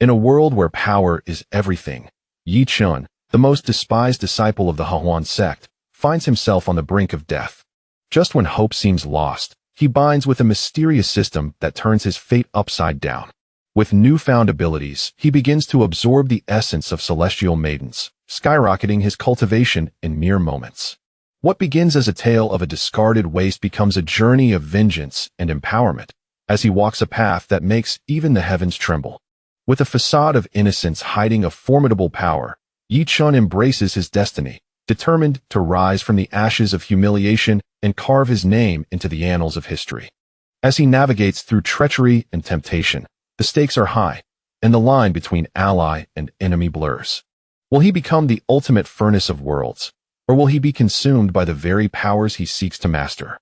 In a world where power is everything, Yi Chen, the most despised disciple of the Huan sect, finds himself on the brink of death. Just when hope seems lost, he binds with a mysterious system that turns his fate upside down. With newfound abilities, he begins to absorb the essence of celestial maidens, skyrocketing his cultivation in mere moments. What begins as a tale of a discarded waste becomes a journey of vengeance and empowerment, as he walks a path that makes even the heavens tremble. With a facade of innocence hiding a formidable power, Yi Chen embraces his destiny, determined to rise from the ashes of humiliation and carve his name into the annals of history. As he navigates through treachery and temptation, the stakes are high, and the line between ally and enemy blurs. Will he become the ultimate furnace of worlds, or will he be consumed by the very powers he seeks to master?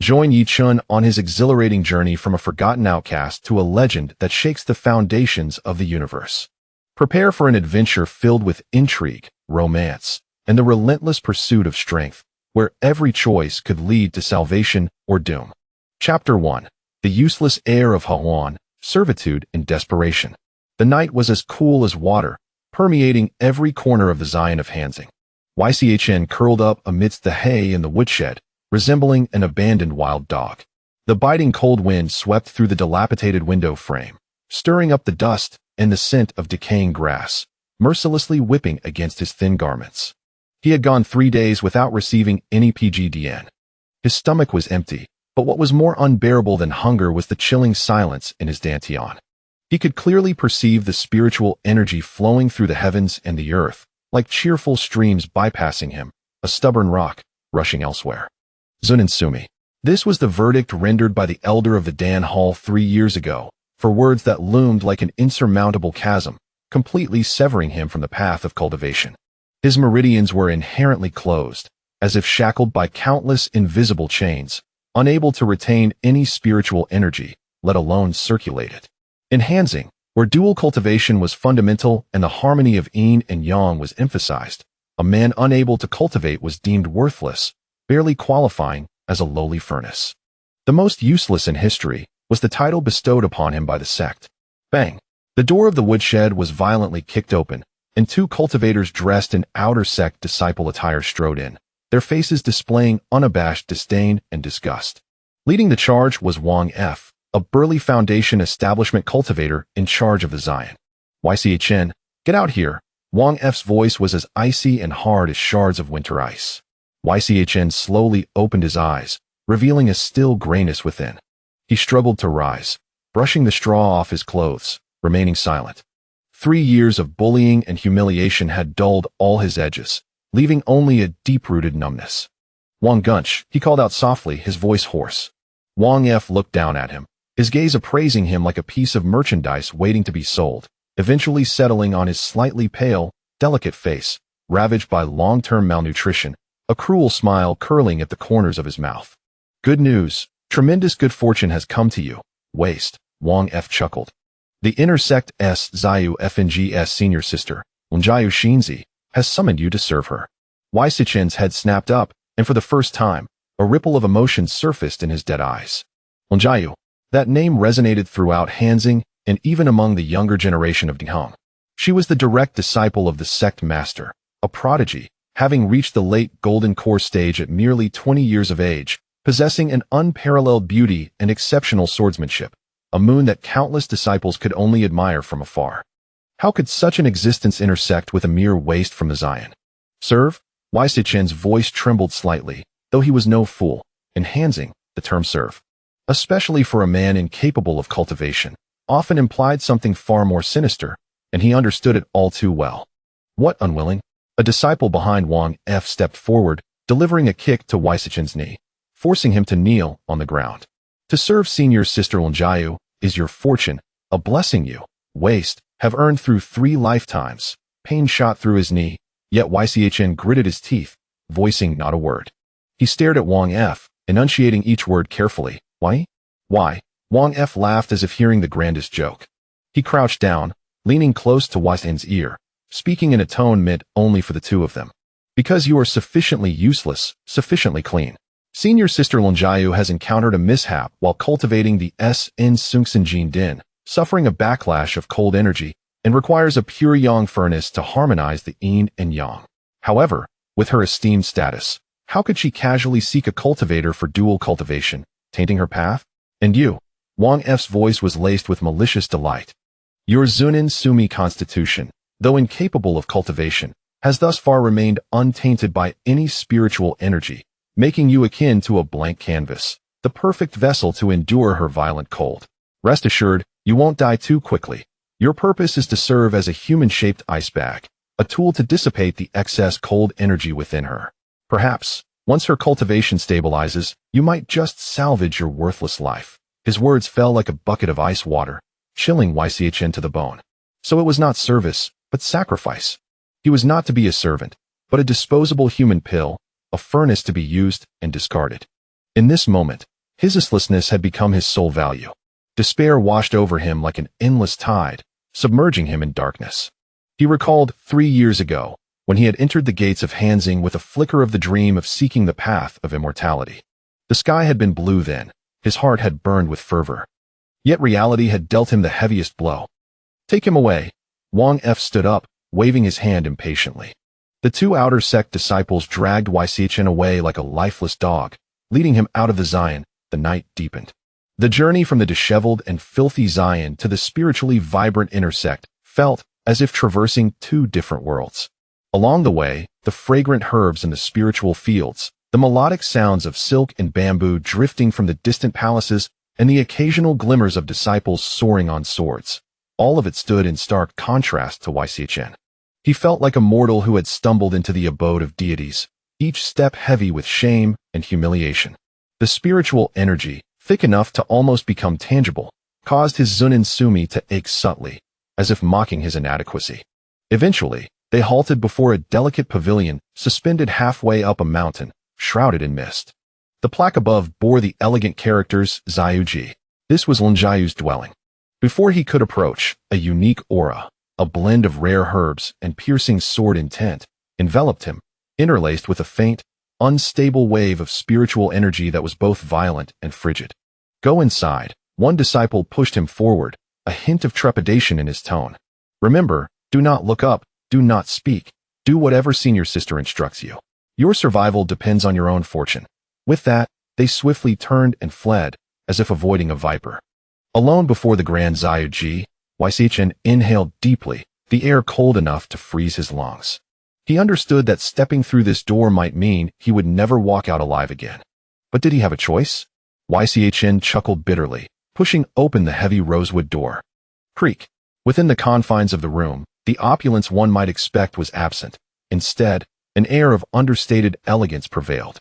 Join Yi Chen on his exhilarating journey from a forgotten outcast to a legend that shakes the foundations of the universe. Prepare for an adventure filled with intrigue, romance, and the relentless pursuit of strength, where every choice could lead to salvation or doom. Chapter 1. The Useless Heir of Huan, Servitude and Desperation. The night was as cool as water, permeating every corner of the Zion of Hanzing. Chen curled up amidst the hay in the woodshed, resembling an abandoned wild dog. The biting cold wind swept through the dilapidated window frame, stirring up the dust and the scent of decaying grass, mercilessly whipping against his thin garments. He had gone 3 days without receiving any PGDN. His stomach was empty, but what was more unbearable than hunger was the chilling silence in his dantian. He could clearly perceive the spiritual energy flowing through the heavens and the earth, like cheerful streams bypassing him, a stubborn rock rushing elsewhere. Zunin Sumi. This was the verdict rendered by the elder of the Dan Hall 3 years ago, for words that loomed like an insurmountable chasm, completely severing him from the path of cultivation. His meridians were inherently closed, as if shackled by countless invisible chains, unable to retain any spiritual energy, let alone circulate it. In Hanzing, where dual cultivation was fundamental and the harmony of yin and yang was emphasized, a man unable to cultivate was deemed worthless, barely qualifying as a lowly furnace. The most useless in history was the title bestowed upon him by the sect. Bang! The door of the woodshed was violently kicked open, and 2 cultivators dressed in outer sect disciple attire strode in, their faces displaying unabashed disdain and disgust. Leading the charge was Wang F., a burly Foundation establishment cultivator in charge of the Zion. Chen, get out here. Wang F's voice was as icy and hard as shards of winter ice. Chen slowly opened his eyes, revealing a still grayness within. He struggled to rise, brushing the straw off his clothes, remaining silent. 3 years of bullying and humiliation had dulled all his edges, leaving only a deep-rooted numbness. Wang Gunch, he called out softly, his voice hoarse. Wang F looked down at him, his gaze appraising him like a piece of merchandise waiting to be sold, eventually settling on his slightly pale, delicate face, ravaged by long-term malnutrition, a cruel smile curling at the corners of his mouth. Good news, tremendous good fortune has come to you, waste, Wang F chuckled. The intersect S. Zayu FNG's senior sister, Wenjiu Shinzi, has summoned you to serve her. Chen's head snapped up, and for the first time, a ripple of emotion surfaced in his dead eyes. Wenjiu, that name resonated throughout Hanzing and even among the younger generation of Dinghong. She was the direct disciple of the sect master, a prodigy, having reached the late golden core stage at merely 20 years of age, possessing an unparalleled beauty and exceptional swordsmanship, a moon that countless disciples could only admire from afar. How could such an existence intersect with a mere waste from the Zion? Serve? Chen's voice trembled slightly, though he was no fool. In Hanzing, the term serve, especially for a man incapable of cultivation, often implied something far more sinister, and he understood it all too well. What unwilling? A disciple behind Wang F stepped forward, delivering a kick to Chen's knee, forcing him to kneel on the ground. To serve senior sister Wenjiu is your fortune, a blessing you, waste, have earned through 3 lifetimes. Pain shot through his knee, yet Chen gritted his teeth, voicing not a word. He stared at Wang F, enunciating each word carefully. Why? Wang F laughed as if hearing the grandest joke. He crouched down, leaning close to Chen's ear, speaking in a tone meant only for the 2 of them. Because you are sufficiently useless, sufficiently clean. Senior sister Wenjiu has encountered a mishap while cultivating the S.N. Sungsen Jin Din, suffering a backlash of cold energy and requires a pure yang furnace to harmonize the yin and yang. However, with her esteemed status, how could she casually seek a cultivator for dual cultivation, tainting her path? And you? Wang F's voice was laced with malicious delight. Your Zunin Sumi constitution, though incapable of cultivation, has thus far remained untainted by any spiritual energy, making you akin to a blank canvas, the perfect vessel to endure her violent cold. Rest assured, you won't die too quickly. Your purpose is to serve as a human-shaped ice bag, a tool to dissipate the excess cold energy within her. Perhaps, once her cultivation stabilizes, you might just salvage your worthless life. His words fell like a bucket of ice water, chilling Chen to the bone. So it was not service, but sacrifice. He was not to be a servant, but a disposable human pill, a furnace to be used and discarded. In this moment, his uselessness had become his sole value. Despair washed over him like an endless tide, submerging him in darkness. He recalled 3 years ago, when he had entered the gates of Hanxing with a flicker of the dream of seeking the path of immortality. The sky had been blue then, his heart had burned with fervor. Yet reality had dealt him the heaviest blow. Take him away. Wang F stood up, waving his hand impatiently. The 2 outer sect disciples dragged Chen away like a lifeless dog, leading him out of the Zion. The night deepened. The journey from the disheveled and filthy Zion to the spiritually vibrant inner sect felt as if traversing 2 different worlds. Along the way, the fragrant herbs in the spiritual fields, the melodic sounds of silk and bamboo drifting from the distant palaces, and the occasional glimmers of disciples soaring on swords. All of it stood in stark contrast to Chen. He felt like a mortal who had stumbled into the abode of deities, each step heavy with shame and humiliation. The spiritual energy, thick enough to almost become tangible, caused his Zunin Sumi to ache subtly, as if mocking his inadequacy. Eventually, they halted before a delicate pavilion suspended halfway up a mountain, shrouded in mist. The plaque above bore the elegant characters Ziyuji. This was Linjiu's dwelling. Before he could approach, a unique aura, a blend of rare herbs and piercing sword intent, enveloped him, interlaced with a faint, unstable wave of spiritual energy that was both violent and frigid. Go inside. One disciple pushed him forward, a hint of trepidation in his tone. Remember, do not look up, do not speak, do whatever senior sister instructs you. Your survival depends on your own fortune. With that, they swiftly turned and fled, as if avoiding a viper. Alone before the Grand Ziyuji, Chen inhaled deeply, the air cold enough to freeze his lungs. He understood that stepping through this door might mean he would never walk out alive again. But did he have a choice? Chen chuckled bitterly, pushing open the heavy rosewood door. Creak. Within the confines of the room, the opulence one might expect was absent. Instead, an air of understated elegance prevailed.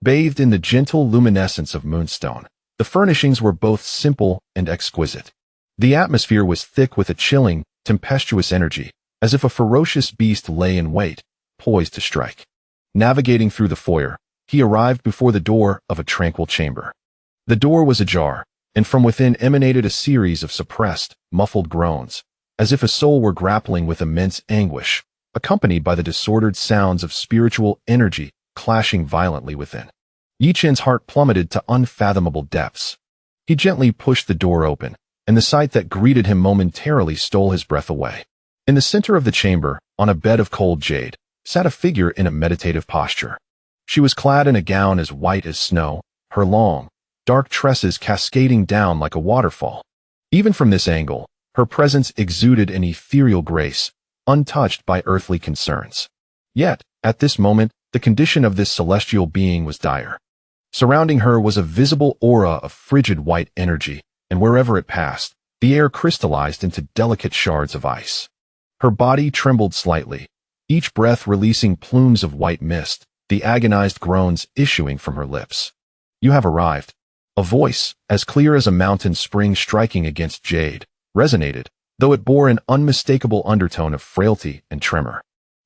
Bathed in the gentle luminescence of moonstone, the furnishings were both simple and exquisite. The atmosphere was thick with a chilling, tempestuous energy, as if a ferocious beast lay in wait, poised to strike. Navigating through the foyer, he arrived before the door of a tranquil chamber. The door was ajar, and from within emanated a series of suppressed, muffled groans, as if a soul were grappling with immense anguish, accompanied by the disordered sounds of spiritual energy clashing violently within. Chen's heart plummeted to unfathomable depths. He gently pushed the door open, and the sight that greeted him momentarily stole his breath away. In the center of the chamber, on a bed of cold jade, sat a figure in a meditative posture. She was clad in a gown as white as snow, her long, dark tresses cascading down like a waterfall. Even from this angle, her presence exuded an ethereal grace, untouched by earthly concerns. Yet, at this moment, the condition of this celestial being was dire. Surrounding her was a visible aura of frigid white energy, and wherever it passed, the air crystallized into delicate shards of ice. Her body trembled slightly, each breath releasing plumes of white mist, the agonized groans issuing from her lips. You have arrived. A voice, as clear as a mountain spring striking against jade, resonated, though it bore an unmistakable undertone of frailty and tremor.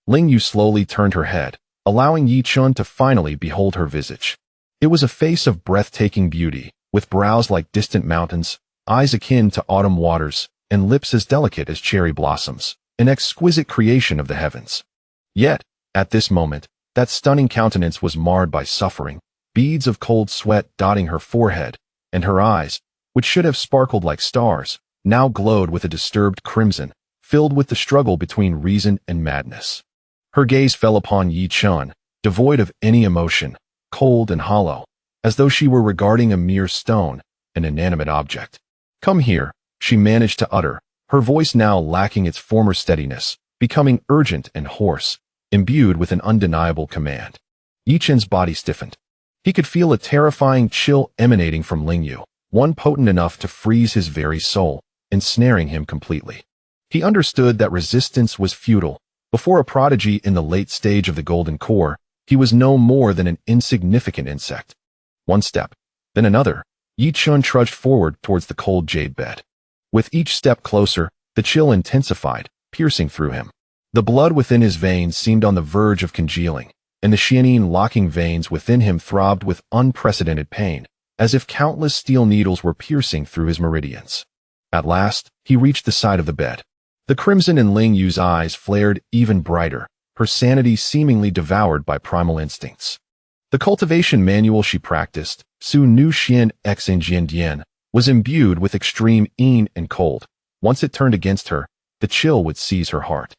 Ling Yu slowly turned her head, allowing Chen to finally behold her visage. It was a face of breathtaking beauty, with brows like distant mountains, eyes akin to autumn waters, and lips as delicate as cherry blossoms, an exquisite creation of the heavens. Yet, at this moment, that stunning countenance was marred by suffering, beads of cold sweat dotting her forehead, and her eyes, which should have sparkled like stars, now glowed with a disturbed crimson, filled with the struggle between reason and madness. Her gaze fell upon Yi Chen, devoid of any emotion, cold and hollow, as though she were regarding a mere stone, an inanimate object. "Come here," she managed to utter, her voice now lacking its former steadiness, becoming urgent and hoarse, imbued with an undeniable command. Yi Chen's body stiffened. He could feel a terrifying chill emanating from Lingyu, one potent enough to freeze his very soul, ensnaring him completely. He understood that resistance was futile. Before a prodigy in the late stage of the Golden Core, he was no more than an insignificant insect. One step, then another, Yi Chen trudged forward towards the cold jade bed. With each step closer, the chill intensified, piercing through him. The blood within his veins seemed on the verge of congealing, and the xianin locking veins within him throbbed with unprecedented pain, as if countless steel needles were piercing through his meridians. At last, he reached the side of the bed. The crimson in Ling Yu's eyes flared even brighter, her sanity seemingly devoured by primal instincts. The cultivation manual she practiced, Su Nu Xian X Jian Dian, was imbued with extreme yin and cold. Once it turned against her, the chill would seize her heart.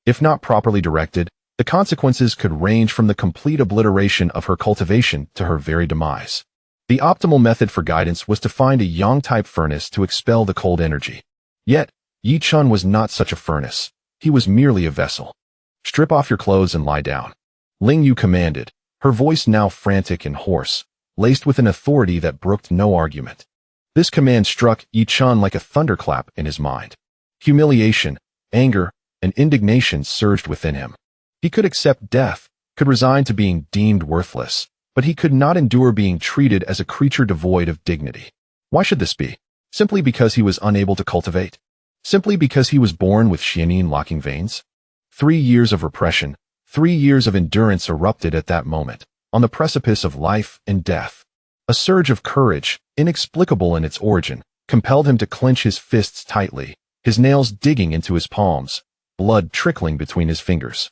If not properly directed, the consequences could range from the complete obliteration of her cultivation to her very demise. The optimal method for guidance was to find a yang-type furnace to expel the cold energy. Yet, Yi Chen was not such a furnace. He was merely a vessel. "Strip off your clothes and lie down," Ling Yu commanded, her voice now frantic and hoarse, laced with an authority that brooked no argument. This command struck Yi Chen like a thunderclap in his mind. Humiliation, anger, and indignation surged within him. He could accept death, could resign to being deemed worthless, but he could not endure being treated as a creature devoid of dignity. Why should this be? Simply because he was unable to cultivate? Simply because he was born with xianin locking veins? 3 years of repression, 3 years of endurance erupted at that moment, on the precipice of life and death. A surge of courage, inexplicable in its origin, compelled him to clench his fists tightly, his nails digging into his palms, blood trickling between his fingers.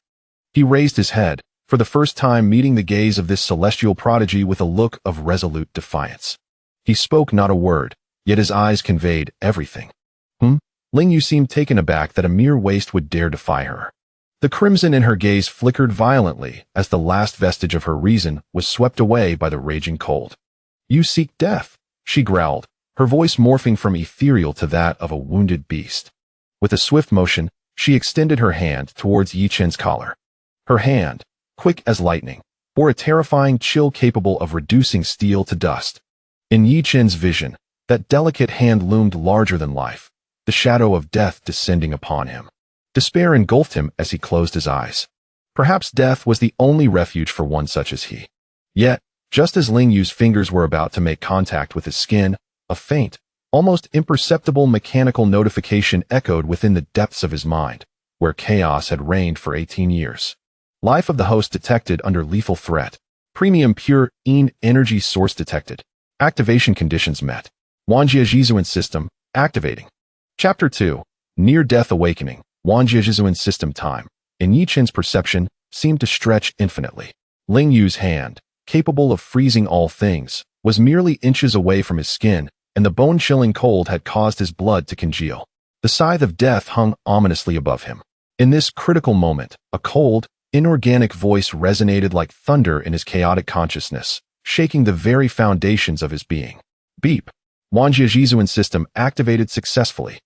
He raised his head, for the first time meeting the gaze of this celestial prodigy with a look of resolute defiance. He spoke not a word, yet his eyes conveyed everything. Ling Yu seemed taken aback that a mere waste would dare defy her. The crimson in her gaze flickered violently as the last vestige of her reason was swept away by the raging cold. "You seek death," she growled, her voice morphing from ethereal to that of a wounded beast. With a swift motion, she extended her hand towards Yi Chen's collar. Her hand, quick as lightning, bore a terrifying chill capable of reducing steel to dust. In Yi Chen's vision, that delicate hand loomed larger than life, the shadow of death descending upon him. Despair engulfed him as he closed his eyes. Perhaps death was the only refuge for one such as he. Yet, just as Ling Yu's fingers were about to make contact with his skin, a faint, almost imperceptible mechanical notification echoed within the depths of his mind, where chaos had reigned for 18 years. Life of the host detected under lethal threat. Premium pure yin energy source detected. Activation conditions met. Wanjie system, activating. Chapter 2. Near-Death Awakening. Wanjie system time, in Yi Chen's perception, seemed to stretch infinitely. Ling Yu's hand, capable of freezing all things, was merely inches away from his skin, and the bone-chilling cold had caused his blood to congeal. The scythe of death hung ominously above him. In this critical moment, a cold, inorganic voice resonated like thunder in his chaotic consciousness, shaking the very foundations of his being. Beep. Wanjie system activated successfully.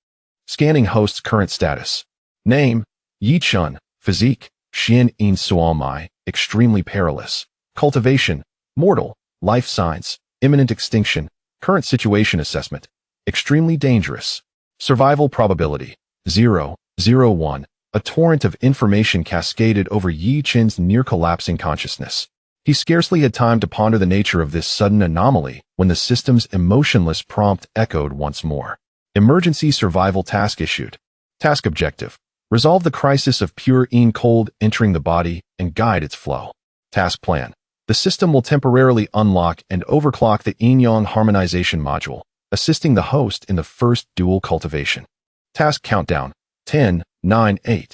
Scanning host's current status. Name, Yi Chen. Physique, Xian Yin Suomai, extremely perilous. Cultivation, mortal. Life signs, imminent extinction. Current situation assessment, extremely dangerous. Survival probability, 0.01. A torrent of information cascaded over Yi Chen's near-collapsing consciousness. He scarcely had time to ponder the nature of this sudden anomaly when the system's emotionless prompt echoed once more. Emergency survival task issued. Task objective. Resolve the crisis of pure yin cold entering the body and guide its flow. Task plan. The system will temporarily unlock and overclock the yin-yang harmonization module, assisting the host in the first dual cultivation. Task countdown. 10, 9, 8.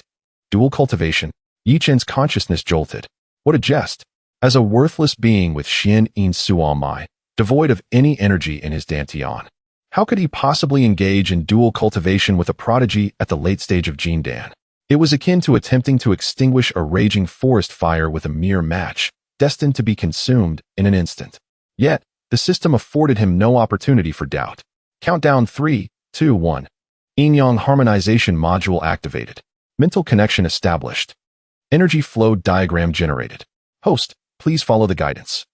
Dual cultivation. Yi Chen's consciousness jolted. What a jest. As a worthless being with Xian Yin Suomai, devoid of any energy in his dantian. How could he possibly engage in dual cultivation with a prodigy at the late stage of Jin Dan? It was akin to attempting to extinguish a raging forest fire with a mere match, destined to be consumed in an instant. Yet, the system afforded him no opportunity for doubt. Countdown 3, 2, 1. Yin-Yang Harmonization Module activated. Mental connection established. Energy flow diagram generated. Host, please follow the guidance.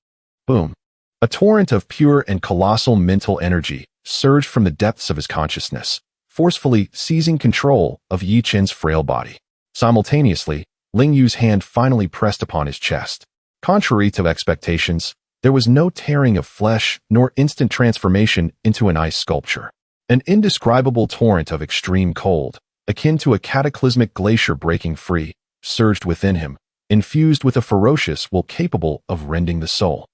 Boom. A torrent of pure and colossal mental energy surged from the depths of his consciousness, forcefully seizing control of Yi Chen's frail body. Simultaneously, Ling Yu's hand finally pressed upon his chest. Contrary to expectations, there was no tearing of flesh nor instant transformation into an ice sculpture. An indescribable torrent of extreme cold, akin to a cataclysmic glacier breaking free, surged within him, infused with a ferocious will capable of rending the soul.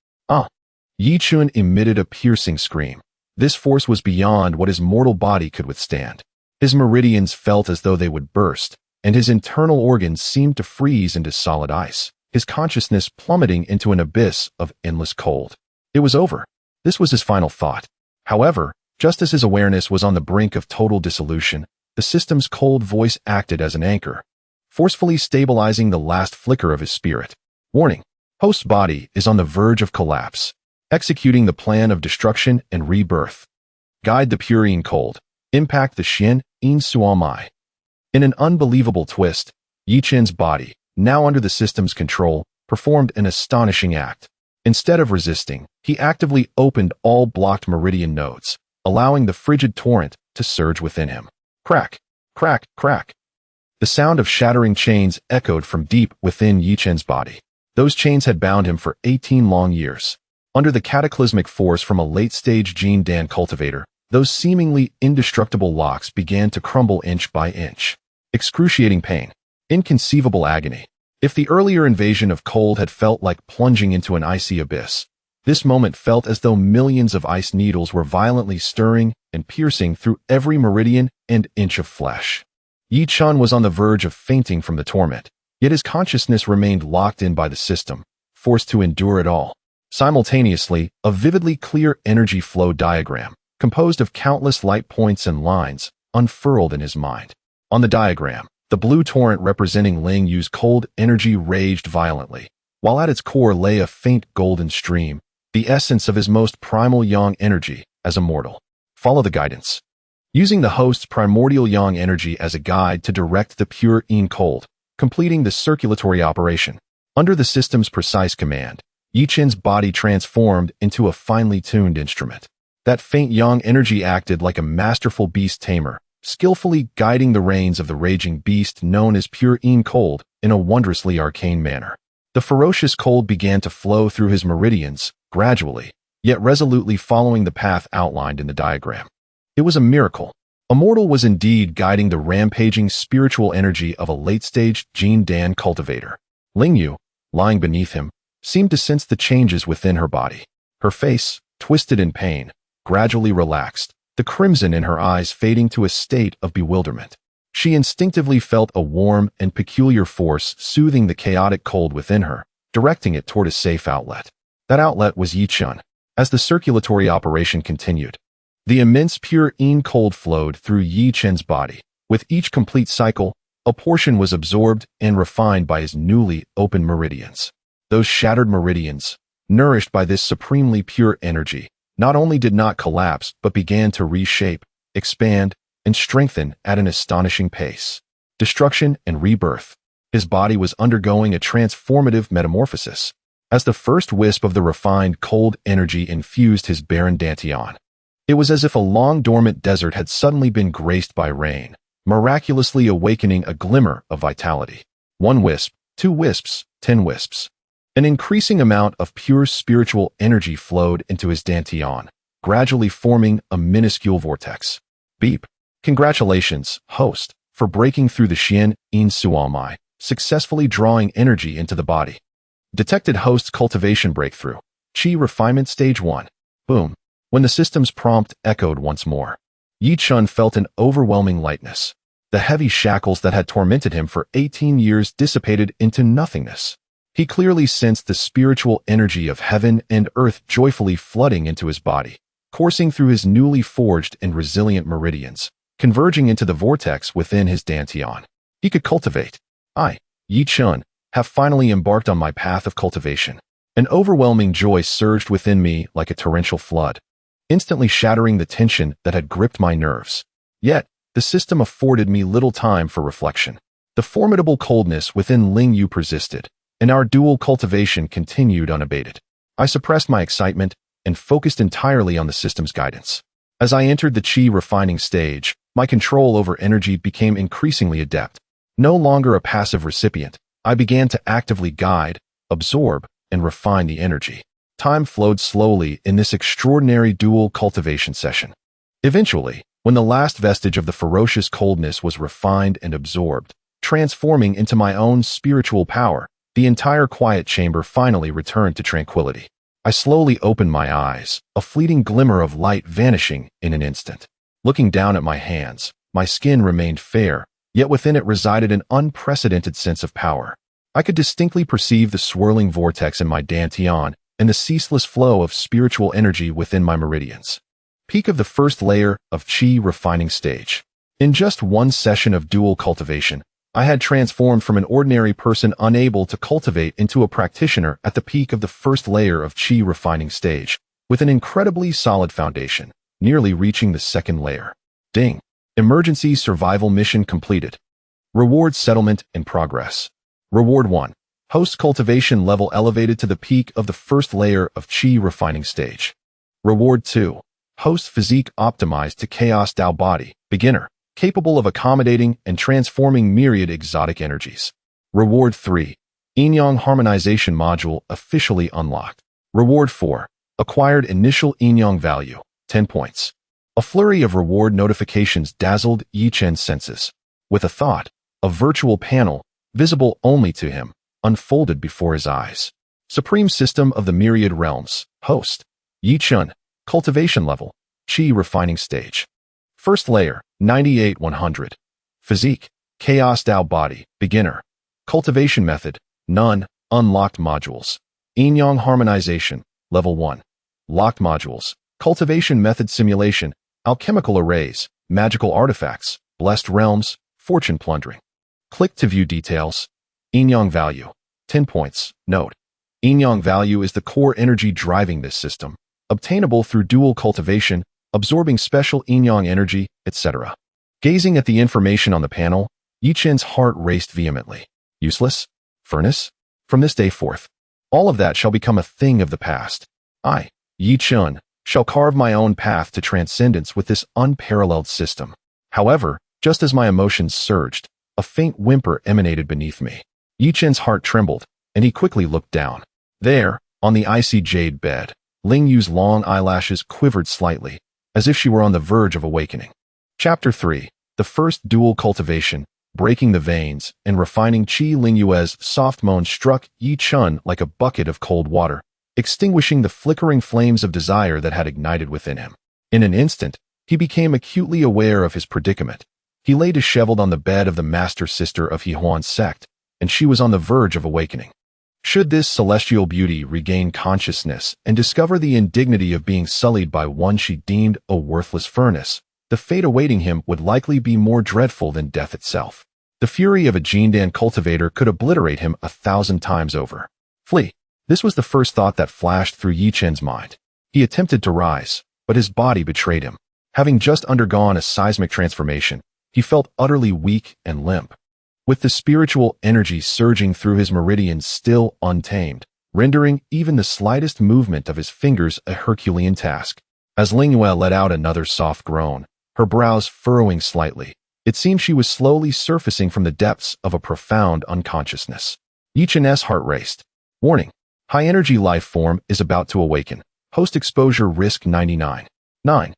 Yi Chun emitted a piercing scream. This force was beyond what his mortal body could withstand. His meridians felt as though they would burst, and his internal organs seemed to freeze into solid ice, his consciousness plummeting into an abyss of endless cold. It was over. This was his final thought. However, just as his awareness was on the brink of total dissolution, the system's cold voice acted as an anchor, forcefully stabilizing the last flicker of his spirit. Warning: host's body is on the verge of collapse. Executing the plan of destruction and rebirth. Guide the pure Yin cold. Impact the Xian Yin Suan Mai. In an unbelievable twist, Yi Chen's body, now under the system's control, performed an astonishing act. Instead of resisting, he actively opened all blocked meridian nodes, allowing the frigid torrent to surge within him. Crack, crack, crack. The sound of shattering chains echoed from deep within Yi Chen's body. Those chains had bound him for 18 long years. Under the cataclysmic force from a late-stage Jin Dan cultivator, those seemingly indestructible locks began to crumble inch by inch. Excruciating pain. Inconceivable agony. If the earlier invasion of cold had felt like plunging into an icy abyss, this moment felt as though millions of ice needles were violently stirring and piercing through every meridian and inch of flesh. Yi Chun was on the verge of fainting from the torment, yet his consciousness remained locked in by the system, forced to endure it all. Simultaneously, a vividly clear energy flow diagram, composed of countless light points and lines, unfurled in his mind. On the diagram, the blue torrent representing Ling Yu's cold energy raged violently, while at its core lay a faint golden stream, the essence of his most primal yang energy as a mortal. Follow the guidance. Using the host's primordial yang energy as a guide to direct the pure Yin cold, completing the circulatory operation. Under the system's precise command, Yi Chen's body transformed into a finely tuned instrument. That faint yang energy acted like a masterful beast tamer, skillfully guiding the reins of the raging beast known as pure Yin cold in a wondrously arcane manner. The ferocious cold began to flow through his meridians, gradually, yet resolutely following the path outlined in the diagram. It was a miracle. A mortal was indeed guiding the rampaging spiritual energy of a late-stage Jin Dan cultivator. Ling Yu, lying beneath him, seemed to sense the changes within her body. Her face, twisted in pain, gradually relaxed, the crimson in her eyes fading to a state of bewilderment. She instinctively felt a warm and peculiar force soothing the chaotic cold within her, directing it toward a safe outlet. That outlet was Yi Chun. As the circulatory operation continued, the immense pure Yin cold flowed through Yi Chen's body. With each complete cycle, a portion was absorbed and refined by his newly opened meridians. Those shattered meridians, nourished by this supremely pure energy, not only did not collapse but began to reshape, expand, and strengthen at an astonishing pace. Destruction and rebirth. His body was undergoing a transformative metamorphosis. As the first wisp of the refined cold energy infused his barren dantian, it was as if a long-dormant desert had suddenly been graced by rain, miraculously awakening a glimmer of vitality. 1 wisp, 2 wisps, 10 wisps. An increasing amount of pure spiritual energy flowed into his dantian, gradually forming a minuscule vortex. Beep. Congratulations, host, for breaking through the Xian Yin Suan Mai, successfully drawing energy into the body. Detected host's cultivation breakthrough. Qi refinement stage 1. Boom. When the system's prompt echoed once more, Yi Chun felt an overwhelming lightness. The heavy shackles that had tormented him for 18 years dissipated into nothingness. He clearly sensed the spiritual energy of heaven and earth joyfully flooding into his body, coursing through his newly forged and resilient meridians, converging into the vortex within his dantian. He could cultivate. I, Yi Chen, have finally embarked on my path of cultivation. An overwhelming joy surged within me like a torrential flood, instantly shattering the tension that had gripped my nerves. Yet, the system afforded me little time for reflection. The formidable coldness within Ling Yu persisted, and our dual cultivation continued unabated. I suppressed my excitement and focused entirely on the system's guidance. As I entered the Qi refining stage, my control over energy became increasingly adept. No longer a passive recipient, I began to actively guide, absorb, and refine the energy. Time flowed slowly in this extraordinary dual cultivation session. Eventually, when the last vestige of the ferocious coldness was refined and absorbed, transforming into my own spiritual power, the entire quiet chamber finally returned to tranquility. I slowly opened my eyes, a fleeting glimmer of light vanishing in an instant. Looking down at my hands, my skin remained fair, yet within it resided an unprecedented sense of power. I could distinctly perceive the swirling vortex in my dantian and the ceaseless flow of spiritual energy within my meridians. Peak of the first layer of Qi refining stage. In just one session of dual cultivation, I had transformed from an ordinary person unable to cultivate into a practitioner at the peak of the first layer of Qi refining stage, with an incredibly solid foundation, nearly reaching the second layer. Ding. Emergency survival mission completed. Reward settlement in progress. Reward 1. Host cultivation level elevated to the peak of the first layer of Qi refining stage. Reward 2. Host physique optimized to Chaos Dao Body, beginner, capable of accommodating and transforming myriad exotic energies. Reward 3. Yin-Yang harmonization module officially unlocked. Reward 4. Acquired initial Yin-Yang value, 10 points. A flurry of reward notifications dazzled Yi Chen's senses. With a thought, a virtual panel, visible only to him, unfolded before his eyes. Supreme System of the Myriad Realms, Host, Yi Chen, Cultivation Level, Qi Refining Stage. First Layer, 98-100. Physique, Chaos Dao Body, Beginner. Cultivation Method, None, Unlocked Modules. Yin-Yang Harmonization, Level 1. Locked Modules, Cultivation Method Simulation, Alchemical Arrays, Magical Artifacts, Blessed Realms, Fortune Plundering. Click to view details. Yin-Yang Value, 10 points. Note: Yin-Yang value is the core energy driving this system, obtainable through dual cultivation, absorbing special Yin-Yang energy, etc. Gazing at the information on the panel, Yi Chen's heart raced vehemently. Useless? Furnace? From this day forth, all of that shall become a thing of the past. I, Yi Chen, shall carve my own path to transcendence with this unparalleled system. However, just as my emotions surged, a faint whimper emanated beneath me. Yi Chen's heart trembled, and he quickly looked down. There, on the icy jade bed, Ling Yu's long eyelashes quivered slightly, as if she were on the verge of awakening. Chapter 3. The First Dual Cultivation, Breaking the Veins, and Refining Qi. Ling Yu's soft moan struck Yi Chen like a bucket of cold water, extinguishing the flickering flames of desire that had ignited within him. In an instant, he became acutely aware of his predicament. He lay disheveled on the bed of the master sister of Hehuan's sect, and she was on the verge of awakening. Should this celestial beauty regain consciousness and discover the indignity of being sullied by one she deemed a worthless furnace, the fate awaiting him would likely be more dreadful than death itself. The fury of a Jindan cultivator could obliterate him 1,000 times over. Flee. This was the first thought that flashed through Yi Chen's mind. He attempted to rise, but his body betrayed him. Having just undergone a seismic transformation, he felt utterly weak and limp. With the spiritual energy surging through his meridians still untamed, rendering even the slightest movement of his fingers a Herculean task. As Ling Yue let out another soft groan, her brows furrowing slightly, it seemed she was slowly surfacing from the depths of a profound unconsciousness. Yi Chen's heart raced. Warning: high-energy life form is about to awaken. Host exposure risk 99. 9.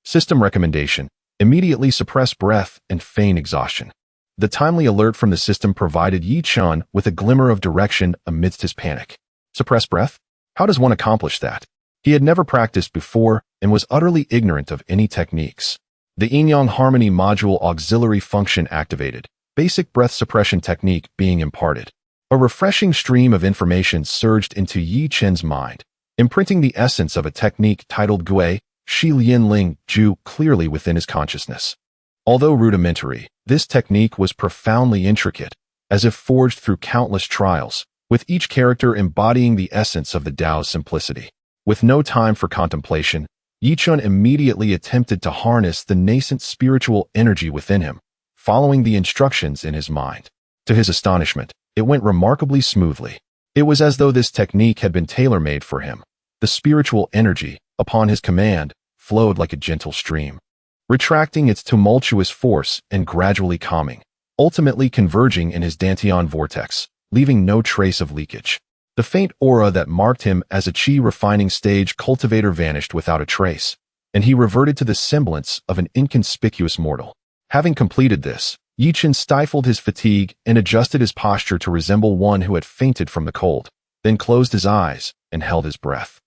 System recommendation: immediately suppress breath and feign exhaustion. The timely alert from the system provided Yi Chen with a glimmer of direction amidst his panic. Suppress breath? How does one accomplish that? He had never practiced before and was utterly ignorant of any techniques. The Yin-Yang Harmony Module auxiliary function activated, basic breath suppression technique being imparted. A refreshing stream of information surged into Yi Chen's mind, imprinting the essence of a technique titled Gui, Shi Lianling Ju clearly within his consciousness. Although rudimentary, this technique was profoundly intricate, as if forged through countless trials, with each character embodying the essence of the Tao's simplicity. With no time for contemplation, Yi Chun immediately attempted to harness the nascent spiritual energy within him, following the instructions in his mind. To his astonishment, it went remarkably smoothly. It was as though this technique had been tailor-made for him. The spiritual energy, upon his command, flowed like a gentle stream, retracting its tumultuous force and gradually calming, ultimately converging in his Dantian vortex, leaving no trace of leakage. The faint aura that marked him as a chi refining stage cultivator vanished without a trace, and he reverted to the semblance of an inconspicuous mortal. Having completed this, Yi Chen stifled his fatigue and adjusted his posture to resemble one who had fainted from the cold, then closed his eyes and held his breath.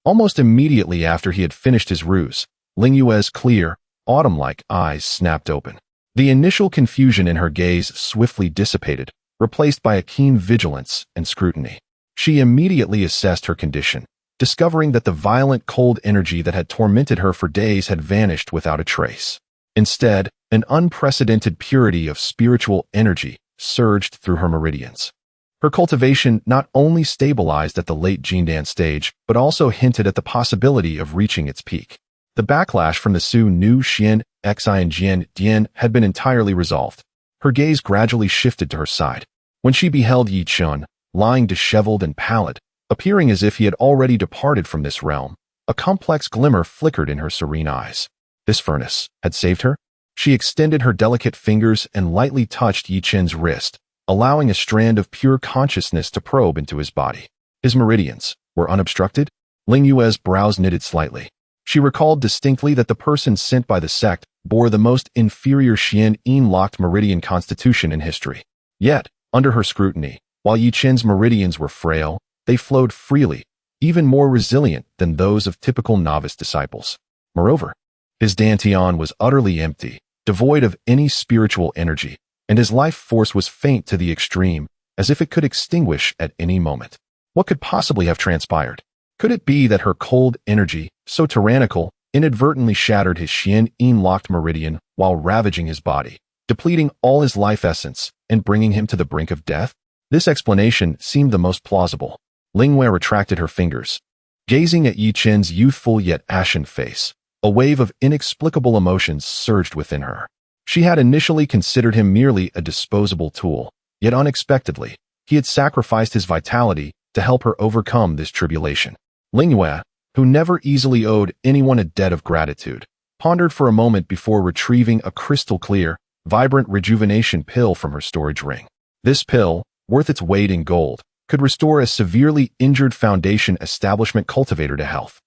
Almost immediately after he had finished his ruse, Ling Yue's clear, autumn-like eyes snapped open. The initial confusion in her gaze swiftly dissipated, replaced by a keen vigilance and scrutiny. She immediately assessed her condition, discovering that the violent cold energy that had tormented her for days had vanished without a trace. Instead, an unprecedented purity of spiritual energy surged through her meridians. Her cultivation not only stabilized at the late Jindan stage, but also hinted at the possibility of reaching its peak. The backlash from the Su Nu Xian, Xi and Jian Dian had been entirely resolved. Her gaze gradually shifted to her side. When she beheld Yi Chun, lying disheveled and pallid, appearing as if he had already departed from this realm, a complex glimmer flickered in her serene eyes. This furnace had saved her? She extended her delicate fingers and lightly touched Yi Chen's wrist, allowing a strand of pure consciousness to probe into his body. His meridians were unobstructed. Ling Yue's brows knitted slightly. She recalled distinctly that the person sent by the sect bore the most inferior Xian-Yin locked meridian constitution in history. Yet, under her scrutiny, while Yi Chen's meridians were frail, they flowed freely, even more resilient than those of typical novice disciples. Moreover, his Dantian was utterly empty, devoid of any spiritual energy, and his life force was faint to the extreme, as if it could extinguish at any moment. What could possibly have transpired? Could it be that her cold energy, so tyrannical, inadvertently shattered his Xian-Yin locked meridian while ravaging his body, depleting all his life essence and bringing him to the brink of death? This explanation seemed the most plausible. Ling Wei retracted her fingers. Gazing at Yi Chen's youthful yet ashen face, a wave of inexplicable emotions surged within her. She had initially considered him merely a disposable tool, yet unexpectedly, he had sacrificed his vitality to help her overcome this tribulation. Ling Yue, who never easily owed anyone a debt of gratitude, pondered for a moment before retrieving a crystal-clear, vibrant rejuvenation pill from her storage ring. This pill, worth its weight in gold, could restore a severely injured foundation establishment cultivator to health.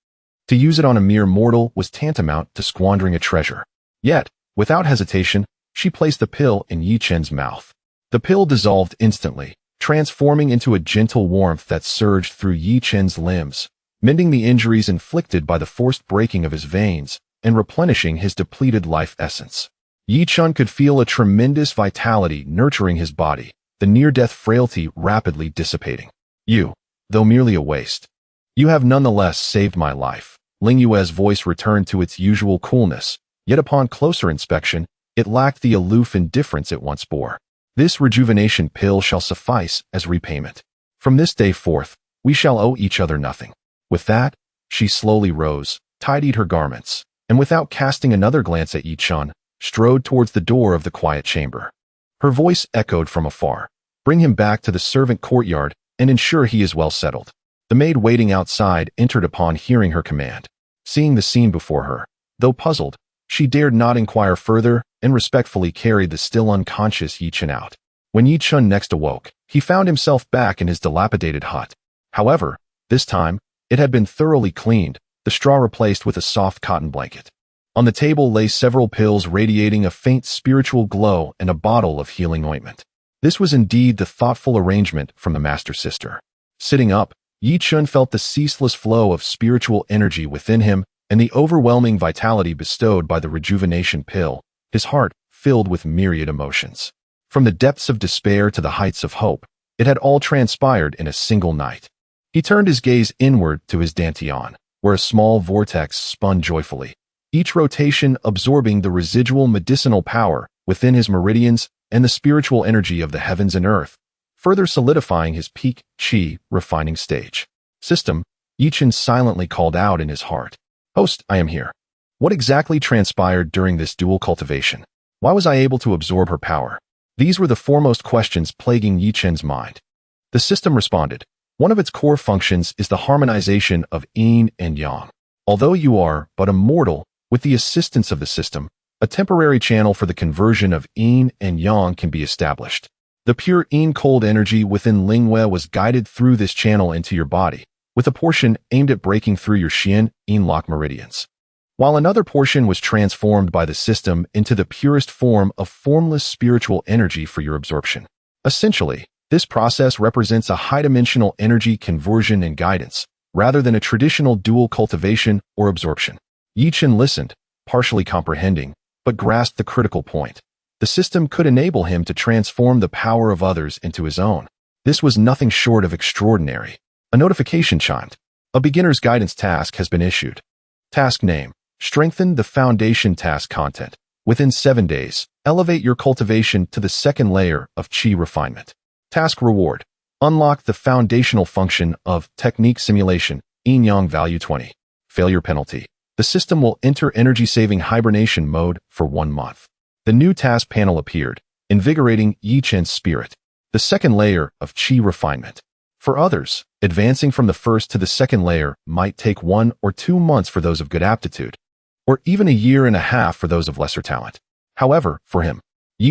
To use it on a mere mortal was tantamount to squandering a treasure. Yet, without hesitation, she placed the pill in Yi Chen's mouth. The pill dissolved instantly, transforming into a gentle warmth that surged through Yi Chen's limbs, mending the injuries inflicted by the forced breaking of his veins and replenishing his depleted life essence. Yi Chen could feel a tremendous vitality nurturing his body, the near-death frailty rapidly dissipating. You, though merely a waste, you have nonetheless saved my life. Ling Yue's voice returned to its usual coolness, yet upon closer inspection, it lacked the aloof indifference it once bore. This rejuvenation pill shall suffice as repayment. From this day forth, we shall owe each other nothing. With that, she slowly rose, tidied her garments, and without casting another glance at Yi Chen, strode towards the door of the quiet chamber. Her voice echoed from afar. Bring him back to the servant courtyard and ensure he is well settled. The maid waiting outside entered upon hearing her command. Seeing the scene before her, though puzzled, she dared not inquire further and respectfully carried the still unconscious Yi Chen out. When Yi Chen next awoke, he found himself back in his dilapidated hut. However, this time, it had been thoroughly cleaned, the straw replaced with a soft cotton blanket. On the table lay several pills radiating a faint spiritual glow and a bottle of healing ointment. This was indeed the thoughtful arrangement from the Master Sister. Sitting up, Yi Chen felt the ceaseless flow of spiritual energy within him and the overwhelming vitality bestowed by the rejuvenation pill, his heart filled with myriad emotions. From the depths of despair to the heights of hope, it had all transpired in a single night. He turned his gaze inward to his Dantian. where a small vortex spun joyfully, each rotation absorbing the residual medicinal power within his meridians and the spiritual energy of the heavens and earth, further solidifying his peak qi refining stage. System, Chen silently called out in his heart. Host, I am here. What exactly transpired during this dual cultivation? Why was I able to absorb her power? These were the foremost questions plaguing Chen's mind. The system responded. One of its core functions is the harmonization of yin and yang. Although you are but a mortal, with the assistance of the system, a temporary channel for the conversion of yin and yang can be established. The pure yin cold energy within Lingwei was guided through this channel into your body, with a portion aimed at breaking through your yin lock meridians, while another portion was transformed by the system into the purest form of formless spiritual energy for your absorption. Essentially, this process represents a high-dimensional energy conversion and guidance, rather than a traditional dual cultivation or absorption. Chen listened, partially comprehending, but grasped the critical point. The system could enable him to transform the power of others into his own. This was nothing short of extraordinary. A notification chimed. A beginner's guidance task has been issued. Task name: strengthen the foundation task content. Within 7 days, elevate your cultivation to the second layer of qi refinement. Task reward: unlock the foundational function of technique simulation, yin-yang value 20. Failure penalty: the system will enter energy-saving hibernation mode for 1 month. The new task panel appeared, invigorating Chen's spirit. The second layer of qi refinement. For others, advancing from the first to the second layer might take 1 or 2 months for those of good aptitude, or even a year and a half for those of lesser talent. However, for him,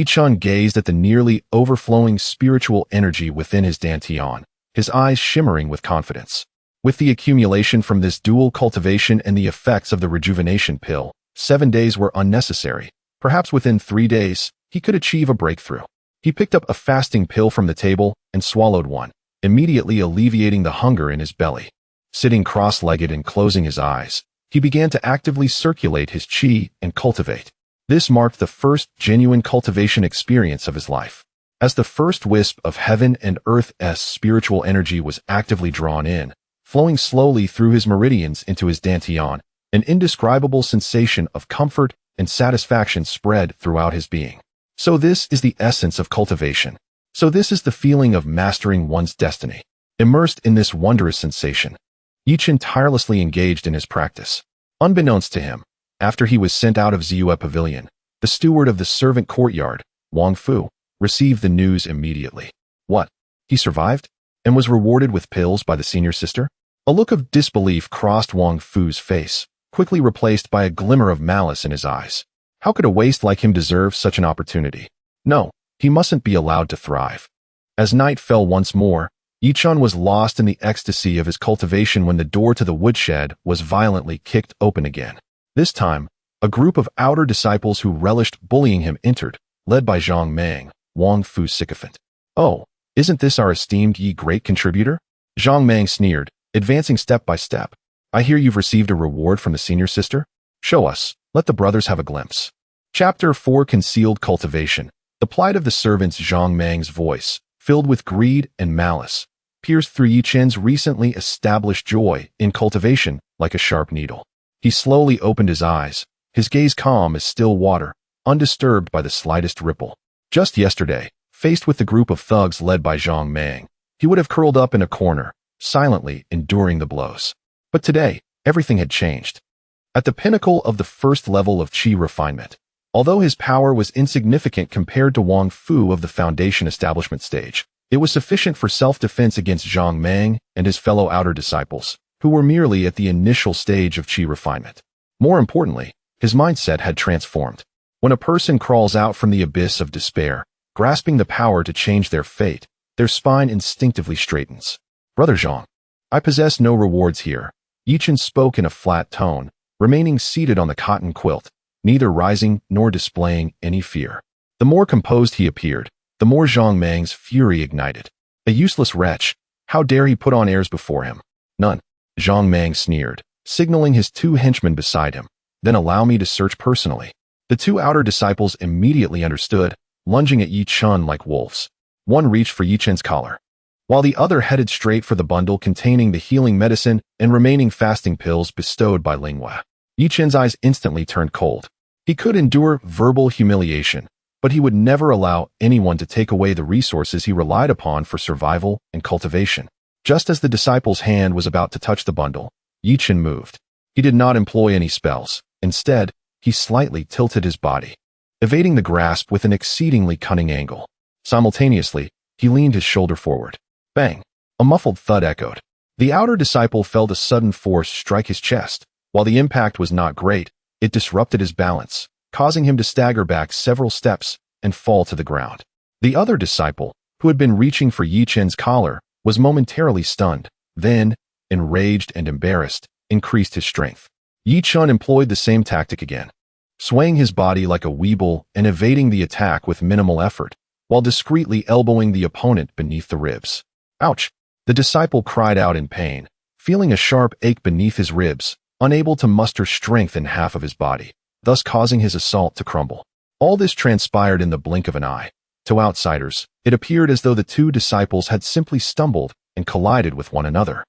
Chen gazed at the nearly overflowing spiritual energy within his dantian, his eyes shimmering with confidence. With the accumulation from this dual cultivation and the effects of the rejuvenation pill, 7 days were unnecessary. Perhaps within 3 days, he could achieve a breakthrough. He picked up a fasting pill from the table and swallowed one, immediately alleviating the hunger in his belly. Sitting cross-legged and closing his eyes, he began to actively circulate his qi and cultivate. This marked the first genuine cultivation experience of his life. As the first wisp of heaven and earth's spiritual energy was actively drawn in, flowing slowly through his meridians into his dantian, an indescribable sensation of comfort and satisfaction spread throughout his being. So this is the essence of cultivation. So this is the feeling of mastering one's destiny. Immersed in this wondrous sensation, Chen tirelessly engaged in his practice. Unbeknownst to him, after he was sent out of Ziyue Pavilion, the steward of the servant courtyard, Wang Fu, received the news immediately. What? He survived? And was rewarded with pills by the senior sister? A look of disbelief crossed Wang Fu's face, quickly replaced by a glimmer of malice in his eyes. How could a waste like him deserve such an opportunity? No, he mustn't be allowed to thrive. As night fell once more, Chen was lost in the ecstasy of his cultivation when the door to the woodshed was violently kicked open again. This time, a group of outer disciples who relished bullying him entered, led by Zhang Mang, Wang Fu's sycophant. Oh, isn't this our esteemed great contributor? Zhang Mang sneered, advancing step by step. I hear you've received a reward from the senior sister? Show us, let the brothers have a glimpse. Chapter 4: Concealed Cultivation. The plight of the servants. Zhang Mang's voice, filled with greed and malice, pierced through Chen's recently established joy in cultivation like a sharp needle. He slowly opened his eyes, his gaze calm as still water, undisturbed by the slightest ripple. Just yesterday, faced with the group of thugs led by Zhang Mang, he would have curled up in a corner, silently enduring the blows. But today, everything had changed. At the pinnacle of the first level of qi refinement, although his power was insignificant compared to Wang Fu of the foundation establishment stage, it was sufficient for self-defense against Zhang Mang and his fellow outer disciples, who were merely at the initial stage of qi refinement. More importantly, his mindset had transformed. When a person crawls out from the abyss of despair, grasping the power to change their fate, their spine instinctively straightens. Brother Zhang, I possess no rewards here. Chen spoke in a flat tone, remaining seated on the cotton quilt, neither rising nor displaying any fear. The more composed he appeared, the more Zhang Mang's fury ignited. A useless wretch, how dare he put on airs before him? None. Zhang Mang sneered, signaling his 2 henchmen beside him. Then allow me to search personally. The 2 outer disciples immediately understood, lunging at Chen like wolves. One reached for Chen's collar. while the other headed straight for the bundle containing the healing medicine and remaining fasting pills bestowed by Lingua. Yi Chen's eyes instantly turned cold. He could endure verbal humiliation, but he would never allow anyone to take away the resources he relied upon for survival and cultivation. Just as the disciple's hand was about to touch the bundle, Yi Chen moved. He did not employ any spells. Instead, he slightly tilted his body, evading the grasp with an exceedingly cunning angle. Simultaneously, he leaned his shoulder forward. Bang! A muffled thud echoed. The outer disciple felt a sudden force strike his chest. While the impact was not great, it disrupted his balance, causing him to stagger back several steps and fall to the ground. The other disciple, who had been reaching for Yi Chen's collar, was momentarily stunned, then, enraged and embarrassed, increased his strength. Yi Chen employed the same tactic again, swaying his body like a weeble and evading the attack with minimal effort, while discreetly elbowing the opponent beneath the ribs. Ouch! The disciple cried out in pain, feeling a sharp ache beneath his ribs, unable to muster strength in half of his body, thus causing his assault to crumble. All this transpired in the blink of an eye. To outsiders, it appeared as though the two disciples had simply stumbled and collided with one another.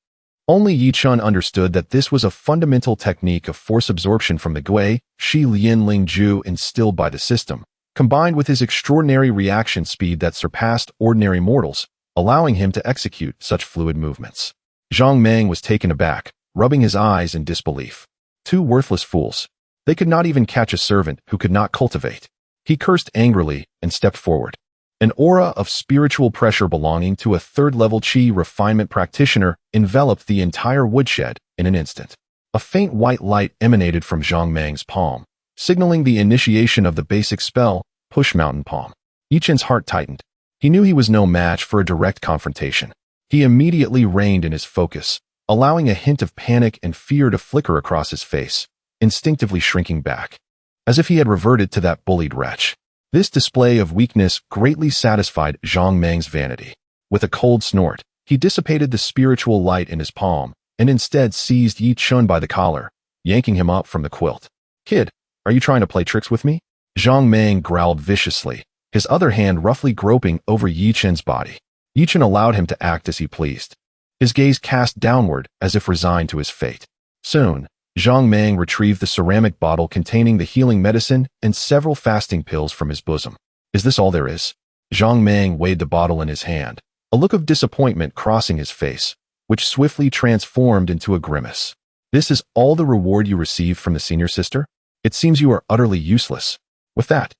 Only Yi Chen understood that this was a fundamental technique of force absorption from the Gui, Shi Lian Ling Ju instilled by the system, combined with his extraordinary reaction speed that surpassed ordinary mortals, allowing him to execute such fluid movements. Zhang Meng was taken aback, rubbing his eyes in disbelief. Two worthless fools. They could not even catch a servant who could not cultivate. He cursed angrily and stepped forward. An aura of spiritual pressure belonging to a third-level Qi refinement practitioner enveloped the entire woodshed in an instant. A faint white light emanated from Zhang Meng's palm, signaling the initiation of the basic spell, Push Mountain Palm. Yi Chen's heart tightened. He knew he was no match for a direct confrontation. He immediately reined in his focus, allowing a hint of panic and fear to flicker across his face, instinctively shrinking back, as if he had reverted to that bullied wretch. This display of weakness greatly satisfied Zhang Meng's vanity. With a cold snort, he dissipated the spiritual light in his palm and instead seized Yi Chen by the collar, yanking him up from the quilt. "Kid, are you trying to play tricks with me?" Zhang Meng growled viciously, his other hand roughly groping over Yi Chen's body. Yi Chen allowed him to act as he pleased, his gaze cast downward as if resigned to his fate. Soon, Zhang Meng retrieved the ceramic bottle containing the healing medicine and several fasting pills from his bosom. "Is this all there is?" Zhang Meng weighed the bottle in his hand, a look of disappointment crossing his face, which swiftly transformed into a grimace. "This is all the reward you received from the senior sister? It seems you are utterly useless." With that,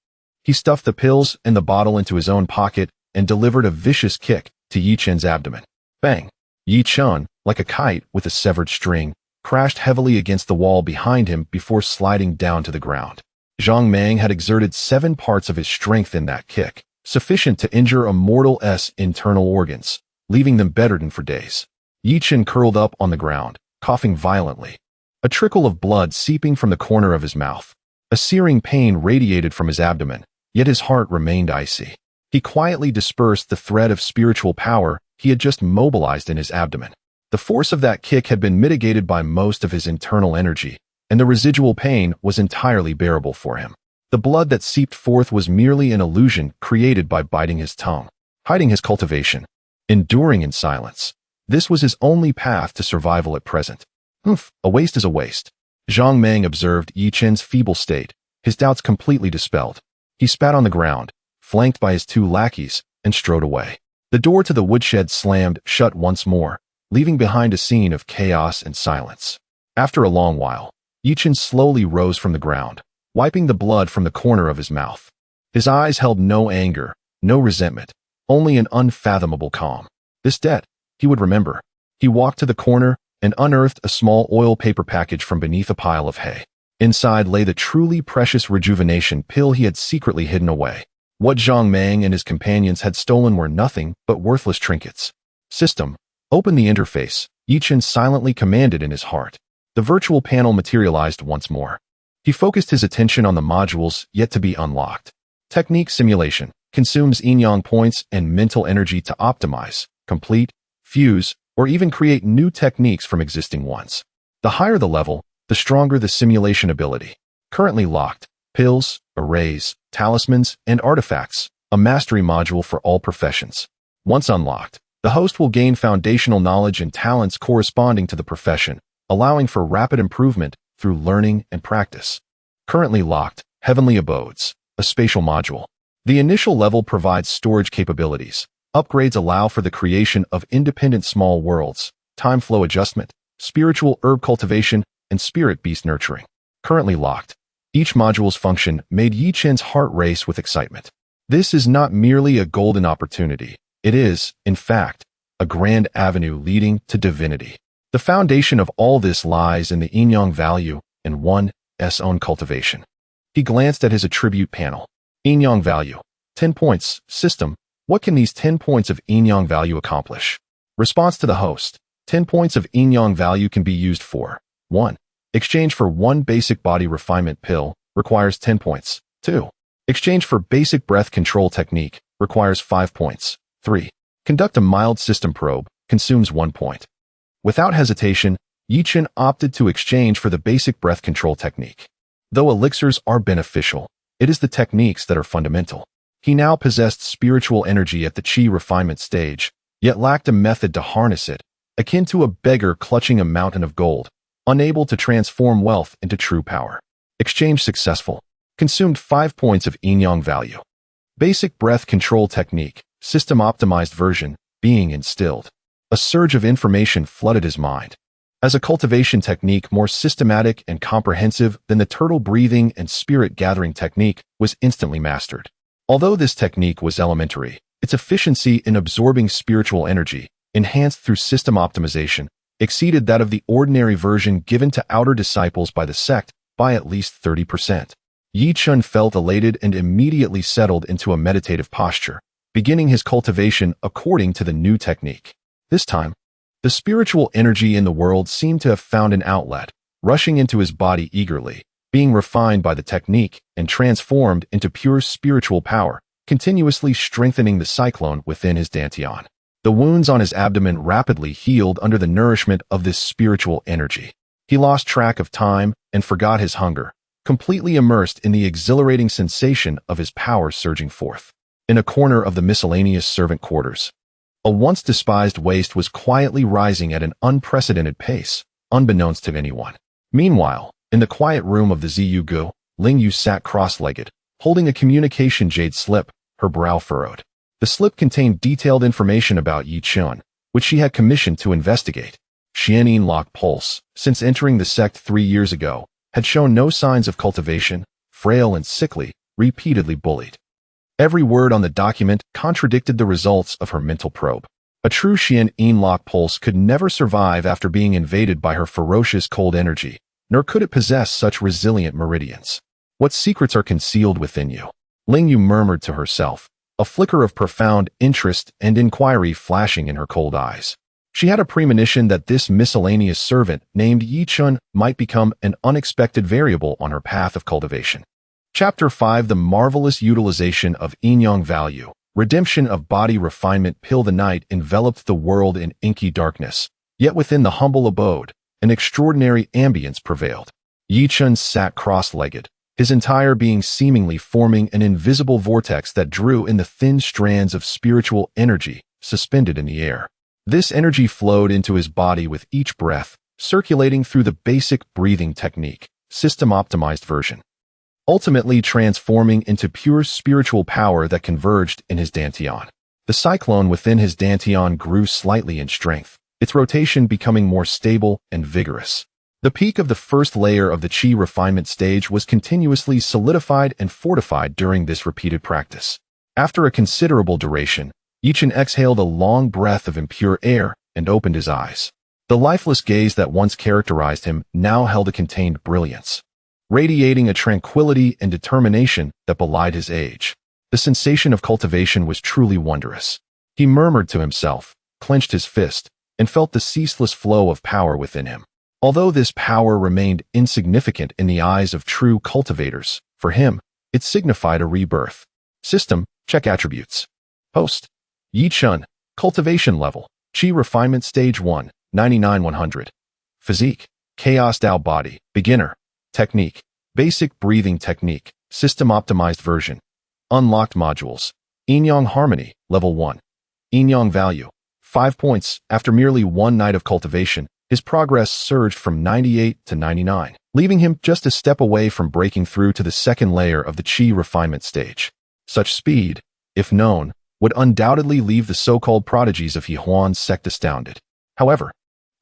he stuffed the pills and the bottle into his own pocket and delivered a vicious kick to Yi Chen's abdomen. Bang! Yi Chen, like a kite with a severed string, crashed heavily against the wall behind him before sliding down to the ground. Zhang Meng had exerted 7 parts of his strength in that kick, sufficient to injure a mortal's internal organs, leaving them bedridden for days. Yi Chen curled up on the ground, coughing violently, a trickle of blood seeping from the corner of his mouth. A searing pain radiated from his abdomen, yet his heart remained icy. He quietly dispersed the thread of spiritual power he had just mobilized in his abdomen. The force of that kick had been mitigated by most of his internal energy, and the residual pain was entirely bearable for him. The blood that seeped forth was merely an illusion created by biting his tongue, hiding his cultivation, enduring in silence. This was his only path to survival at present. A waste is a waste. Zhang Meng observed Yi Chen's feeble state, his doubts completely dispelled. He spat on the ground, flanked by his 2 lackeys, and strode away. The door to the woodshed slammed shut once more, leaving behind a scene of chaos and silence. After a long while, Yi Chen slowly rose from the ground, wiping the blood from the corner of his mouth. His eyes held no anger, no resentment, only an unfathomable calm. This debt, he would remember. He walked to the corner and unearthed a small oil paper package from beneath a pile of hay. Inside lay the truly precious rejuvenation pill he had secretly hidden away. What Zhang Meng and his companions had stolen were nothing but worthless trinkets. "System, open the interface," Yi Chen silently commanded in his heart. The virtual panel materialized once more. He focused his attention on the modules yet to be unlocked. Technique simulation consumes yin-yang points and mental energy to optimize, complete, fuse, or even create new techniques from existing ones. The higher the level, the stronger the simulation ability. Currently locked: pills, arrays, talismans, and artifacts, a mastery module for all professions. Once unlocked, The host will gain foundational knowledge and talents corresponding to the profession, allowing for rapid improvement through learning and practice. Currently locked, Heavenly Abodes, a spatial module. The initial level provides storage capabilities. Upgrades allow for the creation of independent small worlds, time flow adjustment, spiritual herb cultivation, and spirit beast nurturing. Currently locked. Each module's function made Yi Chen's heart race with excitement. This is not merely a golden opportunity. It is, in fact, a grand avenue leading to divinity. The foundation of all this lies in the yin-yang value and one's own cultivation. He glanced at his attribute panel. Yin-yang value. 10 points. System. What can these 10 points of yin-yang value accomplish? Response to the host. 10 points of yin-yang value can be used for 1. Exchange for 1 basic body refinement pill, requires 10 points. 2. Exchange for basic breath control technique, requires 5 points. 3. Conduct a mild system probe, consumes 1 point. Without hesitation, Yi Chen opted to exchange for the basic breath control technique. Though elixirs are beneficial, it is the techniques that are fundamental. He now possessed spiritual energy at the qi refinement stage, yet lacked a method to harness it, akin to a beggar clutching a mountain of gold, unable to transform wealth into true power. Exchange successful. Consumed 5 points of yin-yang value. Basic breath control technique, system optimized version, being instilled. A surge of information flooded his mind. As a cultivation technique more systematic and comprehensive than the turtle breathing and spirit gathering technique was instantly mastered. Although this technique was elementary, its efficiency in absorbing spiritual energy, enhanced through system optimization, exceeded that of the ordinary version given to outer disciples by the sect by at least 30%. Yi Chen felt elated and immediately settled into a meditative posture, beginning his cultivation according to the new technique. This time, the spiritual energy in the world seemed to have found an outlet, rushing into his body eagerly, being refined by the technique and transformed into pure spiritual power, continuously strengthening the cyclone within his dantian. The wounds on his abdomen rapidly healed under the nourishment of this spiritual energy. He lost track of time and forgot his hunger, completely immersed in the exhilarating sensation of his power surging forth. In a corner of the miscellaneous servant quarters, a once despised waste was quietly rising at an unprecedented pace, unbeknownst to anyone. Meanwhile, in the quiet room of the Ziyu Gu, Ling Yu sat cross-legged, holding a communication jade slip, her brow furrowed. The slip contained detailed information about Yi Chen, which she had commissioned to investigate. Xianyin Lock Pulse, since entering the sect 3 years ago, had shown no signs of cultivation, frail and sickly, repeatedly bullied. Every word on the document contradicted the results of her mental probe. A true Xianyin Lock Pulse could never survive after being invaded by her ferocious cold energy, nor could it possess such resilient meridians. What secrets are concealed within you? Ling Yu murmured to herself, a flicker of profound interest and inquiry flashing in her cold eyes. She had a premonition that this miscellaneous servant named Yi Chen might become an unexpected variable on her path of cultivation. Chapter 5: The Marvelous Utilization of Yin-Yang Value. Redemption of Body Refinement Pill. The night enveloped the world in inky darkness, yet within the humble abode, an extraordinary ambience prevailed. Yi Chen sat cross-legged, his entire being seemingly forming an invisible vortex that drew in the thin strands of spiritual energy suspended in the air. This energy flowed into his body with each breath, circulating through the basic breathing technique, system-optimized version, ultimately transforming into pure spiritual power that converged in his dantian. The cyclone within his dantian grew slightly in strength, its rotation becoming more stable and vigorous. The peak of the first layer of the qi refinement stage was continuously solidified and fortified during this repeated practice. After a considerable duration, Yi Chen exhaled a long breath of impure air and opened his eyes. The lifeless gaze that once characterized him now held a contained brilliance, radiating a tranquility and determination that belied his age. The sensation of cultivation was truly wondrous. He murmured to himself, clenched his fist, and felt the ceaseless flow of power within him. Although this power remained insignificant in the eyes of true cultivators, for him, it signified a rebirth. System, check attributes. Host, Yi Chen, cultivation level, Qi refinement stage 1, 99-100. Physique, Chaos Dao Body, beginner. Technique, basic breathing technique, system optimized version. Unlocked modules, Yin-Yang Harmony, level 1. Yin-Yang value, 5 points. After merely one night of cultivation, his progress surged from 98 to 99, leaving him just a step away from breaking through to the second layer of the Qi refinement stage. Such speed, if known, would undoubtedly leave the so-called prodigies of Huan's sect astounded. However,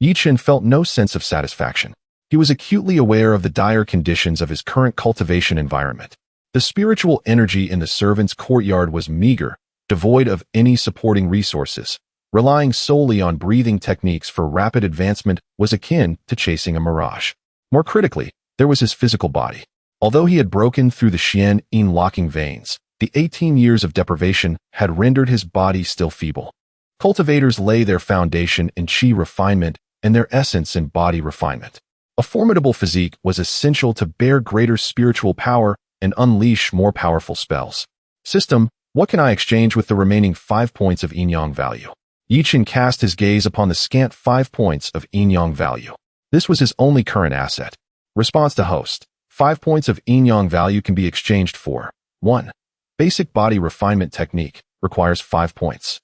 Chen felt no sense of satisfaction. He was acutely aware of the dire conditions of his current cultivation environment. The spiritual energy in the servants' courtyard was meager, devoid of any supporting resources. Relying solely on breathing techniques for rapid advancement was akin to chasing a mirage. More critically, there was his physical body. Although he had broken through the Xian-Yin locking veins, the 18 years of deprivation had rendered his body still feeble. Cultivators lay their foundation in Qi refinement and their essence in body refinement. A formidable physique was essential to bear greater spiritual power and unleash more powerful spells. System, what can I exchange with the remaining 5 points of yin-yang value? Chen cast his gaze upon the scant 5 points of yin-yang value. This was his only current asset. Response to host. 5 points of yin-yang value can be exchanged for 1. Basic body refinement technique, requires 5 points.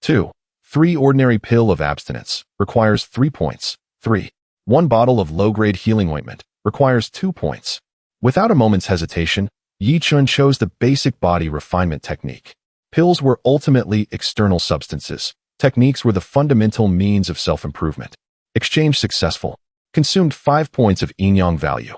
2. 3 ordinary pill of abstinence, requires 3 points. 3. 1 bottle of low-grade healing ointment, requires 2 points. Without a moment's hesitation, Chen chose the basic body refinement technique. Pills were ultimately external substances. Techniques were the fundamental means of self-improvement. Exchange successful. Consumed 5 points of yin-yang value.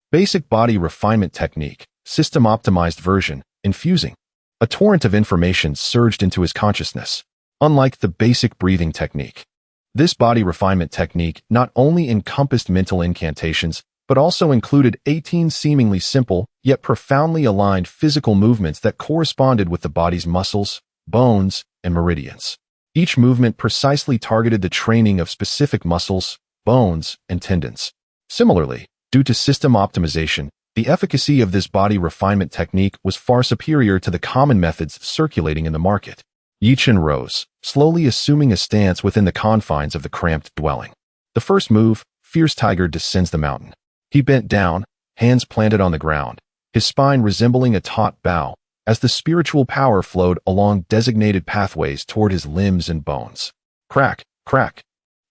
Basic body refinement technique, system-optimized version, infusing. A torrent of information surged into his consciousness. Unlike the basic breathing technique, this body refinement technique not only encompassed mental incantations, but also included 18 seemingly simple, yet profoundly aligned physical movements that corresponded with the body's muscles, bones, and meridians. Each movement precisely targeted the training of specific muscles, bones, and tendons. Similarly, due to system optimization, the efficacy of this body refinement technique was far superior to the common methods circulating in the market. Chen rose, slowly assuming a stance within the confines of the cramped dwelling. The first move, Fierce Tiger descends the mountain. He bent down, hands planted on the ground, his spine resembling a taut bow, as the spiritual power flowed along designated pathways toward his limbs and bones. Crack, crack.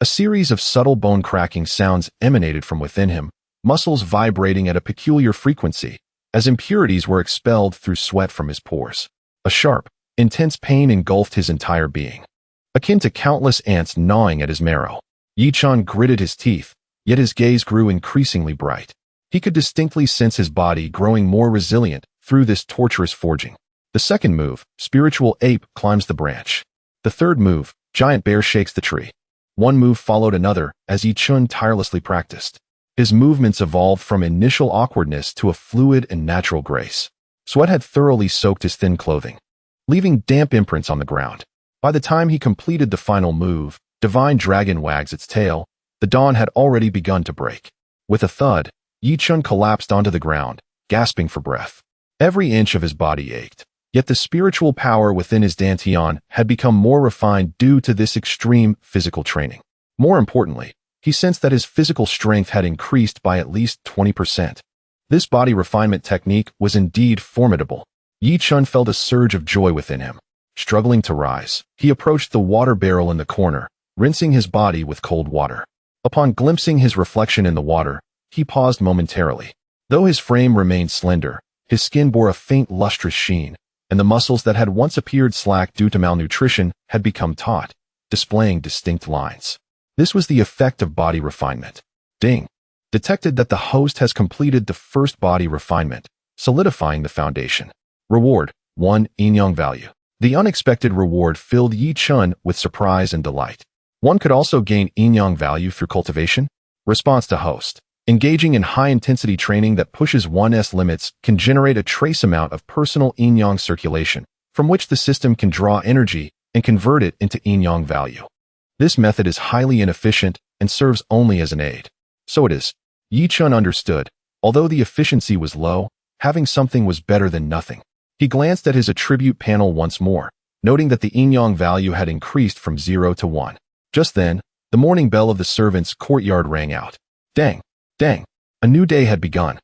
A series of subtle bone-cracking sounds emanated from within him, muscles vibrating at a peculiar frequency, as impurities were expelled through sweat from his pores. A sharp, intense pain engulfed his entire being, akin to countless ants gnawing at his marrow. Chen gritted his teeth, yet his gaze grew increasingly bright. He could distinctly sense his body growing more resilient through this torturous forging. The second move, Spiritual Ape climbs the branch. The third move, Giant Bear shakes the tree. One move followed another as Chen tirelessly practiced. His movements evolved from initial awkwardness to a fluid and natural grace. Sweat had thoroughly soaked his thin clothing, leaving damp imprints on the ground. By the time he completed the final move, Divine Dragon wags its tail, the dawn had already begun to break. With a thud, Chen collapsed onto the ground, gasping for breath. Every inch of his body ached, yet the spiritual power within his dantian had become more refined due to this extreme physical training. More importantly, he sensed that his physical strength had increased by at least 20%. This body refinement technique was indeed formidable. Chen felt a surge of joy within him. Struggling to rise, he approached the water barrel in the corner, rinsing his body with cold water. Upon glimpsing his reflection in the water, he paused momentarily. Though his frame remained slender, his skin bore a faint lustrous sheen, and the muscles that had once appeared slack due to malnutrition had become taut, displaying distinct lines. This was the effect of body refinement. Ding! Detected that the host has completed the first body refinement, solidifying the foundation. Reward, 1 yin-yang value. The unexpected reward filled Chen with surprise and delight. One could also gain yin-yang value through cultivation. Response to host. Engaging in high-intensity training that pushes one's limits can generate a trace amount of personal yin-yang circulation, from which the system can draw energy and convert it into yin-yang value. This method is highly inefficient and serves only as an aid. So it is. Chen understood. Although the efficiency was low, having something was better than nothing. He glanced at his attribute panel once more, noting that the yin-yang value had increased from 0 to 1. Just then, the morning bell of the servants' courtyard rang out. Dang! Dang! A new day had begun.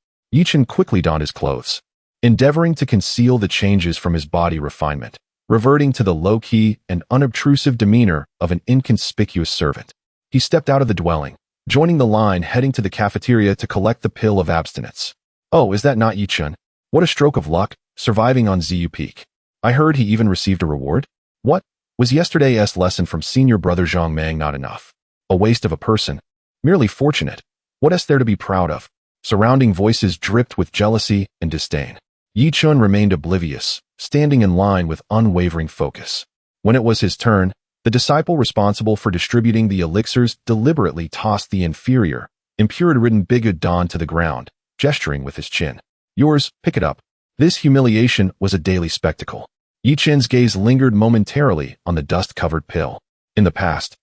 Chen quickly donned his clothes. Endeavoring to conceal the changes from his body refinement, reverting to the low-key and unobtrusive demeanor of an inconspicuous servant. He stepped out of the dwelling, joining the line heading to the cafeteria to collect the pill of abstinence. Oh, is that not Yi Chen? What a stroke of luck, surviving on ZU Peak. I heard he even received a reward? What? Was yesterday's lesson from senior brother Zhang Mang not enough? A waste of a person. Merely fortunate. What is there to be proud of? Surrounding voices dripped with jealousy and disdain. Yi Chen remained oblivious, standing in line with unwavering focus. When it was his turn, the disciple responsible for distributing the elixirs deliberately tossed the inferior, impurity-ridden Bigud Don to the ground, gesturing with his chin. Yours, pick it up. This humiliation was a daily spectacle. Yi Chen's gaze lingered momentarily on the dust-covered pill. In the past,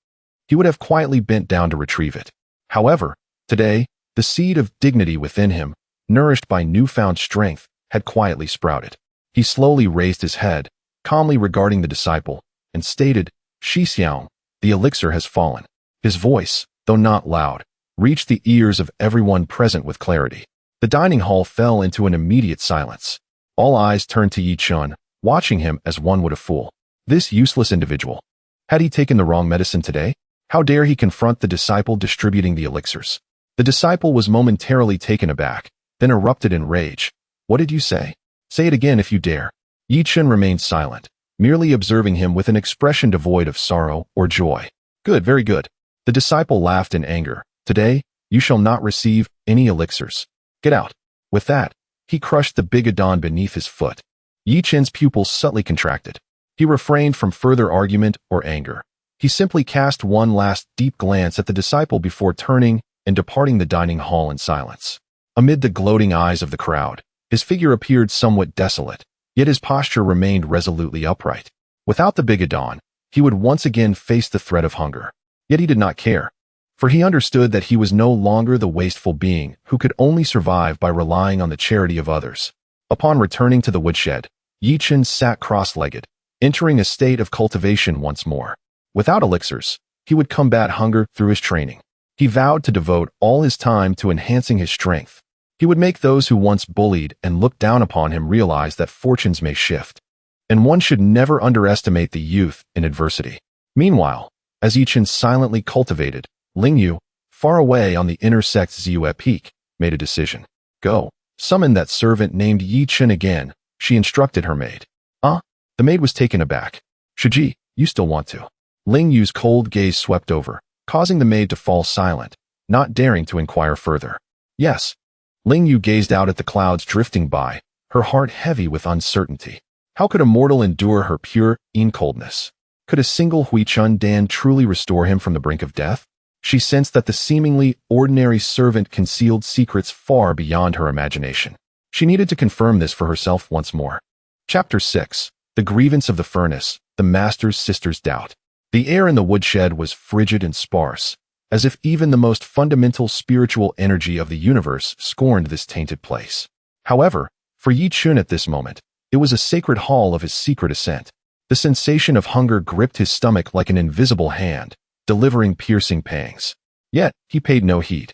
he would have quietly bent down to retrieve it. However, today, the seed of dignity within him, nourished by newfound strength, had quietly sprouted. He slowly raised his head, calmly regarding the disciple, and stated, "Shi Xiang, the elixir has fallen." His voice, though not loud, reached the ears of everyone present with clarity. The dining hall fell into an immediate silence. All eyes turned to Yi Chen, watching him as one would a fool. This useless individual. Had he taken the wrong medicine today? How dare he confront the disciple distributing the elixirs? The disciple was momentarily taken aback, then erupted in rage. What did you say? Say it again if you dare. Yi Chen remained silent, merely observing him with an expression devoid of sorrow or joy. Good, very good. The disciple laughed in anger. Today, you shall not receive any elixirs. Get out. With that, he crushed the bigodon beneath his foot. Yi Chen's pupils subtly contracted. He refrained from further argument or anger. He simply cast one last deep glance at the disciple before turning and departing the dining hall in silence. Amid the gloating eyes of the crowd, his figure appeared somewhat desolate, yet his posture remained resolutely upright. Without the bigodon, he would once again face the threat of hunger. Yet he did not care, for he understood that he was no longer the wasteful being who could only survive by relying on the charity of others. Upon returning to the woodshed, Yi Chen sat cross-legged, entering a state of cultivation once more. Without elixirs, he would combat hunger through his training. He vowed to devote all his time to enhancing his strength. He would make those who once bullied and looked down upon him realize that fortunes may shift, and one should never underestimate the youth in adversity. Meanwhile, as Yi Chen silently cultivated, Ling Yu, far away on the intersect Ziyue Peak, made a decision. Go, summon that servant named Yi Chen again, she instructed her maid. The maid was taken aback. Shiji, you still want to? Ling Yu's cold gaze swept over, causing the maid to fall silent, not daring to inquire further. Yes. Ling Yu gazed out at the clouds drifting by, her heart heavy with uncertainty. How could a mortal endure her pure, coldness? Could a single Huichun Dan truly restore him from the brink of death? She sensed that the seemingly ordinary servant concealed secrets far beyond her imagination. She needed to confirm this for herself once more. Chapter 6. The Grievance of the Furnace, the Master's Sister's Doubt. The air in the woodshed was frigid and sparse, as if even the most fundamental spiritual energy of the universe scorned this tainted place. However, for Yi Chen at this moment, it was a sacred hall of his secret ascent. The sensation of hunger gripped his stomach like an invisible hand, delivering piercing pangs. Yet, he paid no heed,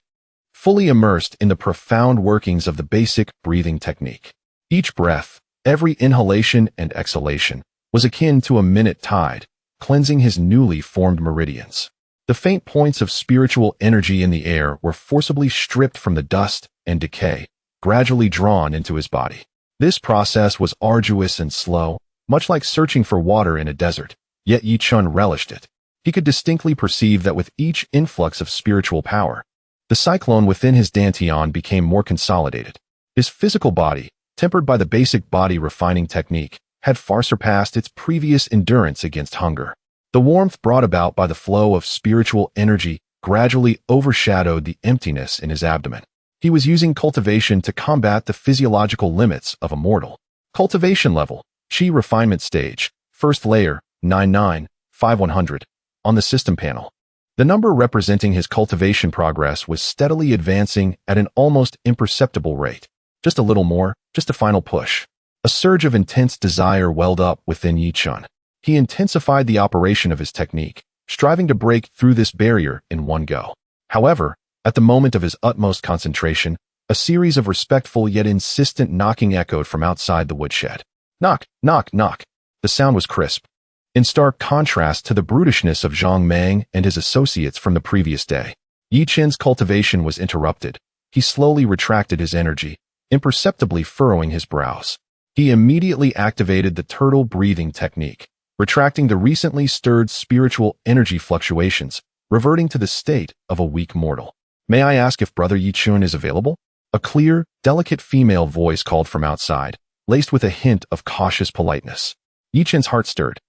fully immersed in the profound workings of the basic breathing technique. Each breath, every inhalation and exhalation, was akin to a minute tide, cleansing his newly formed meridians. The faint points of spiritual energy in the air were forcibly stripped from the dust and decay, gradually drawn into his body. This process was arduous and slow, much like searching for water in a desert, yet Yi Chen relished it. He could distinctly perceive that with each influx of spiritual power, the cyclone within his dantian became more consolidated. His physical body, tempered by the basic body refining technique, had far surpassed its previous endurance against hunger. The warmth brought about by the flow of spiritual energy gradually overshadowed the emptiness in his abdomen. He was using cultivation to combat the physiological limits of a mortal. Cultivation level, Qi refinement stage, first layer, 995100, on the system panel. The number representing his cultivation progress was steadily advancing at an almost imperceptible rate. Just a little more, just a final push. A surge of intense desire welled up within Yi Chen. He intensified the operation of his technique, striving to break through this barrier in one go. However, at the moment of his utmost concentration, a series of respectful yet insistent knocking echoed from outside the woodshed. Knock, knock, knock. The sound was crisp, in stark contrast to the brutishness of Zhang Mang and his associates from the previous day. Yi Chen's cultivation was interrupted. He slowly retracted his energy, imperceptibly furrowing his brows. He immediately activated the turtle breathing technique, retracting the recently stirred spiritual energy fluctuations, reverting to the state of a weak mortal. "May I ask if Brother Yi Chun is available?" A clear, delicate female voice called from outside, laced with a hint of cautious politeness. Yi Chen's heart stirred.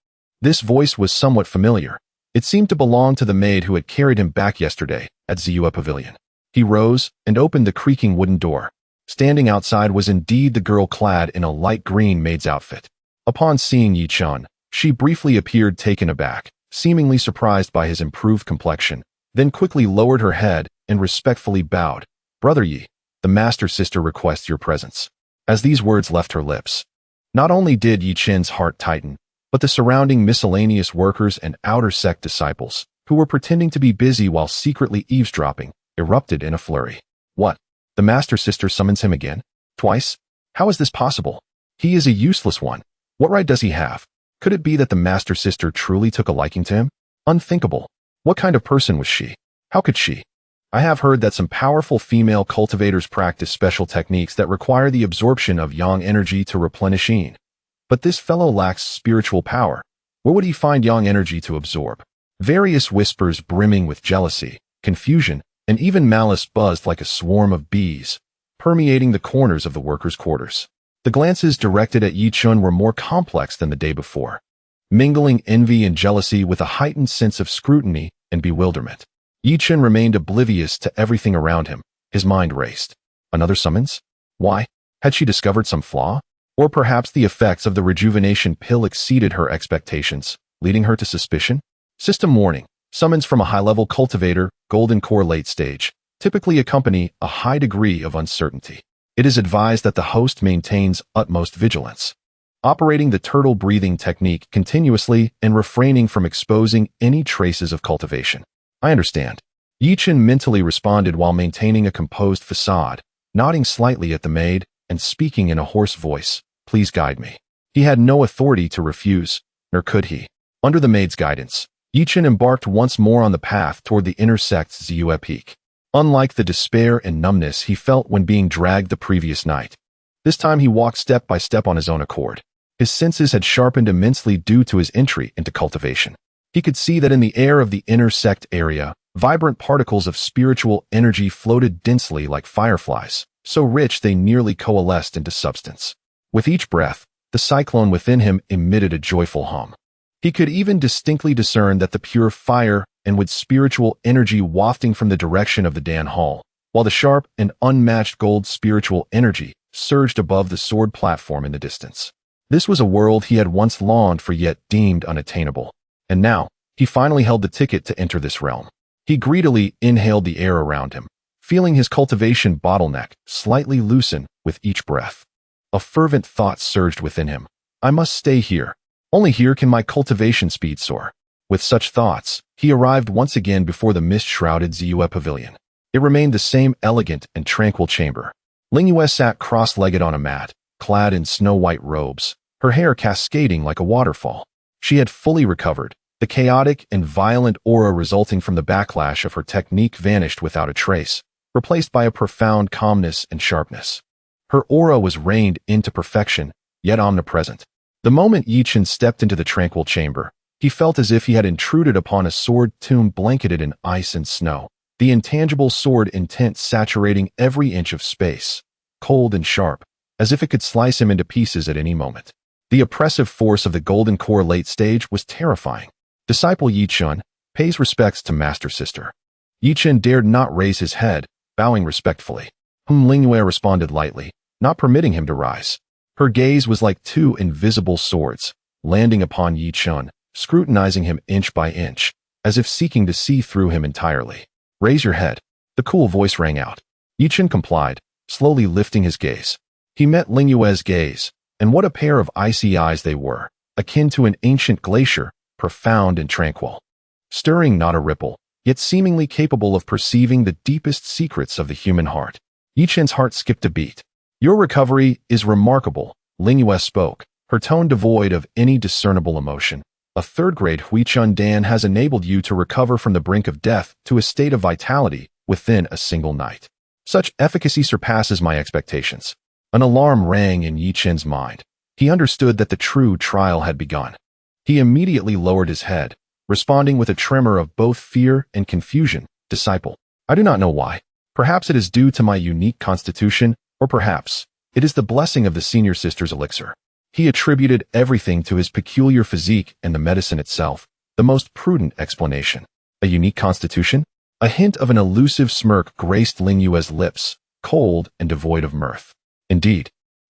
This voice was somewhat familiar. It seemed to belong to the maid who had carried him back yesterday at Ziyue Pavilion. He rose and opened the creaking wooden door. Standing outside was indeed the girl clad in a light green maid's outfit. Upon seeing Yi Chun, she briefly appeared taken aback, seemingly surprised by his improved complexion, then quickly lowered her head and respectfully bowed. "Brother Yi, the master sister requests your presence." As these words left her lips, not only did Yi Chen's heart tighten, but the surrounding miscellaneous workers and outer sect disciples, who were pretending to be busy while secretly eavesdropping, erupted in a flurry. "What? The master sister summons him again? Twice? How is this possible? He is a useless one. What right does he have? Could it be that the master sister truly took a liking to him? Unthinkable. What kind of person was she? How could she? I have heard that some powerful female cultivators practice special techniques that require the absorption of yang energy to replenish yin. But this fellow lacks spiritual power. Where would he find yang energy to absorb?" Various whispers brimming with jealousy, confusion, and even malice buzzed like a swarm of bees, permeating the corners of the workers' quarters. The glances directed at Yi Chun were more complex than the day before, mingling envy and jealousy with a heightened sense of scrutiny and bewilderment. Yi Chun remained oblivious to everything around him. His mind raced. Another summons? Why? Had she discovered some flaw? Or perhaps the effects of the rejuvenation pill exceeded her expectations, leading her to suspicion? System warning. Summons from a high-level cultivator, golden core late stage, typically accompany a high degree of uncertainty. It is advised that the host maintains utmost vigilance, operating the turtle breathing technique continuously and refraining from exposing any traces of cultivation. "I understand." Yi Chen mentally responded while maintaining a composed facade, nodding slightly at the maid and speaking in a hoarse voice. "Please guide me." He had no authority to refuse, nor could he. Under the maid's guidance, Yi Chen embarked once more on the path toward the inner sect's Ziyue Peak. Unlike the despair and numbness he felt when being dragged the previous night, this time he walked step by step on his own accord. His senses had sharpened immensely due to his entry into cultivation. He could see that in the air of the inner sect area, vibrant particles of spiritual energy floated densely like fireflies, so rich they nearly coalesced into substance. With each breath, the cyclone within him emitted a joyful hum. He could even distinctly discern that the pure fire and with spiritual energy wafting from the direction of the Dan Hall, while the sharp and unmatched gold spiritual energy surged above the sword platform in the distance. This was a world he had once longed for yet deemed unattainable. And now, he finally held the ticket to enter this realm. He greedily inhaled the air around him, feeling his cultivation bottleneck slightly loosen with each breath. A fervent thought surged within him. "I must stay here. Only here can my cultivation speed soar." With such thoughts, he arrived once again before the mist-shrouded Ziyue Pavilion. It remained the same elegant and tranquil chamber. Lingyue sat cross-legged on a mat, clad in snow-white robes, her hair cascading like a waterfall. She had fully recovered. The chaotic and violent aura resulting from the backlash of her technique vanished without a trace, replaced by a profound calmness and sharpness. Her aura was reined into perfection, yet omnipresent. The moment Yi Chen stepped into the tranquil chamber, he felt as if he had intruded upon a sword tomb blanketed in ice and snow, the intangible sword intent saturating every inch of space, cold and sharp, as if it could slice him into pieces at any moment. The oppressive force of the golden core late stage was terrifying. Disciple Yi Chun pays respects to Master Sister. Yi Chen dared not raise his head, bowing respectfully. Lingyue responded lightly, not permitting him to rise. Her gaze was like two invisible swords, landing upon Yi Chun, scrutinizing him inch by inch, as if seeking to see through him entirely. "Raise your head," the cool voice rang out. Yi Chen complied, slowly lifting his gaze. He met Lingyue's gaze, and what a pair of icy eyes they were, akin to an ancient glacier, profound and tranquil, stirring not a ripple, yet seemingly capable of perceiving the deepest secrets of the human heart. Yi Chen's heart skipped a beat. "Your recovery is remarkable," Lingyue spoke, her tone devoid of any discernible emotion. A third-grade Huichun Dan has enabled you to recover from the brink of death to a state of vitality within a single night. Such efficacy surpasses my expectations. An alarm rang in Yi Chen's mind. He understood that the true trial had begun. He immediately lowered his head, responding with a tremor of both fear and confusion. Disciple. I do not know why. Perhaps it is due to my unique constitution, or perhaps it is the blessing of the senior sister's elixir. He attributed everything to his peculiar physique and the medicine itself, the most prudent explanation. A unique constitution? A hint of an elusive smirk graced Ling Yue's lips, cold and devoid of mirth. Indeed,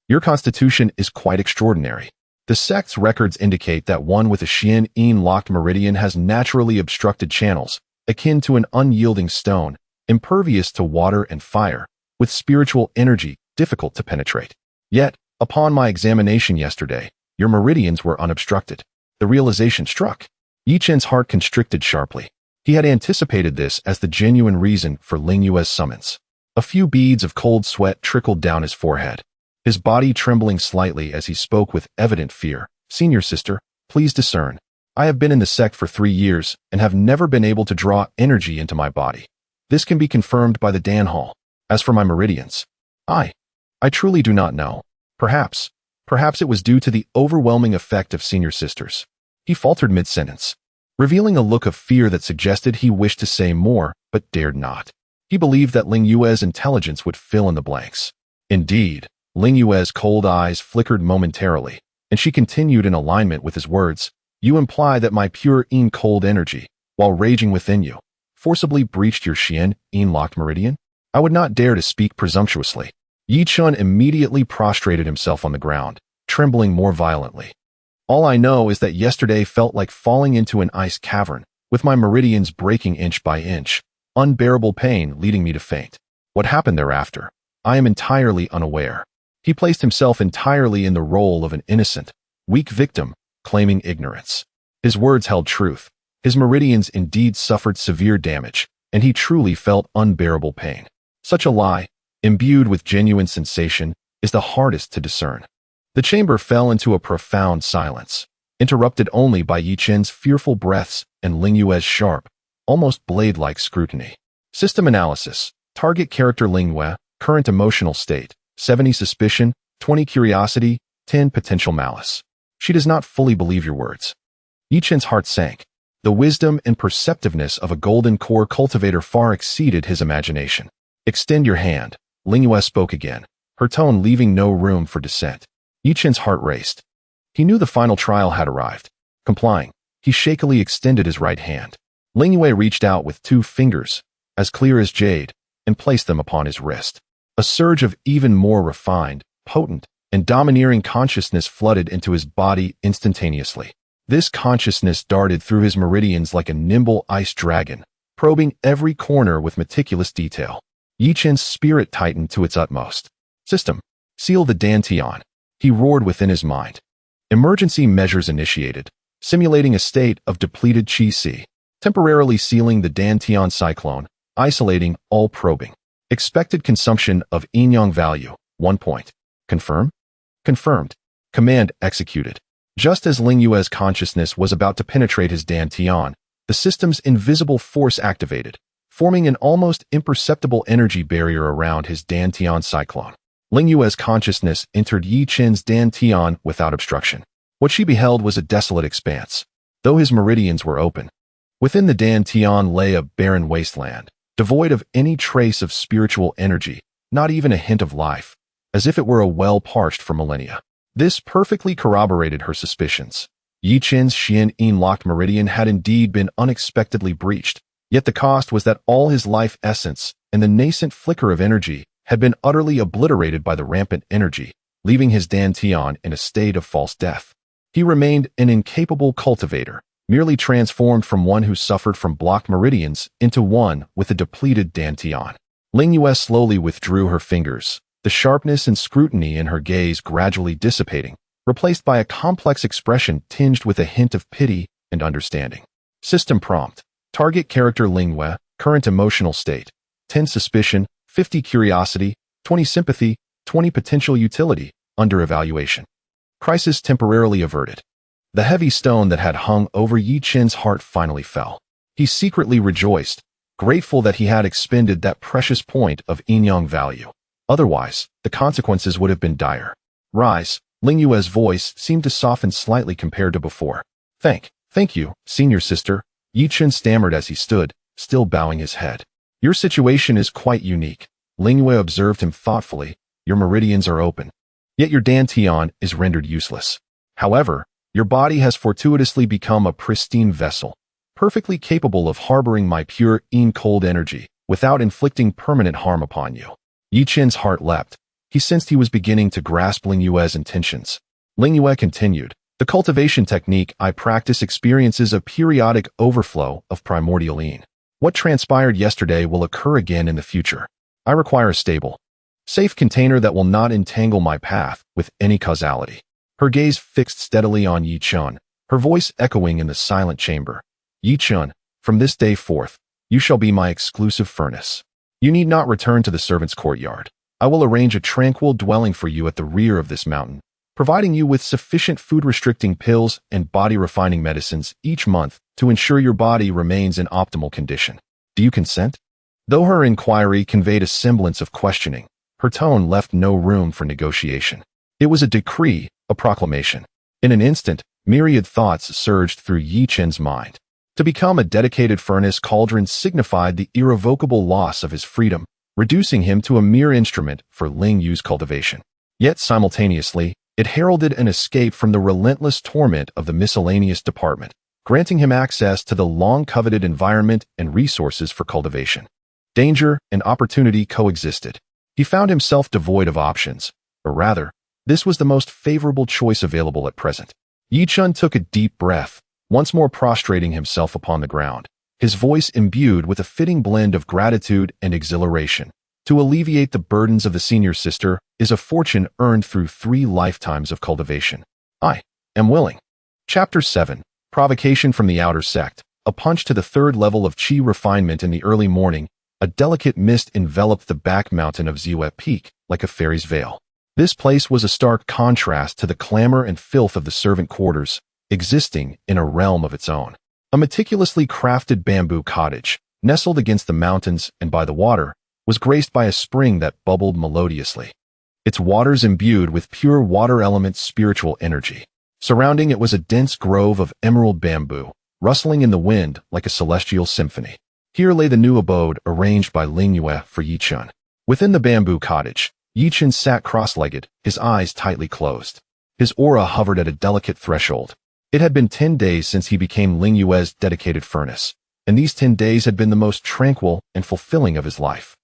your constitution is quite extraordinary. The sect's records indicate that one with a Xian-Yin-locked meridian has naturally obstructed channels, akin to an unyielding stone, impervious to water and fire, with spiritual energy difficult to penetrate. Yet, upon my examination yesterday, your meridians were unobstructed. The realization struck. Yi Chen's heart constricted sharply. He had anticipated this as the genuine reason for Ling Yue's summons. A few beads of cold sweat trickled down his forehead, his body trembling slightly as he spoke with evident fear. Senior sister, please discern. I have been in the sect for 3 years and have never been able to draw energy into my body. This can be confirmed by the Dan Hall. As for my meridians, I truly do not know. Perhaps it was due to the overwhelming effect of senior sisters. He faltered mid-sentence, revealing a look of fear that suggested he wished to say more, but dared not. He believed that Ling Yue's intelligence would fill in the blanks. Indeed, Ling Yue's cold eyes flickered momentarily, and she continued in alignment with his words. You imply that my pure Yin cold energy, while raging within you, forcibly breached your Xian-Yin locked meridian? I would not dare to speak presumptuously. Yi Chen immediately prostrated himself on the ground, trembling more violently. All I know is that yesterday felt like falling into an ice cavern, with my meridians breaking inch by inch, unbearable pain leading me to faint. What happened thereafter? I am entirely unaware. He placed himself entirely in the role of an innocent, weak victim, claiming ignorance. His words held truth. His meridians indeed suffered severe damage, and he truly felt unbearable pain. Such a lie, imbued with genuine sensation, is the hardest to discern. The chamber fell into a profound silence, interrupted only by Yi Chen's fearful breaths and Ling Yue's sharp, almost blade-like scrutiny. System analysis. Target character Ling Yue, current emotional state, 70 suspicion, 20 curiosity, 10 potential malice. She does not fully believe your words. Yi Chen's heart sank. The wisdom and perceptiveness of a golden core cultivator far exceeded his imagination. Extend your hand, Ling Yue spoke again, her tone leaving no room for dissent. Yi Chen's heart raced. He knew the final trial had arrived. Complying, he shakily extended his right hand. Ling Yue reached out with 2 fingers, as clear as jade, and placed them upon his wrist. A surge of even more refined, potent, and domineering consciousness flooded into his body instantaneously. This consciousness darted through his meridians like a nimble ice dragon, probing every corner with meticulous detail. Yi Chen's spirit tightened to its utmost. System. Seal the Dantian. He roared within his mind. Emergency measures initiated, simulating a state of depleted Qi, temporarily sealing the Dantian cyclone, isolating all probing. Expected consumption of yin-yang value, 1 point. Confirm? Confirmed. Command executed. Just as Ling Yue's consciousness was about to penetrate his Dantian, the system's invisible force activated, forming an almost imperceptible energy barrier around his Dantian cyclone. Ling Yue's consciousness entered Yi Chen's Dantian without obstruction. What she beheld was a desolate expanse, though his meridians were open. Within the Dantian lay a barren wasteland, devoid of any trace of spiritual energy, not even a hint of life, as if it were a well parched for millennia. This perfectly corroborated her suspicions. Yi Chen's Xian-Yin locked meridian had indeed been unexpectedly breached, yet the cost was that all his life essence and the nascent flicker of energy had been utterly obliterated by the rampant energy, leaving his Dantian in a state of false death. He remained an incapable cultivator, merely transformed from one who suffered from blocked meridians into one with a depleted Dantian. Ling Yue slowly withdrew her fingers, the sharpness and scrutiny in her gaze gradually dissipating, replaced by a complex expression tinged with a hint of pity and understanding. System prompt. Target character Ling Yue, current emotional state, 10 suspicion, 50 curiosity, 20 sympathy, 20 potential utility, under evaluation. Crisis temporarily averted. The heavy stone that had hung over Yi Chen's heart finally fell. He secretly rejoiced, grateful that he had expended that precious point of yin-yang value. Otherwise, the consequences would have been dire. Rise. Ling Yue's voice seemed to soften slightly compared to before. Thank you, senior sister, Yi Chen stammered as he stood, still bowing his head. Your situation is quite unique. Ling Yue observed him thoughtfully. Your meridians are open. Yet your dantian is rendered useless. However, your body has fortuitously become a pristine vessel, perfectly capable of harboring my pure yin-cold energy without inflicting permanent harm upon you. Yi Chen's heart leapt. He sensed he was beginning to grasp Ling Yue's intentions. Ling Yue continued, the cultivation technique I practice experiences a periodic overflow of primordial yin. What transpired yesterday will occur again in the future. I require a stable, safe container that will not entangle my path with any causality. Her gaze fixed steadily on Yi Chen, her voice echoing in the silent chamber. Yi Chen, from this day forth, you shall be my exclusive furnace. You need not return to the servants' courtyard. I will arrange a tranquil dwelling for you at the rear of this mountain, providing you with sufficient food-restricting pills and body-refining medicines each month to ensure your body remains in optimal condition. Do you consent? Though her inquiry conveyed a semblance of questioning, her tone left no room for negotiation. It was a decree, a proclamation. In an instant, myriad thoughts surged through Yi Chen's mind. To become a dedicated furnace cauldron signified the irrevocable loss of his freedom, reducing him to a mere instrument for Ling Yu's cultivation. Yet simultaneously, it heralded an escape from the relentless torment of the miscellaneous department, granting him access to the long-coveted environment and resources for cultivation. Danger and opportunity coexisted. He found himself devoid of options, or rather, this was the most favorable choice available at present. Yi Chen took a deep breath, once more prostrating himself upon the ground, his voice imbued with a fitting blend of gratitude and exhilaration. To alleviate the burdens of the senior sister is a fortune earned through 3 lifetimes of cultivation. I am willing. Chapter 7. Provocation from the Outer Sect. A punch to the 3rd level of Qi refinement in the early morning, a delicate mist enveloped the back mountain of Ziwei Peak like a fairy's veil. This place was a stark contrast to the clamor and filth of the servant quarters, existing in a realm of its own. A meticulously crafted bamboo cottage, nestled against the mountains and by the water, was graced by a spring that bubbled melodiously, its waters imbued with pure water element spiritual energy. Surrounding it was a dense grove of emerald bamboo, rustling in the wind like a celestial symphony. Here lay the new abode arranged by Ling Yue for Yi Chen. Within the bamboo cottage, Yi Chen sat cross-legged, his eyes tightly closed. His aura hovered at a delicate threshold. It had been 10 days since he became Ling Yue's dedicated furnace, and these 10 days had been the most tranquil and fulfilling of his life.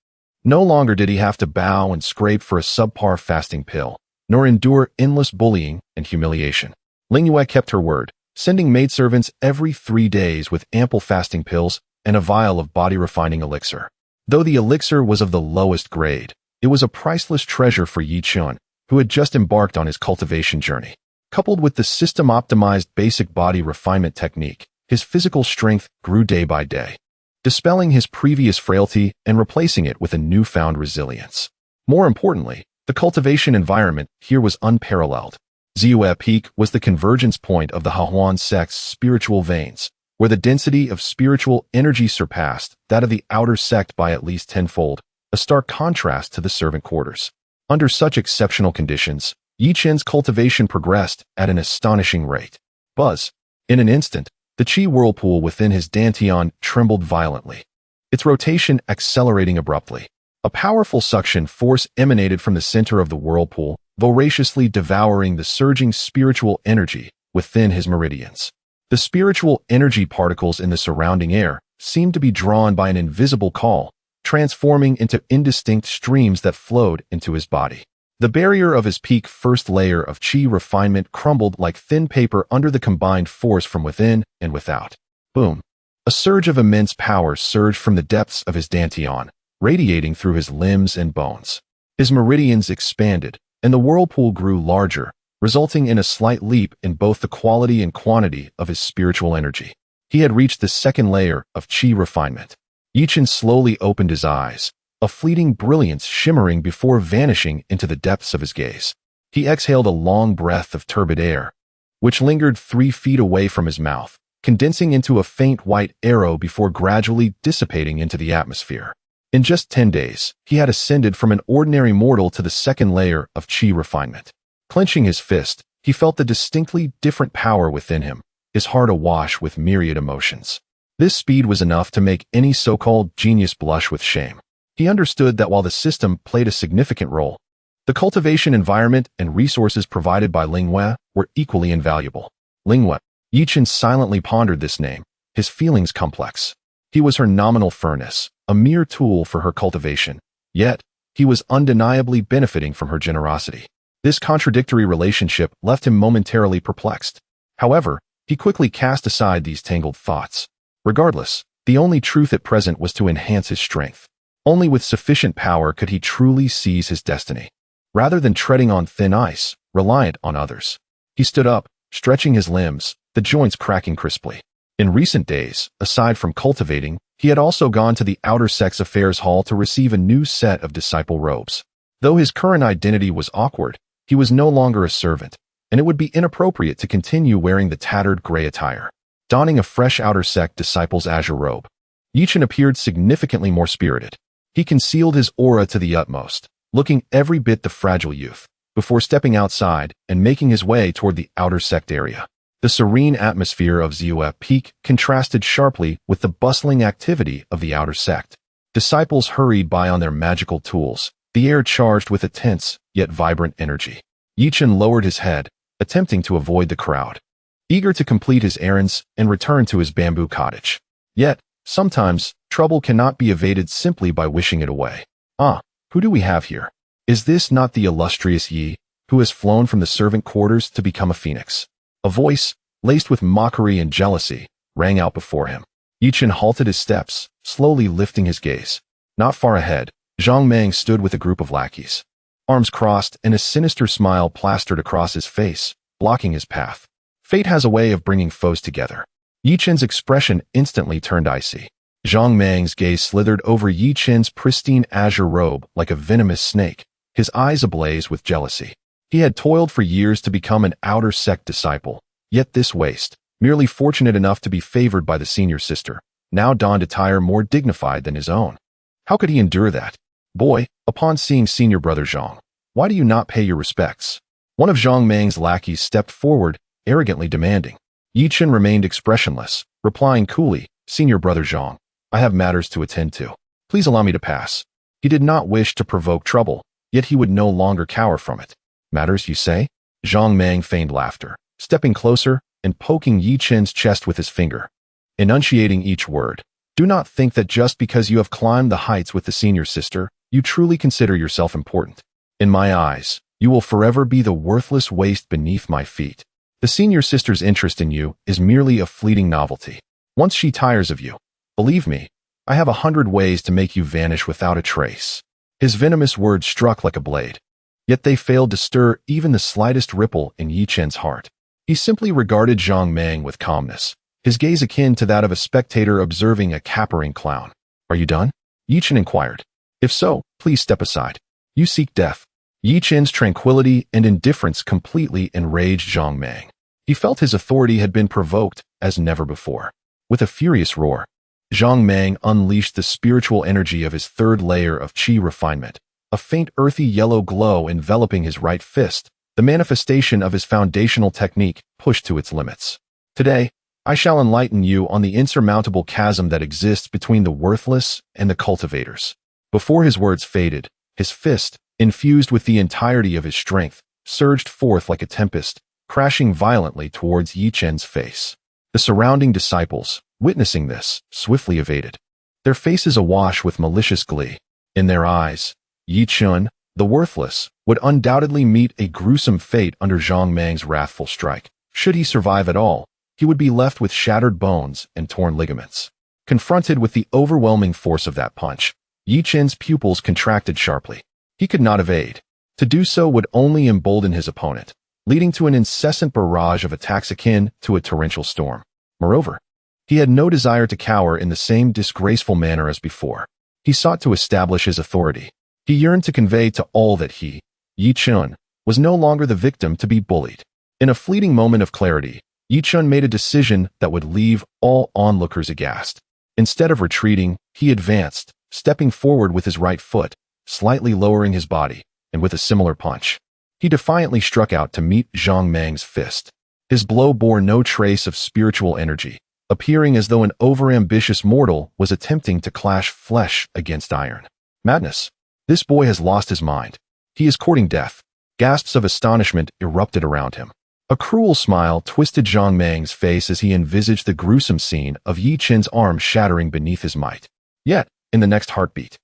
No longer did he have to bow and scrape for a subpar fasting pill, nor endure endless bullying and humiliation. Ling Yue kept her word, sending maidservants every 3 days with ample fasting pills and a vial of body-refining elixir. Though the elixir was of the lowest grade, it was a priceless treasure for Yi Chen, who had just embarked on his cultivation journey. Coupled with the system-optimized basic body refinement technique, his physical strength grew day by day, dispelling his previous frailty and replacing it with a newfound resilience. More importantly, the cultivation environment here was unparalleled. Ziwei Peak was the convergence point of the Hahuan sect's spiritual veins, where the density of spiritual energy surpassed that of the outer sect by at least tenfold, a stark contrast to the servant quarters. Under such exceptional conditions, Yi Chen's cultivation progressed at an astonishing rate. Buzz. In an instant, the Qi whirlpool within his dantian trembled violently, its rotation accelerating abruptly. A powerful suction force emanated from the center of the whirlpool, voraciously devouring the surging spiritual energy within his meridians. The spiritual energy particles in the surrounding air seemed to be drawn by an invisible call, transforming into indistinct streams that flowed into his body. The barrier of his peak first layer of Qi refinement crumbled like thin paper under the combined force from within and without. Boom. A surge of immense power surged from the depths of his dantian, radiating through his limbs and bones. His meridians expanded, and the whirlpool grew larger, resulting in a slight leap in both the quality and quantity of his spiritual energy. He had reached the 2nd layer of Qi refinement. Yi Chen slowly opened his eyes, a fleeting brilliance shimmering before vanishing into the depths of his gaze. He exhaled a long breath of turbid air, which lingered 3 feet away from his mouth, condensing into a faint white arrow before gradually dissipating into the atmosphere. In just 10 days, he had ascended from an ordinary mortal to the second layer of qi refinement. Clenching his fist, he felt the distinctly different power within him, his heart awash with myriad emotions. This speed was enough to make any so-called genius blush with shame. He understood that while the system played a significant role, the cultivation environment and resources provided by Lingwei were equally invaluable. Lingwei. Yi Chen silently pondered this name, his feelings complex. He was her nominal furnace, a mere tool for her cultivation, yet he was undeniably benefiting from her generosity. This contradictory relationship left him momentarily perplexed. However, he quickly cast aside these tangled thoughts. Regardless, the only truth at present was to enhance his strength. Only with sufficient power could he truly seize his destiny, rather than treading on thin ice, reliant on others. He stood up, stretching his limbs, the joints cracking crisply. In recent days, aside from cultivating, he had also gone to the Outer Sex Affairs Hall to receive a new set of disciple robes. Though his current identity was awkward, he was no longer a servant, and it would be inappropriate to continue wearing the tattered gray attire. Donning a fresh Outer Sect disciple's azure robe, Yi Chen appeared significantly more spirited. He concealed his aura to the utmost, looking every bit the fragile youth, before stepping outside and making his way toward the Outer Sect area. The serene atmosphere of Ziyue Peak contrasted sharply with the bustling activity of the Outer Sect. Disciples hurried by on their magical tools, the air charged with a tense yet vibrant energy. Yi Chen lowered his head, attempting to avoid the crowd, eager to complete his errands and return to his bamboo cottage. Yet, sometimes, trouble cannot be evaded simply by wishing it away. Ah, who do we have here? Is this not the illustrious Yi, who has flown from the servant quarters to become a phoenix? A voice, laced with mockery and jealousy, rang out before him. Yi Chen halted his steps, slowly lifting his gaze. Not far ahead, Zhang Meng stood with a group of lackeys, arms crossed and a sinister smile plastered across his face, blocking his path. Fate has a way of bringing foes together. Yi Chen's expression instantly turned icy. Zhang Meng's gaze slithered over Yi Chen's pristine azure robe like a venomous snake, his eyes ablaze with jealousy. He had toiled for years to become an Outer Sect disciple, yet this waste, merely fortunate enough to be favored by the senior sister, now donned attire more dignified than his own. How could he endure that? Boy, upon seeing senior brother Zhang, why do you not pay your respects? One of Zhang Meng's lackeys stepped forward, arrogantly demanding. Yi Chen remained expressionless, replying coolly, Senior brother Zhang, I have matters to attend to. Please allow me to pass. He did not wish to provoke trouble, yet he would no longer cower from it. Matters, you say? Zhang Meng feigned laughter, stepping closer and poking Yi Chen's chest with his finger, enunciating each word. Do not think that just because you have climbed the heights with the senior sister, you truly consider yourself important. In my eyes, you will forever be the worthless waste beneath my feet. The senior sister's interest in you is merely a fleeting novelty. Once she tires of you, believe me, I have 100 ways to make you vanish without a trace. His venomous words struck like a blade, yet they failed to stir even the slightest ripple in Yi Chen's heart. He simply regarded Zhang Meng with calmness, his gaze akin to that of a spectator observing a capering clown. Are you done? Yi Chen inquired. If so, please step aside. You seek death. Yi Chen's tranquility and indifference completely enraged Zhang Meng. He felt his authority had been provoked as never before. With a furious roar, Zhang Meng unleashed the spiritual energy of his third layer of qi refinement, a faint earthy yellow glow enveloping his right fist, the manifestation of his foundational technique pushed to its limits. Today, I shall enlighten you on the insurmountable chasm that exists between the worthless and the cultivators. Before his words faded, his fist, infused with the entirety of his strength, surged forth like a tempest, crashing violently towards Yi Chen's face. The surrounding disciples, witnessing this, swiftly evaded, their faces awash with malicious glee. In their eyes, Yi Chen, the worthless, would undoubtedly meet a gruesome fate under Zhang Meng's wrathful strike. Should he survive at all, he would be left with shattered bones and torn ligaments. Confronted with the overwhelming force of that punch, Yi Chen's pupils contracted sharply. He could not evade. To do so would only embolden his opponent, leading to an incessant barrage of attacks akin to a torrential storm. Moreover, he had no desire to cower in the same disgraceful manner as before. He sought to establish his authority. He yearned to convey to all that he, Yi Chen, was no longer the victim to be bullied. In a fleeting moment of clarity, Chen made a decision that would leave all onlookers aghast. Instead of retreating, he advanced, stepping forward with his right foot, slightly lowering his body, and with a similar punch. He defiantly struck out to meet Zhang Meng's fist. His blow bore no trace of spiritual energy, appearing as though an overambitious mortal was attempting to clash flesh against iron. Madness. This boy has lost his mind. He is courting death. Gasps of astonishment erupted around him. A cruel smile twisted Zhang Meng's face as he envisaged the gruesome scene of Chen's arm shattering beneath his might. Yet, in the next heartbeat,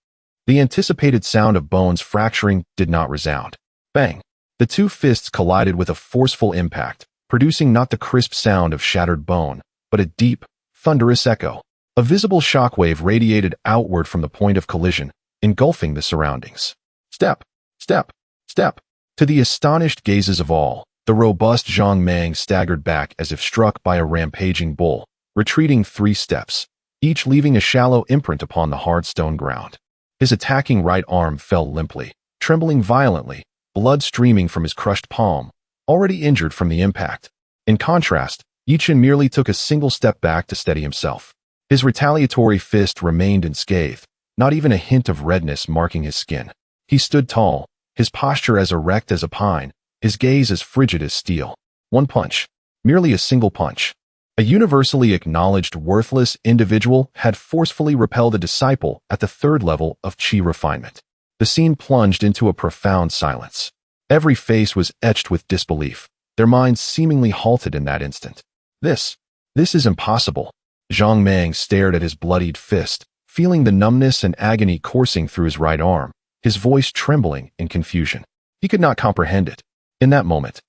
the anticipated sound of bones fracturing did not resound. Bang! The two fists collided with a forceful impact, producing not the crisp sound of shattered bone, but a deep, thunderous echo. A visible shockwave radiated outward from the point of collision, engulfing the surroundings. Step, step, step. To the astonished gazes of all, the robust Zhang Meng staggered back as if struck by a rampaging bull, retreating 3 steps, each leaving a shallow imprint upon the hard stone ground. His attacking right arm fell limply, trembling violently, blood streaming from his crushed palm, already injured from the impact. In contrast, Chen merely took a single step back to steady himself. His retaliatory fist remained unscathed, not even a hint of redness marking his skin. He stood tall, his posture as erect as a pine, his gaze as frigid as steel. One punch. Merely a single punch. A universally acknowledged worthless individual had forcefully repelled a disciple at the 3rd level of Qi refinement. The scene plunged into a profound silence. Every face was etched with disbelief, their minds seemingly halted in that instant. This is impossible. Zhang Meng stared at his bloodied fist, feeling the numbness and agony coursing through his right arm, his voice trembling in confusion. He could not comprehend it. In that moment,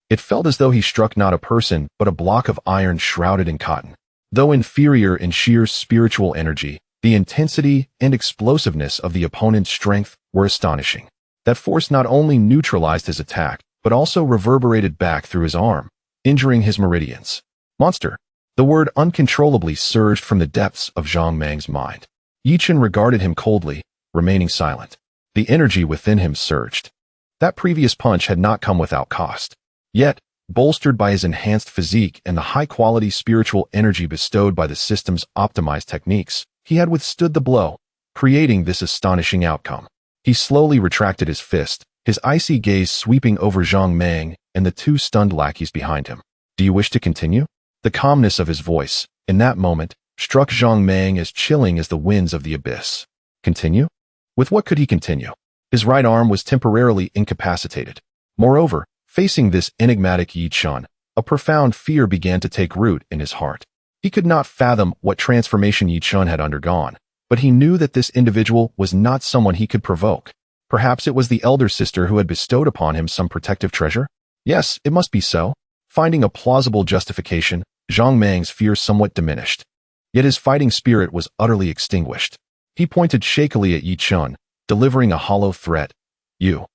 it felt as though he struck not a person but a block of iron shrouded in cotton. Though inferior in sheer spiritual energy, the intensity and explosiveness of the opponent's strength were astonishing. That force not only neutralized his attack, but also reverberated back through his arm, injuring his meridians. Monster. The word uncontrollably surged from the depths of Zhang Meng's mind. Chen regarded him coldly, remaining silent. The energy within him surged. That previous punch had not come without cost. Yet, bolstered by his enhanced physique and the high-quality spiritual energy bestowed by the system's optimized techniques, he had withstood the blow, creating this astonishing outcome. He slowly retracted his fist, his icy gaze sweeping over Zhang Meng and the 2 stunned lackeys behind him. Do you wish to continue? The calmness of his voice, in that moment, struck Zhang Meng as chilling as the winds of the abyss. Continue? With what could he continue? His right arm was temporarily incapacitated. Moreover, facing this enigmatic Chen, a profound fear began to take root in his heart. He could not fathom what transformation Chen had undergone, but he knew that this individual was not someone he could provoke. Perhaps it was the elder sister who had bestowed upon him some protective treasure? Yes, it must be so. Finding a plausible justification, Zhang Meng's fear somewhat diminished. Yet his fighting spirit was utterly extinguished. He pointed shakily at Chen, delivering a hollow threat. You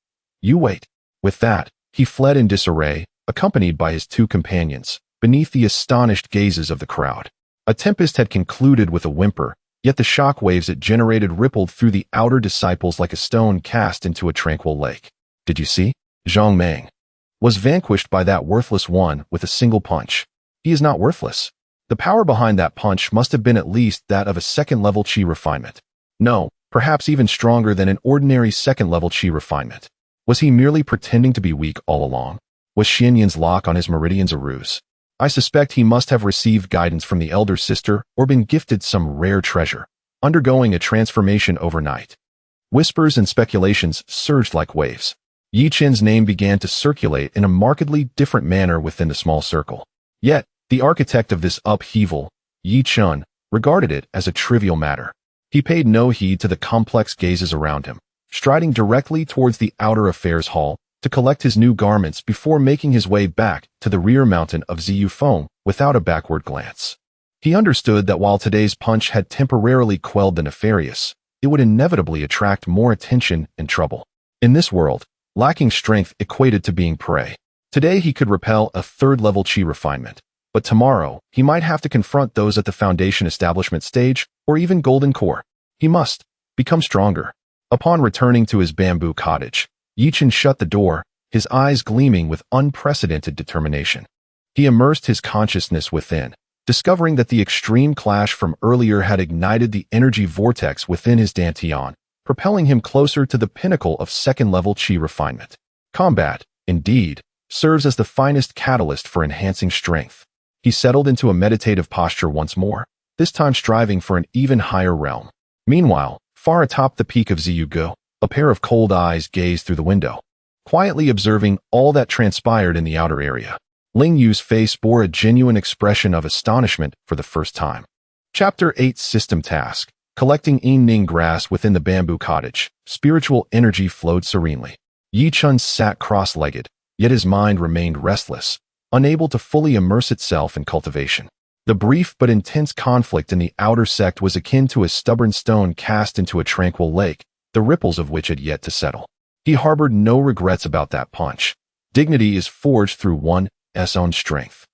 wait. With that, he fled in disarray, accompanied by his 2 companions, beneath the astonished gazes of the crowd. A tempest had concluded with a whimper, yet the shock waves it generated rippled through the outer disciples like a stone cast into a tranquil lake. Did you see? Zhang Meng was vanquished by that worthless one with a single punch. He is not worthless. The power behind that punch must have been at least that of a 2nd-level Qi refinement. No, perhaps even stronger than an ordinary 2nd-level Qi refinement. Was he merely pretending to be weak all along? Was Xianyan's lock on his meridians a ruse? I suspect he must have received guidance from the elder sister or been gifted some rare treasure, undergoing a transformation overnight. Whispers and speculations surged like waves. Chen's name began to circulate in a markedly different manner within the small circle. Yet, the architect of this upheaval, Chen, regarded it as a trivial matter. He paid no heed to the complex gazes around him, striding directly towards the outer affairs hall to collect his new garments before making his way back to the rear mountain of Ziyufeng without a backward glance. He understood that while today's punch had temporarily quelled the nefarious, it would inevitably attract more attention and trouble. In this world, lacking strength equated to being prey. Today he could repel a 3rd-level Qi refinement, but tomorrow he might have to confront those at the foundation establishment stage or even golden core. He must become stronger. Upon returning to his bamboo cottage, Chen shut the door, his eyes gleaming with unprecedented determination. He immersed his consciousness within, discovering that the extreme clash from earlier had ignited the energy vortex within his dantian, propelling him closer to the pinnacle of second-level qi refinement. Combat, indeed, serves as the finest catalyst for enhancing strength. He settled into a meditative posture once more, this time striving for an even higher realm. Meanwhile, far atop the peak of Ziyugu, a pair of cold eyes gazed through the window, quietly observing all that transpired in the outer area. Ling Yu's face bore a genuine expression of astonishment for the first time. Chapter 8 System Task. Collecting Ning grass within the bamboo cottage, spiritual energy flowed serenely. Yi Chun sat cross-legged, yet his mind remained restless, unable to fully immerse itself in cultivation. The brief but intense conflict in the outer sect was akin to a stubborn stone cast into a tranquil lake, the ripples of which had yet to settle. He harbored no regrets about that punch. Dignity is forged through one's own strength.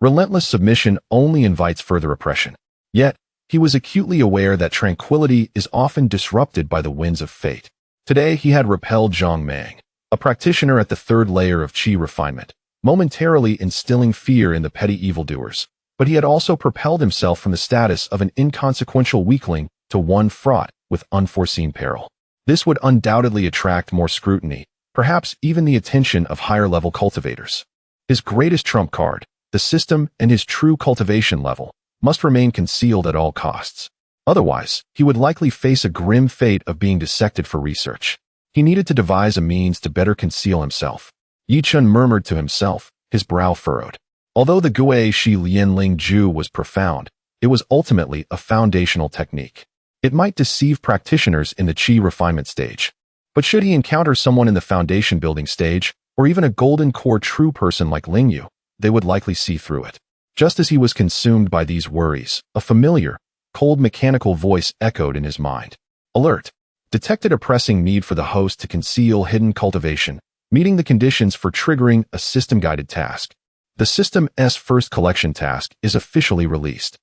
Relentless submission only invites further oppression. Yet, he was acutely aware that tranquility is often disrupted by the winds of fate. Today he had repelled Zhang Mang, a practitioner at the third layer of qi refinement, momentarily instilling fear in the petty evildoers, but he had also propelled himself from the status of an inconsequential weakling to one fraught with unforeseen peril. This would undoubtedly attract more scrutiny, perhaps even the attention of higher-level cultivators. His greatest trump card, the system and his true cultivation level, must remain concealed at all costs. Otherwise, he would likely face a grim fate of being dissected for research. He needed to devise a means to better conceal himself. Yi Chun murmured to himself, his brow furrowed. Although the Gui Shi Lian Ling Ju was profound, it was ultimately a foundational technique. It might deceive practitioners in the qi refinement stage. But should he encounter someone in the foundation building stage, or even a golden core true person like Ling Yu, they would likely see through it. Just as he was consumed by these worries, a familiar, cold mechanical voice echoed in his mind. Alert! Detected a pressing need for the host to conceal hidden cultivation, meeting the conditions for triggering a system-guided task. The system's first collection task is officially released.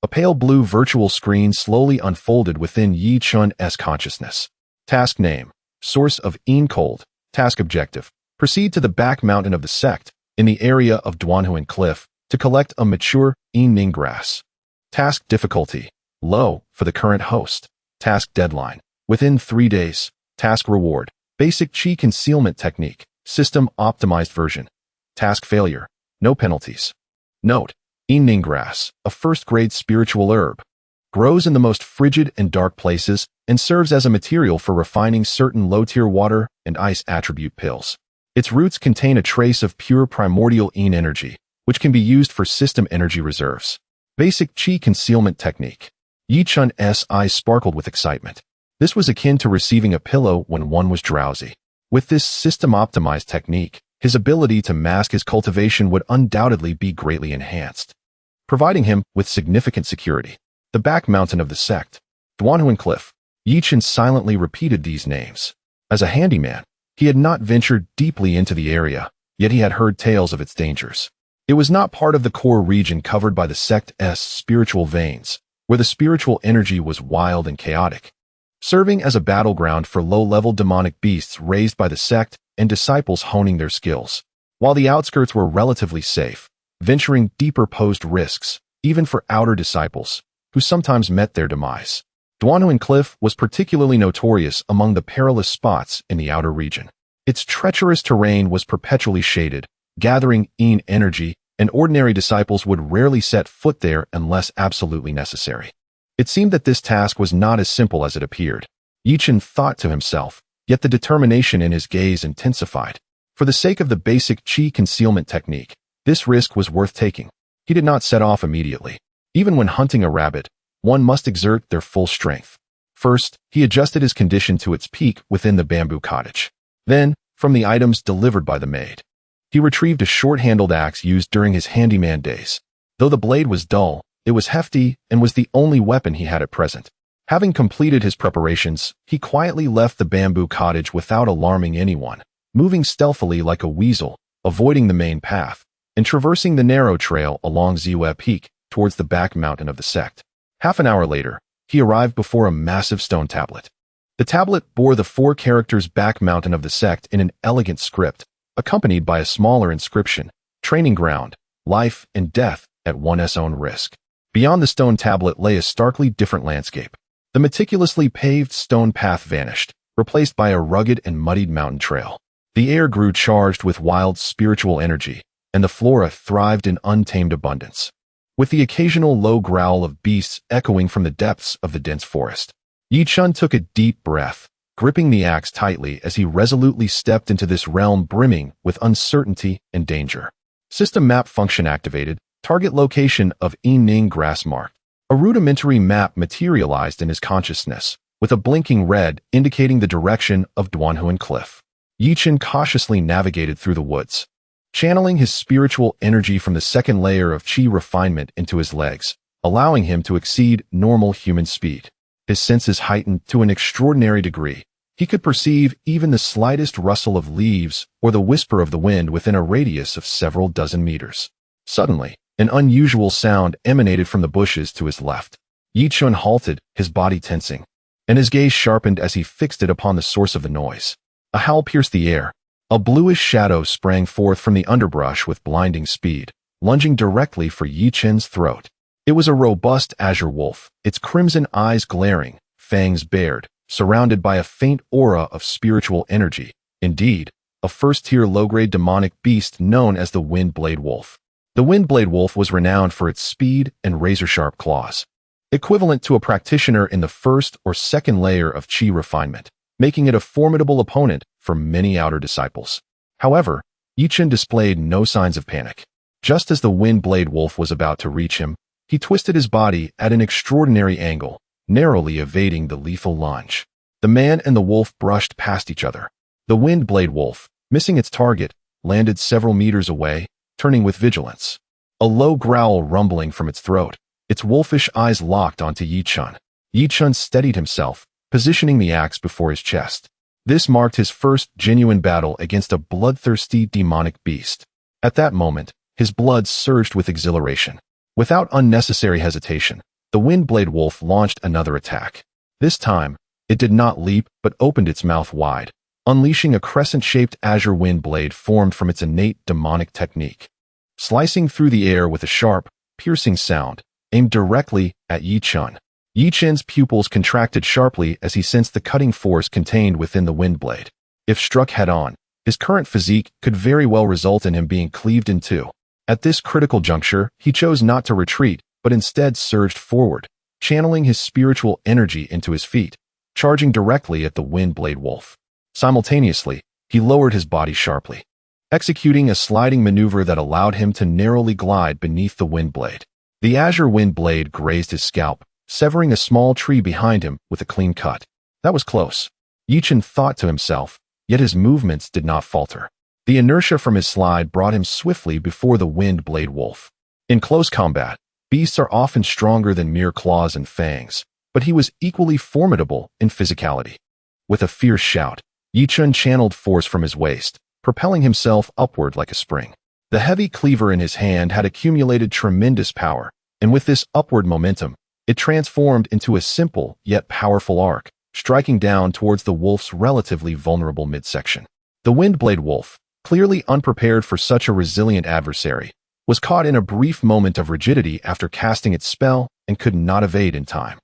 A pale blue virtual screen slowly unfolded within Yi Chun's consciousness. Task name: Source of Cold. Task objective: proceed to the back mountain of the sect, in the area of Duanhuan Cliff, to collect a mature Ning grass. Task difficulty: low, for the current host. Task deadline: within 3 days. Task reward: basic qi concealment technique, system optimized version. Task failure: no penalties. Note: Ning grass, a first-grade spiritual herb, grows in the most frigid and dark places and serves as a material for refining certain low-tier water and ice attribute pills. Its roots contain a trace of pure primordial energy, which can be used for system energy reserves. Basic qi concealment technique. Yi Chun's eyes sparkled with excitement. This was akin to receiving a pillow when one was drowsy. With this system-optimized technique, his ability to mask his cultivation would undoubtedly be greatly enhanced, providing him with significant security. The back mountain of the sect. Duanhuan Cliff. Yi Chun silently repeated these names. As a handyman, he had not ventured deeply into the area, yet he had heard tales of its dangers. It was not part of the core region covered by the sect's spiritual veins, where the spiritual energy was wild and chaotic, serving as a battleground for low-level demonic beasts raised by the sect and disciples honing their skills. While the outskirts were relatively safe, venturing deeper posed risks, even for outer disciples, who sometimes met their demise. Duanhuan Cliff was particularly notorious among the perilous spots in the outer region. Its treacherous terrain was perpetually shaded, gathering energy, and ordinary disciples would rarely set foot there unless absolutely necessary. It seemed that this task was not as simple as it appeared. Yi Chun thought to himself, yet the determination in his gaze intensified. For the sake of the basic qi concealment technique, this risk was worth taking. He did not set off immediately. Even when hunting a rabbit, one must exert their full strength. First, he adjusted his condition to its peak within the bamboo cottage. Then, from the items delivered by the maid, he retrieved a short-handled axe used during his handyman days. Though the blade was dull, it was hefty and was the only weapon he had at present. Having completed his preparations, he quietly left the bamboo cottage without alarming anyone, moving stealthily like a weasel, avoiding the main path, and traversing the narrow trail along Ziwe Peak towards the back mountain of the sect. Half an hour later, he arrived before a massive stone tablet. The tablet bore the 4 characters back mountain of the sect in an elegant script, accompanied by a smaller inscription, "Training Ground, Life and Death at One's Own Risk." Beyond the stone tablet lay a starkly different landscape. The meticulously paved stone path vanished, replaced by a rugged and muddied mountain trail. The air grew charged with wild spiritual energy, and the flora thrived in untamed abundance, with the occasional low growl of beasts echoing from the depths of the dense forest. Chen took a deep breath, gripping the axe tightly as he resolutely stepped into this realm brimming with uncertainty and danger. System map function activated, target location of Ning grass marked. A rudimentary map materialized in his consciousness, with a blinking red indicating the direction of Duanhuan Cliff. Chen cautiously navigated through the woods, channeling his spiritual energy from the second layer of qi refinement into his legs, allowing him to exceed normal human speed. His senses heightened to an extraordinary degree. He could perceive even the slightest rustle of leaves or the whisper of the wind within a radius of several dozen meters. Suddenly, an unusual sound emanated from the bushes to his left. Chen halted, his body tensing, and his gaze sharpened as he fixed it upon the source of the noise. A howl pierced the air. A bluish shadow sprang forth from the underbrush with blinding speed, lunging directly for Chen's throat. It was a robust azure wolf, its crimson eyes glaring, fangs bared, surrounded by a faint aura of spiritual energy. Indeed, a first-tier low-grade demonic beast known as the Windblade Wolf. The Windblade Wolf was renowned for its speed and razor-sharp claws, equivalent to a practitioner in the first or second layer of qi refinement, making it a formidable opponent for many outer disciples. However, Chen displayed no signs of panic. Just as the Windblade Wolf was about to reach him, he twisted his body at an extraordinary angle, narrowly evading the lethal lunge. The man and the wolf brushed past each other. The Windblade Wolf, missing its target, landed several meters away, turning with vigilance. A low growl rumbling from its throat, its wolfish eyes locked onto Chen. Chen steadied himself, positioning the axe before his chest. This marked his first genuine battle against a bloodthirsty demonic beast. At that moment, his blood surged with exhilaration. Without unnecessary hesitation, the Windblade Wolf launched another attack. This time, it did not leap but opened its mouth wide, unleashing a crescent-shaped azure wind blade formed from its innate demonic technique. Slicing through the air with a sharp, piercing sound, aimed directly at Chen. Chen's pupils contracted sharply as he sensed the cutting force contained within the wind blade. If struck head-on, his current physique could very well result in him being cleaved in two. At this critical juncture, he chose not to retreat, but instead surged forward, channeling his spiritual energy into his feet, charging directly at the Windblade Wolf. Simultaneously, he lowered his body sharply, executing a sliding maneuver that allowed him to narrowly glide beneath the wind blade. The azure wind blade grazed his scalp, severing a small tree behind him with a clean cut. That was close, Chen thought to himself, yet his movements did not falter. The inertia from his slide brought him swiftly before the Windblade Wolf. In close combat, beasts are often stronger than mere claws and fangs, but he was equally formidable in physicality. With a fierce shout, Chen channeled force from his waist, propelling himself upward like a spring. The heavy cleaver in his hand had accumulated tremendous power, and with this upward momentum, it transformed into a simple yet powerful arc, striking down towards the wolf's relatively vulnerable midsection. The Windblade Wolf, clearly unprepared for such a resilient adversary, was caught in a brief moment of rigidity after casting its spell and could not evade in time.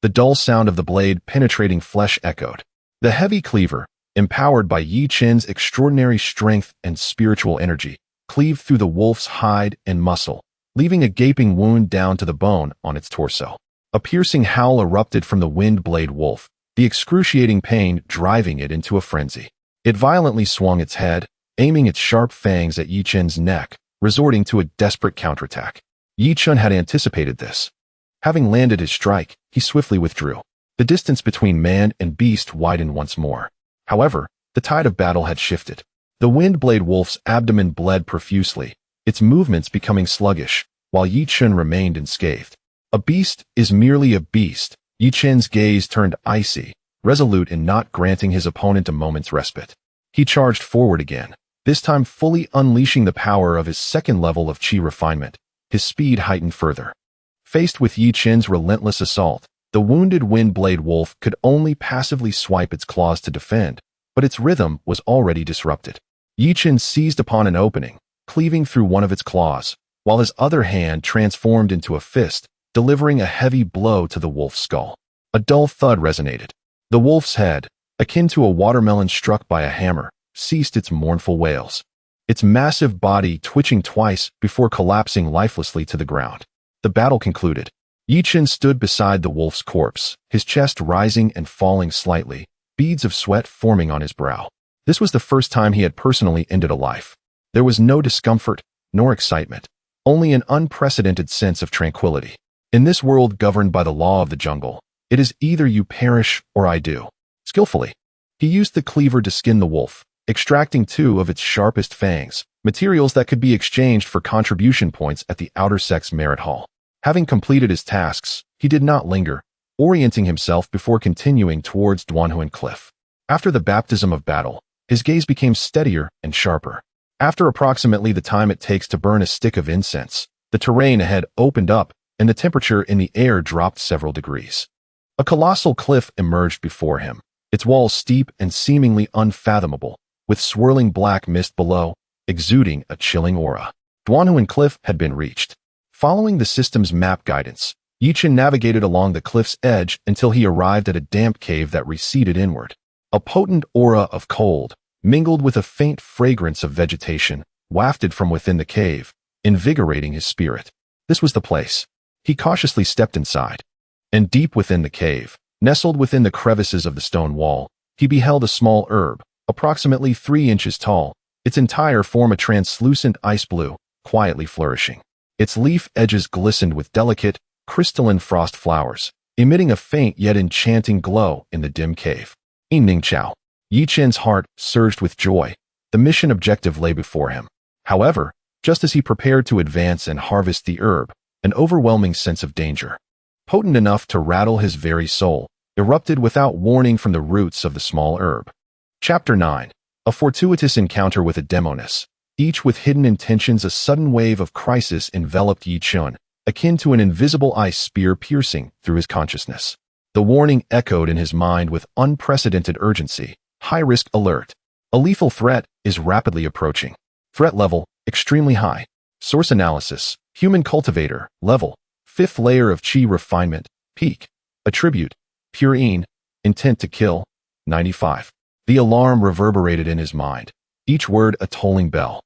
The dull sound of the blade penetrating flesh echoed. The heavy cleaver, empowered by Chen's extraordinary strength and spiritual energy, cleaved through the wolf's hide and muscle, leaving a gaping wound down to the bone on its torso. A piercing howl erupted from the Windblade Wolf, the excruciating pain driving it into a frenzy. It violently swung its head, aiming its sharp fangs at Chen's neck, resorting to a desperate counterattack. Chen had anticipated this. Having landed his strike, he swiftly withdrew. The distance between man and beast widened once more. However, the tide of battle had shifted. The Windblade Wolf's abdomen bled profusely, its movements becoming sluggish, while Chen remained unscathed. A beast is merely a beast. Chen's gaze turned icy, resolute in not granting his opponent a moment's respite. He charged forward again, this time fully unleashing the power of his second level of qi refinement. His speed heightened further. Faced with Chen's relentless assault, the wounded Windblade Wolf could only passively swipe its claws to defend, but its rhythm was already disrupted. Yi Chen seized upon an opening, cleaving through one of its claws, while his other hand transformed into a fist, delivering a heavy blow to the wolf's skull. A dull thud resonated. The wolf's head, akin to a watermelon struck by a hammer, ceased its mournful wails, its massive body twitching twice before collapsing lifelessly to the ground. The battle concluded. Yi Chen stood beside the wolf's corpse, his chest rising and falling slightly, beads of sweat forming on his brow. This was the first time he had personally ended a life. There was no discomfort, nor excitement, only an unprecedented sense of tranquility. In this world governed by the law of the jungle, it is either you perish or I do. Skillfully, he used the cleaver to skin the wolf, extracting 2 of its sharpest fangs, materials that could be exchanged for contribution points at the outer sex merit hall. Having completed his tasks, he did not linger, orienting himself before continuing towards Duanhuan Cliff. After the baptism of battle, his gaze became steadier and sharper. After approximately the time it takes to burn a stick of incense, the terrain ahead opened up and the temperature in the air dropped several degrees. A colossal cliff emerged before him, its walls steep and seemingly unfathomable, with swirling black mist below, exuding a chilling aura. Duanhuan Cliff had been reached. Following the system's map guidance, Yi Chen navigated along the cliff's edge until he arrived at a damp cave that receded inward. A potent aura of cold, mingled with a faint fragrance of vegetation, wafted from within the cave, invigorating his spirit. This was the place. He cautiously stepped inside. And deep within the cave, nestled within the crevices of the stone wall, he beheld a small herb, approximately 3 inches tall, its entire form a translucent ice blue, quietly flourishing. Its leaf edges glistened with delicate, crystalline frost flowers, emitting a faint yet enchanting glow in the dim cave. Ning Chao. Yi Chen's heart surged with joy. The mission objective lay before him. However, just as he prepared to advance and harvest the herb, an overwhelming sense of danger, potent enough to rattle his very soul, erupted without warning from the roots of the small herb. Chapter 9. A fortuitous encounter with a demoness. Each with hidden intentions. A sudden wave of crisis enveloped Yi Chen, akin to an invisible ice spear piercing through his consciousness. The warning echoed in his mind with unprecedented urgency. High-risk alert. A lethal threat is rapidly approaching. Threat level, extremely high. Source analysis, human cultivator, level, 5th layer of chi refinement, peak. Attribute, pure Yin, intent to kill, 95. The alarm reverberated in his mind, each word a tolling bell,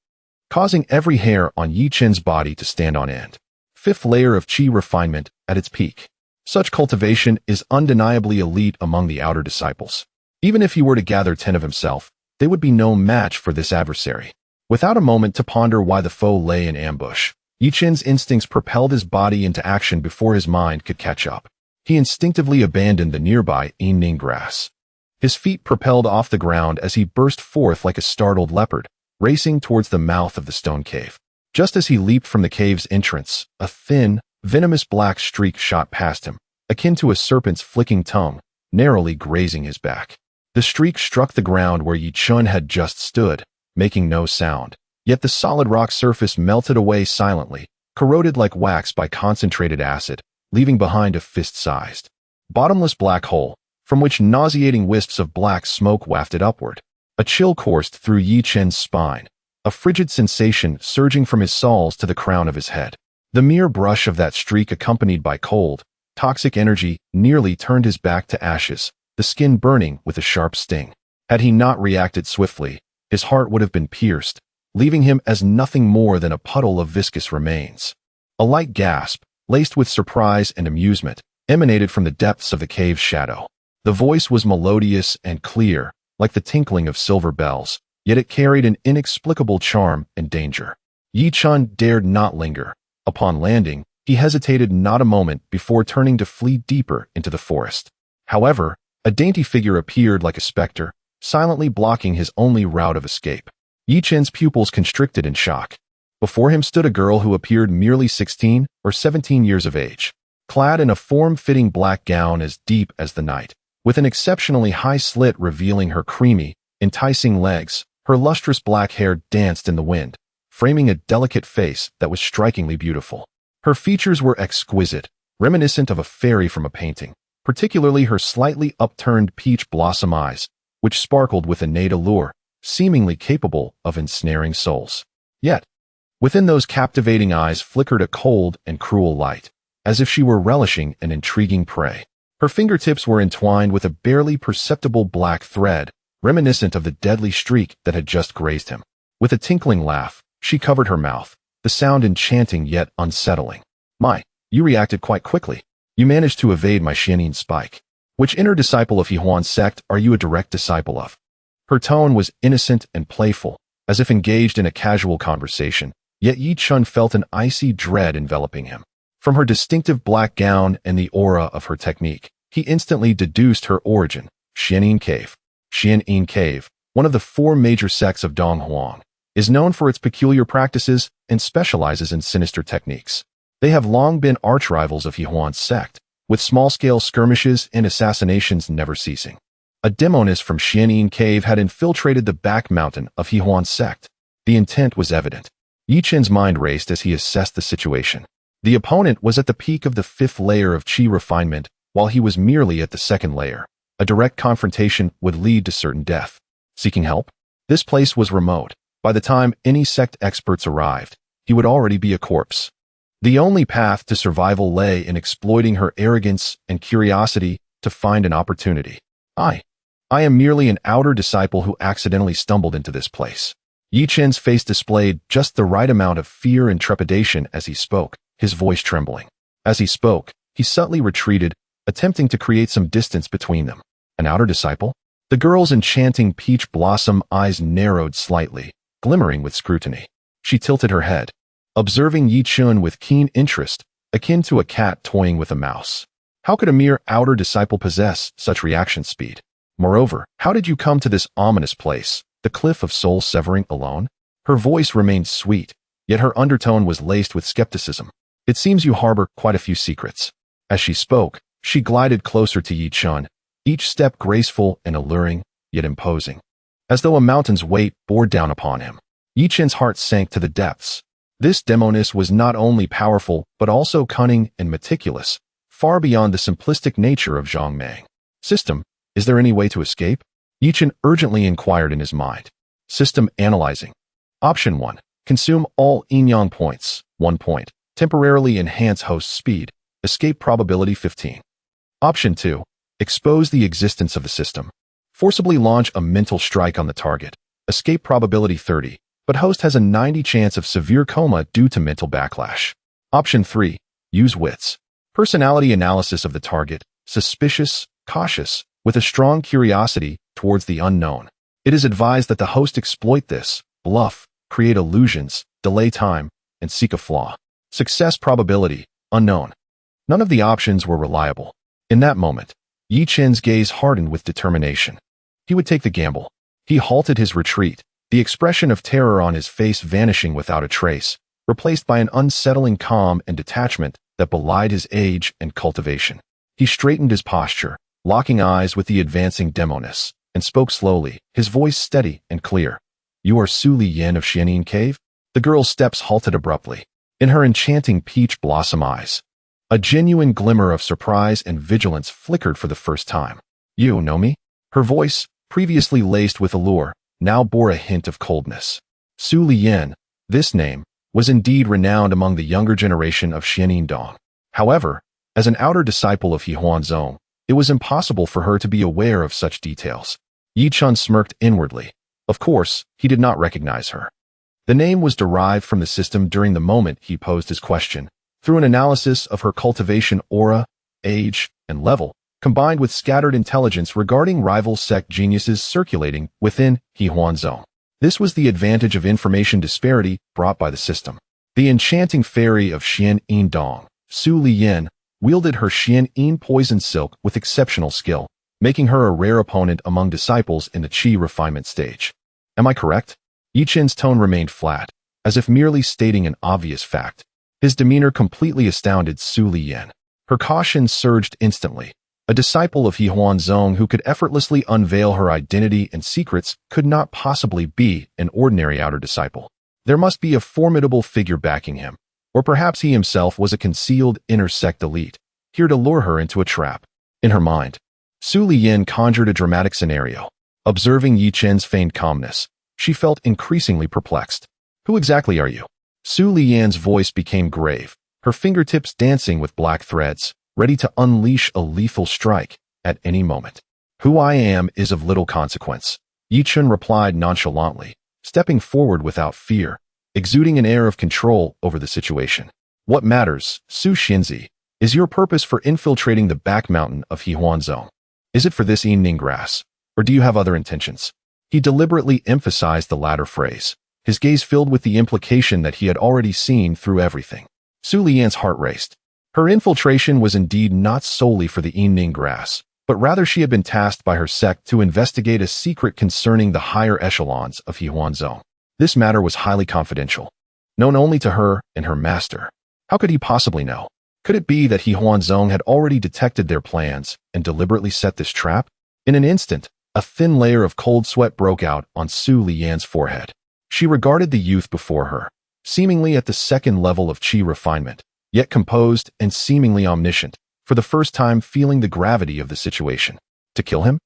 causing every hair on Yi Chen's body to stand on end. 5th layer of chi refinement at its peak. Such cultivation is undeniably elite among the outer disciples. Even if he were to gather 10 of himself, they would be no match for this adversary. Without a moment to ponder why the foe lay in ambush, Yi Chen's instincts propelled his body into action before his mind could catch up. He instinctively abandoned the nearby Ning grass. His feet propelled off the ground as he burst forth like a startled leopard, racing towards the mouth of the stone cave. Just as he leaped from the cave's entrance, a thin, venomous black streak shot past him, akin to a serpent's flicking tongue, narrowly grazing his back. The streak struck the ground where Yi Chen had just stood, making no sound, yet the solid rock surface melted away silently, corroded like wax by concentrated acid, leaving behind a fist-sized, bottomless black hole, from which nauseating wisps of black smoke wafted upward. A chill coursed through Yi Chen's spine, a frigid sensation surging from his soles to the crown of his head. The mere brush of that streak, accompanied by cold, toxic energy, nearly turned his back to ashes, the skin burning with a sharp sting. Had he not reacted swiftly, his heart would have been pierced, leaving him as nothing more than a puddle of viscous remains. A light gasp, laced with surprise and amusement, emanated from the depths of the cave's shadow. The voice was melodious and clear, like the tinkling of silver bells, yet it carried an inexplicable charm and danger. Yi Chen dared not linger. Upon landing, he hesitated not a moment before turning to flee deeper into the forest. However, a dainty figure appeared like a specter, silently blocking his only route of escape. Yi Chen's pupils constricted in shock. Before him stood a girl who appeared merely 16 or 17 years of age, clad in a form-fitting black gown as deep as the night, with an exceptionally high slit revealing her creamy, enticing legs. Her lustrous black hair danced in the wind, framing a delicate face that was strikingly beautiful. Her features were exquisite, reminiscent of a fairy from a painting, particularly her slightly upturned peach blossom eyes, which sparkled with innate allure, seemingly capable of ensnaring souls. Yet, within those captivating eyes flickered a cold and cruel light, as if she were relishing an intriguing prey. Her fingertips were entwined with a barely perceptible black thread, reminiscent of the deadly streak that had just grazed him. With a tinkling laugh, she covered her mouth, the sound enchanting yet unsettling. My, you reacted quite quickly. You managed to evade my Xianyin spike. Which inner disciple of Yihuan's sect are you a direct disciple of? Her tone was innocent and playful, as if engaged in a casual conversation, yet Yi Chun felt an icy dread enveloping him. From her distinctive black gown and the aura of her technique, he instantly deduced her origin, Xianyin Cave. Xianyin Cave, one of the 4 major sects of Donghuang, is known for its peculiar practices and specializes in sinister techniques. They have long been arch-rivals of Yihuan's sect, with small-scale skirmishes and assassinations never ceasing. A demoness from Xianyin Cave had infiltrated the back mountain of Yihuan's sect. The intent was evident. Yi Chen's mind raced as he assessed the situation. The opponent was at the peak of the 5th layer of qi refinement, while he was merely at the 2nd layer. A direct confrontation would lead to certain death. Seeking help? This place was remote. By the time any sect experts arrived, he would already be a corpse. The only path to survival lay in exploiting her arrogance and curiosity to find an opportunity. I am merely an outer disciple who accidentally stumbled into this place. Yi Chen's face displayed just the right amount of fear and trepidation as he spoke, his voice trembling. As he spoke, he subtly retreated, attempting to create some distance between them. An outer disciple? The girl's enchanting peach blossom eyes narrowed slightly, glimmering with scrutiny. She tilted her head, observing Yi Chun with keen interest, akin to a cat toying with a mouse. How could a mere outer disciple possess such reaction speed? Moreover, how did you come to this ominous place, the cliff of soul severing, alone? Her voice remained sweet, yet her undertone was laced with skepticism. It seems you harbor quite a few secrets. As she spoke, she glided closer to Yi Chun, each step graceful and alluring, yet imposing. As though a mountain's weight bore down upon him, Yi Chen's heart sank to the depths. This demoness was not only powerful, but also cunning and meticulous, far beyond the simplistic nature of Zhang Meng. System, is there any way to escape? Yi Chen urgently inquired in his mind. System analyzing. Option 1. Consume all yin-yang points, 1 point. Temporarily enhance host speed. Escape probability 15. Option 2. Expose the existence of the system. Forcibly launch a mental strike on the target. Escape probability 30. But host has a 90 chance of severe coma due to mental backlash. Option 3. Use wits. Personality analysis of the target, suspicious, cautious, with a strong curiosity towards the unknown. It is advised that the host exploit this, bluff, create illusions, delay time, and seek a flaw. Success probability, unknown. None of the options were reliable. In that moment, Yi Chen's gaze hardened with determination. He would take the gamble. He halted his retreat, the expression of terror on his face vanishing without a trace, replaced by an unsettling calm and detachment that belied his age and cultivation. He straightened his posture, locking eyes with the advancing demoness, and spoke slowly, his voice steady and clear. You are Su Li Yin of Xianyin Cave? The girl's steps halted abruptly. In her enchanting peach blossom eyes, a genuine glimmer of surprise and vigilance flickered for the first time. You know me? Her voice, previously laced with allure, now bore a hint of coldness. Su Li Yin, this name, was indeed renowned among the younger generation of Xianyin Dong. However, as an outer disciple of Yihuan Zong, it was impossible for her to be aware of such details. Yi Chun smirked inwardly. Of course, he did not recognize her. The name was derived from the system during the moment he posed his question, through an analysis of her cultivation aura, age, and level, combined with scattered intelligence regarding rival sect geniuses circulating within Yihuan Zong. This was the advantage of information disparity brought by the system. The enchanting fairy of Xianyin Dong, Su Li Yin, wielded her Xianyin poison silk with exceptional skill, making her a rare opponent among disciples in the qi refinement stage. Am I correct? Yi Chen's tone remained flat, as if merely stating an obvious fact. His demeanor completely astounded Su Li Yin. Her caution surged instantly. A disciple of Yihuan Zong who could effortlessly unveil her identity and secrets could not possibly be an ordinary outer disciple. There must be a formidable figure backing him, or perhaps he himself was a concealed inner sect elite, here to lure her into a trap. In her mind, Su Li Yin conjured a dramatic scenario. Observing Yi Chen's feigned calmness, she felt increasingly perplexed. Who exactly are you? Su Lian's voice became grave, her fingertips dancing with black threads, ready to unleash a lethal strike at any moment. Who I am is of little consequence, Yi Chen replied nonchalantly, stepping forward without fear, exuding an air of control over the situation. What matters, Su Xinzi, is your purpose for infiltrating the back mountain of Hehuanzong. Is it for this evening grass, or do you have other intentions? He deliberately emphasized the latter phrase, his gaze filled with the implication that he had already seen through everything. Su Lian's heart raced. Her infiltration was indeed not solely for the evening grass, but rather she had been tasked by her sect to investigate a secret concerning the higher echelons of Hehuanzong. This matter was highly confidential, known only to her and her master. How could he possibly know? Could it be that Hehuanzong had already detected their plans and deliberately set this trap? In an instant, a thin layer of cold sweat broke out on Su Lian's forehead. She regarded the youth before her, seemingly at the second level of qi refinement, yet composed and seemingly omniscient, for the first time feeling the gravity of the situation. To kill him?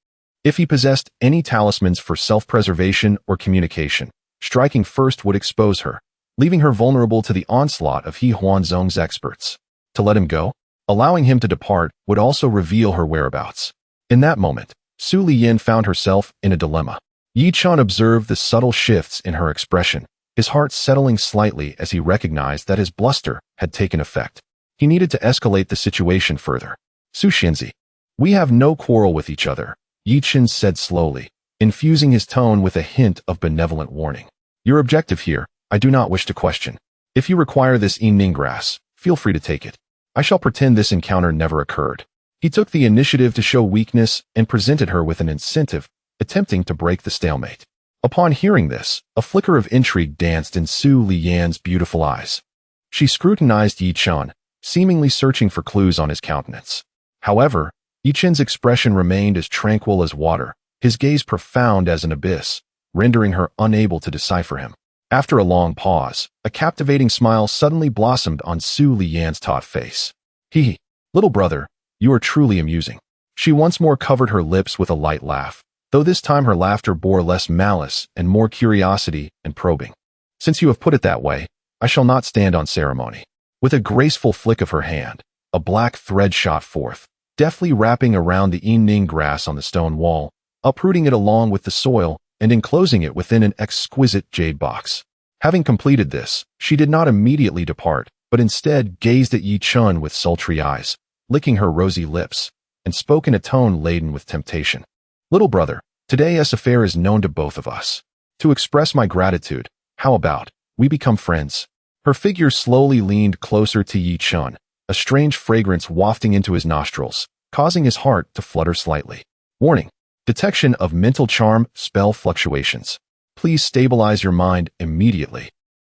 If he possessed any talismans for self-preservation or communication, striking first would expose her, leaving her vulnerable to the onslaught of Hehuanzong's experts. To let him go, allowing him to depart, would also reveal her whereabouts. In that moment, Su Lian found herself in a dilemma. Yi Chen observed the subtle shifts in her expression, his heart settling slightly as he recognized that his bluster had taken effect. He needed to escalate the situation further. Su Xinzi, we have no quarrel with each other, Yi Chen said slowly, infusing his tone with a hint of benevolent warning. Your objective here, I do not wish to question. If you require this evening grass, feel free to take it. I shall pretend this encounter never occurred. He took the initiative to show weakness and presented her with an incentive, attempting to break the stalemate. Upon hearing this, a flicker of intrigue danced in Su Lian's beautiful eyes. She scrutinized Yi Chen, seemingly searching for clues on his countenance. However, Yi Chen's expression remained as tranquil as water, his gaze profound as an abyss, rendering her unable to decipher him. After a long pause, a captivating smile suddenly blossomed on Su Lian's taut face. Hee, little brother, you are truly amusing. She once more covered her lips with a light laugh, though this time her laughter bore less malice and more curiosity and probing. Since you have put it that way, I shall not stand on ceremony. With a graceful flick of her hand, a black thread shot forth, deftly wrapping around the evening grass on the stone wall, uprooting it along with the soil and enclosing it within an exquisite jade box. Having completed this, she did not immediately depart, but instead gazed at Yi Chen with sultry eyes, licking her rosy lips, and spoke in a tone laden with temptation. Little brother, today this affair is known to both of us. To express my gratitude, how about we become friends? Her figure slowly leaned closer to Yi Chen, a strange fragrance wafting into his nostrils, causing his heart to flutter slightly. Warning: detection of mental charm spell fluctuations. Please stabilize your mind immediately.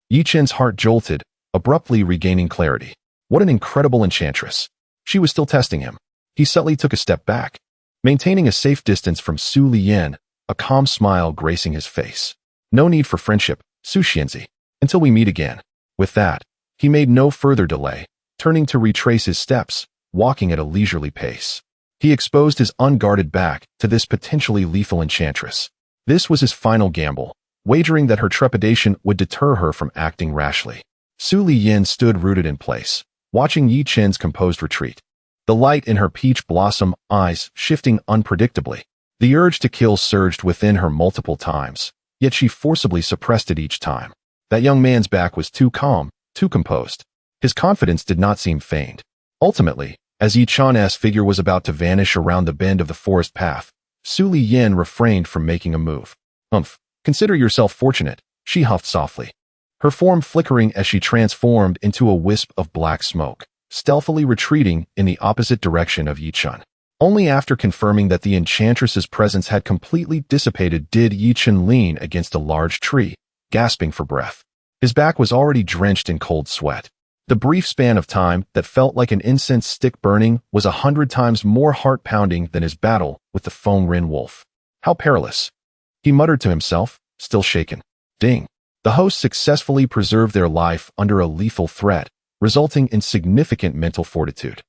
Yi Chen's heart jolted, abruptly regaining clarity. What an incredible enchantress. She was still testing him. He subtly took a step back, maintaining a safe distance from Su Lian, a calm smile gracing his face. No need for friendship, Su Xinzi, until we meet again. With that, he made no further delay, turning to retrace his steps, walking at a leisurely pace. He exposed his unguarded back to this potentially lethal enchantress. This was his final gamble, wagering that her trepidation would deter her from acting rashly. Su Lian stood rooted in place, watching Yi Chen's composed retreat, the light in her peach blossom eyes shifting unpredictably. The urge to kill surged within her multiple times, yet she forcibly suppressed it each time. That young man's back was too calm, too composed. His confidence did not seem feigned. Ultimately, as Yi Chen's figure was about to vanish around the bend of the forest path, Su Lian refrained from making a move. Consider yourself fortunate, she huffed softly, her form flickering as she transformed into a wisp of black smoke, stealthily retreating in the opposite direction of Yi Chen. Only after confirming that the enchantress's presence had completely dissipated did Yi Chen lean against a large tree, gasping for breath. His back was already drenched in cold sweat. The brief span of time that felt like an incense stick burning was 100 times more heart-pounding than his battle with the foam-rin wolf. How perilous, he muttered to himself, still shaken. Ding. The hosts successfully preserved their life under a lethal threat, resulting in significant mental fortitude.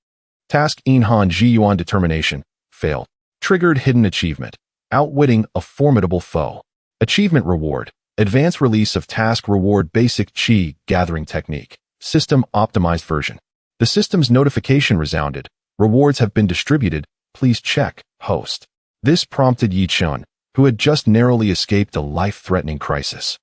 Task Inhan Jiyuan determination, failed. Triggered hidden achievement. outwitting a formidable foe. Achievement reward. Advanced release of task reward basic Qi gathering technique. System optimized version. The system's notification resounded. Rewards have been distributed. Please check, host. This prompted Chen, who had just narrowly escaped a life-threatening crisis,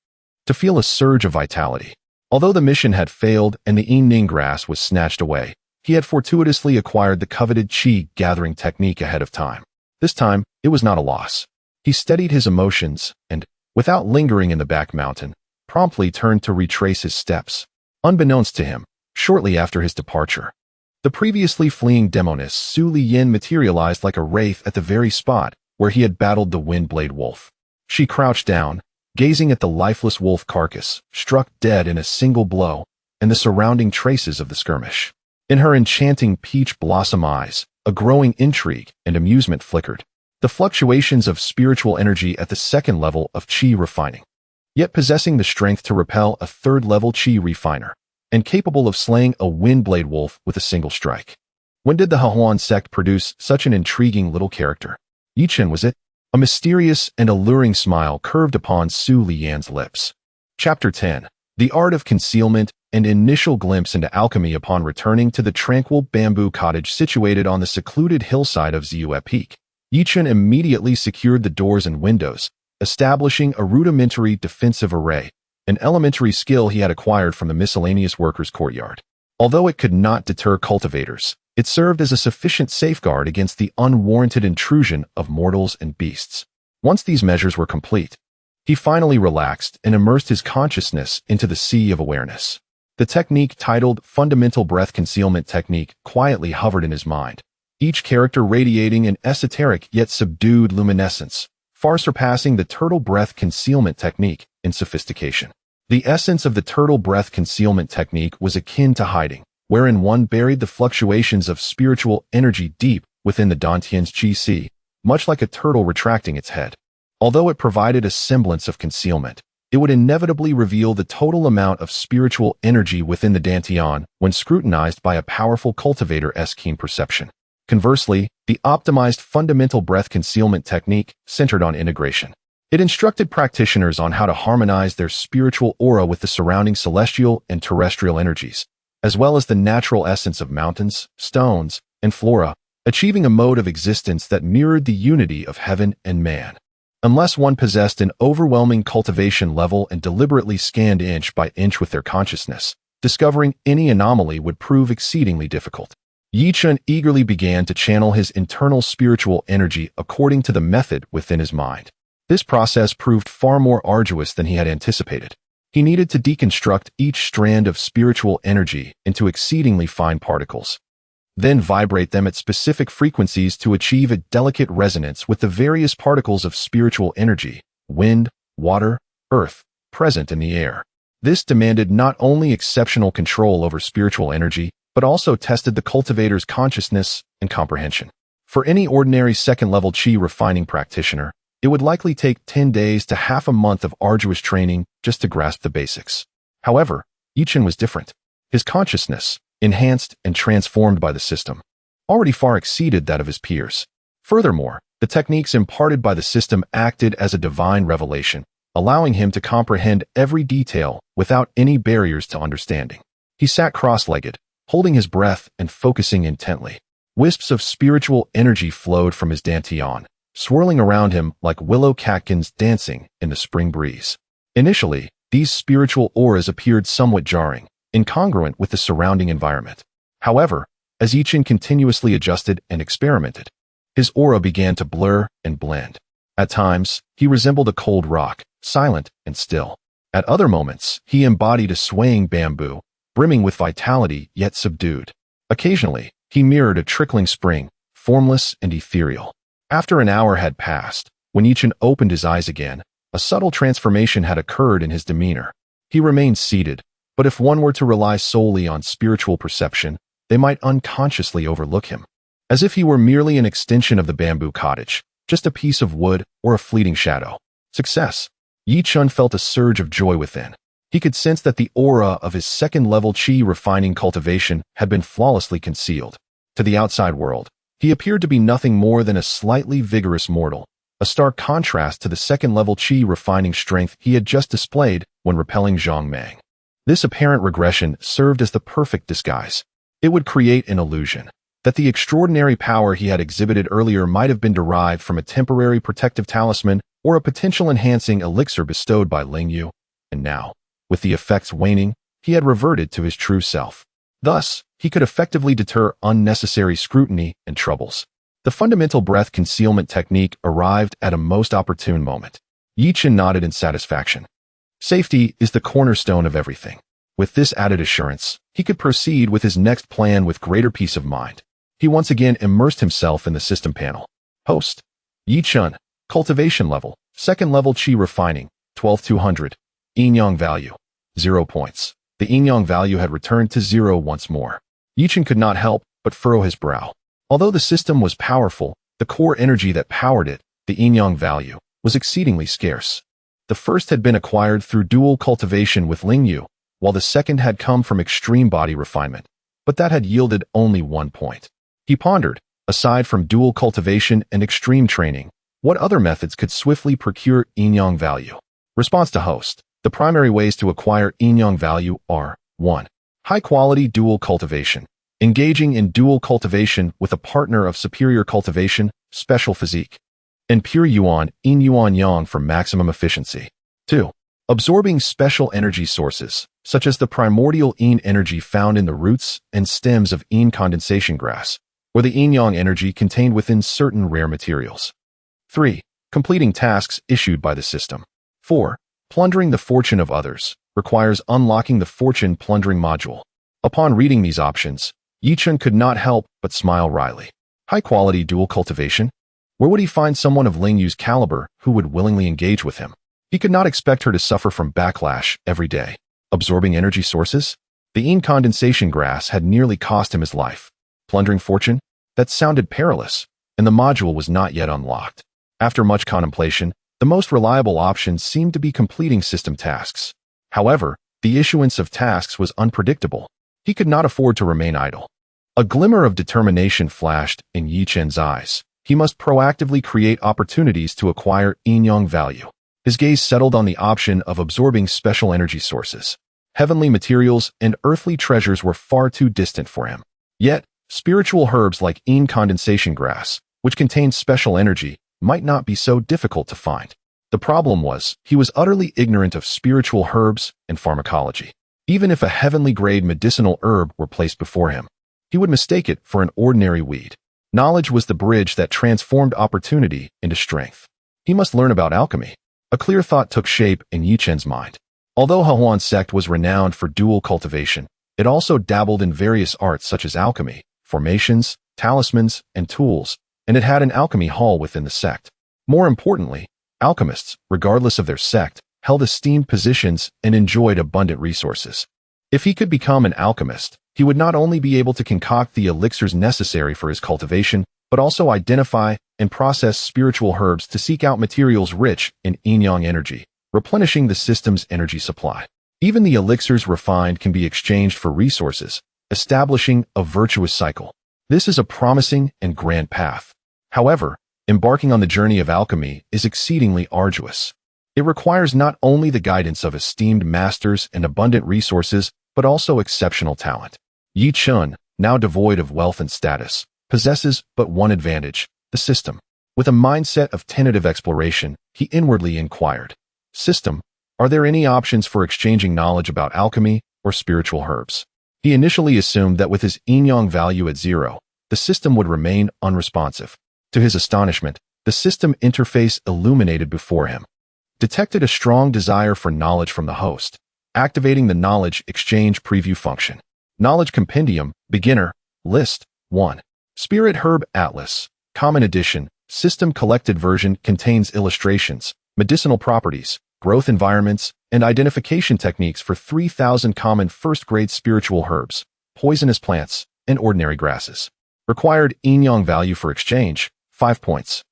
to feel a surge of vitality. Although the mission had failed and the Yinning grass was snatched away, he had fortuitously acquired the coveted Qi gathering technique ahead of time. This time, it was not a loss. He steadied his emotions and, without lingering in the back mountain, promptly turned to retrace his steps. Unbeknownst to him, shortly after his departure, the previously fleeing demoness Su Liyin materialized like a wraith at the very spot where he had battled the Windblade Wolf. She crouched down, gazing at the lifeless wolf carcass, struck dead in a single blow, and the surrounding traces of the skirmish. In her enchanting peach blossom eyes, a growing intrigue and amusement flickered. The fluctuations of spiritual energy at the second level of Qi refining, yet possessing the strength to repel a third-level Qi refiner, and capable of slaying a Windblade Wolf with a single strike. When did the Hahuan sect produce such an intriguing little character? Chen was it? A mysterious and alluring smile curved upon Su Liyan's lips. Chapter 10. The Art of Concealment, an initial glimpse into alchemy upon returning to the tranquil bamboo cottage situated on the secluded hillside of Ziyue Peak. Chen immediately secured the doors and windows, establishing a rudimentary defensive array, an elementary skill he had acquired from the miscellaneous workers' courtyard. Although it could not deter cultivators, it served as a sufficient safeguard against the unwarranted intrusion of mortals and beasts. Once these measures were complete, he finally relaxed and immersed his consciousness into the sea of awareness. The technique titled Fundamental Breath Concealment Technique quietly hovered in his mind, each character radiating an esoteric yet subdued luminescence, far surpassing the turtle breath concealment technique in sophistication. The essence of the turtle breath concealment technique was akin to hiding, wherein one buried the fluctuations of spiritual energy deep within the Dantian's Qi sea, much like a turtle retracting its head. Although it provided a semblance of concealment, it would inevitably reveal the total amount of spiritual energy within the Dantian when scrutinized by a powerful cultivator's keen perception. Conversely, the optimized fundamental breath concealment technique centered on integration. It instructed practitioners on how to harmonize their spiritual aura with the surrounding celestial and terrestrial energies, as well as the natural essence of mountains, stones, and flora, achieving a mode of existence that mirrored the unity of heaven and man. Unless one possessed an overwhelming cultivation level and deliberately scanned inch by inch with their consciousness, discovering any anomaly would prove exceedingly difficult. Chen eagerly began to channel his internal spiritual energy according to the method within his mind. This process proved far more arduous than he had anticipated. He needed to deconstruct each strand of spiritual energy into exceedingly fine particles, then vibrate them at specific frequencies to achieve a delicate resonance with the various particles of spiritual energy, wind, water, earth, present in the air. This demanded not only exceptional control over spiritual energy, but also tested the cultivator's consciousness and comprehension. For any ordinary second-level Qi refining practitioner, it would likely take 10 days to half a month of arduous training just to grasp the basics. However, Chen was different. His consciousness, enhanced and transformed by the system, already far exceeded that of his peers. Furthermore, the techniques imparted by the system acted as a divine revelation, allowing him to comprehend every detail without any barriers to understanding. He sat cross-legged, holding his breath and focusing intently. Wisps of spiritual energy flowed from his dantian, swirling around him like willow catkins dancing in the spring breeze. Initially, these spiritual auras appeared somewhat jarring, incongruent with the surrounding environment. However, as Chen continuously adjusted and experimented, his aura began to blur and blend. At times, he resembled a cold rock, silent and still. At other moments, he embodied a swaying bamboo, brimming with vitality yet subdued. Occasionally, he mirrored a trickling spring, formless and ethereal. After an hour had passed, when Chen opened his eyes again, a subtle transformation had occurred in his demeanor. He remained seated, but if one were to rely solely on spiritual perception, they might unconsciously overlook him, as if he were merely an extension of the bamboo cottage, just a piece of wood or a fleeting shadow. Success. Chen felt a surge of joy within. He could sense that the aura of his second-level Qi refining cultivation had been flawlessly concealed. To the outside world, he appeared to be nothing more than a slightly vigorous mortal, a stark contrast to the second-level qi refining strength he had just displayed when repelling Zhang Meng. This apparent regression served as the perfect disguise. It would create an illusion that the extraordinary power he had exhibited earlier might have been derived from a temporary protective talisman or a potential-enhancing elixir bestowed by Ling Yu, and now, with the effects waning, he had reverted to his true self. Thus, he could effectively deter unnecessary scrutiny and troubles. The fundamental breath concealment technique arrived at a most opportune moment. Chen nodded in satisfaction. Safety is the cornerstone of everything. With this added assurance, he could proceed with his next plan with greater peace of mind. He once again immersed himself in the system panel. Host. Chen. Cultivation level. Second level qi refining. 12200. Yin-yang value. 0 points. The yin-yang value had returned to 0 once more. Chen could not help but furrow his brow. Although the system was powerful, the core energy that powered it, the yin-yang value, was exceedingly scarce. The first had been acquired through dual cultivation with Ling Yu, while the second had come from extreme body refinement, but that had yielded only 1 point. He pondered, aside from dual cultivation and extreme training, what other methods could swiftly procure yin-yang value. Response to host. The primary ways to acquire yin-yang value are 1. High-quality dual cultivation. Engaging in dual cultivation with a partner of superior cultivation, special physique. And pure yuan, yin yuan yang for maximum efficiency. 2. Absorbing special energy sources, such as the primordial yin energy found in the roots and stems of yin condensation grass, or the yin-yang energy contained within certain rare materials. 3. Completing tasks issued by the system. 4. Plundering the fortune of others requires unlocking the fortune plundering module. Upon reading these options, Chen could not help but smile wryly. High-quality dual cultivation? Where would he find someone of Ling Yu's caliber who would willingly engage with him? He could not expect her to suffer from backlash every day. Absorbing energy sources? The yin condensation grass had nearly cost him his life. Plundering fortune? That sounded perilous, and the module was not yet unlocked. After much contemplation, the most reliable option seemed to be completing system tasks. However, the issuance of tasks was unpredictable. He could not afford to remain idle. A glimmer of determination flashed in Chen's eyes. He must proactively create opportunities to acquire yin-yang value. His gaze settled on the option of absorbing special energy sources. Heavenly materials and earthly treasures were far too distant for him. Yet, spiritual herbs like yin condensation grass, which contained special energy, might not be so difficult to find. The problem was, he was utterly ignorant of spiritual herbs and pharmacology. Even if a heavenly-grade medicinal herb were placed before him, he would mistake it for an ordinary weed. Knowledge was the bridge that transformed opportunity into strength. He must learn about alchemy. A clear thought took shape in Chen's mind. Although Hahuan sect was renowned for dual cultivation, it also dabbled in various arts such as alchemy, formations, talismans, and tools, and it had an alchemy hall within the sect. More importantly, alchemists, regardless of their sect, held esteemed positions and enjoyed abundant resources. If he could become an alchemist, he would not only be able to concoct the elixirs necessary for his cultivation, but also identify and process spiritual herbs to seek out materials rich in yin-yang energy, replenishing the system's energy supply. Even the elixirs refined can be exchanged for resources, establishing a virtuous cycle. This is a promising and grand path. However, embarking on the journey of alchemy is exceedingly arduous. It requires not only the guidance of esteemed masters and abundant resources, but also exceptional talent. Chen, now devoid of wealth and status, possesses but one advantage, the system. With a mindset of tentative exploration, he inwardly inquired, "System, are there any options for exchanging knowledge about alchemy or spiritual herbs?" He initially assumed that with his yin-yang value at 0, the system would remain unresponsive. To his astonishment, the system interface illuminated before him. Detected a strong desire for knowledge from the host, activating the Knowledge Exchange Preview function. Knowledge Compendium, Beginner, List, 1. Spirit Herb Atlas, Common Edition, System Collected Version contains illustrations, medicinal properties, growth environments, and identification techniques for 3,000 common first-grade spiritual herbs, poisonous plants, and ordinary grasses. Required yin-yang value for exchange, 5 points.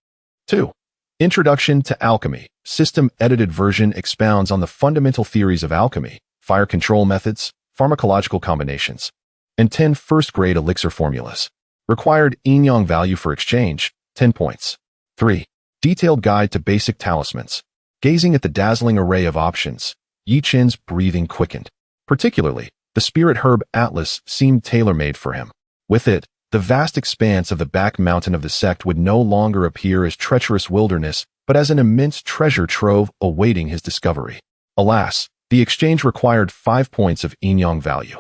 2. Introduction to Alchemy, System Edited Version expounds on the fundamental theories of alchemy, fire control methods, pharmacological combinations, and 10 first-grade elixir formulas. Required yin-yang value for exchange, 10 points. 3. Detailed Guide to Basic Talismans. Gazing at the dazzling array of options, Yi Chen's breathing quickened. Particularly, the Spirit Herb Atlas seemed tailor-made for him. With it, the vast expanse of the back mountain of the sect would no longer appear as treacherous wilderness, but as an immense treasure trove awaiting his discovery. Alas, the exchange required 5 points of yin-yang value.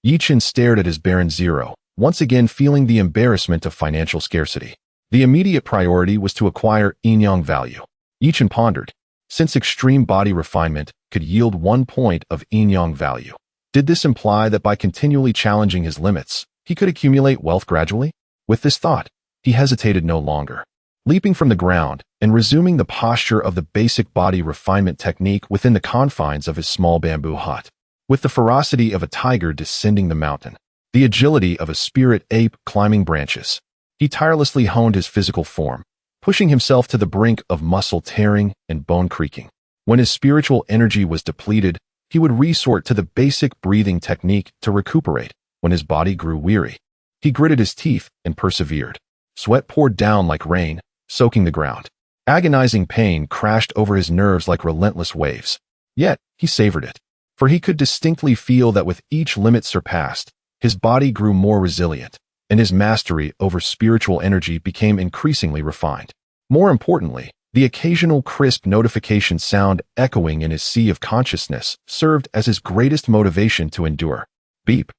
Yi Chen stared at his barren zero, once again feeling the embarrassment of financial scarcity. The immediate priority was to acquire yin-yang value. Yi Chen pondered. Since extreme body refinement could yield 1 point of yin-yang value, did this imply that by continually challenging his limits, he could accumulate wealth gradually? With this thought, he hesitated no longer. Leaping from the ground and resuming the posture of the basic body refinement technique within the confines of his small bamboo hut. With the ferocity of a tiger descending the mountain, the agility of a spirit ape climbing branches, he tirelessly honed his physical form, pushing himself to the brink of muscle tearing and bone creaking. When his spiritual energy was depleted, he would resort to the basic breathing technique to recuperate. When his body grew weary, he gritted his teeth and persevered. Sweat poured down like rain, soaking the ground. Agonizing pain crashed over his nerves like relentless waves. Yet, he savored it, for he could distinctly feel that with each limit surpassed, his body grew more resilient, and his mastery over spiritual energy became increasingly refined. More importantly, the occasional crisp notification sound echoing in his sea of consciousness served as his greatest motivation to endure. Beep.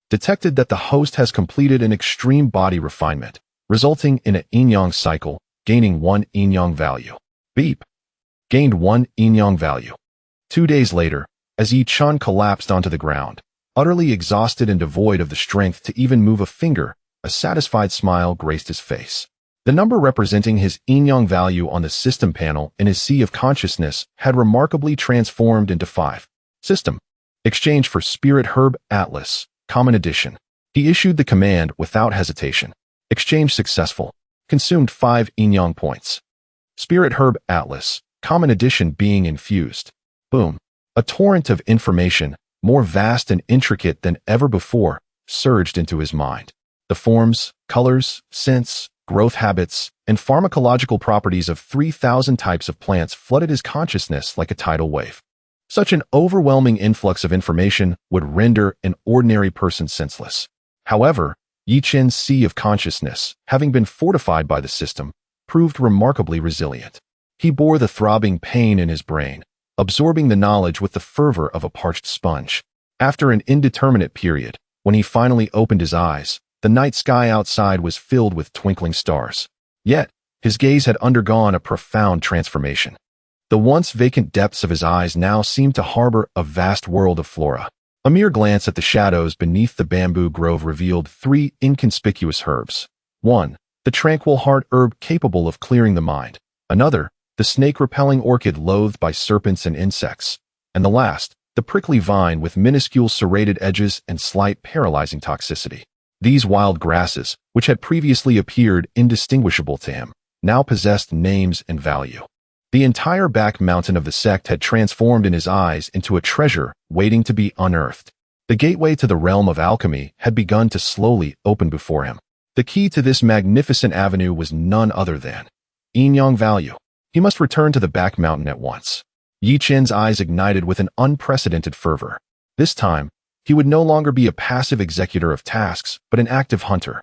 Detected that the host has completed an extreme body refinement, resulting in an yin-yang cycle, gaining 1 yin-yang value. Beep. Gained 1 yin-yang value. 2 days later, as Yi Chen collapsed onto the ground, utterly exhausted and devoid of the strength to even move a finger, a satisfied smile graced his face. The number representing his yin-yang value on the system panel in his sea of consciousness had remarkably transformed into 5. System. Exchange for Spirit Herb Atlas. Common Edition. He issued the command without hesitation. Exchange successful. Consumed 5 yin-yang points. Spirit Herb Atlas. Common Edition being infused. Boom. A torrent of information, more vast and intricate than ever before, surged into his mind. The forms, colors, scents, growth habits, and pharmacological properties of 3,000 types of plants flooded his consciousness like a tidal wave. Such an overwhelming influx of information would render an ordinary person senseless. However, Yi Chen's sea of consciousness, having been fortified by the system, proved remarkably resilient. He bore the throbbing pain in his brain, absorbing the knowledge with the fervor of a parched sponge. After an indeterminate period, when he finally opened his eyes, the night sky outside was filled with twinkling stars. Yet, his gaze had undergone a profound transformation. The once vacant depths of his eyes now seemed to harbor a vast world of flora. A mere glance at the shadows beneath the bamboo grove revealed 3 inconspicuous herbs. 1. The tranquil heart herb capable of clearing the mind. Another, the snake-repelling orchid loathed by serpents and insects. And the last, the prickly vine with minuscule serrated edges and slight paralyzing toxicity. These wild grasses, which had previously appeared indistinguishable to him, now possessed names and value. The entire back mountain of the sect had transformed in his eyes into a treasure waiting to be unearthed. The gateway to the realm of alchemy had begun to slowly open before him. The key to this magnificent avenue was none other than yin-yang value. He must return to the back mountain at once. Yi Chen's eyes ignited with an unprecedented fervor. This time, he would no longer be a passive executor of tasks, but an active hunter.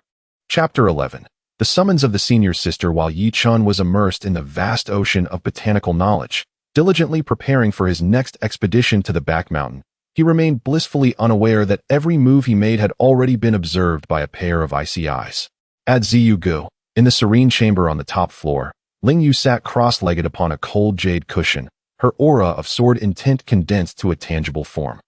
Chapter 11. The summons of the senior sister. While Yi Chen was immersed in the vast ocean of botanical knowledge, diligently preparing for his next expedition to the back mountain, he remained blissfully unaware that every move he made had already been observed by a pair of icy eyes. At Ziyu Gu, in the serene chamber on the top floor, Ling Yu sat cross-legged upon a cold jade cushion, her aura of sword intent condensed to a tangible form,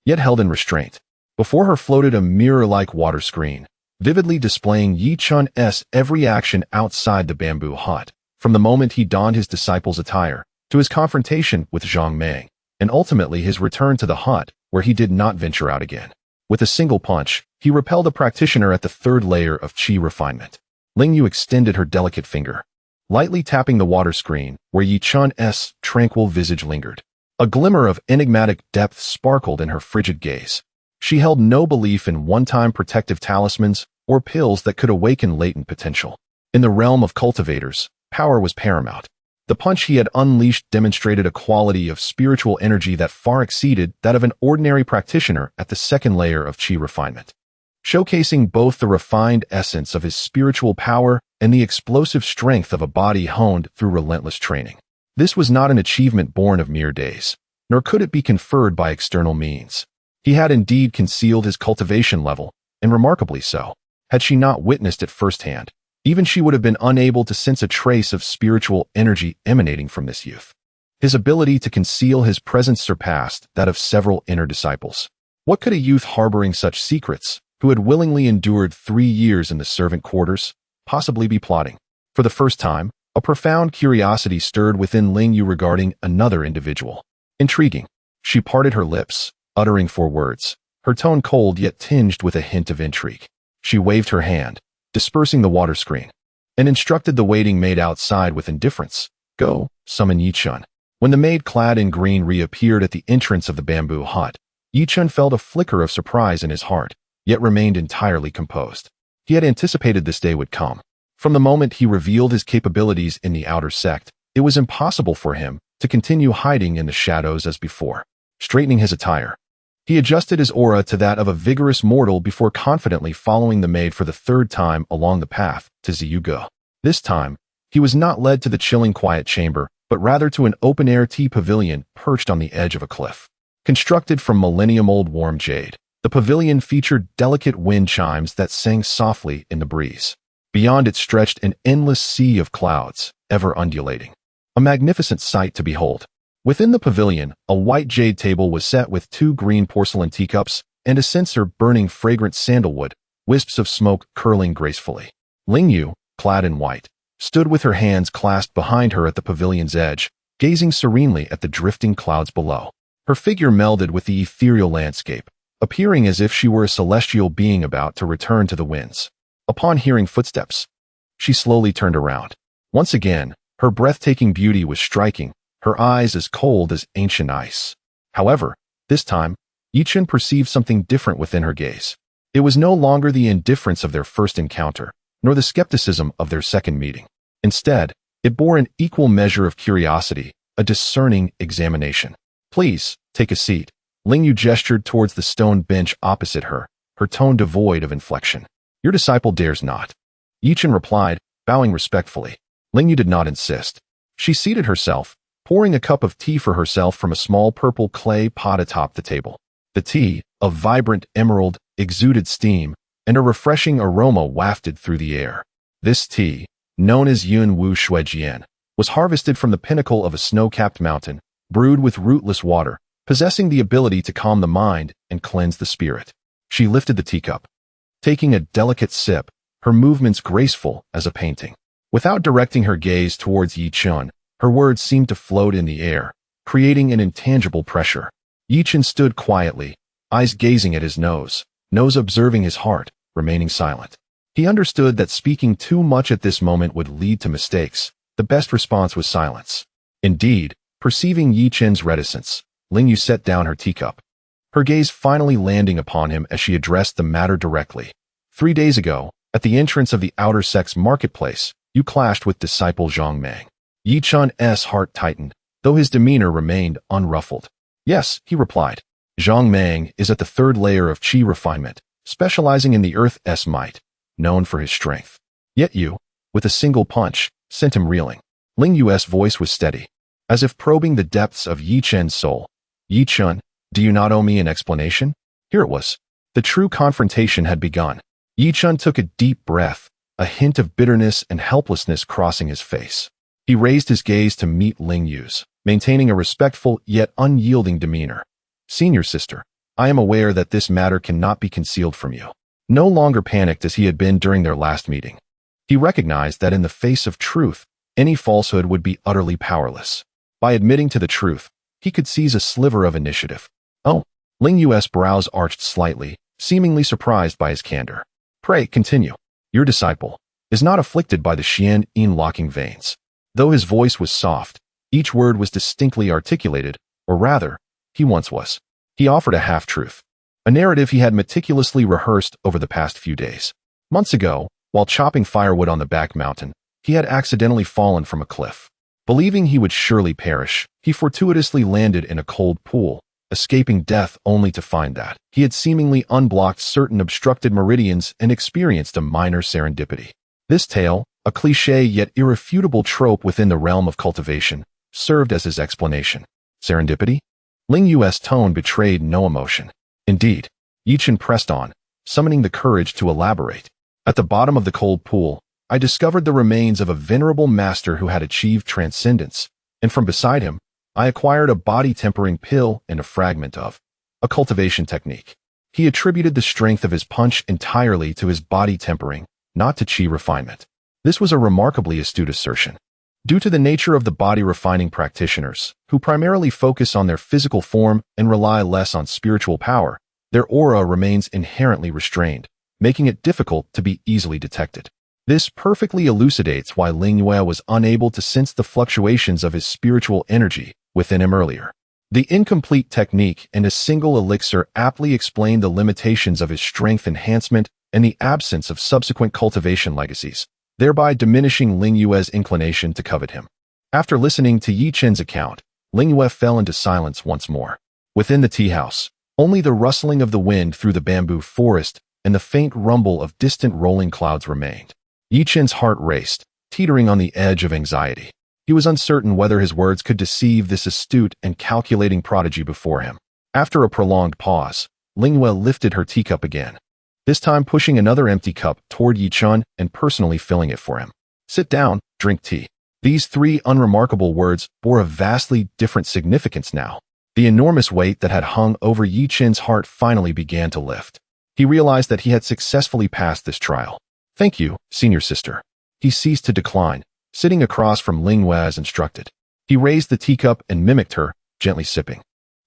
yet held in restraint. Before her floated a mirror-like water screen, vividly displaying Yi Chen's every action outside the bamboo hut, from the moment he donned his disciple's attire, to his confrontation with Zhang Meng, and ultimately his return to the hut, where he did not venture out again. With a single punch, he repelled a practitioner at the 3rd layer of qi refinement. Ling Yu extended her delicate finger, lightly tapping the water screen, where Yi Chen's tranquil visage lingered. A glimmer of enigmatic depth sparkled in her frigid gaze. She held no belief in one-time protective talismans or pills that could awaken latent potential. In the realm of cultivators, Power was paramount. The punch he had unleashed demonstrated a quality of spiritual energy that far exceeded that of an ordinary practitioner at the second layer of Qi refinement, showcasing both the refined essence of his spiritual power and the explosive strength of a body honed through relentless training. This was not an achievement born of mere days, nor could it be conferred by external means. He had indeed concealed his cultivation level, and remarkably so. Had she not witnessed it firsthand, even she would have been unable to sense a trace of spiritual energy emanating from this youth. His ability to conceal his presence surpassed that of several inner disciples. What could a youth harboring such secrets, who had willingly endured 3 years in the servant quarters, possibly be plotting? For the first time, a profound curiosity stirred within Ling Yu regarding another individual. Intriguing. She parted her lips, uttering 4 words, her tone cold yet tinged with a hint of intrigue. She waved her hand, dispersing the water screen, and instructed the waiting maid outside with indifference. Go, summon Yi Chun. When the maid clad in green reappeared at the entrance of the bamboo hut, Yi Chun felt a flicker of surprise in his heart, yet remained entirely composed. He had anticipated this day would come. From the moment he revealed his capabilities in the outer sect, it was impossible for him to continue hiding in the shadows as before. Straightening his attire, he adjusted his aura to that of a vigorous mortal before confidently following the maid for the 3rd time along the path to Ziyuge. This time, he was not led to the chilling quiet chamber, but rather to an open-air tea pavilion perched on the edge of a cliff. Constructed from millennium-old warm jade, the pavilion featured delicate wind chimes that sang softly in the breeze. Beyond it stretched an endless sea of clouds, ever undulating. A magnificent sight to behold. Within the pavilion, a white jade table was set with 2 green porcelain teacups and a censer burning fragrant sandalwood, wisps of smoke curling gracefully. Ling Yu, clad in white, stood with her hands clasped behind her at the pavilion's edge, gazing serenely at the drifting clouds below. Her figure melded with the ethereal landscape, appearing as if she were a celestial being about to return to the winds. Upon hearing footsteps, she slowly turned around. Once again, her breathtaking beauty was striking, her eyes as cold as ancient ice. However, this time, Yi Chun perceived something different within her gaze. It was no longer the indifference of their first encounter, nor the skepticism of their second meeting. Instead, it bore an equal measure of curiosity, a discerning examination. Please, take a seat. Ling Yu gestured towards the stone bench opposite her, her tone devoid of inflection. Your disciple dares not. Yi Chun replied, bowing respectfully. Ling Yu did not insist. She seated herself, pouring a cup of tea for herself from a small purple clay pot atop the table. The tea, of vibrant emerald, exuded steam, and a refreshing aroma wafted through the air. This tea, known as Yun Wu Shuejian, was harvested from the pinnacle of a snow-capped mountain, brewed with rootless water, possessing the ability to calm the mind and cleanse the spirit. She lifted the teacup, taking a delicate sip, her movements graceful as a painting. Without directing her gaze towards Yi Chun, her words seemed to float in the air, creating an intangible pressure. Yi Chun stood quietly, eyes gazing at his nose observing his heart, remaining silent. He understood that speaking too much at this moment would lead to mistakes. The best response was silence. Indeed, perceiving Yi Chun's reticence, Ling Yu set down her teacup, her gaze finally landing upon him as she addressed the matter directly. 3 days ago, at the entrance of the outer sect's marketplace, you clashed with disciple Zhang Mang. Yi Chun's heart tightened, though his demeanor remained unruffled. Yes, he replied. Zhang Mang is at the 3rd layer of Qi refinement, specializing in the Earth's might, known for his strength. Yet you, with a single punch, sent him reeling. Ling Yu's voice was steady, as if probing the depths of Yi Chun's soul. Yi Chun, do you not owe me an explanation? Here it was. The true confrontation had begun. Yi Chun took a deep breath, a hint of bitterness and helplessness crossing his face. He raised his gaze to meet Ling Yu's, maintaining a respectful yet unyielding demeanor. Senior sister, I am aware that this matter cannot be concealed from you. No longer panicked as he had been during their last meeting, he recognized that in the face of truth, any falsehood would be utterly powerless. By admitting to the truth, he could seize a sliver of initiative. Oh, Ling Yu's brows arched slightly, seemingly surprised by his candor. Pray, continue. Your disciple is not afflicted by the Xian-yin locking veins. Though his voice was soft, each word was distinctly articulated, or rather, he once was. He offered a half-truth, a narrative he had meticulously rehearsed over the past few days. Months ago, while chopping firewood on the back mountain, He had accidentally fallen from a cliff. Believing he would surely perish, he fortuitously landed in a cold pool, escaping death only to find that he had seemingly unblocked certain obstructed meridians and experienced a minor serendipity. This tale, a cliché yet irrefutable trope within the realm of cultivation, served as his explanation. Serendipity? Ling Yue's tone betrayed no emotion. Indeed, Yi Chen pressed on, summoning the courage to elaborate. At the bottom of the cold pool, I discovered the remains of a venerable master who had achieved transcendence, and from beside him, I acquired a body-tempering pill and a fragment of a cultivation technique. He attributed the strength of his punch entirely to his body tempering, not to chi refinement. This was a remarkably astute assertion. Due to the nature of the body refining practitioners, who primarily focus on their physical form and rely less on spiritual power, their aura remains inherently restrained, making it difficult to be easily detected. This perfectly elucidates why Ling Yue was unable to sense the fluctuations of his spiritual energy within him earlier. The incomplete technique and a single elixir aptly explained the limitations of his strength enhancement and the absence of subsequent cultivation legacies, thereby diminishing Ling Yue's inclination to covet him. After listening to Yi Chen's account, Ling Yue fell into silence once more. Within the tea house, only the rustling of the wind through the bamboo forest and the faint rumble of distant rolling clouds remained. Yi Chen's heart raced, teetering on the edge of anxiety. He was uncertain whether his words could deceive this astute and calculating prodigy before him. After a prolonged pause, Ling Yue lifted her teacup again, this time pushing another empty cup toward Yi Chen and personally filling it for him. Sit down, drink tea. These three unremarkable words bore a vastly different significance now. The enormous weight that had hung over Yi Chen's heart finally began to lift. He realized that he had successfully passed this trial. Thank you, senior sister. He ceased to decline, sitting across from Ling Yue as instructed. He raised the teacup and mimicked her, gently sipping.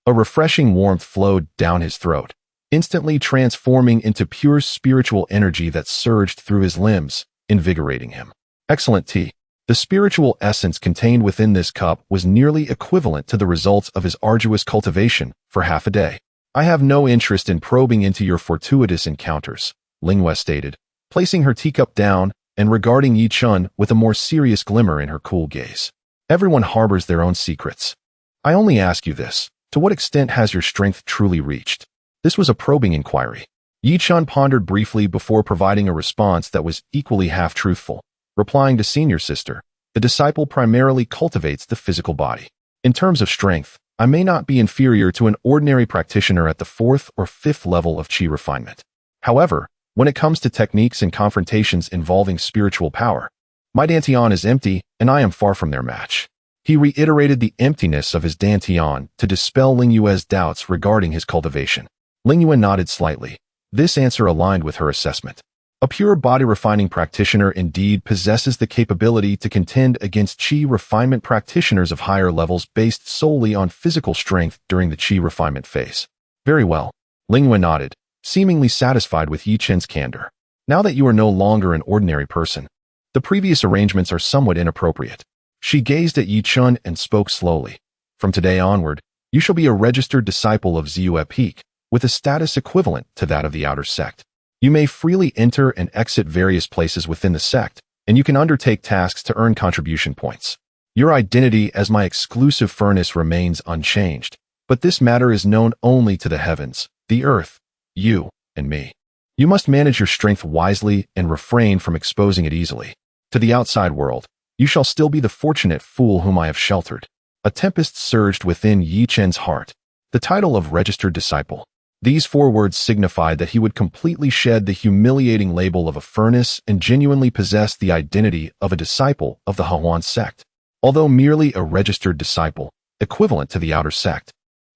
A refreshing warmth flowed down his throat, instantly transforming into pure spiritual energy that surged through his limbs, invigorating him. Excellent tea. The spiritual essence contained within this cup was nearly equivalent to the results of his arduous cultivation for half a day. I have no interest in probing into your fortuitous encounters, Ling Yue stated, placing her teacup down and regarding Yi Chen with a more serious glimmer in her cool gaze. Everyone harbors their own secrets. I only ask you this, to what extent has your strength truly reached? This was a probing inquiry. Yi Chen pondered briefly before providing a response that was equally half-truthful, replying to senior sister, the disciple primarily cultivates the physical body. In terms of strength, I may not be inferior to an ordinary practitioner at the 4th or 5th level of chi refinement. However, when it comes to techniques and confrontations involving spiritual power, my dantian is empty and I am far from their match. He reiterated the emptiness of his dantian to dispel Ling Yue's doubts regarding his cultivation. Ling Yue nodded slightly. This answer aligned with her assessment. A pure body-refining practitioner indeed possesses the capability to contend against chi refinement practitioners of higher levels based solely on physical strength during the chi refinement phase. Very well. Ling Yue nodded, seemingly satisfied with Yi Chen's candor. Now that you are no longer an ordinary person, the previous arrangements are somewhat inappropriate. She gazed at Yi Chen and spoke slowly. From today onward, you shall be a registered disciple of Ziyue Peak, with a status equivalent to that of the outer sect. You may freely enter and exit various places within the sect, and you can undertake tasks to earn contribution points. Your identity as my exclusive furnace remains unchanged, but this matter is known only to the heavens, the earth, you, and me. You must manage your strength wisely and refrain from exposing it easily. To the outside world, you shall still be the fortunate fool whom I have sheltered. A tempest surged within Yi Chen's heart. The title of registered disciple. These 4 words signified that he would completely shed the humiliating label of a furnace and genuinely possess the identity of a disciple of the Hahuan sect. Although merely a registered disciple, equivalent to the outer sect,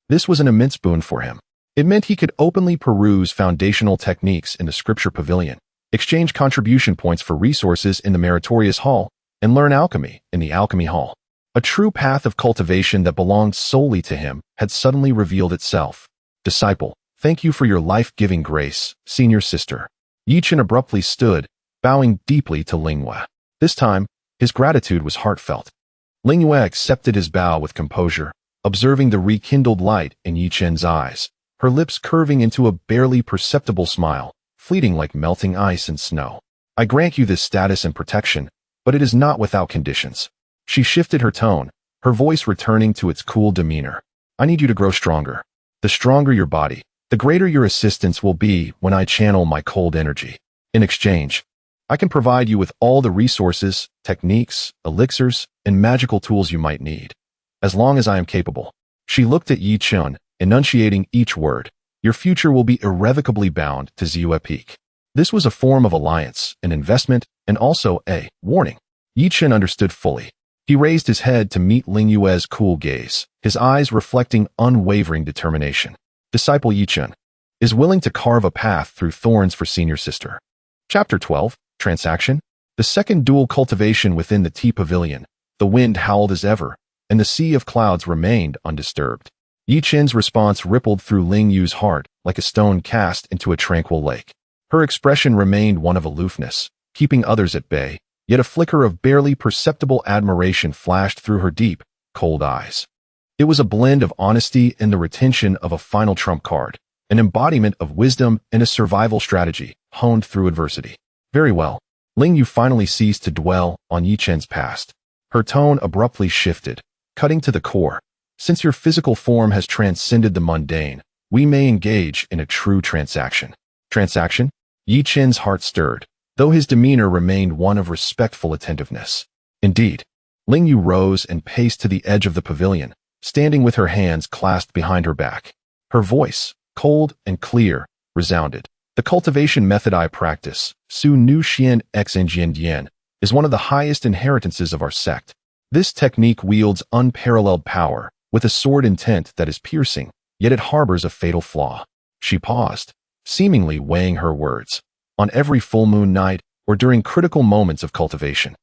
this was an immense boon for him. It meant he could openly peruse foundational techniques in the scripture pavilion, exchange contribution points for resources in the meritorious hall, and learn alchemy in the alchemy hall. A true path of cultivation that belonged solely to him had suddenly revealed itself. Disciple, thank you for your life-giving grace, senior sister. Yi Chen abruptly stood, bowing deeply to Ling Yue. This time, his gratitude was heartfelt. Ling Yue accepted his bow with composure, observing the rekindled light in Yi Chen's eyes, her lips curving into a barely perceptible smile, fleeting like melting ice and snow. I grant you this status and protection, but it is not without conditions. She shifted her tone, her voice returning to its cool demeanor. I need you to grow stronger. The stronger your body, the greater your assistance will be when I channel my cold energy. In exchange, I can provide you with all the resources, techniques, elixirs, and magical tools you might need, as long as I am capable. She looked at Yi Chen, enunciating each word. Your future will be irrevocably bound to Ziyue Peak. This was a form of alliance, an investment, and also a warning. Yi Chen understood fully. He raised his head to meet Ling Yue's cool gaze, his eyes reflecting unwavering determination. Disciple Yi Chen is willing to carve a path through thorns for senior sister. Chapter 12, Transaction. The second dual cultivation within the tea pavilion. The wind howled as ever, and the sea of clouds remained undisturbed. Yi Chen's response rippled through Ling Yu's heart like a stone cast into a tranquil lake. Her expression remained one of aloofness, keeping others at bay, yet a flicker of barely perceptible admiration flashed through her deep, cold eyes. It was a blend of honesty and the retention of a final trump card, an embodiment of wisdom and a survival strategy, honed through adversity. Very well. Ling Yu finally ceased to dwell on Yi Chen's past. Her tone abruptly shifted, cutting to the core. Since your physical form has transcended the mundane, we may engage in a true transaction. Transaction? Yi Chen's heart stirred, though his demeanor remained one of respectful attentiveness. Indeed. Ling Yu rose and paced to the edge of the pavilion, standing with her hands clasped behind her back. Her voice, cold and clear, resounded. The cultivation method I practice, Su Nu Xian X Jian Dian, is one of the highest inheritances of our sect. This technique wields unparalleled power, with a sword intent that is piercing, yet it harbors a fatal flaw. She paused, seemingly weighing her words. On every full moon night, or during critical moments of cultivation,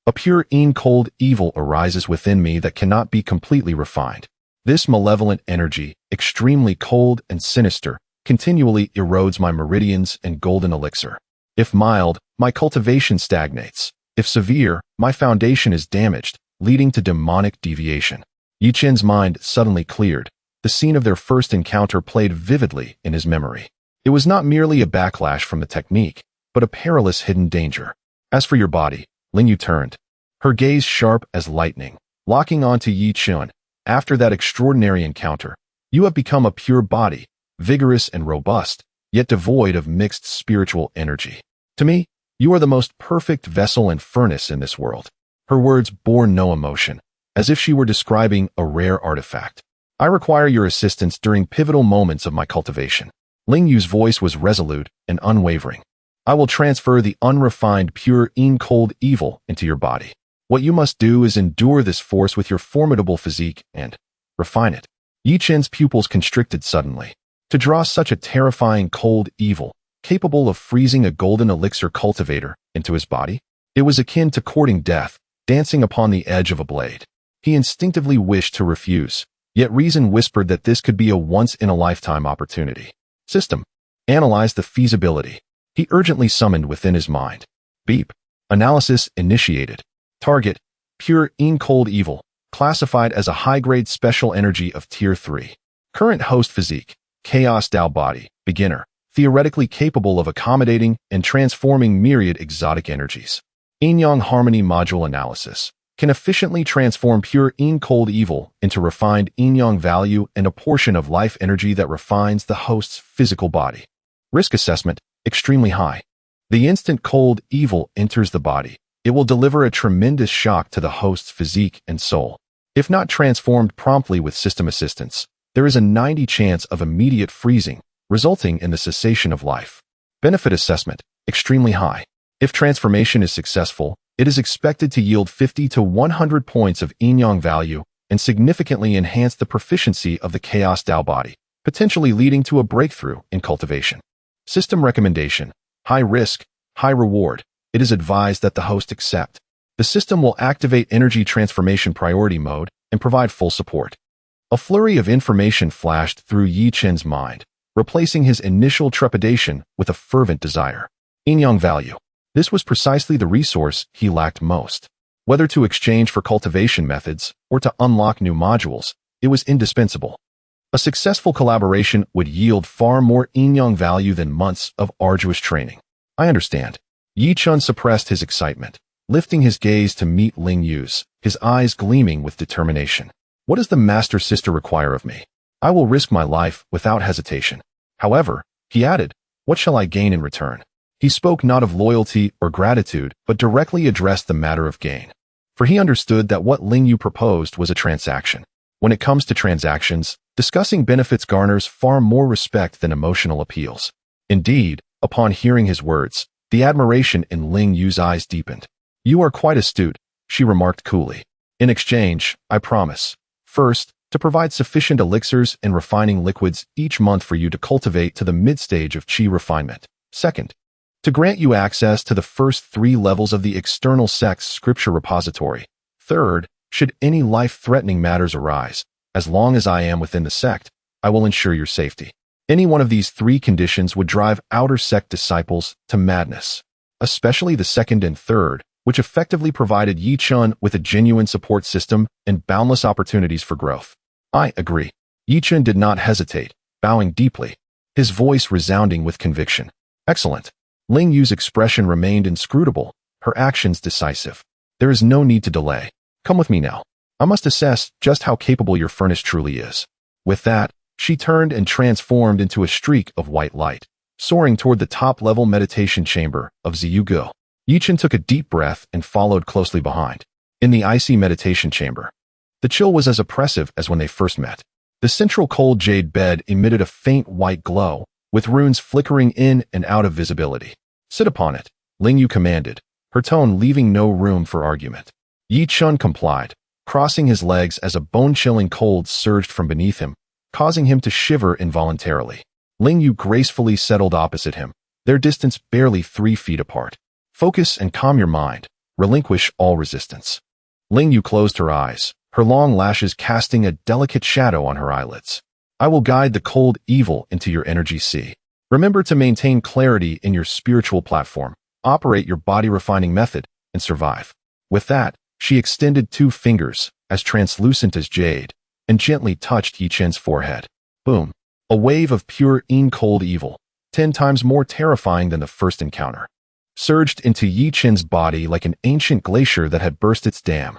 a pure cold evil arises within me that cannot be completely refined. This malevolent energy, extremely cold and sinister, continually erodes my meridians and golden elixir. If mild, my cultivation stagnates. If severe, my foundation is damaged, leading to demonic deviation. Yi Chen's mind suddenly cleared. The scene of their first encounter played vividly in his memory. It was not merely a backlash from the technique, but a perilous hidden danger. As for your body, Ling Yu turned, her gaze sharp as lightning, locking onto Yi Chen. After that extraordinary encounter, you have become a pure body, vigorous and robust, yet devoid of mixed spiritual energy. To me, you are the most perfect vessel and furnace in this world. Her words bore no emotion, as if she were describing a rare artifact. I require your assistance during pivotal moments of my cultivation. Ling Yu's voice was resolute and unwavering. I will transfer the unrefined, pure, cold evil into your body. What you must do is endure this force with your formidable physique and refine it. Yi Chen's pupils constricted suddenly. To draw such a terrifying cold evil, capable of freezing a golden elixir cultivator into his body, it was akin to courting death, dancing upon the edge of a blade. He instinctively wished to refuse, yet reason whispered that this could be a once-in-a-lifetime opportunity. System. Analyze the feasibility. He urgently summoned within his mind. Beep. Analysis initiated. Target. Pure cold evil, classified as a high-grade special energy of Tier 3. Current host physique. Chaos Dao Body. Beginner. Theoretically capable of accommodating and transforming myriad exotic energies. Yin-Yang Harmony Module Analysis. Can efficiently transform pure cold evil into refined yin-yang value and a portion of life energy that refines the host's physical body. Risk assessment, extremely high. The instant cold evil enters the body, it will deliver a tremendous shock to the host's physique and soul. If not transformed promptly with system assistance, there is a 90% chance of immediate freezing, resulting in the cessation of life. Benefit assessment, extremely high. If transformation is successful, it is expected to yield 50 to 100 points of yin-yang value and significantly enhance the proficiency of the Chaos Dao Body, potentially leading to a breakthrough in cultivation. System recommendation, high risk, high reward. It is advised that the host accept. The system will activate energy transformation priority mode and provide full support. A flurry of information flashed through Yi Chen's mind, replacing his initial trepidation with a fervent desire. Yin-yang value. This was precisely the resource he lacked most. Whether to exchange for cultivation methods or to unlock new modules, it was indispensable. A successful collaboration would yield far more yin-yang value than months of arduous training. I understand. Yi Chen suppressed his excitement. lifting his gaze to meet Ling Yu's, his eyes gleaming with determination. What does the master sister require of me? I will risk my life without hesitation. However, he added, what shall I gain in return? He spoke not of loyalty or gratitude, but directly addressed the matter of gain. For he understood that what Ling Yu proposed was a transaction. When it comes to transactions, discussing benefits garners far more respect than emotional appeals. Indeed, upon hearing his words, the admiration in Ling Yu's eyes deepened. You are quite astute, she remarked coolly. In exchange, I promise, first, to provide sufficient elixirs and refining liquids each month for you to cultivate to the mid-stage of qi refinement. Second, to grant you access to the first 3 levels of the external sect's scripture repository. Third, should any life-threatening matters arise, as long as I am within the sect, I will ensure your safety. Any one of these 3 conditions would drive outer sect disciples to madness, especially the second and third, which effectively provided Yi Chen with a genuine support system and boundless opportunities for growth. I agree. Yi Chen did not hesitate, bowing deeply, his voice resounding with conviction. Excellent. Ling Yu's expression remained inscrutable, her actions decisive. There is no need to delay. Come with me now. I must assess just how capable your furnace truly is. With that, she turned and transformed into a streak of white light, soaring toward the top-level meditation chamber of Ziyugu. Yi Chen took a deep breath and followed closely behind. In the icy meditation chamber, the chill was as oppressive as when they first met. The central cold jade bed emitted a faint white glow, with runes flickering in and out of visibility. Sit upon it, Ling Yu commanded, her tone leaving no room for argument. Yi Chen complied, crossing his legs as a bone-chilling cold surged from beneath him, causing him to shiver involuntarily. Ling Yu gracefully settled opposite him, their distance barely 3 feet apart. Focus and calm your mind. Relinquish all resistance. Ling Yu closed her eyes, her long lashes casting a delicate shadow on her eyelids. I will guide the cold evil into your energy sea. Remember to maintain clarity in your spiritual platform, operate your body refining method, and survive. With that, she extended 2 fingers, as translucent as jade, and gently touched Yi Chen's forehead. Boom. A wave of pure cold evil, 10 times more terrifying than the first encounter, surged into Yi Chen's body like an ancient glacier that had burst its dam.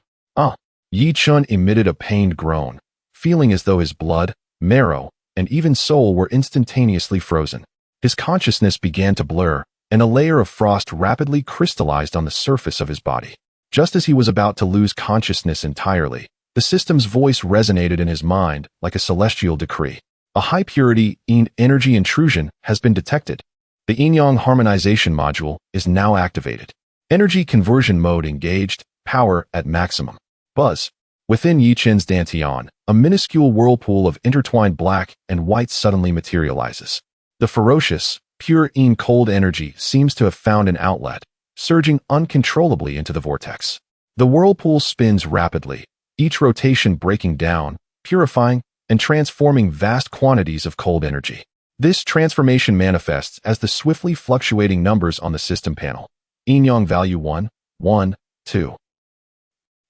Yi Chen emitted a pained groan, feeling as though his blood, marrow, and even soul were instantaneously frozen. His consciousness began to blur, and a layer of frost rapidly crystallized on the surface of his body. Just as he was about to lose consciousness entirely, the system's voice resonated in his mind like a celestial decree. A high-purity energy intrusion has been detected. The yin-yang harmonization module is now activated. Energy conversion mode engaged, power at maximum. Buzz. Within Yi Chen's dantian, a minuscule whirlpool of intertwined black and white suddenly materializes. The ferocious, pure cold energy seems to have found an outlet, surging uncontrollably into the vortex. The whirlpool spins rapidly, each rotation breaking down, purifying, and transforming vast quantities of cold energy. This transformation manifests as the swiftly fluctuating numbers on the system panel. Yin-yang value 1, 1, 2.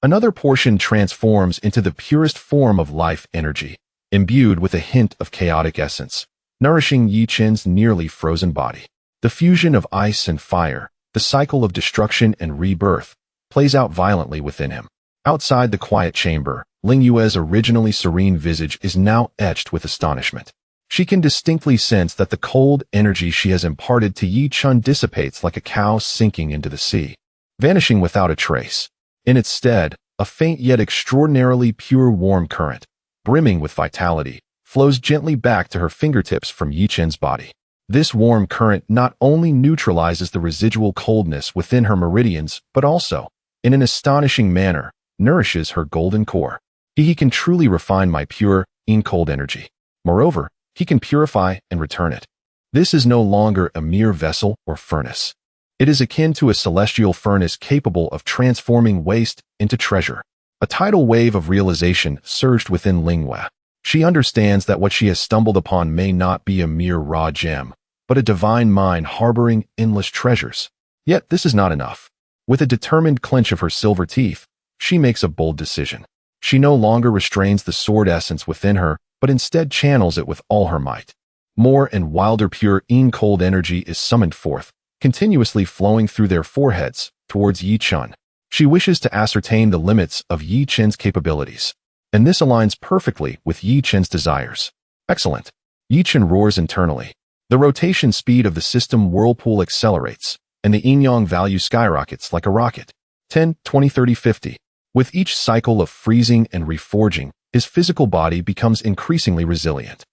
Another portion transforms into the purest form of life energy, imbued with a hint of chaotic essence, nourishing Yi Chen's nearly frozen body. The fusion of ice and fire, the cycle of destruction and rebirth, plays out violently within him. Outside the quiet chamber, Ling Yue's originally serene visage is now etched with astonishment. She can distinctly sense that the cold energy she has imparted to Yi Chen dissipates like a cow sinking into the sea, vanishing without a trace. In its stead, a faint yet extraordinarily pure warm current, brimming with vitality, flows gently back to her fingertips from Yi Chen's body. This warm current not only neutralizes the residual coldness within her meridians, but also, in an astonishing manner, nourishes her golden core. He can truly refine my pure, cold energy. Moreover, he can purify and return it. This is no longer a mere vessel or furnace. It is akin to a celestial furnace capable of transforming waste into treasure. A tidal wave of realization surged within Ling Yue. She understands that what she has stumbled upon may not be a mere raw gem, but a divine mine harboring endless treasures. Yet this is not enough. With a determined clench of her silver teeth, she makes a bold decision. She no longer restrains the sword essence within her, but instead channels it with all her might. More and wilder pure cold energy is summoned forth, continuously flowing through their foreheads towards Yi Chen. She wishes to ascertain the limits of Yi Chen's capabilities, and this aligns perfectly with Yi Chen's desires. Excellent. Yi Chen roars internally. The rotation speed of the system whirlpool accelerates, and the yin-yang value skyrockets like a rocket. 10, 20, 30, 50. With each cycle of freezing and reforging, his physical body becomes increasingly resilient.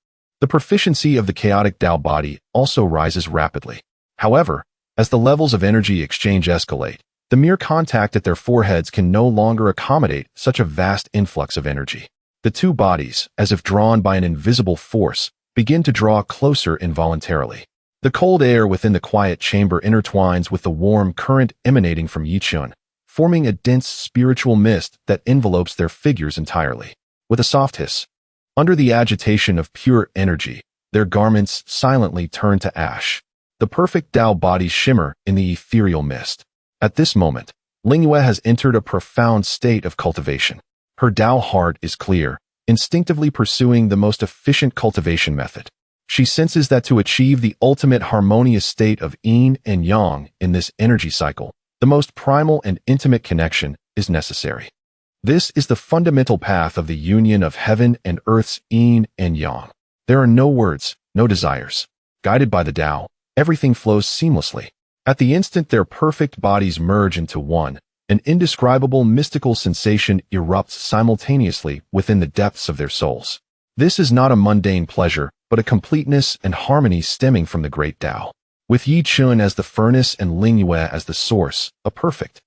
The proficiency of the chaotic Dao body also rises rapidly. However, as the levels of energy exchange escalate, the mere contact at their foreheads can no longer accommodate such a vast influx of energy. The two bodies, as if drawn by an invisible force, begin to draw closer involuntarily. The cold air within the quiet chamber intertwines with the warm current emanating from Yi Chen, forming a dense spiritual mist that envelopes their figures entirely. With a soft hiss, under the agitation of pure energy, their garments silently turn to ash. The perfect Dao bodies shimmer in the ethereal mist. At this moment, Lingyue has entered a profound state of cultivation. Her Dao heart is clear, instinctively pursuing the most efficient cultivation method. She senses that to achieve the ultimate harmonious state of yin and yang in this energy cycle, the most primal and intimate connection is necessary. This is the fundamental path of the union of heaven and earth's yin and yang. There are no words, no desires. Guided by the Dao, everything flows seamlessly. At the instant their perfect bodies merge into one, an indescribable mystical sensation erupts simultaneously within the depths of their souls. This is not a mundane pleasure, but a completeness and harmony stemming from the great Dao. With Yi Chen as the furnace and Lingyue as the source, a perfect,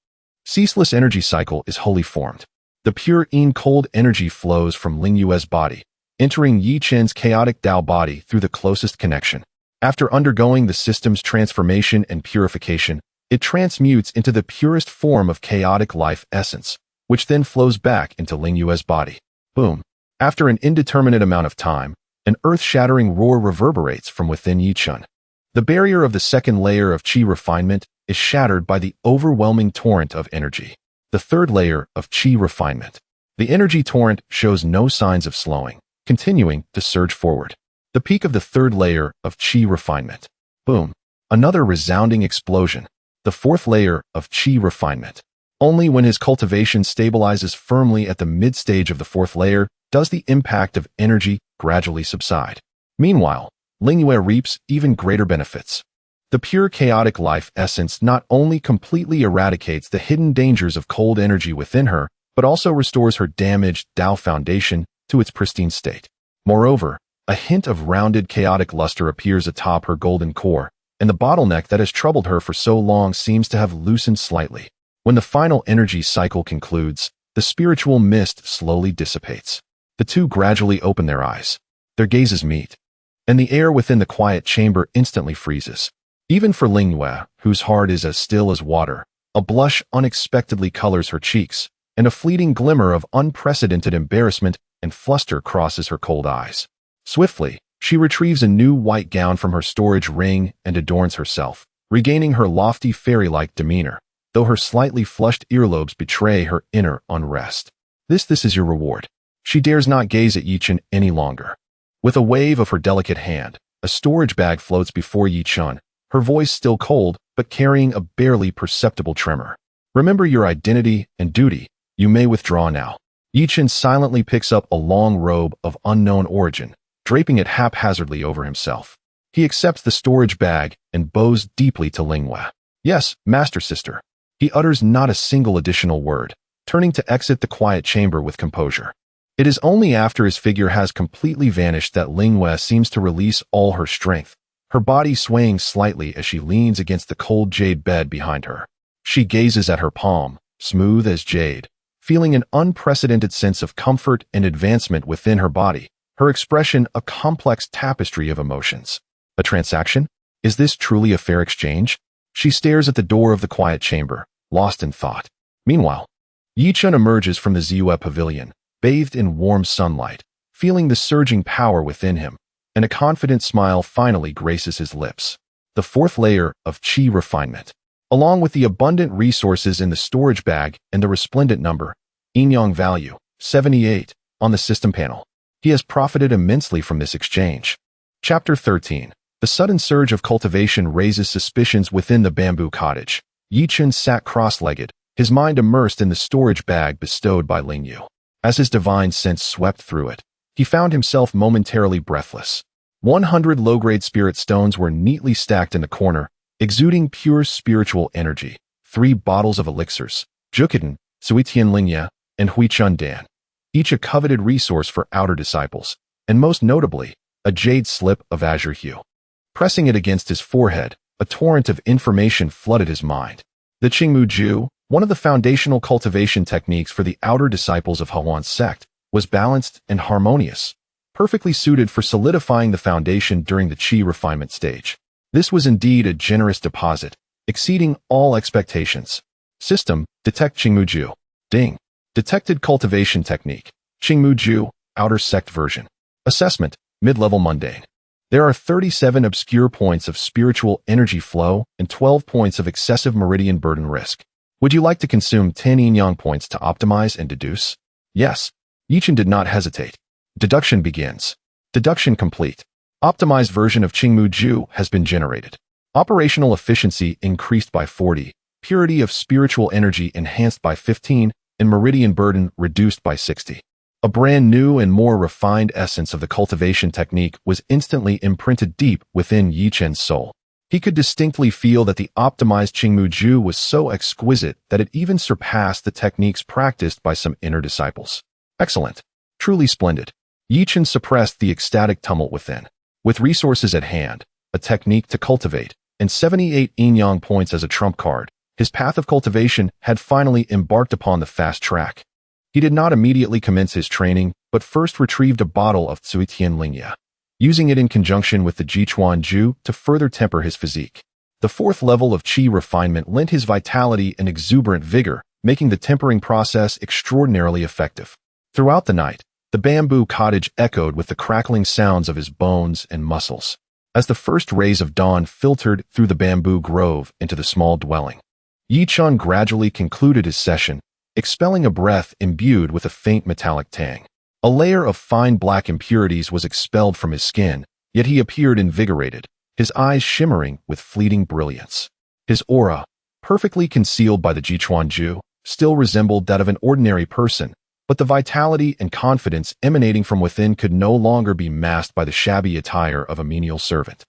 ceaseless energy cycle is wholly formed. The pure yin cold energy flows from Lingyue's body, entering Yi Chen's chaotic Dao body through the closest connection. After undergoing the system's transformation and purification, it transmutes into the purest form of chaotic life essence, which then flows back into Lingyue's body. Boom. After an indeterminate amount of time, an earth-shattering roar reverberates from within Yi Chen. The barrier of the second layer of qi refinement is shattered by the overwhelming torrent of energy. The third layer of qi refinement. The energy torrent shows no signs of slowing, continuing to surge forward. The peak of the third layer of qi refinement. Boom. Another resounding explosion. The fourth layer of qi refinement. Only when his cultivation stabilizes firmly at the mid-stage of the fourth layer does the impact of energy gradually subside. Meanwhile, Lingyue reaps even greater benefits. The pure chaotic life essence not only completely eradicates the hidden dangers of cold energy within her, but also restores her damaged Dao foundation to its pristine state. Moreover, a hint of rounded chaotic luster appears atop her golden core, and the bottleneck that has troubled her for so long seems to have loosened slightly. When the final energy cycle concludes, the spiritual mist slowly dissipates. The two gradually open their eyes. Their gazes meet, and the air within the quiet chamber instantly freezes. Even for Lingyue, whose heart is as still as water, a blush unexpectedly colors her cheeks, and a fleeting glimmer of unprecedented embarrassment and fluster crosses her cold eyes. Swiftly, she retrieves a new white gown from her storage ring and adorns herself, regaining her lofty fairy-like demeanor, though her slightly flushed earlobes betray her inner unrest. This is your reward. She dares not gaze at Yi Chen any longer. With a wave of her delicate hand, a storage bag floats before Yi Chen, her voice still cold, but carrying a barely perceptible tremor. Remember your identity and duty. You may withdraw now. Yi Chen silently picks up a long robe of unknown origin, draping it haphazardly over himself. He accepts the storage bag and bows deeply to Lingyue. Yes, master sister. He utters not a single additional word, turning to exit the quiet chamber with composure. It is only after his figure has completely vanished that Lingyue seems to release all her strength, her body swaying slightly as she leans against the cold jade bed behind her. She gazes at her palm, smooth as jade, feeling an unprecedented sense of comfort and advancement within her body, her expression a complex tapestry of emotions. A transaction? Is this truly a fair exchange? She stares at the door of the quiet chamber, lost in thought. Meanwhile, Yi Chen emerges from the Ziyue pavilion, bathed in warm sunlight, feeling the surging power within him, and a confident smile finally graces his lips. The fourth layer of qi refinement. Along with the abundant resources in the storage bag and the resplendent number, yin-yang value, 78, on the system panel. He has profited immensely from this exchange. Chapter 13. The sudden surge of cultivation raises suspicions within the bamboo cottage. Yi Chen sat cross-legged, his mind immersed in the storage bag bestowed by Lingyu. As his divine sense swept through it, he found himself momentarily breathless. 100 low-grade spirit stones were neatly stacked in the corner, exuding pure spiritual energy. 3 bottles of elixirs, Jukiden, Suitian Lingya, and Huichun Dan, each a coveted resource for outer disciples, and most notably, a jade slip of azure hue. Pressing it against his forehead, a torrent of information flooded his mind. The Qingmu Ju, one of the foundational cultivation techniques for the outer disciples of Hahuan's sect, was balanced and harmonious, perfectly suited for solidifying the foundation during the qi refinement stage. This was indeed a generous deposit, exceeding all expectations. System, detect Qingmu Ju. Ding. Detected cultivation technique. Qingmu Ju, outer sect version. Assessment, mid-level mundane. There are 37 obscure points of spiritual energy flow and 12 points of excessive meridian burden risk. Would you like to consume 10 yin-yang points to optimize and deduce? Yes. Yichen did not hesitate. Deduction begins. Deduction complete. Optimized version of Qingmu Ju has been generated. Operational efficiency increased by 40, purity of spiritual energy enhanced by 15, and meridian burden reduced by 60. A brand new and more refined essence of the cultivation technique was instantly imprinted deep within Yi Chen's soul. He could distinctly feel that the optimized Qingmu Ju was so exquisite that it even surpassed the techniques practiced by some inner disciples. Excellent. Truly splendid. Yi Chen suppressed the ecstatic tumult within. With resources at hand, a technique to cultivate, and 78 yin-yang points as a trump card, his path of cultivation had finally embarked upon the fast track. He did not immediately commence his training, but first retrieved a bottle of Suitian Lingya, using it in conjunction with the Jichuan Ju to further temper his physique. The 4th level of qi refinement lent his vitality and exuberant vigor, making the tempering process extraordinarily effective. Throughout the night, the bamboo cottage echoed with the crackling sounds of his bones and muscles, as the first rays of dawn filtered through the bamboo grove into the small dwelling. Yi Chen gradually concluded his session, expelling a breath imbued with a faint metallic tang. A layer of fine black impurities was expelled from his skin, yet he appeared invigorated, his eyes shimmering with fleeting brilliance. His aura, perfectly concealed by the Jichuan Ju, still resembled that of an ordinary person, but the vitality and confidence emanating from within could no longer be masked by the shabby attire of a menial servant.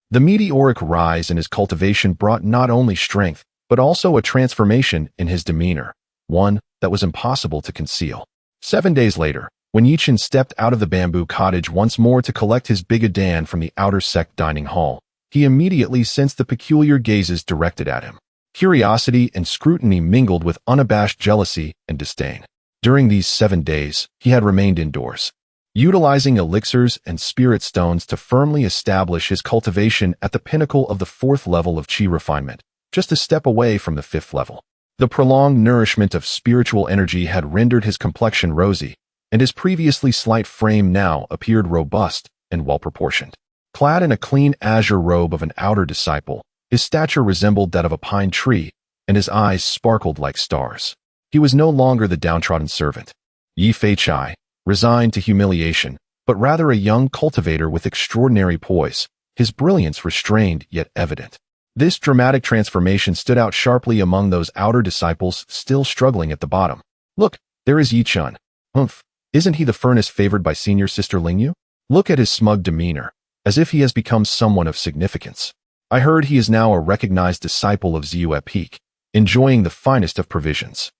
The meteoric rise in his cultivation brought not only strength, but also a transformation in his demeanor, one that was impossible to conceal. 7 days later, when Yi Chen stepped out of the bamboo cottage once more to collect his bigodan from the outer sect dining hall, he immediately sensed the peculiar gazes directed at him. Curiosity and scrutiny mingled with unabashed jealousy and disdain. During these 7 days, he had remained indoors, utilizing elixirs and spirit stones to firmly establish his cultivation at the pinnacle of the 4th level of qi refinement, just a step away from the 5th level. The prolonged nourishment of spiritual energy had rendered his complexion rosy, and his previously slight frame now appeared robust and well-proportioned. Clad in a clean azure robe of an outer disciple, his stature resembled that of a pine tree, and his eyes sparkled like stars. He was no longer the downtrodden servant, Yi Feichai, resigned to humiliation, but rather a young cultivator with extraordinary poise, his brilliance restrained yet evident. This dramatic transformation stood out sharply among those outer disciples still struggling at the bottom. Look, there is Yi Chen. Humph, isn't he the furnace favored by senior sister Lingyu? Look at his smug demeanor, as if he has become someone of significance. I heard he is now a recognized disciple of Ziyu at Peak, enjoying the finest of provisions.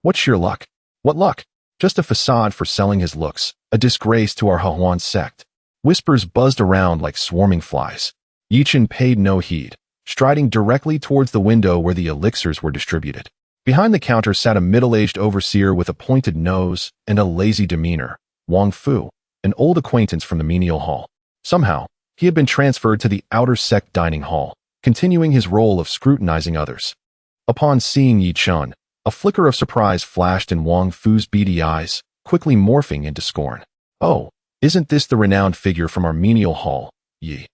What sheer luck? What luck? Just a facade for selling his looks, a disgrace to our Hahuan sect. Whispers buzzed around like swarming flies. Yi Chen paid no heed, striding directly towards the window where the elixirs were distributed. Behind the counter sat a middle-aged overseer with a pointed nose and a lazy demeanor, Wang Fu, an old acquaintance from the menial hall. Somehow, he had been transferred to the outer sect dining hall, continuing his role of scrutinizing others. Upon seeing Yi Chen, a flicker of surprise flashed in Wang Fu's beady eyes, quickly morphing into scorn. Oh, isn't this the renowned figure from our menial hall, Yi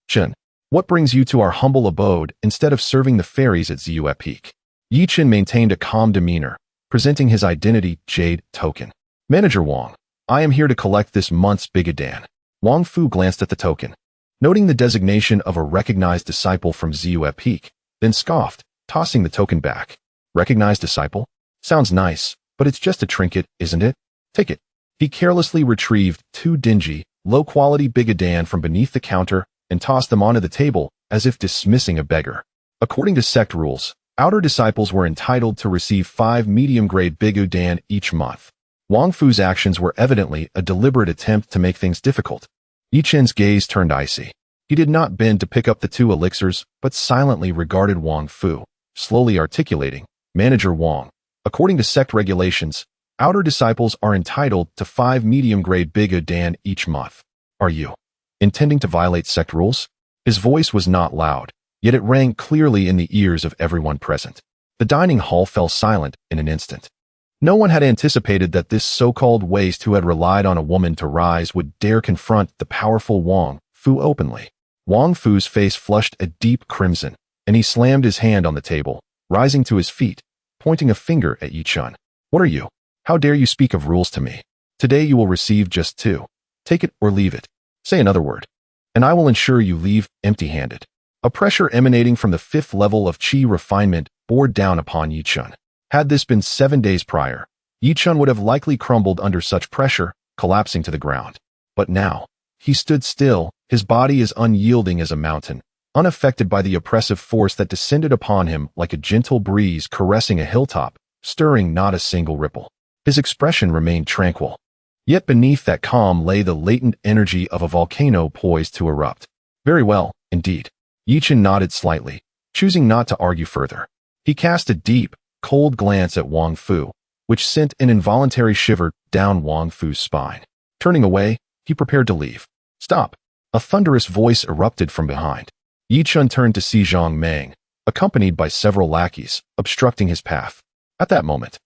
Chen? What brings you to our humble abode instead of serving the fairies at Ziyu at Peak? Yi Chen maintained a calm demeanor, presenting his identity jade token. Manager Wang, I am here to collect this month's bigodan. Wang Fu glanced at the token, noting the designation of a recognized disciple from Ziyu at Peak, then scoffed, tossing the token back. Recognized disciple? Sounds nice, but it's just a trinket, isn't it? Take it. He carelessly retrieved 2 dingy, low-quality bigodan from beneath the counter and tossed them onto the table as if dismissing a beggar. According to sect rules, outer disciples were entitled to receive 5 medium-grade bigodan each month. Wang Fu's actions were evidently a deliberate attempt to make things difficult. Yi Chen's gaze turned icy. He did not bend to pick up the 2 elixirs, but silently regarded Wang Fu, slowly articulating, "Manager Wang, according to sect regulations, outer disciples are entitled to 5 medium-grade bigodan each month. Are you intending to violate sect rules?" His voice was not loud, yet it rang clearly in the ears of everyone present. The dining hall fell silent in an instant. No one had anticipated that this so-called waste who had relied on a woman to rise would dare confront the powerful Wang Fu openly. Wang Fu's face flushed a deep crimson, and he slammed his hand on the table, rising to his feet, pointing a finger at Yi Chen. "What are you? How dare you speak of rules to me? Today you will receive just 2. Take it or leave it. Say another word, and I will ensure you leave empty-handed." A pressure emanating from the 5th level of Qi refinement bore down upon Yi Chen. Had this been 7 days prior, Yi Chen would have likely crumbled under such pressure, collapsing to the ground. But now, he stood still, his body as unyielding as a mountain, unaffected by the oppressive force that descended upon him like a gentle breeze caressing a hilltop, stirring not a single ripple. His expression remained tranquil. Yet beneath that calm lay the latent energy of a volcano poised to erupt. "Very well, indeed." Yi Chen nodded slightly, choosing not to argue further. He cast a deep, cold glance at Wang Fu, which sent an involuntary shiver down Wang Fu's spine. Turning away, he prepared to leave. "Stop!" A thunderous voice erupted from behind. Yi Chen turned to see Zhang Meng, accompanied by several lackeys, obstructing his path. At that moment,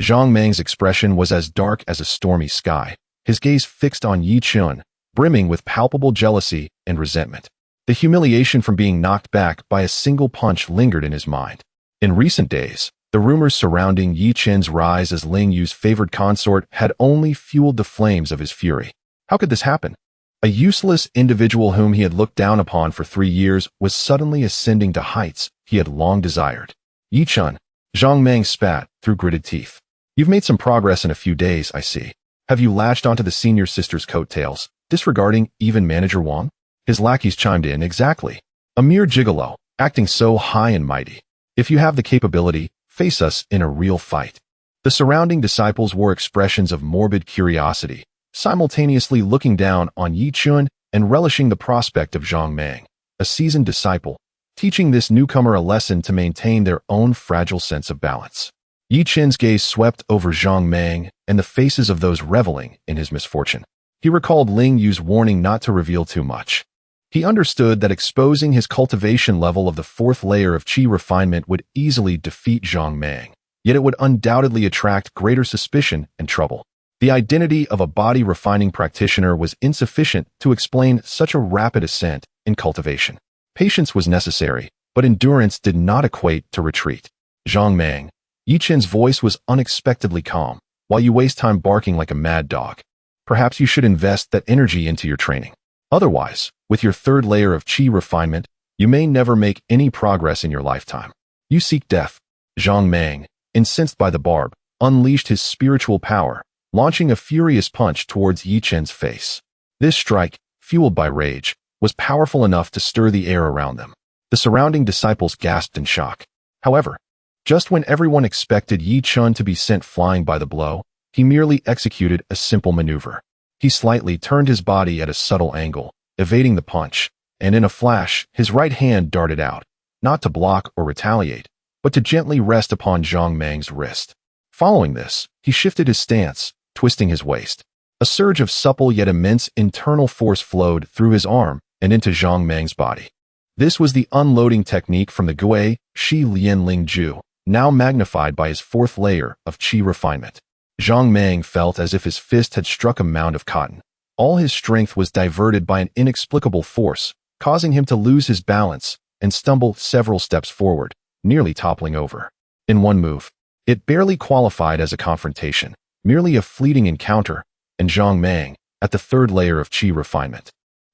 Zhang Meng's expression was as dark as a stormy sky, his gaze fixed on Yi Chen, brimming with palpable jealousy and resentment. The humiliation from being knocked back by a single punch lingered in his mind. In recent days, the rumors surrounding Yi Chen's rise as Ling Yu's favored consort had only fueled the flames of his fury. How could this happen? A useless individual whom he had looked down upon for 3 years was suddenly ascending to heights he had long desired. "Yi Chen," Zhang Meng spat through gritted teeth. "You've made some progress in a few days, I see. Have you latched onto the senior sister's coattails, disregarding even Manager Wang?" His lackeys chimed in. "Exactly. A mere gigolo, acting so high and mighty. If you have the capability, face us in a real fight." The surrounding disciples wore expressions of morbid curiosity, simultaneously looking down on Yi Chen and relishing the prospect of Zhang Meng, a seasoned disciple, teaching this newcomer a lesson to maintain their own fragile sense of balance. Yi Chen's gaze swept over Zhang Meng and the faces of those reveling in his misfortune. He recalled Ling Yu's warning not to reveal too much. He understood that exposing his cultivation level of the 4th layer of Qi refinement would easily defeat Zhang Meng, yet it would undoubtedly attract greater suspicion and trouble. The identity of a body refining practitioner was insufficient to explain such a rapid ascent in cultivation. Patience was necessary, but endurance did not equate to retreat. "Zhang Meng," Yi Chen's voice was unexpectedly calm. "While you waste time barking like a mad dog, perhaps you should invest that energy into your training. Otherwise, with your 3rd layer of Qi refinement, you may never make any progress in your lifetime. You seek death." Zhang Meng, incensed by the barb, unleashed his spiritual power, launching a furious punch towards Yi Chen's face. This strike, fueled by rage, was powerful enough to stir the air around them. The surrounding disciples gasped in shock. However, just when everyone expected Yi Chen to be sent flying by the blow, he merely executed a simple maneuver. He slightly turned his body at a subtle angle, evading the punch, and in a flash, his right hand darted out, not to block or retaliate, but to gently rest upon Zhang Meng's wrist. Following this, he shifted his stance, twisting his waist. A surge of supple yet immense internal force flowed through his arm and into Zhang Meng's body. This was the unloading technique from the Gui Shi Lian Ling Ju, now magnified by his 4th layer of Qi refinement. Zhang Meng felt as if his fist had struck a mound of cotton. All his strength was diverted by an inexplicable force, causing him to lose his balance and stumble several steps forward, nearly toppling over. In one move, it barely qualified as a confrontation, merely a fleeting encounter, and Zhang Meng, at the 3rd layer of Qi refinement,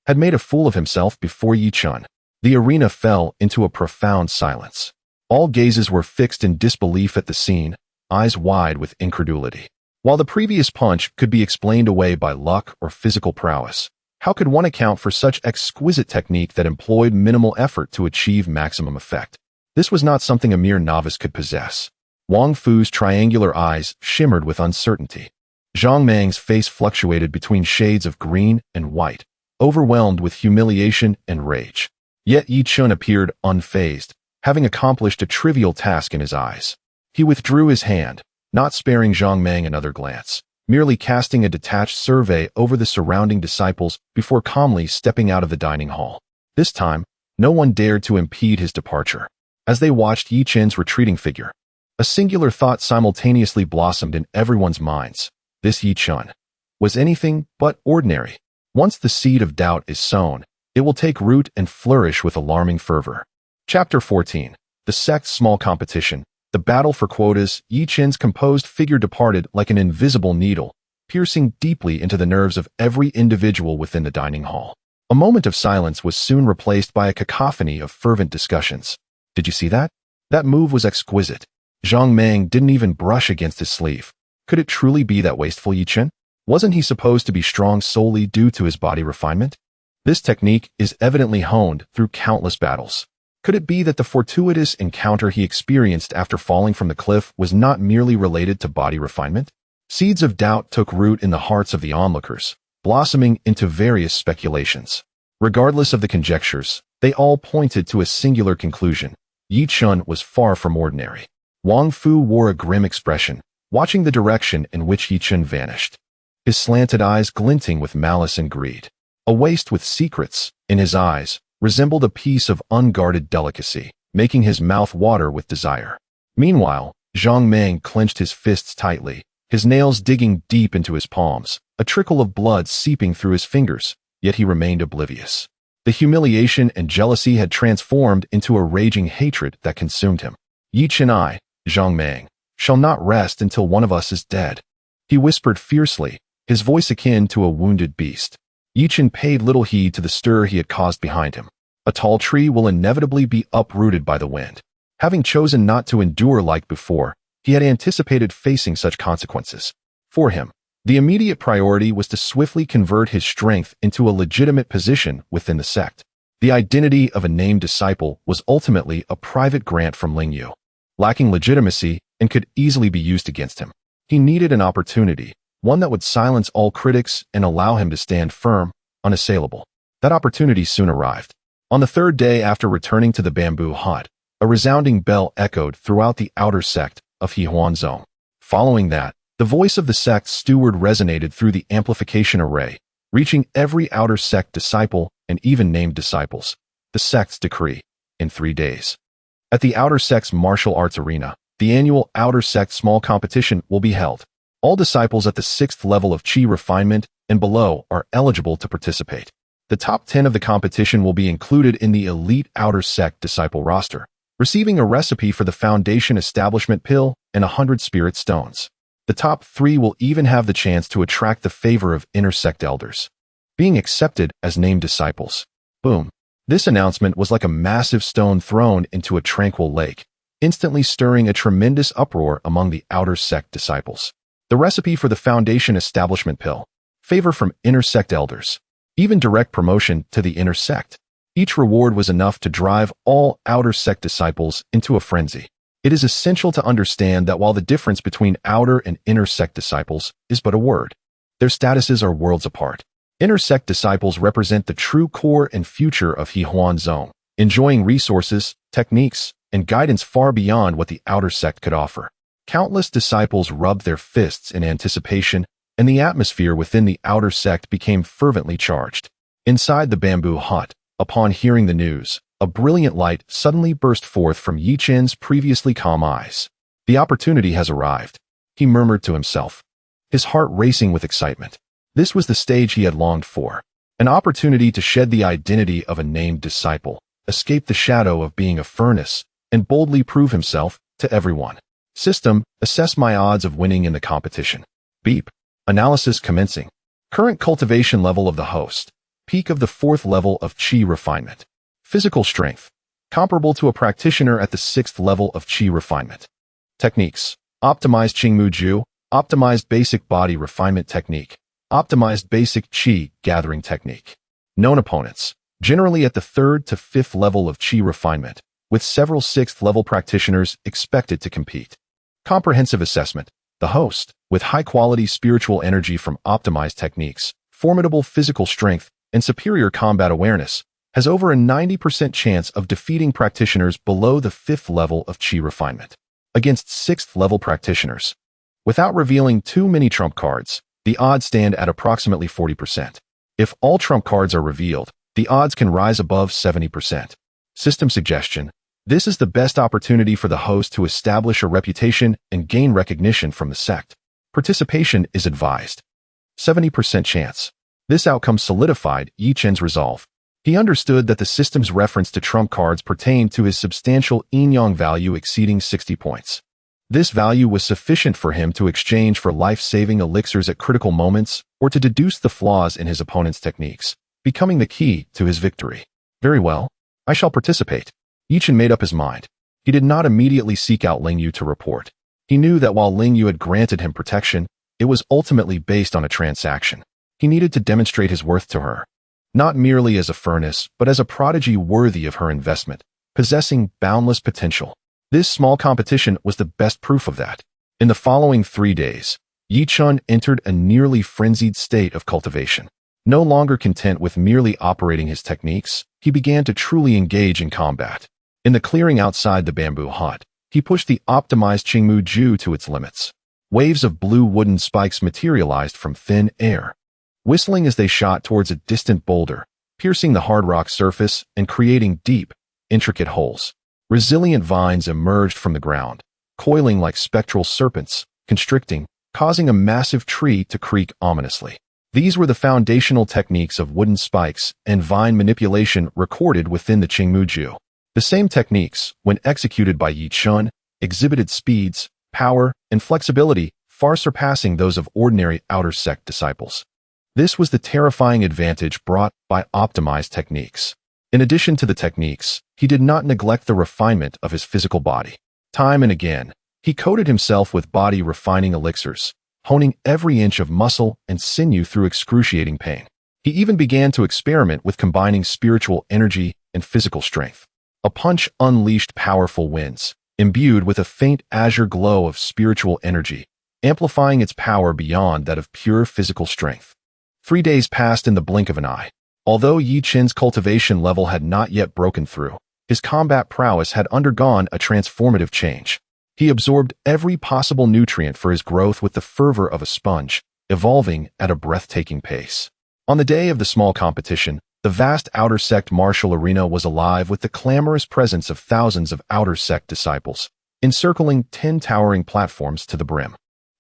had made a fool of himself before Yi Chen. The arena fell into a profound silence. All gazes were fixed in disbelief at the scene, eyes wide with incredulity. While the previous punch could be explained away by luck or physical prowess, how could one account for such exquisite technique that employed minimal effort to achieve maximum effect? This was not something a mere novice could possess. Wang Fu's triangular eyes shimmered with uncertainty. Zhang Mang's face fluctuated between shades of green and white, overwhelmed with humiliation and rage. Yet Yi Chun appeared unfazed, having accomplished a trivial task in his eyes. He withdrew his hand, not sparing Zhang Mang another glance, merely casting a detached survey over the surrounding disciples before calmly stepping out of the dining hall. This time, no one dared to impede his departure. As they watched Yi Chen's retreating figure, a singular thought simultaneously blossomed in everyone's minds. This Yi Chen was anything but ordinary. Once the seed of doubt is sown, it will take root and flourish with alarming fervor. Chapter 14. The sect's small competition. The battle for quotas. Yi Chen's composed figure departed like an invisible needle, piercing deeply into the nerves of every individual within the dining hall. A moment of silence was soon replaced by a cacophony of fervent discussions. Did you see that? That move was exquisite. Zhang Mang didn't even brush against his sleeve. Could it truly be that wasteful Yi Chen? Wasn't he supposed to be strong solely due to his body refinement? This technique is evidently honed through countless battles. Could it be that the fortuitous encounter he experienced after falling from the cliff was not merely related to body refinement? Seeds of doubt took root in the hearts of the onlookers, blossoming into various speculations. Regardless of the conjectures, they all pointed to a singular conclusion. Yi Chun was far from ordinary. Wang Fu wore a grim expression, watching the direction in which Yi Chen vanished, his slanted eyes glinting with malice and greed. A waist with secrets, in his eyes, resembled a piece of unguarded delicacy, making his mouth water with desire. Meanwhile, Zhang Mang clenched his fists tightly, his nails digging deep into his palms, a trickle of blood seeping through his fingers, yet he remained oblivious. The humiliation and jealousy had transformed into a raging hatred that consumed him. Yi Chen I, Zhang Mang, shall not rest until one of us is dead. He whispered fiercely, his voice akin to a wounded beast. Yi Chen paid little heed to the stir he had caused behind him. A tall tree will inevitably be uprooted by the wind. Having chosen not to endure like before, he had anticipated facing such consequences. For him, the immediate priority was to swiftly convert his strength into a legitimate position within the sect. The identity of a named disciple was ultimately a private grant from Ling Yu, lacking legitimacy and could easily be used against him. He needed an opportunity, one that would silence all critics and allow him to stand firm, unassailable. That opportunity soon arrived. On the third day after returning to the bamboo hut, a resounding bell echoed throughout the outer sect of Hehuanzong. Following that, the voice of the sect's steward resonated through the amplification array, reaching every outer sect disciple and even named disciples. The sect's decree. In 3 days. At the outer sect's martial arts arena, the annual outer sect small competition will be held. All disciples at the 6th level of Qi refinement and below are eligible to participate. The top 10 of the competition will be included in the elite outer sect disciple roster, receiving a recipe for the foundation establishment pill and 100 spirit stones. The top 3 will even have the chance to attract the favor of inner sect elders, being accepted as named disciples. Boom. This announcement was like a massive stone thrown into a tranquil lake, instantly stirring a tremendous uproar among the outer sect disciples. The recipe for the foundation establishment pill, favor from inner sect elders, even direct promotion to the inner sect. Each reward was enough to drive all outer sect disciples into a frenzy. It is essential to understand that while the difference between outer and inner sect disciples is but a word, their statuses are worlds apart. Inner sect disciples represent the true core and future of Hehuanzong, enjoying resources, techniques, and guidance far beyond what the outer sect could offer. Countless disciples rubbed their fists in anticipation, and the atmosphere within the outer sect became fervently charged. Inside the bamboo hut, upon hearing the news, a brilliant light suddenly burst forth from Yi Chen's previously calm eyes. The opportunity has arrived, he murmured to himself, his heart racing with excitement. This was the stage he had longed for, an opportunity to shed the identity of a named disciple, escape the shadow of being a furnace, and boldly prove himself to everyone. System, assess my odds of winning in the competition. Beep. Analysis commencing. Current cultivation level of the host. Peak of the 4th level of Qi refinement. Physical strength. comparable to a practitioner at the 6th level of Qi refinement. Techniques: Optimized Qingmu Ju, Optimized Basic Body Refinement Technique, Optimized Basic Qi Gathering Technique. Known opponents: generally at the 3rd to 5th level of Qi refinement, with several 6th level practitioners expected to compete. Comprehensive assessment: the host, with high-quality spiritual energy from optimized techniques, formidable physical strength, and superior combat awareness, has over a 90% chance of defeating practitioners below the 5th level of Qi refinement. Against 6th level practitioners. Without revealing too many trump cards, the odds stand at approximately 40%. If all trump cards are revealed, the odds can rise above 70%. System suggestion: this is the best opportunity for the host to establish a reputation and gain recognition from the sect. Participation is advised. 70% chance. This outcome solidified Yi Chen's resolve. He understood that the system's reference to trump cards pertained to his substantial yin-yang value exceeding 60 points. This value was sufficient for him to exchange for life-saving elixirs at critical moments or to deduce the flaws in his opponent's techniques, becoming the key to his victory. Very well, I shall participate. Yi Chen made up his mind. He did not immediately seek out Ling Yu to report. He knew that while Ling Yu had granted him protection, it was ultimately based on a transaction. He needed to demonstrate his worth to her. Not merely as a furnace, but as a prodigy worthy of her investment, possessing boundless potential. This small competition was the best proof of that. In the following 3 days, Yi Chen entered a nearly frenzied state of cultivation. No longer content with merely operating his techniques, he began to truly engage in combat. In the clearing outside the bamboo hut, he pushed the optimized Qingmu Ju to its limits. Waves of blue wooden spikes materialized from thin air, whistling as they shot towards a distant boulder, piercing the hard rock surface and creating deep, intricate holes. Resilient vines emerged from the ground, coiling like spectral serpents, constricting, causing a massive tree to creak ominously. These were the foundational techniques of wooden spikes and vine manipulation recorded within the Qingmu Ju. The same techniques, when executed by Yi Chen, exhibited speeds, power, and flexibility far surpassing those of ordinary outer sect disciples. This was the terrifying advantage brought by optimized techniques. In addition to the techniques, he did not neglect the refinement of his physical body. Time and again, he coated himself with body-refining elixirs, honing every inch of muscle and sinew through excruciating pain. He even began to experiment with combining spiritual energy and physical strength. A punch unleashed powerful winds, imbued with a faint azure glow of spiritual energy, amplifying its power beyond that of pure physical strength. 3 days passed in the blink of an eye. Although Yi Chen's cultivation level had not yet broken through, his combat prowess had undergone a transformative change. He absorbed every possible nutrient for his growth with the fervor of a sponge, evolving at a breathtaking pace. On the day of the small competition, the vast outer sect martial arena was alive with the clamorous presence of thousands of outer sect disciples, encircling 10 towering platforms to the brim.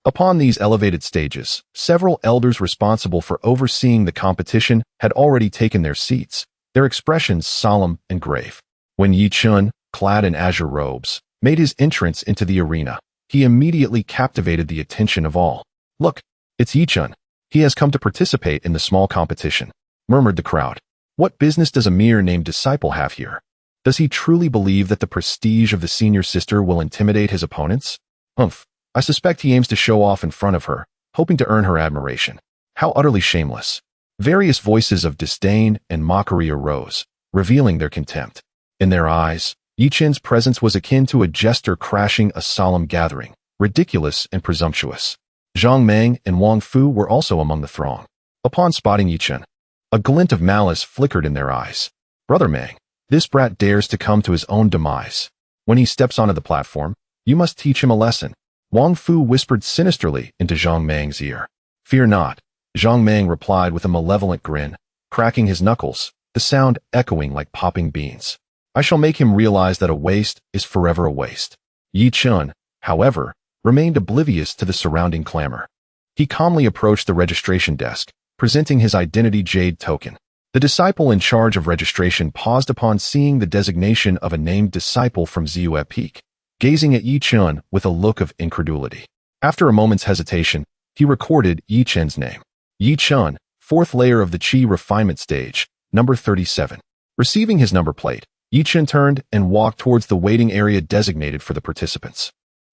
Upon these elevated stages, several elders responsible for overseeing the competition had already taken their seats, their expressions solemn and grave. When Yi Chen, clad in azure robes, made his entrance into the arena, he immediately captivated the attention of all. "Look, it's Yi Chen. He has come to participate in the small competition," murmured the crowd. "What business does a mere named disciple have here? Does he truly believe that the prestige of the senior sister will intimidate his opponents? Humph. I suspect he aims to show off in front of her, hoping to earn her admiration. How utterly shameless." Various voices of disdain and mockery arose, revealing their contempt. In their eyes, Yi Chen's presence was akin to a jester crashing a solemn gathering, ridiculous and presumptuous. Zhang Meng and Wang Fu were also among the throng. Upon spotting Yi Chen, a glint of malice flickered in their eyes. "Brother Meng, this brat dares to come to his own demise. When he steps onto the platform, you must teach him a lesson." Wang Fu whispered sinisterly into Zhang Meng's ear. "Fear not," Zhang Meng replied with a malevolent grin, cracking his knuckles, the sound echoing like popping beans. "I shall make him realize that a waste is forever a waste." Yi Chen, however, remained oblivious to the surrounding clamor. He calmly approached the registration desk, presenting his identity jade token. The disciple in charge of registration paused upon seeing the designation of a named disciple from Ziyue Peak, gazing at Yi Chen with a look of incredulity. After a moment's hesitation, he recorded Yi Chen's name. Yi Chen, 4th layer of the Qi refinement stage, number 37. Receiving his number plate, Yi Chen turned and walked towards the waiting area designated for the participants.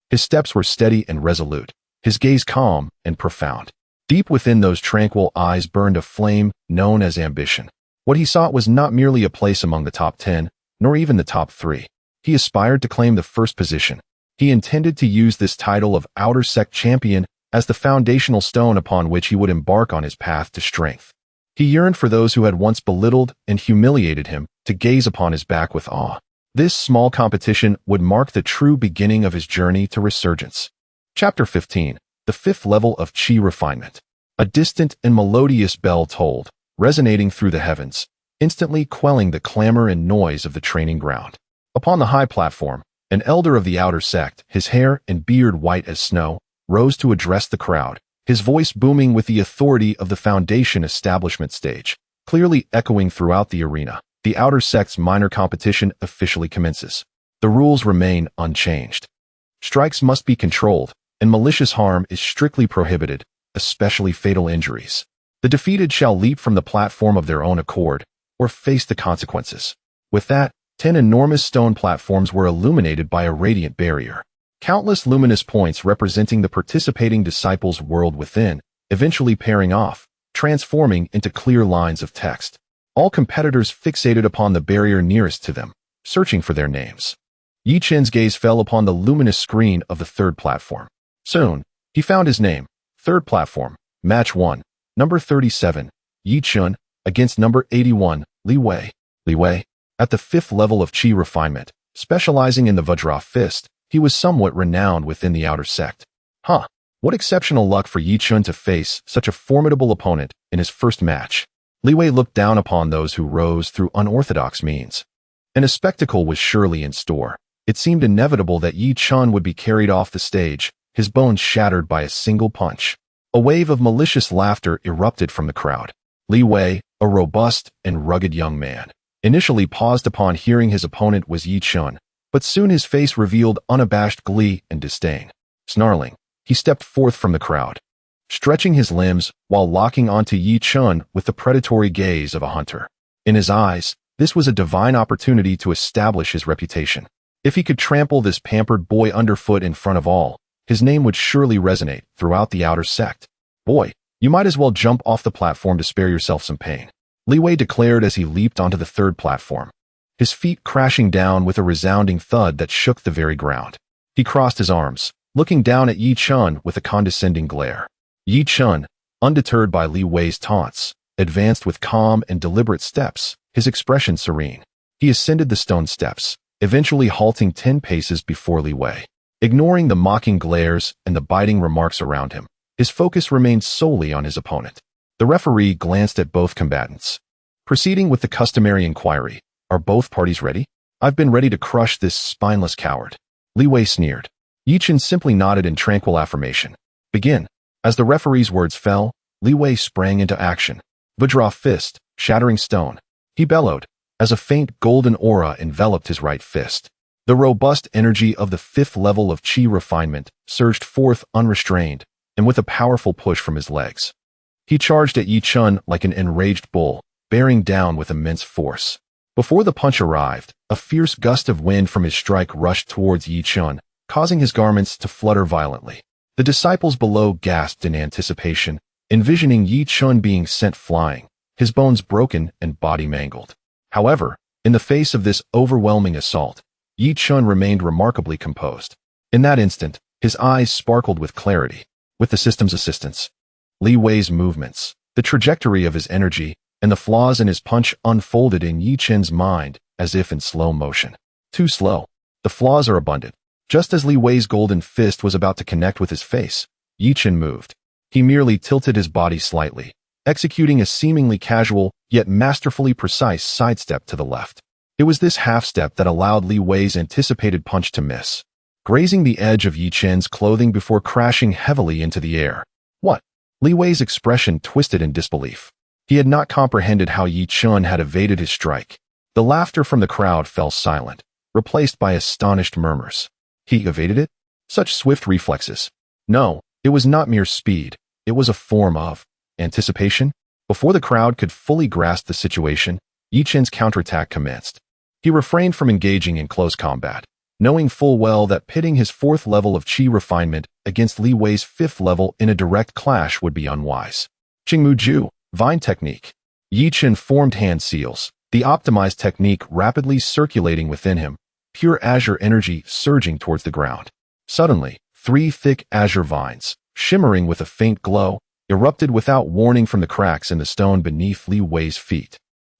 His steps were steady and resolute, his gaze calm and profound. Deep within those tranquil eyes burned a flame known as ambition. What he sought was not merely a place among the top 10, nor even the top 3. He aspired to claim the first position. He intended to use this title of outer sect champion as the foundational stone upon which he would embark on his path to strength. He yearned for those who had once belittled and humiliated him to gaze upon his back with awe. This small competition would mark the true beginning of his journey to resurgence. Chapter 15. The fifth level of Qi refinement. A distant and melodious bell tolled, resonating through the heavens, instantly quelling the clamor and noise of the training ground. Upon the high platform, an elder of the outer sect, his hair and beard white as snow, rose to address the crowd, his voice booming with the authority of the foundation establishment stage, clearly echoing throughout the arena. The outer sect's minor competition officially commences. The rules remain unchanged. Strikes must be controlled, and malicious harm is strictly prohibited, especially fatal injuries. The defeated shall leap from the platform of their own accord, or face the consequences. With that, 10 enormous stone platforms were illuminated by a radiant barrier. Countless luminous points representing the participating disciples' world within, eventually pairing off, transforming into clear lines of text. All competitors fixated upon the barrier nearest to them, searching for their names. Yi Chen's gaze fell upon the luminous screen of the third platform. Soon, he found his name. Third platform, match 1, number 37, Yi Chen, against number 81, Li Wei. Li Wei, at the fifth level of Qi refinement, specializing in the Vajra fist, he was somewhat renowned within the outer sect. What exceptional luck for Yi Chen to face such a formidable opponent in his first match. Li Wei looked down upon those who rose through unorthodox means. And a spectacle was surely in store. It seemed inevitable that Yi Chen would be carried off the stage, his bones shattered by a single punch. A wave of malicious laughter erupted from the crowd. Li Wei, a robust and rugged young man, initially paused upon hearing his opponent was Yi Chen, but soon his face revealed unabashed glee and disdain. Snarling, he stepped forth from the crowd, stretching his limbs while locking onto Yi Chen with the predatory gaze of a hunter. In his eyes, this was a divine opportunity to establish his reputation. If he could trample this pampered boy underfoot in front of all, his name would surely resonate throughout the outer sect. Boy, you might as well jump off the platform to spare yourself some pain, Li Wei declared as he leaped onto the third platform, his feet crashing down with a resounding thud that shook the very ground. He crossed his arms, looking down at Yi Chen with a condescending glare. Yi Chen, undeterred by Li Wei's taunts, advanced with calm and deliberate steps, his expression serene. He ascended the stone steps, eventually halting 10 paces before Li Wei. Ignoring the mocking glares and the biting remarks around him, his focus remained solely on his opponent. The referee glanced at both combatants. Proceeding with the customary inquiry, "Are both parties ready?" "I've been ready to crush this spineless coward," Li Wei sneered. Yi Chen simply nodded in tranquil affirmation. "Begin." As the referee's words fell, Li Wei sprang into action. Vajra fist, shattering stone. He bellowed, as a faint golden aura enveloped his right fist. The robust energy of the fifth level of Qi refinement surged forth unrestrained, and with a powerful push from his legs. He charged at Yi Chen like an enraged bull, bearing down with immense force. Before the punch arrived, a fierce gust of wind from his strike rushed towards Yi Chen, causing his garments to flutter violently. The disciples below gasped in anticipation, envisioning Yi Chen being sent flying, his bones broken and body mangled. However, in the face of this overwhelming assault, Yi Chen remained remarkably composed. In that instant, his eyes sparkled with clarity. With the system's assistance, Li Wei's movements, the trajectory of his energy, and the flaws in his punch unfolded in Yi Chen's mind as if in slow motion. Too slow. The flaws are abundant. Just as Li Wei's golden fist was about to connect with his face, Yi Chen moved. He merely tilted his body slightly, executing a seemingly casual, yet masterfully precise sidestep to the left. It was this half-step that allowed Li Wei's anticipated punch to miss, grazing the edge of Yi Chen's clothing before crashing heavily into the air. What? Li Wei's expression twisted in disbelief. He had not comprehended how Yi Chen had evaded his strike. The laughter from the crowd fell silent, replaced by astonished murmurs. He evaded it? Such swift reflexes. No, it was not mere speed. It was a form of anticipation. Before the crowd could fully grasp the situation, Yi Chen's counterattack commenced. He refrained from engaging in close combat, knowing full well that pitting his 4th level of qi refinement against Li Wei's 5th level in a direct clash would be unwise. Qingmu Ju, Vine Technique. Yi Chen formed hand seals, the optimized technique rapidly circulating within him, pure azure energy surging towards the ground. Suddenly, 3 thick azure vines, shimmering with a faint glow, erupted without warning from the cracks in the stone beneath Li Wei's feet.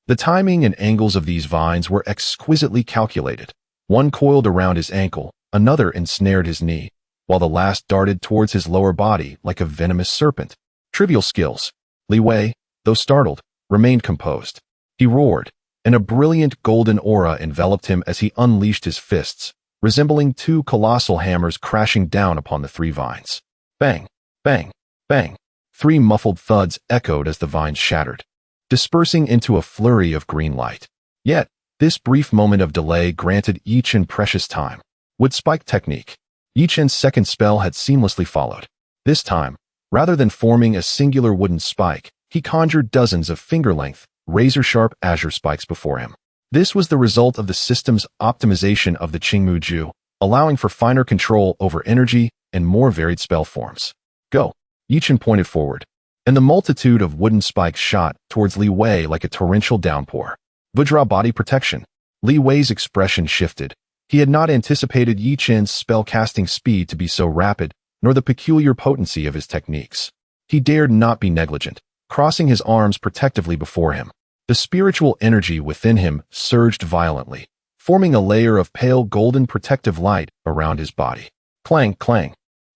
The timing and angles of these vines were exquisitely calculated. One coiled around his ankle, another ensnared his knee, while the last darted towards his lower body like a venomous serpent. Trivial skills. Li Wei, though startled, remained composed. He roared, and a brilliant golden aura enveloped him as he unleashed his fists, resembling 2 colossal hammers crashing down upon the 3 vines. Bang, bang, bang. 3 muffled thuds echoed as the vines shattered, dispersing into a flurry of green light. Yet, this brief moment of delay granted Yi Chen precious time. Wood spike technique. Yi Chen's second spell had seamlessly followed. This time, rather than forming a singular wooden spike, he conjured dozens of finger-length, razor-sharp azure spikes before him. This was the result of the system's optimization of the Qingmu Ju, allowing for finer control over energy and more varied spell forms. Go! Yi Chen pointed forward, and the multitude of wooden spikes shot towards Li Wei like a torrential downpour. Vajra body protection. Li Wei's expression shifted. He had not anticipated Yi Chen's spell-casting speed to be so rapid, nor the peculiar potency of his techniques. He dared not be negligent, crossing his arms protectively before him. The spiritual energy within him surged violently, forming a layer of pale golden protective light around his body. Clang, clang.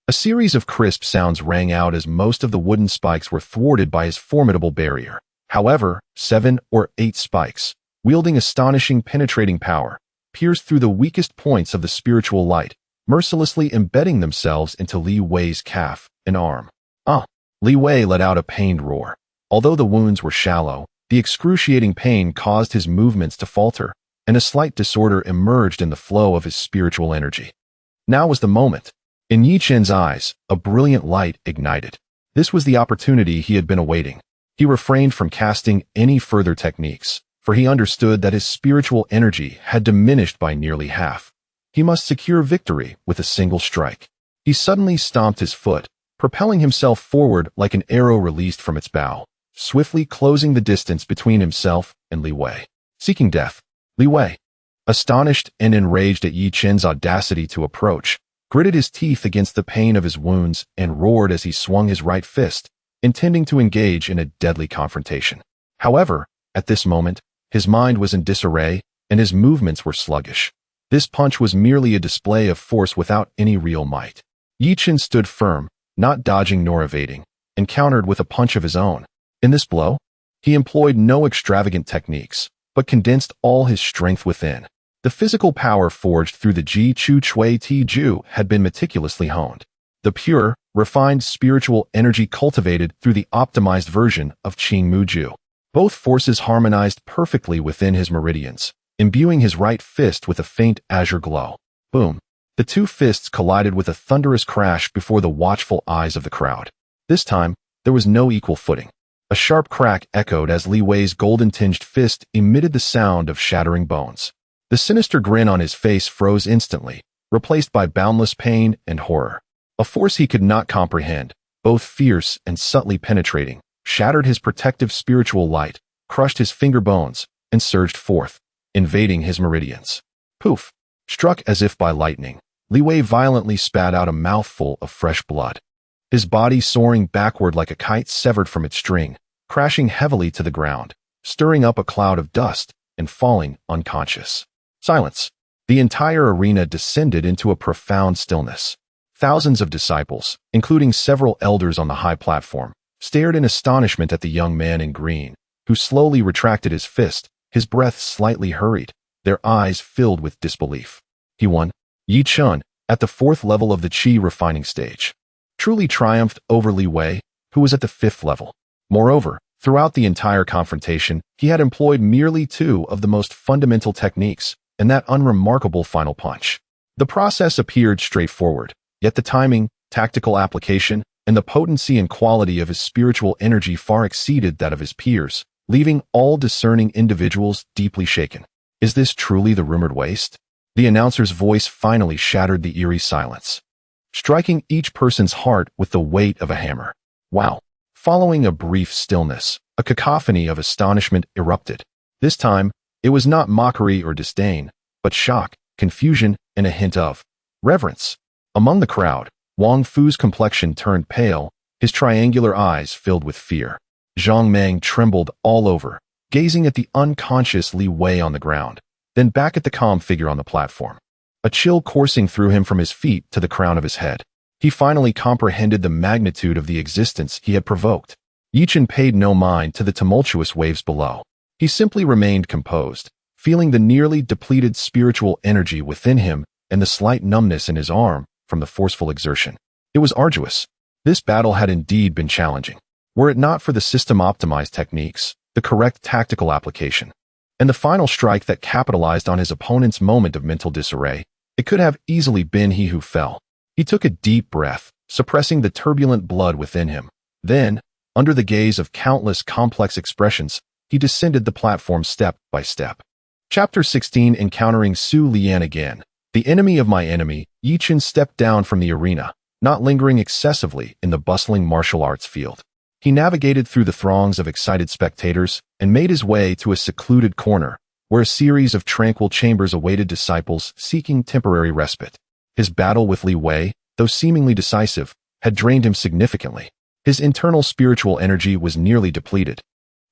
A series of crisp sounds rang out as most of the wooden spikes were thwarted by his formidable barrier. However, 7 or 8 spikes, wielding astonishing penetrating power, pierced through the weakest points of the spiritual light, mercilessly embedding themselves into Li Wei's calf and arm. Li Wei let out a pained roar. Although the wounds were shallow, the excruciating pain caused his movements to falter, and a slight disorder emerged in the flow of his spiritual energy. Now was the moment. In Yi Chen's eyes, a brilliant light ignited. This was the opportunity he had been awaiting. He refrained from casting any further techniques, for he understood that his spiritual energy had diminished by nearly half. He must secure victory with a single strike. He suddenly stomped his foot, propelling himself forward like an arrow released from its bow, swiftly closing the distance between himself and Li Wei. Seeking death, Li Wei, astonished and enraged at Yi Chen's audacity to approach, gritted his teeth against the pain of his wounds and roared as he swung his right fist, intending to engage in a deadly confrontation. However, at this moment, his mind was in disarray and his movements were sluggish. This punch was merely a display of force without any real might. Yi Chen stood firm, not dodging nor evading, and countered with a punch of his own. In this blow, he employed no extravagant techniques, but condensed all his strength within. The physical power forged through the Ji Chu Chui Ti Ju had been meticulously honed. The pure, refined spiritual energy cultivated through the optimized version of Qingmu Ju. Both forces harmonized perfectly within his meridians, imbuing his right fist with a faint azure glow. Boom. The 2 fists collided with a thunderous crash before the watchful eyes of the crowd. This time, there was no equal footing. A sharp crack echoed as Li Wei's golden-tinged fist emitted the sound of shattering bones. The sinister grin on his face froze instantly, replaced by boundless pain and horror. A force he could not comprehend, both fierce and subtly penetrating, shattered his protective spiritual light, crushed his finger bones, and surged forth, invading his meridians. Poof! Struck as if by lightning, Li Wei violently spat out a mouthful of fresh blood. His body soaring backward like a kite severed from its string, crashing heavily to the ground, stirring up a cloud of dust, and falling unconscious. Silence. The entire arena descended into a profound stillness. Thousands of disciples, including several elders on the high platform, stared in astonishment at the young man in green, who slowly retracted his fist, his breath slightly hurried, their eyes filled with disbelief. He won. Yi Chen, at the 4th level of the Qi refining stage, truly triumphed over Li Wei, who was at the 5th level. Moreover, throughout the entire confrontation, he had employed merely 2 of the most fundamental techniques, and that unremarkable final punch. The process appeared straightforward, yet the timing, tactical application, and the potency and quality of his spiritual energy far exceeded that of his peers, leaving all discerning individuals deeply shaken. Is this truly the rumored waste? The announcer's voice finally shattered the eerie silence, striking each person's heart with the weight of a hammer. Wow. Following a brief stillness, a cacophony of astonishment erupted. This time, it was not mockery or disdain, but shock, confusion, and a hint of reverence. Among the crowd, Wang Fu's complexion turned pale, his triangular eyes filled with fear. Zhang Meng trembled all over, gazing at the unconscious Li Wei on the ground, then back at the calm figure on the platform. A chill coursing through him from his feet to the crown of his head. He finally comprehended the magnitude of the existence he had provoked. Yi Chen paid no mind to the tumultuous waves below. He simply remained composed, feeling the nearly depleted spiritual energy within him and the slight numbness in his arm from the forceful exertion. It was arduous. This battle had indeed been challenging. Were it not for the system-optimized techniques, the correct tactical application, and the final strike that capitalized on his opponent's moment of mental disarray, it could have easily been he who fell. He took a deep breath, suppressing the turbulent blood within him. Then, under the gaze of countless complex expressions, he descended the platform step by step. Chapter 16. Encountering Su Lian again. The enemy of my enemy, Yi Chen stepped down from the arena, not lingering excessively in the bustling martial arts field. He navigated through the throngs of excited spectators and made his way to a secluded corner, where a series of tranquil chambers awaited disciples seeking temporary respite. His battle with Li Wei, though seemingly decisive, had drained him significantly. His internal spiritual energy was nearly depleted,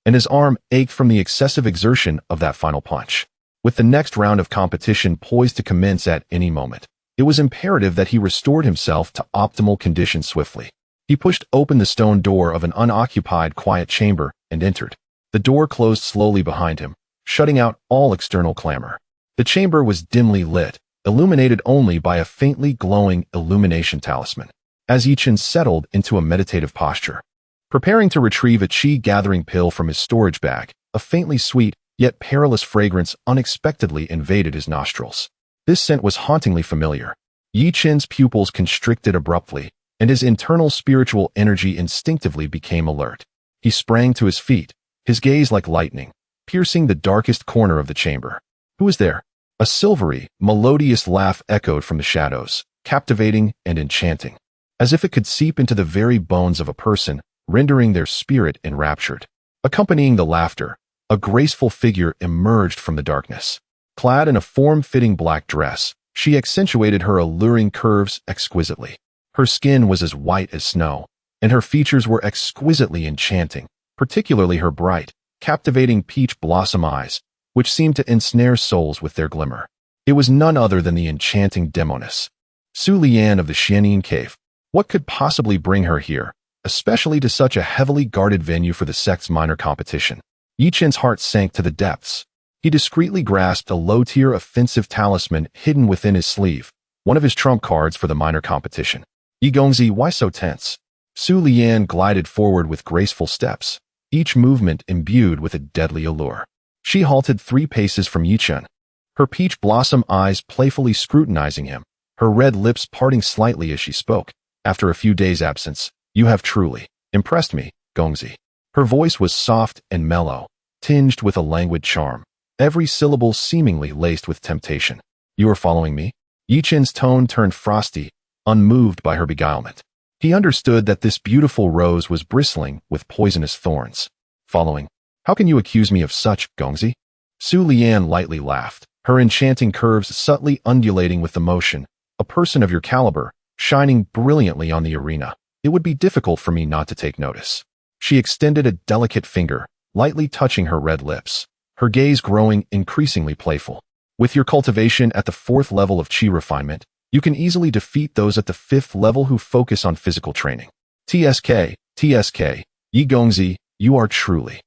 and his arm ached from the excessive exertion of that final punch. With the next round of competition poised to commence at any moment, it was imperative that he restored himself to optimal conditions swiftly. He pushed open the stone door of an unoccupied quiet chamber and entered. The door closed slowly behind him, shutting out all external clamor. The chamber was dimly lit, illuminated only by a faintly glowing illumination talisman. As Yi Chen settled into a meditative posture, preparing to retrieve a chi-gathering pill from his storage bag, a faintly sweet, yet perilous fragrance unexpectedly invaded his nostrils. This scent was hauntingly familiar. Yi Chen's pupils constricted abruptly, and his internal spiritual energy instinctively became alert. He sprang to his feet, his gaze like lightning, piercing the darkest corner of the chamber. Who was there? A silvery, melodious laugh echoed from the shadows, captivating and enchanting, as if it could seep into the very bones of a person, rendering their spirit enraptured. Accompanying the laughter, a graceful figure emerged from the darkness. Clad in a form-fitting black dress, she accentuated her alluring curves exquisitely. Her skin was as white as snow, and her features were exquisitely enchanting, particularly her bright, captivating peach blossom eyes, which seemed to ensnare souls with their glimmer. It was none other than the enchanting Demoness, Su Lian of the Xianyin Cave. What could possibly bring her here, especially to such a heavily guarded venue for the sect's minor competition? Yi Chen's heart sank to the depths. He discreetly grasped a low-tier offensive talisman hidden within his sleeve, one of his trump cards for the minor competition. Yi Gongzi, why so tense? Su Lian glided forward with graceful steps, each movement imbued with a deadly allure. She halted 3 paces from Yi Chen, her peach blossom eyes playfully scrutinizing him, her red lips parting slightly as she spoke. After a few days' absence, you have truly impressed me, Gongzi. Her voice was soft and mellow, tinged with a languid charm, every syllable seemingly laced with temptation. You are following me? Yi Chen's tone turned frosty, unmoved by her beguilement. He understood that this beautiful rose was bristling with poisonous thorns. Following? How can you accuse me of such, Gongzi? Su Lian lightly laughed, her enchanting curves subtly undulating with the motion. A person of your caliber, shining brilliantly on the arena. It would be difficult for me not to take notice. She extended a delicate finger, lightly touching her red lips, her gaze growing increasingly playful. With your cultivation at the 4th level of chi refinement, you can easily defeat those at the 5th level who focus on physical training. TSK, Yi Gongzi, you are truly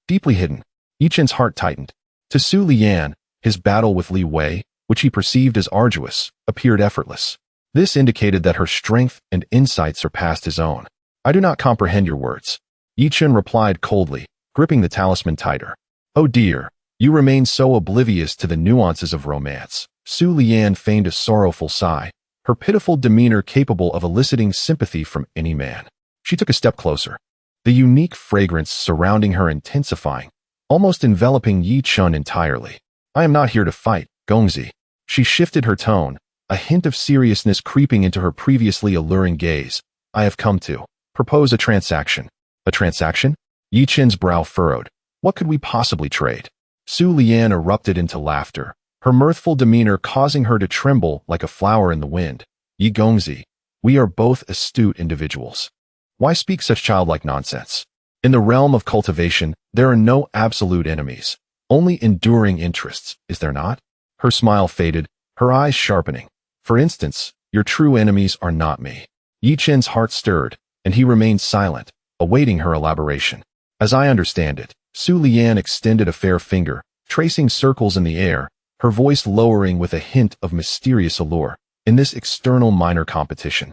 deeply hidden. Yi Chen's heart tightened. To Su Lian, his battle with Li Wei, which he perceived as arduous, appeared effortless. This indicated that her strength and insight surpassed his own. I do not comprehend your words. Yi Chen replied coldly, gripping the talisman tighter. Oh dear, you remain so oblivious to the nuances of romance. Su Lian feigned a sorrowful sigh, her pitiful demeanor capable of eliciting sympathy from any man. She took a step closer, the unique fragrance surrounding her intensifying, almost enveloping Yi Chen entirely. I am not here to fight, Gongzi. She shifted her tone, a hint of seriousness creeping into her previously alluring gaze. I have come to propose a transaction. A transaction? Yi Chen's brow furrowed. What could we possibly trade? Su Lian erupted into laughter, her mirthful demeanor causing her to tremble like a flower in the wind. Yi Gongzi, we are both astute individuals. Why speak such childlike nonsense? In the realm of cultivation, there are no absolute enemies, only enduring interests, is there not? Her smile faded, her eyes sharpening. For instance, your true enemies are not me. Yi Chen's heart stirred, and he remained silent, awaiting her elaboration. As I understand it, Su Lian extended a fair finger, tracing circles in the air, her voice lowering with a hint of mysterious allure. In this external minor competition,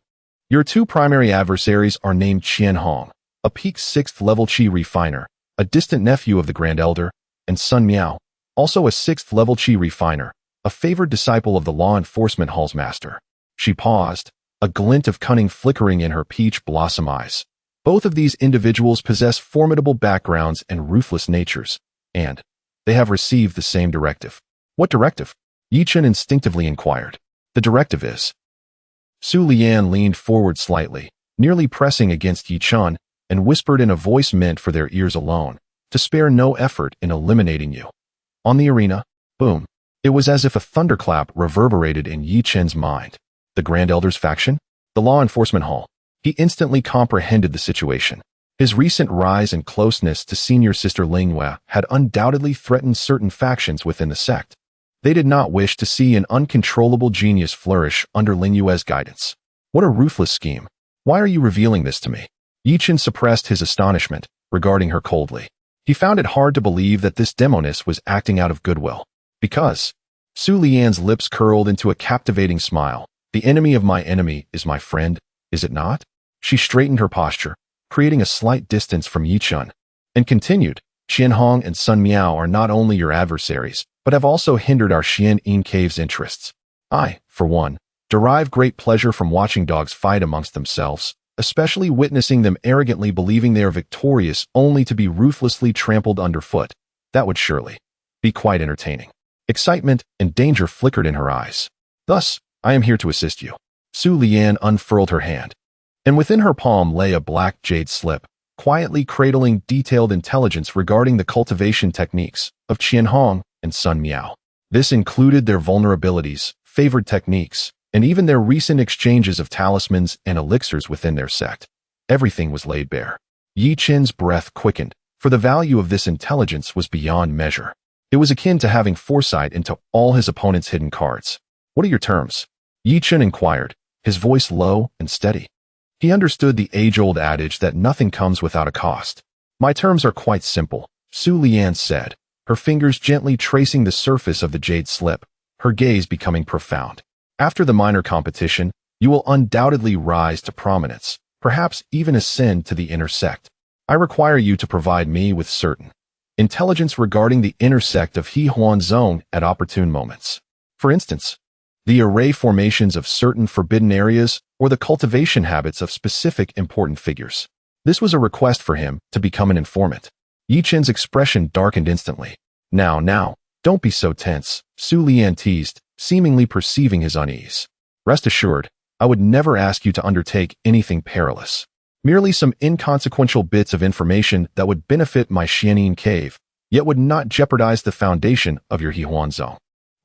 your two primary adversaries are named Qian Hong, a peak 6th level Qi refiner, a distant nephew of the Grand Elder, and Sun Miao, also a 6th level Qi refiner, a favored disciple of the law enforcement hall's master. She paused, a glint of cunning flickering in her peach blossom eyes. Both of these individuals possess formidable backgrounds and ruthless natures, and they have received the same directive. What directive? Yi Chen instinctively inquired. The directive is. Su Lian leaned forward slightly, nearly pressing against Yi Chen, and whispered in a voice meant for their ears alone, to spare no effort in eliminating you. On the arena, boom. It was as if a thunderclap reverberated in Yi Chen's mind. The Grand Elder's faction? The law enforcement hall. He instantly comprehended the situation. His recent rise and closeness to senior sister Lingyue had undoubtedly threatened certain factions within the sect. They did not wish to see an uncontrollable genius flourish under Lingyue's guidance. What a ruthless scheme. Why are you revealing this to me? Yi Chen suppressed his astonishment, regarding her coldly. He found it hard to believe that this demoness was acting out of goodwill. Because. Su Lian's lips curled into a captivating smile. The enemy of my enemy is my friend, is it not? She straightened her posture, creating a slight distance from Yi Chen, and continued, Qian Hong and Sun Miao are not only your adversaries, but have also hindered our Xian'an Cave's interests. I, for one, derive great pleasure from watching dogs fight amongst themselves, especially witnessing them arrogantly believing they are victorious only to be ruthlessly trampled underfoot. That would surely be quite entertaining. Excitement and danger flickered in her eyes. Thus, I am here to assist you. Su Lian unfurled her hand, and within her palm lay a black jade slip, quietly cradling detailed intelligence regarding the cultivation techniques of Qian Hong and Sun Miao. This included their vulnerabilities, favored techniques, and even their recent exchanges of talismans and elixirs within their sect. Everything was laid bare. Yi Chen's breath quickened, for the value of this intelligence was beyond measure. It was akin to having foresight into all his opponent's hidden cards. What are your terms? Yi Chen inquired, his voice low and steady. He understood the age-old adage that nothing comes without a cost. My terms are quite simple, Su Lian said, her fingers gently tracing the surface of the jade slip, her gaze becoming profound. After the minor competition, you will undoubtedly rise to prominence, perhaps even ascend to the inner sect. I require you to provide me with certain intelligence regarding the inner sect of He Huan Zone at opportune moments. For instance, the array formations of certain forbidden areas or the cultivation habits of specific important figures. This was a request for him to become an informant. Yi Chen's expression darkened instantly. Now, don't be so tense, Su Lian teased, seemingly perceiving his unease. Rest assured, I would never ask you to undertake anything perilous. Merely some inconsequential bits of information that would benefit my Xian'an Cave, yet would not jeopardize the foundation of your He Huan Zone.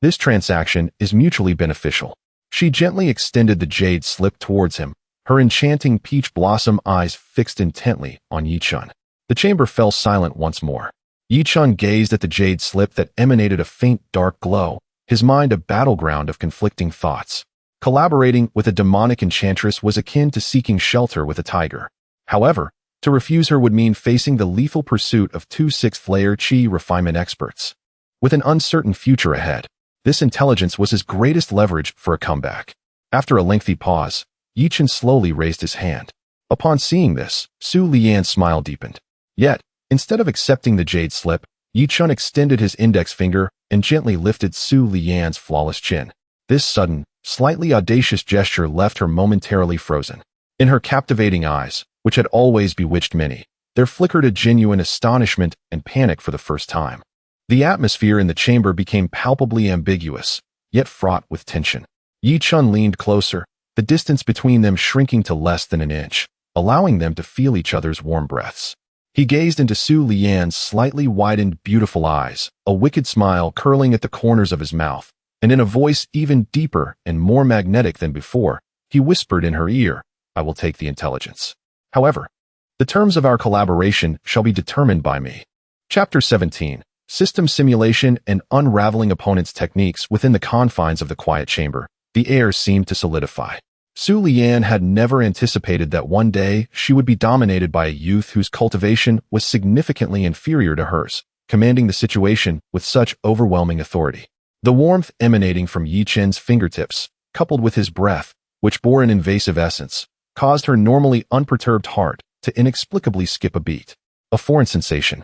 This transaction is mutually beneficial. She gently extended the jade slip towards him, her enchanting peach blossom eyes fixed intently on Yi Chen. The chamber fell silent once more. Yi Chen gazed at the jade slip that emanated a faint dark glow, his mind a battleground of conflicting thoughts. Collaborating with a demonic enchantress was akin to seeking shelter with a tiger. However, to refuse her would mean facing the lethal pursuit of two 6th-layer Qi refinement experts. With an uncertain future ahead, this intelligence was his greatest leverage for a comeback. After a lengthy pause, Yi Chen slowly raised his hand. Upon seeing this, Su Lian's smile deepened. Yet, instead of accepting the jade slip, Yi Chen extended his index finger and gently lifted Su Lian's flawless chin. This sudden, slightly audacious gesture left her momentarily frozen. In her captivating eyes, which had always bewitched many, there flickered a genuine astonishment and panic for the first time. The atmosphere in the chamber became palpably ambiguous, yet fraught with tension. Yi Chun leaned closer, the distance between them shrinking to less than an inch, allowing them to feel each other's warm breaths. He gazed into Su Lian's slightly widened, beautiful eyes, a wicked smile curling at the corners of his mouth, and in a voice even deeper and more magnetic than before, he whispered in her ear, "I will take the intelligence. However, the terms of our collaboration shall be determined by me." Chapter 17. System Simulation and Unraveling Opponents' Techniques. Within the confines of the quiet chamber, the air seemed to solidify. Su Lian had never anticipated that one day she would be dominated by a youth whose cultivation was significantly inferior to hers, commanding the situation with such overwhelming authority. The warmth emanating from Yi Chen's fingertips, coupled with his breath, which bore an invasive essence, caused her normally unperturbed heart to inexplicably skip a beat. A foreign sensation,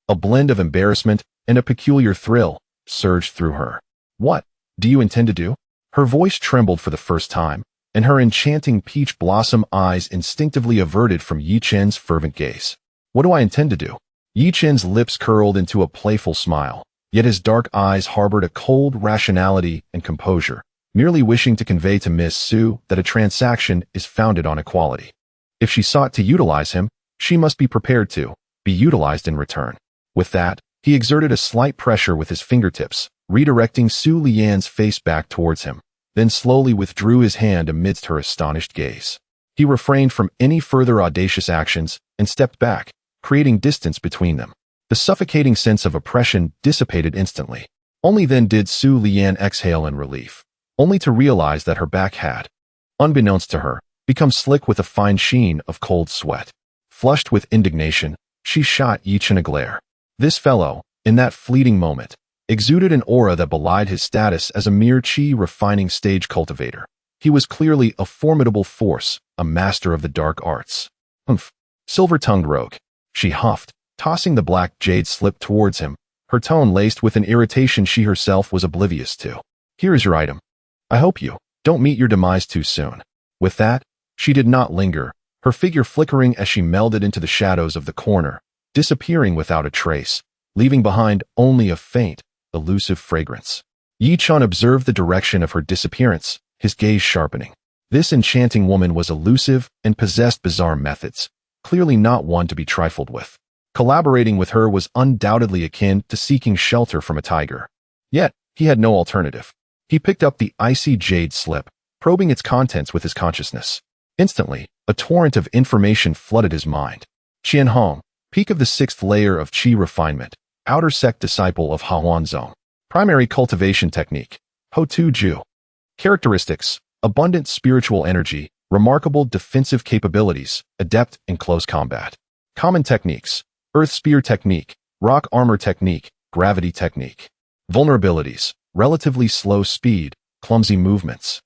a blend of embarrassment and a peculiar thrill, surged through her. "What do you intend to do?" Her voice trembled for the first time, and her enchanting peach blossom eyes instinctively averted from Yi Chen's fervent gaze. "What do I intend to do?" Yi Chen's lips curled into a playful smile, yet his dark eyes harbored a cold rationality and composure, merely wishing to convey to Miss Su that a transaction is founded on equality. If she sought to utilize him, she must be prepared to be utilized in return. With that, he exerted a slight pressure with his fingertips, redirecting Su Lian's face back towards him, then slowly withdrew his hand amidst her astonished gaze. He refrained from any further audacious actions and stepped back, creating distance between them. The suffocating sense of oppression dissipated instantly. Only then did Su Lian exhale in relief, only to realize that her back had, unbeknownst to her, become slick with a fine sheen of cold sweat. Flushed with indignation, she shot Yi Chen a glare. This fellow, in that fleeting moment, exuded an aura that belied his status as a mere chi-refining stage cultivator. He was clearly a formidable force, a master of the dark arts. "Humph, silver-tongued rogue," she huffed, tossing the black jade slip towards him, her tone laced with an irritation she herself was oblivious to. "Here is your item. I hope you don't meet your demise too soon." With that, she did not linger, her figure flickering as she melded into the shadows of the corner, disappearing without a trace, leaving behind only a faint, elusive fragrance. Yi Chun observed the direction of her disappearance, his gaze sharpening. This enchanting woman was elusive and possessed bizarre methods, clearly not one to be trifled with. Collaborating with her was undoubtedly akin to seeking shelter from a tiger. Yet, he had no alternative. He picked up the icy jade slip, probing its contents with his consciousness. Instantly, a torrent of information flooded his mind. Qian Hong, peak of the 6th layer of Qi refinement, outer sect disciple of Hahuanzong. Primary cultivation technique, Ho Tu Ju. Characteristics, abundant spiritual energy, remarkable defensive capabilities, adept in close combat. Common techniques, earth spear technique, rock armor technique, gravity technique. Vulnerabilities, relatively slow speed, clumsy movements.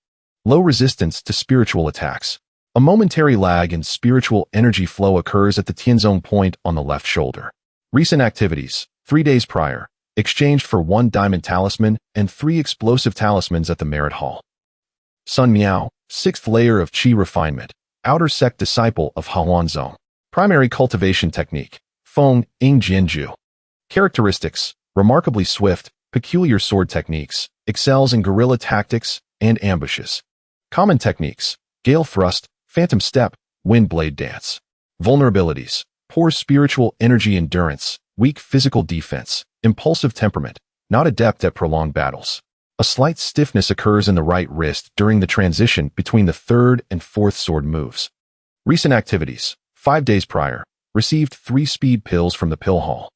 Low resistance to spiritual attacks. A momentary lag in spiritual energy flow occurs at the Tianzong point on the left shoulder. Recent activities, 3 days prior, exchanged for 1 diamond talisman and 3 explosive talismans at the Merit Hall. Sun Miao, 6th layer of Qi refinement, outer sect disciple of Hahuanzong. Primary cultivation technique, Feng Ing Jianju. Characteristics, remarkably swift, peculiar sword techniques, excels in guerrilla tactics and ambushes. Common techniques, gale thrust, phantom step, wind blade dance. Vulnerabilities, poor spiritual energy endurance, weak physical defense, impulsive temperament, not adept at prolonged battles. A slight stiffness occurs in the right wrist during the transition between the 3rd and 4th sword moves. Recent activities, 5 days prior, received 3 speed pills from the pill hall.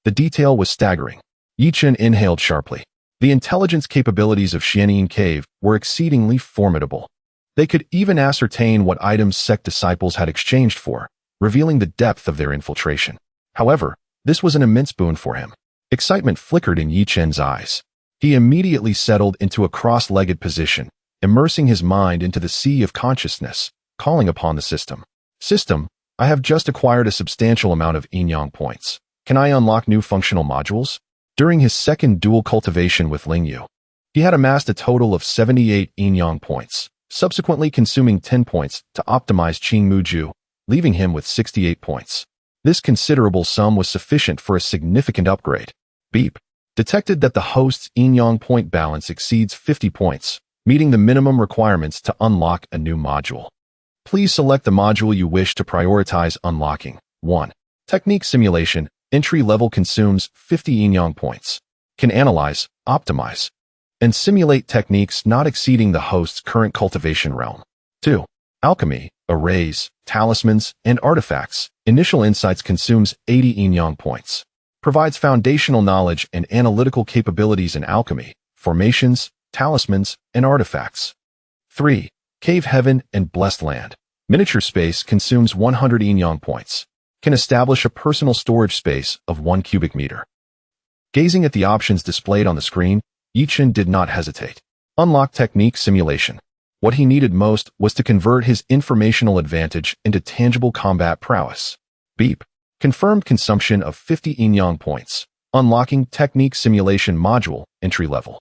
The detail was staggering. Yi Chen inhaled sharply. The intelligence capabilities of Xianyin Cave were exceedingly formidable. They could even ascertain what items sect disciples had exchanged for, revealing the depth of their infiltration. However, this was an immense boon for him. Excitement flickered in Yi Chen's eyes. He immediately settled into a cross-legged position, immersing his mind into the sea of consciousness, calling upon the system. System, I have just acquired a substantial amount of yin-yang points. Can I unlock new functional modules? During his second dual cultivation with Lingyu, he had amassed a total of 78 yin-yang points, subsequently consuming 10 points to optimize Qing Muju, leaving him with 68 points. This considerable sum was sufficient for a significant upgrade. Beep. Detected that the host's yin-yang point balance exceeds 50 points, meeting the minimum requirements to unlock a new module. Please select the module you wish to prioritize unlocking. 1. Technique Simulation. Entry level consumes 50 yin-yang points. Can analyze, optimize, and simulate techniques not exceeding the host's current cultivation realm. 2. Alchemy. Arrays, talismans, and artifacts. Initial insights consumes 80 yin-yang points. Provides foundational knowledge and analytical capabilities in alchemy, formations, talismans, and artifacts. 3. Cave Heaven and Blessed Land. Miniature space consumes 100 yin-yang points. Can establish a personal storage space of 1 cubic meter. Gazing at the options displayed on the screen, Chen did not hesitate. Unlock Technique Simulation. What he needed most was to convert his informational advantage into tangible combat prowess. Beep. Confirmed consumption of 50 yin-yang points. Unlocking Technique Simulation Module, entry level.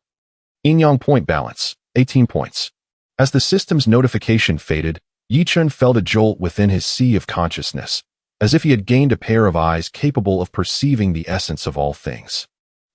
Yin-yang point balance, 18 points. As the system's notification faded, Chen felt a jolt within his sea of consciousness, as if he had gained a pair of eyes capable of perceiving the essence of all things.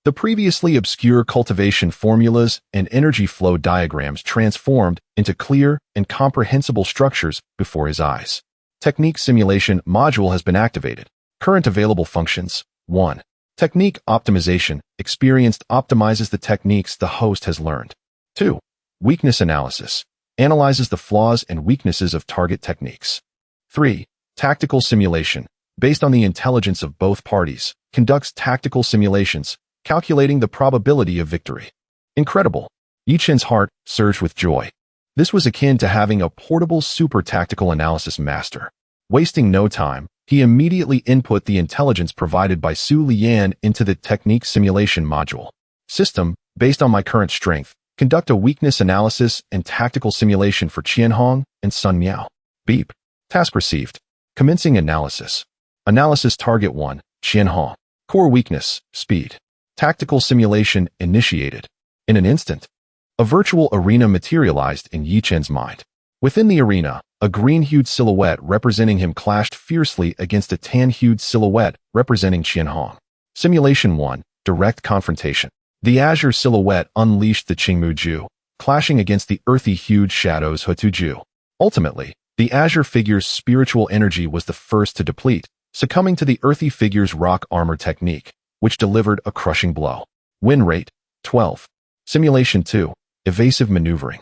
The previously obscure cultivation formulas and energy flow diagrams transformed into clear and comprehensible structures before his eyes. Technique Simulation Module has been activated. Current available functions. 1. Technique Optimization. Experienced optimizes the techniques the host has learned. 2. Weakness Analysis. Analyzes the flaws and weaknesses of target techniques. 3. Tactical Simulation. Based on the intelligence of both parties, conducts tactical simulations, calculating the probability of victory. Incredible. Chen's heart surged with joy. This was akin to having a portable super tactical analysis master. Wasting no time, he immediately input the intelligence provided by Su Lian into the Technique Simulation Module. System, based on my current strength, conduct a weakness analysis and tactical simulation for Qianhong and Sun Miao. Beep. Task received. Commencing analysis. Analysis Target 1, Qianhong. Core weakness, speed. Tactical simulation initiated. In an instant, a virtual arena materialized in Chen's mind. Within the arena, a green-hued silhouette representing him clashed fiercely against a tan-hued silhouette representing Qianhong. Simulation 1, Direct Confrontation. The azure silhouette unleashed the Qingmu Ju, clashing against the earthy-hued shadows Hutu Ju. Ultimately, the azure figure's spiritual energy was the first to deplete, succumbing to the earthy figure's rock armor technique, which delivered a crushing blow. Win rate, 12. Simulation 2, Evasive Maneuvering.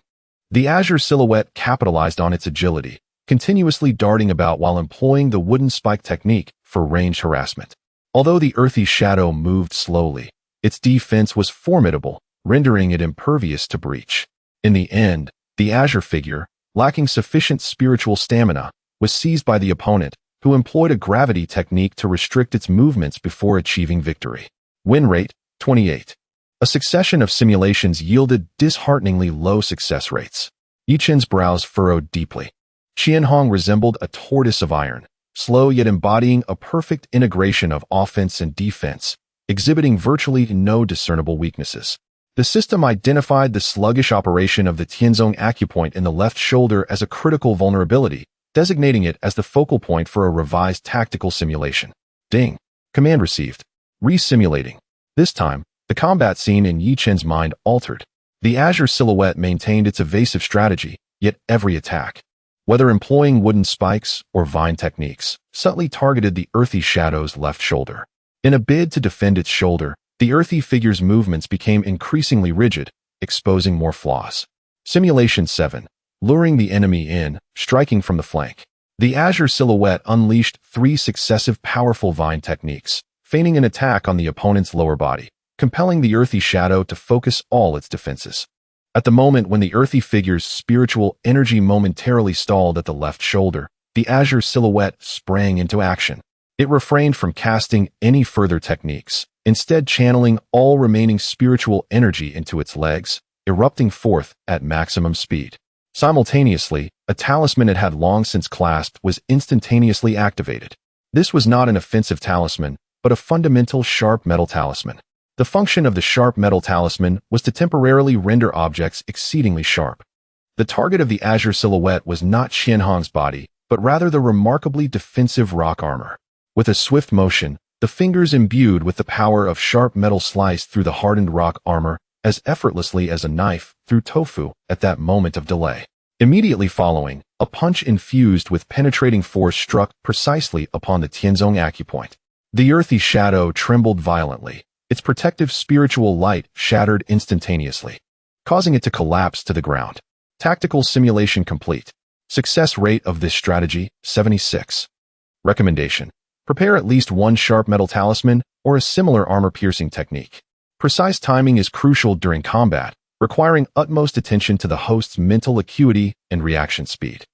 The azure silhouette capitalized on its agility, continuously darting about while employing the wooden spike technique for ranged harassment. Although the earthy shadow moved slowly, its defense was formidable, rendering it impervious to breach. In the end, the azure figure, lacking sufficient spiritual stamina, was seized by the opponent, who employed a gravity technique to restrict its movements before achieving victory. Win rate, 28. A succession of simulations yielded dishearteningly low success rates. Chen's brows furrowed deeply. Qianhong resembled a tortoise of iron, slow yet embodying a perfect integration of offense and defense, exhibiting virtually no discernible weaknesses. The system identified the sluggish operation of the Tianzong acupoint in the left shoulder as a critical vulnerability, designating it as the focal point for a revised tactical simulation. Ding. Command received. Resimulating. This time, the combat scene in Chen's mind altered. The azure silhouette maintained its evasive strategy, yet every attack, whether employing wooden spikes or vine techniques, subtly targeted the earthy shadow's left shoulder. In a bid to defend its shoulder, the earthy figure's movements became increasingly rigid, exposing more flaws. Simulation 7. Luring the enemy in, striking from the flank. The azure silhouette unleashed 3 successive powerful vine techniques, feigning an attack on the opponent's lower body, compelling the earthy shadow to focus all its defenses. At the moment when the earthy figure's spiritual energy momentarily stalled at the left shoulder, the azure silhouette sprang into action. It refrained from casting any further techniques, instead channeling all remaining spiritual energy into its legs, erupting forth at maximum speed. Simultaneously, a talisman it had long since clasped was instantaneously activated. This was not an offensive talisman, but a fundamental sharp metal talisman. The function of the sharp metal talisman was to temporarily render objects exceedingly sharp. The target of the azure silhouette was not Qianhong's body, but rather the remarkably defensive rock armor. With a swift motion, the fingers imbued with the power of sharp metal sliced through the hardened rock armor as effortlessly as a knife through tofu at that moment of delay. Immediately following, a punch infused with penetrating force struck precisely upon the Tianzong acupoint. The earthy shadow trembled violently, its protective spiritual light shattered instantaneously, causing it to collapse to the ground. Tactical simulation complete. Success rate of this strategy, 76. Recommendation: prepare at least one sharp metal talisman or a similar armor-piercing technique. Precise timing is crucial during combat, requiring utmost attention to the host's mental acuity and reaction speed.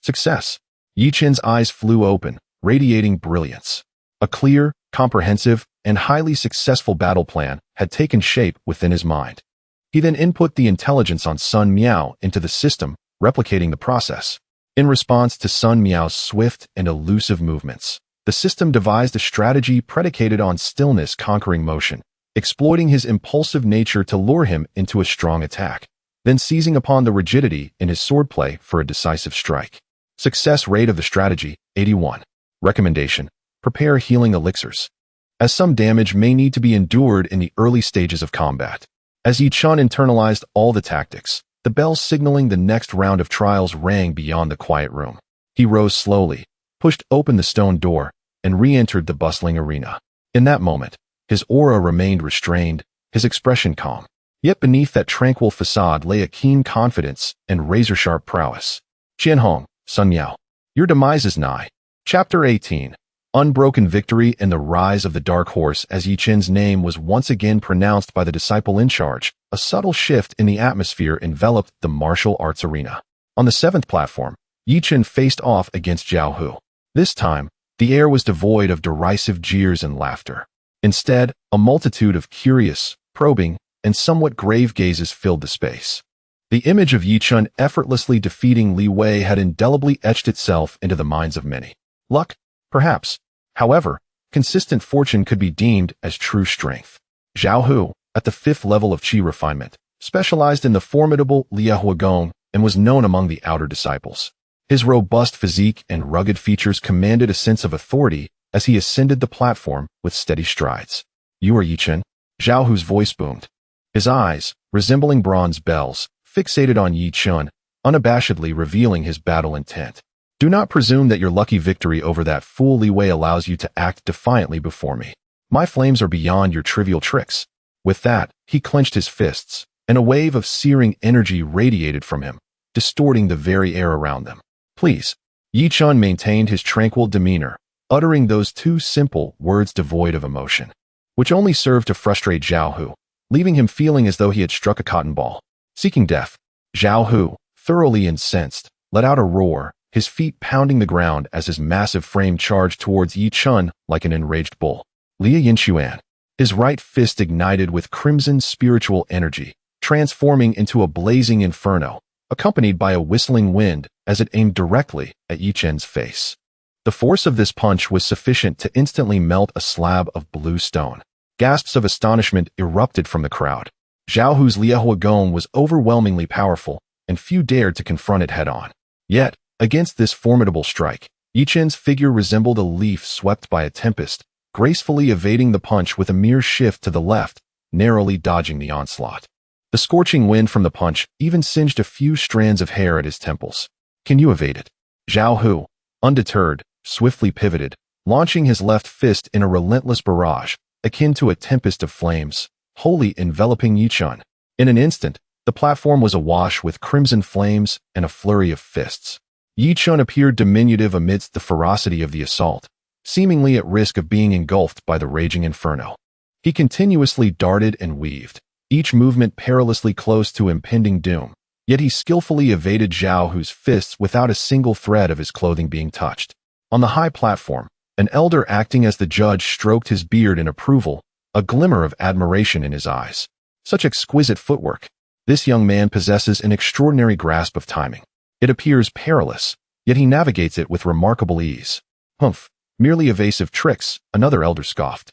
Success. Yi Chen's eyes flew open, radiating brilliance. A clear, comprehensive, and highly successful battle plan had taken shape within his mind. He then input the intelligence on Sun Miao into the system, replicating the process. In response to Sun Miao's swift and elusive movements, the system devised a strategy predicated on stillness conquering motion, exploiting his impulsive nature to lure him into a strong attack, then seizing upon the rigidity in his swordplay for a decisive strike. Success rate of the strategy, 81. Recommendation: prepare healing elixirs, as some damage may need to be endured in the early stages of combat. As Yi Chen internalized all the tactics, the bell signaling the next round of trials rang beyond the quiet room. He rose slowly, pushed open the stone door, and re-entered the bustling arena. In that moment, his aura remained restrained, his expression calm. Yet beneath that tranquil facade lay a keen confidence and razor-sharp prowess. Qianhong, Sun Miao, your demise is nigh. Chapter 18. Unbroken victory and the rise of the dark horse. As Yi Chen's name was once again pronounced by the disciple in charge, a subtle shift in the atmosphere enveloped the martial arts arena. On the seventh platform, Yi Chen faced off against Zhao Hu. This time, the air was devoid of derisive jeers and laughter. Instead, a multitude of curious, probing, and somewhat grave gazes filled the space. The image of Yi Chen effortlessly defeating Li Wei had indelibly etched itself into the minds of many. Luck? Perhaps. However, consistent fortune could be deemed as true strength. Zhao Hu, at the fifth level of qi refinement, specialized in the formidable Liahua Gong and was known among the outer disciples. His robust physique and rugged features commanded a sense of authority as he ascended the platform with steady strides. You are Yi Chen? Zhao Hu's voice boomed. His eyes, resembling bronze bells, fixated on Yi Chen, unabashedly revealing his battle intent. Do not presume that your lucky victory over that fool Li Wei allows you to act defiantly before me. My flames are beyond your trivial tricks. With that, he clenched his fists, and a wave of searing energy radiated from him, distorting the very air around them. Please. Yi Chen maintained his tranquil demeanor, uttering those two simple words devoid of emotion, which only served to frustrate Zhao Hu, leaving him feeling as though he had struck a cotton ball. Seeking death, Zhao Hu, thoroughly incensed, let out a roar, his feet pounding the ground as his massive frame charged towards Yi Chen like an enraged bull. Lia Yinxuan, his right fist ignited with crimson spiritual energy, transforming into a blazing inferno, accompanied by a whistling wind as it aimed directly at Yi Chen's face. The force of this punch was sufficient to instantly melt a slab of blue stone. Gasps of astonishment erupted from the crowd. Zhao Hu's Liahua Gong was overwhelmingly powerful, and few dared to confront it head-on. Yet, against this formidable strike, Yi Chen's figure resembled a leaf swept by a tempest, gracefully evading the punch with a mere shift to the left, narrowly dodging the onslaught. The scorching wind from the punch even singed a few strands of hair at his temples. Can you evade it? Zhao Hu, undeterred, swiftly pivoted, launching his left fist in a relentless barrage, akin to a tempest of flames, wholly enveloping Yi Chen. In an instant, the platform was awash with crimson flames and a flurry of fists. Yi Chen appeared diminutive amidst the ferocity of the assault, seemingly at risk of being engulfed by the raging inferno. He continuously darted and weaved, each movement perilously close to impending doom, yet he skillfully evaded Zhao Hu's fists without a single thread of his clothing being touched. On the high platform, an elder acting as the judge stroked his beard in approval, a glimmer of admiration in his eyes. Such exquisite footwork. This young man possesses an extraordinary grasp of timing. It appears perilous, yet he navigates it with remarkable ease. Humph, merely evasive tricks, another elder scoffed.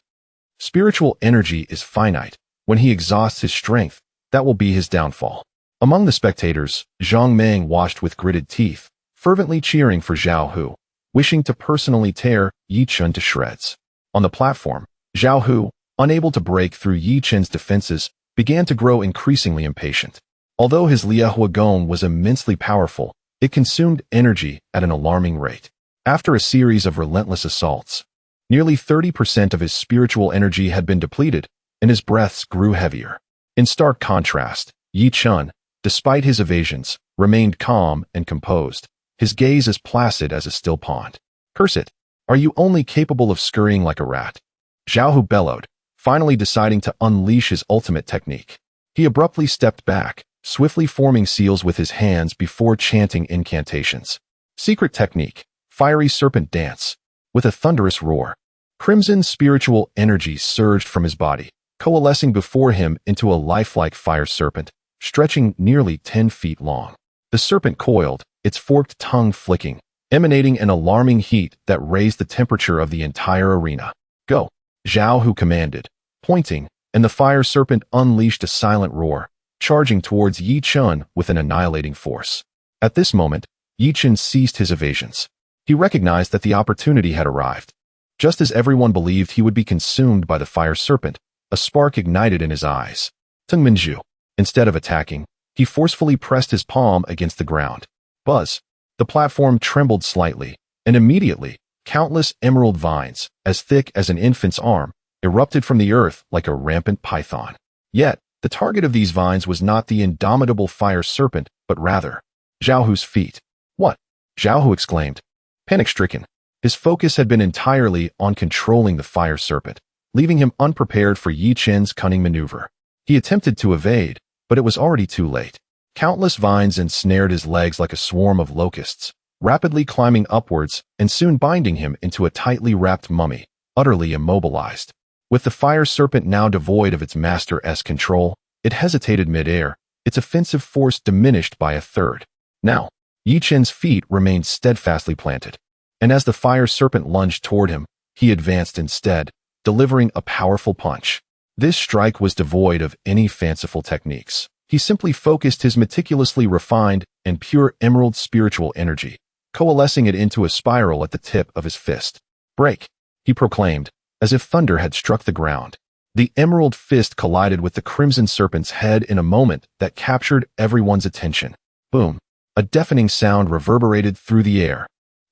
Spiritual energy is finite. When he exhausts his strength, that will be his downfall. Among the spectators, Zhang Meng watched with gritted teeth, fervently cheering for Zhao Hu, wishing to personally tear Yi Chen to shreds. On the platform, Zhao Hu, unable to break through Yi Chen's defenses, began to grow increasingly impatient. Although his Liehua Gong was immensely powerful, it consumed energy at an alarming rate. After a series of relentless assaults, nearly 30% of his spiritual energy had been depleted, and his breaths grew heavier. In stark contrast, Yi Chen, despite his evasions, remained calm and composed, his gaze as placid as a still pond. "Curse it! Are you only capable of scurrying like a rat?" Zhao Hu bellowed, finally deciding to unleash his ultimate technique. He abruptly stepped back, swiftly forming seals with his hands before chanting incantations. Secret technique, fiery serpent dance. With a thunderous roar, crimson spiritual energy surged from his body, coalescing before him into a lifelike fire serpent, stretching nearly 10 feet long. The serpent coiled, its forked tongue flicking, emanating an alarming heat that raised the temperature of the entire arena. "Go!" Zhao Hu commanded, pointing, and the fire serpent unleashed a silent roar, charging towards Yi Chen with an annihilating force. At this moment, Yi Chen ceased his evasions. He recognized that the opportunity had arrived. Just as everyone believed he would be consumed by the fire serpent, a spark ignited in his eyes. Tung Minju. Instead of attacking, he forcefully pressed his palm against the ground. Buzz. The platform trembled slightly, and immediately, countless emerald vines, as thick as an infant's arm, erupted from the earth like a rampant python. Yet, the target of these vines was not the indomitable fire serpent, but rather, Zhao Hu's feet. "What?" Zhao Hu exclaimed, panic-stricken. His focus had been entirely on controlling the fire serpent, leaving him unprepared for Yi Chen's cunning maneuver. He attempted to evade, but it was already too late. Countless vines ensnared his legs like a swarm of locusts, rapidly climbing upwards and soon binding him into a tightly wrapped mummy, utterly immobilized. With the fire serpent now devoid of its master's control, it hesitated mid-air, its offensive force diminished by a third. Now, Yi Chen's feet remained steadfastly planted, and as the fire serpent lunged toward him, he advanced instead, delivering a powerful punch. This strike was devoid of any fanciful techniques. He simply focused his meticulously refined and pure emerald spiritual energy, coalescing it into a spiral at the tip of his fist. "Break!" he proclaimed, as if thunder had struck the ground. The emerald fist collided with the crimson serpent's head in a moment that captured everyone's attention. Boom! A deafening sound reverberated through the air.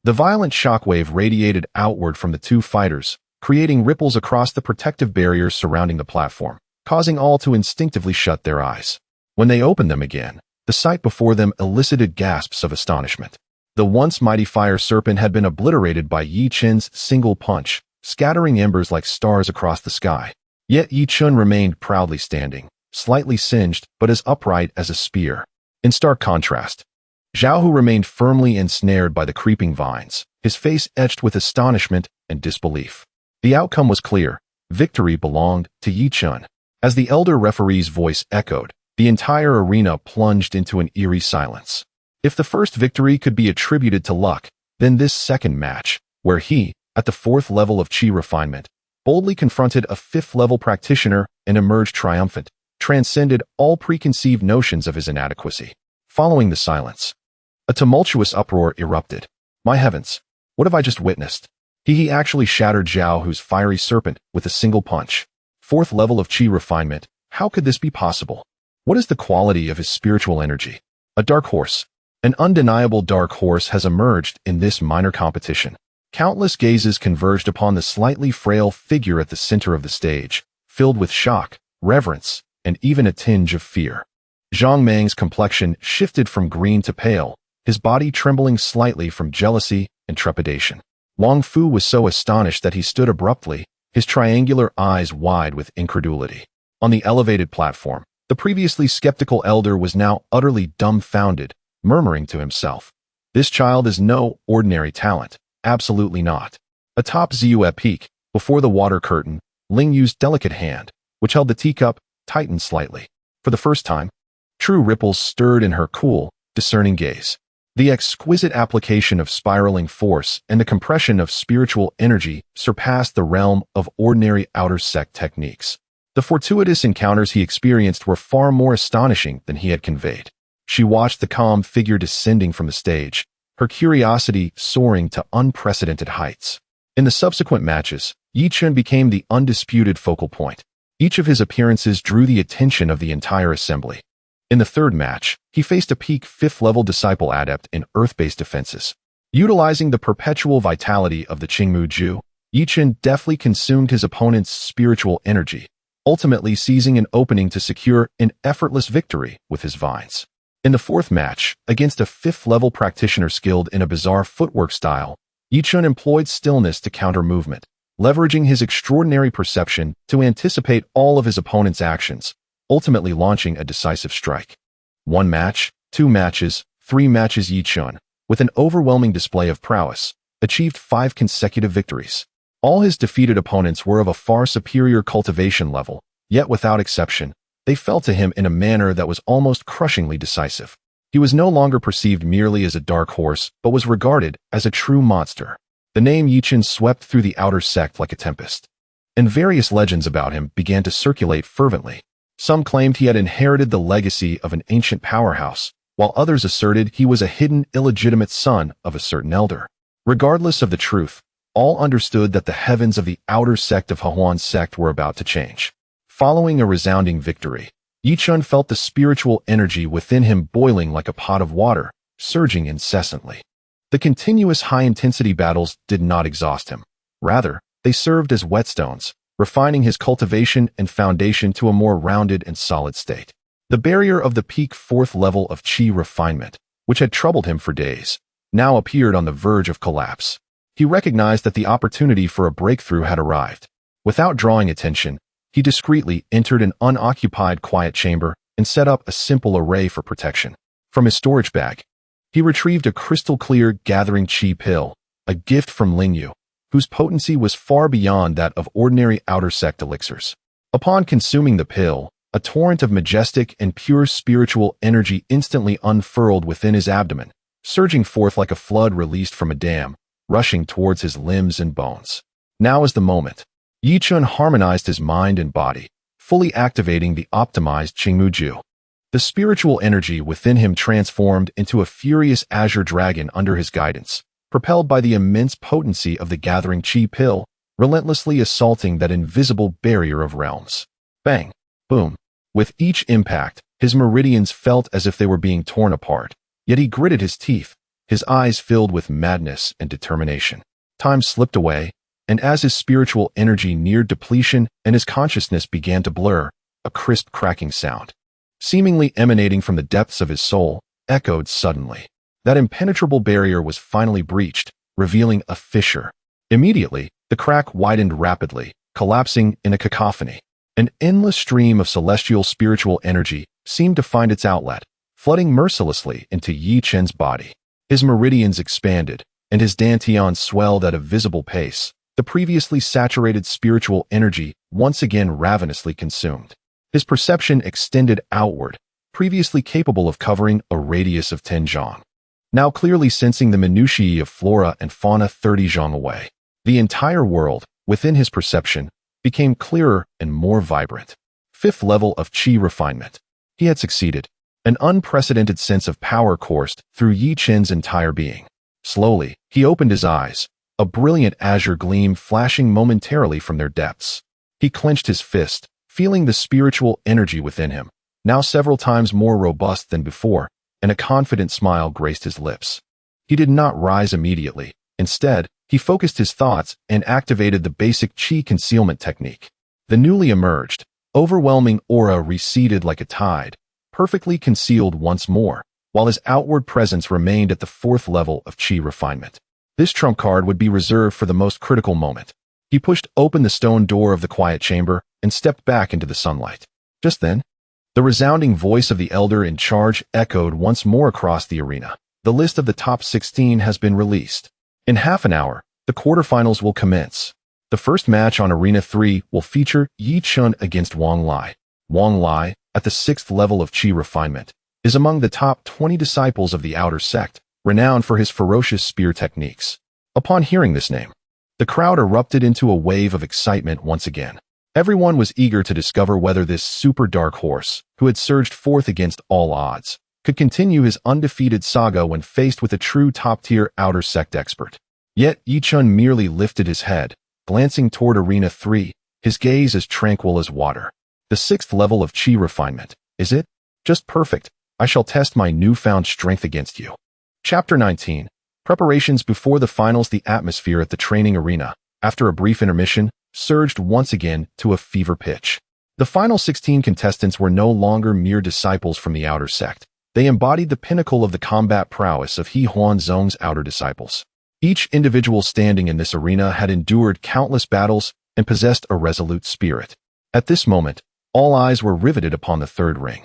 The violent shockwave radiated outward from the two fighters, creating ripples across the protective barriers surrounding the platform, causing all to instinctively shut their eyes. When they opened them again, the sight before them elicited gasps of astonishment. The once mighty fire serpent had been obliterated by Yi Chen's single punch, scattering embers like stars across the sky. Yet Yi Chen remained proudly standing, slightly singed but as upright as a spear. In stark contrast, Zhao Hu remained firmly ensnared by the creeping vines, his face etched with astonishment and disbelief. The outcome was clear. Victory belonged to Yi Chen. As the elder referee's voice echoed, the entire arena plunged into an eerie silence. If the first victory could be attributed to luck, then this second match, where he, at the 4th level of Qi refinement, boldly confronted a 5th-level practitioner and emerged triumphant, transcended all preconceived notions of his inadequacy. Following the silence, a tumultuous uproar erupted. "My heavens, what have I just witnessed?" He actually shattered Zhao Hu's fiery serpent with a single punch. 4th level of Qi refinement, how could this be possible? What is the quality of his spiritual energy? A dark horse. An undeniable dark horse has emerged in this minor competition. Countless gazes converged upon the slightly frail figure at the center of the stage, filled with shock, reverence, and even a tinge of fear. Zhang Mang's complexion shifted from green to pale, his body trembling slightly from jealousy and trepidation. Wang Fu was so astonished that he stood abruptly, his triangular eyes wide with incredulity. On the elevated platform, the previously skeptical elder was now utterly dumbfounded, murmuring to himself, "This child is no ordinary talent, absolutely not." Atop Ziyue Peak, before the water curtain, Ling Yu's delicate hand, which held the teacup, tightened slightly. For the first time, true ripples stirred in her cool, discerning gaze. The exquisite application of spiraling force and the compression of spiritual energy surpassed the realm of ordinary outer sect techniques. The fortuitous encounters he experienced were far more astonishing than he had conveyed. She watched the calm figure descending from the stage, her curiosity soaring to unprecedented heights. In the subsequent matches, Yi Chen became the undisputed focal point. Each of his appearances drew the attention of the entire assembly. In the third match, he faced a peak 5th-level disciple adept in earth-based defenses. Utilizing the perpetual vitality of the Qingmu Ju, Yi Chen deftly consumed his opponent's spiritual energy, ultimately seizing an opening to secure an effortless victory with his vines. In the fourth match, against a 5th-level practitioner skilled in a bizarre footwork style, Yi Chen employed stillness to counter movement, leveraging his extraordinary perception to anticipate all of his opponent's actions, ultimately launching a decisive strike. 1 match, 2 matches, 3 matches. Yi Chen, with an overwhelming display of prowess, achieved 5 consecutive victories. All his defeated opponents were of a far superior cultivation level, yet without exception, they fell to him in a manner that was almost crushingly decisive. He was no longer perceived merely as a dark horse, but was regarded as a true monster. The name Yi Chen swept through the outer sect like a tempest, and various legends about him began to circulate fervently. Some claimed he had inherited the legacy of an ancient powerhouse, while others asserted he was a hidden, illegitimate son of a certain elder. Regardless of the truth, all understood that the heavens of the outer sect of Hahuan's sect were about to change. Following a resounding victory, Yi Chen felt the spiritual energy within him boiling like a pot of water, surging incessantly. The continuous high-intensity battles did not exhaust him. Rather, they served as whetstones, refining his cultivation and foundation to a more rounded and solid state. The barrier of the peak 4th level of qi refinement, which had troubled him for days, now appeared on the verge of collapse. He recognized that the opportunity for a breakthrough had arrived. Without drawing attention, he discreetly entered an unoccupied quiet chamber and set up a simple array for protection. From his storage bag, he retrieved a crystal-clear gathering qi pill, a gift from Lingyu, whose potency was far beyond that of ordinary outer sect elixirs. Upon consuming the pill, a torrent of majestic and pure spiritual energy instantly unfurled within his abdomen, surging forth like a flood released from a dam, rushing towards his limbs and bones. Now is the moment. Yi Chen harmonized his mind and body, fully activating the optimized Qingmu Ju. The spiritual energy within him transformed into a furious azure dragon under his guidance, propelled by the immense potency of the gathering qi pill, relentlessly assaulting that invisible barrier of realms. Bang! Boom! With each impact, his meridians felt as if they were being torn apart, yet he gritted his teeth, his eyes filled with madness and determination. Time slipped away, and as his spiritual energy neared depletion and his consciousness began to blur, a crisp cracking sound, seemingly emanating from the depths of his soul, echoed suddenly. That impenetrable barrier was finally breached, revealing a fissure. Immediately, the crack widened rapidly, collapsing in a cacophony. An endless stream of celestial spiritual energy seemed to find its outlet, flooding mercilessly into Yi Chen's body. His meridians expanded, and his dantian swelled at a visible pace, the previously saturated spiritual energy once again ravenously consumed. His perception extended outward, previously capable of covering a radius of 10 zhang, now clearly sensing the minutiae of flora and fauna 30 zhang away. The entire world, within his perception, became clearer and more vibrant. 5th level of qi refinement. He had succeeded. An unprecedented sense of power coursed through Yi Chen's entire being. Slowly, he opened his eyes, a brilliant azure gleam flashing momentarily from their depths. He clenched his fist, feeling the spiritual energy within him, now several times more robust than before, and a confident smile graced his lips. He did not rise immediately. Instead, he focused his thoughts and activated the basic qi concealment technique. The newly emerged, overwhelming aura receded like a tide, perfectly concealed once more, while his outward presence remained at the 4th level of qi refinement. This trump card would be reserved for the most critical moment. He pushed open the stone door of the quiet chamber and stepped back into the sunlight. Just then, the resounding voice of the elder in charge echoed once more across the arena. The list of the top 16 has been released. In half an hour, the quarterfinals will commence. The first match on Arena 3 will feature Yi Chen against Wang Lai. Wang Lai, at the 6th level of qi refinement, is among the top 20 disciples of the outer sect, renowned for his ferocious spear techniques. Upon hearing this name, the crowd erupted into a wave of excitement once again. Everyone was eager to discover whether this super dark horse, who had surged forth against all odds, could continue his undefeated saga when faced with a true top-tier outer sect expert. Yet Yi Chen merely lifted his head, glancing toward Arena 3, his gaze as tranquil as water. The 6th level of Qi refinement, is it? Just perfect. I shall test my newfound strength against you. Chapter 19. Preparations before the finals. The atmosphere at the training arena, after a brief intermission, surged once again to a fever pitch. The final 16 contestants were no longer mere disciples from the outer sect. They embodied the pinnacle of the combat prowess of He Huanzong's outer disciples. Each individual standing in this arena had endured countless battles and possessed a resolute spirit. At this moment, all eyes were riveted upon the third ring.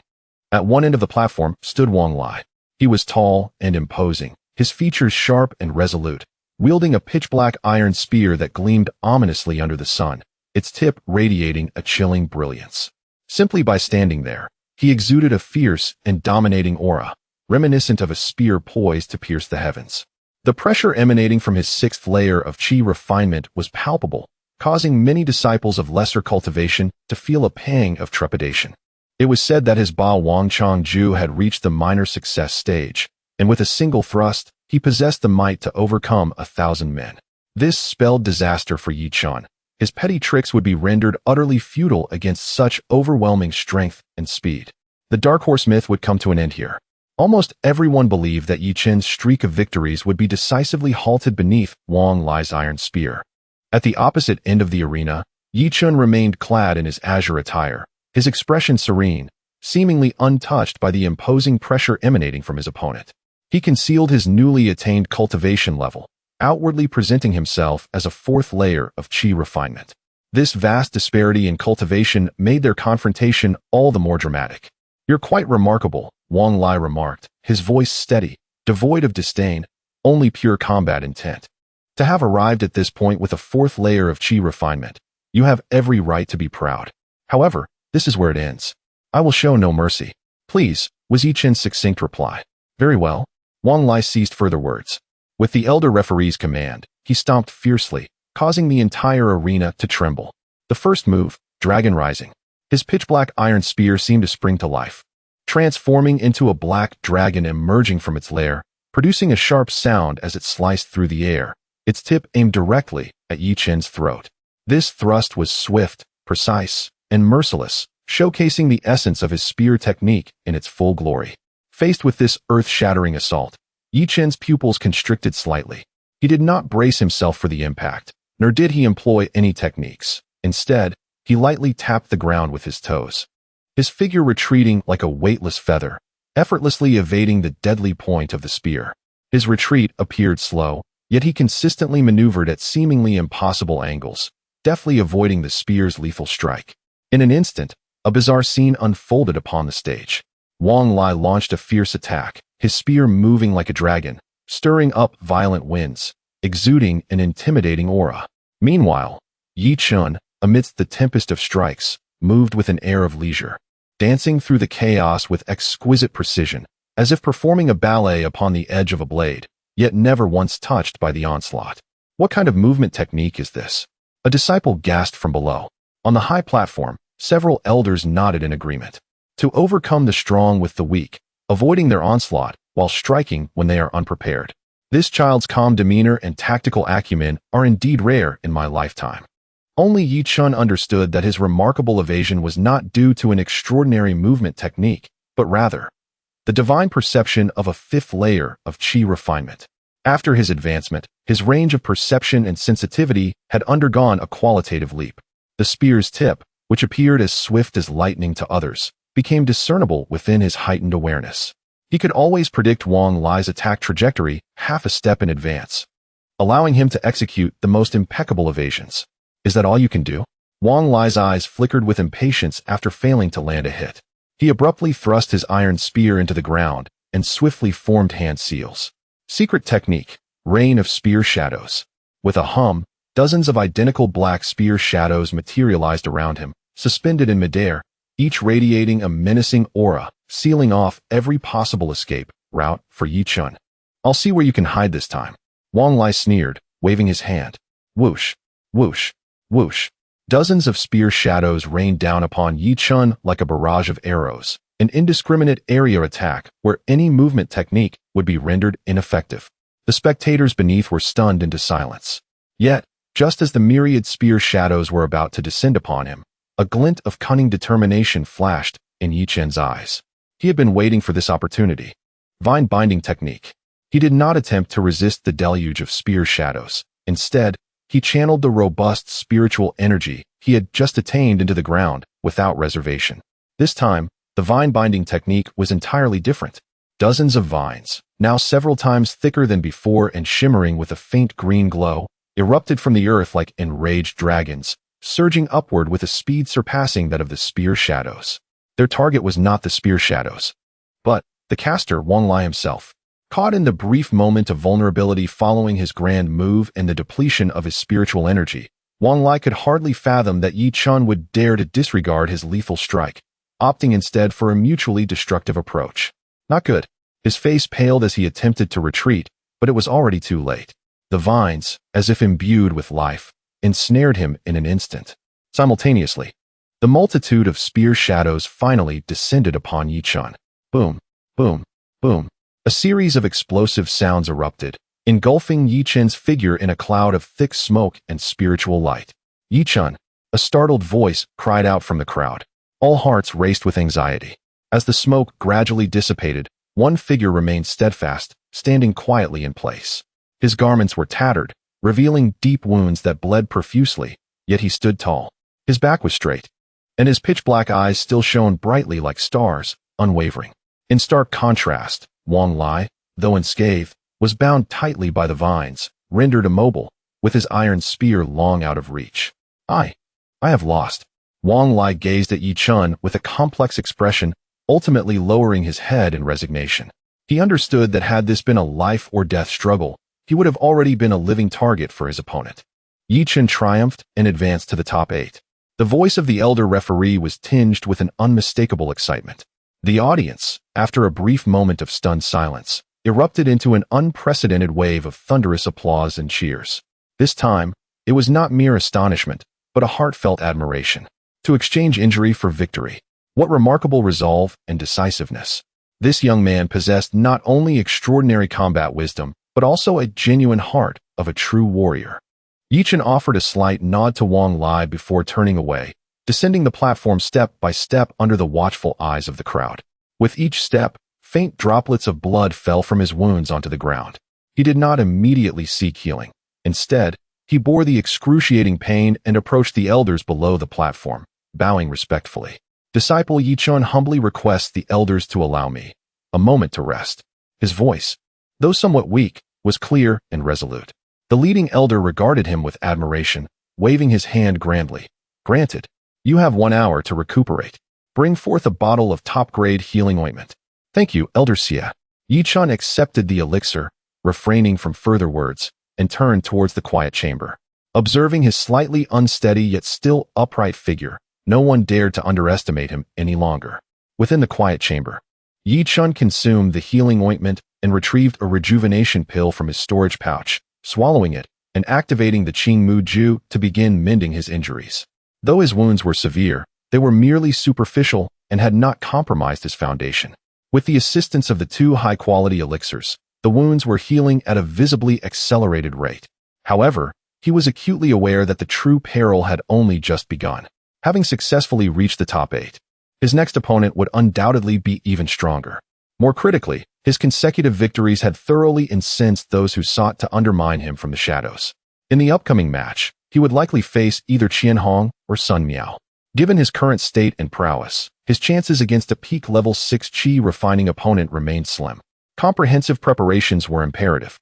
At one end of the platform stood Wang Lai. He was tall and imposing, his features sharp and resolute, wielding a pitch-black iron spear that gleamed ominously under the sun, its tip radiating a chilling brilliance. Simply by standing there, he exuded a fierce and dominating aura, reminiscent of a spear poised to pierce the heavens. The pressure emanating from his 6th layer of Qi refinement was palpable, causing many disciples of lesser cultivation to feel a pang of trepidation. It was said that his Ba Wangchangju had reached the minor success stage, and with a single thrust, he possessed the might to overcome 1,000 men. This spelled disaster for Yi Chen. His petty tricks would be rendered utterly futile against such overwhelming strength and speed. The Dark Horse myth would come to an end here. Almost everyone believed that Yi Chen's streak of victories would be decisively halted beneath Wang Lai's iron spear. At the opposite end of the arena, Yi Chen remained clad in his azure attire, his expression serene, seemingly untouched by the imposing pressure emanating from his opponent. He concealed his newly attained cultivation level, outwardly presenting himself as a 4th layer of Qi refinement. This vast disparity in cultivation made their confrontation all the more dramatic. "You're quite remarkable," Wang Lai remarked, his voice steady, devoid of disdain, only pure combat intent. "To have arrived at this point with a 4th layer of Qi refinement, you have every right to be proud. However, this is where it ends. I will show no mercy." "Please," was Yi Chen's succinct reply. "Very well." Wang Lai ceased further words. With the elder referee's command, he stomped fiercely, causing the entire arena to tremble. The first move, Dragon Rising. His pitch-black iron spear seemed to spring to life, transforming into a black dragon emerging from its lair, producing a sharp sound as it sliced through the air, its tip aimed directly at Yi Chen's throat. This thrust was swift, precise, and merciless, showcasing the essence of his spear technique in its full glory. Faced with this earth-shattering assault, Yi Chen's pupils constricted slightly. He did not brace himself for the impact, nor did he employ any techniques. Instead, he lightly tapped the ground with his toes, his figure retreating like a weightless feather, effortlessly evading the deadly point of the spear. His retreat appeared slow, yet he consistently maneuvered at seemingly impossible angles, deftly avoiding the spear's lethal strike. In an instant, a bizarre scene unfolded upon the stage. Wang Lai launched a fierce attack, his spear moving like a dragon, stirring up violent winds, exuding an intimidating aura. Meanwhile, Yi Chen, amidst the tempest of strikes, moved with an air of leisure, dancing through the chaos with exquisite precision, as if performing a ballet upon the edge of a blade, yet never once touched by the onslaught. "What kind of movement technique is this?" a disciple gasped from below. On the high platform, several elders nodded in agreement. "To overcome the strong with the weak, avoiding their onslaught while striking when they are unprepared. This child's calm demeanor and tactical acumen are indeed rare in my lifetime." Only Yi Chen understood that his remarkable evasion was not due to an extraordinary movement technique, but rather the divine perception of a 5th layer of Qi refinement. After his advancement, his range of perception and sensitivity had undergone a qualitative leap. The spear's tip, which appeared as swift as lightning to others, became discernible within his heightened awareness. He could always predict Wang Lai's attack trajectory half a step in advance, allowing him to execute the most impeccable evasions. "Is that all you can do?" Wang Lai's eyes flickered with impatience after failing to land a hit. He abruptly thrust his iron spear into the ground and swiftly formed hand seals. Secret technique, Rain of Spear Shadows. With a hum, dozens of identical black spear shadows materialized around him, suspended in midair, each radiating a menacing aura, sealing off every possible escape route for Yi Chen. "I'll see where you can hide this time," Wang Lai sneered, waving his hand. Whoosh, whoosh, whoosh. Dozens of spear shadows rained down upon Yi Chen like a barrage of arrows, an indiscriminate area attack where any movement technique would be rendered ineffective. The spectators beneath were stunned into silence. Yet, Just as the myriad spear shadows were about to descend upon him, a glint of cunning determination flashed in Yi Chen's eyes. He had been waiting for this opportunity. Vine binding technique. He did not attempt to resist the deluge of spear shadows. Instead, he channeled the robust spiritual energy he had just attained into the ground without reservation. This time, the vine binding technique was entirely different. Dozens of vines, now several times thicker than before and shimmering with a faint green glow, erupted from the earth like enraged dragons, surging upward with a speed surpassing that of the spear shadows. Their target was not the spear shadows, but the caster Wang Lai himself. Caught in the brief moment of vulnerability following his grand move and the depletion of his spiritual energy, Wang Lai could hardly fathom that Yi Chen would dare to disregard his lethal strike, opting instead for a mutually destructive approach. Not good. His face paled as he attempted to retreat, but it was already too late. The vines, as if imbued with life, ensnared him in an instant. Simultaneously, the multitude of spear shadows finally descended upon Yi Chen. Boom, boom, boom. A series of explosive sounds erupted, engulfing Yi Chen's figure in a cloud of thick smoke and spiritual light. Yi Chen, a startled voice, cried out from the crowd. All hearts raced with anxiety. As the smoke gradually dissipated, one figure remained steadfast, standing quietly in place. His garments were tattered, revealing deep wounds that bled profusely, yet he stood tall. His back was straight, and his pitch-black eyes still shone brightly like stars, unwavering. In stark contrast, Wang Lai, though unscathed, was bound tightly by the vines, rendered immobile, with his iron spear long out of reach. I have lost. Wang Lai gazed at Yi Chen with a complex expression, ultimately lowering his head in resignation. He understood that had this been a life-or-death struggle, he would have already been a living target for his opponent. Yi Chen triumphed and advanced to the top 8. The voice of the elder referee was tinged with an unmistakable excitement. The audience, after a brief moment of stunned silence, erupted into an unprecedented wave of thunderous applause and cheers. This time, it was not mere astonishment, but a heartfelt admiration. To exchange injury for victory. What remarkable resolve and decisiveness. This young man possessed not only extraordinary combat wisdom, but also a genuine heart of a true warrior. Yi Chen offered a slight nod to Wang Lai before turning away, descending the platform step by step under the watchful eyes of the crowd. With each step, faint droplets of blood fell from his wounds onto the ground. He did not immediately seek healing. Instead, he bore the excruciating pain and approached the elders below the platform, bowing respectfully. Disciple Yi Chen humbly requests the elders to allow me a moment to rest. His voice, though somewhat weak, was clear and resolute. The leading elder regarded him with admiration, waving his hand grandly. Granted. You have 1 hour to recuperate. Bring forth a bottle of top-grade healing ointment. Thank you, Elder Xie. Yi Chen accepted the elixir, refraining from further words, and turned towards the quiet chamber. Observing his slightly unsteady yet still upright figure, no one dared to underestimate him any longer. Within the quiet chamber, Yi Chen consumed the healing ointment and retrieved a rejuvenation pill from his storage pouch, swallowing it and activating the Qing Mu Ju to begin mending his injuries. Though his wounds were severe, they were merely superficial and had not compromised his foundation. With the assistance of the 2 high-quality elixirs, the wounds were healing at a visibly accelerated rate. However, he was acutely aware that the true peril had only just begun. Having successfully reached the top 8, his next opponent would undoubtedly be even stronger. More critically, his consecutive victories had thoroughly incensed those who sought to undermine him from the shadows. In the upcoming match, he would likely face either Qian Hong or Sun Miao. Given his current state and prowess, his chances against a peak level 6 Qi refining opponent remained slim. Comprehensive preparations were imperative.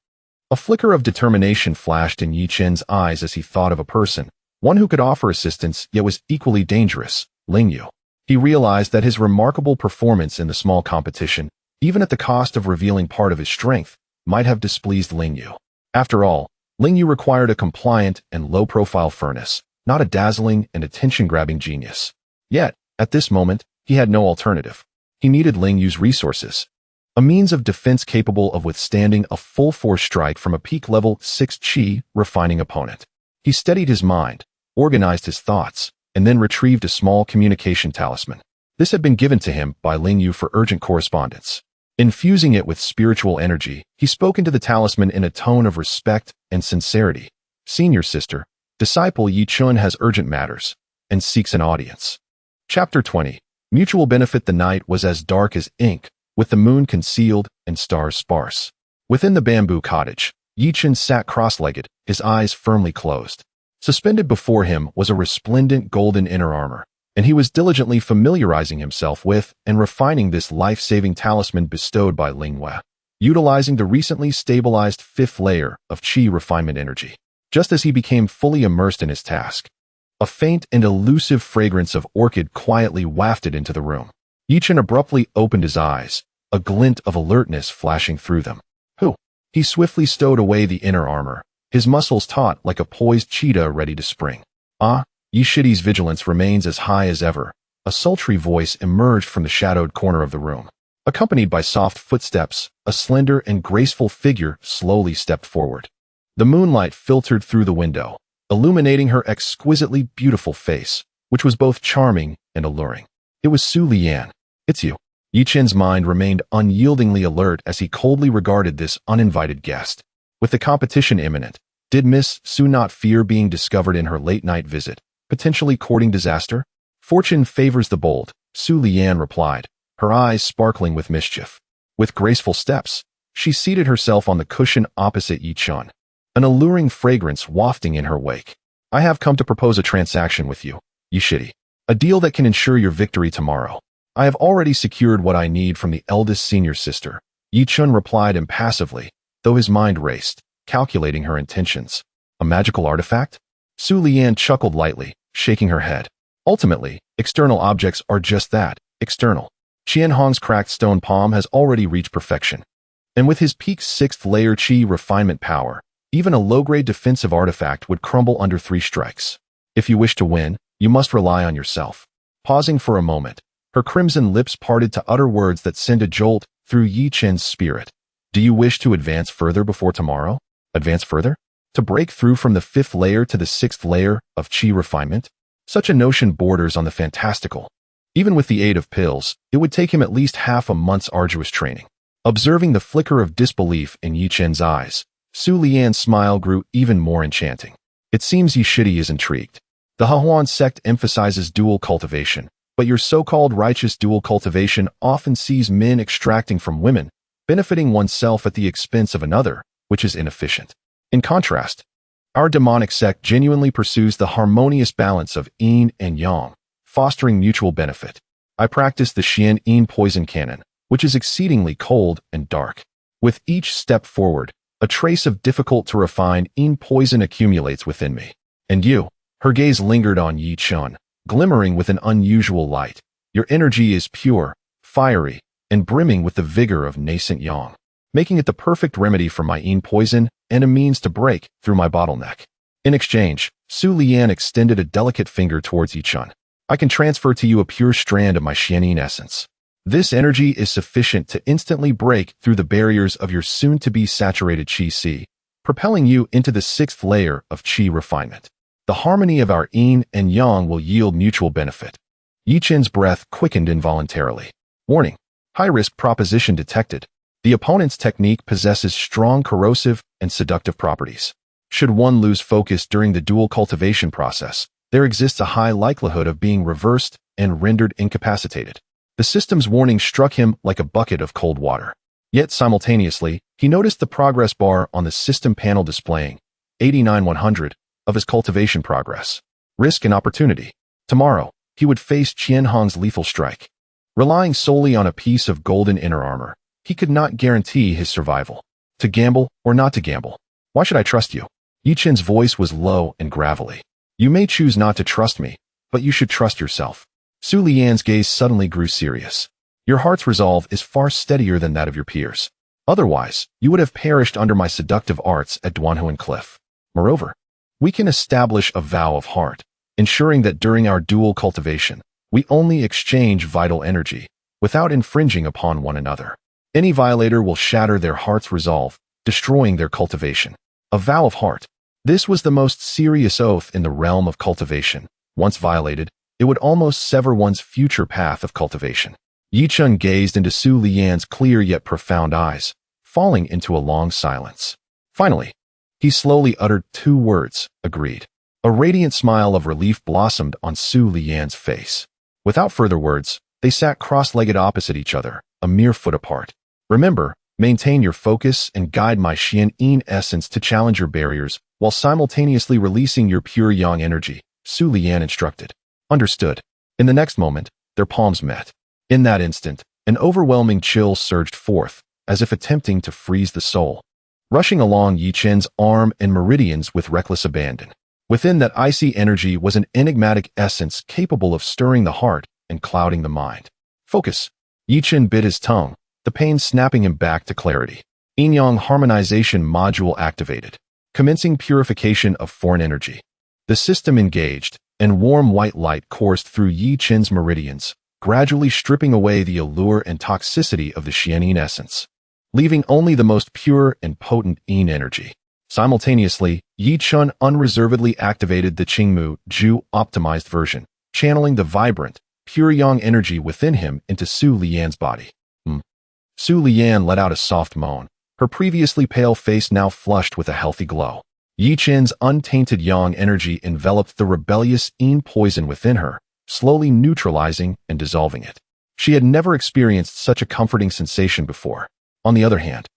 A flicker of determination flashed in Yi Chen's eyes as he thought of a person, one who could offer assistance yet was equally dangerous, Ling Yu. He realized that his remarkable performance in the small competition, even at the cost of revealing part of his strength, might have displeased Ling Yu. After all, Ling Yu required a compliant and low-profile furnace, not a dazzling and attention-grabbing genius. Yet, at this moment, he had no alternative. He needed Ling Yu's resources, a means of defense capable of withstanding a full-force strike from a peak-level 6 Qi refining opponent. He steadied his mind, organized his thoughts, and then retrieved a small communication talisman. This had been given to him by Ling Yu for urgent correspondence. Infusing it with spiritual energy, he spoke into the talisman in a tone of respect and sincerity. Senior sister, Disciple Yi Chun has urgent matters and seeks an audience. Chapter 20. Mutual benefit. The night was as dark as ink, with the moon concealed and stars sparse. Within the bamboo cottage, Yi Chun sat cross-legged, his eyes firmly closed. Suspended before him was a resplendent golden inner armor, and he was diligently familiarizing himself with and refining this life-saving talisman bestowed by Ling Wei, utilizing the recently stabilized 5th layer of Qi refinement energy. Just as he became fully immersed in his task, a faint and elusive fragrance of orchid quietly wafted into the room. Yi Chun abruptly opened his eyes, a glint of alertness flashing through them. Who? He swiftly stowed away the inner armor, his muscles taut like a poised cheetah ready to spring. Yi Shidi's vigilance remains as high as ever. A sultry voice emerged from the shadowed corner of the room. Accompanied by soft footsteps, a slender and graceful figure slowly stepped forward. The moonlight filtered through the window, illuminating her exquisitely beautiful face, which was both charming and alluring. It was Su Lian. It's you. Yi Chun's mind remained unyieldingly alert as he coldly regarded this uninvited guest. With the competition imminent, did Miss Su not fear being discovered in her late-night visit, potentially courting disaster? Fortune favors the bold, Su Lian replied, her eyes sparkling with mischief. With graceful steps, she seated herself on the cushion opposite Yi Chun, an alluring fragrance wafting in her wake. I have come to propose a transaction with you, Yi Shidi. A deal that can ensure your victory tomorrow. I have already secured what I need from the eldest senior sister, Yi Chun replied impassively, though his mind raced, calculating her intentions. A magical artifact? Su Lian chuckled lightly, shaking her head. Ultimately, external objects are just that, external. Qianhong's cracked stone palm has already reached perfection. And with his peak 6th layer Qi refinement power, even a low-grade defensive artifact would crumble under 3 strikes. If you wish to win, you must rely on yourself. Pausing for a moment, her crimson lips parted to utter words that sent a jolt through Yi Chun's spirit. Do you wish to advance further before tomorrow? Advance further? To break through from the 5th layer to the 6th layer of Qi refinement? Such a notion borders on the fantastical. Even with the aid of pills, it would take him at least half a month's arduous training. Observing the flicker of disbelief in Yi Chun's eyes, Su Lian's smile grew even more enchanting. It seems Yi Shidi is intrigued. The Hahuan sect emphasizes dual cultivation, but your so-called righteous dual cultivation often sees men extracting from women, benefiting oneself at the expense of another, which is inefficient. In contrast, our demonic sect genuinely pursues the harmonious balance of yin and yang, fostering mutual benefit. I practice the Xian Yin poison cannon, which is exceedingly cold and dark. With each step forward, a trace of difficult-to-refine yin poison accumulates within me. And you? Her gaze lingered on Yi Chun, glimmering with an unusual light. Your energy is pure, fiery, and brimming with the vigor of nascent yang, making it the perfect remedy for my yin poison and a means to break through my bottleneck. In exchange, Su Lian extended a delicate finger towards Yi Chun. I can transfer to you a pure strand of my Xianyin essence. This energy is sufficient to instantly break through the barriers of your soon-to-be saturated Qi Si, propelling you into the 6th layer of Qi refinement. The harmony of our yin and yang will yield mutual benefit. Yi Chun's breath quickened involuntarily. Warning. High-risk proposition detected. The opponent's technique possesses strong corrosive and seductive properties. Should one lose focus during the dual cultivation process, there exists a high likelihood of being reversed and rendered incapacitated. The system's warning struck him like a bucket of cold water. Yet simultaneously, he noticed the progress bar on the system panel displaying 89-100 of his cultivation progress. Risk and opportunity. Tomorrow, he would face Qianhong's lethal strike. Relying solely on a piece of golden inner armor, he could not guarantee his survival. To gamble or not to gamble? Why should I trust you? Yi Chun's voice was low and gravelly. You may choose not to trust me, but you should trust yourself. Su Lian's gaze suddenly grew serious. Your heart's resolve is far steadier than that of your peers. Otherwise, you would have perished under my seductive arts at Duanhuan Cliff. Moreover, we can establish a vow of heart, ensuring that during our dual cultivation, we only exchange vital energy, without infringing upon one another. Any violator will shatter their heart's resolve, destroying their cultivation. A vow of heart. This was the most serious oath in the realm of cultivation. Once violated, it would almost sever one's future path of cultivation. Yi Chun gazed into Su Lian's clear yet profound eyes, falling into a long silence. Finally, he slowly uttered 2 words, agreed. A radiant smile of relief blossomed on Su Lian's face. Without further words, they sat cross-legged opposite each other, a mere foot apart. Remember, maintain your focus and guide my Xian-Yin essence to challenge your barriers while simultaneously releasing your pure yang energy, Su Lian instructed. Understood. In the next moment, their palms met. In that instant, an overwhelming chill surged forth, as if attempting to freeze the soul, rushing along Yi Chen's arm and meridians with reckless abandon. Within that icy energy was an enigmatic essence capable of stirring the heart and clouding the mind. Focus. Yi Chen bit his tongue, the pain snapping him back to clarity. Yin-Yang harmonization module activated, commencing purification of foreign energy. The system engaged, and warm white light coursed through Yi Chen's meridians, gradually stripping away the allure and toxicity of the Xian-Yin essence, leaving only the most pure and potent Yin energy. Simultaneously, Yi Chen unreservedly activated the Qingmu Zhu optimized version, channeling the vibrant, pure yang energy within him into Su Lian's body. Su Lian let out a soft moan, her previously pale face now flushed with a healthy glow. Yi Chen's untainted yang energy enveloped the rebellious Yin poison within her, slowly neutralizing and dissolving it. She had never experienced such a comforting sensation before. On the other hand,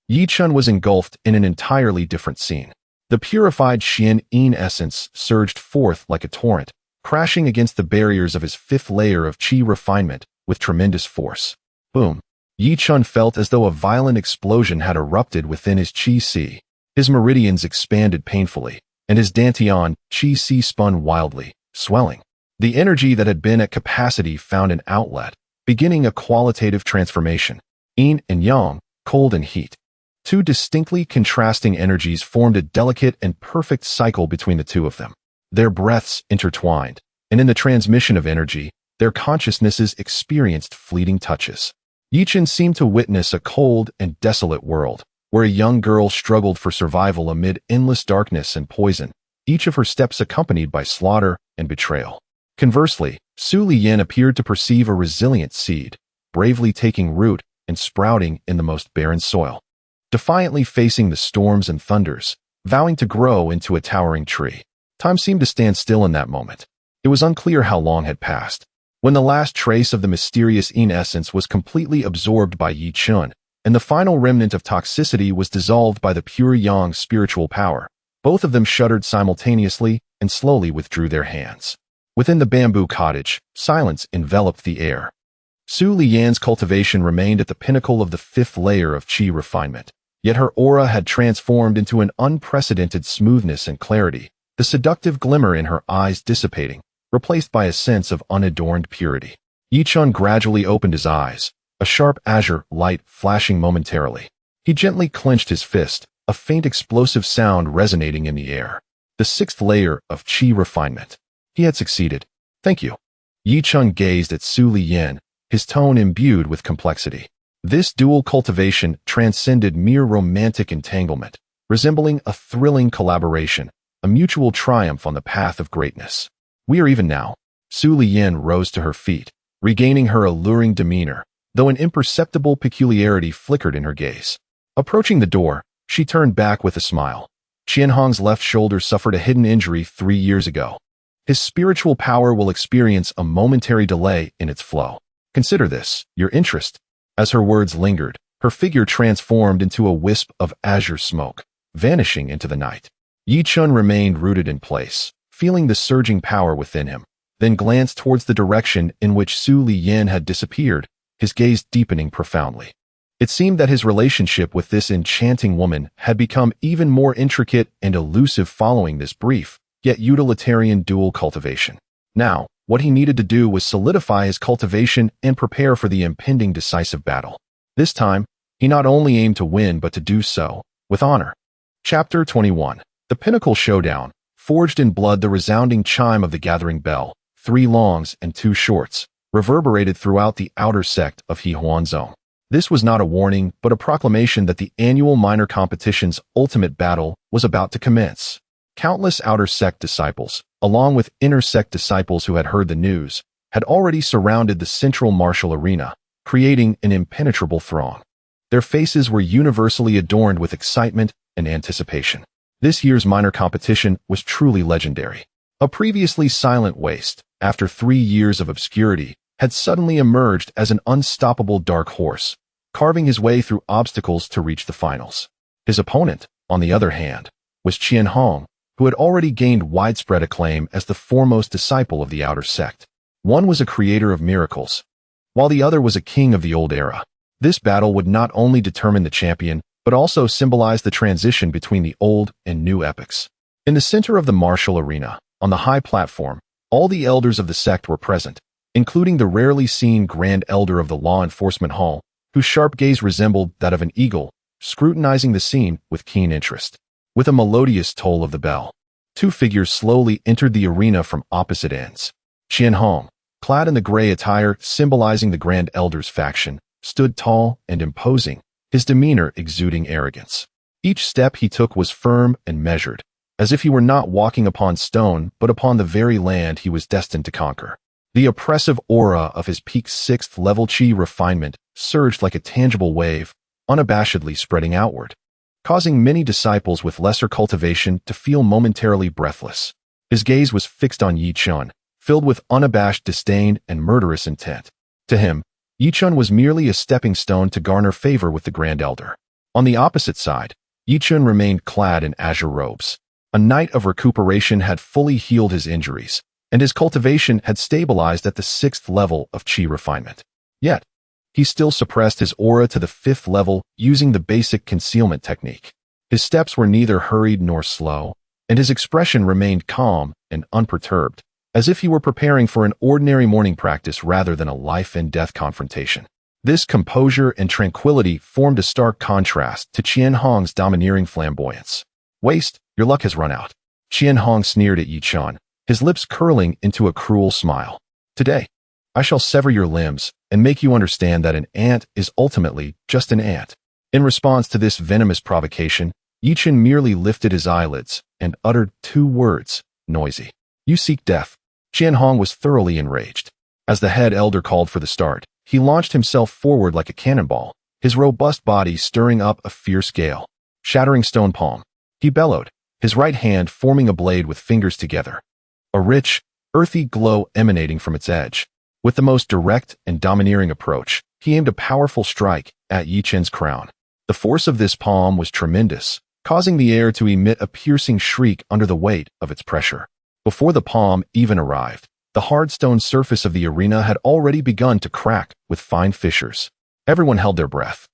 Yi Chen was engulfed in an entirely different scene. The purified Xian-Yin essence surged forth like a torrent, crashing against the barriers of his fifth layer of qi refinement with tremendous force. Boom! Yi Chen felt as though a violent explosion had erupted within his qi sea. His meridians expanded painfully, and his dantian qi sea spun wildly, swelling. The energy that had been at capacity found an outlet, beginning a qualitative transformation. Yin and yang, cold and heat. Two distinctly contrasting energies formed a delicate and perfect cycle between the two of them. Their breaths intertwined, and in the transmission of energy, their consciousnesses experienced fleeting touches. Yi Chen seemed to witness a cold and desolate world, where a young girl struggled for survival amid endless darkness and poison, each of her steps accompanied by slaughter and betrayal. Conversely, Su Lian appeared to perceive a resilient seed, bravely taking root and sprouting in the most barren soil, defiantly facing the storms and thunders, vowing to grow into a towering tree. Time seemed to stand still in that moment. It was unclear how long had passed. When the last trace of the mysterious Yin essence was completely absorbed by Yi Chen, and the final remnant of toxicity was dissolved by the pure yang spiritual power, both of them shuddered simultaneously and slowly withdrew their hands. Within the bamboo cottage, silence enveloped the air. Su Lian's cultivation remained at the pinnacle of the fifth layer of qi refinement, yet her aura had transformed into an unprecedented smoothness and clarity, the seductive glimmer in her eyes dissipating, replaced by a sense of unadorned purity. Yi Chen gradually opened his eyes, a sharp azure light flashing momentarily. He gently clenched his fist, a faint explosive sound resonating in the air. The sixth layer of qi refinement. He had succeeded. Thank you. Yi Chen gazed at Su Lian, his tone imbued with complexity. This dual cultivation transcended mere romantic entanglement, resembling a thrilling collaboration, a mutual triumph on the path of greatness. We are even now. Su Lian rose to her feet, regaining her alluring demeanor, though an imperceptible peculiarity flickered in her gaze. Approaching the door, she turned back with a smile. Qianhong's left shoulder suffered a hidden injury 3 years ago. His spiritual power will experience a momentary delay in its flow. Consider this, your interest. As her words lingered, her figure transformed into a wisp of azure smoke, vanishing into the night. Yi Chen remained rooted in place, feeling the surging power within him, then glanced towards the direction in which Su Lian had disappeared, his gaze deepening profoundly. It seemed that his relationship with this enchanting woman had become even more intricate and elusive following this brief, yet utilitarian dual cultivation. Now, what he needed to do was solidify his cultivation and prepare for the impending decisive battle. This time, he not only aimed to win but to do so with honor. Chapter 21. The Pinnacle Showdown. Forged in blood, the resounding chime of the gathering bell, 3 longs and 2 shorts, reverberated throughout the outer sect of Hehuanzong. This was not a warning, but a proclamation that the annual minor competition's ultimate battle was about to commence. Countless outer sect disciples, along with inner sect disciples who had heard the news, had already surrounded the central martial arena, creating an impenetrable throng. Their faces were universally adorned with excitement and anticipation. This year's minor competition was truly legendary. A previously silent waste, after 3 years of obscurity, had suddenly emerged as an unstoppable dark horse, carving his way through obstacles to reach the finals. His opponent, on the other hand, was Chen, who had already gained widespread acclaim as the foremost disciple of the outer sect. One was a creator of miracles, while the other was a king of the old era. This battle would not only determine the champion, but also symbolize the transition between the old and new epochs. In the center of the martial arena, on the high platform, all the elders of the sect were present, including the rarely seen Grand Elder of the Law Enforcement Hall, whose sharp gaze resembled that of an eagle, scrutinizing the scene with keen interest. With a melodious toll of the bell, 2 figures slowly entered the arena from opposite ends. Chen, clad in the gray attire symbolizing the Grand Elder's faction, stood tall and imposing, his demeanor exuding arrogance. Each step he took was firm and measured, as if he were not walking upon stone but upon the very land he was destined to conquer. The oppressive aura of his peak 6th level chi refinement surged like a tangible wave, unabashedly spreading outward, causing many disciples with lesser cultivation to feel momentarily breathless. His gaze was fixed on Chen, filled with unabashed disdain and murderous intent. To him, Chen was merely a stepping stone to garner favor with the Grand Elder. On the opposite side, Chen remained clad in azure robes. A night of recuperation had fully healed his injuries, and his cultivation had stabilized at the 6th level of chi refinement. Yet, he still suppressed his aura to the 5th level using the basic concealment technique. His steps were neither hurried nor slow, and his expression remained calm and unperturbed, as if he were preparing for an ordinary morning practice rather than a life-and-death confrontation. This composure and tranquility formed a stark contrast to Chen domineering flamboyance. "Waste, your luck has run out." Chen sneered at Chen, his lips curling into a cruel smile. "Today, I shall sever your limbs and make you understand that an ant is ultimately just an ant." In response to this venomous provocation, Chen merely lifted his eyelids and uttered 2 words, "Noisy." "You seek death." Chen was thoroughly enraged. As the head elder called for the start, he launched himself forward like a cannonball, his robust body stirring up a fierce gale. Shattering stone palm, he bellowed, his right hand forming a blade with fingers together, a rich, earthy glow emanating from its edge. With the most direct and domineering approach, he aimed a powerful strike at Chen's crown. The force of this palm was tremendous, causing the air to emit a piercing shriek under the weight of its pressure. Before the palm even arrived, the hard stone surface of the arena had already begun to crack with fine fissures. Everyone held their breath,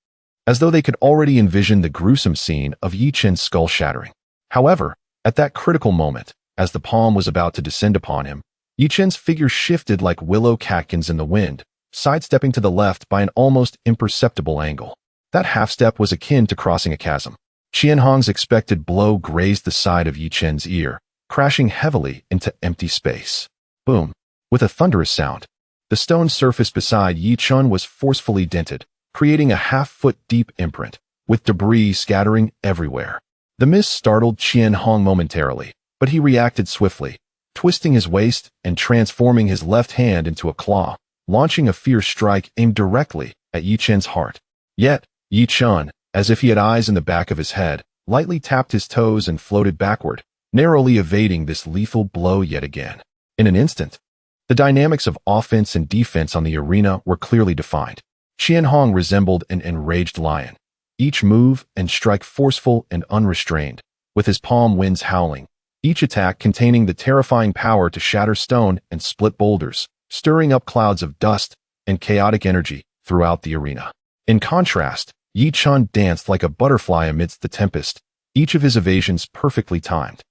as though they could already envision the gruesome scene of Chen's skull shattering. However, at that critical moment, as the palm was about to descend upon him, Chen's figure shifted like willow catkins in the wind, sidestepping to the left by an almost imperceptible angle. That half-step was akin to crossing a chasm. Chen expected blow grazed the side of Chen's ear, crashing heavily into empty space. Boom! With a thunderous sound, the stone surface beside Chen was forcefully dented, creating a half-foot deep imprint, with debris scattering everywhere. The miss startled Chen momentarily, but he reacted swiftly, twisting his waist and transforming his left hand into a claw, launching a fierce strike aimed directly at Chen's heart. Yet, Chen, as if he had eyes in the back of his head, lightly tapped his toes and floated backward, narrowly evading this lethal blow yet again. In an instant, the dynamics of offense and defense on the arena were clearly defined. Chen resembled an enraged lion, each move and strike forceful and unrestrained, with his palm winds howling, each attack containing the terrifying power to shatter stone and split boulders, stirring up clouds of dust and chaotic energy throughout the arena. In contrast, Chen danced like a butterfly amidst the tempest, each of his evasions perfectly timed,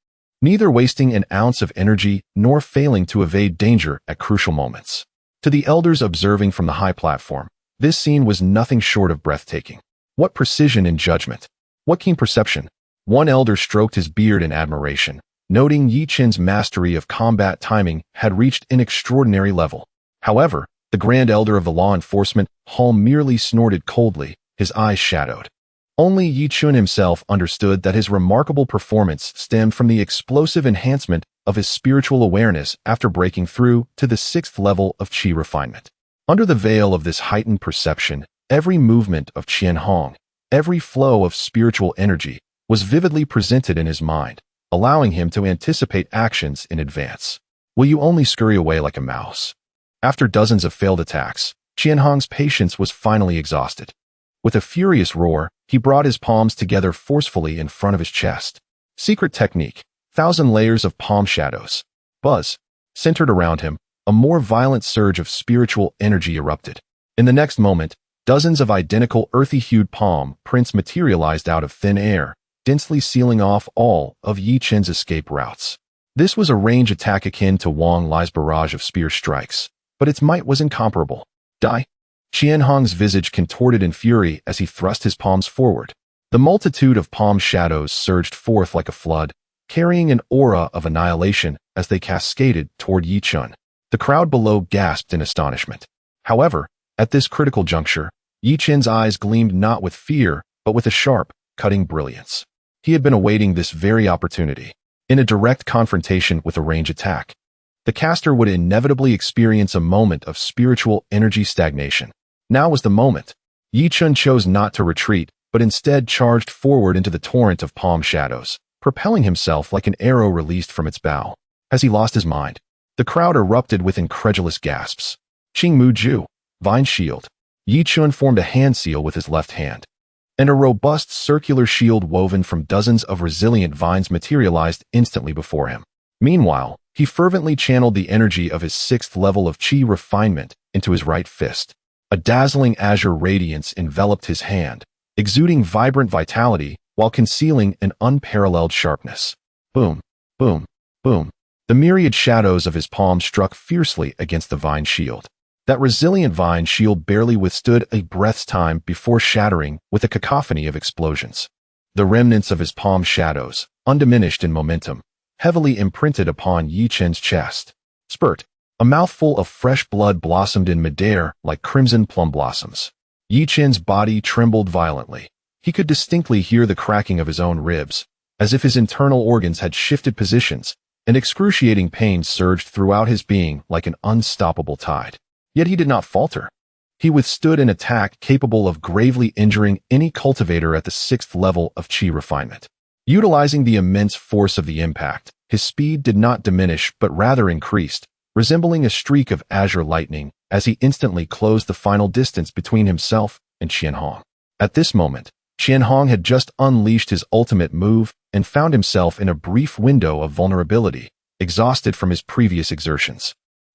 neither wasting an ounce of energy nor failing to evade danger at crucial moments. To the elders observing from the high platform, this scene was nothing short of breathtaking. What precision in judgment! What keen perception! One elder stroked his beard in admiration, noting Chen's mastery of combat timing had reached an extraordinary level. However, the Grand Elder of the Law Enforcement Hall merely snorted coldly, his eyes shadowed. Only Chen himself understood that his remarkable performance stemmed from the explosive enhancement of his spiritual awareness after breaking through to the 6th level of chi refinement. Under the veil of this heightened perception, every movement of Chen, every flow of spiritual energy, was vividly presented in his mind, allowing him to anticipate actions in advance. Will you only scurry away like a mouse? After dozens of failed attacks, Qianhong's patience was finally exhausted. With a furious roar, he brought his palms together forcefully in front of his chest. Secret technique, 1,000 layers of palm shadows. Buzz. Centered around him, a more violent surge of spiritual energy erupted. In the next moment, dozens of identical earthy-hued palm prints materialized out of thin air, densely sealing off all of Yi Chen's escape routes. This was a range attack akin to Wang Lai's barrage of spear strikes, but its might was incomparable. Die! Qianhong's visage contorted in fury as he thrust his palms forward. The multitude of palm shadows surged forth like a flood, carrying an aura of annihilation as they cascaded toward Yi Chen. The crowd below gasped in astonishment. However, at this critical juncture, Yi Chen's eyes gleamed not with fear, but with a sharp, cutting brilliance. He had been awaiting this very opportunity. In a direct confrontation with a range attack, the caster would inevitably experience a moment of spiritual energy stagnation. Now was the moment. Yi Chen chose not to retreat, but instead charged forward into the torrent of palm shadows, propelling himself like an arrow released from its bow. As he lost his mind, the crowd erupted with incredulous gasps. Qingmu Ju, Vine Shield. Yi Chen formed a hand seal with his left hand, and a robust circular shield woven from dozens of resilient vines materialized instantly before him. Meanwhile, he fervently channeled the energy of his 6th level of qi refinement into his right fist. A dazzling azure radiance enveloped his hand, exuding vibrant vitality while concealing an unparalleled sharpness. Boom, boom, boom. The myriad shadows of his palm struck fiercely against the vine shield. That resilient vine shield barely withstood a breath's time before shattering with a cacophony of explosions. The remnants of his palm shadows, undiminished in momentum, heavily imprinted upon Yi Chen's chest. Spurt. A mouthful of fresh blood blossomed in midair like crimson plum blossoms. Yi Chen's body trembled violently. He could distinctly hear the cracking of his own ribs, as if his internal organs had shifted positions, and excruciating pain surged throughout his being like an unstoppable tide. Yet he did not falter. He withstood an attack capable of gravely injuring any cultivator at the 6th level of qi refinement. Utilizing the immense force of the impact, his speed did not diminish but rather increased, resembling a streak of azure lightning as he instantly closed the final distance between himself and Qianhong. At this moment, Qianhong had just unleashed his ultimate move and found himself in a brief window of vulnerability, exhausted from his previous exertions.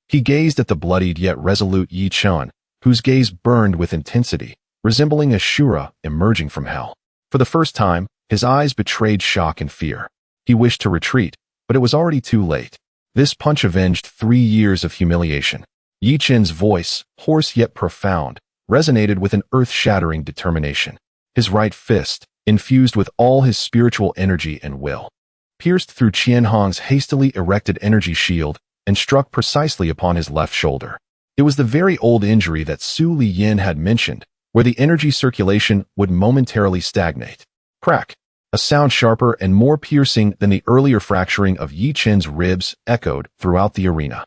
He gazed at the bloodied yet resolute Yi Chen, whose gaze burned with intensity, resembling a Shura emerging from hell. For the first time, his eyes betrayed shock and fear. He wished to retreat, but it was already too late. This punch avenged 3 years of humiliation. Yi Chen's voice, hoarse yet profound, resonated with an earth-shattering determination. His right fist, infused with all his spiritual energy and will, pierced through Qianhong's hastily erected energy shield and struck precisely upon his left shoulder. It was the very old injury that Su Liyin had mentioned, where the energy circulation would momentarily stagnate. Crack! A sound sharper and more piercing than the earlier fracturing of Yi Chen's ribs echoed throughout the arena.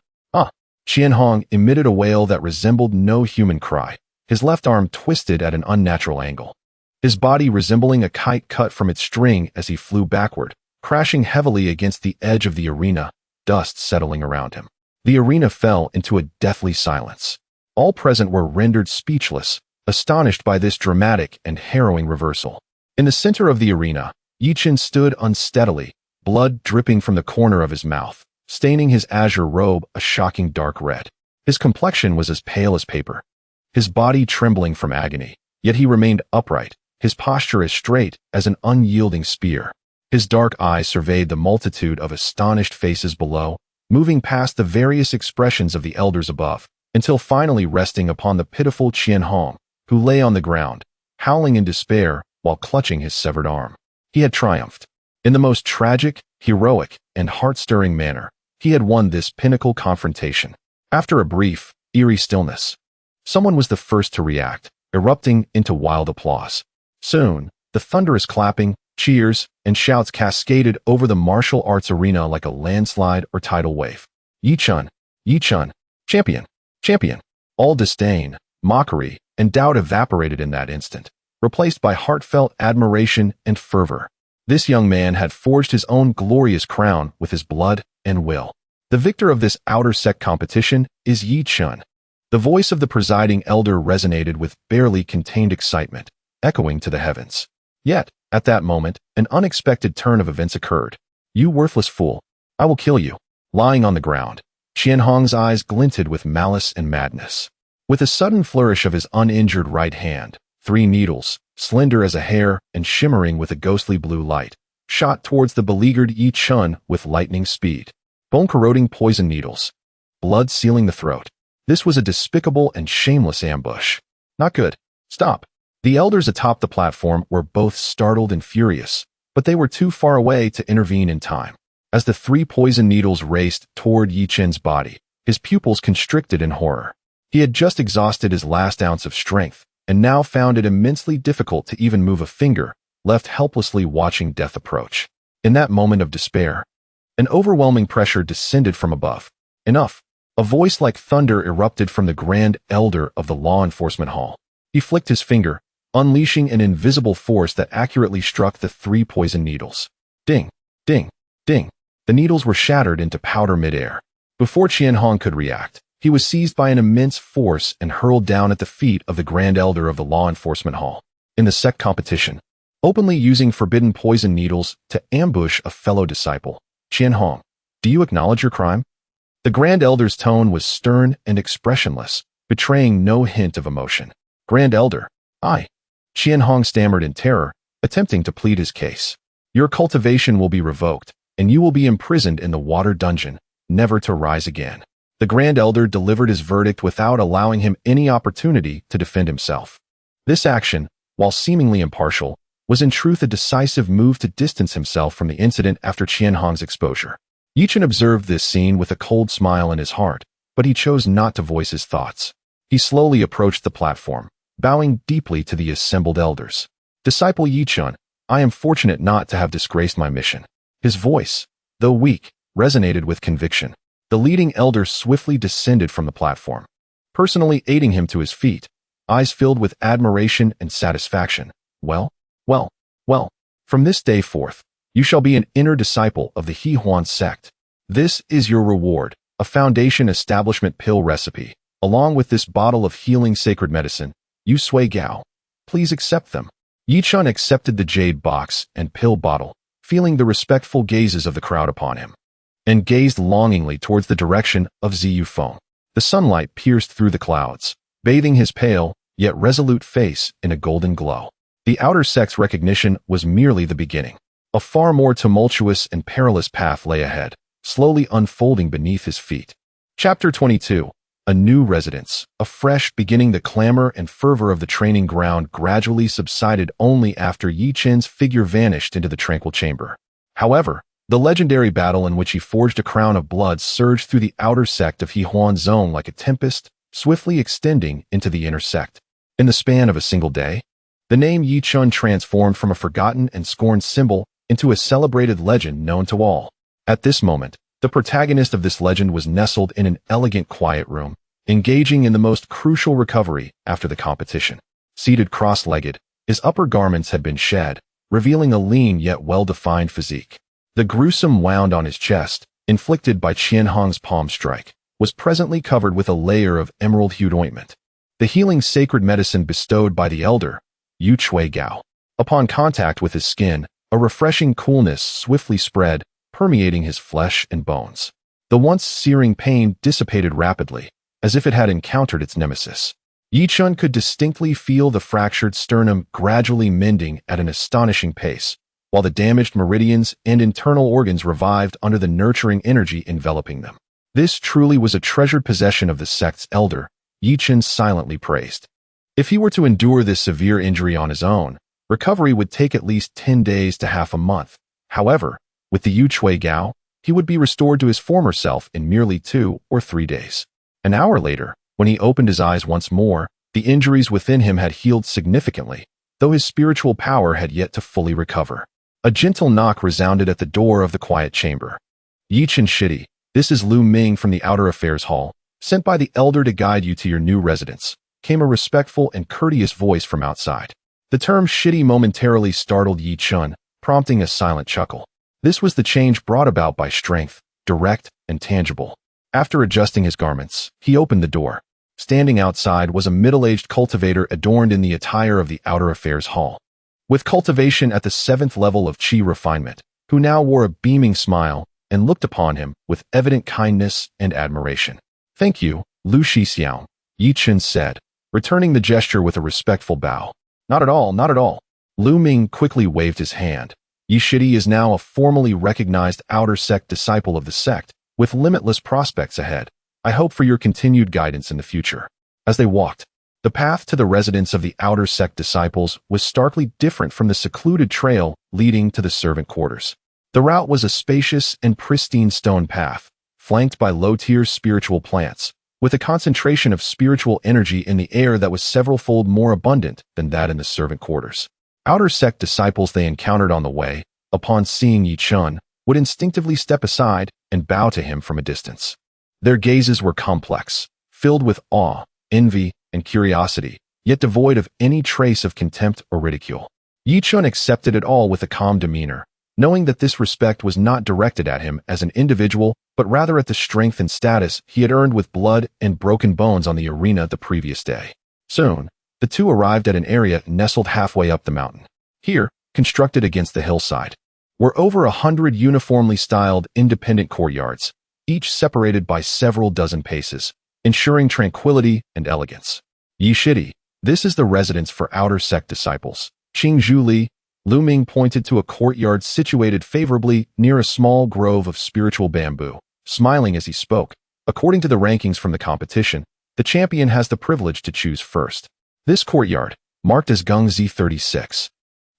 Qianhong emitted a wail that resembled no human cry. His left arm twisted at an unnatural angle, his body resembling a kite cut from its string as he flew backward, crashing heavily against the edge of the arena, dust settling around him. The arena fell into a deathly silence. All present were rendered speechless, astonished by this dramatic and harrowing reversal. In the center of the arena, Yi Chen stood unsteadily, blood dripping from the corner of his mouth, staining his azure robe a shocking dark red. His complexion was as pale as paper, his body trembling from agony, yet he remained upright, his posture as straight as an unyielding spear. His dark eyes surveyed the multitude of astonished faces below, moving past the various expressions of the elders above, until finally resting upon the pitiful Qianhong, who lay on the ground, howling in despair while clutching his severed arm. He had triumphed. In the most tragic, heroic, and heart-stirring manner, he had won this pinnacle confrontation. After a brief, eerie stillness, someone was the first to react, erupting into wild applause. Soon, the thunderous clapping, cheers, and shouts cascaded over the martial arts arena like a landslide or tidal wave. Yi Chen, champion, champion. All disdain, mockery, and doubt evaporated in that instant, replaced by heartfelt admiration and fervor. This young man had forged his own glorious crown with his blood and will. The victor of this outer sect competition is Chen. The voice of the presiding elder resonated with barely contained excitement, echoing to the heavens. Yet, at that moment, an unexpected turn of events occurred. You worthless fool. I will kill you. Lying on the ground, Qianhong's eyes glinted with malice and madness. With a sudden flourish of his uninjured right hand, 3 needles, slender as a hair and shimmering with a ghostly blue light, shot towards the beleaguered Chen with lightning speed. Bone-corroding poison needles. Blood sealing the throat. This was a despicable and shameless ambush. Not good. Stop. The elders atop the platform were both startled and furious, but they were too far away to intervene in time. As the 3 poison needles raced toward Chen's body, his pupils constricted in horror. He had just exhausted his last ounce of strength, and now found it immensely difficult to even move a finger, left helplessly watching death approach. In that moment of despair, an overwhelming pressure descended from above. Enough. A voice like thunder erupted from the Grand Elder of the Law Enforcement Hall. He flicked his finger, unleashing an invisible force that accurately struck the 3 poison needles. Ding, ding, ding. The needles were shattered into powder midair. Before Qianhong could react, he was seized by an immense force and hurled down at the feet of the Grand Elder of the Law Enforcement Hall. In the sect competition, openly using forbidden poison needles to ambush a fellow disciple. Qianhong, do you acknowledge your crime? The Grand Elder's tone was stern and expressionless, betraying no hint of emotion. Grand Elder, I. Qianhong stammered in terror, attempting to plead his case. Your cultivation will be revoked, and you will be imprisoned in the water dungeon, never to rise again. The Grand Elder delivered his verdict without allowing him any opportunity to defend himself. This action, while seemingly impartial, was in truth a decisive move to distance himself from the incident after Qianhong's exposure. Chen observed this scene with a cold smile in his heart, but he chose not to voice his thoughts. He slowly approached the platform, bowing deeply to the assembled elders. Disciple Chen, I am fortunate not to have disgraced my mission. His voice, though weak, resonated with conviction. The leading elder swiftly descended from the platform, personally aiding him to his feet, eyes filled with admiration and satisfaction. Well, from this day forth, you shall be an inner disciple of the Hehuan sect. This is your reward, a foundation establishment pill recipe, along with this bottle of healing sacred medicine. Yu Sui Gao. Please accept them. Chen accepted the jade box and pill bottle, feeling the respectful gazes of the crowd upon him, and gazed longingly towards the direction of Ziyu Feng. The sunlight pierced through the clouds, bathing his pale, yet resolute face in a golden glow. The outer sect's recognition was merely the beginning. A far more tumultuous and perilous path lay ahead, slowly unfolding beneath his feet. Chapter 22. A new residence. A fresh beginning. The clamor and fervor of the training ground gradually subsided only after Chen's figure vanished into the tranquil chamber. However, the legendary battle in which he forged a crown of blood surged through the outer sect of Hehuan Zone like a tempest, swiftly extending into the inner sect. In the span of a single day, the name Chen transformed from a forgotten and scorned symbol into a celebrated legend known to all. At this moment, the protagonist of this legend was nestled in an elegant quiet room, engaging in the most crucial recovery after the competition. Seated cross-legged, his upper garments had been shed, revealing a lean yet well-defined physique. The gruesome wound on his chest, inflicted by Qianhong's palm strike, was presently covered with a layer of emerald-hued ointment, the healing sacred medicine bestowed by the elder, Yu Sui Gao. Upon contact with his skin, a refreshing coolness swiftly spread, permeating his flesh and bones. The once searing pain dissipated rapidly, as if it had encountered its nemesis. Chen could distinctly feel the fractured sternum gradually mending at an astonishing pace, while the damaged meridians and internal organs revived under the nurturing energy enveloping them. This truly was a treasured possession of the sect's elder, Chen silently praised. If he were to endure this severe injury on his own, recovery would take at least 10 days to half a month. However, with the Yu Sui Gao, he would be restored to his former self in merely 2 or 3 days. An hour later, when he opened his eyes once more, the injuries within him had healed significantly, though his spiritual power had yet to fully recover. A gentle knock resounded at the door of the quiet chamber. Chen Shidi, this is Lu Ming from the Outer Affairs Hall, sent by the elder to guide you to your new residence, came a respectful and courteous voice from outside. The term Shidi momentarily startled Chen, prompting a silent chuckle. This was the change brought about by strength, direct and tangible. After adjusting his garments, he opened the door. Standing outside was a middle-aged cultivator adorned in the attire of the Outer Affairs Hall. With cultivation at the 7th level of Qi refinement, who now wore a beaming smile and looked upon him with evident kindness and admiration. "Thank you, Lu Shixiao," Yi Chen said, returning the gesture with a respectful bow. "Not at all, not at all." Lu Ming quickly waved his hand. Yi Shidi is now a formally recognized outer sect disciple of the sect, with limitless prospects ahead. I hope for your continued guidance in the future. As they walked, the path to the residence of the outer sect disciples was starkly different from the secluded trail leading to the servant quarters. The route was a spacious and pristine stone path, flanked by low-tier spiritual plants, with a concentration of spiritual energy in the air that was several-fold more abundant than that in the servant quarters. Outer sect disciples they encountered on the way, upon seeing Yi Chen, would instinctively step aside and bow to him from a distance. Their gazes were complex, filled with awe, envy, and curiosity, yet devoid of any trace of contempt or ridicule. Yi Chen accepted it all with a calm demeanor, knowing that this respect was not directed at him as an individual, but rather at the strength and status he had earned with blood and broken bones on the arena the previous day. Soon, the two arrived at an area nestled halfway up the mountain. Here, constructed against the hillside, were over 100 uniformly styled independent courtyards, each separated by several dozen paces, ensuring tranquility and elegance. Yi Shidi, this is the residence for outer sect disciples. Qing Zhu Li, Lu Ming pointed to a courtyard situated favorably near a small grove of spiritual bamboo, smiling as he spoke. According to the rankings from the competition, the champion has the privilege to choose first. This courtyard, marked as Gengzi 36,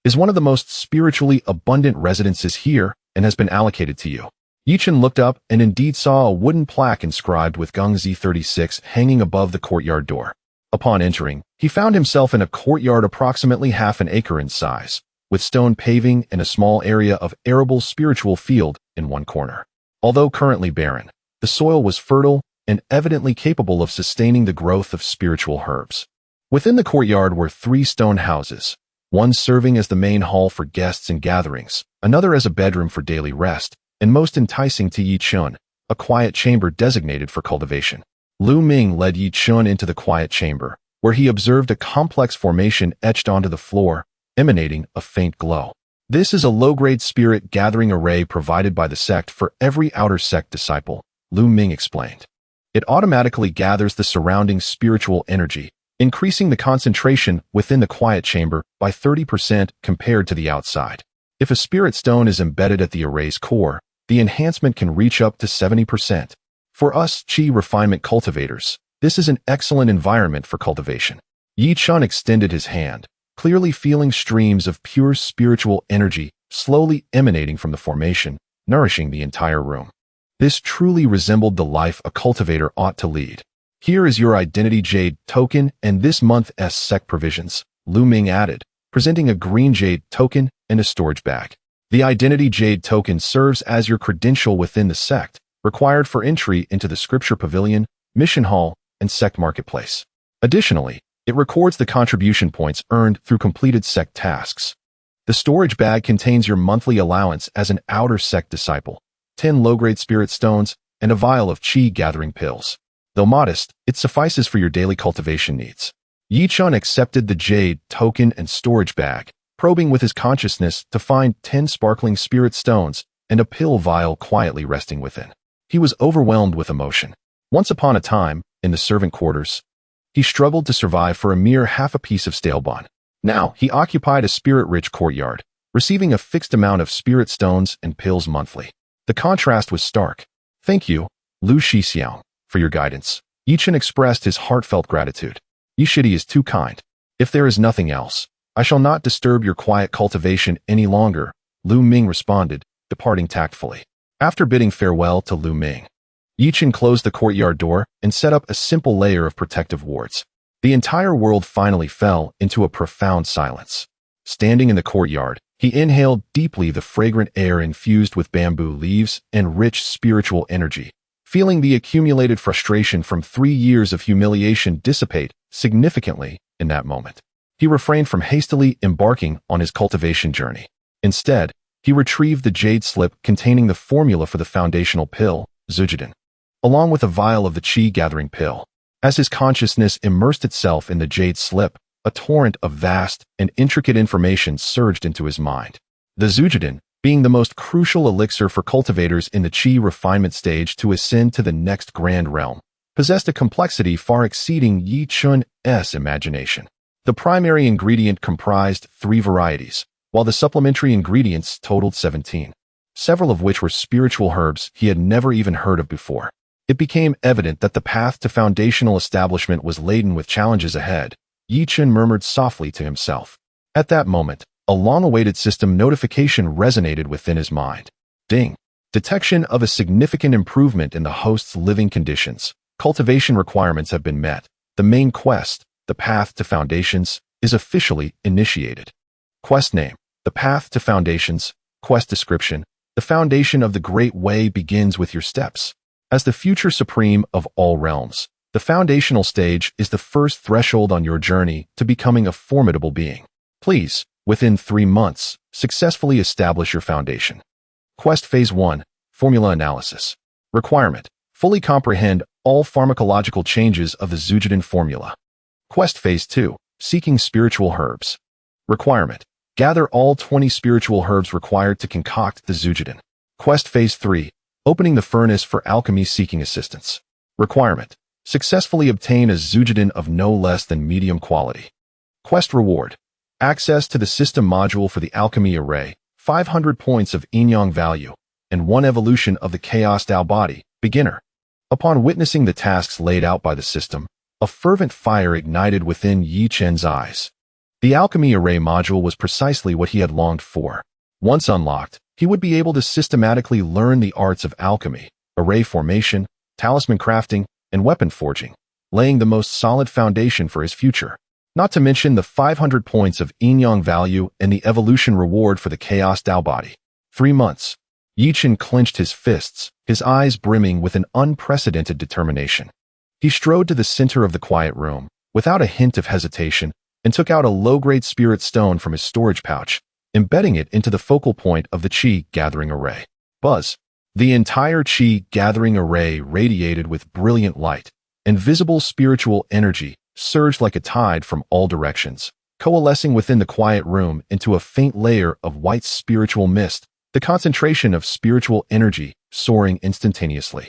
is one of the most spiritually abundant residences here and has been allocated to you. Yi Chen looked up and indeed saw a wooden plaque inscribed with Gengzi 36 hanging above the courtyard door. Upon entering, he found himself in a courtyard approximately half an acre in size, with stone paving and a small area of arable spiritual field in one corner. Although currently barren, the soil was fertile and evidently capable of sustaining the growth of spiritual herbs. Within the courtyard were 3 stone houses, one serving as the main hall for guests and gatherings, another as a bedroom for daily rest, and most enticing to Yi Chen, a quiet chamber designated for cultivation. Lu Ming led Yi Chen into the quiet chamber, where he observed a complex formation etched onto the floor, emanating a faint glow. This is a low-grade spirit gathering array provided by the sect for every outer sect disciple, Lu Ming explained. It automatically gathers the surrounding spiritual energy, increasing the concentration within the quiet chamber by 30% compared to the outside. If a spirit stone is embedded at the array's core, the enhancement can reach up to 70%. For us Qi refinement cultivators, this is an excellent environment for cultivation. Yi Chen extended his hand, clearly feeling streams of pure spiritual energy slowly emanating from the formation, nourishing the entire room. This truly resembled the life a cultivator ought to lead. Here is your identity jade token and this month's sect provisions, Lu Ming added, presenting a green jade token and a storage bag. The identity jade token serves as your credential within the sect, required for entry into the scripture pavilion, mission hall, and sect marketplace. Additionally, it records the contribution points earned through completed sect tasks. The storage bag contains your monthly allowance as an outer sect disciple, 10 low-grade spirit stones, and a vial of Qi gathering pills. Though modest, it suffices for your daily cultivation needs. Yi Chen accepted the jade token and storage bag, probing with his consciousness to find 10 sparkling spirit stones and a pill vial quietly resting within. He was overwhelmed with emotion. Once upon a time, in the servant quarters, he struggled to survive for a mere half a piece of stale bun. Now, he occupied a spirit-rich courtyard, receiving a fixed amount of spirit stones and pills monthly. The contrast was stark. "Thank you, Lu Shixiao, for your guidance." Yi Chen expressed his heartfelt gratitude. "Yi Shidi is too kind. If there is nothing else, I shall not disturb your quiet cultivation any longer," Lu Ming responded, departing tactfully. After bidding farewell to Lu Ming, Yi Chen closed the courtyard door and set up a simple layer of protective wards. The entire world finally fell into a profound silence. Standing in the courtyard, he inhaled deeply the fragrant air infused with bamboo leaves and rich spiritual energy, feeling the accumulated frustration from 3 years of humiliation dissipate significantly in that moment. He refrained from hastily embarking on his cultivation journey. Instead, He retrieved the jade slip containing the formula for the foundational pill, Zujidin, along with a vial of the qi-gathering pill. As his consciousness immersed itself in the jade slip, a torrent of vast and intricate information surged into his mind. The Zujidin, being the most crucial elixir for cultivators in the qi refinement stage to ascend to the next grand realm, possessed a complexity far exceeding Yi Chun's imagination. The primary ingredient comprised 3 varieties, while the supplementary ingredients totaled 17, several of which were spiritual herbs he had never even heard of before. It became evident that the path to foundational establishment was laden with challenges ahead. Yi Chen murmured softly to himself. At that moment, a long-awaited system notification resonated within his mind. Ding! Detection of a significant improvement in the host's living conditions. Cultivation requirements have been met. The main quest, the path to foundations, is officially initiated. Quest name, the path to foundations. Quest description, the foundation of the Great Way begins with your steps. As the future supreme of all realms, the foundational stage is the first threshold on your journey to becoming a formidable being. Please, within 3 months, successfully establish your foundation. Quest Phase 1, Formula Analysis. Requirement, fully comprehend all pharmacological changes of the Zujidin formula. Quest Phase 2, Seeking Spiritual Herbs. Requirement, gather all 20 spiritual herbs required to concoct the Zujidin. Quest Phase 3, Opening the Furnace for Alchemy Seeking Assistance. Requirement, successfully obtain a Zujidin of no less than medium quality. Quest Reward, access to the system module for the alchemy array, 500 points of yin-yang value, and 1 evolution of the Chaos Dao Body, beginner. Upon witnessing the tasks laid out by the system, a fervent fire ignited within Yi Chen's eyes. The alchemy array module was precisely what he had longed for. Once unlocked, he would be able to systematically learn the arts of alchemy, array formation, talisman crafting, and weapon forging, laying the most solid foundation for his future. Not to mention the 500 points of yin-yang value and the evolution reward for the Chaos Dao Body. 3 months. Yi Chen clenched his fists, his eyes brimming with an unprecedented determination. He strode to the center of the quiet room, without a hint of hesitation, and took out a low-grade spirit stone from his storage pouch, embedding it into the focal point of the qi-gathering array. Buzz! The entire qi-gathering array radiated with brilliant light, and visible spiritual energy surged like a tide from all directions, coalescing within the quiet room into a faint layer of white spiritual mist, the concentration of spiritual energy soaring instantaneously.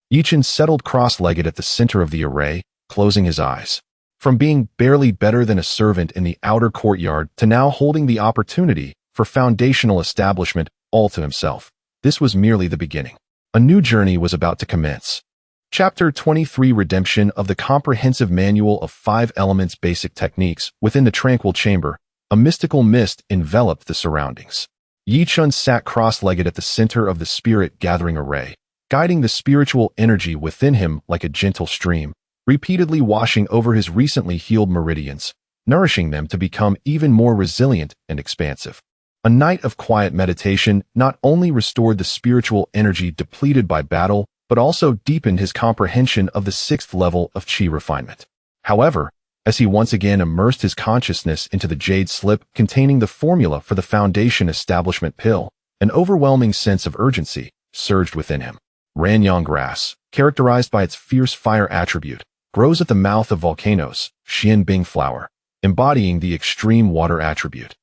Yi Chen settled cross-legged at the center of the array, closing his eyes. From being barely better than a servant in the outer courtyard to now holding the opportunity for foundational establishment all to himself, this was merely the beginning. A new journey was about to commence. Chapter 23 Redemption of the Comprehensive Manual of 5 Elements Basic Techniques. Within the tranquil chamber, a mystical mist enveloped the surroundings. Yi Chen sat cross-legged at the center of the spirit-gathering array, guiding the spiritual energy within him like a gentle stream, repeatedly washing over his recently healed meridians, nourishing them to become even more resilient and expansive. A night of quiet meditation not only restored the spiritual energy depleted by battle, but also deepened his comprehension of the 6th level of qi refinement. However, as he once again immersed his consciousness into the jade slip containing the formula for the foundation establishment pill, an overwhelming sense of urgency surged within him. Ranyang grass, characterized by its fierce fire attribute, grows at the mouth of volcanoes. Xian Bing flower, embodying the extreme water attribute,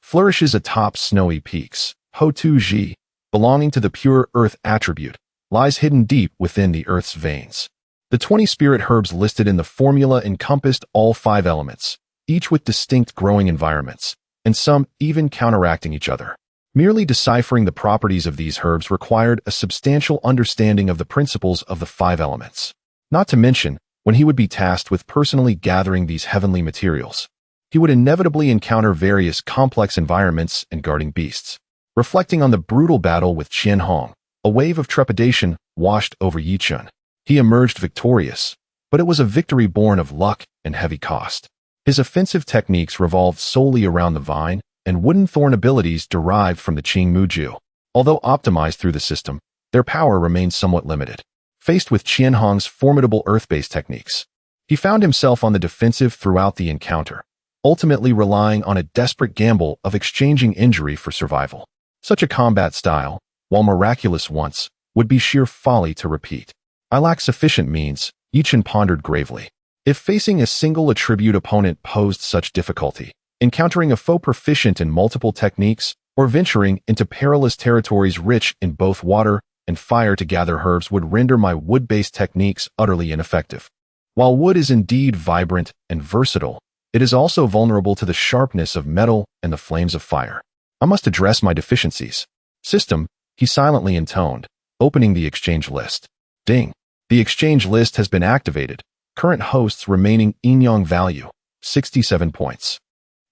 flourishes atop snowy peaks. Ho Tu Ji, belonging to the pure earth attribute, lies hidden deep within the earth's veins. The 20 spirit herbs listed in the formula encompassed all 5 elements, each with distinct growing environments, and some even counteracting each other. Merely deciphering the properties of these herbs required a substantial understanding of the principles of the 5 elements. Not to mention, when he would be tasked with personally gathering these heavenly materials, he would inevitably encounter various complex environments and guarding beasts. Reflecting on the brutal battle with Qian Hong, a wave of trepidation washed over Yi Chen. He emerged victorious, but it was a victory born of luck and heavy cost. His offensive techniques revolved solely around the vine and wooden thorn abilities derived from the Qing Muju. Although optimized through the system, their power remained somewhat limited. Faced with Qian Hong's formidable earth-based techniques, he found himself on the defensive throughout the encounter, ultimately relying on a desperate gamble of exchanging injury for survival. Such a combat style, while miraculous once, would be sheer folly to repeat. I lack sufficient means, Chen pondered gravely. If facing a single attribute opponent posed such difficulty, encountering a foe proficient in multiple techniques, or venturing into perilous territories rich in both water and fire to gather herbs would render my wood-based techniques utterly ineffective. While wood is indeed vibrant and versatile, it is also vulnerable to the sharpness of metal and the flames of fire. I must address my deficiencies. System, he silently intoned, opening the exchange list. Ding. The exchange list has been activated. Current host's remaining yin-yang value, 67 points.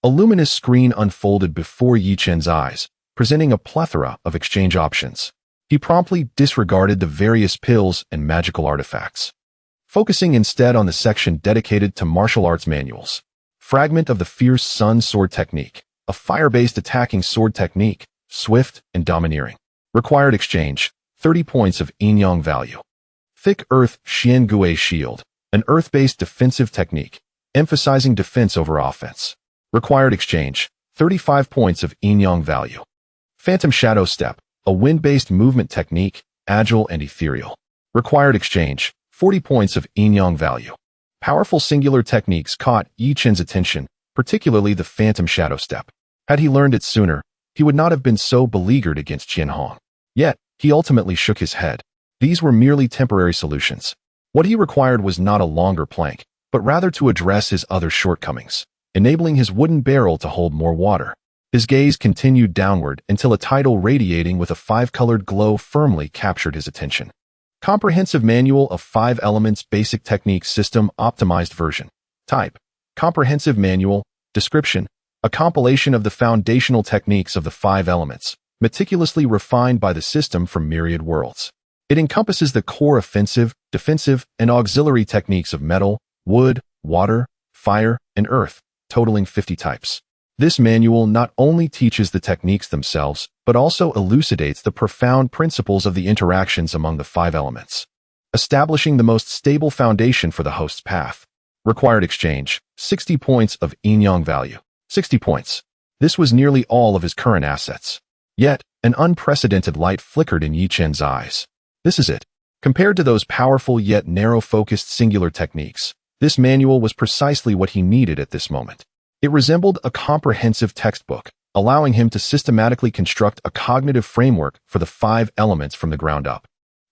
A luminous screen unfolded before Chen's eyes, presenting a plethora of exchange options. He promptly disregarded the various pills and magical artifacts, focusing instead on the section dedicated to martial arts manuals. Fragment of the Fierce Sun Sword Technique, a fire-based attacking sword technique, swift and domineering. Required exchange, 30 points of yin-yang value. Thick Earth Xian Gui Shield, an earth-based defensive technique, emphasizing defense over offense. Required exchange, 35 points of yin-yang value. Phantom Shadow Step, a wind-based movement technique, agile and ethereal. Required exchange, 40 points of yin-yang value. Powerful singular techniques caught Chen's attention, particularly the Phantom Shadow Step. Had he learned it sooner, he would not have been so beleaguered against Qianhong. Yet, he ultimately shook his head. These were merely temporary solutions. What he required was not a longer plank, but rather to address his other shortcomings, enabling his wooden barrel to hold more water. His gaze continued downward until a title radiating with a 5-colored glow firmly captured his attention. Comprehensive Manual of 5 Elements Basic Technique System Optimized Version. Type: Comprehensive Manual. Description: a compilation of the foundational techniques of the 5 elements, meticulously refined by the system from myriad worlds. It encompasses the core offensive, defensive, and auxiliary techniques of metal, wood, water, fire, and earth, totaling 50 types. This manual not only teaches the techniques themselves, but also elucidates the profound principles of the interactions among the 5 elements, establishing the most stable foundation for the host's path. Required exchange, 60 points of yin-yang value. 60 points. This was nearly all of his current assets. Yet, an unprecedented light flickered in Chen's eyes. This is it. Compared to those powerful yet narrow-focused singular techniques, this manual was precisely what he needed at this moment. It resembled a comprehensive textbook, allowing him to systematically construct a cognitive framework for the 5 elements from the ground up.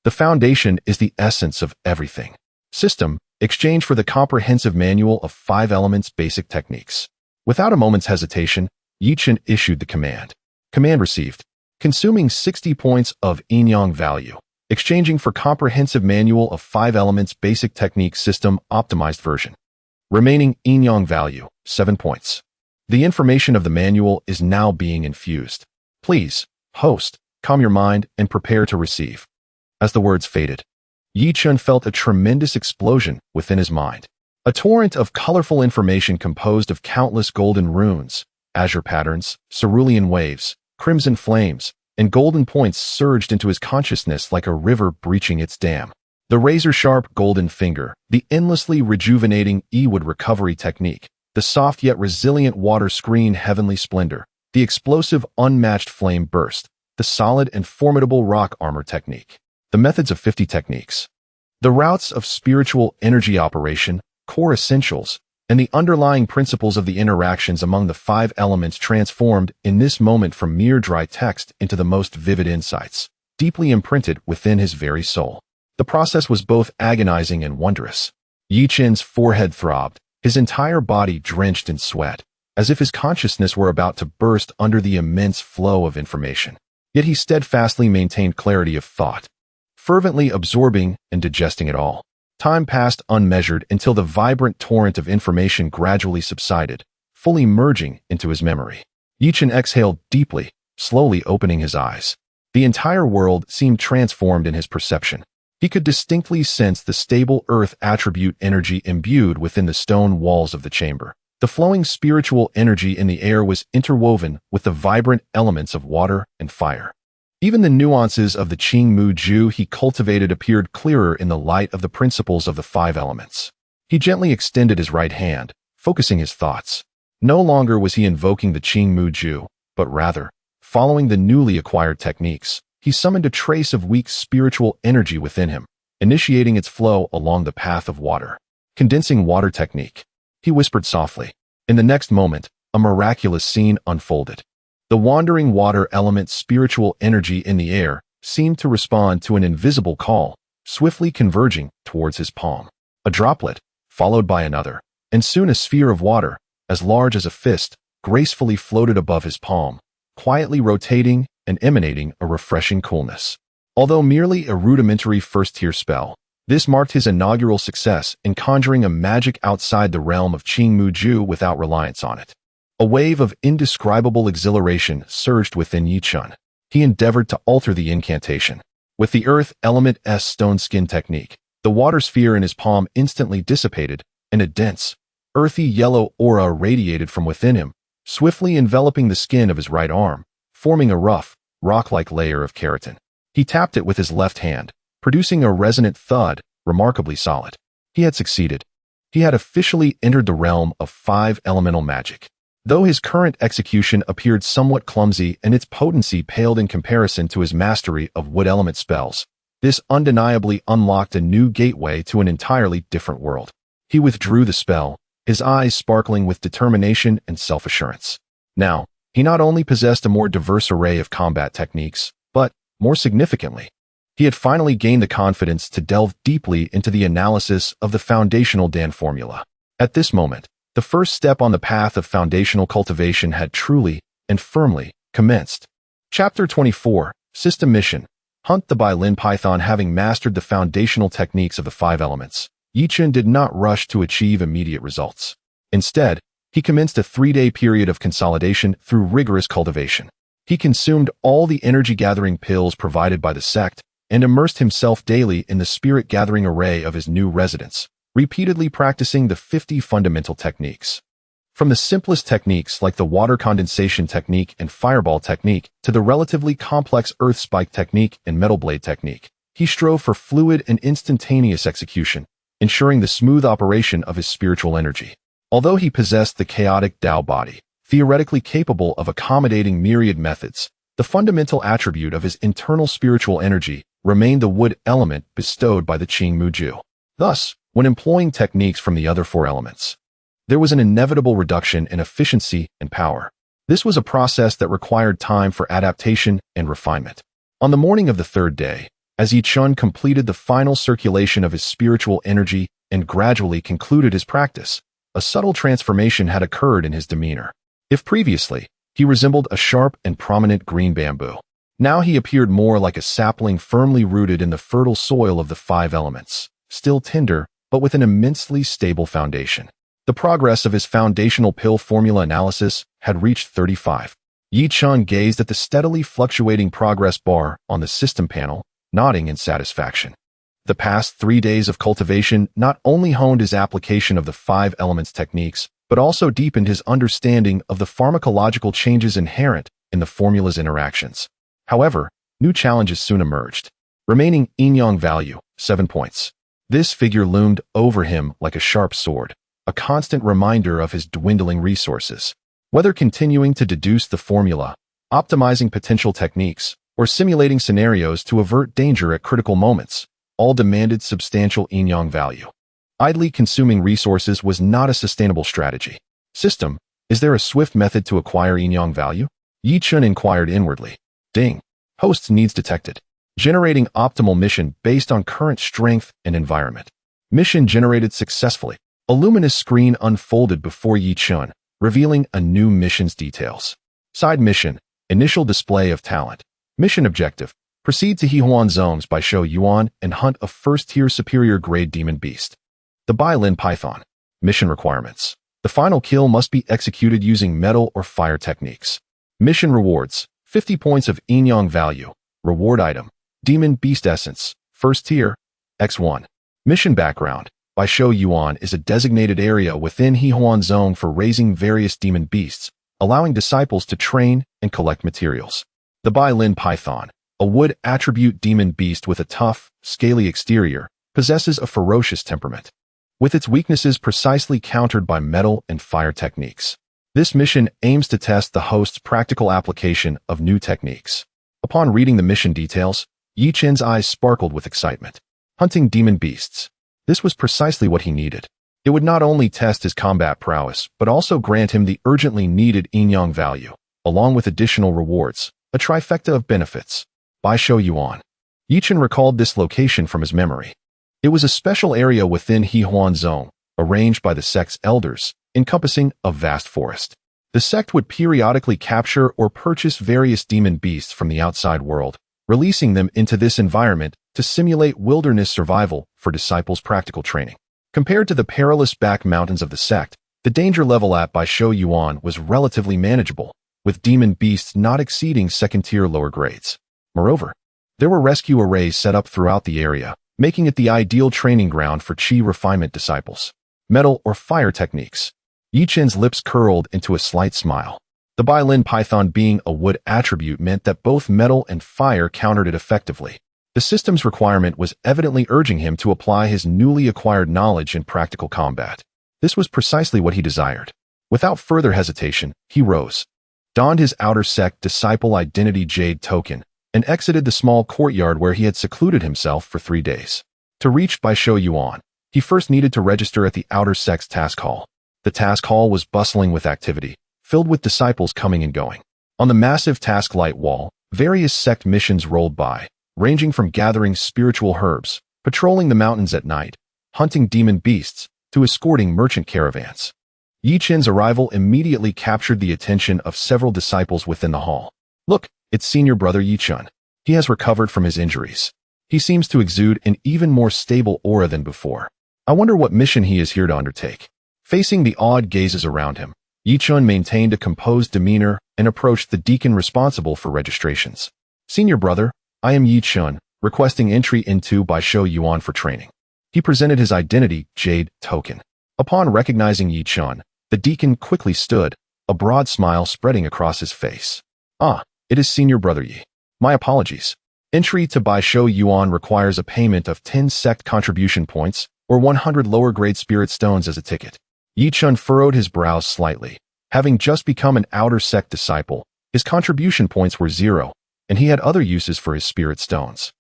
The foundation is the essence of everything. System: exchange for the comprehensive manual of 5 elements basic techniques. Without a moment's hesitation, Chen issued the command. Command received. Consuming 60 points of yin-yang value. Exchanging for comprehensive manual of 5 elements basic technique system optimized version. Remaining yin-yang value, 7 points. The information of the manual is now being infused. Please, host, calm your mind and prepare to receive. As the words faded, Chen felt a tremendous explosion within his mind. A torrent of colorful information composed of countless golden runes, azure patterns, cerulean waves, crimson flames, and golden points surged into his consciousness like a river breaching its dam. The razor-sharp golden finger, the endlessly rejuvenating E-wood recovery technique, the soft yet resilient water screen heavenly splendor, the explosive unmatched flame burst, the solid and formidable rock armor technique, the methods of 50 techniques, the routes of spiritual energy operation, core essentials, and the underlying principles of the interactions among the 5 elements transformed in this moment from mere dry text into the most vivid insights, deeply imprinted within his very soul. The process was both agonizing and wondrous. Chen's forehead throbbed, his entire body drenched in sweat, as if his consciousness were about to burst under the immense flow of information. Yet he steadfastly maintained clarity of thought, fervently absorbing and digesting it all. Time passed unmeasured until the vibrant torrent of information gradually subsided, fully merging into his memory. Chen exhaled deeply, slowly opening his eyes. The entire world seemed transformed in his perception. He could distinctly sense the stable earth attribute energy imbued within the stone walls of the chamber. The flowing spiritual energy in the air was interwoven with the vibrant elements of water and fire. Even the nuances of the Qing Mu Ju he cultivated appeared clearer in the light of the principles of the 5 elements. He gently extended his right hand, focusing his thoughts. No longer was he invoking the Qing Mu Ju, but rather, Following the newly acquired techniques, he summoned a trace of weak spiritual energy within him, initiating its flow along the path of water. Condensing water technique. He whispered softly. In the next moment, a miraculous scene unfolded. The wandering water element's spiritual energy in the air seemed to respond to an invisible call, swiftly converging towards his palm. A droplet, followed by another, and soon a sphere of water, as large as a fist, gracefully floated above his palm, quietly rotating and emanating a refreshing coolness. Although merely a rudimentary first-tier spell, this marked his inaugural success in conjuring a magic outside the realm of Qingmu without reliance on it. A wave of indescribable exhilaration surged within Yi Chen. He endeavored to alter the incantation. With the earth element's stone skin technique, the water sphere in his palm instantly dissipated, and a dense, earthy yellow aura radiated from within him, swiftly enveloping the skin of his right arm, forming a rough, rock-like layer of keratin. He tapped it with his left hand, producing a resonant thud, remarkably solid. He had succeeded. He had officially entered the realm of 5 elemental magic. Though his current execution appeared somewhat clumsy and its potency paled in comparison to his mastery of wood element spells, this undeniably unlocked a new gateway to an entirely different world. He withdrew the spell, his eyes sparkling with determination and self-assurance. Now, he not only possessed a more diverse array of combat techniques, but, more significantly, he had finally gained the confidence to delve deeply into the analysis of the foundational Dan formula. At this moment, the first step on the path of foundational cultivation had truly and firmly commenced. Chapter 24, System Mission. Hunt the Bailin Python. Having mastered the foundational techniques of the 5 elements, Yi Chen did not rush to achieve immediate results. Instead, he commenced a 3-day period of consolidation through rigorous cultivation. He consumed all the energy-gathering pills provided by the sect and immersed himself daily in the spirit-gathering array of his new residence, repeatedly practicing the 50 fundamental techniques. From the simplest techniques like the water condensation technique and fireball technique to the relatively complex earth spike technique and metal blade technique, he strove for fluid and instantaneous execution, ensuring the smooth operation of his spiritual energy. Although he possessed the chaotic Dao Body, theoretically capable of accommodating myriad methods, the fundamental attribute of his internal spiritual energy remained the wood element bestowed by the Qingmu. Thus, when employing techniques from the other 4 elements, there was an inevitable reduction in efficiency and power. This was a process that required time for adaptation and refinement. On the morning of the 3rd day, as Yi Chen completed the final circulation of his spiritual energy and gradually concluded his practice, a subtle transformation had occurred in his demeanor. If previously, he resembled a sharp and prominent green bamboo, now he appeared more like a sapling firmly rooted in the fertile soil of the 5 elements, still tender, but with an immensely stable foundation. The progress of his foundational pill formula analysis had reached 35. Yi Chen gazed at the steadily fluctuating progress bar on the system panel, nodding in satisfaction. The past 3 days of cultivation not only honed his application of the 5 elements techniques, but also deepened his understanding of the pharmacological changes inherent in the formula's interactions. However, new challenges soon emerged. Remaining yin-yang value, 7 points. This figure loomed over him like a sharp sword, a constant reminder of his dwindling resources. Whether continuing to deduce the formula, optimizing potential techniques, or simulating scenarios to avert danger at critical moments, all demanded substantial yin-yang value. Idly consuming resources was not a sustainable strategy. System, is there a swift method to acquire yin-yang value? Yi Chen inquired inwardly. Ding. Host needs detected. Generating optimal mission based on current strength and environment. Mission generated successfully. A luminous screen unfolded before Yi Chen, revealing a new mission's details. Side mission, initial display of talent. Mission objective, proceed to Hehuan zones by Shou Yuan and hunt a first-tier superior grade demon beast. The Bailin Python. Mission requirements. The final kill must be executed using metal or fire techniques. Mission rewards, 50 points of yin-yang value. Reward item, Demon Beast Essence, first tier, X1. Mission background, by Shou Yuan is a designated area within Hehuan Zone for raising various demon beasts, allowing disciples to train and collect materials. The Bailin Python, a wood attribute demon beast with a tough, scaly exterior, possesses a ferocious temperament, with its weaknesses precisely countered by metal and fire techniques. This mission aims to test the host's practical application of new techniques. Upon reading the mission details, Yi Chen's eyes sparkled with excitement. Hunting demon beasts. This was precisely what he needed. It would not only test his combat prowess, but also grant him the urgently needed yin-yang value, along with additional rewards, a trifecta of benefits. Baisho Yuan. Yi Chen recalled this location from his memory. It was a special area within Hehuan Zone, arranged by the sect's elders, encompassing a vast forest. The sect would periodically capture or purchase various demon beasts from the outside world, releasing them into this environment to simulate wilderness survival for disciples' practical training. Compared to the perilous back mountains of the sect, the danger level at Baisho Yuan was relatively manageable, with demon beasts not exceeding second-tier lower grades. Moreover, there were rescue arrays set up throughout the area, making it the ideal training ground for chi refinement disciples. Metal or fire techniques. Yi Chen's lips curled into a slight smile. The Bailin Python being a wood attribute meant that both metal and fire countered it effectively. The system's requirement was evidently urging him to apply his newly acquired knowledge in practical combat. This was precisely what he desired. Without further hesitation, he rose, donned his outer sect disciple identity jade token, and exited the small courtyard where he had secluded himself for 3 days. To reach Baisho Yuan, he first needed to register at the outer sect's task hall. The task hall was bustling with activity, filled with disciples coming and going. On the massive task light wall, various sect missions rolled by, ranging from gathering spiritual herbs, patrolling the mountains at night, hunting demon beasts, to escorting merchant caravans. Yi Chen's arrival immediately captured the attention of several disciples within the hall. Look, it's senior brother Yi Chen. He has recovered from his injuries. He seems to exude an even more stable aura than before. I wonder what mission he is here to undertake. Facing the awed gazes around him, Yi Chen maintained a composed demeanor and approached the deacon responsible for registrations. Senior brother, I am Yi Chen, requesting entry into Baisho Yuan for training. He presented his identity jade token. Upon recognizing Yi Chen, the deacon quickly stood, a broad smile spreading across his face. Ah, it is senior brother Yi. My apologies. Entry to Baisho Yuan requires a payment of 10 sect contribution points or 100 lower grade spirit stones as a ticket. Yi Chen furrowed his brows slightly. Having just become an outer sect disciple, his contribution points were 0, and he had other uses for his spirit stones.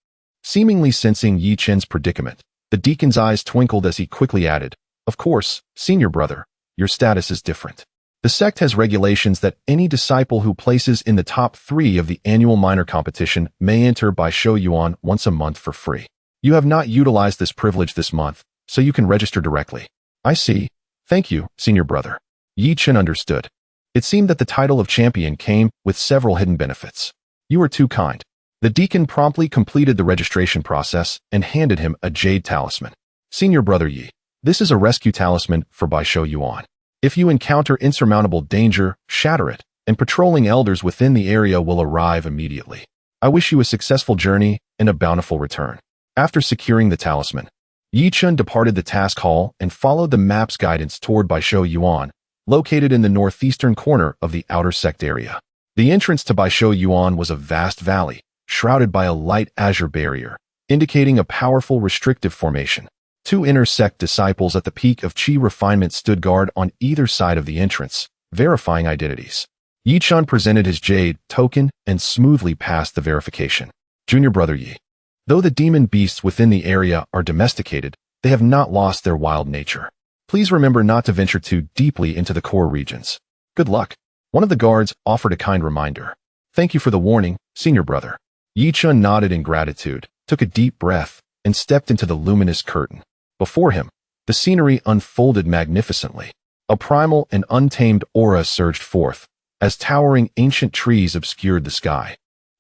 Seemingly sensing Yi Chen's predicament, the deacon's eyes twinkled as he quickly added, Of course, senior brother, your status is different. The sect has regulations that any disciple who places in the top 3 of the annual minor competition may enter Baisho Yuan once a month for free. You have not utilized this privilege this month, so you can register directly. I see. Thank you, senior brother. Yi Chen understood. It seemed that the title of champion came with several hidden benefits. You are too kind. The deacon promptly completed the registration process and handed him a jade talisman. Senior brother Yi, this is a rescue talisman for Baisho Yuan. If you encounter insurmountable danger, shatter it, and patrolling elders within the area will arrive immediately. I wish you a successful journey and a bountiful return. After securing the talisman, Yi Chen departed the task hall and followed the map's guidance toward Baisho Yuan, located in the northeastern corner of the outer sect area. The entrance to Baisho Yuan was a vast valley, shrouded by a light azure barrier, indicating a powerful restrictive formation. 2 inner sect disciples at the peak of chi refinement stood guard on either side of the entrance, verifying identities. Yi Chen presented his jade token and smoothly passed the verification. Junior brother Yi. Though the demon beasts within the area are domesticated, they have not lost their wild nature. Please remember not to venture too deeply into the core regions. Good luck. One of the guards offered a kind reminder. Thank you for the warning, senior brother. Yi Chen nodded in gratitude, took a deep breath, and stepped into the luminous curtain. Before him, the scenery unfolded magnificently. A primal and untamed aura surged forth, as towering ancient trees obscured the sky,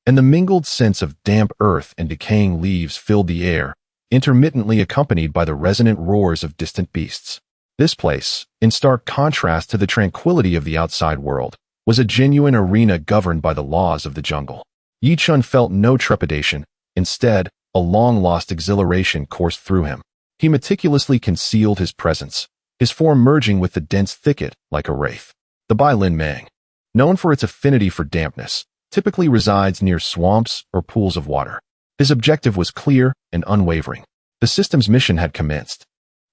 and the mingled scents of damp earth and decaying leaves filled the air, intermittently accompanied by the resonant roars of distant beasts. This place, in stark contrast to the tranquility of the outside world, was a genuine arena governed by the laws of the jungle. Yi Chen felt no trepidation. Instead, a long-lost exhilaration coursed through him. He meticulously concealed his presence, his form merging with the dense thicket like a wraith. The Bailin Mang, known for its affinity for dampness, typically resides near swamps or pools of water. His objective was clear and unwavering. The system's mission had commenced.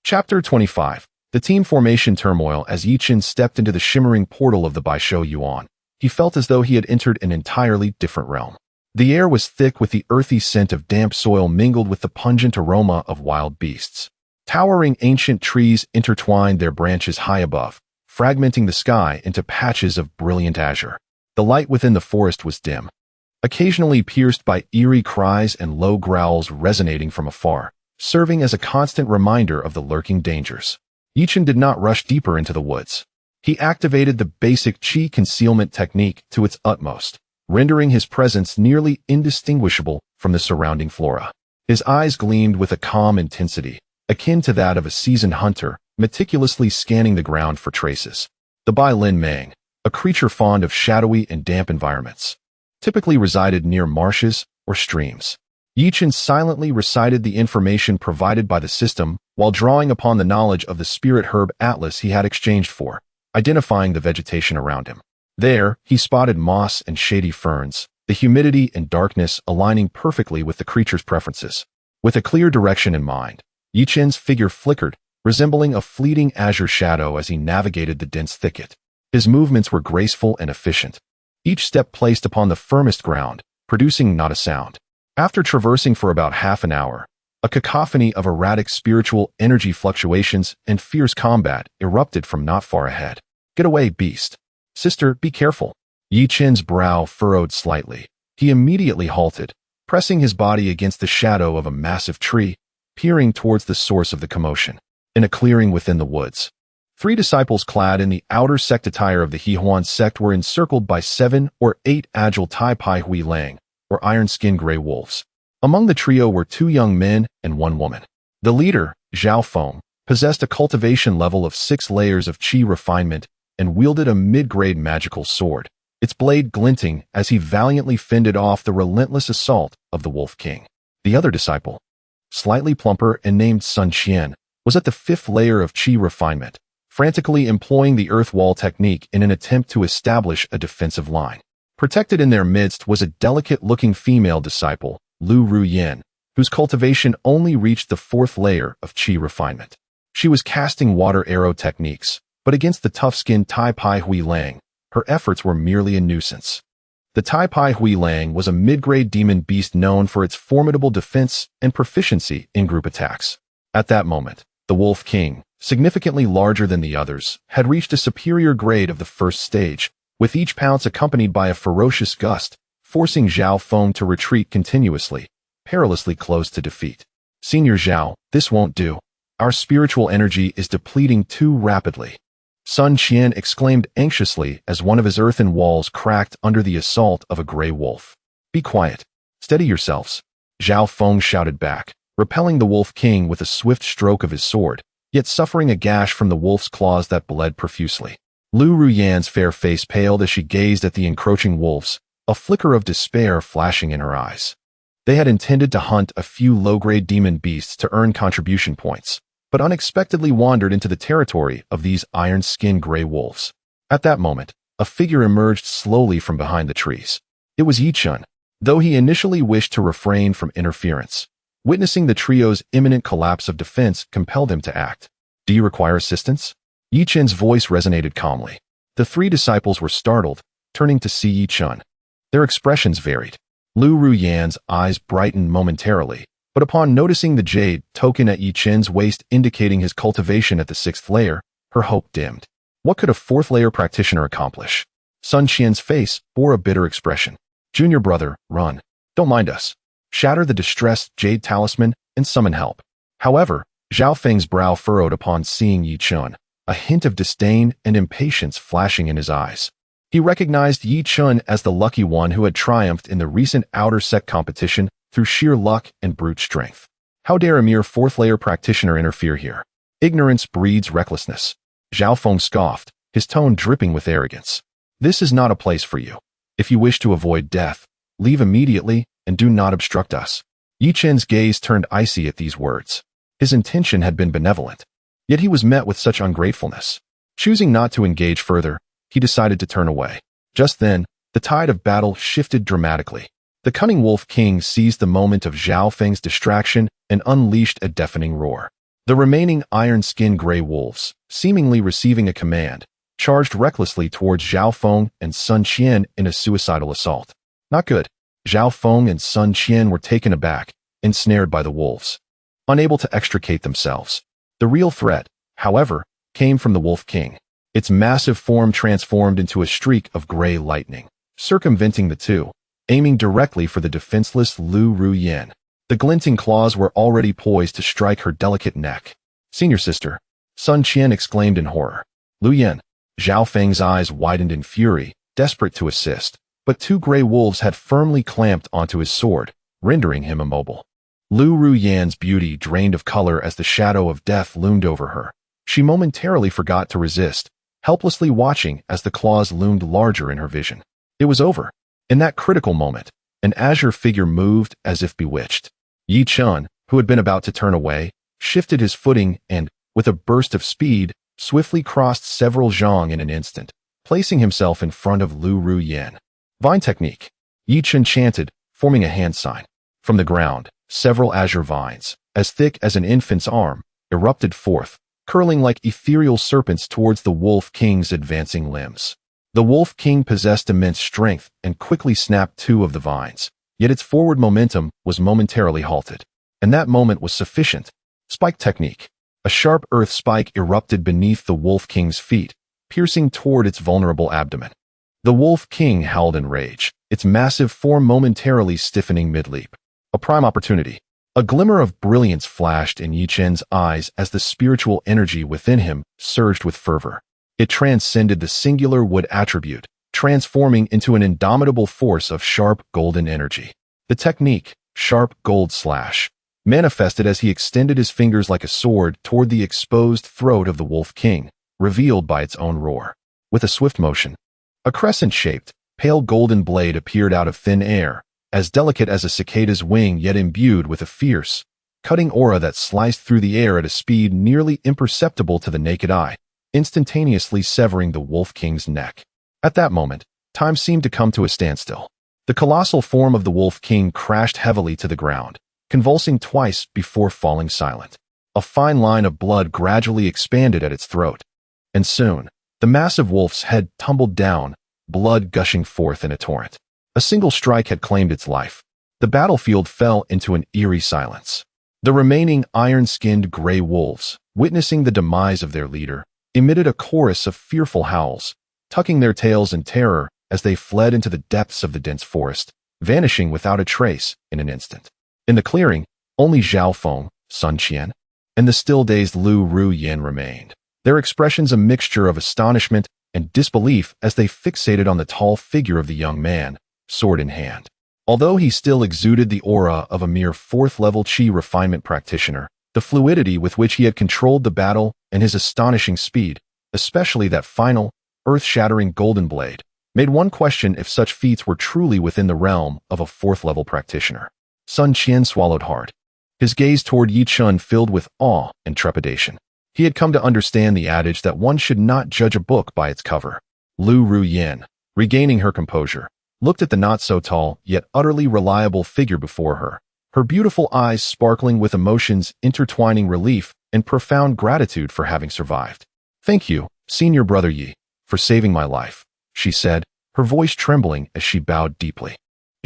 Chapter 25. The team formation turmoil as Yi Chen stepped into the shimmering portal of the Baishou Yuan. He felt as though he had entered an entirely different realm. The air was thick with the earthy scent of damp soil mingled with the pungent aroma of wild beasts. Towering ancient trees intertwined their branches high above, fragmenting the sky into patches of brilliant azure. The light within the forest was dim, occasionally pierced by eerie cries and low growls resonating from afar, serving as a constant reminder of the lurking dangers. Yi Chen did not rush deeper into the woods. He activated the basic qi concealment technique to its utmost, rendering his presence nearly indistinguishable from the surrounding flora. His eyes gleamed with a calm intensity, akin to that of a seasoned hunter, meticulously scanning the ground for traces. The Bai Lin Mang, a creature fond of shadowy and damp environments, typically resided near marshes or streams. Yi Chen silently recited the information provided by the system while drawing upon the knowledge of the spirit herb atlas he had exchanged for, identifying the vegetation around him. There, he spotted moss and shady ferns, the humidity and darkness aligning perfectly with the creature's preferences. With a clear direction in mind, Yi Chen's figure flickered, resembling a fleeting azure shadow as he navigated the dense thicket. His movements were graceful and efficient, each step placed upon the firmest ground, producing not a sound. After traversing for about half an hour, a cacophony of erratic spiritual energy fluctuations and fierce combat erupted from not far ahead. "Get away, beast. Sister, be careful." Yi Chen's brow furrowed slightly. He immediately halted, pressing his body against the shadow of a massive tree, peering towards the source of the commotion. In a clearing within the woods, 3 disciples clad in the outer sect attire of the Hehuan sect were encircled by 7 or 8 agile Tai Pai Hui Lang, or iron-skinned gray wolves. Among the trio were 2 young men and 1 woman. The leader, Zhao Feng, possessed a cultivation level of 6 layers of qi refinement and wielded a mid-grade magical sword, its blade glinting as he valiantly fended off the relentless assault of the Wolf King. The other disciple, slightly plumper and named Sun Qian, was at the 5th layer of qi refinement, frantically employing the earth wall technique in an attempt to establish a defensive line. Protected in their midst was a delicate-looking female disciple, Lu Ruyan, whose cultivation only reached the 4th layer of qi refinement. She was casting water arrow techniques, but against the tough-skinned Tai Pai Hui Lang, her efforts were merely a nuisance. The Tai Pai Hui Lang was a mid-grade demon beast known for its formidable defense and proficiency in group attacks. At that moment, the Wolf King, significantly larger than the others, had reached a superior grade of the 1st stage, with each pounce accompanied by a ferocious gust, forcing Zhao Feng to retreat continuously, perilously close to defeat. "Senior Zhao, this won't do. Our spiritual energy is depleting too rapidly." Sun Qian exclaimed anxiously as one of his earthen walls cracked under the assault of a gray wolf. "Be quiet. Steady yourselves," Zhao Feng shouted back, repelling the Wolf King with a swift stroke of his sword, yet suffering a gash from the wolf's claws that bled profusely. Lu Ruyan's fair face paled as she gazed at the encroaching wolves, a flicker of despair flashing in her eyes. They had intended to hunt a few low-grade demon beasts to earn contribution points, but unexpectedly wandered into the territory of these iron-skinned gray wolves. At that moment, a figure emerged slowly from behind the trees. It was Yi Chen, though he initially wished to refrain from interference. Witnessing the trio's imminent collapse of defense compelled him to act. "Do you require assistance?" Yi Chen's voice resonated calmly. The 3 disciples were startled, turning to see Yi Chen. Their expressions varied. Lu Ruyan's eyes brightened momentarily, but upon noticing the jade token at Yi Chen's waist indicating his cultivation at the 6th layer, her hope dimmed. What could a 4th layer practitioner accomplish? Sun Qian's face bore a bitter expression. "Junior brother, run. Don't mind us. Shatter the distressed jade talisman and summon help." However, Zhao Feng's brow furrowed upon seeing Yi Chen, a hint of disdain and impatience flashing in his eyes. He recognized Yi Chen as the lucky one who had triumphed in the recent outer sect competition through sheer luck and brute strength. How dare a mere 4th layer practitioner interfere here? Ignorance breeds recklessness. Zhao Feng scoffed, his tone dripping with arrogance. "This is not a place for you. If you wish to avoid death, leave immediately and do not obstruct us." Yi Chen's gaze turned icy at these words. His intention had been benevolent, yet he was met with such ungratefulness. Choosing not to engage further, he decided to turn away. Just then, the tide of battle shifted dramatically. The cunning Wolf King seized the moment of Zhao Feng's distraction and unleashed a deafening roar. The remaining iron-skinned gray wolves, seemingly receiving a command, charged recklessly towards Zhao Feng and Sun Qian in a suicidal assault. Not good. Zhao Feng and Sun Qian were taken aback, ensnared by the wolves, unable to extricate themselves. The real threat, however, came from the Wolf King. Its massive form transformed into a streak of gray lightning, circumventing the two, aiming directly for the defenseless Lu Ruyan. The glinting claws were already poised to strike her delicate neck. "Senior sister," Sun Qian exclaimed in horror. "Lu Yan." Zhao Feng's eyes widened in fury, desperate to assist, but two gray wolves had firmly clamped onto his sword, rendering him immobile. Lu Ruyan's beauty drained of color as the shadow of death loomed over her. She momentarily forgot to resist, helplessly watching as the claws loomed larger in her vision. It was over. In that critical moment, an azure figure moved as if bewitched. Yi Chen, who had been about to turn away, shifted his footing and, with a burst of speed, swiftly crossed several zhang in an instant, placing himself in front of Lu Ruyan. "Vine technique," Yi Chen chanted, forming a hand sign. From the ground, several azure vines, as thick as an infant's arm, erupted forth, curling like ethereal serpents towards the Wolf King's advancing limbs. The Wolf King possessed immense strength and quickly snapped two of the vines, yet its forward momentum was momentarily halted. And that moment was sufficient. Spike technique. A sharp earth spike erupted beneath the Wolf King's feet, piercing toward its vulnerable abdomen. The Wolf King howled in rage, its massive form momentarily stiffening mid-leap. A prime opportunity. A glimmer of brilliance flashed in Yi Chen's eyes as the spiritual energy within him surged with fervor. It transcended the singular wood attribute, transforming into an indomitable force of sharp golden energy. The technique, sharp gold slash, manifested as he extended his fingers like a sword toward the exposed throat of the Wolf King, revealed by its own roar. With a swift motion, a crescent-shaped, pale golden blade appeared out of thin air, as delicate as a cicada's wing yet imbued with a fierce, cutting aura that sliced through the air at a speed nearly imperceptible to the naked eye, instantaneously severing the Wolf King's neck. At that moment, time seemed to come to a standstill. The colossal form of the Wolf King crashed heavily to the ground, convulsing twice before falling silent. A fine line of blood gradually expanded at its throat, and soon, the massive wolf's head tumbled down, blood gushing forth in a torrent. A single strike had claimed its life. The battlefield fell into an eerie silence. The remaining iron-skinned gray wolves, witnessing the demise of their leader, emitted a chorus of fearful howls, tucking their tails in terror as they fled into the depths of the dense forest, vanishing without a trace in an instant. In the clearing, only Zhao Feng, Sun Qian, and the still-dazed Lu Ruyan remained, their expressions a mixture of astonishment and disbelief as they fixated on the tall figure of the young man, sword in hand. Although he still exuded the aura of a mere fourth-level Qi refinement practitioner, the fluidity with which he had controlled the battle and his astonishing speed, especially that final, earth-shattering golden blade, made one question if such feats were truly within the realm of a fourth-level practitioner. Sun Qian swallowed hard, his gaze toward Yi Chen filled with awe and trepidation. He had come to understand the adage that one should not judge a book by its cover. Lu Ruyan, regaining her composure, looked at the not-so-tall yet utterly reliable figure before her, her beautiful eyes sparkling with emotions intertwining relief and profound gratitude for having survived. "Thank you, senior brother Yi, for saving my life," she said, her voice trembling as she bowed deeply.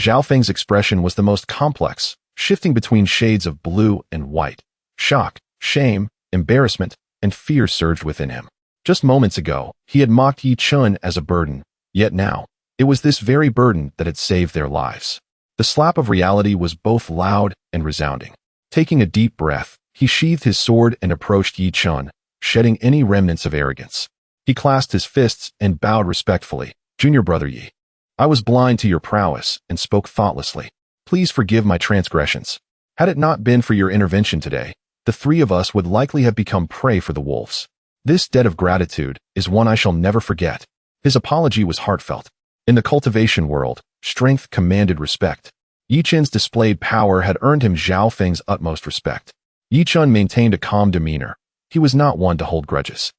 Zhao Feng's expression was the most complex, shifting between shades of blue and white. Shock, shame, embarrassment, and fear surged within him. Just moments ago, he had mocked Yi Chen as a burden, yet now, it was this very burden that had saved their lives. The slap of reality was both loud and resounding. Taking a deep breath, he sheathed his sword and approached Yi Chen, shedding any remnants of arrogance. He clasped his fists and bowed respectfully. "Junior brother Yi, I was blind to your prowess and spoke thoughtlessly. Please forgive my transgressions. Had it not been for your intervention today, the three of us would likely have become prey for the wolves. This debt of gratitude is one I shall never forget." His apology was heartfelt. In the cultivation world, strength commanded respect. Yi Chen's displayed power had earned him Zhao Feng's utmost respect. Yi Chen maintained a calm demeanor. He was not one to hold grudges.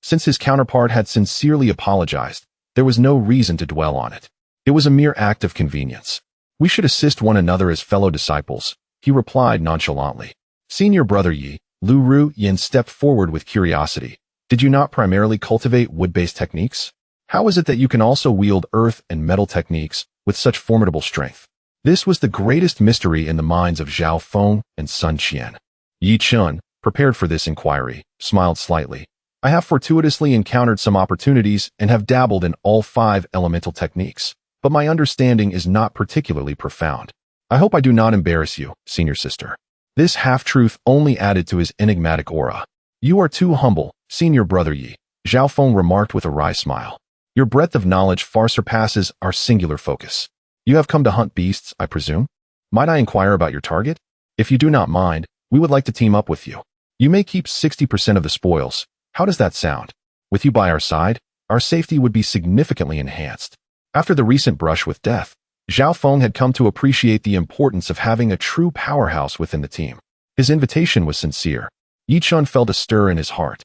Since his counterpart had sincerely apologized, there was no reason to dwell on it. It was a mere act of convenience. "We should assist one another as fellow disciples," he replied nonchalantly. "Senior brother Yi, Lu Ru Yin stepped forward with curiosity. Did you not primarily cultivate wood-based techniques? How is it that you can also wield earth and metal techniques with such formidable strength? This was the greatest mystery in the minds of Zhao Feng and Sun Qian. Yi Chen, prepared for this inquiry, smiled slightly. I have fortuitously encountered some opportunities and have dabbled in all 5 elemental techniques, but my understanding is not particularly profound. I hope I do not embarrass you, senior sister. This half-truth only added to his enigmatic aura. You are too humble, senior brother Yi, Zhao Feng remarked with a wry smile. Your breadth of knowledge far surpasses our singular focus. You have come to hunt beasts, I presume? Might I inquire about your target? If you do not mind, we would like to team up with you. You may keep 60% of the spoils. How does that sound? With you by our side, our safety would be significantly enhanced. After the recent brush with death, Zhao Feng had come to appreciate the importance of having a true powerhouse within the team. His invitation was sincere. Yi Chun felt a stir in his heart.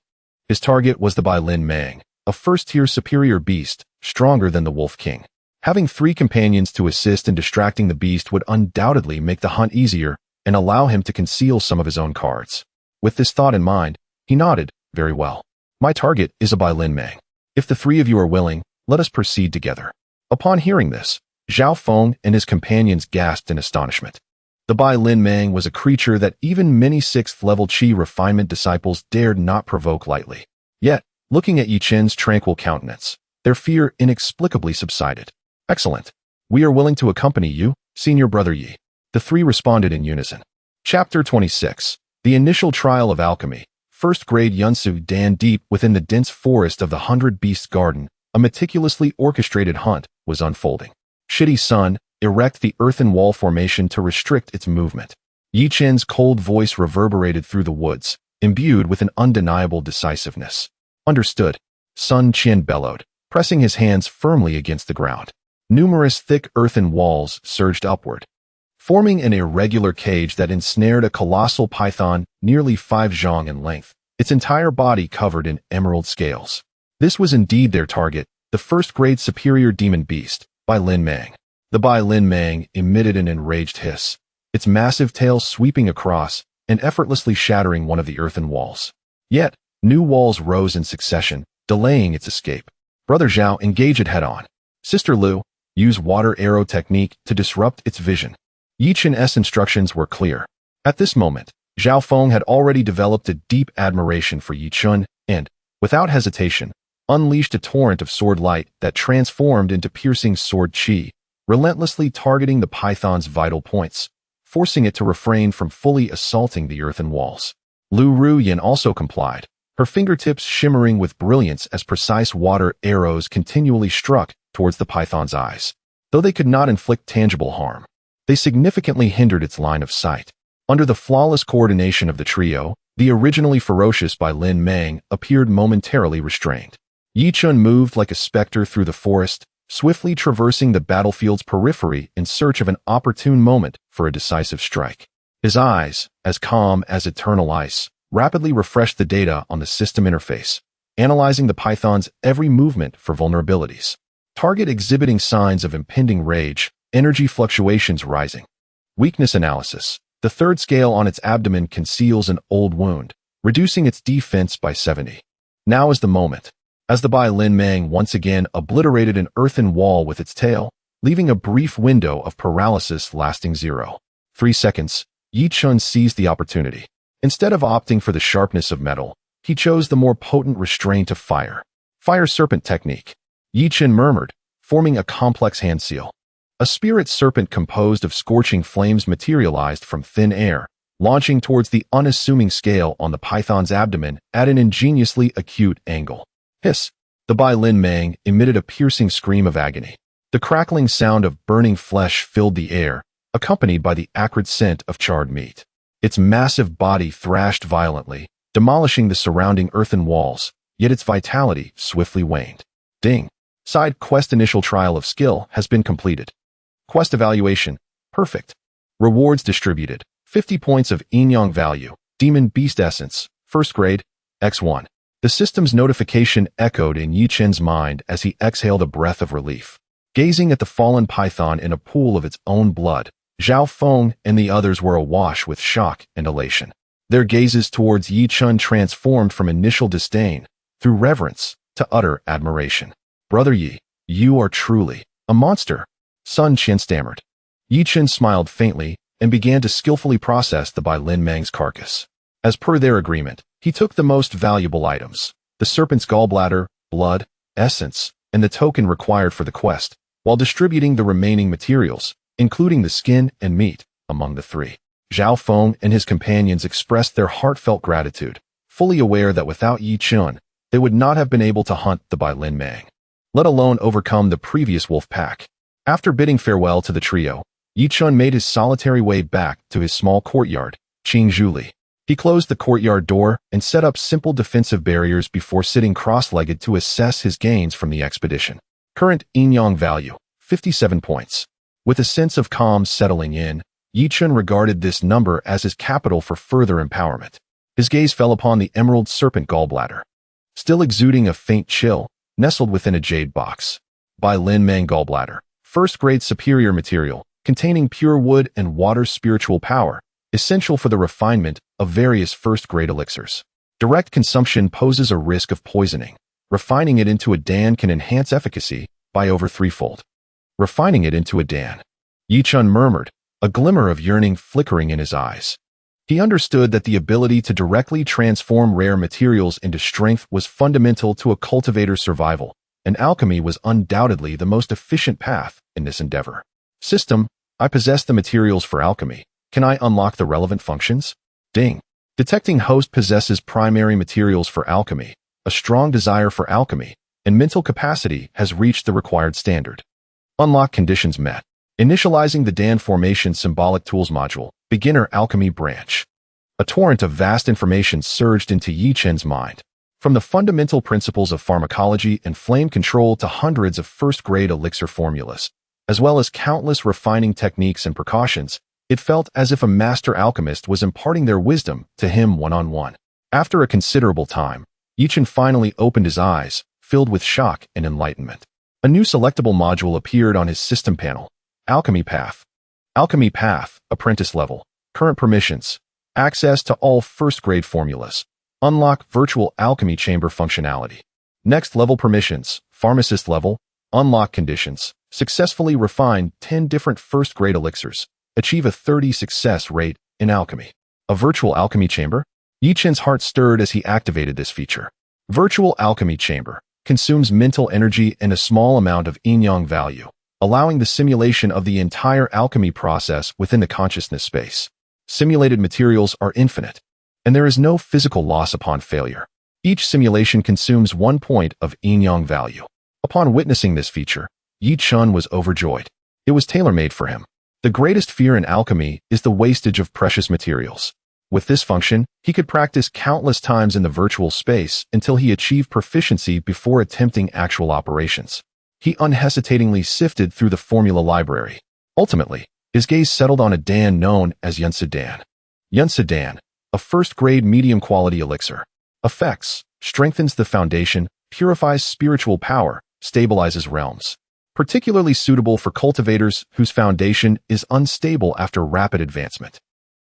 His target was the Bai Lin Mang, a first-tier superior beast, stronger than the Wolf King. Having 3 companions to assist in distracting the beast would undoubtedly make the hunt easier and allow him to conceal some of his own cards. With this thought in mind, he nodded. Very well. My target is a Bai Lin Mang. If the 3 of you are willing, let us proceed together. Upon hearing this, Zhao Feng and his companions gasped in astonishment. The Bai Lin Mang was a creature that even many 6th-level Qi refinement disciples dared not provoke lightly. Yet, looking at Yi Chen's tranquil countenance, their fear inexplicably subsided. Excellent. We are willing to accompany you, senior brother Yi. The 3 responded in unison. Chapter 26. The Initial Trial of Alchemy. First grade Yunsu Dan. Deep within the dense forest of the 100 Beasts Garden, a meticulously orchestrated hunt was unfolding. Shitty Sun, erect the earthen wall formation to restrict its movement. Yi Chen's cold voice reverberated through the woods, imbued with an undeniable decisiveness. Understood, Sun Qian bellowed, pressing his hands firmly against the ground. Numerous thick earthen walls surged upward, forming an irregular cage that ensnared a colossal python nearly 5 zhang in length, its entire body covered in emerald scales. This was indeed their target, the first-grade superior demon beast, Bai Lin Mang. The Bai Lin Mang emitted an enraged hiss, its massive tail sweeping across and effortlessly shattering one of the earthen walls. Yet, new walls rose in succession, delaying its escape. Brother Zhao, engage it head-on. Sister Lu, use water arrow technique to disrupt its vision. Yi Chen's instructions were clear. At this moment, Zhao Feng had already developed a deep admiration for Yi Chen and, without hesitation, unleashed a torrent of sword light that transformed into piercing sword qi, relentlessly targeting the python's vital points, forcing it to refrain from fully assaulting the earthen walls. Lu Ru Yin also complied, her fingertips shimmering with brilliance as precise water arrows continually struck towards the python's eyes. Though they could not inflict tangible harm, they significantly hindered its line of sight. Under the flawless coordination of the trio, the originally ferocious Bai Lin Mang appeared momentarily restrained. Yi Chun moved like a specter through the forest, swiftly traversing the battlefield's periphery in search of an opportune moment for a decisive strike. His eyes, as calm as eternal ice, rapidly refreshed the data on the system interface, analyzing the python's every movement for vulnerabilities. Target exhibiting signs of impending rage, energy fluctuations rising. Weakness analysis. The 3rd scale on its abdomen conceals an old wound, reducing its defense by 70. Now is the moment. As the Bai Lin Mang once again obliterated an earthen wall with its tail, leaving a brief window of paralysis lasting 0.3 seconds, Yi Chun seized the opportunity. Instead of opting for the sharpness of metal, he chose the more potent restraint of fire. Fire serpent technique. Yi Chun murmured, forming a complex hand seal. A spirit serpent composed of scorching flames materialized from thin air, launching towards the unassuming scale on the python's abdomen at an ingeniously acute angle. Hiss! The Bai Lin Mang emitted a piercing scream of agony. The crackling sound of burning flesh filled the air, accompanied by the acrid scent of charred meat. Its massive body thrashed violently, demolishing the surrounding earthen walls, yet its vitality swiftly waned. Ding! Side quest initial trial of skill has been completed. Quest evaluation, perfect. Rewards distributed, 50 points of yin-yang value, demon beast essence, 1st grade, X1. The system's notification echoed in Yi Chen's mind as he exhaled a breath of relief. Gazing at the fallen python in a pool of its own blood, Zhao Feng and the others were awash with shock and elation. Their gazes towards Yi Chen transformed from initial disdain, through reverence, to utter admiration. "Brother Yi, you are truly a monster," Sun Chen stammered. Yi Chen smiled faintly and began to skillfully process the Bai Lin Mang's carcass. As per their agreement, he took the most valuable items, the serpent's gallbladder, blood, essence, and the token required for the quest, while distributing the remaining materials, including the skin and meat, among the three. Zhao Feng and his companions expressed their heartfelt gratitude, fully aware that without Yi Chen, they would not have been able to hunt the Bai Lin Mang, let alone overcome the previous wolf pack. After bidding farewell to the trio, Yi Chen made his solitary way back to his small courtyard, Qingzhuli. He closed the courtyard door and set up simple defensive barriers before sitting cross-legged to assess his gains from the expedition. Current yin-yang value, 57 points. With a sense of calm settling in, Yi Chen regarded this number as his capital for further empowerment. His gaze fell upon the emerald serpent gallbladder, still exuding a faint chill, nestled within a jade box. Bai Lin Mang gallbladder, first-grade superior material, containing pure wood and water's spiritual power, essential for the refinement of various first-grade elixirs. Direct consumption poses a risk of poisoning. Refining it into a dan can enhance efficacy by over threefold. Refining it into a dan. Yi Chen murmured, a glimmer of yearning flickering in his eyes. He understood that the ability to directly transform rare materials into strength was fundamental to a cultivator's survival, and alchemy was undoubtedly the most efficient path in this endeavor. System, I possess the materials for alchemy. Can I unlock the relevant functions? Ding. Detecting host possesses primary materials for alchemy, a strong desire for alchemy, and mental capacity has reached the required standard. Unlock conditions met. Initializing the Dan Formation Symbolic Tools module, Beginner Alchemy Branch. A torrent of vast information surged into Yi Chen's mind. From the fundamental principles of pharmacology and flame control to hundreds of first-grade elixir formulas, as well as countless refining techniques and precautions, it felt as if a master alchemist was imparting their wisdom to him one-on-one. After a considerable time, Yi Chen finally opened his eyes, filled with shock and enlightenment. A new selectable module appeared on his system panel. Alchemy Path. Alchemy Path, Apprentice Level. Current Permissions. Access to all first-grade formulas. Unlock Virtual Alchemy Chamber functionality. Next level permissions. Pharmacist Level. Unlock conditions. Successfully refine 10 different first-grade elixirs. Achieve a 30 success rate in alchemy. A virtual alchemy chamber? Yi Chen's heart stirred as he activated this feature. Virtual alchemy chamber consumes mental energy and a small amount of yin-yang value, allowing the simulation of the entire alchemy process within the consciousness space. Simulated materials are infinite, and there is no physical loss upon failure. Each simulation consumes 1 point of yin-yang value. Upon witnessing this feature, Yi Chen was overjoyed. It was tailor-made for him. The greatest fear in alchemy is the wastage of precious materials. With this function, he could practice countless times in the virtual space until he achieved proficiency before attempting actual operations. He unhesitatingly sifted through the formula library. Ultimately, his gaze settled on a dan known as Yunsa Dan. Yunsa Dan, a first-grade medium-quality elixir. Effects: strengthens the foundation, purifies spiritual power, stabilizes realms. Particularly suitable for cultivators whose foundation is unstable after rapid advancement.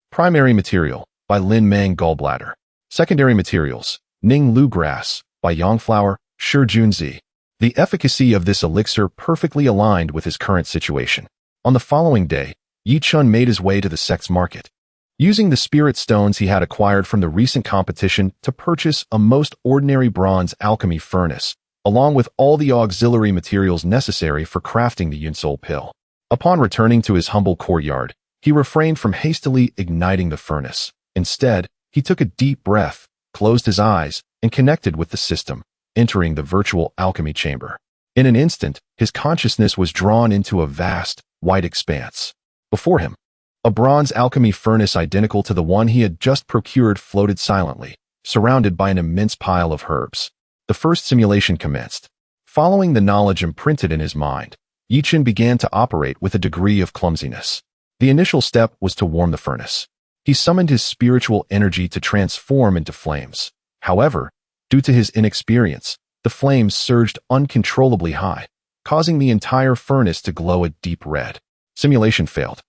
Primary material, by Lin Mang gallbladder. Secondary materials, Ning Lu grass, by Yangflower, Shijunzi. The efficacy of this elixir perfectly aligned with his current situation. On the following day, Yi Chen made his way to the sect's market. Using the spirit stones he had acquired from the recent competition to purchase a most ordinary bronze alchemy furnace, along with all the auxiliary materials necessary for crafting the Yunsol pill. Upon returning to his humble courtyard, he refrained from hastily igniting the furnace. Instead, he took a deep breath, closed his eyes, and connected with the system, entering the virtual alchemy chamber. In an instant, his consciousness was drawn into a vast, white expanse. Before him, a bronze alchemy furnace identical to the one he had just procured floated silently, surrounded by an immense pile of herbs. The first simulation commenced. Following the knowledge imprinted in his mind, Yi Chen began to operate with a degree of clumsiness. The initial step was to warm the furnace. He summoned his spiritual energy to transform into flames. However, due to his inexperience, the flames surged uncontrollably high, causing the entire furnace to glow a deep red. Simulation failed.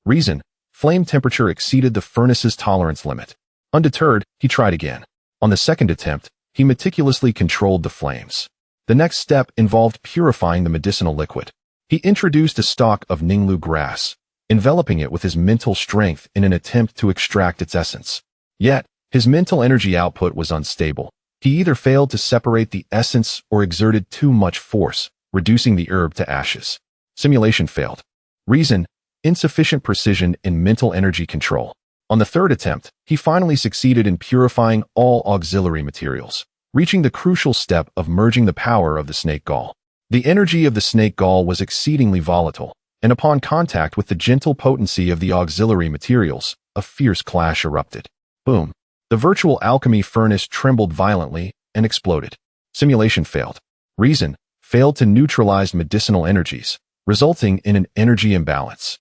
Reason: flame temperature exceeded the furnace's tolerance limit. Undeterred, he tried again. On the second attempt, he meticulously controlled the flames. The next step involved purifying the medicinal liquid. He introduced a stalk of Ninglu grass, enveloping it with his mental strength in an attempt to extract its essence. Yet, his mental energy output was unstable. He either failed to separate the essence or exerted too much force, reducing the herb to ashes. Simulation failed. Reason: insufficient precision in mental energy control. On the third attempt, he finally succeeded in purifying all auxiliary materials, reaching the crucial step of merging the power of the snake gall. The energy of the snake gall was exceedingly volatile, and upon contact with the gentle potency of the auxiliary materials, a fierce clash erupted. Boom! The virtual alchemy furnace trembled violently and exploded. Simulation failed. Reason: failed to neutralize medicinal energies, resulting in an energy imbalance.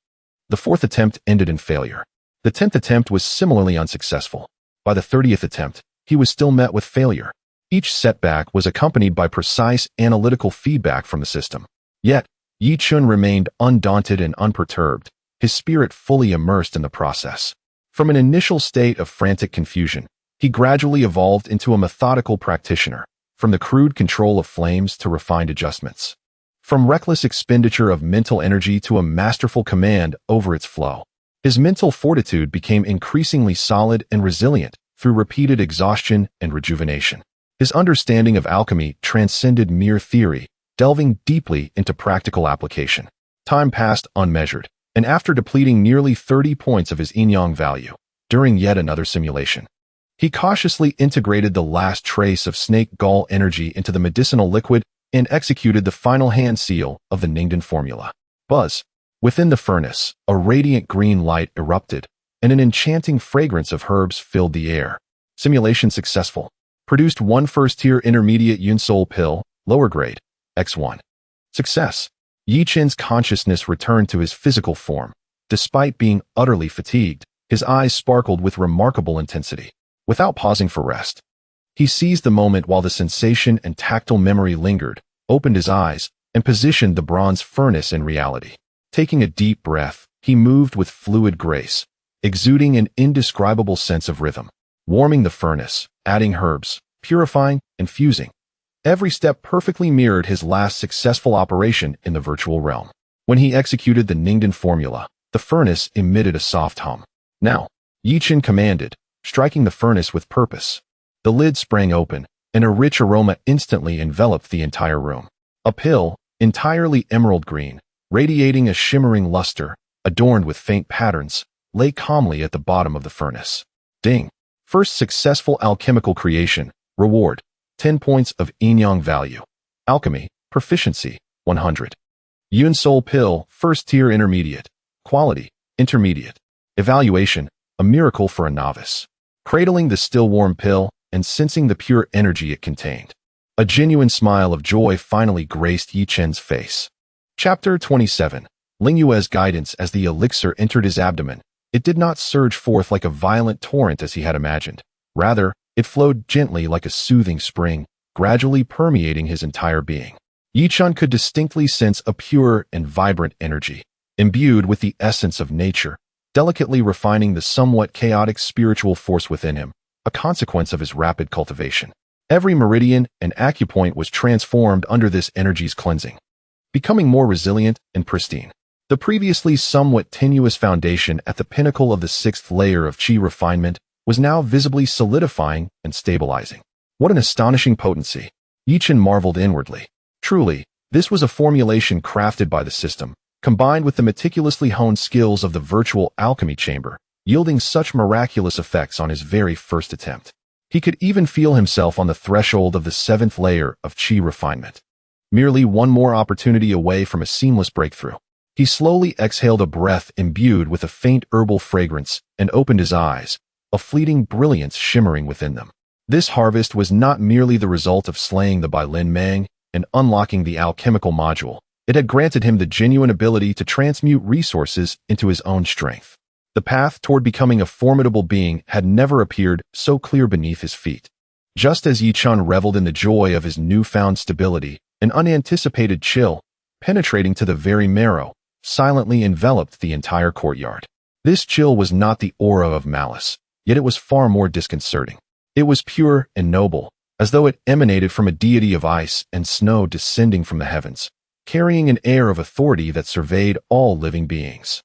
The fourth attempt ended in failure. The 10th attempt was similarly unsuccessful. By the 30th attempt, he was still met with failure. Each setback was accompanied by precise analytical feedback from the system. Yet, Yi Chun remained undaunted and unperturbed, his spirit fully immersed in the process. From an initial state of frantic confusion, he gradually evolved into a methodical practitioner, from the crude control of flames to refined adjustments. From reckless expenditure of mental energy to a masterful command over its flow. His mental fortitude became increasingly solid and resilient through repeated exhaustion and rejuvenation. His understanding of alchemy transcended mere theory, delving deeply into practical application. Time passed unmeasured, and after depleting nearly 30 points of his yin-yang value, during yet another simulation, he cautiously integrated the last trace of snake gall energy into the medicinal liquid and executed the final hand seal of the Ningden formula. Buzz! Within the furnace, a radiant green light erupted, and an enchanting fragrance of herbs filled the air. Simulation successful. Produced one first-tier intermediate Yunsol pill, lower grade, X1. Success. Yi Chen's consciousness returned to his physical form. Despite being utterly fatigued, his eyes sparkled with remarkable intensity. Without pausing for rest, he seized the moment while the sensation and tactile memory lingered, opened his eyes, and positioned the bronze furnace in reality. Taking a deep breath, he moved with fluid grace, exuding an indescribable sense of rhythm, warming the furnace, adding herbs, purifying, and fusing. Every step perfectly mirrored his last successful operation in the virtual realm. When he executed the Ningden formula, the furnace emitted a soft hum. Now, Yi Chen commanded, striking the furnace with purpose. The lid sprang open, and a rich aroma instantly enveloped the entire room. A pill, entirely emerald green, radiating a shimmering luster, adorned with faint patterns, lay calmly at the bottom of the furnace. Ding! First successful alchemical creation. Reward: 10 points of yin-yang value. Alchemy, proficiency, 100. Yunsol pill, first tier intermediate. Quality, intermediate. Evaluation: a miracle for a novice. Cradling the still warm pill and sensing the pure energy it contained. A genuine smile of joy finally graced Yi Chen's face. Chapter 27. Ling Yue's guidance. As the elixir entered his abdomen, it did not surge forth like a violent torrent as he had imagined. Rather, it flowed gently like a soothing spring, gradually permeating his entire being. Yi Chen could distinctly sense a pure and vibrant energy, imbued with the essence of nature, delicately refining the somewhat chaotic spiritual force within him, a consequence of his rapid cultivation. Every meridian and acupoint was transformed under this energy's cleansing, becoming more resilient and pristine. The previously somewhat tenuous foundation at the pinnacle of the 6th layer of qi refinement was now visibly solidifying and stabilizing. What an astonishing potency! Yi Chen marveled inwardly. Truly, this was a formulation crafted by the system, combined with the meticulously honed skills of the virtual alchemy chamber, yielding such miraculous effects on his very first attempt. He could even feel himself on the threshold of the 7th layer of qi refinement. Merely one more opportunity away from a seamless breakthrough. He slowly exhaled a breath imbued with a faint herbal fragrance and opened his eyes, a fleeting brilliance shimmering within them. This harvest was not merely the result of slaying the Bai Lin Mang and unlocking the alchemical module. It had granted him the genuine ability to transmute resources into his own strength. The path toward becoming a formidable being had never appeared so clear beneath his feet. Just as Yi Chen reveled in the joy of his newfound stability, an unanticipated chill, penetrating to the very marrow, silently enveloped the entire courtyard. This chill was not the aura of malice. yet it was far more disconcerting. It was pure and noble, as though it emanated from a deity of ice and snow descending from the heavens, carrying an air of authority that surveyed all living beings.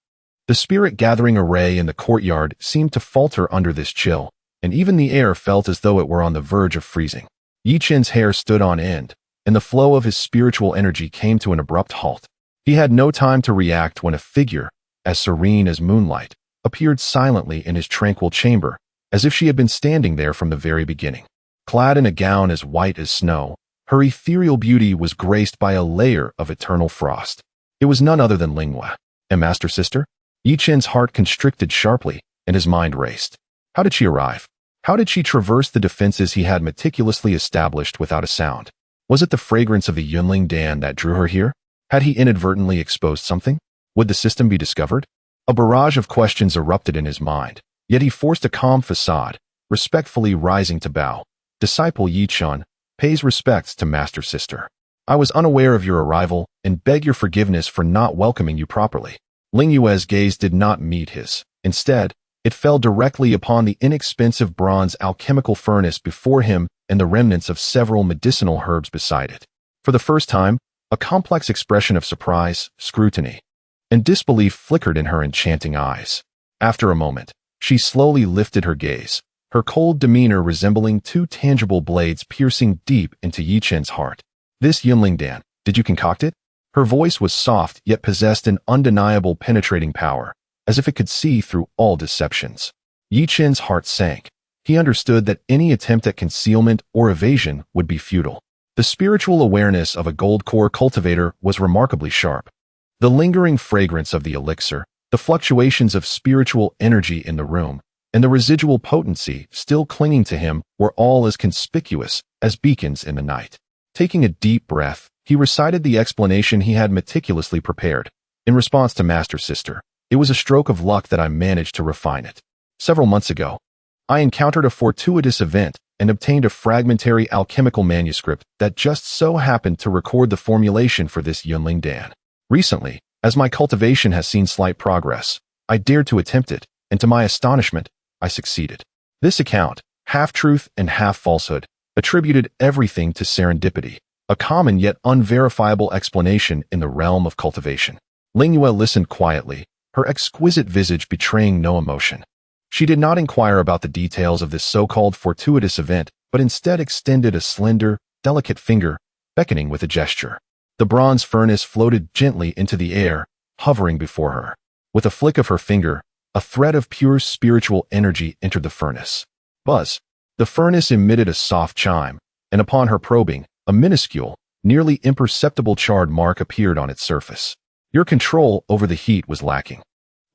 The spirit-gathering array in the courtyard seemed to falter under this chill, and even the air felt as though it were on the verge of freezing. Yi Chen's hair stood on end, and the flow of his spiritual energy came to an abrupt halt. He had no time to react when a figure, as serene as moonlight, appeared silently in his tranquil chamber, as if she had been standing there from the very beginning. Clad in a gown as white as snow, her ethereal beauty was graced by a layer of eternal frost. It was none other than Lingyue. And Master Sister? Yi Chen's heart constricted sharply, and his mind raced. How did she arrive? How did she traverse the defenses he had meticulously established without a sound? Was it the fragrance of the Yunling Dan that drew her here? Had he inadvertently exposed something? Would the system be discovered? A barrage of questions erupted in his mind, yet he forced a calm facade, respectfully rising to bow. Disciple Yi Chen, pays respects to Master Sister. I was unaware of your arrival and beg your forgiveness for not welcoming you properly. Lingyue's gaze did not meet his. Instead, it fell directly upon the inexpensive bronze alchemical furnace before him and the remnants of several medicinal herbs beside it. For the first time, a complex expression of surprise, scrutiny, and disbelief flickered in her enchanting eyes. After a moment, she slowly lifted her gaze, her cold demeanor resembling two tangible blades piercing deep into Yi Chen's heart. This Yunling Dan, did you concoct it? Her voice was soft yet possessed an undeniable penetrating power, as if it could see through all deceptions. Yi Chen's heart sank. He understood that any attempt at concealment or evasion would be futile. The spiritual awareness of a gold core cultivator was remarkably sharp. The lingering fragrance of the elixir, the fluctuations of spiritual energy in the room, and the residual potency still clinging to him were all as conspicuous as beacons in the night. Taking a deep breath, he recited the explanation he had meticulously prepared. In response to Master Sister, it was a stroke of luck that I managed to refine it. Several months ago, I encountered a fortuitous event and obtained a fragmentary alchemical manuscript that just so happened to record the formulation for this Yunling Dan. Recently, as my cultivation has seen slight progress, I dared to attempt it, and to my astonishment, I succeeded. This account, half truth and half falsehood, attributed everything to serendipity, a common yet unverifiable explanation in the realm of cultivation. Lingyue listened quietly, her exquisite visage betraying no emotion. She did not inquire about the details of this so-called fortuitous event, but instead extended a slender, delicate finger, beckoning with a gesture. The bronze furnace floated gently into the air, hovering before her. With a flick of her finger, a thread of pure spiritual energy entered the furnace. Buzz! The furnace emitted a soft chime, and upon her probing, a minuscule, nearly imperceptible charred mark appeared on its surface. Your control over the heat was lacking.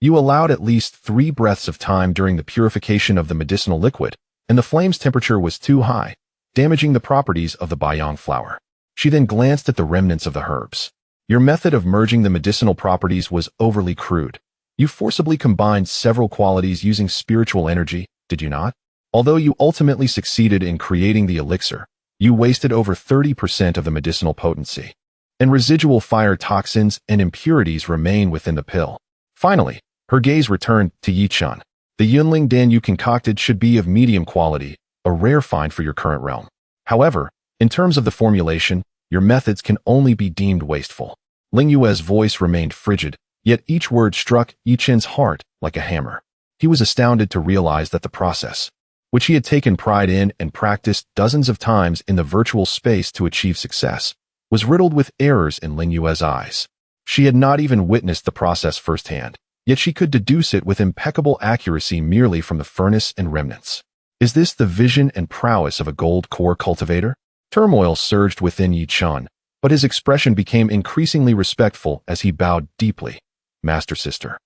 You allowed at least 3 breaths of time during the purification of the medicinal liquid, and the flame's temperature was too high, damaging the properties of the Baiyang flower. She then glanced at the remnants of the herbs. Your method of merging the medicinal properties was overly crude. You forcibly combined several qualities using spiritual energy, did you not? Although you ultimately succeeded in creating the elixir, you wasted over 30% of the medicinal potency, and residual fire toxins and impurities remain within the pill. Finally, her gaze returned to Yi Chen. The Yunling Dan you concocted should be of medium quality, a rare find for your current realm. However, in terms of the formulation, your methods can only be deemed wasteful. Lingyue's voice remained frigid, yet each word struck Yi Chen's heart like a hammer. He was astounded to realize that the process, which he had taken pride in and practiced dozens of times in the virtual space to achieve success, was riddled with errors in Lingyue's eyes. She had not even witnessed the process firsthand, yet she could deduce it with impeccable accuracy merely from the furnace and remnants. Is this the vision and prowess of a gold core cultivator? Turmoil surged within Yi Chen, but his expression became increasingly respectful as he bowed deeply. Master Sister,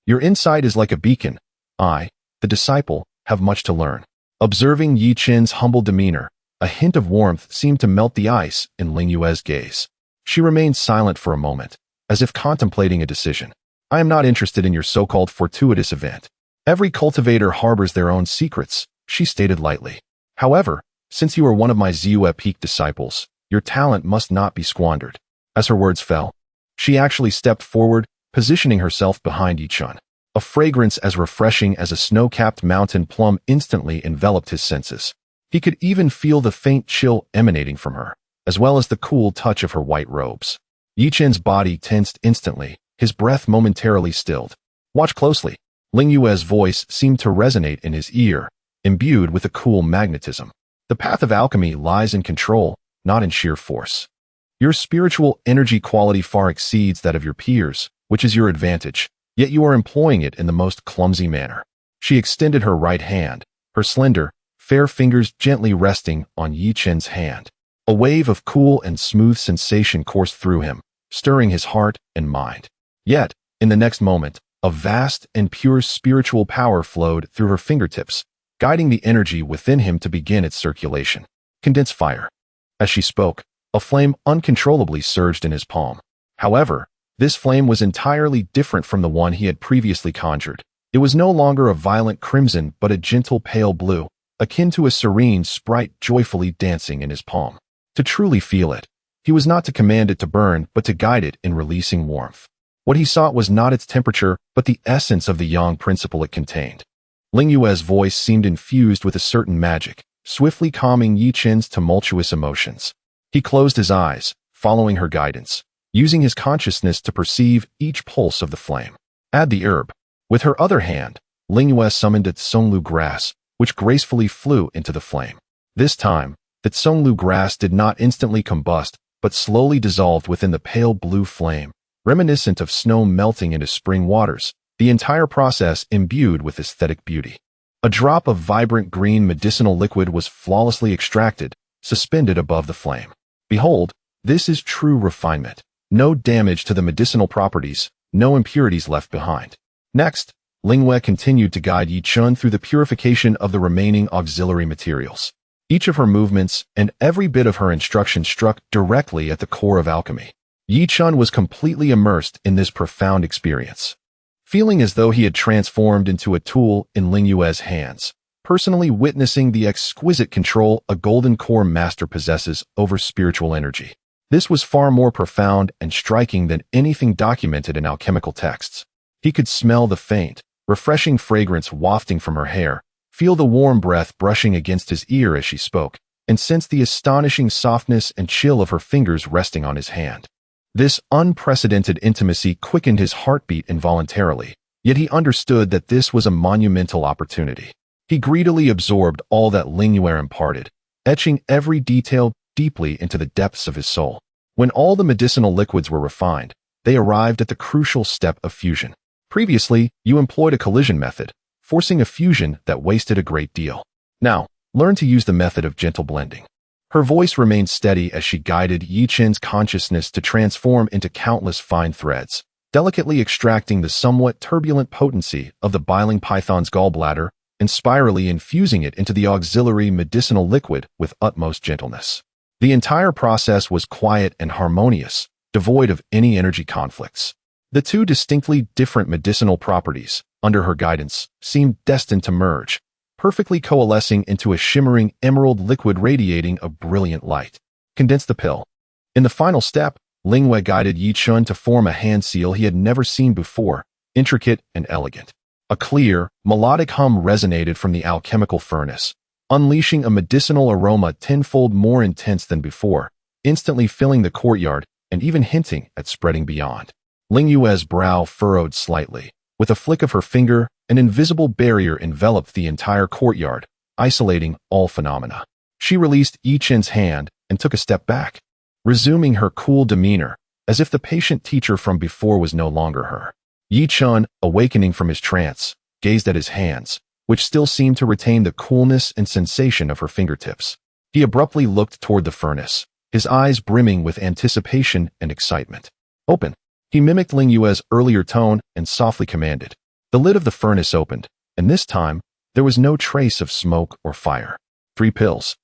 your insight is like a beacon. I, the disciple, have much to learn. Observing Yi Chen's humble demeanor, a hint of warmth seemed to melt the ice in Lingyue's gaze. She remained silent for a moment, as if contemplating a decision. I am not interested in your so-called fortuitous event. Every cultivator harbors their own secrets, she stated lightly. However, since you are one of my Ziyue Peak disciples, your talent must not be squandered. As her words fell, she actually stepped forward, positioning herself behind Yi Chen. A fragrance as refreshing as a snow-capped mountain plum instantly enveloped his senses. He could even feel the faint chill emanating from her, as well as the cool touch of her white robes. Yi Chen's body tensed instantly, his breath momentarily stilled. Watch closely. Ling Yue's voice seemed to resonate in his ear, imbued with a cool magnetism. The path of alchemy lies in control, not in sheer force. Your spiritual energy quality far exceeds that of your peers, which is your advantage, yet you are employing it in the most clumsy manner. She extended her right hand, her slender, fair fingers gently resting on Yi Chen's hand. A wave of cool and smooth sensation coursed through him, stirring his heart and mind. Yet, in the next moment, a vast and pure spiritual power flowed through her fingertips, guiding the energy within him to begin its circulation. Condensed fire. As she spoke, a flame uncontrollably surged in his palm. However, this flame was entirely different from the one he had previously conjured. It was no longer a violent crimson but a gentle pale blue, akin to a serene sprite joyfully dancing in his palm. To truly feel it, he was not to command it to burn but to guide it in releasing warmth. What he sought was not its temperature but the essence of the yang principle it contained. Ling Yue's voice seemed infused with a certain magic, swiftly calming Yi Chen's tumultuous emotions. He closed his eyes, following her guidance, using his consciousness to perceive each pulse of the flame. Add the herb. With her other hand, Ling Yue summoned a Tsonglu grass, which gracefully flew into the flame. This time, the Tsonglu grass did not instantly combust, but slowly dissolved within the pale blue flame, reminiscent of snow melting into spring waters, the entire process imbued with aesthetic beauty. A drop of vibrant green medicinal liquid was flawlessly extracted, suspended above the flame. Behold, this is true refinement. No damage to the medicinal properties, no impurities left behind. Next, Ling Yue continued to guide Yi Chen through the purification of the remaining auxiliary materials. Each of her movements and every bit of her instruction struck directly at the core of alchemy. Yi Chen was completely immersed in this profound experience, feeling as though he had transformed into a tool in Ling Yue's hands, personally witnessing the exquisite control a golden core master possesses over spiritual energy. This was far more profound and striking than anything documented in alchemical texts. He could smell the faint, refreshing fragrance wafting from her hair, feel the warm breath brushing against his ear as she spoke, and sense the astonishing softness and chill of her fingers resting on his hand. This unprecedented intimacy quickened his heartbeat involuntarily, yet he understood that this was a monumental opportunity. He greedily absorbed all that Ling Yue imparted, etching every detail deeply into the depths of his soul. When all the medicinal liquids were refined, they arrived at the crucial step of fusion. Previously, you employed a collision method, forcing a fusion that wasted a great deal. Now, learn to use the method of gentle blending. Her voice remained steady as she guided Yi Chen's consciousness to transform into countless fine threads, delicately extracting the somewhat turbulent potency of the biling python's gallbladder and spirally infusing it into the auxiliary medicinal liquid with utmost gentleness. The entire process was quiet and harmonious, devoid of any energy conflicts. The two distinctly different medicinal properties, under her guidance, seemed destined to merge, perfectly coalescing into a shimmering emerald liquid radiating a brilliant light. Condense the pill. In the final step, Ling Yue guided Yi Chen to form a hand seal he had never seen before, intricate and elegant. A clear, melodic hum resonated from the alchemical furnace, unleashing a medicinal aroma tenfold more intense than before, instantly filling the courtyard and even hinting at spreading beyond. Ling Yue's brow furrowed slightly. With a flick of her finger, an invisible barrier enveloped the entire courtyard, isolating all phenomena. She released Yi Chen's hand and took a step back, resuming her cool demeanor, as if the patient teacher from before was no longer her. Yi Chen, awakening from his trance, gazed at his hands, which still seemed to retain the coolness and sensation of her fingertips. He abruptly looked toward the furnace, his eyes brimming with anticipation and excitement. Open. He mimicked Ling Yue's earlier tone and softly commanded. The lid of the furnace opened, and this time, there was no trace of smoke or fire. 3 pills,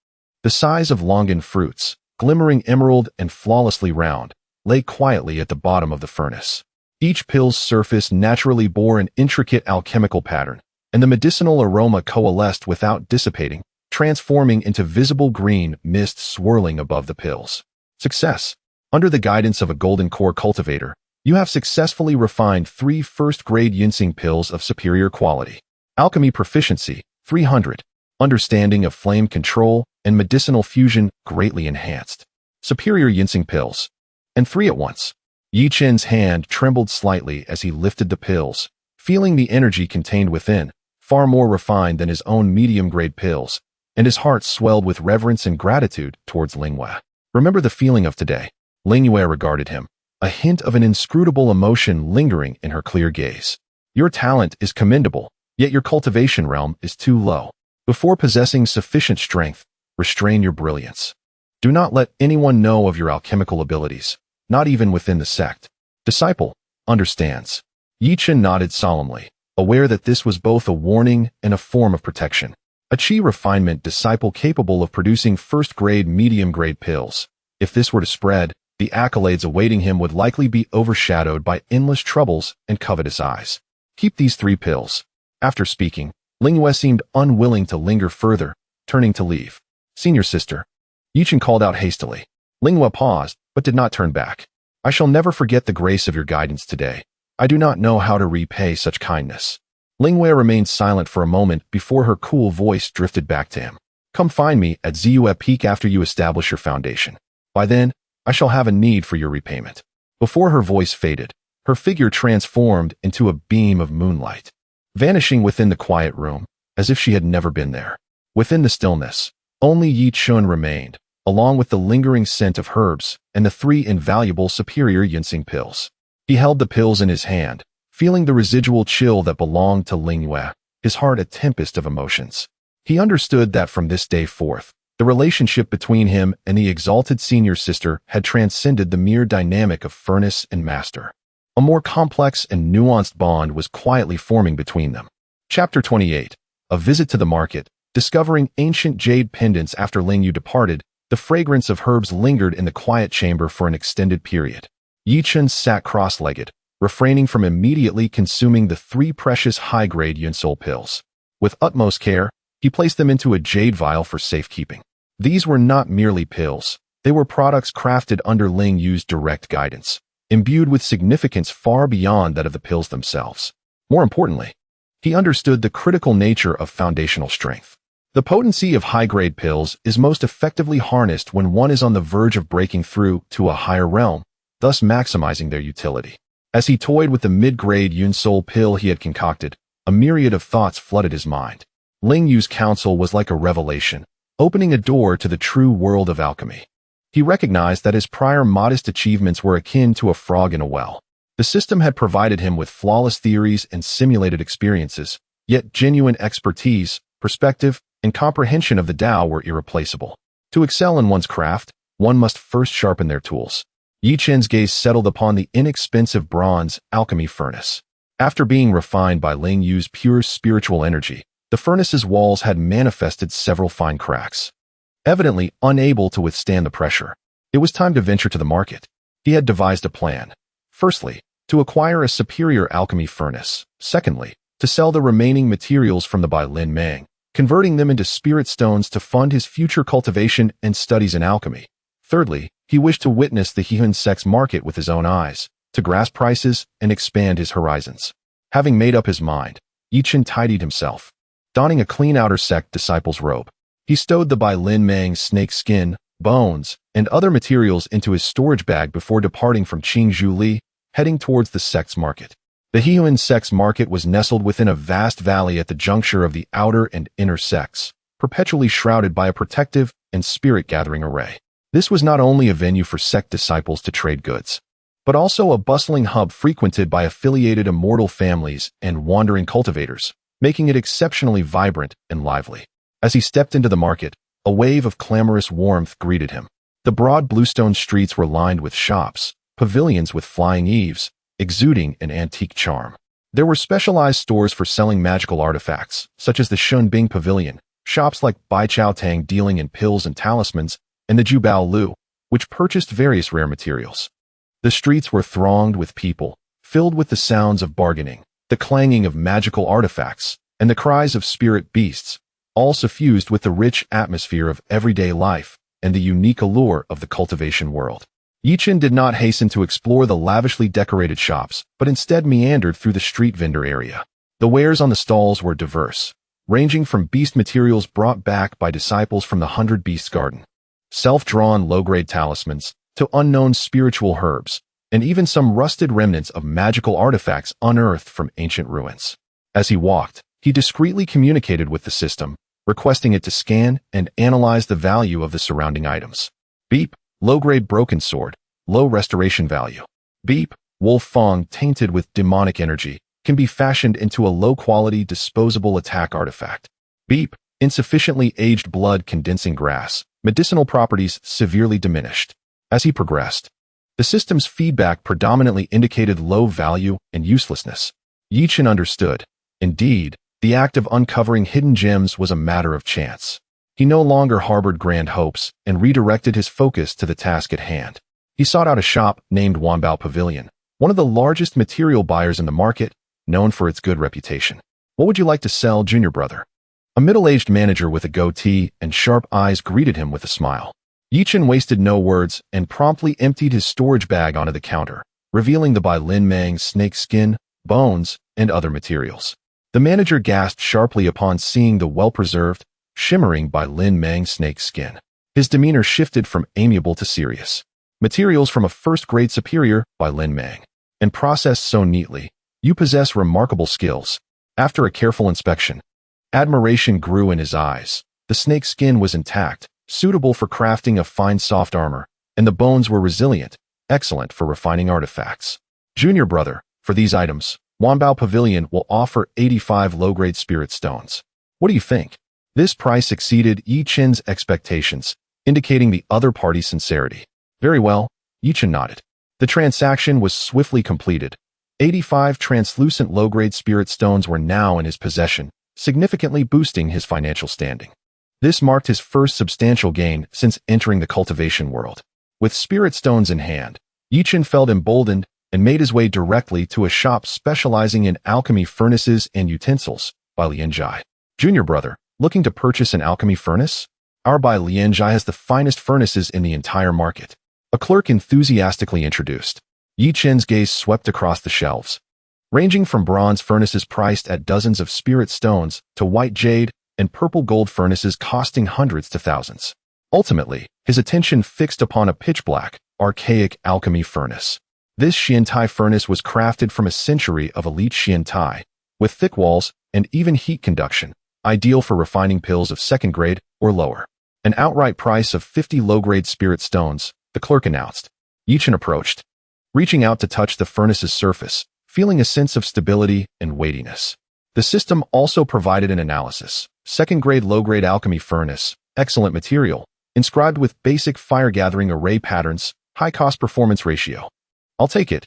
the size of longan fruits, glimmering emerald and flawlessly round, lay quietly at the bottom of the furnace. Each pill's surface naturally bore an intricate alchemical pattern, and the medicinal aroma coalesced without dissipating, transforming into visible green mist swirling above the pills. Success. Under the guidance of a golden core cultivator, You have successfully refined 3 first-grade ginseng pills of superior quality. Alchemy proficiency, 300. Understanding of flame control and medicinal fusion greatly enhanced. Superior ginseng pills. And 3 at once. Yi Chen's hand trembled slightly as he lifted the pills, feeling the energy contained within, far more refined than his own medium-grade pills, and his heart swelled with reverence and gratitude towards Lingyue. Remember the feeling of today. Lingyue regarded him, a hint of an inscrutable emotion lingering in her clear gaze. Your talent is commendable, yet your cultivation realm is too low. Before possessing sufficient strength, restrain your brilliance. Do not let anyone know of your alchemical abilities, not even within the sect. Disciple understands. Yi Chen nodded solemnly, aware that this was both a warning and a form of protection. A chi refinement disciple capable of producing first-grade medium-grade pills. If this were to spread, the accolades awaiting him would likely be overshadowed by endless troubles and covetous eyes. Keep these 3 pills. After speaking, Lingyue seemed unwilling to linger further, turning to leave. Senior sister. Yi Chen called out hastily. Lingyue paused, but did not turn back. I shall never forget the grace of your guidance today. I do not know how to repay such kindness. Lingyue remained silent for a moment before her cool voice drifted back to him. Come find me at Ziyue Peak after you establish your foundation. By then, I shall have a need for your repayment. Before her voice faded, her figure transformed into a beam of moonlight, vanishing within the quiet room, as if she had never been there. Within the stillness, only Yi Chen remained, along with the lingering scent of herbs and the 3 invaluable superior ginseng pills. He held the pills in his hand, feeling the residual chill that belonged to Lingyue, his heart a tempest of emotions. He understood that from this day forth, the relationship between him and the exalted senior sister had transcended the mere dynamic of furnace and master. A more complex and nuanced bond was quietly forming between them. Chapter 28. A visit to the market. Discovering ancient jade pendants after Lingyue departed, the fragrance of herbs lingered in the quiet chamber for an extended period. Yi Chen sat cross-legged, refraining from immediately consuming the 3 precious high-grade Yunsol pills. With utmost care, he placed them into a jade vial for safekeeping. These were not merely pills. They were products crafted under Lingyue's direct guidance, imbued with significance far beyond that of the pills themselves. More importantly, he understood the critical nature of foundational strength. The potency of high-grade pills is most effectively harnessed when one is on the verge of breaking through to a higher realm, thus maximizing their utility. As he toyed with the mid-grade Yunsol pill he had concocted, a myriad of thoughts flooded his mind. Lingyue's counsel was like a revelation, opening a door to the true world of alchemy. He recognized that his prior modest achievements were akin to a frog in a well. The system had provided him with flawless theories and simulated experiences, yet genuine expertise, perspective, and comprehension of the Tao were irreplaceable. To excel in one's craft, one must first sharpen their tools. Yi Chen's gaze settled upon the inexpensive bronze alchemy furnace. After being refined by Lingyue's pure spiritual energy, the furnace's walls had manifested several fine cracks. Evidently unable to withstand the pressure, it was time to venture to the market. He had devised a plan. Firstly, to acquire a superior alchemy furnace. Secondly, to sell the remaining materials from the Bai Lin Mang, converting them into spirit stones to fund his future cultivation and studies in alchemy. Thirdly, he wished to witness the Hihun sect's market with his own eyes, to grasp prices and expand his horizons. Having made up his mind, Yi Chen tidied himself. Donning a clean outer sect disciple's robe, he stowed the Bai Lin Mang's snake skin, bones, and other materials into his storage bag before departing from Qingzhou Li, heading towards the sect's market. The Hihun sect's market was nestled within a vast valley at the juncture of the outer and inner sects, perpetually shrouded by a protective and spirit-gathering array. This was not only a venue for sect disciples to trade goods, but also a bustling hub frequented by affiliated immortal families and wandering cultivators, making it exceptionally vibrant and lively. As he stepped into the market, a wave of clamorous warmth greeted him. The broad bluestone streets were lined with shops, pavilions with flying eaves, exuding an antique charm. There were specialized stores for selling magical artifacts, such as the Shunbing Pavilion, shops like Bai Chao Tang dealing in pills and talismans, and the Jubao Lu, which purchased various rare materials. The streets were thronged with people, filled with the sounds of bargaining, the clanging of magical artifacts, and the cries of spirit beasts, all suffused with the rich atmosphere of everyday life and the unique allure of the cultivation world. Chen did not hasten to explore the lavishly decorated shops, but instead meandered through the street vendor area. The wares on the stalls were diverse, ranging from beast materials brought back by disciples from the 100 Beasts Garden, self-drawn low-grade talismans, to unknown spiritual herbs, and even some rusted remnants of magical artifacts unearthed from ancient ruins. As he walked, he discreetly communicated with the system, requesting it to scan and analyze the value of the surrounding items. Beep, low-grade broken sword, low restoration value. Beep, wolf fang tainted with demonic energy, can be fashioned into a low-quality disposable attack artifact. Beep, insufficiently aged blood condensing grass, medicinal properties severely diminished. As he progressed, the system's feedback predominantly indicated low value and uselessness. Chen understood. Indeed, the act of uncovering hidden gems was a matter of chance. He no longer harbored grand hopes and redirected his focus to the task at hand. He sought out a shop named Wanbao Pavilion, one of the largest material buyers in the market, known for its good reputation. What would you like to sell, junior brother? A middle-aged manager with a goatee and sharp eyes greeted him with a smile. Chen wasted no words and promptly emptied his storage bag onto the counter, revealing the Bai Lin Mang snake skin, bones, and other materials. The manager gasped sharply upon seeing the well-preserved, shimmering Bai Lin Mang snake skin. His demeanor shifted from amiable to serious. Materials from a first-grade superior Bai Lin Mang, and processed so neatly. You possess remarkable skills. After a careful inspection, admiration grew in his eyes. The snake skin was intact, suitable for crafting a fine soft armor, and the bones were resilient, excellent for refining artifacts. Junior brother, for these items, Wanbao Pavilion will offer 85 low-grade spirit stones. What do you think? This price exceeded Chen's expectations, indicating the other party's sincerity. Very well, Chen nodded. The transaction was swiftly completed. 85 translucent low-grade spirit stones were now in his possession, significantly boosting his financial standing. This marked his first substantial gain since entering the cultivation world. With spirit stones in hand, Chen felt emboldened and made his way directly to a shop specializing in alchemy furnaces and utensils, Bai Lianjai. Junior brother, looking to purchase an alchemy furnace? Our Bai Lianjai has the finest furnaces in the entire market. A clerk enthusiastically introduced. Chen's gaze swept across the shelves, ranging from bronze furnaces priced at dozens of spirit stones to white jade and purple gold furnaces costing hundreds to thousands. Ultimately, his attention fixed upon a pitch-black, archaic alchemy furnace. This Xiantai furnace was crafted from a century of elite Xiantai, with thick walls and even heat conduction, ideal for refining pills of second grade or lower. An outright price of 50 low-grade spirit stones, the clerk announced. Chen approached, reaching out to touch the furnace's surface, feeling a sense of stability and weightiness. The system also provided an analysis. Second-grade low-grade alchemy furnace, excellent material, inscribed with basic fire-gathering array patterns, high cost-performance ratio. I'll take it.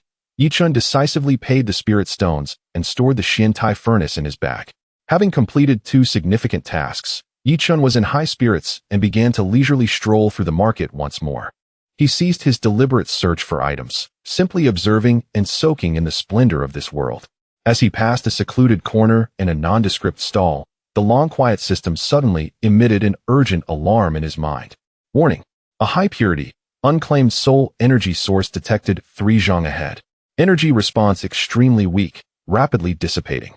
Chen decisively paid the spirit stones and stored the Xiantai furnace in his bag. Having completed 2 significant tasks, Chen was in high spirits and began to leisurely stroll through the market once more. He ceased his deliberate search for items, simply observing and soaking in the splendor of this world. As he passed a secluded corner in a nondescript stall, the long quiet system suddenly emitted an urgent alarm in his mind. Warning: a high-purity, unclaimed soul energy source detected 3 zhang ahead. Energy response extremely weak, rapidly dissipating.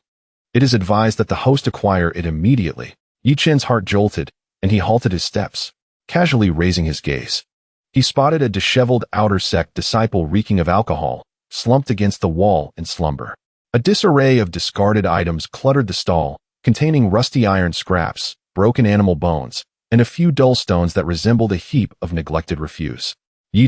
It is advised that the host acquire it immediately. Chen's heart jolted, and he halted his steps, casually raising his gaze. He spotted a disheveled outer sect disciple reeking of alcohol, slumped against the wall in slumber. A disarray of discarded items cluttered the stall, containing rusty iron scraps, broken animal bones, and a few dull stones that resembled a heap of neglected refuse.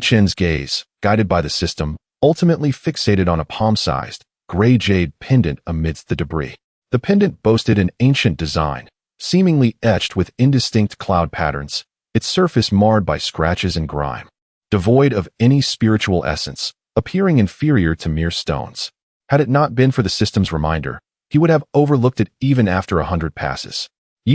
Chen's gaze, guided by the system, ultimately fixated on a palm-sized, gray jade pendant amidst the debris. The pendant boasted an ancient design, seemingly etched with indistinct cloud patterns, its surface marred by scratches and grime. Devoid of any spiritual essence, appearing inferior to mere stones. Had it not been for the system's reminder, he would have overlooked it even after 100 passes.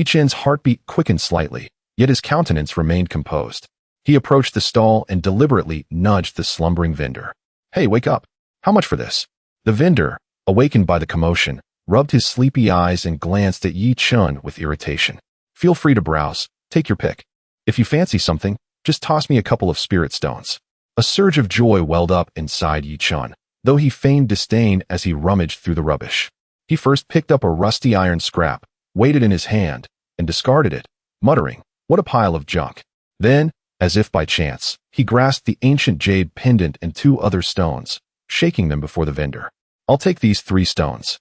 Chen's heartbeat quickened slightly, yet his countenance remained composed. He approached the stall and deliberately nudged the slumbering vendor. Hey, wake up. How much for this? The vendor, awakened by the commotion, rubbed his sleepy eyes and glanced at Chen with irritation. Feel free to browse, take your pick. If you fancy something, just toss me a couple of spirit stones. A A surge of joy welled up inside Yi Chen, though he feigned disdain as he rummaged through the rubbish. He first picked up a rusty iron scrap, weighed it in his hand, and discarded it, muttering, "What a pile of junk." Then, as if by chance, he grasped the ancient jade pendant and 2 other stones, shaking them before the vendor. "I'll take these 3 stones.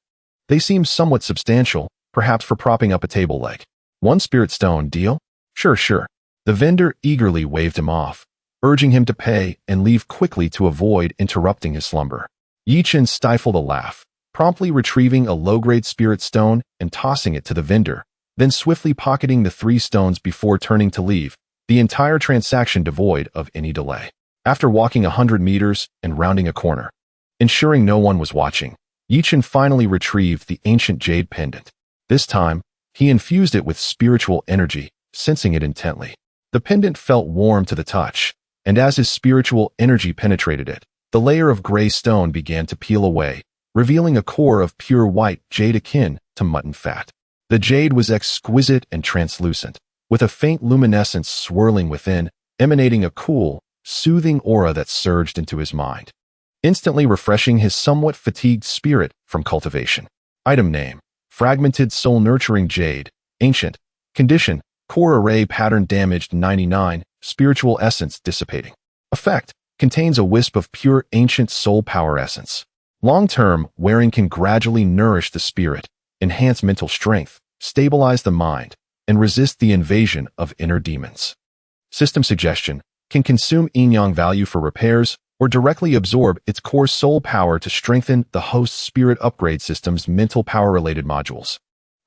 They seem somewhat substantial, perhaps for propping up a table leg. 1 spirit stone, deal?" Sure. The vendor eagerly waved him off, urging him to pay and leave quickly to avoid interrupting his slumber. Yi Chen stifled a laugh, promptly retrieving a low-grade spirit stone and tossing it to the vendor, then swiftly pocketing the 3 stones before turning to leave, the entire transaction devoid of any delay. After walking 100 meters and rounding a corner, ensuring no one was watching, Yi Chen finally retrieved the ancient jade pendant. This time, he infused it with spiritual energy, sensing it intently. The pendant felt warm to the touch, and as his spiritual energy penetrated it, the layer of gray stone began to peel away, revealing a core of pure white jade akin to mutton fat. The jade was exquisite and translucent, with a faint luminescence swirling within, emanating a cool, soothing aura that surged into his mind, instantly refreshing his somewhat fatigued spirit from cultivation. Item name: Fragmented Soul Nurturing Jade, Ancient. Condition: Core Array Pattern Damaged 99, Spiritual Essence Dissipating. Effect: Contains a wisp of pure ancient soul power essence. Long-term, wearing can gradually nourish the spirit, enhance mental strength, stabilize the mind, and resist the invasion of inner demons. System suggestion: Can consume yin-yang value for repairs, or directly absorb its core soul power to strengthen the host's spirit upgrade system's mental power-related modules.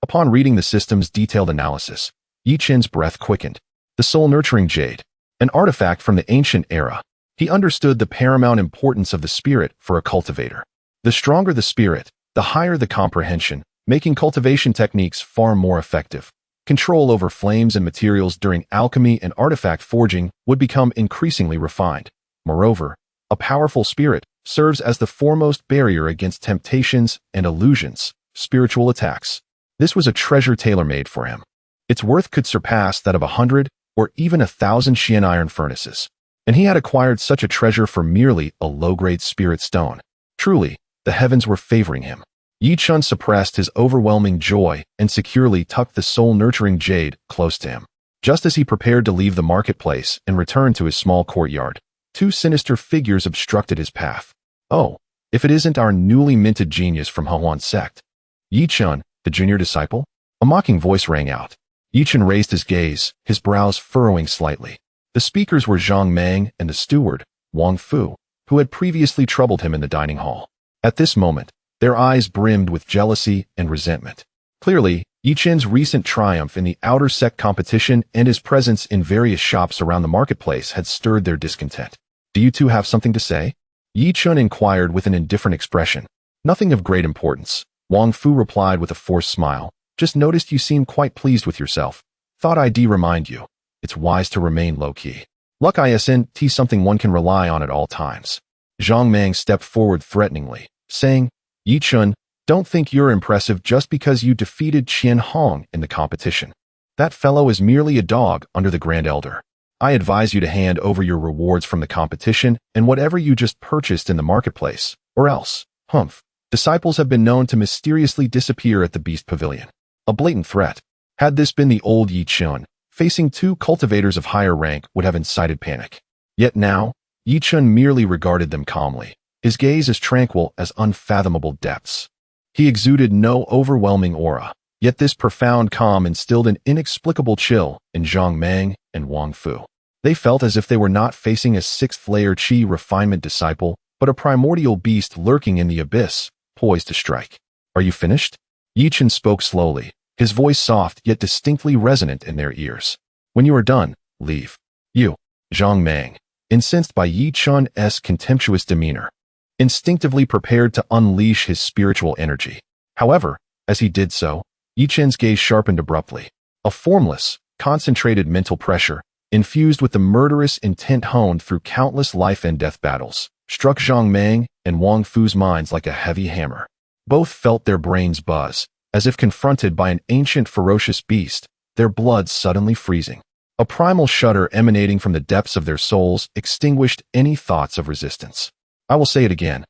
Upon reading the system's detailed analysis, Yi Chen's breath quickened. The soul nurturing jade, an artifact from the ancient era. He understood the paramount importance of the spirit for a cultivator. The stronger the spirit, the higher the comprehension, making cultivation techniques far more effective. Control over flames and materials during alchemy and artifact forging would become increasingly refined. Moreover, a powerful spirit serves as the foremost barrier against temptations and illusions, spiritual attacks. This was a treasure tailor-made for him. Its worth could surpass that of 100 or even 1,000 Xian iron furnaces, and he had acquired such a treasure for merely a low-grade spirit stone. Truly, the heavens were favoring him. Yi Chen suppressed his overwhelming joy and securely tucked the soul-nurturing jade close to him. Just as he prepared to leave the marketplace and return to his small courtyard, 2 sinister figures obstructed his path. "Oh, if it isn't our newly minted genius from Hahuan sect." "Yi Chen, the junior disciple?" A mocking voice rang out. Yi Chen raised his gaze, his brows furrowing slightly. The speakers were Zhang Meng and the steward, Wang Fu, who had previously troubled him in the dining hall. At this moment, their eyes brimmed with jealousy and resentment. Clearly, Yi Chen's recent triumph in the outer sect competition and his presence in various shops around the marketplace had stirred their discontent. "Do you two have something to say?" Yi Chen inquired with an indifferent expression. "Nothing of great importance," Wang Fu replied with a forced smile. "Just noticed you seem quite pleased with yourself. Thought I'd remind you. It's wise to remain low-key. Luck isn't something one can rely on at all times." Zhang Meng stepped forward threateningly, saying, "Yi Chen, don't think you're impressive just because you defeated Qian Hong in the competition. That fellow is merely a dog under the Grand Elder. I advise you to hand over your rewards from the competition and whatever you just purchased in the marketplace, or else, humph." Disciples have been known to mysteriously disappear at the Beast Pavilion. A blatant threat. Had this been the old Yi Chen, facing 2 cultivators of higher rank would have incited panic. Yet now, Yi Chen merely regarded them calmly, his gaze as tranquil as unfathomable depths. He exuded no overwhelming aura, yet this profound calm instilled an inexplicable chill in Zhang Meng and Wang Fu. They felt as if they were not facing a 6th-layer Qi refinement disciple, but a primordial beast lurking in the abyss, poised to strike. "Are you finished?" Yi Chen spoke slowly, his voice soft yet distinctly resonant in their ears. "When you are done, leave." "You." Zhang Meng, incensed by Yi Chen's contemptuous demeanor, instinctively prepared to unleash his spiritual energy. However, as he did so, Yi Chen's gaze sharpened abruptly. A formless, concentrated mental pressure, infused with the murderous intent honed through countless life and death battles, struck Zhang Meng and Wang Fu's minds like a heavy hammer. Both felt their brains buzz, as if confronted by an ancient ferocious beast, their blood suddenly freezing. A primal shudder emanating from the depths of their souls extinguished any thoughts of resistance. I will say it again.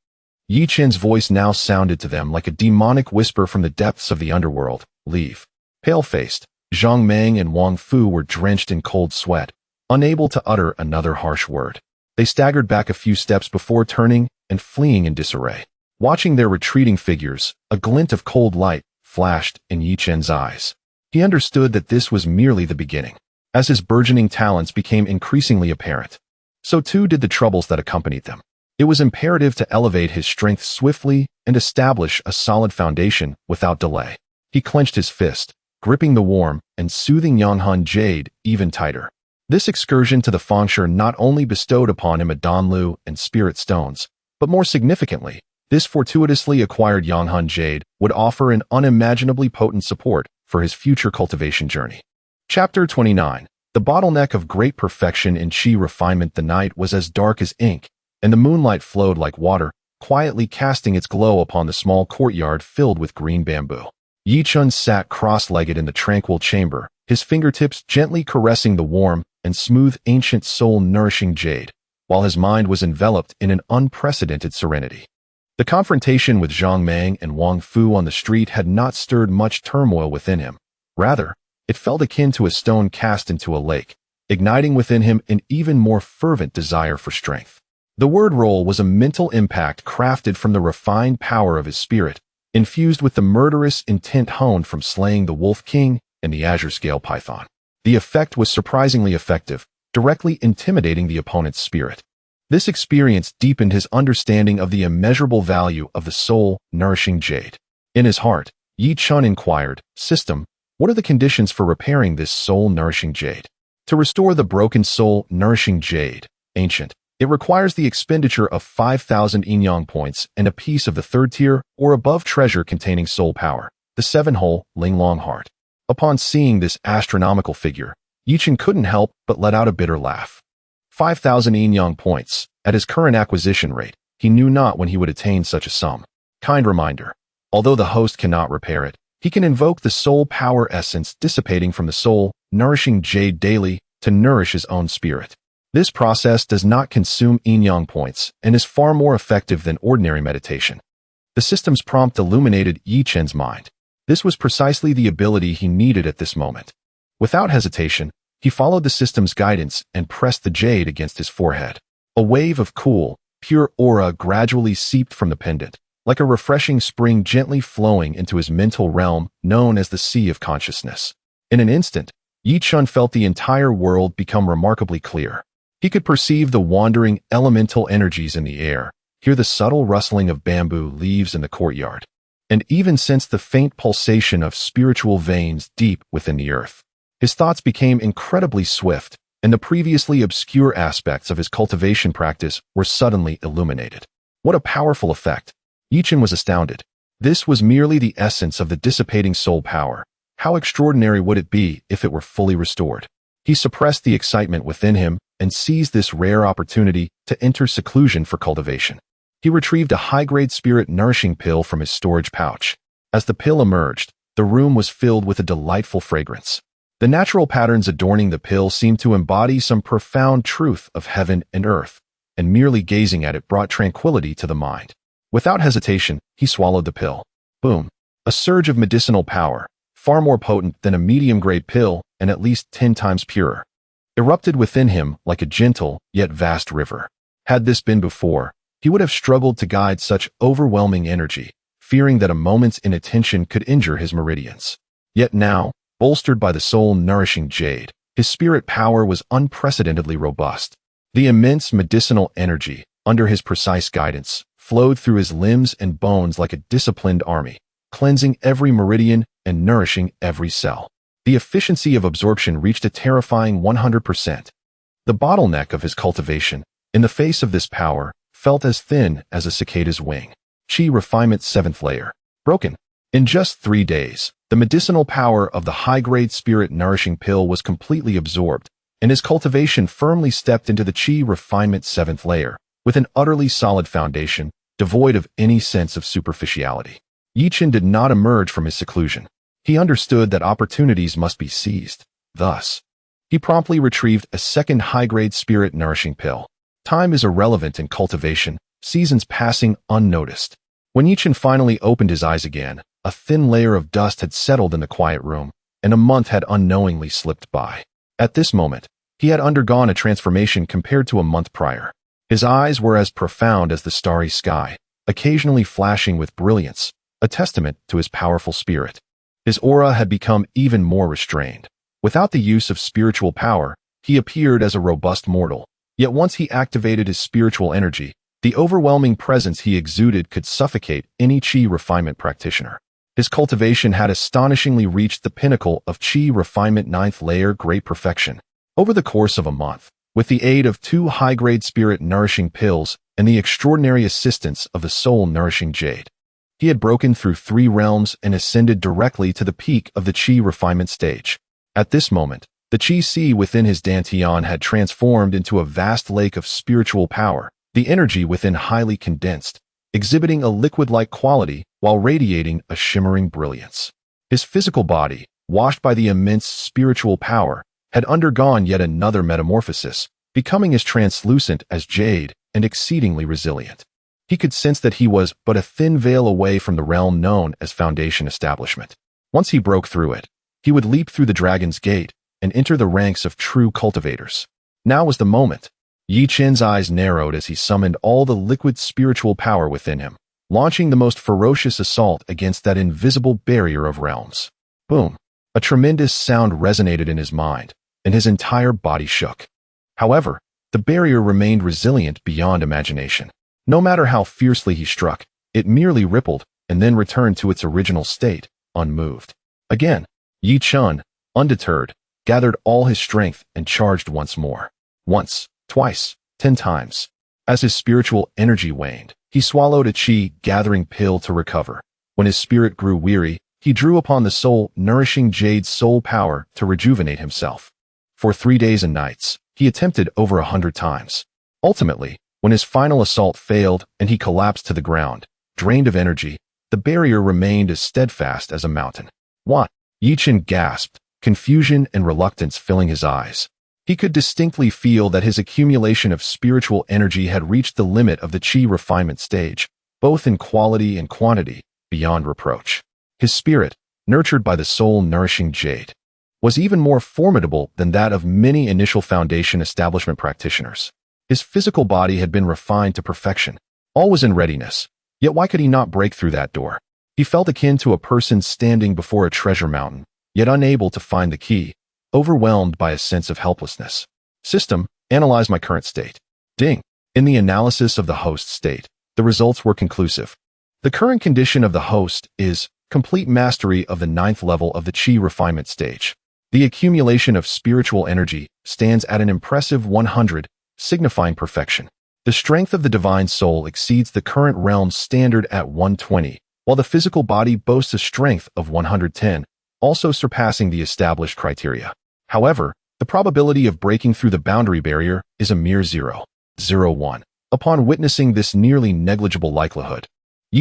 Yi Chen's voice now sounded to them like a demonic whisper from the depths of the underworld. Leave. Pale-faced, Zhang Meng and Wang Fu were drenched in cold sweat, unable to utter another harsh word. They staggered back a few steps before turning and fleeing in disarray. Watching their retreating figures, a glint of cold light flashed in Yi Chen's eyes. He understood that this was merely the beginning. As his burgeoning talents became increasingly apparent, so too did the troubles that accompanied them. It was imperative to elevate his strength swiftly and establish a solid foundation without delay. He clenched his fist, gripping the warm and soothing Yanghan jade even tighter. This excursion to the Fengshe not only bestowed upon him a Danlu and spirit stones, but more significantly, this fortuitously acquired Yanghan jade would offer an unimaginably potent support for his future cultivation journey. Chapter 29. The bottleneck of great perfection in Qi refinement. The night was as dark as ink, and the moonlight flowed like water, quietly casting its glow upon the small courtyard filled with green bamboo. Yi Chen sat cross-legged in the tranquil chamber, his fingertips gently caressing the warm and smooth ancient soul-nourishing jade, while his mind was enveloped in an unprecedented serenity. The confrontation with Zhang Meng and Wang Fu on the street had not stirred much turmoil within him. Rather, it felt akin to a stone cast into a lake, igniting within him an even more fervent desire for strength. The word roll was a mental impact crafted from the refined power of his spirit, infused with the murderous intent honed from slaying the Wolf King and the Azure Scale Python. The effect was surprisingly effective, directly intimidating the opponent's spirit. This experience deepened his understanding of the immeasurable value of the soul-nourishing jade. In his heart, Yi Chen inquired, "System, what are the conditions for repairing this soul-nourishing jade?" To restore the broken soul-nourishing jade, ancient, it requires the expenditure of 5,000 Yin-Yang points and a piece of the third tier or above treasure containing soul power, the seven-hole Linglong heart. Upon seeing this astronomical figure, Yi Chen couldn't help but let out a bitter laugh. 5,000 Yin-Yang points. At his current acquisition rate, he knew not when he would attain such a sum. Kind reminder. Although the host cannot repair it, he can invoke the soul power essence dissipating from the soul, nourishing jade daily to nourish his own spirit. This process does not consume Yin-Yang points and is far more effective than ordinary meditation. The system's prompt illuminated Yi Chen's mind. This was precisely the ability he needed at this moment. Without hesitation, he followed the system's guidance and pressed the jade against his forehead. A wave of cool, pure aura gradually seeped from the pendant, like a refreshing spring gently flowing into his mental realm known as the Sea of Consciousness. In an instant, Yi Chen felt the entire world become remarkably clear. He could perceive the wandering elemental energies in the air, hear the subtle rustling of bamboo leaves in the courtyard, and even sense the faint pulsation of spiritual veins deep within the earth. His thoughts became incredibly swift, and the previously obscure aspects of his cultivation practice were suddenly illuminated. What a powerful effect! Yi Chen was astounded. This was merely the essence of the dissipating soul power. How extraordinary would it be if it were fully restored? He suppressed the excitement within him and seized this rare opportunity to enter seclusion for cultivation. He retrieved a high-grade spirit-nourishing pill from his storage pouch. As the pill emerged, the room was filled with a delightful fragrance. The natural patterns adorning the pill seemed to embody some profound truth of heaven and earth, and merely gazing at it brought tranquility to the mind. Without hesitation, he swallowed the pill. Boom! A surge of medicinal power, far more potent than a medium-grade pill and at least 10 times purer, erupted within him like a gentle yet vast river. Had this been before, he would have struggled to guide such overwhelming energy, fearing that a moment's inattention could injure his meridians. Yet now, bolstered by the soul-nourishing jade, his spirit power was unprecedentedly robust. The immense medicinal energy, under his precise guidance, flowed through his limbs and bones like a disciplined army, cleansing every meridian and nourishing every cell. The efficiency of absorption reached a terrifying 100%. The bottleneck of his cultivation, in the face of this power, felt as thin as a cicada's wing. Qi refinement 7th layer. Broken. In just 3 days, the medicinal power of the high-grade spirit-nourishing pill was completely absorbed, and his cultivation firmly stepped into the Qi refinement 7th layer, with an utterly solid foundation, devoid of any sense of superficiality. Yi Chen did not emerge from his seclusion. He understood that opportunities must be seized. Thus, He promptly retrieved a second high-grade spirit-nourishing pill. Time is irrelevant in cultivation, seasons passing unnoticed. When Chen finally opened his eyes again, a thin layer of dust had settled in the quiet room, and a month had unknowingly slipped by. At this moment, he had undergone a transformation compared to a month prior. His eyes were as profound as the starry sky, occasionally flashing with brilliance, a testament to his powerful spirit. His aura had become even more restrained. Without the use of spiritual power, he appeared as a robust mortal. Yet once he activated his spiritual energy, the overwhelming presence he exuded could suffocate any Qi refinement practitioner. His cultivation had astonishingly reached the pinnacle of Qi refinement 9th layer great perfection. Over the course of a month, with the aid of 2 high-grade spirit-nourishing pills and the extraordinary assistance of the soul-nourishing jade, he had broken through 3 realms and ascended directly to the peak of the Qi refinement stage. At this moment, the Qi sea within his dantian had transformed into a vast lake of spiritual power, the energy within highly condensed, exhibiting a liquid-like quality while radiating a shimmering brilliance. His physical body, washed by the immense spiritual power, had undergone yet another metamorphosis, becoming as translucent as jade and exceedingly resilient. He could sense that he was but a thin veil away from the realm known as Foundation Establishment. Once he broke through it, he would leap through the Dragon's Gate and enter the ranks of true cultivators. Now was the moment. Chen's eyes narrowed as he summoned all the liquid spiritual power within him, launching the most ferocious assault against that invisible barrier of realms. Boom! A tremendous sound resonated in his mind, and his entire body shook. However, the barrier remained resilient beyond imagination. No matter how fiercely he struck, it merely rippled and then returned to its original state, unmoved. Again, Chen, undeterred, gathered all his strength and charged once more. Once, twice, 10 times. As his spiritual energy waned, he swallowed a Qi-gathering pill to recover. When his spirit grew weary, he drew upon the soul-nourishing jade's soul power to rejuvenate himself. For 3 days and nights, he attempted over 100 times. Ultimately, when his final assault failed and he collapsed to the ground, drained of energy, the barrier remained as steadfast as a mountain. What? Chen gasped, confusion and reluctance filling his eyes. He could distinctly feel that his accumulation of spiritual energy had reached the limit of the Qi refinement stage, both in quality and quantity, beyond reproach. His spirit, nurtured by the soul-nourishing jade, was even more formidable than that of many initial Foundation Establishment practitioners. His physical body had been refined to perfection. All was in readiness, yet why could he not break through that door? He felt akin to a person standing before a treasure mountain, yet unable to find the key, overwhelmed by a sense of helplessness. System, analyze my current state. Ding. In the analysis of the host state, the results were conclusive. The current condition of the host is complete mastery of the 9th level of the Qi refinement stage. The accumulation of spiritual energy stands at an impressive 100, signifying perfection. The strength of the divine soul exceeds the current realm's standard at 120, while the physical body boasts a strength of 110, also surpassing the established criteria. However, the probability of breaking through the boundary barrier is a mere 0.01. Upon witnessing this nearly negligible likelihood,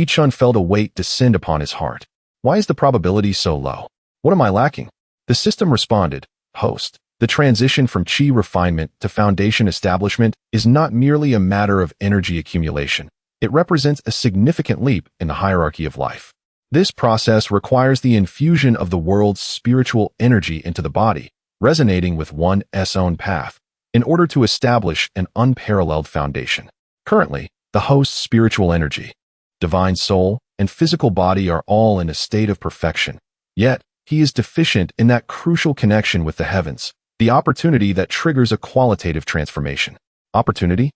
Chen felt a weight descend upon his heart. Why is the probability so low? What am I lacking? The system responded, Host, the transition from Qi refinement to Foundation Establishment is not merely a matter of energy accumulation. It represents a significant leap in the hierarchy of life. This process requires the infusion of the world's spiritual energy into the body, resonating with one's own path, in order to establish an unparalleled foundation. Currently, the host's spiritual energy, divine soul, and physical body are all in a state of perfection. Yet, he is deficient in that crucial connection with the heavens, the opportunity that triggers a qualitative transformation. Opportunity?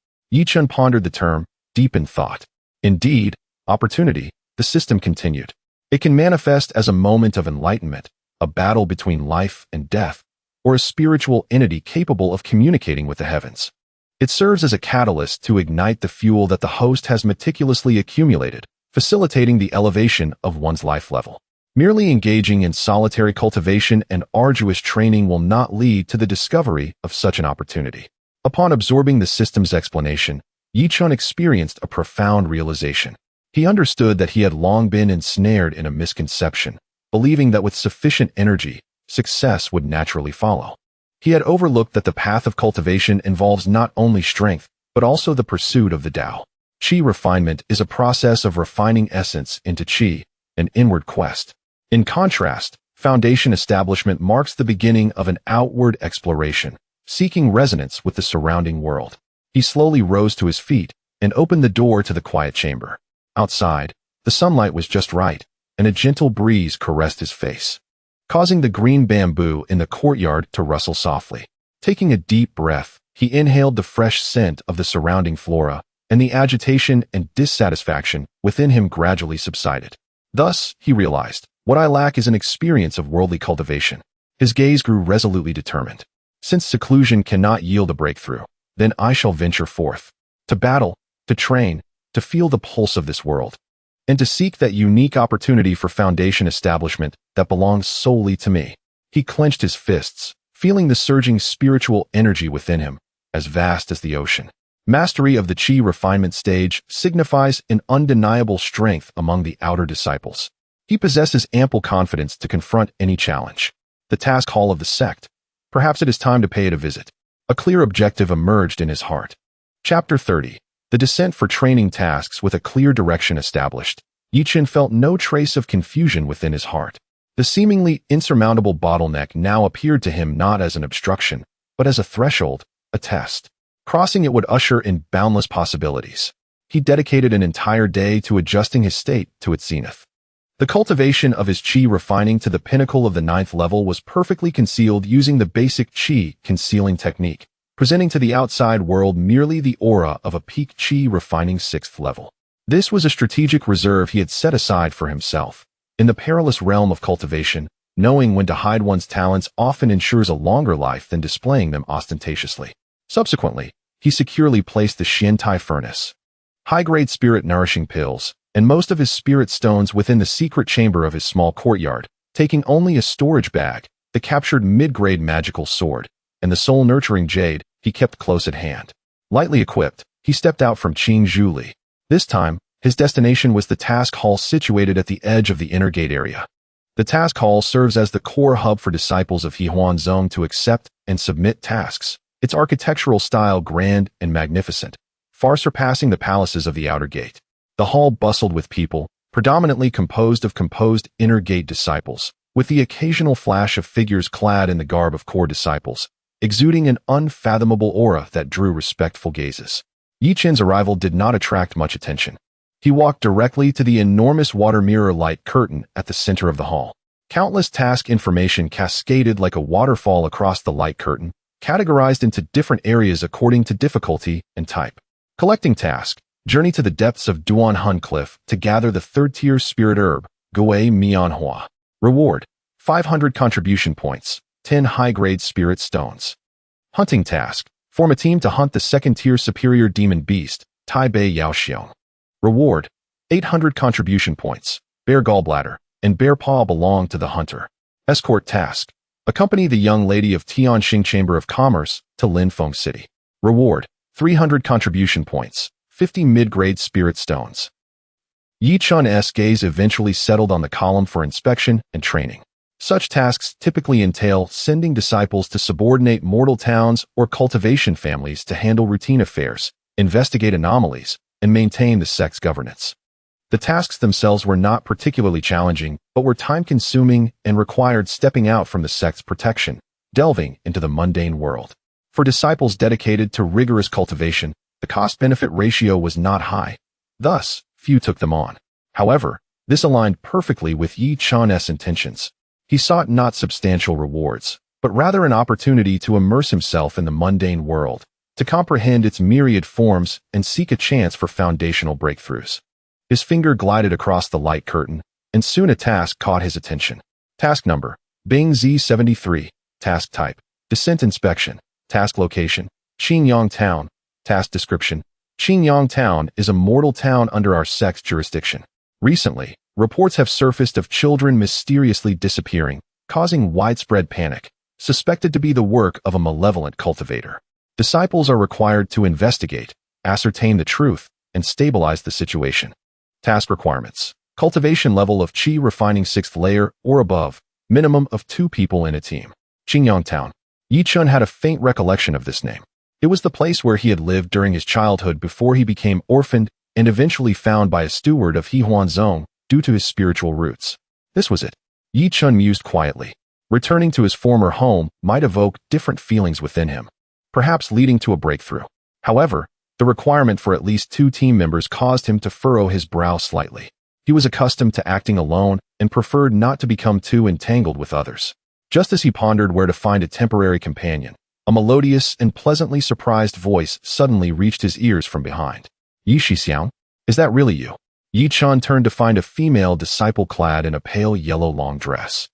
Chen pondered the term, deep in thought. Indeed, opportunity, the system continued. It can manifest as a moment of enlightenment, a battle between life and death, or a spiritual entity capable of communicating with the heavens. It serves as a catalyst to ignite the fuel that the host has meticulously accumulated, facilitating the elevation of one's life level. Merely engaging in solitary cultivation and arduous training will not lead to the discovery of such an opportunity. Upon absorbing the system's explanation, Chen experienced a profound realization. He understood that he had long been ensnared in a misconception, believing that with sufficient energy, success would naturally follow. He had overlooked that the path of cultivation involves not only strength, but also the pursuit of the Tao. Qi refinement is a process of refining essence into Qi, an inward quest. In contrast, foundation establishment marks the beginning of an outward exploration, seeking resonance with the surrounding world. He slowly rose to his feet and opened the door to the quiet chamber. Outside, the sunlight was just right, and a gentle breeze caressed his face, causing the green bamboo in the courtyard to rustle softly. Taking a deep breath, he inhaled the fresh scent of the surrounding flora, and the agitation and dissatisfaction within him gradually subsided. Thus, he realized, what I lack is an experience of worldly cultivation. His gaze grew resolutely determined. Since seclusion cannot yield a breakthrough, then I shall venture forth, to battle, to train, to feel the pulse of this world, and to seek that unique opportunity for foundation establishment that belongs solely to me. He clenched his fists, feeling the surging spiritual energy within him, as vast as the ocean. Mastery of the Qi refinement stage signifies an undeniable strength among the outer disciples. He possesses ample confidence to confront any challenge. The task hall of the sect. Perhaps it is time to pay it a visit. A clear objective emerged in his heart. Chapter 30. The descent for training tasks with a clear direction established. Chen felt no trace of confusion within his heart. The seemingly insurmountable bottleneck now appeared to him not as an obstruction, but as a threshold, a test. Crossing it would usher in boundless possibilities. He dedicated an entire day to adjusting his state to its zenith. The cultivation of his Qi refining to the pinnacle of the 9th level was perfectly concealed using the basic Qi concealing technique, presenting to the outside world merely the aura of a peak Qi refining 6th level. This was a strategic reserve he had set aside for himself. In the perilous realm of cultivation, knowing when to hide one's talents often ensures a longer life than displaying them ostentatiously. Subsequently, he securely placed the Xiantai furnace, high-grade spirit-nourishing pills, and most of his spirit stones within the secret chamber of his small courtyard, taking only a storage bag, the captured mid-grade magical sword, and the soul-nurturing jade he kept close at hand. Lightly equipped, he stepped out from Qingjuli. This time, his destination was the task hall situated at the edge of the inner gate area. The task hall serves as the core hub for disciples of Hehuan Zong to accept and submit tasks. Its architectural style grand and magnificent, far surpassing the palaces of the outer gate. The hall bustled with people, predominantly composed of inner gate disciples, with the occasional flash of figures clad in the garb of core disciples, exuding an unfathomable aura that drew respectful gazes. Chen's arrival did not attract much attention. He walked directly to the enormous water mirror light curtain at the center of the hall. Countless task information cascaded like a waterfall across the light curtain, categorized into different areas according to difficulty and type. Collecting task, journey to the depths of Duanhun Cliff to gather the 3rd-tier spirit herb, Gui Mianhua. Reward, 500 contribution points, 10 high-grade spirit stones. Hunting task, form a team to hunt the 2nd-tier superior demon beast, Tai Bei Yaoxiong. Reward, 800 contribution points, bear gallbladder, and bear paw belong to the hunter. Escort task, accompany the young lady of Tianxing Chamber of Commerce to Linfeng City. Reward, 300 contribution points, 50 mid-grade spirit stones. Chun's gaze eventually settled on the column for inspection and training. Such tasks typically entail sending disciples to subordinate mortal towns or cultivation families to handle routine affairs, investigate anomalies, and maintain the sect's governance. The tasks themselves were not particularly challenging, but were time-consuming and required stepping out from the sect's protection, delving into the mundane world. For disciples dedicated to rigorous cultivation, the cost-benefit ratio was not high. Thus, few took them on. However, this aligned perfectly with Chen's intentions. He sought not substantial rewards, but rather an opportunity to immerse himself in the mundane world, to comprehend its myriad forms and seek a chance for foundational breakthroughs. His finger glided across the light curtain, and soon a task caught his attention. Task number, Bing Z73. Task type, Descent Inspection. Task location, Qinyang Town. Task description, Qinyang Town is a mortal town under our sect's jurisdiction. Recently, reports have surfaced of children mysteriously disappearing, causing widespread panic, suspected to be the work of a malevolent cultivator. Disciples are required to investigate, ascertain the truth, and stabilize the situation. Task requirements. Cultivation level of Qi refining 6th layer or above, minimum of 2 people in a team. Qinyang Town. Yi Chun had a faint recollection of this name. It was the place where he had lived during his childhood before he became orphaned and eventually found by a steward of Hehuanzong due to his spiritual roots. This was it. Yi Chun mused quietly. Returning to his former home might evoke different feelings within him, perhaps leading to a breakthrough. However, the requirement for at least 2 team members caused him to furrow his brow slightly. He was accustomed to acting alone and preferred not to become too entangled with others. Just as he pondered where to find a temporary companion, a melodious and pleasantly surprised voice suddenly reached his ears from behind. Yi Shixiang, is that really you? Yi Chun turned to find a female disciple clad in a pale yellow long dress,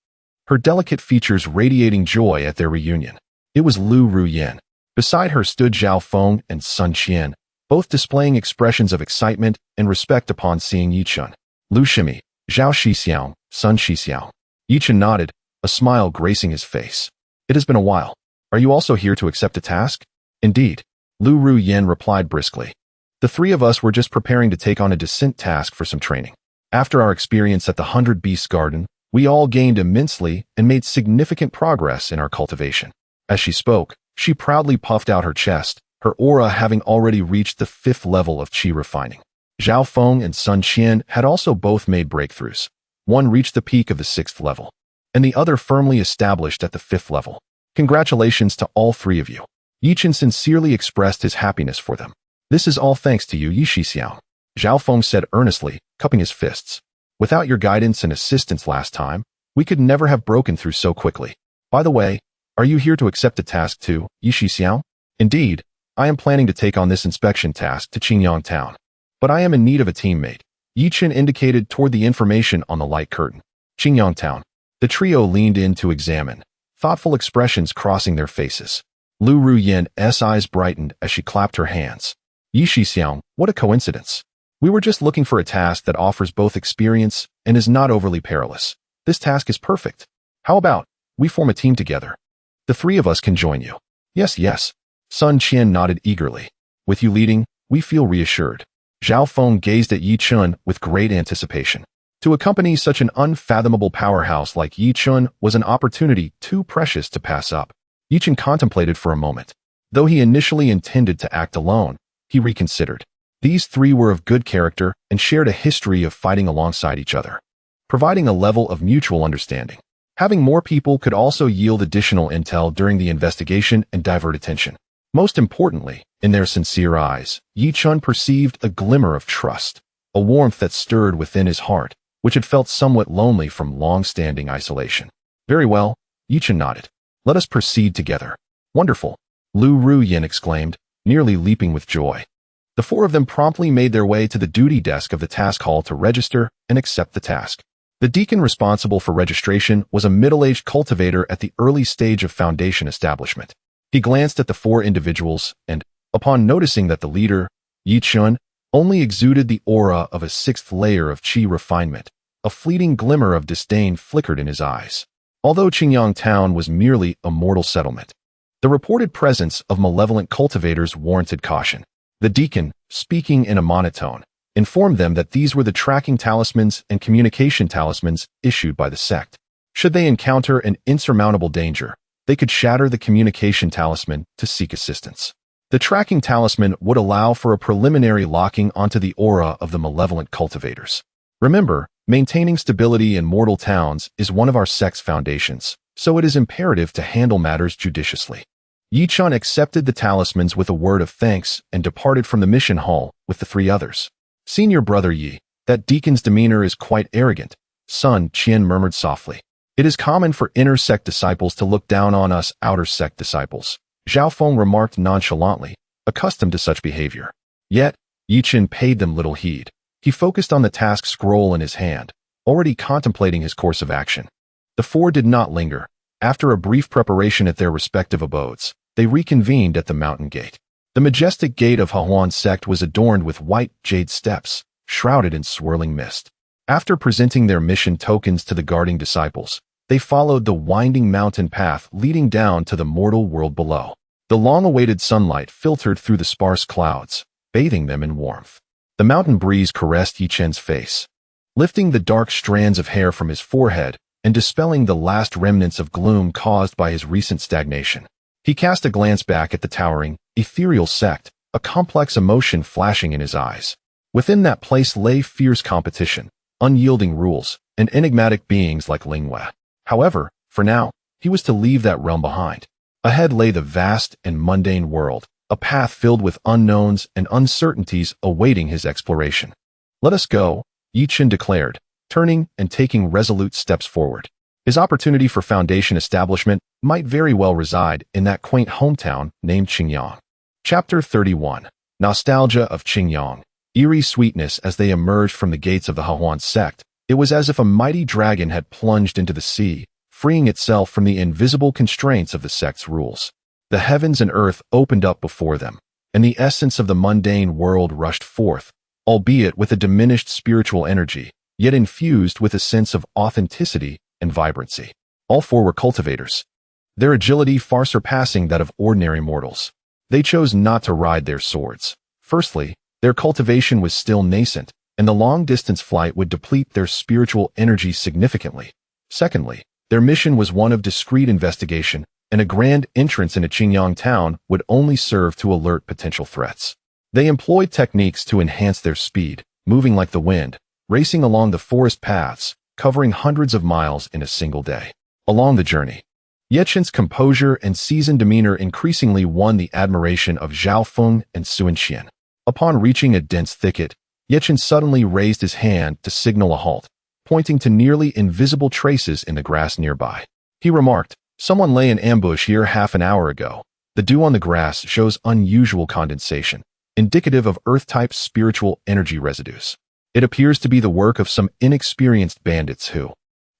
her delicate features radiating joy at their reunion. It was Lu Ruyan. Beside her stood Zhao Feng and Sun Qian, both displaying expressions of excitement and respect upon seeing Yi Chun. Lu Shimi, Zhao Shixiang, Sun Shixiang. Yi Chun nodded, a smile gracing his face. It has been a while. Are you also here to accept a task? Indeed, Lu Ruyan replied briskly. The 3 of us were just preparing to take on a descent task for some training. After our experience at the 100 Beasts Garden, we all gained immensely and made significant progress in our cultivation. As she spoke, she proudly puffed out her chest, her aura having already reached the 5th level of qi refining. Zhao Feng and Sun Qian had also both made breakthroughs. One reached the peak of the 6th level, and the other firmly established at the 5th level. Congratulations to all 3 of you. Yi Chun sincerely expressed his happiness for them. This is all thanks to you, Yi Shixiang, Zhao Feng said earnestly, cupping his fists. Without your guidance and assistance last time, we could never have broken through so quickly. By the way, are you here to accept a task too, Yi Shixiang? Indeed, I am planning to take on this inspection task to Qingyang Town. But I am in need of a teammate. Yi Chun indicated toward the information on the light curtain. Qingyang Town. The trio leaned in to examine, thoughtful expressions crossing their faces. Lu Ruyan's eyes brightened as she clapped her hands. Yi Shixiang, what a coincidence. We were just looking for a task that offers both experience and is not overly perilous. This task is perfect. How about we form a team together? The 3 of us can join you. Yes, yes. Sun Qian nodded eagerly. With you leading, we feel reassured. Zhao Feng gazed at Yi Chun with great anticipation. To accompany such an unfathomable powerhouse like Yi Chun was an opportunity too precious to pass up. Yi Chun contemplated for a moment. Though he initially intended to act alone, he reconsidered. These 3 were of good character and shared a history of fighting alongside each other, providing a level of mutual understanding. Having more people could also yield additional intel during the investigation and divert attention. Most importantly, in their sincere eyes, Yi Chun perceived a glimmer of trust, a warmth that stirred within his heart, which had felt somewhat lonely from long-standing isolation. Very well, Yi Chun nodded. Let us proceed together. Wonderful, Lu Ruyan exclaimed, nearly leaping with joy. The 4 of them promptly made their way to the duty desk of the task hall to register and accept the task. The deacon responsible for registration was a middle-aged cultivator at the early stage of foundation establishment. He glanced at the 4 individuals and, upon noticing that the leader, Yi Chun, only exuded the aura of a 6th layer of qi refinement, a fleeting glimmer of disdain flickered in his eyes. Although Qingyang Town was merely a mortal settlement, the reported presence of malevolent cultivators warranted caution. The deacon, speaking in a monotone, informed them that these were the tracking talismans and communication talismans issued by the sect. Should they encounter an insurmountable danger, they could shatter the communication talisman to seek assistance. The tracking talisman would allow for a preliminary locking onto the aura of the malevolent cultivators. Remember, maintaining stability in mortal towns is one of our sect's foundations, so it is imperative to handle matters judiciously. Yi Chun accepted the talismans with a word of thanks and departed from the mission hall with the 3 others. Senior brother Yi, that deacon's demeanor is quite arrogant, Sun Qian murmured softly. It is common for inner sect disciples to look down on us outer sect disciples, Zhao Feng remarked nonchalantly, accustomed to such behavior. Yet, Yi Chun paid them little heed. He focused on the task scroll in his hand, already contemplating his course of action. The 4 did not linger. After a brief preparation at their respective abodes, they reconvened at the mountain gate. The majestic gate of Hehuan sect was adorned with white jade steps, shrouded in swirling mist. After presenting their mission tokens to the guarding disciples, they followed the winding mountain path leading down to the mortal world below. The long-awaited sunlight filtered through the sparse clouds, bathing them in warmth. The mountain breeze caressed Yi Chen's face, lifting the dark strands of hair from his forehead and dispelling the last remnants of gloom caused by his recent stagnation. He cast a glance back at the towering, ethereal sect, a complex emotion flashing in his eyes. Within that place lay fierce competition, unyielding rules, and enigmatic beings like Lingwei. However, for now, he was to leave that realm behind. Ahead lay the vast and mundane world, a path filled with unknowns and uncertainties awaiting his exploration. "Let us go," Chen declared, turning and taking resolute steps forward. His opportunity for foundation establishment might very well reside in that quaint hometown named Qingyang. Chapter 31. Nostalgia of Qingyang. Eerie sweetness. As they emerged from the gates of the Hahuan sect, it was as if a mighty dragon had plunged into the sea, freeing itself from the invisible constraints of the sect's rules. The heavens and earth opened up before them, and the essence of the mundane world rushed forth, albeit with a diminished spiritual energy, yet infused with a sense of authenticity and vibrancy. All four were cultivators, their agility far surpassing that of ordinary mortals. They chose not to ride their swords. Firstly, their cultivation was still nascent, and the long-distance flight would deplete their spiritual energy significantly. Secondly, their mission was one of discreet investigation, and a grand entrance into Qingyang town would only serve to alert potential threats. They employed techniques to enhance their speed, moving like the wind, racing along the forest paths, covering hundreds of miles in a single day. Along the journey, Chen's composure and seasoned demeanor increasingly won the admiration of Zhao Feng and Sun Qian. Upon reaching a dense thicket, Chen suddenly raised his hand to signal a halt, pointing to nearly invisible traces in the grass nearby. He remarked, "Someone lay in ambush here half an hour ago. The dew on the grass shows unusual condensation, indicative of Earth-type spiritual energy residues. It appears to be the work of some inexperienced bandits who,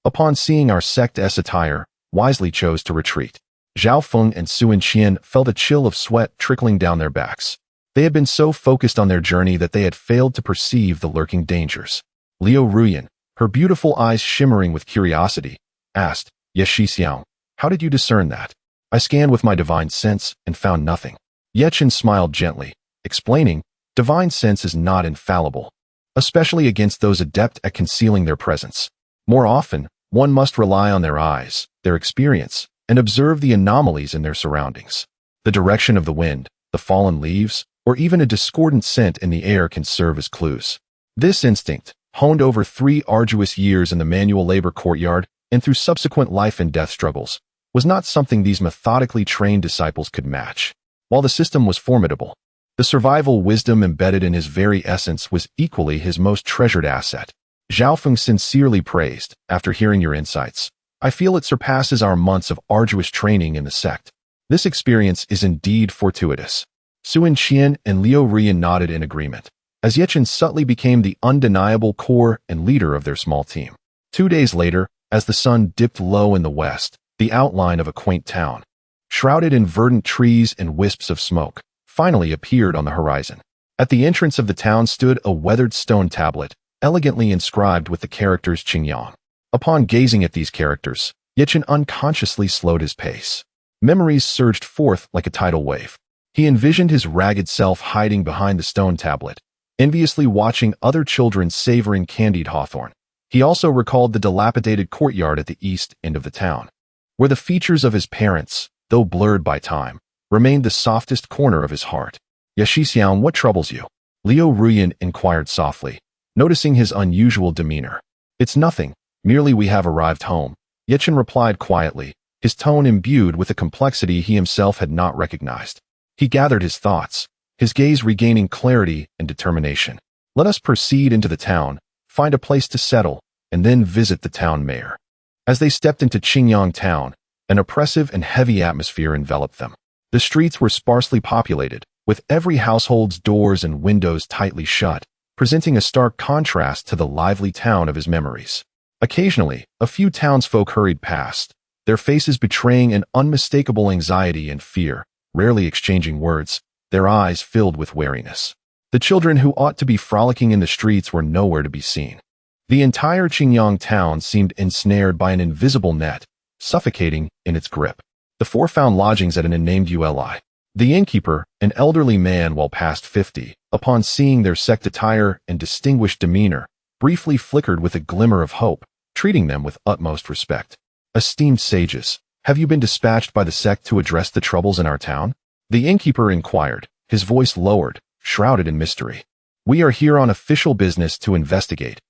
upon seeing our sect's attire, wisely chose to retreat." Zhao Feng and Sun Qian felt a chill of sweat trickling down their backs. They had been so focused on their journey that they had failed to perceive the lurking dangers. Liu Ruyan, her beautiful eyes shimmering with curiosity, asked, "Xiao, how did you discern that?" "I scanned with my divine sense and found nothing." Chen smiled gently, explaining, "Divine sense is not infallible, especially against those adept at concealing their presence. More often, one must rely on their eyes, their experience, and observe the anomalies in their surroundings. The direction of the wind, the fallen leaves, or even a discordant scent in the air can serve as clues." This instinct, honed over 3 arduous years in the manual labor courtyard and through subsequent life and death struggles, was not something these methodically trained disciples could match. While the system was formidable, the survival wisdom embedded in his very essence was equally his most treasured asset. Zhao Feng sincerely praised, "After hearing your insights, I feel it surpasses our months of arduous training in the sect. This experience is indeed fortuitous." Sun Qian and Liu Ruyan nodded in agreement, as Chen subtly became the undeniable core and leader of their small team. 2 days later, as the sun dipped low in the west, the outline of a quaint town, shrouded in verdant trees and wisps of smoke, finally appeared on the horizon. At the entrance of the town stood a weathered stone tablet, elegantly inscribed with the characters Qingyang. Upon gazing at these characters, Chen unconsciously slowed his pace. Memories surged forth like a tidal wave. He envisioned his ragged self hiding behind the stone tablet, enviously watching other children savoring candied hawthorn. He also recalled the dilapidated courtyard at the east end of the town, where the features of his parents, though blurred by time, remained the softest corner of his heart. "Xiao, what troubles you?" Liu Ruyan inquired softly, noticing his unusual demeanor. "It's nothing, merely we have arrived home," Chen replied quietly, his tone imbued with a complexity he himself had not recognized. He gathered his thoughts, his gaze regaining clarity and determination. "Let us proceed into the town, find a place to settle, and then visit the town mayor." As they stepped into Qingyang town, an oppressive and heavy atmosphere enveloped them. The streets were sparsely populated, with every household's doors and windows tightly shut, presenting a stark contrast to the lively town of his memories. Occasionally, a few townsfolk hurried past, their faces betraying an unmistakable anxiety and fear, rarely exchanging words, their eyes filled with wariness. The children who ought to be frolicking in the streets were nowhere to be seen. The entire Qingyang town seemed ensnared by an invisible net, suffocating in its grip. The four found lodgings at an unnamed uli. The innkeeper, an elderly man well past 50, upon seeing their sect attire and distinguished demeanor, briefly flickered with a glimmer of hope, treating them with utmost respect. "Esteemed sages, Have you been dispatched by the sect to address the troubles in our town? The innkeeper inquired, his voice lowered, shrouded in mystery. We are here on official business to investigate,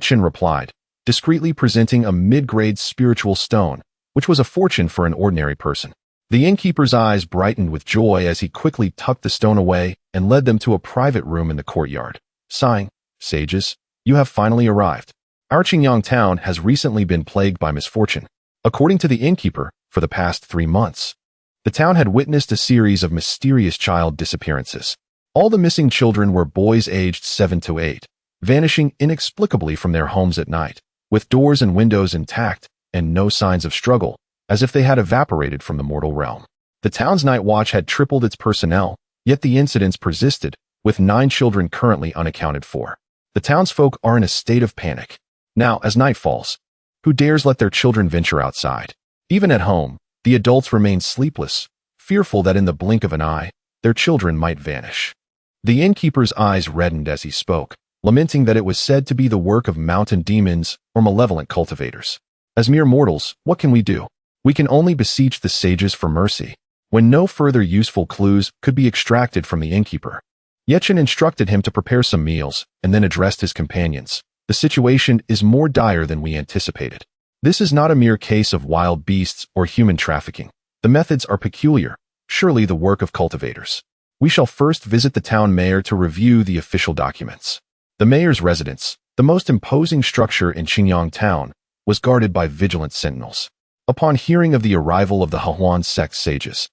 Chen replied, discreetly presenting a mid-grade spiritual stone, which was a fortune for an ordinary person. The innkeeper's eyes brightened with joy as he quickly tucked the stone away and led them to a private room in the courtyard. Sighing, sages, you have finally arrived. Our Qingyang town has recently been plagued by misfortune. According to the innkeeper, for the past 3 months, the town had witnessed a series of mysterious child disappearances. All the missing children were boys aged 7 to 8, vanishing inexplicably from their homes at night, with doors and windows intact and no signs of struggle, as if they had evaporated from the mortal realm. The town's night watch had tripled its personnel, yet the incidents persisted, with 9 children currently unaccounted for. The townsfolk are in a state of panic. Now, as night falls, who dares let their children venture outside? Even at home, the adults remain sleepless, fearful that in the blink of an eye, their children might vanish. The innkeeper's eyes reddened as he spoke, lamenting that it was said to be the work of mountain demons or malevolent cultivators. As mere mortals, what can we do? We can only beseech the sages for mercy. When no further useful clues could be extracted from the innkeeper, Chen instructed him to prepare some meals and then addressed his companions. The situation is more dire than we anticipated. This is not a mere case of wild beasts or human trafficking. The methods are peculiar, surely the work of cultivators. We shall first visit the town mayor to review the official documents. The mayor's residence, the most imposing structure in Qingyang town, was guarded by vigilant sentinels. Upon hearing of the arrival of the Hahuan sect sages,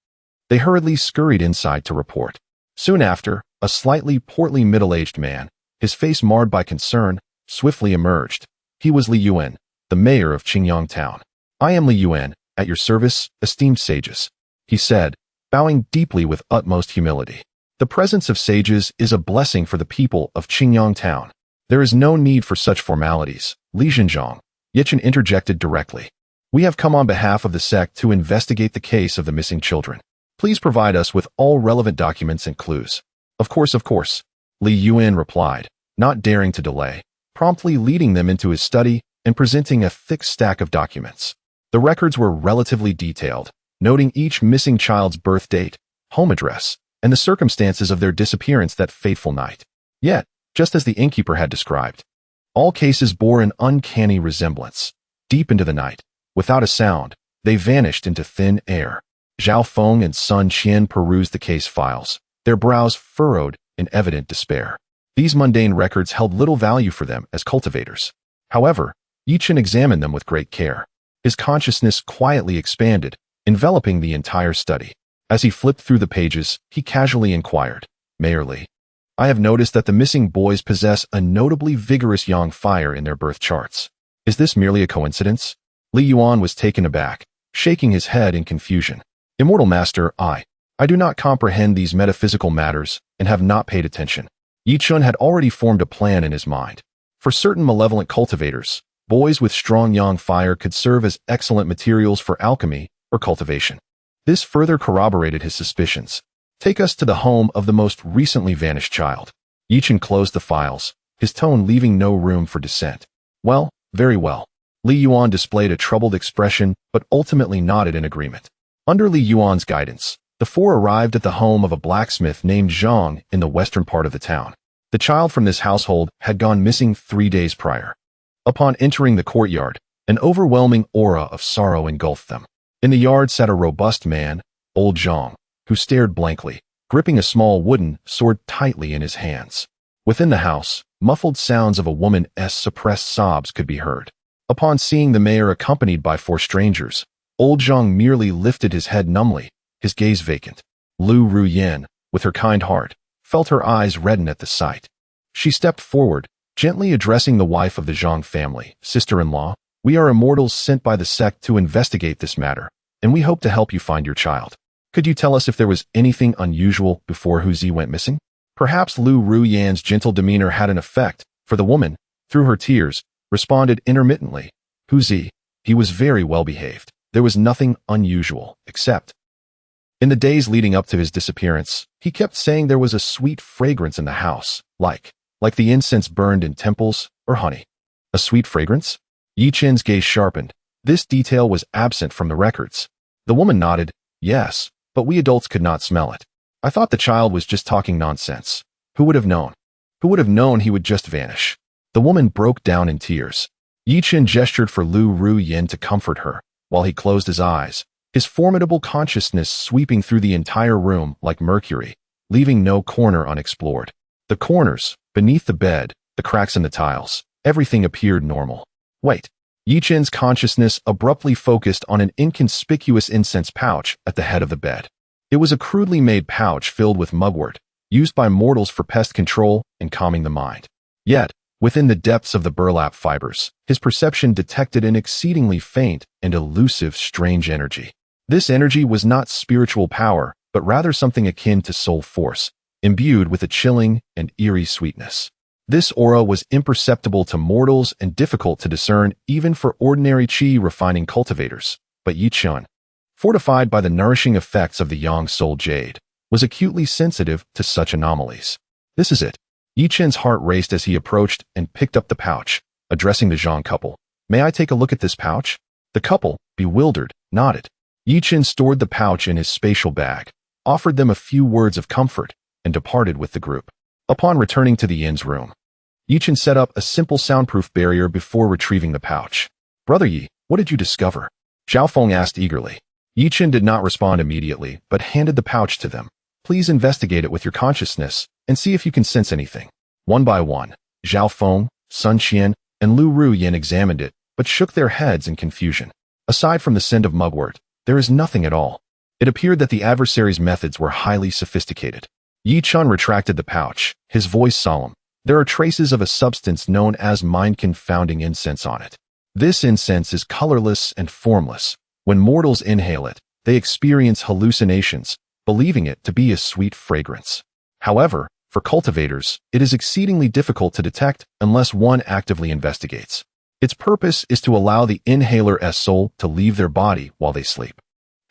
they hurriedly scurried inside to report. Soon after, a slightly portly middle-aged man, his face marred by concern, swiftly emerged. He was Li Yuan, the mayor of Qingyang town. I am Li Yuan, at your service, esteemed sages, he said, bowing deeply with utmost humility. The presence of sages is a blessing for the people of Qingyang town. There is no need for such formalities, Li Zhenjiang, Chen interjected directly. We have come on behalf of the sect to investigate the case of the missing children. Please provide us with all relevant documents and clues. Of course, Li Yuan replied, not daring to delay, promptly leading them into his study and presenting a thick stack of documents. The records were relatively detailed, noting each missing child's birth date, home address, and the circumstances of their disappearance that fateful night. Yet, just as the innkeeper had described, all cases bore an uncanny resemblance. Deep into the night, without a sound, they vanished into thin air. Zhao Feng and Sun Qian perused the case files, their brows furrowed in evident despair. These mundane records held little value for them as cultivators. However, Chen examined them with great care. His consciousness quietly expanded, enveloping the entire study. As he flipped through the pages, he casually inquired, Mayor Li, I have noticed that the missing boys possess a notably vigorous yang fire in their birth charts. Is this merely a coincidence? Li Yuan was taken aback, shaking his head in confusion. Immortal Master, I do not comprehend these metaphysical matters and have not paid attention. Chen had already formed a plan in his mind. For certain malevolent cultivators, boys with strong yang fire could serve as excellent materials for alchemy or cultivation. This further corroborated his suspicions. Take us to the home of the most recently vanished child. Chen closed the files, his tone leaving no room for dissent. Well, very well. Li Yuan displayed a troubled expression but ultimately nodded in agreement. Under Li Yuan's guidance, the four arrived at the home of a blacksmith named Zhang in the western part of the town. The child from this household had gone missing 3 days prior. Upon entering the courtyard, an overwhelming aura of sorrow engulfed them. In the yard sat a robust man, old Zhang, who stared blankly, gripping a small wooden sword tightly in his hands. Within the house, muffled sounds of a woman's suppressed sobs could be heard. Upon seeing the mayor accompanied by 4 strangers, old Zhang merely lifted his head numbly, his gaze vacant. Lu Ruyan, with her kind heart, felt her eyes redden at the sight. She stepped forward, gently addressing the wife of the Zhang family, sister-in-law. We are immortals sent by the sect to investigate this matter, and we hope to help you find your child. Could you tell us if there was anything unusual before Huzi went missing? Perhaps Lu Ruyan's gentle demeanor had an effect, for the woman, through her tears, responded intermittently. Huzi, he was very well behaved. There was nothing unusual, except in the days leading up to his disappearance, he kept saying there was a sweet fragrance in the house, like the incense burned in temples or honey. A sweet fragrance? Yi Chen's gaze sharpened. This detail was absent from the records. The woman nodded. Yes, but we adults could not smell it. I thought the child was just talking nonsense. Who would have known? Who would have known he would just vanish? The woman broke down in tears. Chen gestured for Lu Ruyin to comfort her, while he closed his eyes, his formidable consciousness sweeping through the entire room like mercury, leaving no corner unexplored. The corners, beneath the bed, the cracks in the tiles, everything appeared normal. Wait. Chen's consciousness abruptly focused on an inconspicuous incense pouch at the head of the bed. It was a crudely made pouch filled with mugwort, used by mortals for pest control and calming the mind. Yet, within the depths of the burlap fibers, his perception detected an exceedingly faint and elusive strange energy. This energy was not spiritual power, but rather something akin to soul force, imbued with a chilling and eerie sweetness. This aura was imperceptible to mortals and difficult to discern even for ordinary qi refining cultivators, but Chen, fortified by the nourishing effects of the Yang Soul Jade, was acutely sensitive to such anomalies. This is it. Chen's heart raced as he approached and picked up the pouch, addressing the Zhang couple. May I take a look at this pouch? The couple, bewildered, nodded. Chen stored the pouch in his spatial bag, offered them a few words of comfort, and departed with the group. Upon returning to the inn's room, Chen set up a simple soundproof barrier before retrieving the pouch. Brother Yi, what did you discover? Zhao Feng asked eagerly. Chen did not respond immediately, but handed the pouch to them. Please investigate it with your consciousness and see if you can sense anything. One by one, Zhao Feng, Sun Qian, and Lu Ruyin examined it, but shook their heads in confusion. Aside from the scent of mugwort, there is nothing at all. It appeared that the adversary's methods were highly sophisticated. Chen retracted the pouch, his voice solemn. There are traces of a substance known as mind-confounding incense on it. This incense is colorless and formless. When mortals inhale it, they experience hallucinations, believing it to be a sweet fragrance. However, for cultivators, it is exceedingly difficult to detect unless one actively investigates. Its purpose is to allow the inhaler's soul to leave their body while they sleep,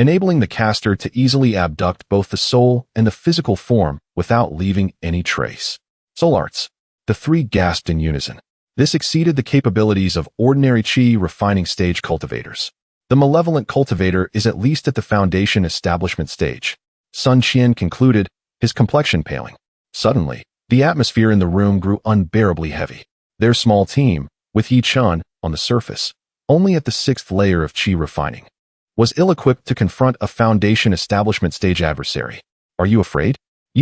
enabling the caster to easily abduct both the soul and the physical form without leaving any trace. Soul arts. The three gasped in unison. This exceeded the capabilities of ordinary qi refining stage cultivators. The malevolent cultivator is at least at the foundation establishment stage. Sun Qian concluded, his complexion paling. Suddenly, the atmosphere in the room grew unbearably heavy. Their small team, with Chen, on the surface, only at the 6th layer of qi refining, was ill-equipped to confront a foundation establishment stage adversary. Are you afraid?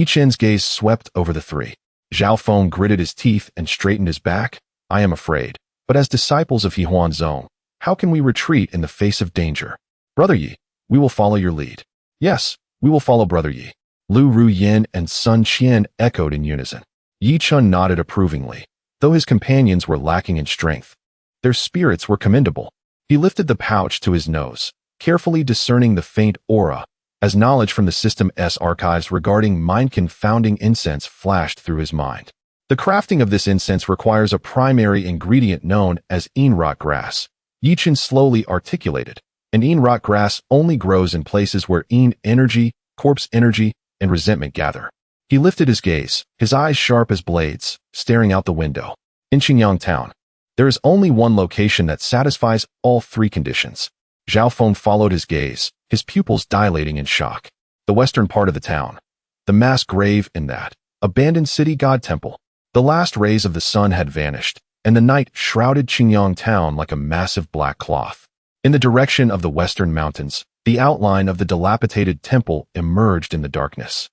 Chen's gaze swept over the three. Zhao Feng gritted his teeth and straightened his back. I am afraid, but as disciples of Hehuan Zong, how can we retreat in the face of danger? Brother Yi, we will follow your lead. Yes, we will follow Brother Yi. Lu Ruyin and Sun Qian echoed in unison. Chen nodded approvingly, though his companions were lacking in strength. Their spirits were commendable. He lifted the pouch to his nose, carefully discerning the faint aura, as knowledge from the system's archives regarding mind-confounding incense flashed through his mind. The crafting of this incense requires a primary ingredient known as rot grass. Chen slowly articulated, and rot grass only grows in places where energy, corpse energy, and resentment gather. He lifted his gaze, his eyes sharp as blades, staring out the window. In Qingyang town, there is only one location that satisfies all three conditions. Zhao Feng followed his gaze, his pupils dilating in shock. The western part of the town. The mass grave in that abandoned city god temple. The last rays of the sun had vanished, and the night shrouded Qingyang town like a massive black cloth. In the direction of the western mountains, the outline of the dilapidated temple emerged in the darkness,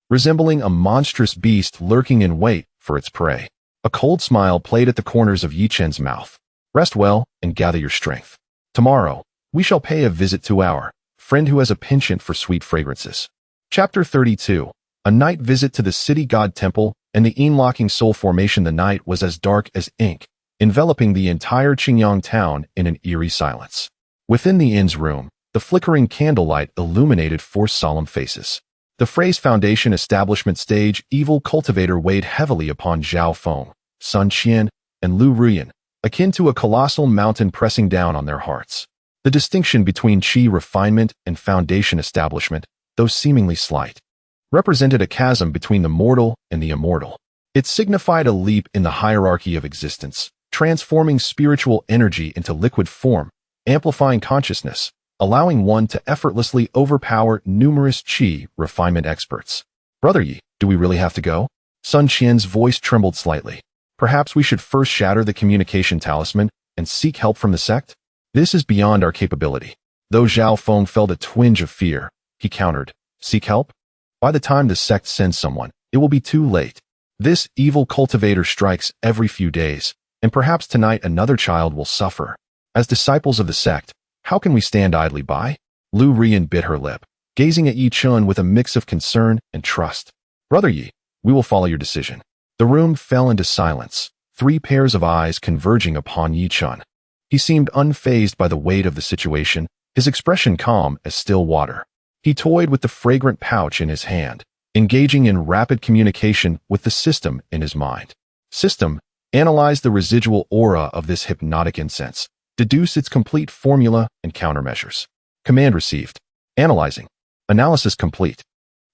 resembling a monstrous beast lurking in wait for its prey. A cold smile played at the corners of Chen's mouth. Rest well and gather your strength. Tomorrow, we shall pay a visit to our friend who has a penchant for sweet fragrances. Chapter 32. A night visit to the city god temple and the unlocking soul formation. The night was as dark as ink, enveloping the entire Qingyang town in an eerie silence. Within the inn's room, the flickering candlelight illuminated four solemn faces. The phrase foundation establishment stage evil cultivator weighed heavily upon Zhao Feng, Sun Qian, and Lu Ruyin, akin to a colossal mountain pressing down on their hearts. The distinction between qi refinement and foundation establishment, though seemingly slight, represented a chasm between the mortal and the immortal. It signified a leap in the hierarchy of existence, transforming spiritual energy into liquid form, amplifying consciousness, allowing one to effortlessly overpower numerous qi refinement experts. Brother Yi, do we really have to go? Sun Qian's voice trembled slightly. Perhaps we should first shatter the communication talisman and seek help from the sect? This is beyond our capability. Though Zhao Feng felt a twinge of fear, he countered, seek help? By the time the sect sends someone, it will be too late. This evil cultivator strikes every few days, and perhaps tonight another child will suffer. As disciples of the sect, how can we stand idly by? Lu Rian bit her lip, gazing at Yi Chun with a mix of concern and trust. Brother Yi, we will follow your decision. The room fell into silence, 3 pairs of eyes converging upon Yi Chun. He seemed unfazed by the weight of the situation, his expression calm as still water. He toyed with the fragrant pouch in his hand, engaging in rapid communication with the system in his mind. System, analyze the residual aura of this hypnotic incense. Deduce its complete formula and countermeasures. Command received. Analyzing. Analysis complete.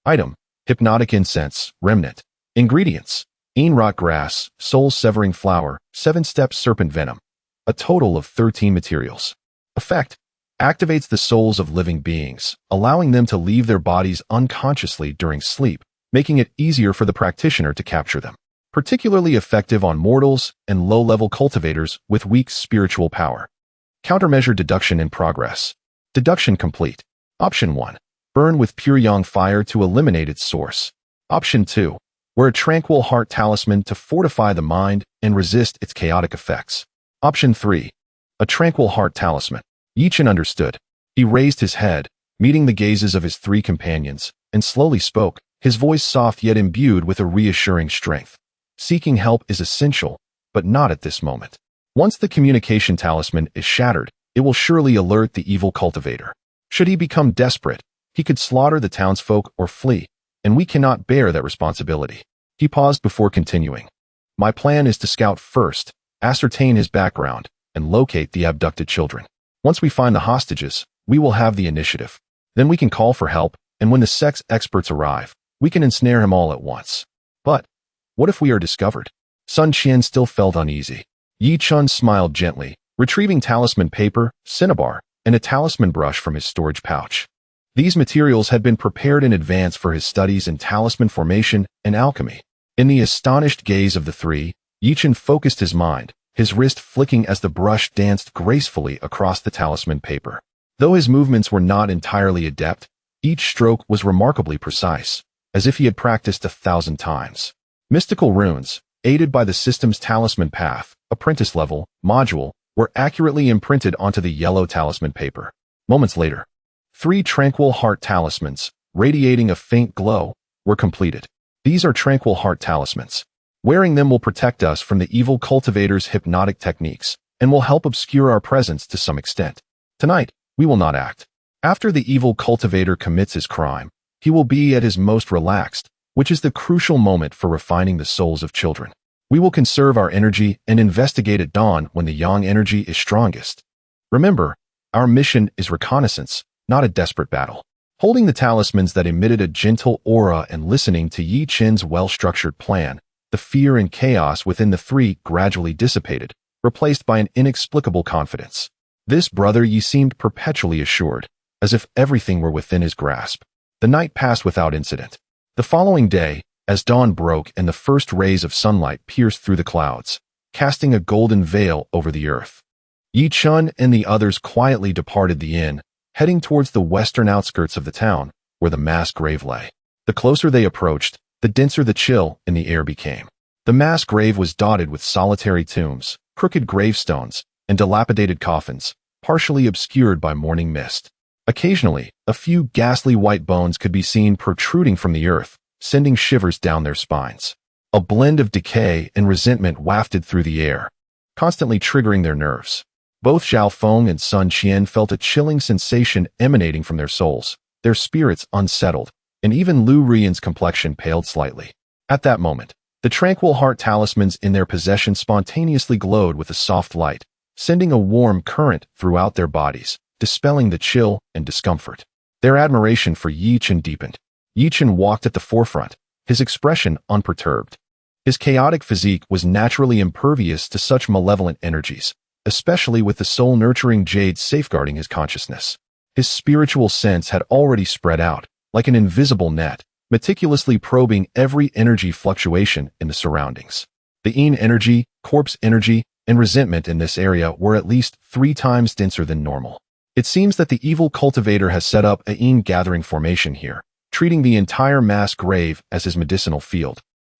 Item, hypnotic incense, remnant. Ingredients, Ain-rot grass, soul-severing flower, 7-step serpent venom. A total of 13 materials. Effect, activates the souls of living beings, allowing them to leave their bodies unconsciously during sleep, making it easier for the practitioner to capture them. Particularly effective on mortals and low-level cultivators with weak spiritual power. Countermeasure deduction in progress. Deduction complete. Option 1. Burn with pure yang fire to eliminate its source. Option 2. Wear a tranquil heart talisman to fortify the mind and resist its chaotic effects. Option 3. A tranquil heart talisman. Yi Chen understood. He raised his head, meeting the gazes of his 3 companions, and slowly spoke, his voice soft yet imbued with a reassuring strength. Seeking help is essential, but not at this moment. Once the communication talisman is shattered, it will surely alert the evil cultivator. Should he become desperate, he could slaughter the townsfolk or flee, and we cannot bear that responsibility. He paused before continuing. My plan is to scout first, ascertain his background, and locate the abducted children. Once we find the hostages, we will have the initiative. Then we can call for help, and when the sex experts arrive, we can ensnare him all at once. But what if we are discovered? Sun Qian still felt uneasy. Yi Chun smiled gently, retrieving talisman paper, cinnabar, and a talisman brush from his storage pouch. These materials had been prepared in advance for his studies in talisman formation and alchemy. In the astonished gaze of the 3, Yi Chun focused his mind, his wrist flicking as the brush danced gracefully across the talisman paper. Though his movements were not entirely adept, each stroke was remarkably precise, as if he had practiced 1,000 times. Mystical runes, aided by the system's talisman path, apprentice level, module, were accurately imprinted onto the yellow talisman paper. Moments later, 3 tranquil heart talismans, radiating a faint glow, were completed. These are tranquil heart talismans. Wearing them will protect us from the evil cultivator's hypnotic techniques, and will help obscure our presence to some extent. Tonight, we will not act. After the evil cultivator commits his crime, he will be at his most relaxed, which is the crucial moment for refining the souls of children. We will conserve our energy and investigate at dawn when the yang energy is strongest. Remember, our mission is reconnaissance, not a desperate battle. Holding the talismans that emitted a gentle aura and listening to Yi Chen's well-structured plan, the fear and chaos within the 3 gradually dissipated, replaced by an inexplicable confidence. This brother Yi seemed perpetually assured, as if everything were within his grasp. The night passed without incident. The following day, as dawn broke and the first rays of sunlight pierced through the clouds, casting a golden veil over the earth, Yi Chun and the others quietly departed the inn, heading towards the western outskirts of the town, where the mass grave lay. The closer they approached, the denser the chill in the air became. The mass grave was dotted with solitary tombs, crooked gravestones, and dilapidated coffins, partially obscured by morning mist. Occasionally, a few ghastly white bones could be seen protruding from the earth, sending shivers down their spines. A blend of decay and resentment wafted through the air, constantly triggering their nerves. Both Zhao Feng and Sun Qian felt a chilling sensation emanating from their souls, their spirits unsettled, and even Lu Rian's complexion paled slightly. At that moment, the tranquil heart talismans in their possession spontaneously glowed with a soft light, sending a warm current throughout their bodies, dispelling the chill and discomfort. Their admiration for Yi Chen deepened. Yi Chen walked at the forefront, his expression unperturbed. His chaotic physique was naturally impervious to such malevolent energies, especially with the soul-nurturing jade safeguarding his consciousness. His spiritual sense had already spread out, like an invisible net, meticulously probing every energy fluctuation in the surroundings. The Yin energy, corpse energy, and resentment in this area were at least 3 times denser than normal. It seems that the evil cultivator has set up a Yin gathering formation here, treating the entire mass grave as his medicinal field.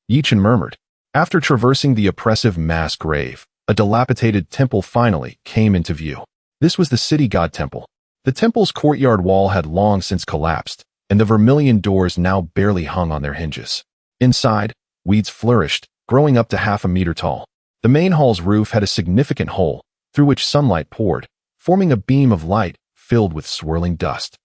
Chen murmured. After traversing the oppressive mass grave, a dilapidated temple finally came into view. This was the city god temple. The temple's courtyard wall had long since collapsed, and the vermilion doors now barely hung on their hinges. Inside, weeds flourished, growing up to half a meter tall. The main hall's roof had a significant hole, through which sunlight poured, forming a beam of light filled with swirling dust.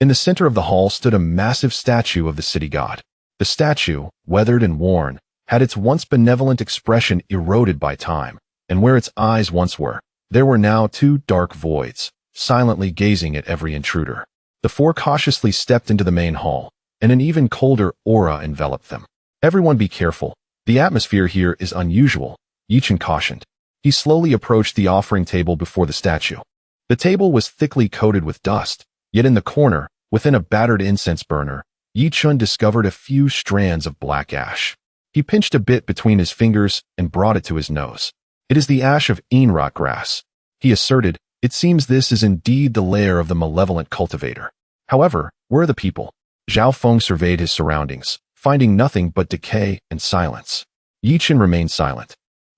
In the center of the hall stood a massive statue of the city god. The statue, weathered and worn, had its once benevolent expression eroded by time, and where its eyes once were, there were now 2 dark voids, silently gazing at every intruder. The 4 cautiously stepped into the main hall, and an even colder aura enveloped them. Everyone be careful. The atmosphere here is unusual, Chen cautioned. He slowly approached the offering table before the statue. The table was thickly coated with dust, yet in the corner, within a battered incense burner, Chen discovered a few strands of black ash. He pinched a bit between his fingers and brought it to his nose. It is the ash of rot grass, he asserted. It seems this is indeed the lair of the malevolent cultivator. However, where are the people? Zhao Feng surveyed his surroundings, finding nothing but decay and silence. Chen remained silent,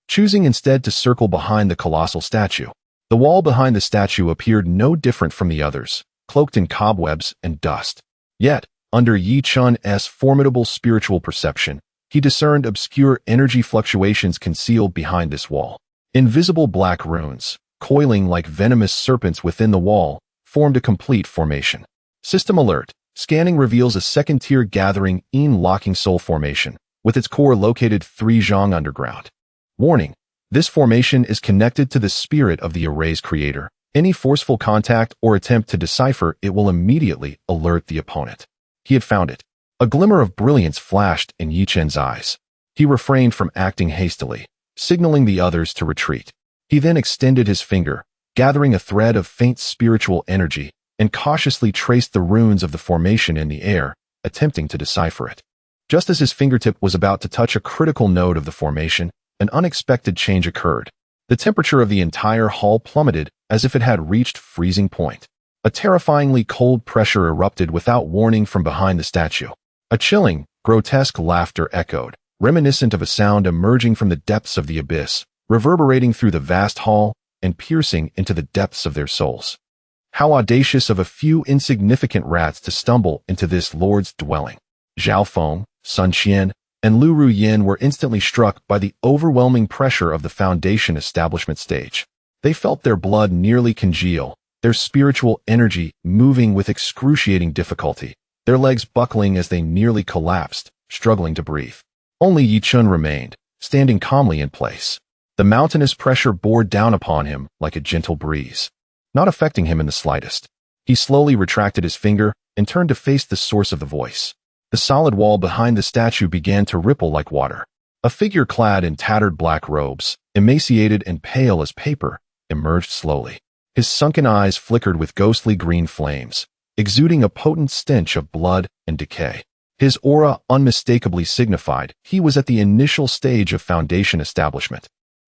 choosing instead to circle behind the colossal statue. The wall behind the statue appeared no different from the others, cloaked in cobwebs and dust. Yet, under Chen's formidable spiritual perception, he discerned obscure energy fluctuations concealed behind this wall. Invisible black runes, coiling like venomous serpents within the wall, formed a complete formation. System alert. Scanning reveals a second-tier gathering locking soul formation, with its core located 3 zhang underground. Warning. This formation is connected to the spirit of the array's creator. Any forceful contact or attempt to decipher it will immediately alert the opponent. He had found it. A glimmer of brilliance flashed in Chen's eyes. He refrained from acting hastily, signaling the others to retreat. He then extended his finger, gathering a thread of faint spiritual energy, and cautiously traced the runes of the formation in the air, attempting to decipher it. Just as his fingertip was about to touch a critical node of the formation, an unexpected change occurred. The temperature of the entire hall plummeted as if it had reached freezing point. A terrifyingly cold pressure erupted without warning from behind the statue. A chilling, grotesque laughter echoed, reminiscent of a sound emerging from the depths of the abyss, reverberating through the vast hall and piercing into the depths of their souls. How audacious of a few insignificant rats to stumble into this lord's dwelling. Zhao Feng, Sun Qian, and Lu Ruyin were instantly struck by the overwhelming pressure of the foundation establishment stage. They felt their blood nearly congeal, their spiritual energy moving with excruciating difficulty, their legs buckling as they nearly collapsed, struggling to breathe. Only Chen remained, standing calmly in place. The mountainous pressure bore down upon him like a gentle breeze, not affecting him in the slightest. He slowly retracted his finger and turned to face the source of the voice. The solid wall behind the statue began to ripple like water. A figure clad in tattered black robes, emaciated and pale as paper, emerged slowly. His sunken eyes flickered with ghostly green flames, exuding a potent stench of blood and decay. His aura unmistakably signified he was at the initial stage of foundation establishment.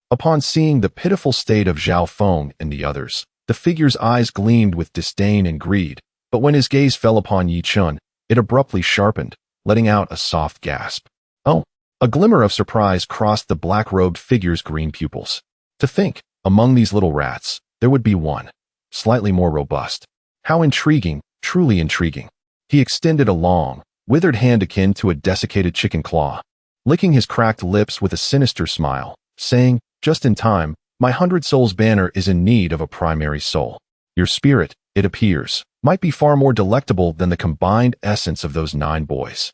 Upon seeing the pitiful state of Zhao Feng and the others, the figure's eyes gleamed with disdain and greed, but when his gaze fell upon Chen, it abruptly sharpened, letting out a soft gasp. Oh! A glimmer of surprise crossed the black-robed figure's green pupils. To think, among these little rats, there would be one, slightly more robust. How intriguing, truly intriguing. He extended a long, withered hand akin to a desiccated chicken claw, licking his cracked lips with a sinister smile, saying, just in time, my 100 souls banner is in need of a primary soul. Your spirit, it appears, might be far more delectable than the combined essence of those 9 boys.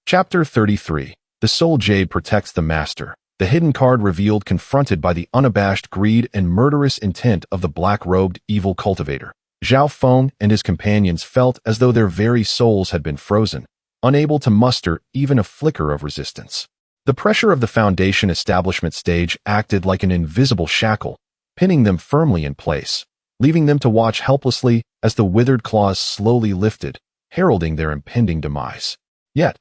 Chapter 33. The Soul Jade Protects the Master. The hidden card revealed confronted by the unabashed greed and murderous intent of the black-robed evil cultivator. Zhao Feng and his companions felt as though their very souls had been frozen, unable to muster even a flicker of resistance. The pressure of the foundation establishment stage acted like an invisible shackle, pinning them firmly in place. leaving them to watch helplessly as the withered claws slowly lifted, heralding their impending demise. Yet,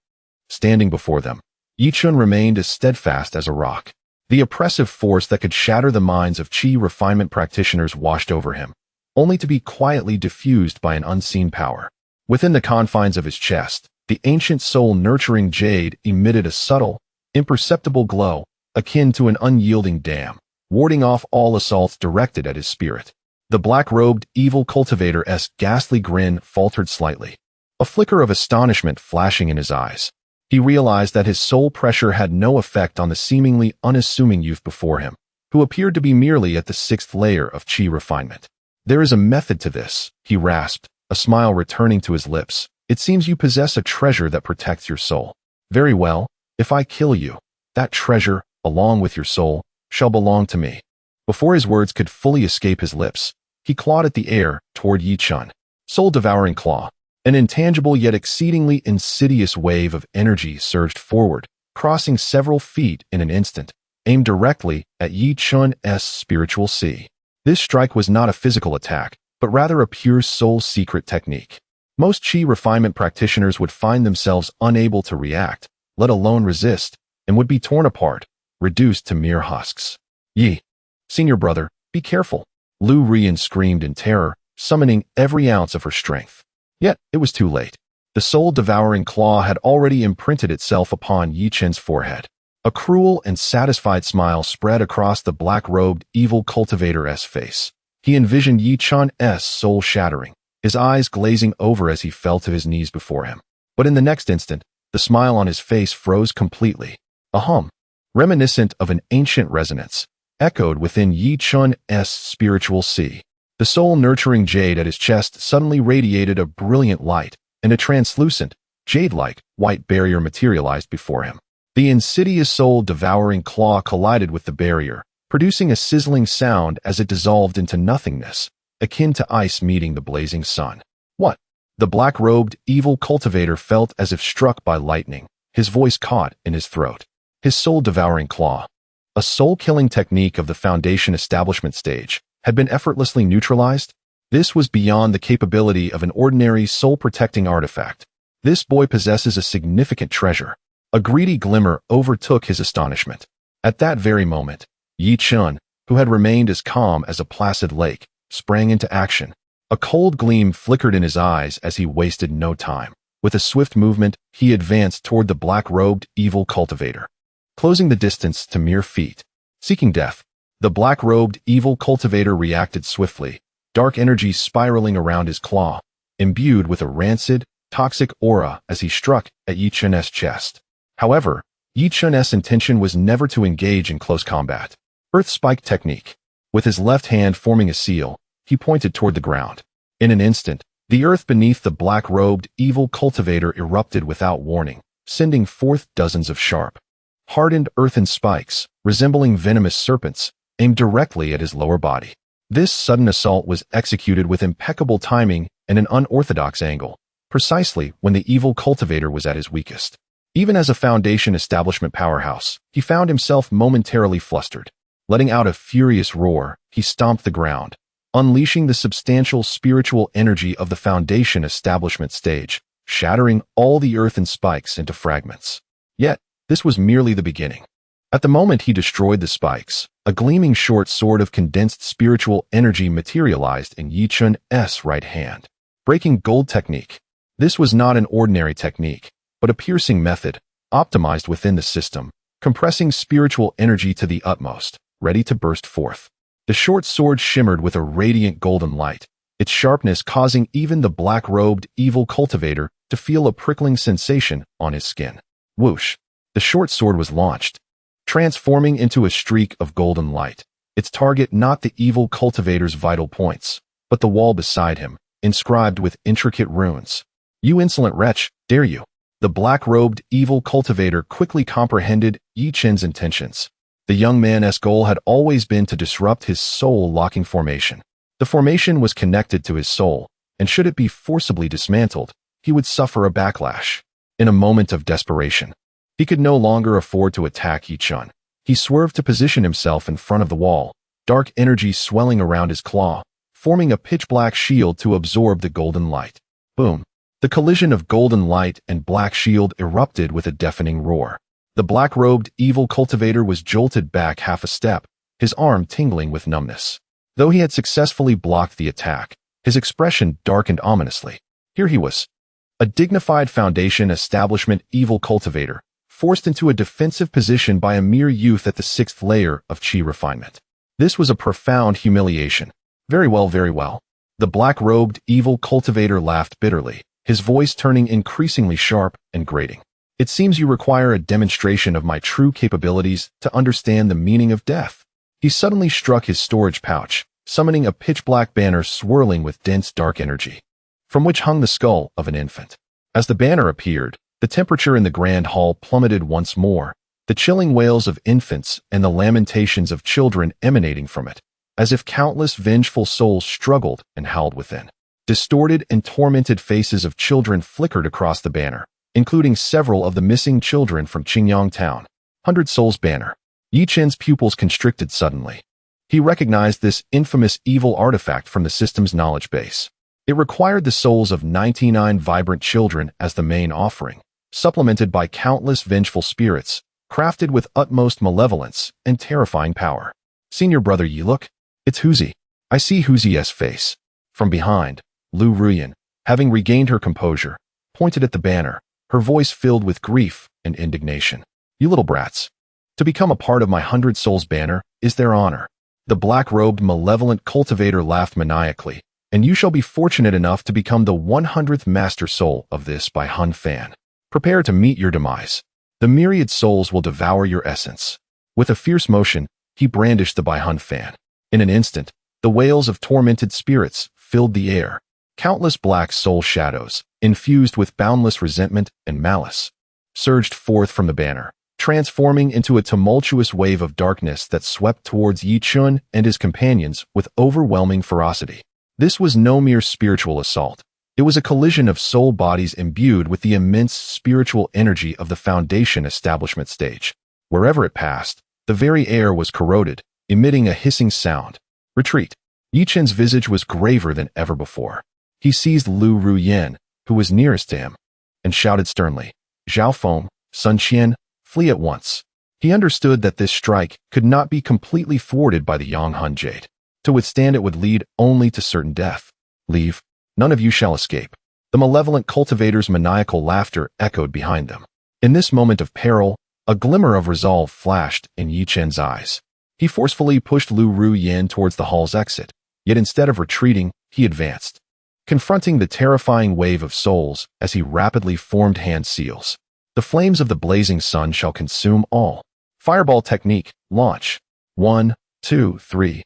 standing before them, Yi Chun remained as steadfast as a rock. The oppressive force that could shatter the minds of Qi refinement practitioners washed over him, only to be quietly diffused by an unseen power. Within the confines of his chest, the ancient soul-nurturing jade emitted a subtle, imperceptible glow, akin to an unyielding dam, warding off all assaults directed at his spirit. The black-robed, evil cultivator-esque ghastly grin faltered slightly, a flicker of astonishment flashing in his eyes. He realized that his soul pressure had no effect on the seemingly unassuming youth before him, who appeared to be merely at the 6th layer of Qi refinement. "There is a method to this," he rasped, a smile returning to his lips. "It seems you possess a treasure that protects your soul. Very well, if I kill you, that treasure, along with your soul, shall belong to me." Before his words could fully escape his lips, he clawed at the air toward Yi Chun. Soul-devouring claw. An intangible yet exceedingly insidious wave of energy surged forward, crossing several feet in an instant, aimed directly at Yi Chun's spiritual sea. This strike was not a physical attack, but rather a pure soul secret technique. Most Qi refinement practitioners would find themselves unable to react, let alone resist, and would be torn apart, reduced to mere husks. "Yi, senior brother, be careful," Lu Rian screamed in terror, summoning every ounce of her strength. Yet, it was too late. The soul-devouring claw had already imprinted itself upon Yi Chen's forehead. A cruel and satisfied smile spread across the black-robed, evil cultivator's face. He envisioned Yi Chun's soul shattering, his eyes glazing over as he fell to his knees before him. But in the next instant, the smile on his face froze completely. A hum, reminiscent of an ancient resonance, echoed within Yi Chun's spiritual sea. The soul-nurturing jade at his chest suddenly radiated a brilliant light, and a translucent, jade-like, white barrier materialized before him. The insidious soul-devouring claw collided with the barrier, producing a sizzling sound as it dissolved into nothingness, akin to ice meeting the blazing sun. "What?" The black-robed, evil cultivator felt as if struck by lightning, his voice caught in his throat. His soul-devouring claw, a soul-killing technique of the Foundation establishment stage, had been effortlessly neutralized. This was beyond the capability of an ordinary soul-protecting artifact. This boy possesses a significant treasure. A greedy glimmer overtook his astonishment. At that very moment, Yi Chun, who had remained as calm as a placid lake, sprang into action. A cold gleam flickered in his eyes as he wasted no time. With a swift movement, he advanced toward the black-robed, evil cultivator, closing the distance to mere feet. Seeking death, the black-robed, evil cultivator reacted swiftly, dark energy spiraling around his claw, imbued with a rancid, toxic aura as he struck at Yi Chun's chest. However, Yi Chun's intention was never to engage in close combat. Earth Spike Technique. With his left hand forming a seal, he pointed toward the ground. In an instant, the earth beneath the black-robed, evil cultivator erupted without warning, sending forth dozens of sharp, hardened earthen spikes, resembling venomous serpents, aimed directly at his lower body. This sudden assault was executed with impeccable timing and an unorthodox angle, precisely when the evil cultivator was at his weakest. Even as a Foundation establishment powerhouse, he found himself momentarily flustered. Letting out a furious roar, he stomped the ground, unleashing the substantial spiritual energy of the Foundation establishment stage, shattering all the earthen spikes into fragments. Yet, this was merely the beginning. At the moment he destroyed the spikes, a gleaming short sword of condensed spiritual energy materialized in Yi Chun's right hand. Breaking Gold Technique. This was not an ordinary technique, but a piercing method, optimized within the system, compressing spiritual energy to the utmost, ready to burst forth. The short sword shimmered with a radiant golden light, its sharpness causing even the black-robed evil cultivator to feel a prickling sensation on his skin. Whoosh! The short sword was launched, transforming into a streak of golden light, its target not the evil cultivator's vital points, but the wall beside him, inscribed with intricate runes. "You insolent wretch, dare you!" The black-robed evil cultivator quickly comprehended Yi Chen's intentions. The young man's goal had always been to disrupt his soul-locking formation. The formation was connected to his soul, and should it be forcibly dismantled, he would suffer a backlash. In a moment of desperation, he could no longer afford to attack Yi Chun. He swerved to position himself in front of the wall, dark energy swelling around his claw, forming a pitch-black shield to absorb the golden light. Boom! The collision of golden light and black shield erupted with a deafening roar. The black-robed evil cultivator was jolted back half a step, his arm tingling with numbness. Though he had successfully blocked the attack, his expression darkened ominously. Here he was, a dignified Foundation establishment evil cultivator, forced into a defensive position by a mere youth at the 6th layer of Qi refinement. This was a profound humiliation. Very well, very well. The black-robed evil cultivator laughed bitterly, his voice turning increasingly sharp and grating. It seems you require a demonstration of my true capabilities to understand the meaning of death. He suddenly struck his storage pouch, summoning a pitch-black banner swirling with dense dark energy, from which hung the skull of an infant. As the banner appeared, the temperature in the grand hall plummeted once more, the chilling wails of infants and the lamentations of children emanating from it, as if countless vengeful souls struggled and howled within. Distorted and tormented faces of children flickered across the banner, including several of the missing children from Qingyang Town. 100 Souls banner. Yi Chen's pupils constricted suddenly. He recognized this infamous evil artifact from the system's knowledge base. It required the souls of 99 vibrant children as the main offering, supplemented by countless vengeful spirits, crafted with utmost malevolence and terrifying power. Senior brother Yi, look. It's Huzi. I see Huzi's face. From behind, Lu Ruyan, having regained her composure, pointed at the banner, her voice filled with grief and indignation. You little brats. To become a part of my 100 Souls banner is their honor. The black-robed malevolent cultivator laughed maniacally, and you shall be fortunate enough to become the 100th master soul of this by Hun Fan. Prepare to meet your demise. The myriad souls will devour your essence. With a fierce motion, he brandished the Bai Hun Fan. In an instant, the wails of tormented spirits filled the air. Countless black soul shadows, infused with boundless resentment and malice, surged forth from the banner, transforming into a tumultuous wave of darkness that swept towards Yi Chun and his companions with overwhelming ferocity. This was no mere spiritual assault. It was a collision of soul bodies imbued with the immense spiritual energy of the Foundation establishment stage. Wherever it passed, the very air was corroded, emitting a hissing sound. Retreat. Yi Chen's visage was graver than ever before. He seized Lu Ruyan, who was nearest to him, and shouted sternly, Zhao Feng, Sun Qian, flee at once. He understood that this strike could not be completely thwarted by the Yonghun Jade. To withstand it would lead only to certain death. Leave. None of you shall escape. The malevolent cultivator's maniacal laughter echoed behind them. In this moment of peril, a glimmer of resolve flashed in Yi Chen's eyes. He forcefully pushed Lu Ruyan towards the hall's exit, yet instead of retreating, he advanced, confronting the terrifying wave of souls as he rapidly formed hand seals. The flames of the blazing sun shall consume all. Fireball technique, launch. 1, 2, 3.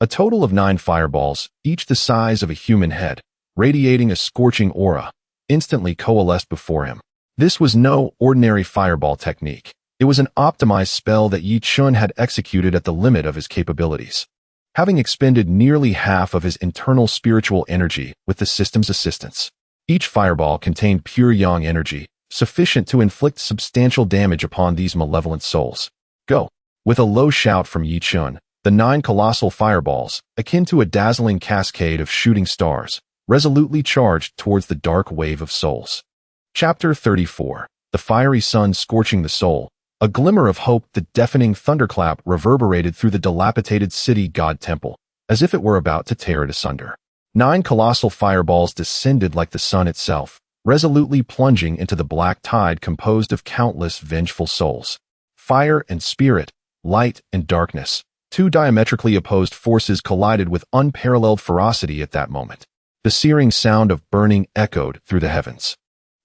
A total of 9 fireballs, each the size of a human head, radiating a scorching aura, instantly coalesced before him. This was no ordinary fireball technique. It was an optimized spell that Yi Chun had executed at the limit of his capabilities, having expended nearly half of his internal spiritual energy with the system's assistance. Each fireball contained pure yang energy, sufficient to inflict substantial damage upon these malevolent souls. Go! With a low shout from Yi Chun, the 9 colossal fireballs, akin to a dazzling cascade of shooting stars, resolutely charged towards the dark wave of souls. Chapter 34. The fiery sun scorching the soul. A glimmer of hope, the deafening thunderclap reverberated through the dilapidated city god temple, as if it were about to tear it asunder. 9 colossal fireballs descended like the sun itself, resolutely plunging into the black tide composed of countless vengeful souls. Fire and spirit, light and darkness, 2 diametrically opposed forces collided with unparalleled ferocity at that moment. The searing sound of burning echoed through the heavens.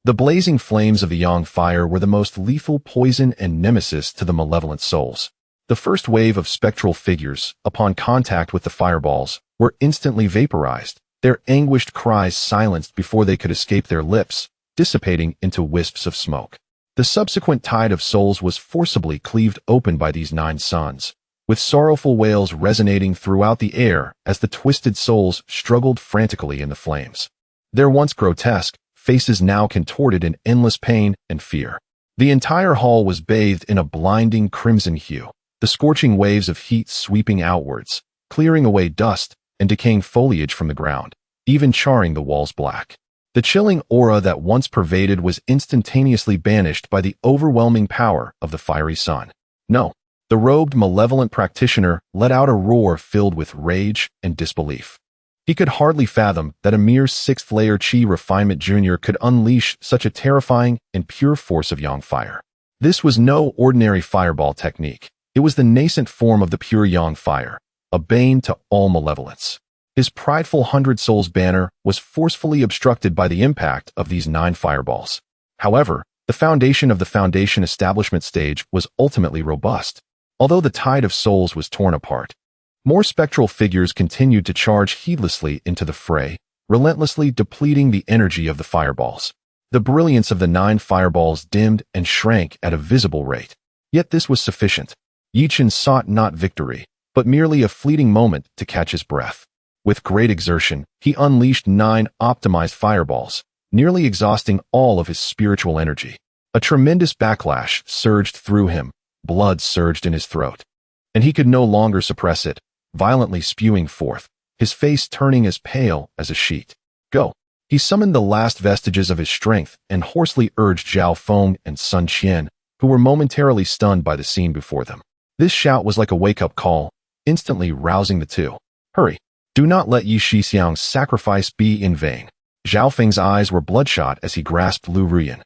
The blazing flames of the yang fire were the most lethal poison and nemesis to the malevolent souls. The first wave of spectral figures, upon contact with the fireballs, were instantly vaporized, their anguished cries silenced before they could escape their lips, dissipating into wisps of smoke. The subsequent tide of souls was forcibly cleaved open by these 9 suns, with sorrowful wails resonating throughout the air as the twisted souls struggled frantically in the flames. Their once grotesque faces now contorted in endless pain and fear. The entire hall was bathed in a blinding crimson hue, the scorching waves of heat sweeping outwards, clearing away dust and decaying foliage from the ground, even charring the walls black. The chilling aura that once pervaded was instantaneously banished by the overwhelming power of the fiery sun. No, the robed, malevolent practitioner let out a roar filled with rage and disbelief. He could hardly fathom that a mere sixth-layer Qi refinement junior could unleash such a terrifying and pure force of yang fire. This was no ordinary fireball technique. It was the nascent form of the pure yang fire, a bane to all malevolence. His prideful 100 Souls banner was forcefully obstructed by the impact of these 9 fireballs. However, the foundation of the Foundation establishment stage was ultimately robust. Although the tide of souls was torn apart, more spectral figures continued to charge heedlessly into the fray, relentlessly depleting the energy of the fireballs. The brilliance of the 9 fireballs dimmed and shrank at a visible rate. Yet this was sufficient. Chen sought not victory, but merely a fleeting moment to catch his breath. With great exertion, he unleashed 9 optimized fireballs, nearly exhausting all of his spiritual energy. A tremendous backlash surged through him, blood surged in his throat, and he could no longer suppress it, violently spewing forth, his face turning as pale as a sheet. Go! He summoned the last vestiges of his strength and hoarsely urged Zhao Feng and Sun Qian, who were momentarily stunned by the scene before them. This shout was like a wake-up call, instantly rousing the two. Hurry! Do not let Yi Shixiang's sacrifice be in vain. Zhao Feng's eyes were bloodshot as he grasped Lu Ruyan,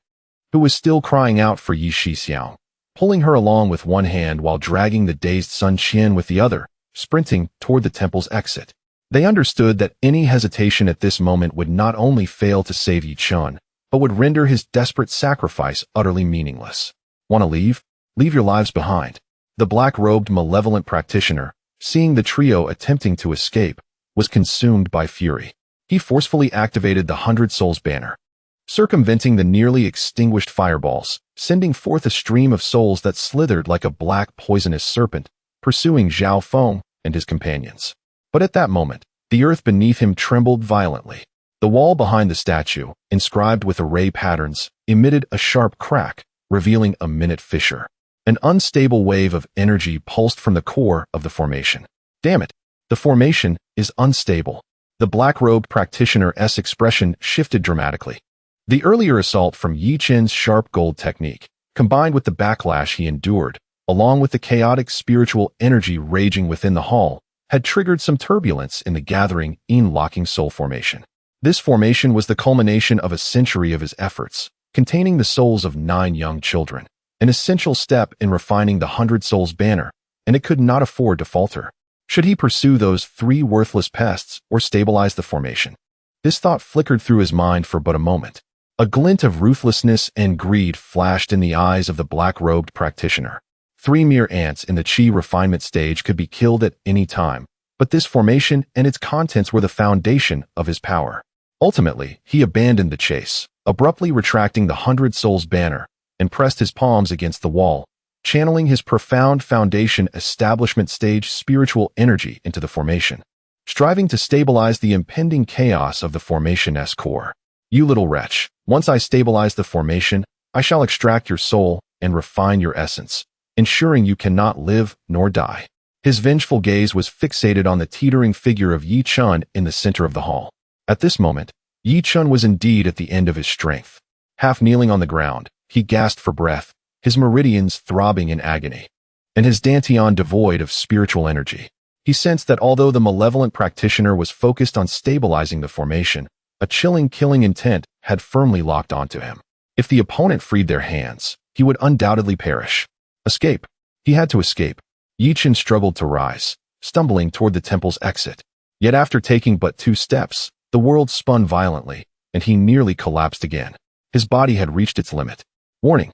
who was still crying out for Yi Shixiang, pulling her along with one hand while dragging the dazed Sun Qian with the other, sprinting toward the temple's exit. They understood that any hesitation at this moment would not only fail to save Yi Chen, but would render his desperate sacrifice utterly meaningless. Want to leave? Leave your lives behind. The black-robed malevolent practitioner, seeing the trio attempting to escape, was consumed by fury. He forcefully activated the 100 Souls banner, circumventing the nearly extinguished fireballs, sending forth a stream of souls that slithered like a black poisonous serpent, pursuing Zhao Feng and his companions. But at that moment, the earth beneath him trembled violently. The wall behind the statue, inscribed with array patterns, emitted a sharp crack, revealing a minute fissure. An unstable wave of energy pulsed from the core of the formation. Damn it! The formation is unstable. The black-robed practitioner's expression shifted dramatically. The earlier assault from Yi Chen's sharp gold technique, combined with the backlash he endured, along with the chaotic spiritual energy raging within the hall, had triggered some turbulence in the gathering locking soul formation. This formation was the culmination of a century of his efforts, containing the souls of 9 young children, an essential step in refining the 100 Souls banner, and it could not afford to falter. Should he pursue those 3 worthless pests or stabilize the formation? This thought flickered through his mind for but a moment. A glint of ruthlessness and greed flashed in the eyes of the black-robed practitioner. 3 mere ants in the Qi refinement stage could be killed at any time, but this formation and its contents were the foundation of his power. Ultimately, he abandoned the chase, abruptly retracting the 100 Souls banner, and pressed his palms against the wall, channeling his profound Foundation establishment stage spiritual energy into the formation, striving to stabilize the impending chaos of the formation's core. You little wretch, once I stabilize the formation, I shall extract your soul and refine your essence, ensuring you cannot live nor die. His vengeful gaze was fixated on the teetering figure of Yi Chen in the center of the hall. At this moment, Yi Chen was indeed at the end of his strength. Half kneeling on the ground, he gasped for breath, his meridians throbbing in agony, and his dantian devoid of spiritual energy. He sensed that although the malevolent practitioner was focused on stabilizing the formation, a chilling killing intent had firmly locked onto him. If the opponent freed their hands, he would undoubtedly perish. Escape. He had to escape. Yi Chen struggled to rise, stumbling toward the temple's exit. Yet after taking but 2 steps, the world spun violently, and he nearly collapsed again. His body had reached its limit. Warning.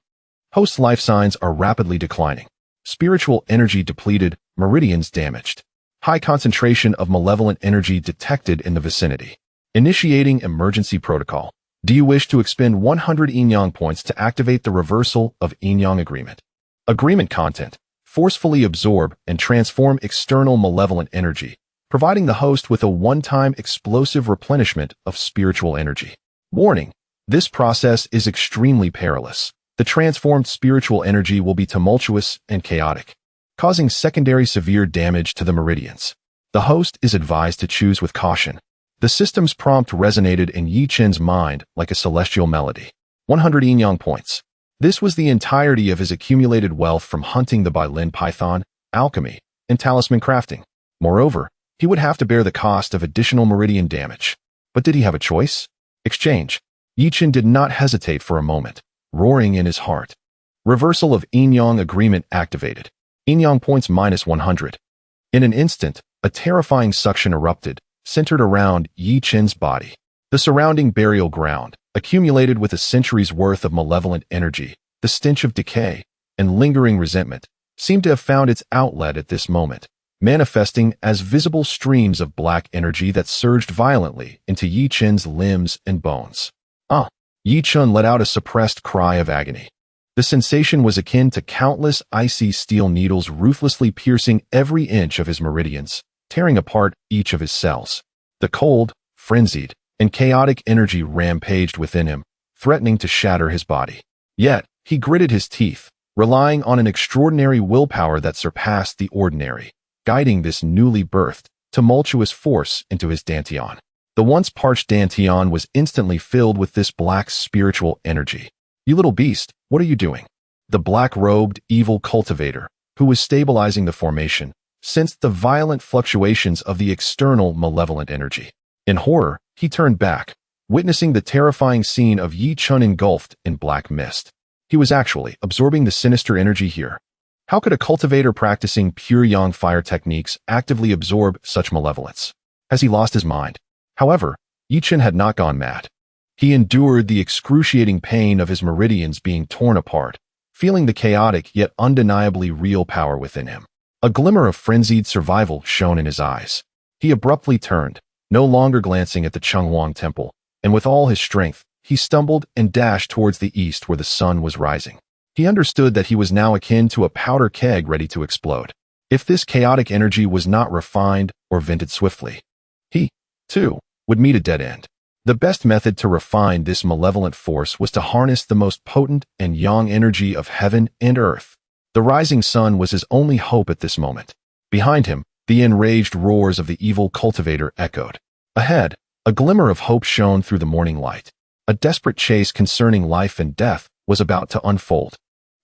Host life signs are rapidly declining. Spiritual energy depleted, meridians damaged. High concentration of malevolent energy detected in the vicinity. Initiating emergency protocol. Do you wish to expend 100 yin-yang points to activate the reversal of yin-yang agreement? Agreement content. Forcefully absorb and transform external malevolent energy, providing the host with a one-time explosive replenishment of spiritual energy. Warning. This process is extremely perilous. The transformed spiritual energy will be tumultuous and chaotic, causing secondary severe damage to the meridians. The host is advised to choose with caution. The system's prompt resonated in Yi Chen's mind like a celestial melody. 100 yin-yang points. This was the entirety of his accumulated wealth from hunting the Bailin python, alchemy, and talisman crafting. Moreover, he would have to bear the cost of additional meridian damage. But did he have a choice? Exchange. Yi Chen did not hesitate for a moment, roaring in his heart. Reversal of yin-yang agreement activated. Yin-yang points minus 100. In an instant, a terrifying suction erupted, centered around Yi Chen's body. The surrounding burial ground, accumulated with a century's worth of malevolent energy, the stench of decay, and lingering resentment, seemed to have found its outlet at this moment, manifesting as visible streams of black energy that surged violently into Yi Chen's limbs and bones. Yi Chen let out a suppressed cry of agony. The sensation was akin to countless icy steel needles ruthlessly piercing every inch of his meridians, tearing apart each of his cells. The cold, frenzied, and chaotic energy rampaged within him, threatening to shatter his body. Yet, he gritted his teeth, relying on an extraordinary willpower that surpassed the ordinary, guiding this newly birthed, tumultuous force into his dantian. The once parched dantian was instantly filled with this black spiritual energy. "You little beast, what are you doing?" The black-robed, evil cultivator, who was stabilizing the formation, sensed the violent fluctuations of the external malevolent energy. In horror, he turned back, witnessing the terrifying scene of Yi Chen engulfed in black mist. He was actually absorbing the sinister energy here. How could a cultivator practicing pure yang fire techniques actively absorb such malevolence? Has he lost his mind? However, Yi Chen had not gone mad. He endured the excruciating pain of his meridians being torn apart, feeling the chaotic yet undeniably real power within him. A glimmer of frenzied survival shone in his eyes. He abruptly turned, no longer glancing at the Chenghuang temple, and with all his strength, he stumbled and dashed towards the east where the sun was rising. He understood that he was now akin to a powder keg ready to explode. If this chaotic energy was not refined or vented swiftly, he, too, would meet a dead end. The best method to refine this malevolent force was to harness the most potent and yang energy of heaven and earth. The rising sun was his only hope at this moment. Behind him, the enraged roars of the evil cultivator echoed. Ahead, a glimmer of hope shone through the morning light. A desperate chase concerning life and death was about to unfold.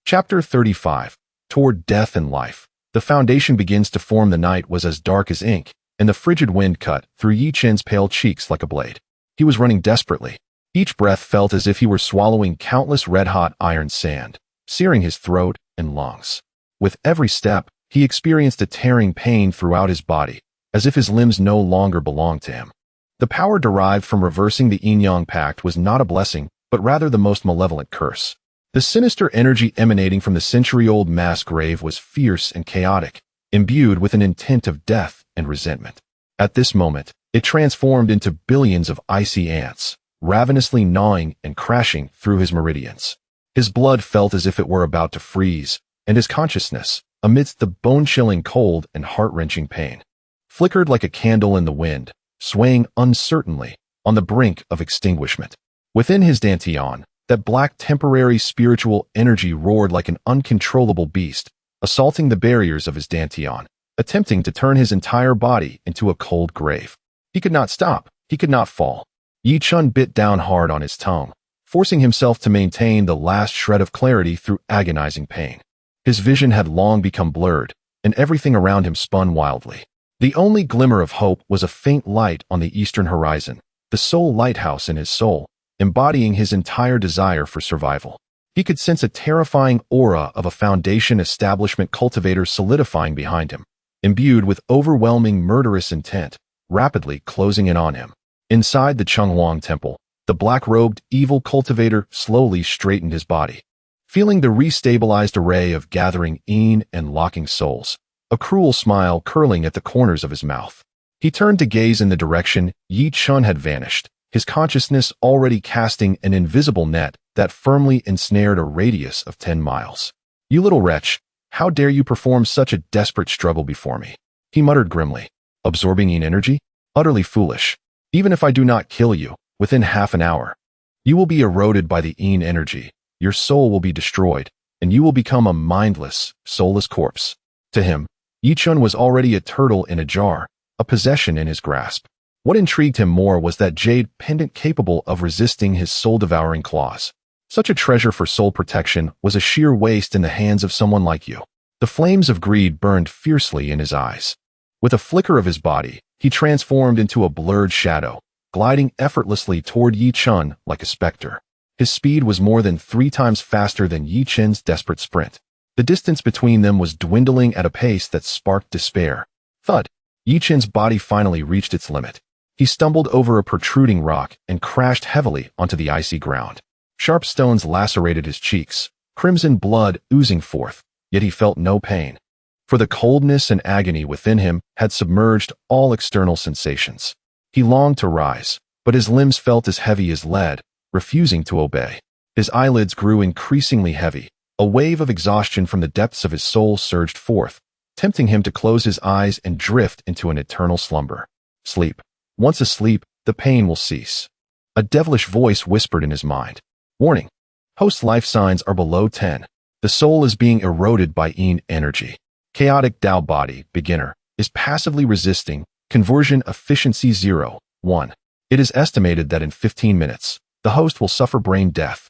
Chapter 35. Toward Death and Life. The foundation begins to form. The night was as dark as ink, and the frigid wind cut through Yi Chen's pale cheeks like a blade. He was running desperately. Each breath felt as if he were swallowing countless red-hot iron sand, searing his throat and lungs. With every step, he experienced a tearing pain throughout his body, as if his limbs no longer belonged to him. The power derived from reversing the yin-yang pact was not a blessing, but rather the most malevolent curse. The sinister energy emanating from the century-old mass grave was fierce and chaotic, imbued with an intent of death and resentment. At this moment, it transformed into billions of icy ants, ravenously gnawing and crashing through his meridians. His blood felt as if it were about to freeze, and his consciousness, amidst the bone-chilling cold and heart-wrenching pain, flickered like a candle in the wind, swaying uncertainly on the brink of extinguishment. Within his dantian, that black temporary spiritual energy roared like an uncontrollable beast, assaulting the barriers of his dantian, attempting to turn his entire body into a cold grave. He could not stop. He could not fall. Yi Chen bit down hard on his tongue, forcing himself to maintain the last shred of clarity through agonizing pain. His vision had long become blurred, and everything around him spun wildly. The only glimmer of hope was a faint light on the eastern horizon, the sole lighthouse in his soul, embodying his entire desire for survival. He could sense a terrifying aura of a foundation establishment cultivator solidifying behind him, imbued with overwhelming murderous intent, rapidly closing in on him. Inside the Chenghuang temple, the black-robed evil cultivator slowly straightened his body. Feeling the restabilized array of gathering yin and locking souls, a cruel smile curling at the corners of his mouth. He turned to gaze in the direction Yi Chen had vanished, his consciousness already casting an invisible net that firmly ensnared a radius of 10 miles. "You little wretch, how dare you perform such a desperate struggle before me?" he muttered grimly. "Absorbing yin energy? Utterly foolish. Even if I do not kill you, within half an hour, you will be eroded by the yin energy, your soul will be destroyed, and you will become a mindless, soulless corpse." To him, Yi Chen was already a turtle in a jar, a possession in his grasp. What intrigued him more was that jade pendant capable of resisting his soul-devouring claws. Such a treasure for soul protection was a sheer waste in the hands of someone like you. The flames of greed burned fiercely in his eyes. With a flicker of his body, he transformed into a blurred shadow, gliding effortlessly toward Yi Chen like a specter. His speed was more than 3 times faster than Yi Chen's desperate sprint. The distance between them was dwindling at a pace that sparked despair. Thud! Yi Chen's body finally reached its limit. He stumbled over a protruding rock and crashed heavily onto the icy ground. Sharp stones lacerated his cheeks, crimson blood oozing forth, yet he felt no pain. For the coldness and agony within him had submerged all external sensations. He longed to rise, but his limbs felt as heavy as lead, refusing to obey. His eyelids grew increasingly heavy. A wave of exhaustion from the depths of his soul surged forth, tempting him to close his eyes and drift into an eternal slumber. Sleep. Once asleep, the pain will cease. A devilish voice whispered in his mind. Warning. Post-life signs are below 10. The soul is being eroded by yin energy. Chaotic Dao Body, beginner, is passively resisting, conversion efficiency 0, 1. It is estimated that in 15 minutes, the host will suffer brain death.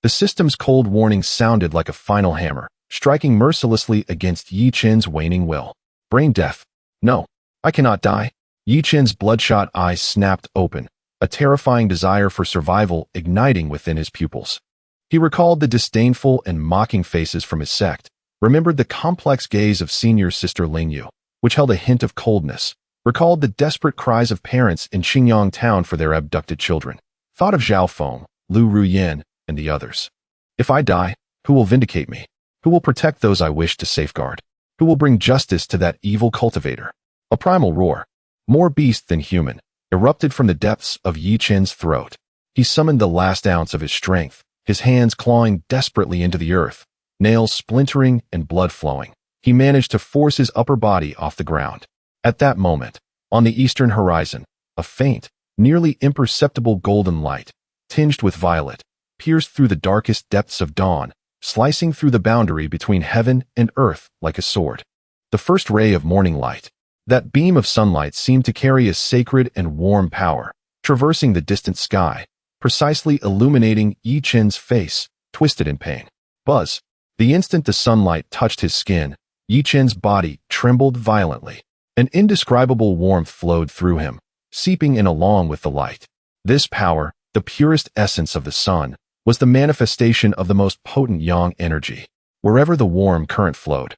The system's cold warning sounded like a final hammer, striking mercilessly against Yi Chen's waning will. Brain death. No, I cannot die. Yi Chen's bloodshot eyes snapped open, a terrifying desire for survival igniting within his pupils. He recalled the disdainful and mocking faces from his sect, remembered the complex gaze of senior sister Lingyu, which held a hint of coldness, recalled the desperate cries of parents in Qingyang town for their abducted children, thought of Zhao Feng, Lu Ruyan, and the others. If I die, who will vindicate me? Who will protect those I wish to safeguard? Who will bring justice to that evil cultivator? A primal roar, more beast than human, erupted from the depths of Yi Chen's throat. He summoned the last ounce of his strength, his hands clawing desperately into the earth, nails splintering and blood flowing. He managed to force his upper body off the ground. At that moment, on the eastern horizon, a faint, nearly imperceptible golden light, tinged with violet, pierced through the darkest depths of dawn, slicing through the boundary between heaven and earth like a sword. The first ray of morning light. That beam of sunlight seemed to carry a sacred and warm power, traversing the distant sky, precisely illuminating Yi Chen's face, twisted in pain. Buzz. The instant the sunlight touched his skin, Yi Chen's body trembled violently. An indescribable warmth flowed through him, seeping in along with the light. This power, the purest essence of the sun, was the manifestation of the most potent yang energy, wherever the warm current flowed.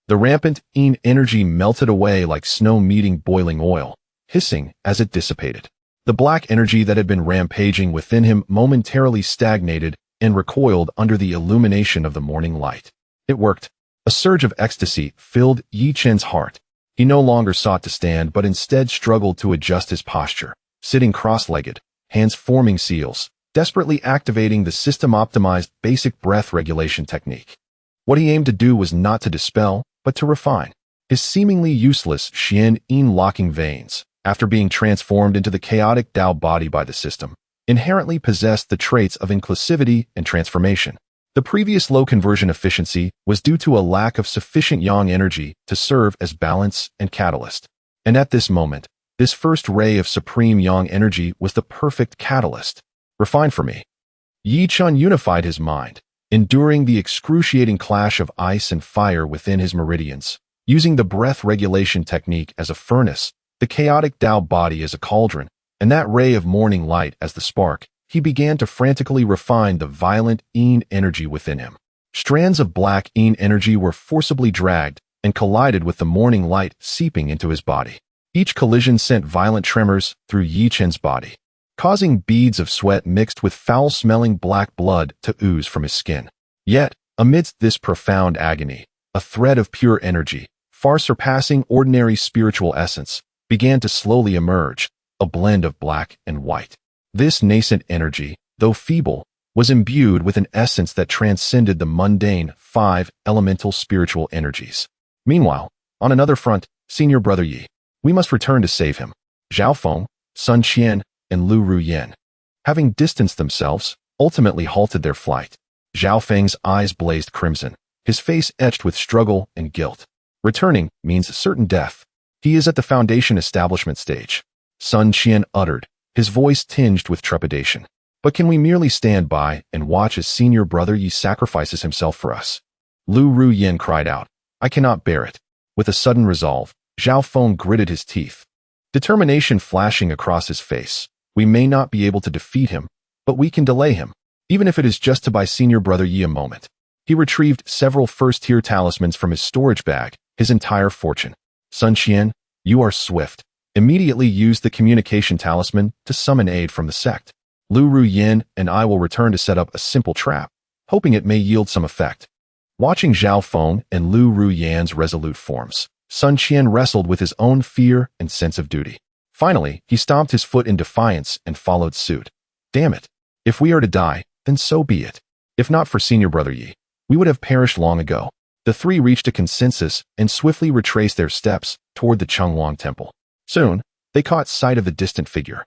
The rampant yin energy melted away like snow meeting boiling oil, hissing as it dissipated. The black energy that had been rampaging within him momentarily stagnated and recoiled under the illumination of the morning light. It worked. A surge of ecstasy filled Yi Chen's heart. He no longer sought to stand but instead struggled to adjust his posture, sitting cross-legged, hands forming seals, desperately activating the system-optimized basic breath regulation technique. What he aimed to do was not to dispel, but to refine. His seemingly useless Xian-Yin locking veins, after being transformed into the chaotic Dao body by the system, inherently possessed the traits of inclusivity and transformation. The previous low conversion efficiency was due to a lack of sufficient yang energy to serve as balance and catalyst. And at this moment, this first ray of supreme yang energy was the perfect catalyst. Refine for me. Yi Chen unified his mind, enduring the excruciating clash of ice and fire within his meridians, using the breath regulation technique as a furnace, the chaotic Dao body as a cauldron, and that ray of morning light as the spark. He began to frantically refine the violent yin energy within him. Strands of black yin energy were forcibly dragged and collided with the morning light seeping into his body. Each collision sent violent tremors through Yi Chen's body, causing beads of sweat mixed with foul-smelling black blood to ooze from his skin. Yet, amidst this profound agony, a thread of pure energy, far surpassing ordinary spiritual essence, began to slowly emerge, a blend of black and white. This nascent energy, though feeble, was imbued with an essence that transcended the mundane 5 elemental spiritual energies. Meanwhile, on another front, Senior Brother Yi, we must return to save him. Zhao Feng, Sun Qian, and Lu Ruyan, having distanced themselves, ultimately halted their flight. Zhao Feng's eyes blazed crimson, his face etched with struggle and guilt. Returning means certain death. He is at the foundation establishment stage. Sun Qian uttered, his voice tinged with trepidation. But can we merely stand by and watch as senior brother Yi sacrifices himself for us? Lu Ruyin cried out, I cannot bear it. With a sudden resolve, Zhao Feng gritted his teeth. Determination flashing across his face. We may not be able to defeat him, but we can delay him, even if it is just to buy senior brother Yi a moment. He retrieved several first-tier talismans from his storage bag, his entire fortune. Sun Qian, you are swift. Immediately use the communication talisman to summon aid from the sect. Lu Ruyin and I will return to set up a simple trap, hoping it may yield some effect. Watching Zhao Feng and Lu Ruyin's resolute forms, Sun Qian wrestled with his own fear and sense of duty. Finally, he stomped his foot in defiance and followed suit. Damn it. If we are to die, then so be it. If not for senior brother Yi, we would have perished long ago. The three reached a consensus and swiftly retraced their steps toward the Chenghuang temple. Soon, they caught sight of the distant figure.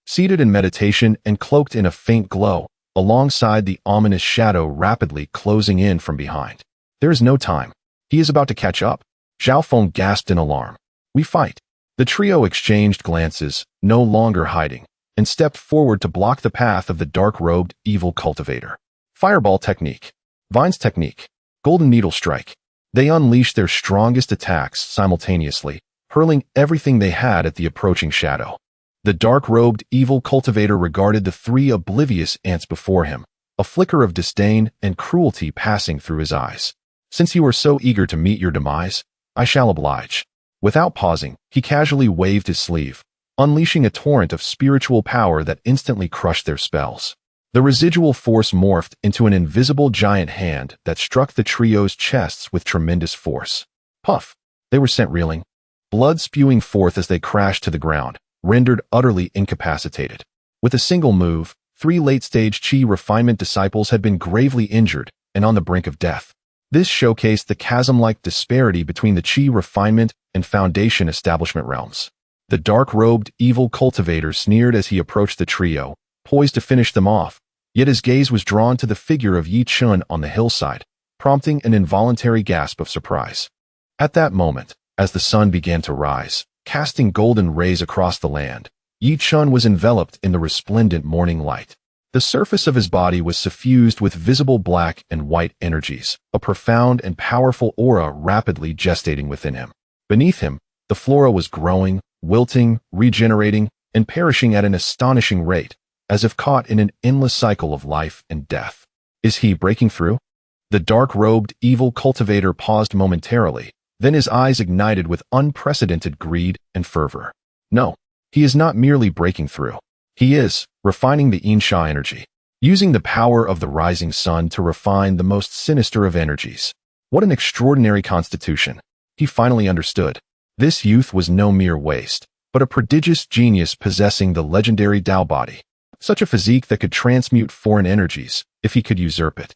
Seated in meditation and cloaked in a faint glow, alongside the ominous shadow rapidly closing in from behind. There is no time. He is about to catch up. Zhao Feng gasped in alarm. We fight. The trio exchanged glances, no longer hiding, and stepped forward to block the path of the dark-robed evil cultivator. Fireball technique. Vine's technique. Golden needle strike. They unleashed their strongest attacks simultaneously, hurling everything they had at the approaching shadow. The dark-robed evil cultivator regarded the three oblivious ants before him, a flicker of disdain and cruelty passing through his eyes. Since you are so eager to meet your demise, I shall oblige. Without pausing, he casually waved his sleeve, unleashing a torrent of spiritual power that instantly crushed their spells. The residual force morphed into an invisible giant hand that struck the trio's chests with tremendous force. Puff! They were sent reeling, blood spewing forth as they crashed to the ground, rendered utterly incapacitated. With a single move, three late-stage Qi refinement disciples had been gravely injured and on the brink of death. This showcased the chasm-like disparity between the Qi refinement and foundation establishment realms. The dark-robed evil cultivator sneered as he approached the trio, poised to finish them off, yet his gaze was drawn to the figure of Yi Chen on the hillside, prompting an involuntary gasp of surprise. At that moment, as the sun began to rise, casting golden rays across the land, Yi Chen was enveloped in the resplendent morning light. The surface of his body was suffused with visible black and white energies, a profound and powerful aura rapidly gestating within him. Beneath him, the flora was growing, wilting, regenerating, and perishing at an astonishing rate, as if caught in an endless cycle of life and death. Is he breaking through? The dark-robed evil cultivator paused momentarily, then his eyes ignited with unprecedented greed and fervor. No, he is not merely breaking through. He is refining the Yinsha energy, using the power of the rising sun to refine the most sinister of energies. What an extraordinary constitution. He finally understood. This youth was no mere waste, but a prodigious genius possessing the legendary Dao Body. Such a physique that could transmute foreign energies, if he could usurp it.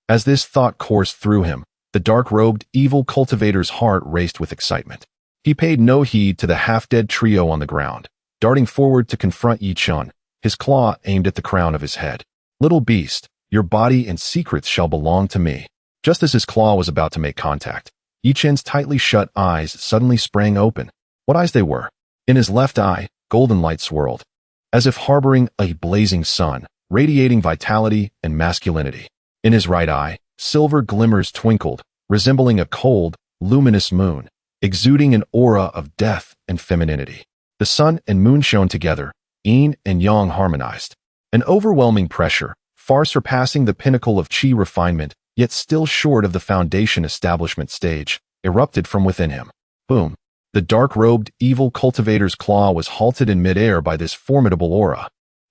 As this thought coursed through him, the dark-robed evil cultivator's heart raced with excitement. He paid no heed to the half-dead trio on the ground, darting forward to confront Yi Chen, his claw aimed at the crown of his head. Little beast, your body and secrets shall belong to me. Just as his claw was about to make contact, Yi Chen's tightly shut eyes suddenly sprang open. What eyes they were! In his left eye, golden light swirled, as if harboring a blazing sun, radiating vitality and masculinity. In his right eye, silver glimmers twinkled, resembling a cold, luminous moon, exuding an aura of death and femininity. The sun and moon shone together, yin and yang harmonized. An overwhelming pressure, far surpassing the pinnacle of Qi refinement, yet still short of the foundation establishment stage, erupted from within him. Boom! The dark-robed evil cultivator's claw was halted in midair by this formidable aura,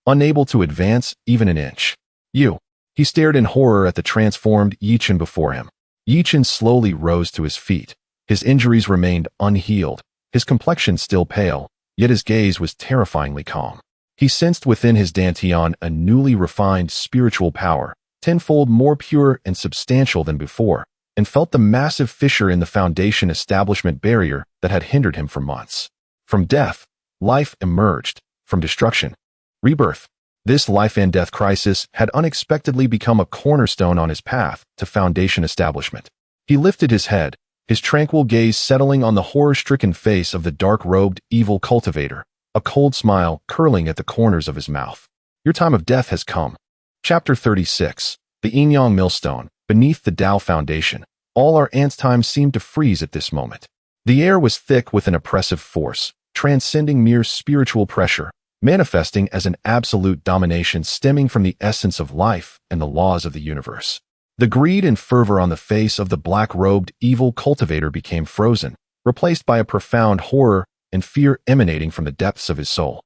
unable to advance even an inch. He stared in horror at the transformed Yi Chen before him. Yi Chen slowly rose to his feet. His injuries remained unhealed, his complexion still pale, yet his gaze was terrifyingly calm. He sensed within his dantian a newly refined spiritual power, tenfold more pure and substantial than before, and felt the massive fissure in the foundation establishment barrier that had hindered him for months. From death, life emerged. From destruction, rebirth. This life and death crisis had unexpectedly become a cornerstone on his path to foundation establishment. He lifted his head, his tranquil gaze settling on the horror-stricken face of the dark-robed, evil cultivator, a cold smile curling at the corners of his mouth. Your time of death has come. Chapter 36. The Yin-Yang Millstone. Beneath the Dao Foundation, all our ants' time seemed to freeze at this moment. The air was thick with an oppressive force, transcending mere spiritual pressure, manifesting as an absolute domination stemming from the essence of life and the laws of the universe. The greed and fervor on the face of the black-robed, evil cultivator became frozen, replaced by a profound horror and fear emanating from the depths of his soul.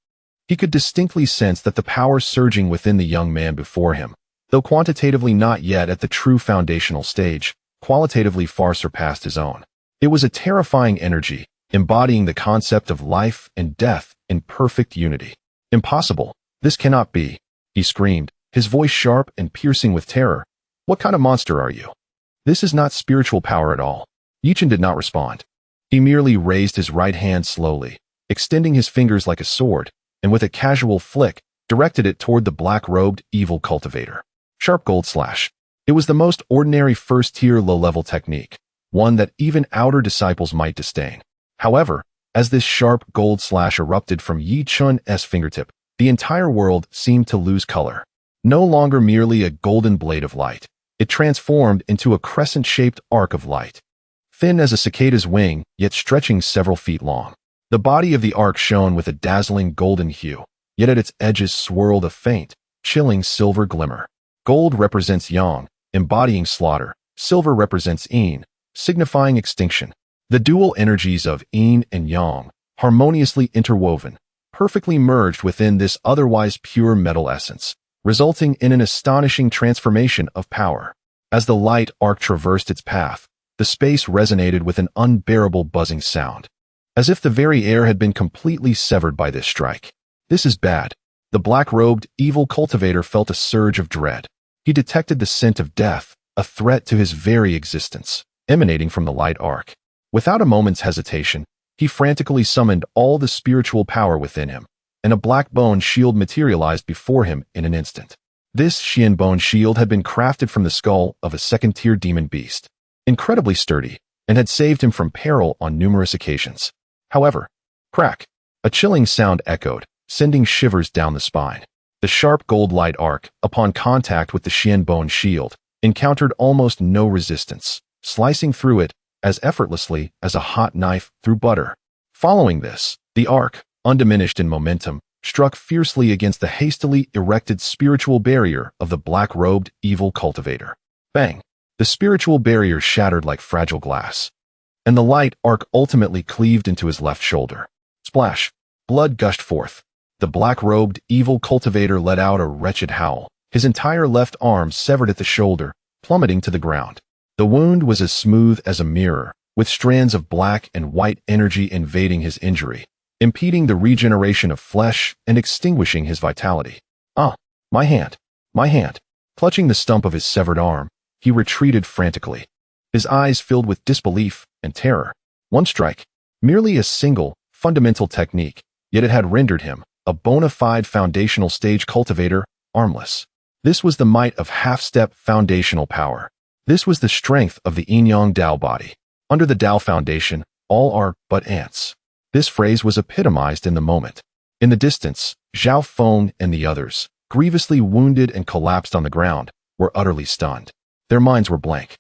He could distinctly sense that the power surging within the young man before him, though quantitatively not yet at the true foundational stage, qualitatively far surpassed his own. It was a terrifying energy, embodying the concept of life and death in perfect unity. Impossible. This cannot be, he screamed, his voice sharp and piercing with terror. What kind of monster are you? This is not spiritual power at all. Chen did not respond. He merely raised his right hand slowly, extending his fingers like a sword, and with a casual flick, directed it toward the black-robed, evil cultivator. Sharp gold slash. It was the most ordinary first-tier low-level technique, one that even outer disciples might disdain. However, as this sharp gold slash erupted from Chen's fingertip, the entire world seemed to lose color. No longer merely a golden blade of light, it transformed into a crescent-shaped arc of light. Thin as a cicada's wing, yet stretching several feet long. The body of the arc shone with a dazzling golden hue, yet at its edges swirled a faint, chilling silver glimmer. Gold represents yang, embodying slaughter. Silver represents yin, signifying extinction. The dual energies of yin and yang, harmoniously interwoven, perfectly merged within this otherwise pure metal essence, resulting in an astonishing transformation of power. As the light arc traversed its path, the space resonated with an unbearable buzzing sound, as if the very air had been completely severed by this strike. This is bad. The black-robed, evil cultivator felt a surge of dread. He detected the scent of death, a threat to his very existence, emanating from the light arc. Without a moment's hesitation, he frantically summoned all the spiritual power within him, and a black bone shield materialized before him in an instant. This Xian bone shield had been crafted from the skull of a second-tier demon beast, incredibly sturdy, and had saved him from peril on numerous occasions. However, crack! A chilling sound echoed, sending shivers down the spine. The sharp gold light arc, upon contact with the Xian bone shield, encountered almost no resistance, slicing through it as effortlessly as a hot knife through butter. Following this, the arc, undiminished in momentum, struck fiercely against the hastily erected spiritual barrier of the black-robed, evil cultivator. Bang! The spiritual barrier shattered like fragile glass, and the light arc ultimately cleaved into his left shoulder. Splash! Blood gushed forth. The black-robed, evil cultivator let out a wretched howl, his entire left arm severed at the shoulder, plummeting to the ground. The wound was as smooth as a mirror, with strands of black and white energy invading his injury, impeding the regeneration of flesh and extinguishing his vitality. Ah, my hand, my hand. Clutching the stump of his severed arm, he retreated frantically, his eyes filled with disbelief and terror. One strike, merely a single, fundamental technique, yet it had rendered him, a bona fide foundational stage cultivator, armless. This was the might of half-step foundational power. This was the strength of the Yin-Yang Dao Body. Under the Dao Foundation, all are but ants. This phrase was epitomized in the moment. In the distance, Zhao Feng and the others, grievously wounded and collapsed on the ground, were utterly stunned. Their minds were blank,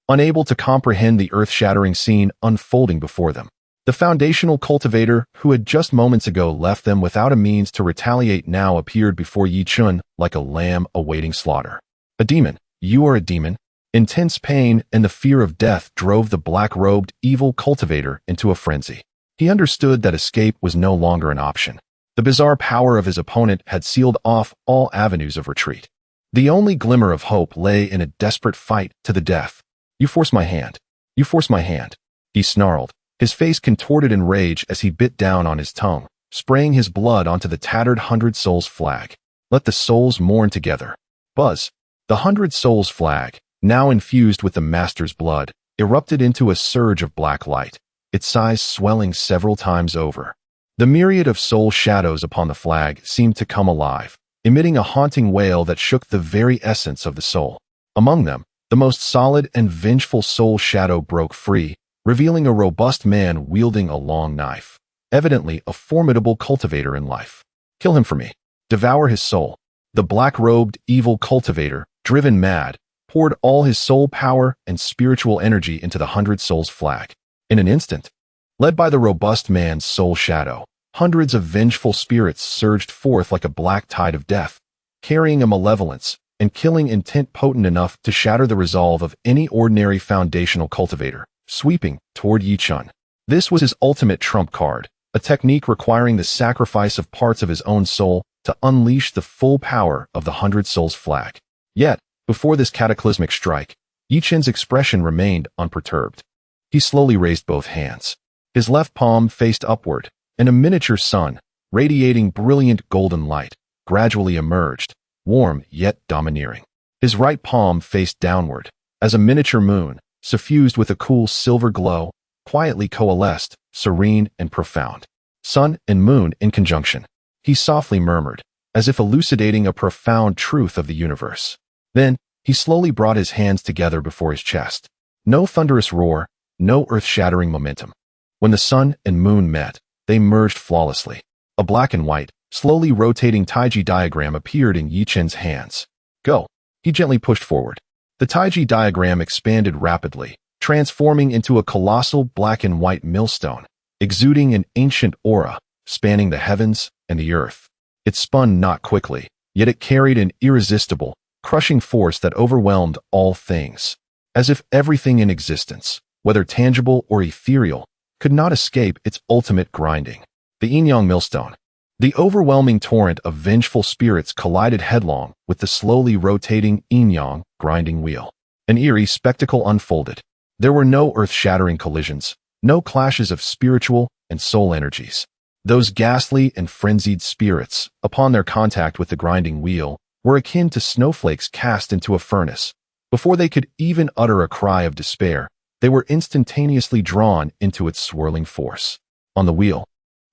unable to comprehend the earth-shattering scene unfolding before them. The foundational cultivator, who had just moments ago left them without a means to retaliate, now appeared before Chen like a lamb awaiting slaughter. A demon. You are a demon. Intense pain and the fear of death drove the black-robed, evil cultivator into a frenzy. He understood that escape was no longer an option. The bizarre power of his opponent had sealed off all avenues of retreat. The only glimmer of hope lay in a desperate fight to the death. You force my hand. You force my hand. He snarled, his face contorted in rage as he bit down on his tongue, spraying his blood onto the tattered 100 Souls flag. Let the souls mourn together. Buzz. The 100 Souls flag, now infused with the master's blood, erupted into a surge of black light, its size swelling several times over. The myriad of soul shadows upon the flag seemed to come alive, emitting a haunting wail that shook the very essence of the soul. Among them, the most solid and vengeful soul shadow broke free, revealing a robust man wielding a long knife, evidently a formidable cultivator in life. Kill him for me. Devour his soul. The black-robed, evil cultivator, driven mad, poured all his soul power and spiritual energy into the 100 Souls flag. In an instant, led by the robust man's soul shadow, hundreds of vengeful spirits surged forth like a black tide of death, carrying a malevolence and killing intent potent enough to shatter the resolve of any ordinary foundational cultivator, sweeping toward Yi Chen. This was his ultimate trump card, a technique requiring the sacrifice of parts of his own soul to unleash the full power of the 100 Souls flag. Yet, before this cataclysmic strike, Yi Chen's expression remained unperturbed. He slowly raised both hands. His left palm faced upward, and a miniature sun, radiating brilliant golden light, gradually emerged, warm yet domineering. His right palm faced downward, as a miniature moon, suffused with a cool silver glow, quietly coalesced, serene and profound. Sun and moon in conjunction, he softly murmured, as if elucidating a profound truth of the universe. Then, he slowly brought his hands together before his chest. No thunderous roar, no earth-shattering momentum. When the sun and moon met, they merged flawlessly. A black and white, slowly rotating Taiji diagram appeared in Yi Chen's hands. Go. He gently pushed forward. The Taiji diagram expanded rapidly, transforming into a colossal black and white millstone, exuding an ancient aura, spanning the heavens and the earth. It spun not quickly, yet it carried an irresistible, crushing force that overwhelmed all things, as if everything in existence, whether tangible or ethereal, could not escape its ultimate grinding. The Yin-Yang Millstone. The overwhelming torrent of vengeful spirits collided headlong with the slowly rotating Yin-Yang grinding wheel. An eerie spectacle unfolded. There were no earth-shattering collisions, no clashes of spiritual and soul energies. Those ghastly and frenzied spirits, upon their contact with the grinding wheel, were akin to snowflakes cast into a furnace. Before they could even utter a cry of despair, they were instantaneously drawn into its swirling force. On the wheel,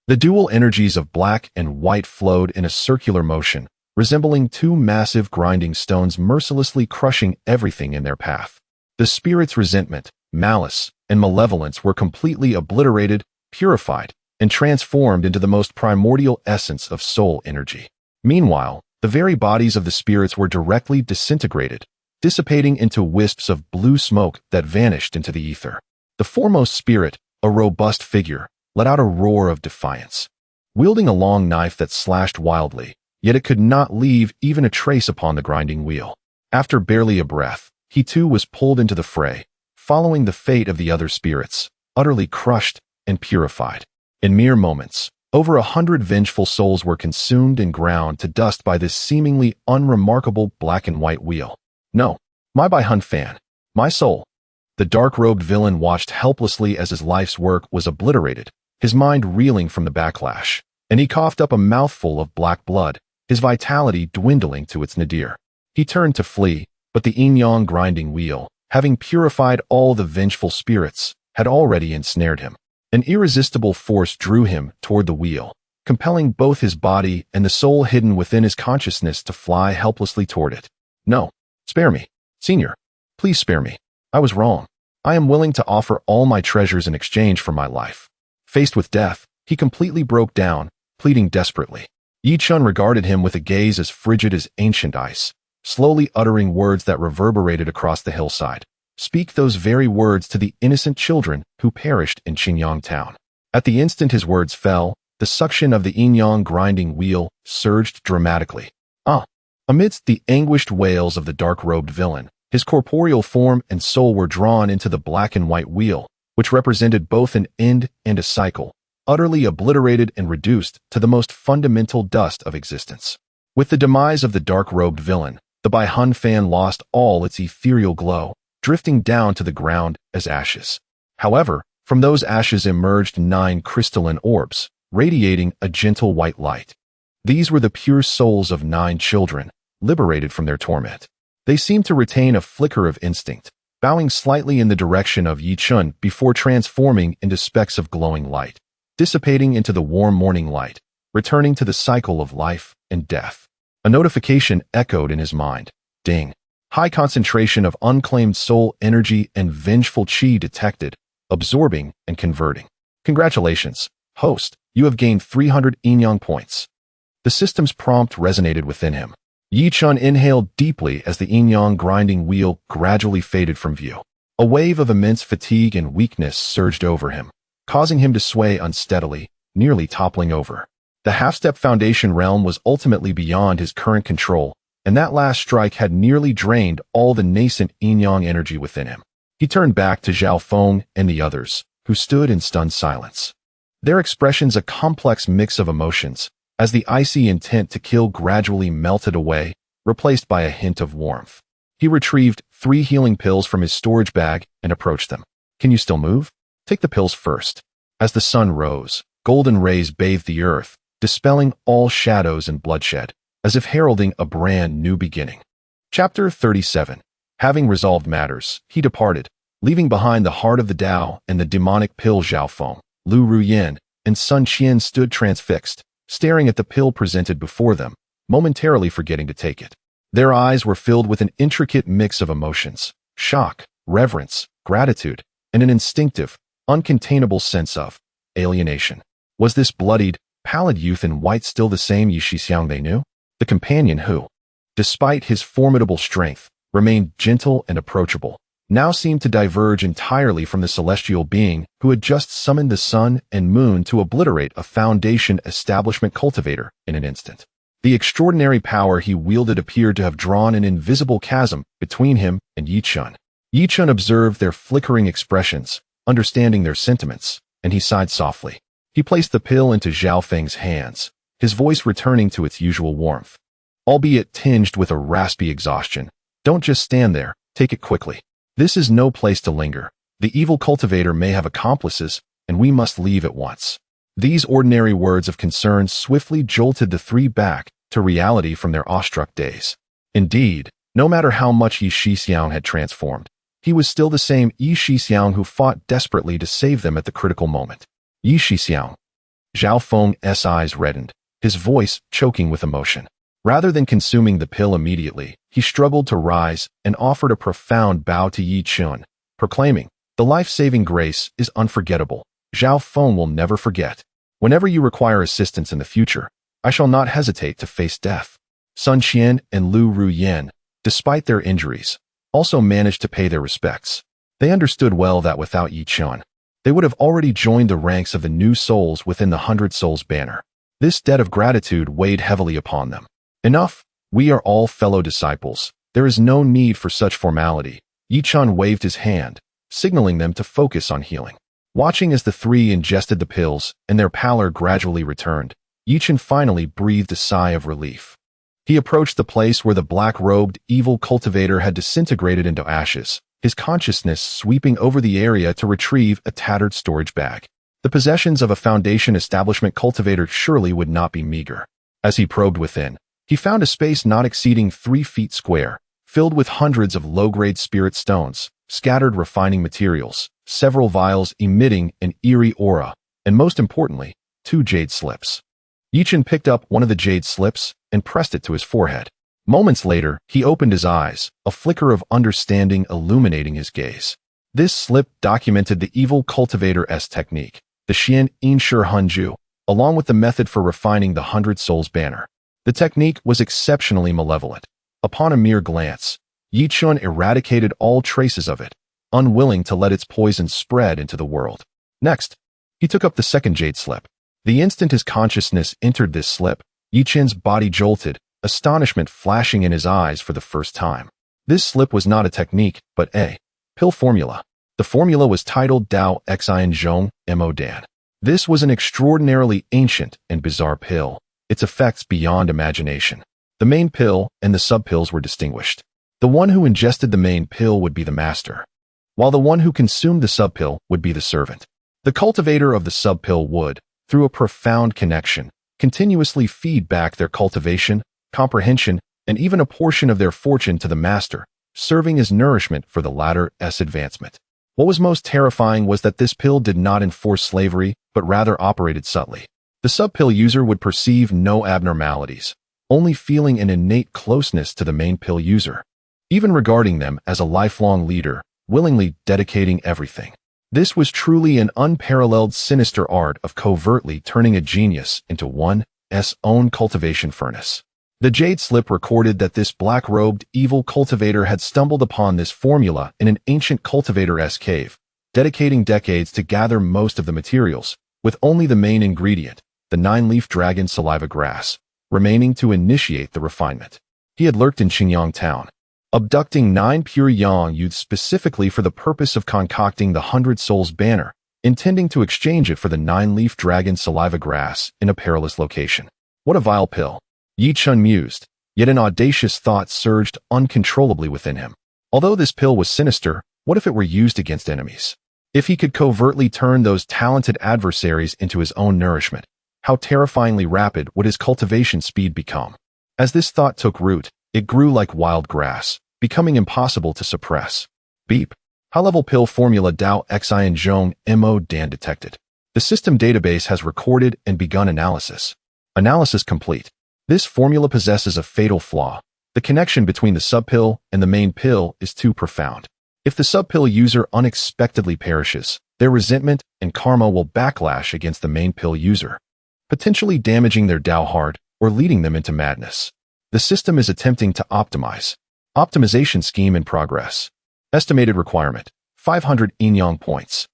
the dual energies of black and white flowed in a circular motion, resembling two massive grinding stones mercilessly crushing everything in their path. The spirits' resentment, malice, and malevolence were completely obliterated, purified, and transformed into the most primordial essence of soul energy. Meanwhile, the very bodies of the spirits were directly disintegrated, dissipating into wisps of blue smoke that vanished into the ether. The foremost spirit, a robust figure, let out a roar of defiance. Wielding a long knife that slashed wildly, yet it could not leave even a trace upon the grinding wheel. After barely a breath, he too was pulled into the fray, following the fate of the other spirits, utterly crushed and purified. In mere moments, over 100 vengeful souls were consumed and ground to dust by this seemingly unremarkable black and white wheel. No, my Bai Hun fan, my soul. The dark-robed villain watched helplessly as his life's work was obliterated, his mind reeling from the backlash, and he coughed up a mouthful of black blood, his vitality dwindling to its nadir. He turned to flee, but the Yin-Yang grinding wheel, having purified all the vengeful spirits, had already ensnared him. An irresistible force drew him toward the wheel, compelling both his body and the soul hidden within his consciousness to fly helplessly toward it. No, spare me, Senior. Please spare me. I was wrong. I am willing to offer all my treasures in exchange for my life. Faced with death, he completely broke down, pleading desperately. Yi Chen regarded him with a gaze as frigid as ancient ice, slowly uttering words that reverberated across the hillside. Speak those very words to the innocent children who perished in Qingyang town. At the instant his words fell, the suction of the Yin-Yang grinding wheel surged dramatically. Amidst the anguished wails of the dark-robed villain, his corporeal form and soul were drawn into the black and white wheel, which represented both an end and a cycle, utterly obliterated and reduced to the most fundamental dust of existence. With the demise of the dark-robed villain, the Bai Hun fan lost all its ethereal glow, drifting down to the ground as ashes. However, from those ashes emerged 9 crystalline orbs, radiating a gentle white light. These were the pure souls of 9 children, liberated from their torment. They seemed to retain a flicker of instinct, bowing slightly in the direction of Yi Chen before transforming into specks of glowing light, dissipating into the warm morning light, returning to the cycle of life and death. A notification echoed in his mind. Ding. High concentration of unclaimed soul energy and vengeful qi detected. absorbing and converting. Congratulations, host, you have gained 300 Yin points. The system's prompt resonated within him. Yi Chen inhaled deeply as the yin-yang grinding wheel gradually faded from view. A wave of immense fatigue and weakness surged over him, causing him to sway unsteadily, nearly toppling over. The half-step foundation realm was ultimately beyond his current control, and that last strike had nearly drained all the nascent yin-yang energy within him. He turned back to Zhao Feng and the others, who stood in stunned silence. Their expressions a complex mix of emotions, as the icy intent to kill gradually melted away, replaced by a hint of warmth. He retrieved 3 healing pills from his storage bag and approached them. Can you still move? Take the pills first. As the sun rose, golden rays bathed the earth, dispelling all shadows and bloodshed, as if heralding a brand new beginning. Chapter 37. Having resolved matters, he departed, leaving behind the heart of the Tao and the demonic pill. Zhao Feng, Lu Ruyan, and Sun Qian stood transfixed, staring at the pill presented before them, momentarily forgetting to take it. Their eyes were filled with an intricate mix of emotions: shock, reverence, gratitude, and an instinctive, uncontainable sense of alienation. Was this bloodied, pallid youth in white still the same Yi Shixiang they knew? The companion who, despite his formidable strength, remained gentle and approachable, now seemed to diverge entirely from the celestial being who had just summoned the sun and moon to obliterate a foundation establishment cultivator in an instant. The extraordinary power he wielded appeared to have drawn an invisible chasm between him and Yi Chen. Yi Chen observed their flickering expressions, understanding their sentiments, and he sighed softly. He placed the pill into Zhao Feng's hands, his voice returning to its usual warmth, albeit tinged with a raspy exhaustion. Don't just stand there, take it quickly. This is no place to linger. The evil cultivator may have accomplices, and we must leave at once. These ordinary words of concern swiftly jolted the 3 back to reality from their awestruck days. Indeed, no matter how much Yi Shixiang had transformed, he was still the same Yi Shixiang who fought desperately to save them at the critical moment. Yi Shixiang. Zhao Feng's eyes reddened, his voice choking with emotion. Rather than consuming the pill immediately, he struggled to rise and offered a profound bow to Yi Chen, proclaiming, "The life-saving grace is unforgettable. Zhao Feng will never forget. Whenever you require assistance in the future, I shall not hesitate to face death." Sun Qian and Lu Ruyan, despite their injuries, also managed to pay their respects. They understood well that without Yi Chen, they would have already joined the ranks of the new souls within the 100 Souls banner. This debt of gratitude weighed heavily upon them. Enough, we are all fellow disciples. There is no need for such formality. Yi Chen waved his hand, signaling them to focus on healing. Watching as the 3 ingested the pills and their pallor gradually returned, Yi Chen finally breathed a sigh of relief. He approached the place where the black-robed, evil cultivator had disintegrated into ashes, his consciousness sweeping over the area to retrieve a tattered storage bag. The possessions of a foundation establishment cultivator surely would not be meager. As he probed within, he found a space not exceeding 3 feet square, filled with hundreds of low-grade spirit stones, scattered refining materials, several vials emitting an eerie aura, and most importantly, 2 jade slips. Yi Chen picked up one of the jade slips and pressed it to his forehead. Moments later, he opened his eyes, a flicker of understanding illuminating his gaze. This slip documented the evil cultivator's technique, the Xian Inshur Hunju, along with the method for refining the 100 Souls banner. The technique was exceptionally malevolent. Upon a mere glance, Yi Chen eradicated all traces of it, unwilling to let its poison spread into the world. Next, he took up the second jade slip. The instant his consciousness entered this slip, Yi Chen's body jolted, astonishment flashing in his eyes for the first time. This slip was not a technique, but a pill formula. The formula was titled Dao Xian Zhong Mo Dan. This was an extraordinarily ancient and bizarre pill, its effects beyond imagination. The main pill and the sub-pills were distinguished. The one who ingested the main pill would be the master, while the one who consumed the sub-pill would be the servant. The cultivator of the sub-pill would, through a profound connection, continuously feed back their cultivation, comprehension, and even a portion of their fortune to the master, serving as nourishment for the latter's advancement. What was most terrifying was that this pill did not enforce slavery, but rather operated subtly. The sub-pill user would perceive no abnormalities, only feeling an innate closeness to the main pill user, even regarding them as a lifelong leader, willingly dedicating everything. This was truly an unparalleled sinister art of covertly turning a genius into one's own cultivation furnace. The Jade Slip recorded that this black-robed, evil cultivator had stumbled upon this formula in an ancient cultivator's cave, dedicating decades to gather most of the materials, with only the main ingredient, the 9-leaf dragon saliva grass, remaining to initiate the refinement. He had lurked in Qingyang town, abducting 9 pure young youths specifically for the purpose of concocting the 100 Souls banner, intending to exchange it for the 9-leaf dragon saliva grass in a perilous location. What a vile pill! Chen mused, yet an audacious thought surged uncontrollably within him. Although this pill was sinister, what if it were used against enemies? If he could covertly turn those talented adversaries into his own nourishment, how terrifyingly rapid would his cultivation speed become? As this thought took root, it grew like wild grass, becoming impossible to suppress. Beep. High-level pill formula Dao Xian Zhong Mo Dan detected. The system database has recorded and begun analysis. Analysis complete. This formula possesses a fatal flaw. The connection between the subpill and the main pill is too profound. If the subpill user unexpectedly perishes, their resentment and karma will backlash against the main pill user, potentially damaging their Dao heart or leading them into madness. The system is attempting to optimize. Optimization scheme in progress. Estimated requirement, 500 Inyang points.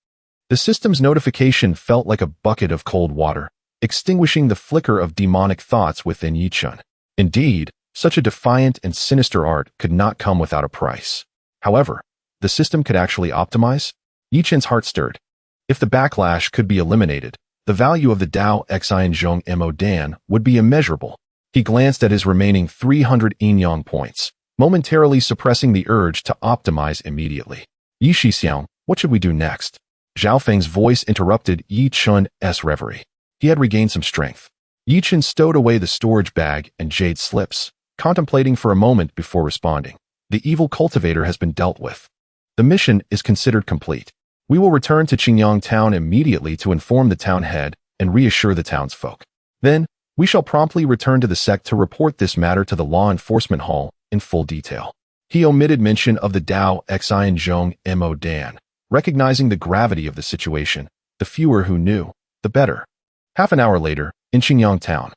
The system's notification felt like a bucket of cold water, extinguishing the flicker of demonic thoughts within Chen. Indeed, such a defiant and sinister art could not come without a price. However, the system could actually optimize? Chen's heart stirred. If the backlash could be eliminated, the value of the Dao Xian Zhong Mo Dan would be immeasurable. He glanced at his remaining 300 Inyang points, momentarily suppressing the urge to optimize immediately. Yi Shixiang, what should we do next? Zhao Feng's voice interrupted Chen's reverie. He had regained some strength. Chen stowed away the storage bag and jade slips, contemplating for a moment before responding. The evil cultivator has been dealt with. The mission is considered complete. We will return to Qingyang town immediately to inform the town head and reassure the townsfolk. Then, we shall promptly return to the sect to report this matter to the law enforcement hall in full detail. He omitted mention of the Dao Xian Zhong Mo Dan. Recognizing the gravity of the situation, the fewer who knew, the better. Half an hour later, in Qingyang town.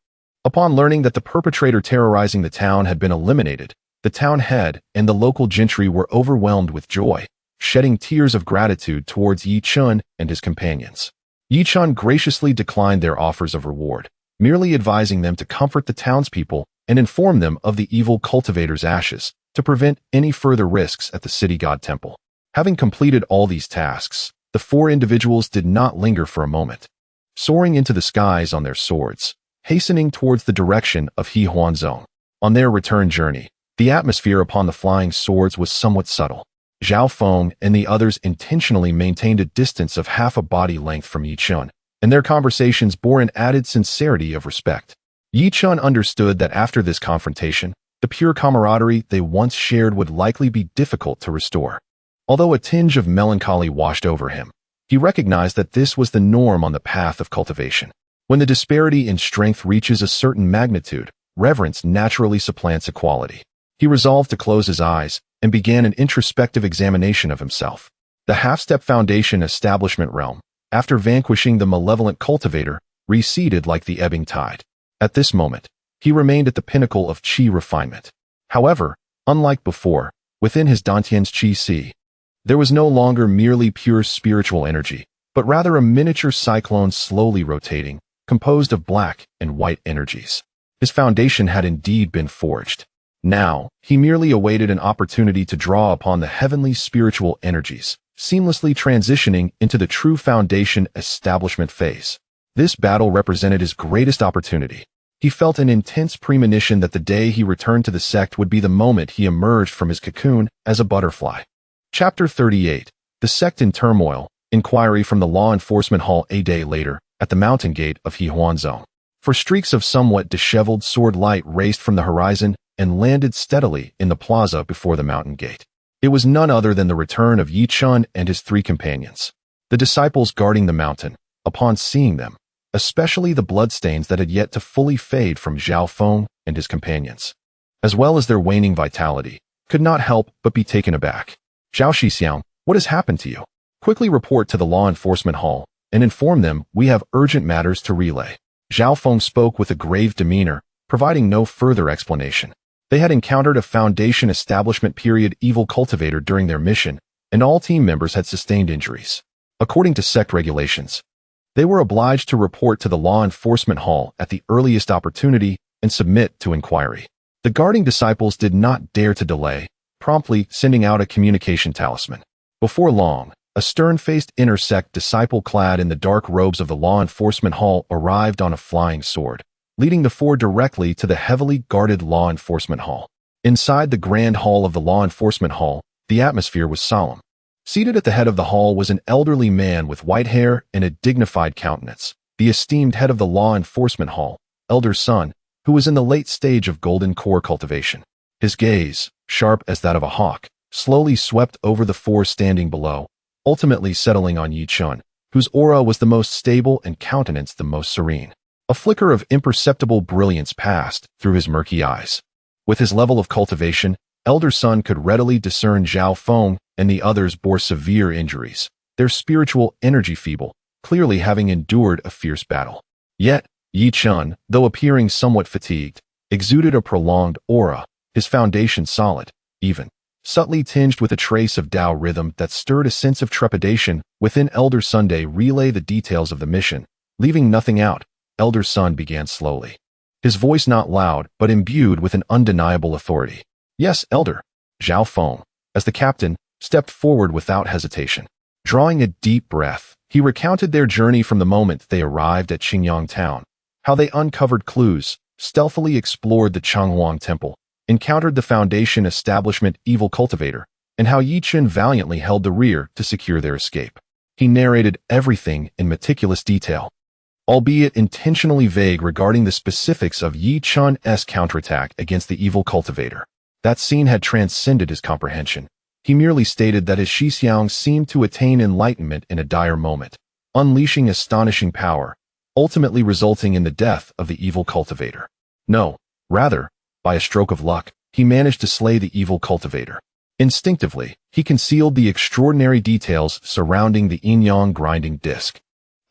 Upon learning that the perpetrator terrorizing the town had been eliminated, the town head and the local gentry were overwhelmed with joy, shedding tears of gratitude towards Chen and his companions. Chen graciously declined their offers of reward, merely advising them to comfort the townspeople and inform them of the evil cultivator's ashes to prevent any further risks at the city god temple. Having completed all these tasks, the 4 individuals did not linger for a moment, soaring into the skies on their swords, hastening towards the direction of He Huanzong. On their return journey, the atmosphere upon the flying swords was somewhat subtle. Zhao Feng and the others intentionally maintained a distance of half a body length from Chen, and their conversations bore an added sincerity of respect. Chen understood that after this confrontation, the pure camaraderie they once shared would likely be difficult to restore. Although a tinge of melancholy washed over him, he recognized that this was the norm on the path of cultivation. When the disparity in strength reaches a certain magnitude, reverence naturally supplants equality. He resolved to close his eyes and began an introspective examination of himself. The half-step foundation establishment realm, after vanquishing the malevolent cultivator, receded like the ebbing tide. At this moment, he remained at the pinnacle of qi refinement. However, unlike before, within his Dantian's qi si, there was no longer merely pure spiritual energy, but rather a miniature cyclone slowly rotating, composed of black and white energies. His foundation had indeed been forged. Now, he merely awaited an opportunity to draw upon the heavenly spiritual energies, seamlessly transitioning into the true foundation establishment phase. This battle represented his greatest opportunity. He felt an intense premonition that the day he returned to the sect would be the moment he emerged from his cocoon as a butterfly. Chapter 38. The Sect in Turmoil. Inquiry from the Law Enforcement Hall a day later, at the mountain gate of He Huanzong. For streaks of somewhat disheveled sword light raced from the horizon and landed steadily in the plaza before the mountain gate. It was none other than the return of Chen and his 3 companions. The disciples guarding the mountain, upon seeing them, especially the bloodstains that had yet to fully fade from Zhao Feng and his companions, as well as their waning vitality, could not help but be taken aback. Zhao Shixiang, what has happened to you? Quickly report to the law enforcement hall and inform them we have urgent matters to relay. Zhao Feng spoke with a grave demeanor, providing no further explanation. They had encountered a Foundation establishment period evil cultivator during their mission, and all team members had sustained injuries. According to sect regulations, they were obliged to report to the law enforcement hall at the earliest opportunity and submit to inquiry. The guarding disciples did not dare to delay, promptly sending out a communication talisman. Before long, a stern-faced inner sect disciple clad in the dark robes of the law enforcement hall arrived on a flying sword, leading the four directly to the heavily guarded law enforcement hall. Inside the grand hall of the law enforcement hall, the atmosphere was solemn. Seated at the head of the hall was an elderly man with white hair and a dignified countenance, the esteemed head of the law enforcement hall, Elder Sun, who was in the late stage of golden core cultivation. His gaze, sharp as that of a hawk, slowly swept over the four standing below, ultimately settling on Yi Chen, whose aura was the most stable and countenance the most serene. A flicker of imperceptible brilliance passed through his murky eyes. With his level of cultivation, Elder Sun could readily discern Zhao Feng and the others bore severe injuries, their spiritual energy feeble, clearly having endured a fierce battle. Yet, Yi Chen, though appearing somewhat fatigued, exuded a prolonged aura, his foundation solid, even, subtly tinged with a trace of Dao rhythm that stirred a sense of trepidation within Elder Sunday. Relay the details of the mission, leaving nothing out. Elder Sun began slowly, his voice not loud but imbued with an undeniable authority. Yes, Elder. Zhao Feng, as the captain, stepped forward without hesitation. Drawing a deep breath, he recounted their journey from the moment they arrived at Qingyang town, how they uncovered clues, stealthily explored the Changhuang temple, encountered the Foundation establishment evil cultivator, and how Yi Chen valiantly held the rear to secure their escape. He narrated everything in meticulous detail, albeit intentionally vague regarding the specifics of Yi Chen's counterattack against the evil cultivator. That scene had transcended his comprehension. He merely stated that his Shixiang seemed to attain enlightenment in a dire moment, unleashing astonishing power, ultimately resulting in the death of the evil cultivator. No, rather, by a stroke of luck, he managed to slay the evil cultivator. Instinctively, he concealed the extraordinary details surrounding the yin-yang grinding disc,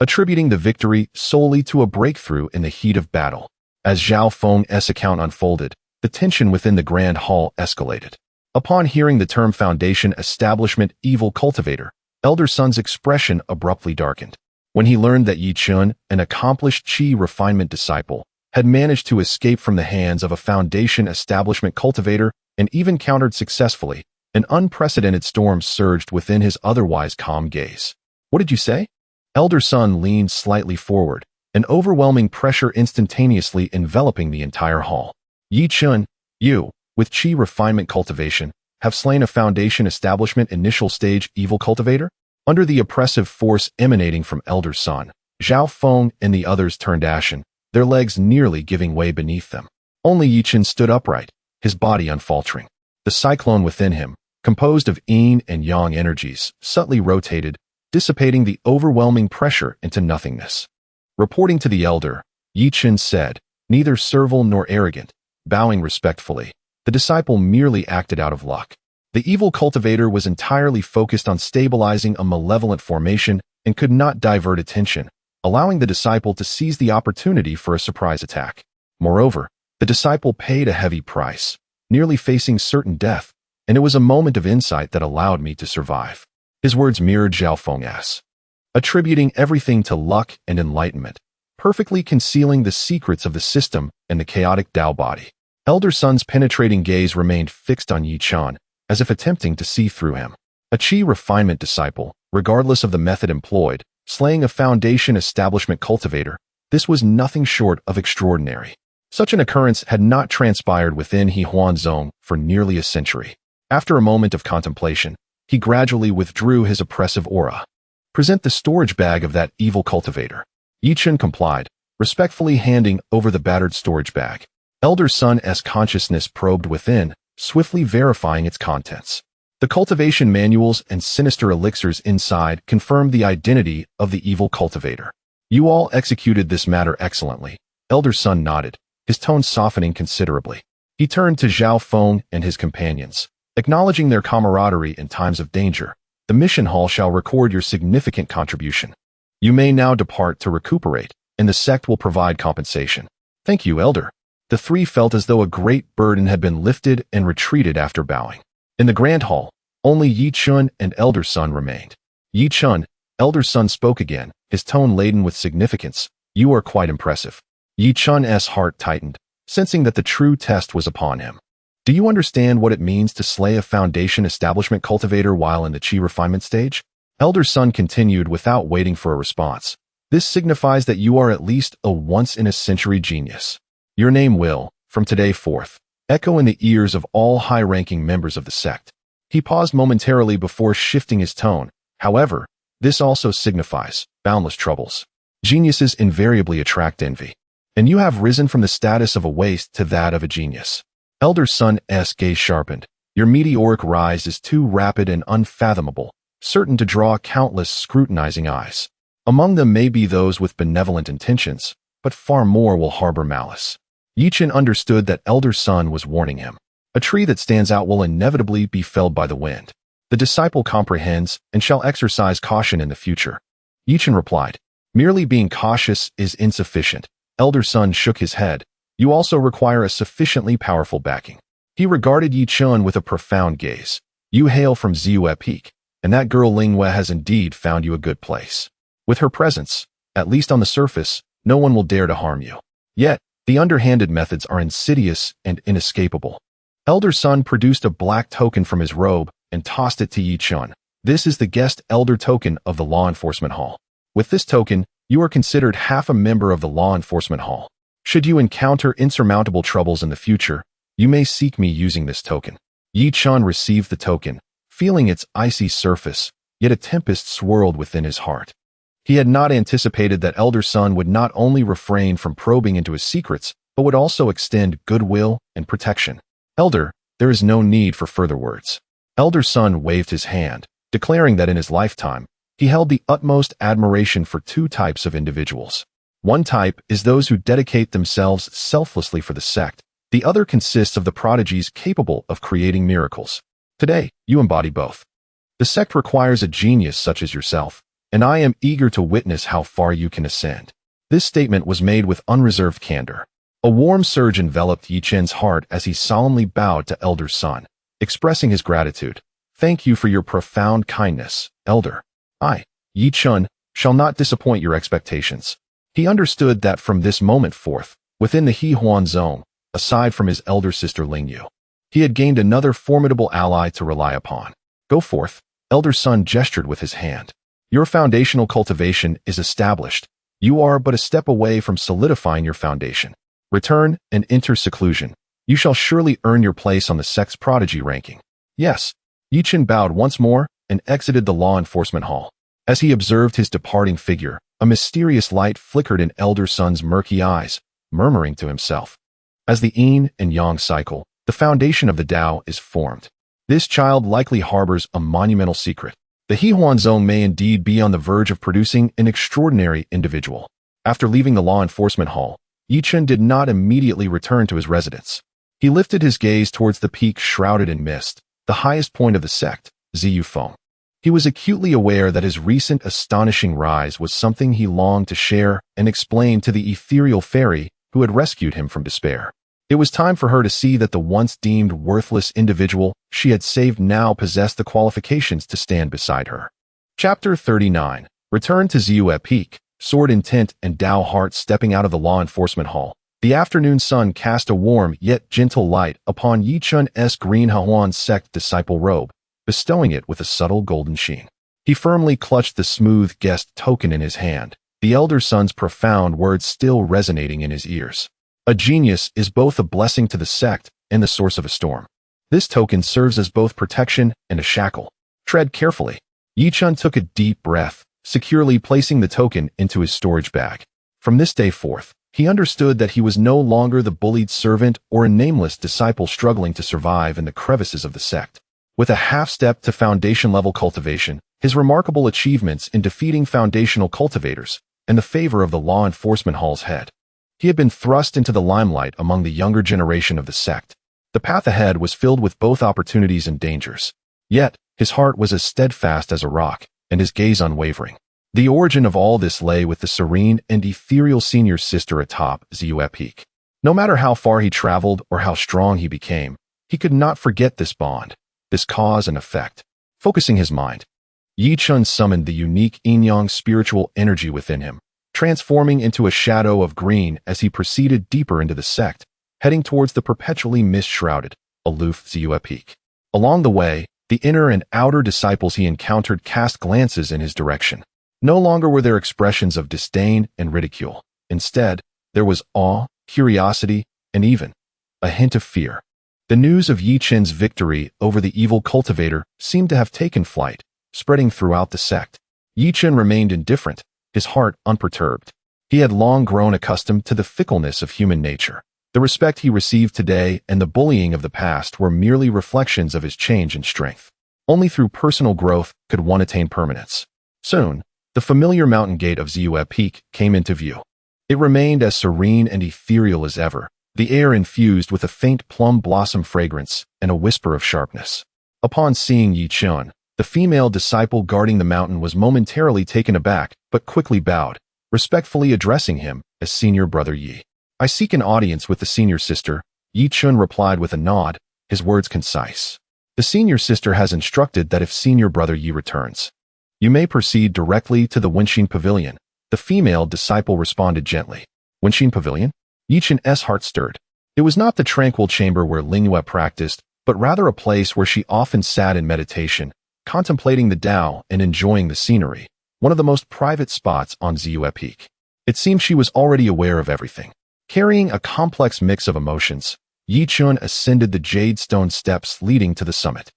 attributing the victory solely to a breakthrough in the heat of battle. As Zhao Feng's account unfolded, the tension within the grand hall escalated. Upon hearing the term Foundation Establishment Evil Cultivator, Elder Sun's expression abruptly darkened. When he learned that Yi Chen, an accomplished Qi refinement disciple, had managed to escape from the hands of a Foundation Establishment cultivator and even countered successfully, an unprecedented storm surged within his otherwise calm gaze. What did you say? Elder Sun leaned slightly forward, an overwhelming pressure instantaneously enveloping the entire hall. Yi Chen, you, with Qi refinement cultivation, have slain a Foundation Establishment initial stage evil cultivator? Under the oppressive force emanating from Elder Sun, Zhao Feng and the others turned ashen, their legs nearly giving way beneath them. Only Yi Chen stood upright, his body unfaltering. The cyclone within him, composed of yin and yang energies, subtly rotated, dissipating the overwhelming pressure into nothingness. Reporting to the elder, Yi Chen said, neither servile nor arrogant, bowing respectfully, the disciple merely acted out of luck. The evil cultivator was entirely focused on stabilizing a malevolent formation and could not divert attention, allowing the disciple to seize the opportunity for a surprise attack. Moreover, the disciple paid a heavy price, nearly facing certain death, and it was a moment of insight that allowed me to survive. His words mirrored Zhao Feng's, attributing everything to luck and enlightenment, perfectly concealing the secrets of the system and the chaotic Dao Body. Elder Sun's penetrating gaze remained fixed on Yi Chen, as if attempting to see through him. A Qi refinement disciple, regardless of the method employed, slaying a Foundation Establishment cultivator, this was nothing short of extraordinary. Such an occurrence had not transpired within He Huanzong for nearly a century. After a moment of contemplation, he gradually withdrew his oppressive aura. Present the storage bag of that evil cultivator. Yi Chen complied, respectfully handing over the battered storage bag. Elder Sun's consciousness probed within, swiftly verifying its contents. The cultivation manuals and sinister elixirs inside confirmed the identity of the evil cultivator. You all executed this matter excellently. Elder Sun nodded, his tone softening considerably. He turned to Zhao Feng and his companions, acknowledging their camaraderie in times of danger, The mission hall shall record your significant contribution. You may now depart to recuperate, and the sect will provide compensation. Thank you, Elder. The three felt as though a great burden had been lifted and retreated after bowing. In the grand hall, only Yi Chun and Elder Sun remained. Yi Chun, Elder Sun spoke again, his tone laden with significance. You are quite impressive. Yi Chun's heart tightened, sensing that the true test was upon him. Do you understand what it means to slay a foundation establishment cultivator while in the chi refinement stage? Elder Sun continued without waiting for a response. This signifies that you are at least a once-in-a-century genius. Your name will, from today forth, echo in the ears of all high-ranking members of the sect. He paused momentarily before shifting his tone. However, this also signifies boundless troubles. Geniuses invariably attract envy. And you have risen from the status of a waste to that of a genius. Elder Sun's gaze sharpened. Your meteoric rise is too rapid and unfathomable, certain to draw countless scrutinizing eyes. Among them may be those with benevolent intentions, but far more will harbor malice. Yi Chen understood that Elder Sun was warning him. A tree that stands out will inevitably be felled by the wind. The disciple comprehends and shall exercise caution in the future. Yi Chen replied, merely being cautious is insufficient. Elder Sun shook his head. You also require a sufficiently powerful backing. He regarded Yi Chen with a profound gaze. You hail from Ziyue Peak, and that girl Lingwei has indeed found you a good place. With her presence, at least on the surface, no one will dare to harm you. Yet, the underhanded methods are insidious and inescapable. Elder Sun produced a black token from his robe and tossed it to Yi Chen. This is the guest elder token of the law enforcement hall. With this token, you are considered half a member of the law enforcement hall. Should you encounter insurmountable troubles in the future, you may seek me using this token. Yi Chen received the token, feeling its icy surface, yet a tempest swirled within his heart. He had not anticipated that Elder Sun would not only refrain from probing into his secrets, but would also extend goodwill and protection. Elder, there is no need for further words. Elder Sun waved his hand, declaring that in his lifetime, he held the utmost admiration for two types of individuals. One type is those who dedicate themselves selflessly for the sect. The other consists of the prodigies capable of creating miracles. Today, you embody both. The sect requires a genius such as yourself, and I am eager to witness how far you can ascend. This statement was made with unreserved candor. A warm surge enveloped Yi Chen's heart as he solemnly bowed to Elder Sun, expressing his gratitude. Thank you for your profound kindness, Elder. I, Yi Chen, shall not disappoint your expectations. He understood that from this moment forth, within the He Huan zone, aside from his elder sister Lingyu, he had gained another formidable ally to rely upon. Go forth, Elder Sun gestured with his hand. Your foundational cultivation is established. You are but a step away from solidifying your foundation. Return and enter seclusion. You shall surely earn your place on the sect's prodigy ranking. Yes. Yi Chen bowed once more and exited the law enforcement hall. As he observed his departing figure, a mysterious light flickered in Elder Sun's murky eyes, murmuring to himself. As the yin and yang cycle, the foundation of the Tao is formed. This child likely harbors a monumental secret. The He Huan zone may indeed be on the verge of producing an extraordinary individual. After leaving the law enforcement hall, Yi Chen did not immediately return to his residence. He lifted his gaze towards the peak shrouded in mist, the highest point of the sect, Ziyue Feng. He was acutely aware that his recent astonishing rise was something he longed to share and explain to the ethereal fairy who had rescued him from despair. It was time for her to see that the once deemed worthless individual she had saved now possessed the qualifications to stand beside her. Chapter 39. Return to Ziyue Peak, sword intent and Tao heart stepping out of the law enforcement hall. The afternoon sun cast a warm yet gentle light upon Yi Chen's green Huan sect disciple robe, bestowing it with a subtle golden sheen. He firmly clutched the smooth guest token in his hand, the elder son's profound words still resonating in his ears. A genius is both a blessing to the sect and the source of a storm. This token serves as both protection and a shackle. Tread carefully. Yi Chen took a deep breath, securely placing the token into his storage bag. From this day forth, he understood that he was no longer the bullied servant or a nameless disciple struggling to survive in the crevices of the sect. With a half-step to foundation-level cultivation, his remarkable achievements in defeating foundational cultivators, and the favor of the law enforcement hall's head, he had been thrust into the limelight among the younger generation of the sect. The path ahead was filled with both opportunities and dangers. Yet, His heart was as steadfast as a rock, and his gaze unwavering. The origin of all this lay with the serene and ethereal senior sister atop Ziyue Peak. No matter how far he traveled or how strong he became, he could not forget this bond, this cause and effect. Focusing his mind, Yi Chun summoned the unique yin-yang spiritual energy within him, transforming into a shadow of green as he proceeded deeper into the sect, heading towards the perpetually mist-shrouded, aloof Ziyue Peak. Along the way, the inner and outer disciples he encountered cast glances in his direction. No longer were there expressions of disdain and ridicule. Instead, there was awe, curiosity, and even a hint of fear. The news of Yi Chen's victory over the evil cultivator seemed to have taken flight, spreading throughout the sect. Yi Chen remained indifferent, his heart unperturbed. He had long grown accustomed to the fickleness of human nature. The respect he received today and the bullying of the past were merely reflections of his change in strength. Only through personal growth could one attain permanence. Soon, the familiar mountain gate of Ziyue Peak came into view. It remained as serene and ethereal as ever, the air infused with a faint plum blossom fragrance and a whisper of sharpness. Upon seeing Yi Chen, the female disciple guarding the mountain was momentarily taken aback, but quickly bowed, respectfully addressing him as Senior Brother Yi. "I seek an audience with the senior sister," Yi Chen replied with a nod, his words concise. "The senior sister has instructed that if Senior Brother Yi returns, you may proceed directly to the Wenxin Pavilion." The female disciple responded gently. Wenxin Pavilion? Yi Chen's heart stirred. It was not the tranquil chamber where Lingyue practiced, but rather a place where she often sat in meditation, contemplating the Tao and enjoying the scenery, one of the most private spots on Ziyue Peak. It seemed she was already aware of everything. Carrying a complex mix of emotions, Yi Chen ascended the jade stone steps leading to the summit.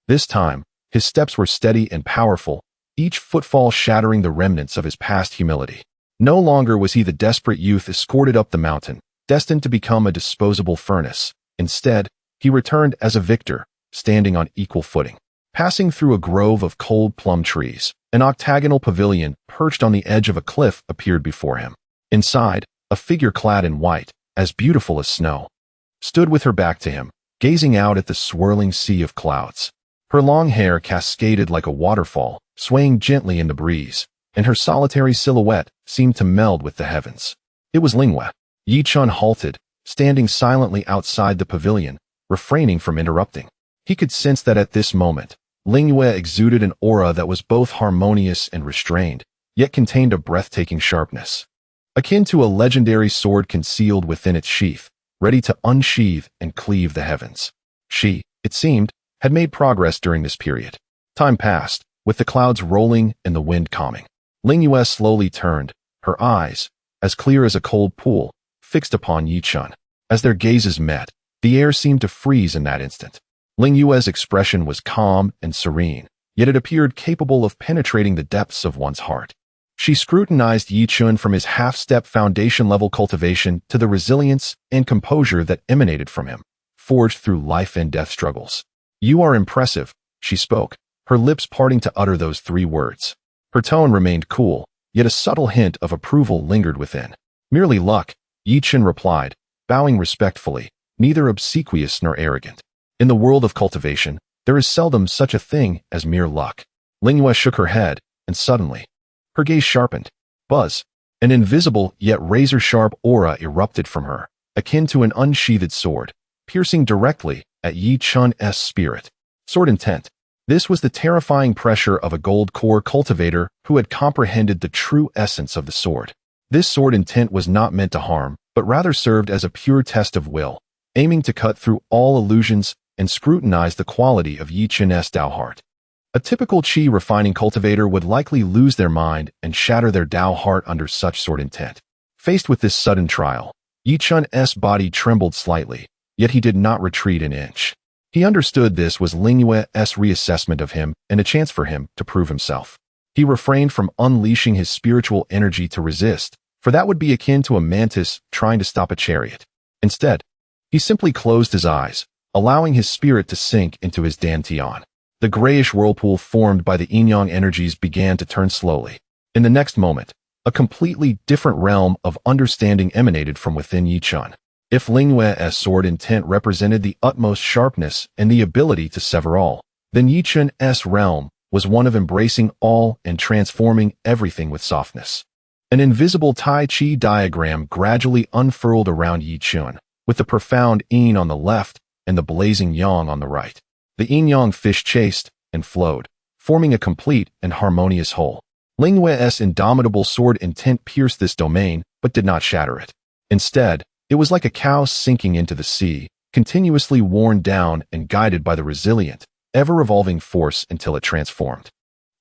This time, his steps were steady and powerful, each footfall shattering the remnants of his past humility. No longer was he the desperate youth escorted up the mountain, destined to become a disposable furnace. Instead, he returned as a victor, standing on equal footing. Passing through a grove of cold plum trees, an octagonal pavilion perched on the edge of a cliff appeared before him. Inside, a figure clad in white, as beautiful as snow, stood with her back to him, gazing out at the swirling sea of clouds. Her long hair cascaded like a waterfall, swaying gently in the breeze, and her solitary silhouette seemed to meld with the heavens. It was Lingyue. Yi Chen halted, standing silently outside the pavilion, refraining from interrupting. He could sense that at this moment, Lingyue exuded an aura that was both harmonious and restrained, yet contained a breathtaking sharpness, akin to a legendary sword concealed within its sheath, ready to unsheathe and cleave the heavens. She, it seemed, had made progress during this period. Time passed, with the clouds rolling and the wind calming. Lingyue slowly turned, her eyes, as clear as a cold pool, fixed upon Yi Chen. As their gazes met, the air seemed to freeze in that instant. Lingyue's expression was calm and serene, yet it appeared capable of penetrating the depths of one's heart. She scrutinized Yi Chen from his half-step foundation-level cultivation to the resilience and composure that emanated from him, forged through life and death struggles. "You are impressive," she spoke, her lips parting to utter those three words. Her tone remained cool, yet a subtle hint of approval lingered within. "Merely luck," Yi Chen replied, bowing respectfully, neither obsequious nor arrogant. "In the world of cultivation, there is seldom such a thing as mere luck." Lingyue shook her head, and suddenly, her gaze sharpened. Buzz, an invisible yet razor-sharp aura erupted from her, akin to an unsheathed sword, piercing directly at Yi Chen's spirit. Sword intent. This was the terrifying pressure of a gold core cultivator who had comprehended the true essence of the sword. This sword intent was not meant to harm, but rather served as a pure test of will, aiming to cut through all illusions and scrutinize the quality of Yi Chen's Dao heart. A typical qi refining cultivator would likely lose their mind and shatter their Dao heart under such sword intent. Faced with this sudden trial, Yi Chen's body trembled slightly, yet he did not retreat an inch. He understood this was Lingyue's reassessment of him and a chance for him to prove himself. He refrained from unleashing his spiritual energy to resist, for that would be akin to a mantis trying to stop a chariot. Instead, he simply closed his eyes, allowing his spirit to sink into his dantian. The grayish whirlpool formed by the yin-yang energies began to turn slowly. In the next moment, a completely different realm of understanding emanated from within Yi Chen. If Lingyue's sword intent represented the utmost sharpness and the ability to sever all, then Yi Chen's realm was one of embracing all and transforming everything with softness. An invisible Tai Chi diagram gradually unfurled around Yi Chen, with the profound yin on the left and the blazing yang on the right. The yin-yang fish chased and flowed, forming a complete and harmonious whole. Ling Yue's indomitable sword intent pierced this domain, but did not shatter it. Instead, it was like a cow sinking into the sea, continuously worn down and guided by the resilient, ever-evolving force until it transformed.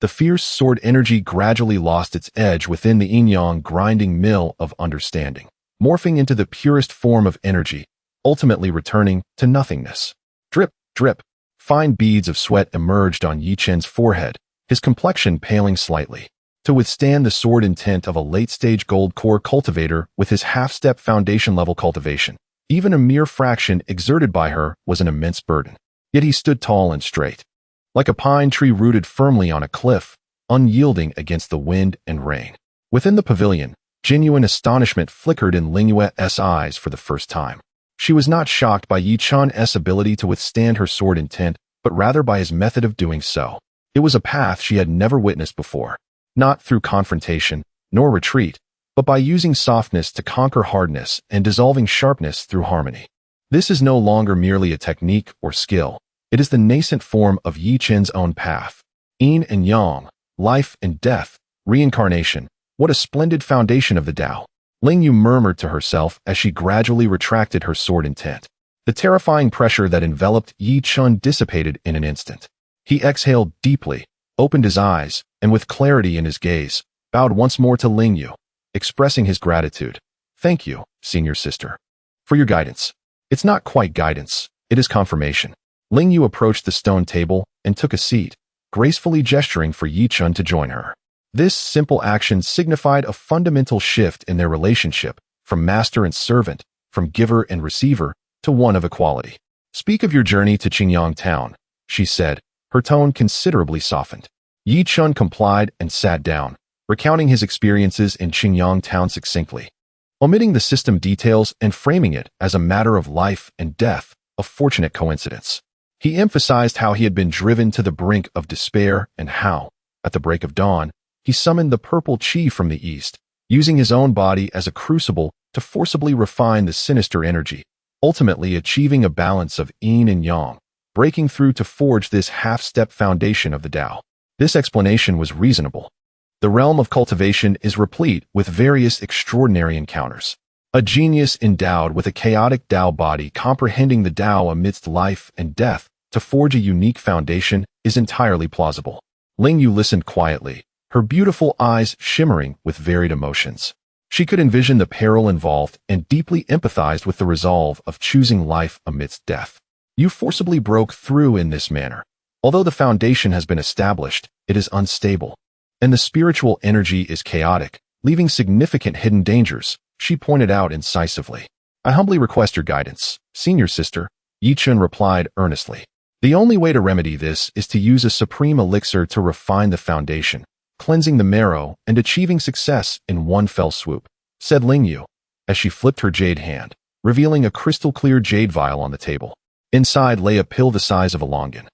The fierce sword energy gradually lost its edge within the yin-yang grinding mill of understanding, morphing into the purest form of energy, ultimately returning to nothingness. Drip, drip. Fine beads of sweat emerged on Yi Chen's forehead, his complexion paling slightly. To withstand the sword intent of a late-stage gold core cultivator with his half-step foundation-level cultivation, even a mere fraction exerted by her was an immense burden. Yet he stood tall and straight, like a pine tree rooted firmly on a cliff, unyielding against the wind and rain. Within the pavilion, genuine astonishment flickered in Ling Yue's eyes for the first time. She was not shocked by Yi Chen's ability to withstand her sword intent, but rather by his method of doing so. It was a path she had never witnessed before, not through confrontation, nor retreat, but by using softness to conquer hardness and dissolving sharpness through harmony. This is no longer merely a technique or skill. It is the nascent form of Yi Chen's own path. Yin and yang, life and death, reincarnation. What a splendid foundation of the Tao. Ling Yu murmured to herself as she gradually retracted her sword intent. The terrifying pressure that enveloped Yi Chen dissipated in an instant. He exhaled deeply, opened his eyes, and with clarity in his gaze, bowed once more to Ling Yu, expressing his gratitude. Thank you, senior sister, for your guidance. It's not quite guidance, it is confirmation. Ling Yu approached the stone table and took a seat, gracefully gesturing for Yi Chen to join her. This simple action signified a fundamental shift in their relationship, from master and servant, from giver and receiver, to one of equality. Speak of your journey to Qingyang town, she said, her tone considerably softened. Yi Chen complied and sat down, recounting his experiences in Qingyang town succinctly, omitting the system details and framing it as a matter of life and death, a fortunate coincidence. He emphasized how he had been driven to the brink of despair and how, at the break of dawn, he summoned the purple qi from the east, using his own body as a crucible to forcibly refine the sinister energy, ultimately achieving a balance of yin and yang, breaking through to forge this half-step foundation of the Tao. This explanation was reasonable. The realm of cultivation is replete with various extraordinary encounters. A genius endowed with a chaotic Dao body comprehending the Tao amidst life and death to forge a unique foundation is entirely plausible. Ling Yu listened quietly, her beautiful eyes shimmering with varied emotions. She could envision the peril involved and deeply empathized with the resolve of choosing life amidst death. You forcibly broke through in this manner. Although the foundation has been established, it is unstable, and the spiritual energy is chaotic, leaving significant hidden dangers, she pointed out incisively. I humbly request your guidance, senior sister, Yi Chen replied earnestly. The only way to remedy this is to use a supreme elixir to refine the foundation, cleansing the marrow and achieving success in one fell swoop, said Ling Yu, as she flipped her jade hand, revealing a crystal-clear jade vial on the table. Inside lay a pill the size of a longan,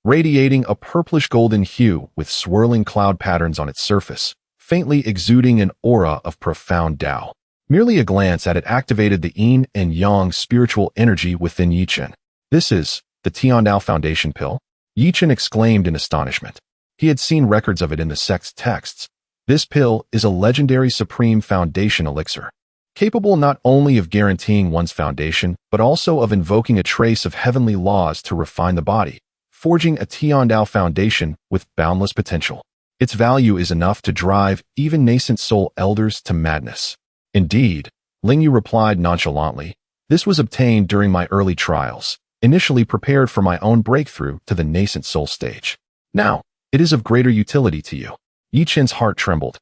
radiating a purplish-golden hue with swirling cloud patterns on its surface, faintly exuding an aura of profound Tao. Merely a glance at it activated the yin and yang spiritual energy within Yi Chen. This is the Tiandao Foundation pill? Yi Chen exclaimed in astonishment. He had seen records of it in the sect's texts. This pill is a legendary supreme foundation elixir, capable not only of guaranteeing one's foundation, but also of invoking a trace of heavenly laws to refine the body, forging a Tiandao foundation with boundless potential. Its value is enough to drive even nascent soul elders to madness. Indeed, Ling Yu replied nonchalantly, this was obtained during my early trials, initially prepared for my own breakthrough to the nascent soul stage. Now, it is of greater utility to you. Yi Chen's heart trembled,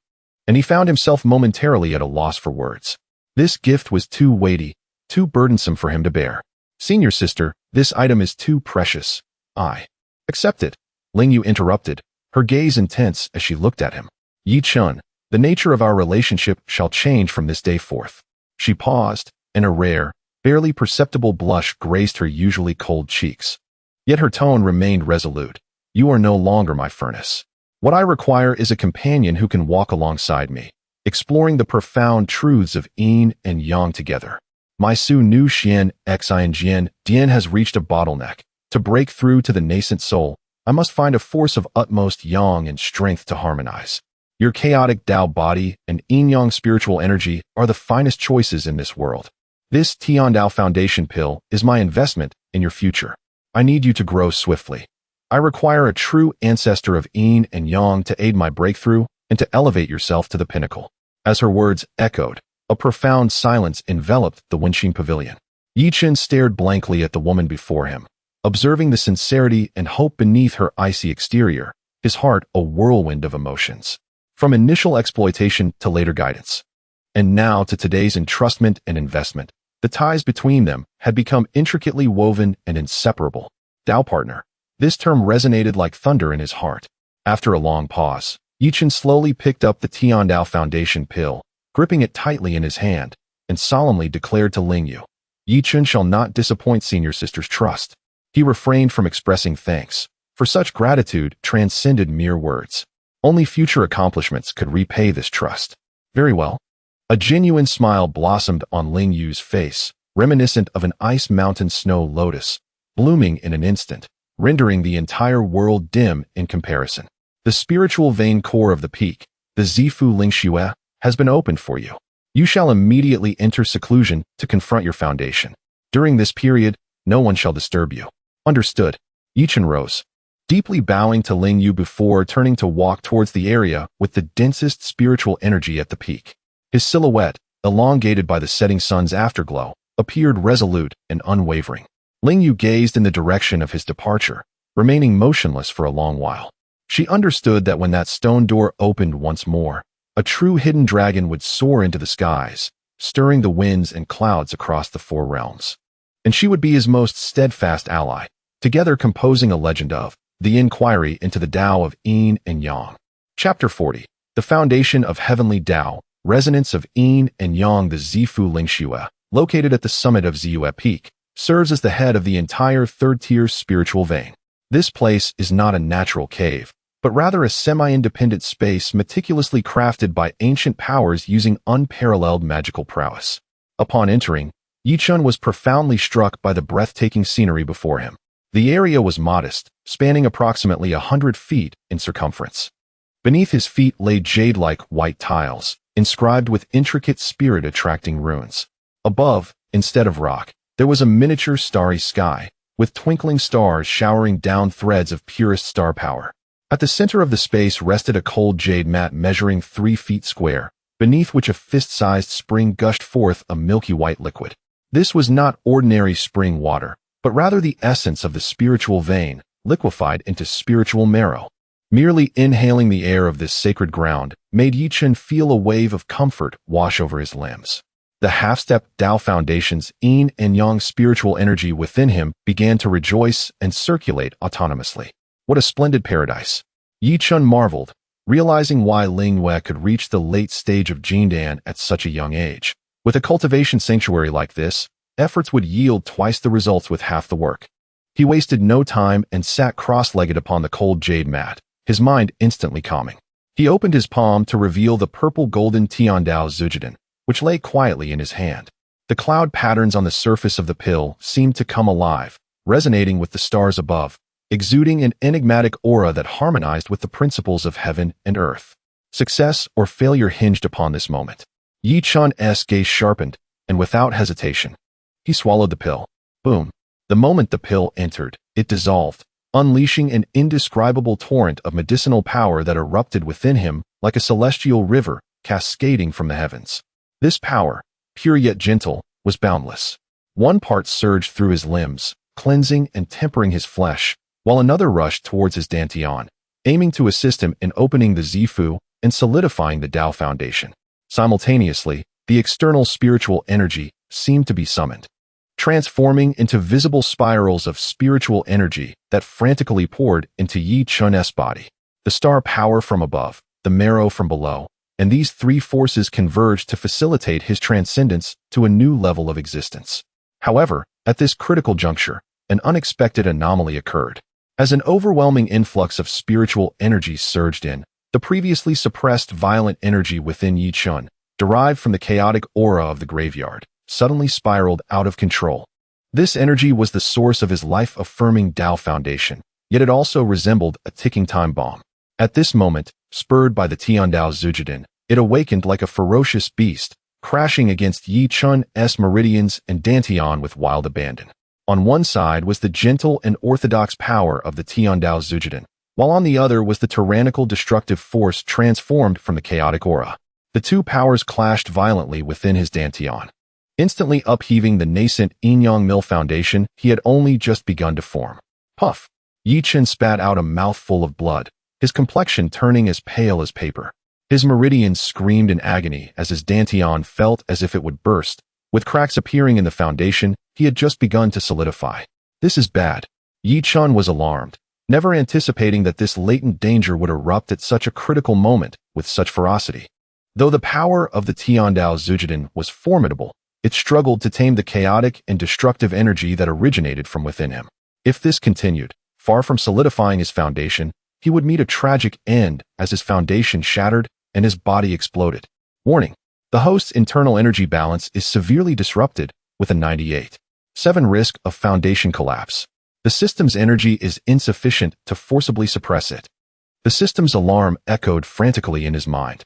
and he found himself momentarily at a loss for words. This gift was too weighty, too burdensome for him to bear. Senior sister, this item is too precious. I accept it, Ling Yu interrupted, her gaze intense as she looked at him. Yi Chen, the nature of our relationship shall change from this day forth. She paused, and a rare, barely perceptible blush graced her usually cold cheeks. Yet her tone remained resolute. You are no longer my furnace. What I require is a companion who can walk alongside me, exploring the profound truths of yin and yang together. My Su Nu Xian Xin Dian has reached a bottleneck. To break through to the nascent soul, I must find a force of utmost yang and strength to harmonize. Your chaotic Dao body and yin-yang spiritual energy are the finest choices in this world. This Tian Dao Foundation pill is my investment in your future. I need you to grow swiftly. I require a true ancestor of yin and yang to aid my breakthrough and to elevate yourself to the pinnacle. As her words echoed, a profound silence enveloped the Wenxing pavilion. Yi Chen stared blankly at the woman before him, observing the sincerity and hope beneath her icy exterior, his heart a whirlwind of emotions. From initial exploitation to later guidance, and now to today's entrustment and investment, the ties between them had become intricately woven and inseparable. Dao partner. This term resonated like thunder in his heart. After a long pause, Yi Chen slowly picked up the Tian Dao Foundation pill, gripping it tightly in his hand, and solemnly declared to Ling Yu, Yi Chen shall not disappoint senior sister's trust. He refrained from expressing thanks, for such gratitude transcended mere words. Only future accomplishments could repay this trust. Very well. A genuine smile blossomed on Ling Yu's face, reminiscent of an ice mountain snow lotus, blooming in an instant, rendering the entire world dim in comparison. The spiritual vein core of the peak, the Zifu Lingxue, has been opened for you. You shall immediately enter seclusion to confront your foundation. During this period, no one shall disturb you. Understood. Yi Chen rose, deeply bowing to Ling Yu before turning to walk towards the area with the densest spiritual energy at the peak. His silhouette, elongated by the setting sun's afterglow, appeared resolute and unwavering. Ling Yu gazed in the direction of his departure, remaining motionless for a long while. She understood that when that stone door opened once more, a true hidden dragon would soar into the skies, stirring the winds and clouds across the four realms. And she would be his most steadfast ally, together composing a legend of the inquiry into the Tao of Yin and Yang. Chapter 40. The Foundation of Heavenly Tao, Resonance of Yin and Yang. The Zifu Lingxue, located at the summit of Ziyue Peak, serves as the head of the entire third-tier spiritual vein. This place is not a natural cave, but rather a semi-independent space meticulously crafted by ancient powers using unparalleled magical prowess. Upon entering, Yi Chen was profoundly struck by the breathtaking scenery before him. The area was modest, spanning approximately 100 feet in circumference. Beneath his feet lay jade-like white tiles, inscribed with intricate spirit-attracting runes. Above, instead of rock, there was a miniature starry sky, with twinkling stars showering down threads of purest star power. At the center of the space rested a cold jade mat measuring 3 feet square, beneath which a fist-sized spring gushed forth a milky white liquid. This was not ordinary spring water, but rather the essence of the spiritual vein, liquefied into spiritual marrow. Merely inhaling the air of this sacred ground made Yi Chen feel a wave of comfort wash over his limbs. The half-step Dao Foundation's Yin and Yang spiritual energy within him began to rejoice and circulate autonomously. What a splendid paradise! Yi Chen marveled, realizing why Ling Wei could reach the late stage of Jindan at such a young age. With a cultivation sanctuary like this, efforts would yield twice the results with half the work. He wasted no time and sat cross-legged upon the cold jade mat, his mind instantly calming. He opened his palm to reveal the purple-golden Tian Dao Zujiden, which lay quietly in his hand. The cloud patterns on the surface of the pill seemed to come alive, resonating with the stars above, exuding an enigmatic aura that harmonized with the principles of heaven and earth. Success or failure hinged upon this moment. Yi Chen's gaze sharpened, and without hesitation, he swallowed the pill. Boom. The moment the pill entered, it dissolved, unleashing an indescribable torrent of medicinal power that erupted within him like a celestial river cascading from the heavens. This power, pure yet gentle, was boundless. One part surged through his limbs, cleansing and tempering his flesh, while another rushed towards his dantian, aiming to assist him in opening the Zifu and solidifying the Dao Foundation. Simultaneously, the external spiritual energy seemed to be summoned, transforming into visible spirals of spiritual energy that frantically poured into Yi Chen's body. The star power from above, the marrow from below, and these three forces converged to facilitate his transcendence to a new level of existence. However, at this critical juncture, an unexpected anomaly occurred. As an overwhelming influx of spiritual energy surged in, the previously suppressed violent energy within Yi Chen, derived from the chaotic aura of the graveyard, suddenly spiraled out of control. This energy was the source of his life-affirming Tao foundation, yet it also resembled a ticking time bomb. At this moment, spurred by the Tiandao Zujidin, it awakened like a ferocious beast, crashing against Yi Chen's meridians and Dantian with wild abandon. On one side was the gentle and orthodox power of the Tiandao Zujidin, while on the other was the tyrannical destructive force transformed from the chaotic aura. The two powers clashed violently within his Dantian, instantly upheaving the nascent yin-yang mill foundation he had only just begun to form. Puff! Yi Chen spat out a mouthful of blood, his complexion turning as pale as paper. His meridians screamed in agony as his Dantian felt as if it would burst, with cracks appearing in the foundation he had just begun to solidify. This is bad. Yi Chen was alarmed, never anticipating that this latent danger would erupt at such a critical moment with such ferocity. Though the power of the Tiandao Zujidin was formidable, it struggled to tame the chaotic and destructive energy that originated from within him. If this continued, far from solidifying his foundation, he would meet a tragic end as his foundation shattered and his body exploded. Warning: the host's internal energy balance is severely disrupted with a 98.7 risk of foundation collapse. The system's energy is insufficient to forcibly suppress it. The system's alarm echoed frantically in his mind,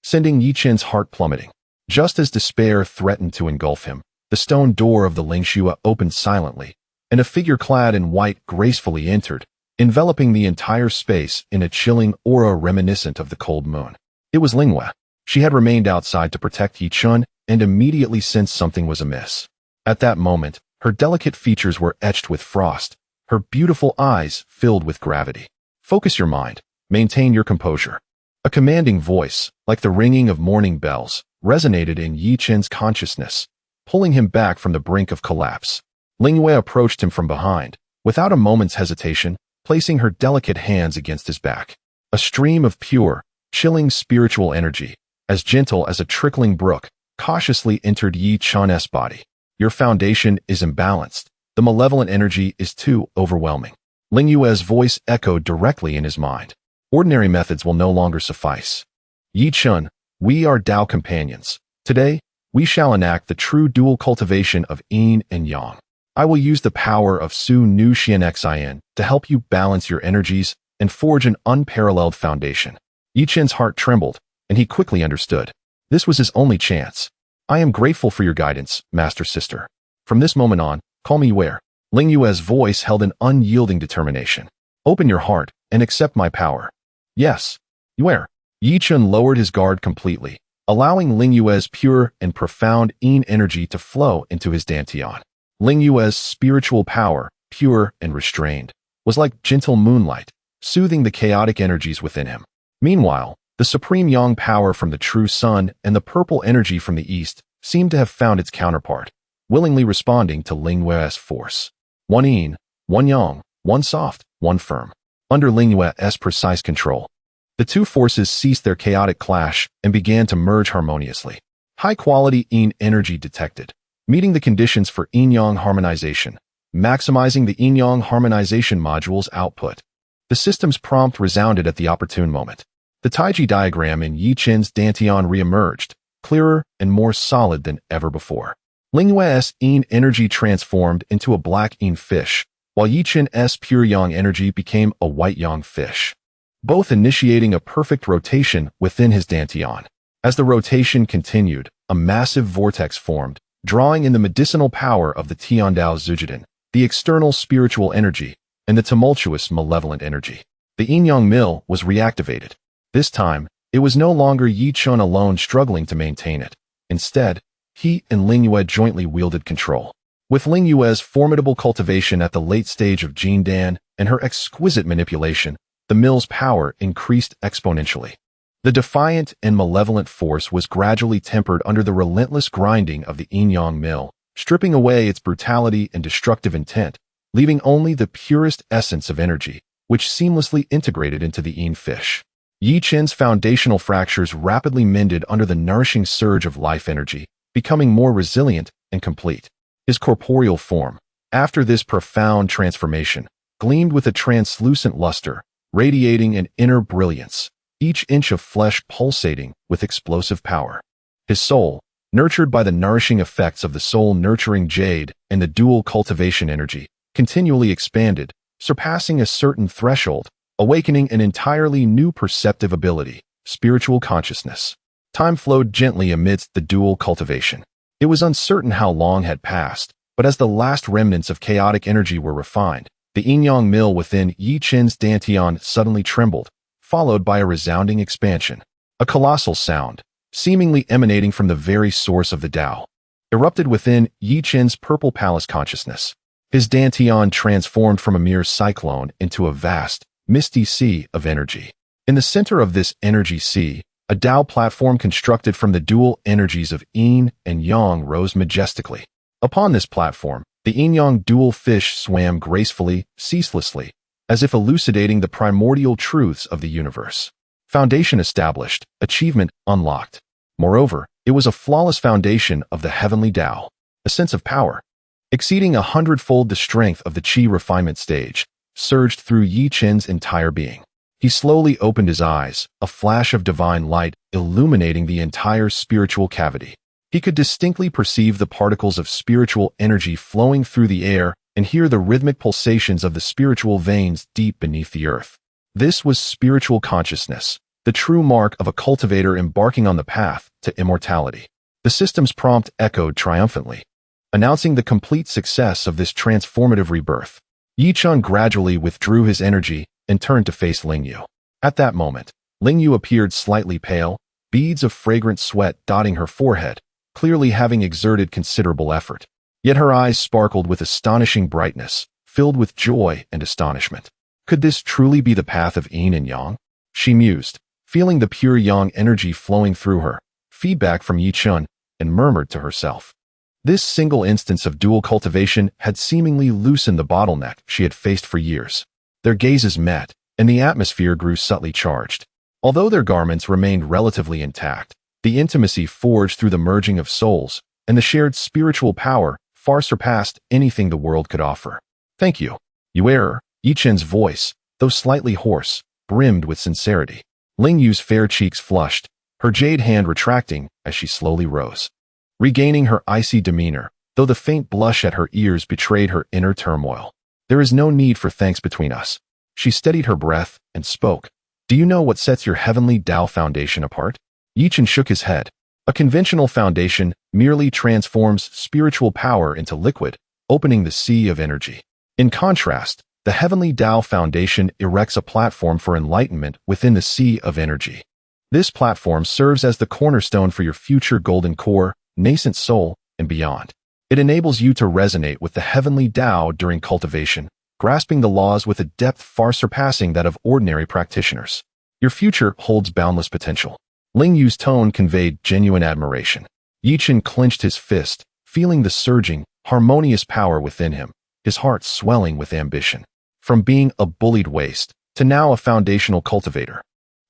sending Yi Chen's heart plummeting. Just as despair threatened to engulf him, the stone door of the Lingxua opened silently, and a figure clad in white gracefully entered, enveloping the entire space in a chilling aura reminiscent of the cold moon. It was Linghua. She had remained outside to protect Yi Chen and immediately sensed something was amiss. At that moment, her delicate features were etched with frost, her beautiful eyes filled with gravity. Focus your mind. Maintain your composure. A commanding voice, like the ringing of morning bells, resonated in Yi Chen's consciousness, pulling him back from the brink of collapse. Linghua approached him from behind, without a moment's hesitation, placing her delicate hands against his back. A stream of pure, chilling spiritual energy, as gentle as a trickling brook, cautiously entered Yi Chen's body. Your foundation is imbalanced. The malevolent energy is too overwhelming. Linghua's voice echoed directly in his mind. Ordinary methods will no longer suffice. Yi Chen, we are Tao companions. Today, we shall enact the true dual cultivation of yin and yang. I will use the power of Su Nu Xian Xin to help you balance your energies and forge an unparalleled foundation. Yi Chen's heart trembled, and he quickly understood. This was his only chance. I am grateful for your guidance, Master Sister. From this moment on, call me Yue. Linghua's voice held an unyielding determination. Open your heart and accept my power. Yes, Yue. Yi Chen lowered his guard completely, allowing Linghua's pure and profound yin energy to flow into his Dantian. Linghua's spiritual power, pure and restrained, was like gentle moonlight, soothing the chaotic energies within him. Meanwhile, the supreme yang power from the true sun and the purple energy from the east seemed to have found its counterpart, willingly responding to Linghua's force. One yin, one yang, one soft, one firm. Under Linghua's precise control, the two forces ceased their chaotic clash and began to merge harmoniously. High-quality yin energy detected, meeting the conditions for yin-yang harmonization, maximizing the yin-yang harmonization module's output. The system's prompt resounded at the opportune moment. The Taiji diagram in Yi Chen's Dantian re-emerged, clearer and more solid than ever before. Linghua's yin energy transformed into a black yin fish, while Yi Chen's pure yang energy became a white yang fish, both initiating a perfect rotation within his Dantian. As the rotation continued, a massive vortex formed, drawing in the medicinal power of the Tiandao Zujidin, the external spiritual energy, and the tumultuous malevolent energy. The yin-yang mill was reactivated. This time, it was no longer Yi Chen alone struggling to maintain it. Instead, he and Linghua jointly wielded control. With Linghua's formidable cultivation at the late stage of Jin Dan and her exquisite manipulation, the mill's power increased exponentially. The defiant and malevolent force was gradually tempered under the relentless grinding of the yin-yang mill, stripping away its brutality and destructive intent, leaving only the purest essence of energy, which seamlessly integrated into the yin fish. Yi Chen's foundational fractures rapidly mended under the nourishing surge of life energy, becoming more resilient and complete. His corporeal form, after this profound transformation, gleamed with a translucent luster, radiating an inner brilliance, each inch of flesh pulsating with explosive power. His soul, nurtured by the nourishing effects of the soul-nurturing jade and the dual cultivation energy, continually expanded, surpassing a certain threshold, awakening an entirely new perceptive ability, spiritual consciousness. Time flowed gently amidst the dual cultivation. It was uncertain how long had passed, but as the last remnants of chaotic energy were refined, the yin-yang mill within Yi Chen's dantian suddenly trembled, followed by a resounding expansion. A colossal sound, seemingly emanating from the very source of the Tao, erupted within Yi Chen's purple palace consciousness. His dantian transformed from a mere cyclone into a vast, misty sea of energy. In the center of this energy sea, a Tao platform constructed from the dual energies of yin and yang rose majestically. Upon this platform, the yin-yang dual fish swam gracefully, ceaselessly, as if elucidating the primordial truths of the universe. Foundation established, achievement unlocked. Moreover, it was a flawless foundation of the heavenly Tao, a sense of power, exceeding 100-fold the strength of the Qi refinement stage, surged through Yi Chen's entire being. He slowly opened his eyes, a flash of divine light illuminating the entire spiritual cavity. He could distinctly perceive the particles of spiritual energy flowing through the air and hear the rhythmic pulsations of the spiritual veins deep beneath the earth. This was spiritual consciousness, the true mark of a cultivator embarking on the path to immortality. The system's prompt echoed triumphantly, announcing the complete success of this transformative rebirth. Yi Chen gradually withdrew his energy and turned to face Lingyu. At that moment, Lingyu appeared slightly pale, beads of fragrant sweat dotting her forehead, clearly having exerted considerable effort. Yet her eyes sparkled with astonishing brightness, filled with joy and astonishment. Could this truly be the path of yin and yang? She mused, feeling the pure yang energy flowing through her, feedback from Yi Chen, and murmured to herself. This single instance of dual cultivation had seemingly loosened the bottleneck she had faced for years. Their gazes met, and the atmosphere grew subtly charged. Although their garments remained relatively intact, the intimacy forged through the merging of souls and the shared spiritual power far surpassed anything the world could offer. Thank you, you error. Yi Chen's voice, though slightly hoarse, brimmed with sincerity. Lingyu's fair cheeks flushed, her jade hand retracting as she slowly rose. Regaining her icy demeanor, though the faint blush at her ears betrayed her inner turmoil. There is no need for thanks between us. She steadied her breath and spoke. Do you know what sets your heavenly Tao foundation apart? Yi Chen shook his head. A conventional foundation merely transforms spiritual power into liquid, opening the sea of energy. In contrast, the heavenly Tao foundation erects a platform for enlightenment within the sea of energy. This platform serves as the cornerstone for your future golden core, nascent soul, and beyond. It enables you to resonate with the heavenly Tao during cultivation, grasping the laws with a depth far surpassing that of ordinary practitioners. Your future holds boundless potential. Lingyu's tone conveyed genuine admiration. Yi Chen clenched his fist, feeling the surging, harmonious power within him, his heart swelling with ambition. From being a bullied waste to now a foundational cultivator.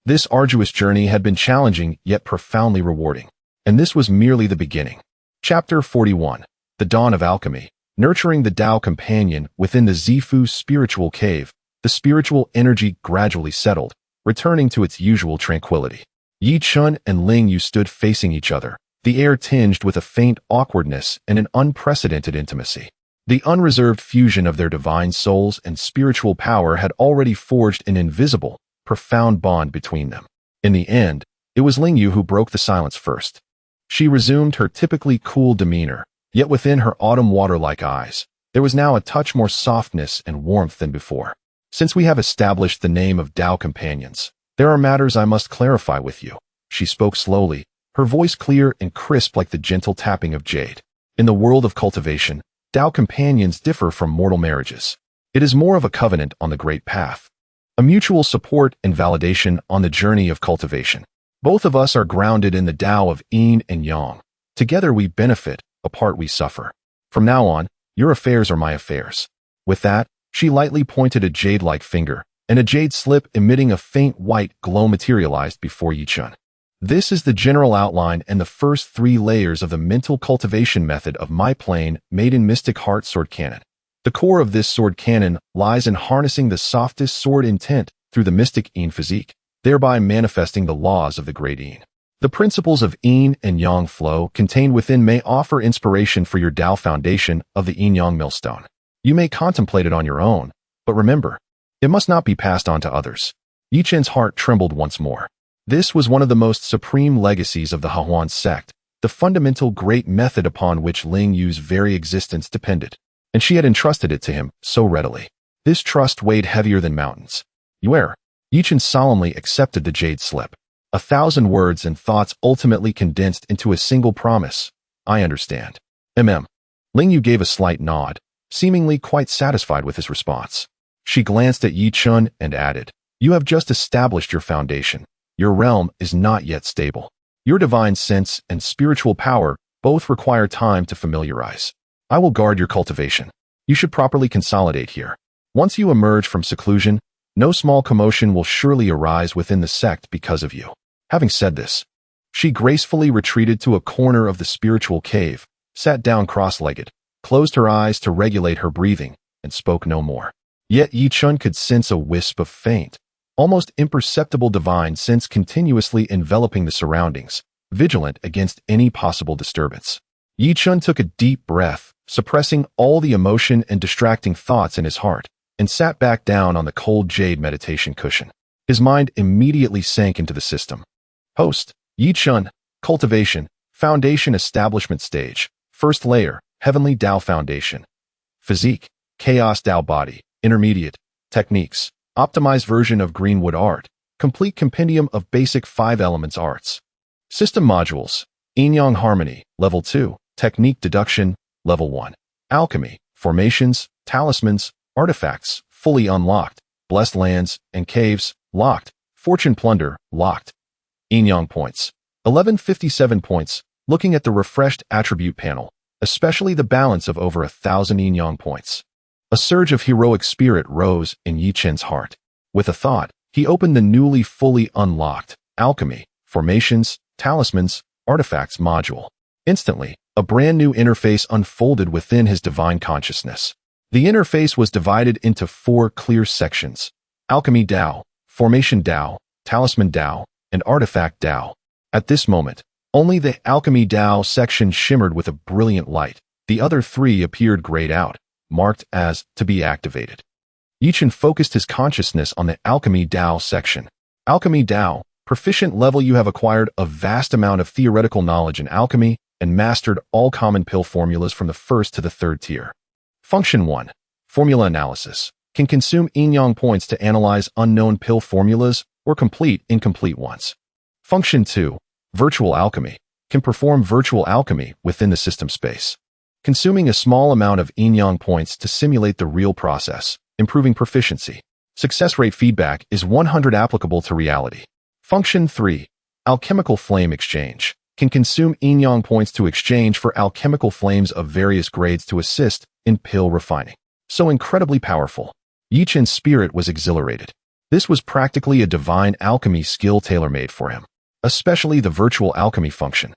This arduous journey had been challenging yet profoundly rewarding. And this was merely the beginning. Chapter 41. The Dawn of Alchemy. Nurturing the Tao companion within the Zifu spiritual cave, the spiritual energy gradually settled, returning to its usual tranquility. Yi Chen and Lingyu stood facing each other, the air tinged with a faint awkwardness and an unprecedented intimacy. The unreserved fusion of their divine souls and spiritual power had already forged an invisible, profound bond between them. In the end, it was Lingyu who broke the silence first. She resumed her typically cool demeanor, yet within her autumn water-like eyes, there was now a touch more softness and warmth than before. Since we have established the name of Tao companions, there are matters I must clarify with you. She spoke slowly, her voice clear and crisp like the gentle tapping of jade. In the world of cultivation, Tao companions differ from mortal marriages. It is more of a covenant on the great path, a mutual support and validation on the journey of cultivation. Both of us are grounded in the Tao of yin and yang. Together we benefit, apart we suffer. From now on, your affairs are my affairs. With that, she lightly pointed a jade-like finger, and a jade slip emitting a faint white glow materialized before Yi Chen. This is the general outline and the first 3 layers of the mental cultivation method of my plain, Maiden Mystic Heart Sword Canon. The core of this sword cannon lies in harnessing the softest sword intent through the mystic Yin physique, thereby manifesting the laws of the great Yin. The principles of Yin and Yang flow contained within may offer inspiration for your Tao foundation of the Yin-Yang millstone. You may contemplate it on your own, but remember, it must not be passed on to others. Yi Chen's heart trembled once more. This was one of the most supreme legacies of the Hahuan sect, the fundamental great method upon which Ling Yu's very existence depended, and she had entrusted it to him so readily. This trust weighed heavier than mountains. Yi Chen solemnly accepted the jade slip. 1,000 words and thoughts ultimately condensed into a single promise. I understand. Ling Yu gave a slight nod, seemingly quite satisfied with his response. She glanced at Yi Chen and added, You have just established your foundation. Your realm is not yet stable. Your divine sense and spiritual power both require time to familiarize. I will guard your cultivation. You should properly consolidate here. Once you emerge from seclusion, no small commotion will surely arise within the sect because of you. Having said this, she gracefully retreated to a corner of the spiritual cave, sat down cross-legged, closed her eyes to regulate her breathing, and spoke no more. Yet Yi Chen could sense a wisp of faint, almost imperceptible divine sense continuously enveloping the surroundings, vigilant against any possible disturbance. Yi Chen took a deep breath, suppressing all the emotion and distracting thoughts in his heart, and sat back down on the cold jade meditation cushion. His mind immediately sank into the system. Host, Yi Chen, Cultivation, Foundation Establishment Stage, First Layer, Heavenly Tao Foundation. Physique, Chaos Dao Body, Intermediate, Techniques, Optimized version of Greenwood Art, Complete Compendium of Basic 5 Elements Arts. System Modules, Yin-Yang Harmony, Level 2, Technique Deduction, Level 1. Alchemy, Formations, Talismans, Artifacts, fully unlocked. Blessed Lands and Caves, locked. Fortune Plunder, locked. Yin-Yang Points, 1157 points. Looking at the refreshed attribute panel, especially the balance of over 1,000 Yin-Yang points. A surge of heroic spirit rose in Yi Chen's heart. With a thought, he opened the newly fully unlocked Alchemy, Formations, Talismans, Artifacts module. Instantly, a brand new interface unfolded within his divine consciousness. The interface was divided into 4 clear sections: Alchemy Dao, Formation Dao, Talisman Dao, and Artifact Dao. At this moment, only the Alchemy Dao section shimmered with a brilliant light. The other 3 appeared grayed out, marked as to be activated. Yi Chen focused his consciousness on the Alchemy Dao section. Alchemy Dao, proficient level. You have acquired a vast amount of theoretical knowledge in alchemy and mastered all common pill formulas from the 1st to the 3rd tier. Function 1. Formula Analysis. Can consume Yin-Yang points to analyze unknown pill formulas or complete incomplete ones. Function 2. Virtual Alchemy. Can perform virtual alchemy within the system space, consuming a small amount of Yin-Yang points to simulate the real process, improving proficiency. Success rate feedback is 100 applicable to reality. Function 3. Alchemical Flame Exchange. Can consume Yin-Yang points to exchange for alchemical flames of various grades to assist in pill refining. So incredibly powerful. Yi Chen's spirit was exhilarated. This was practically a divine alchemy skill tailor-made for him, especially the virtual alchemy function,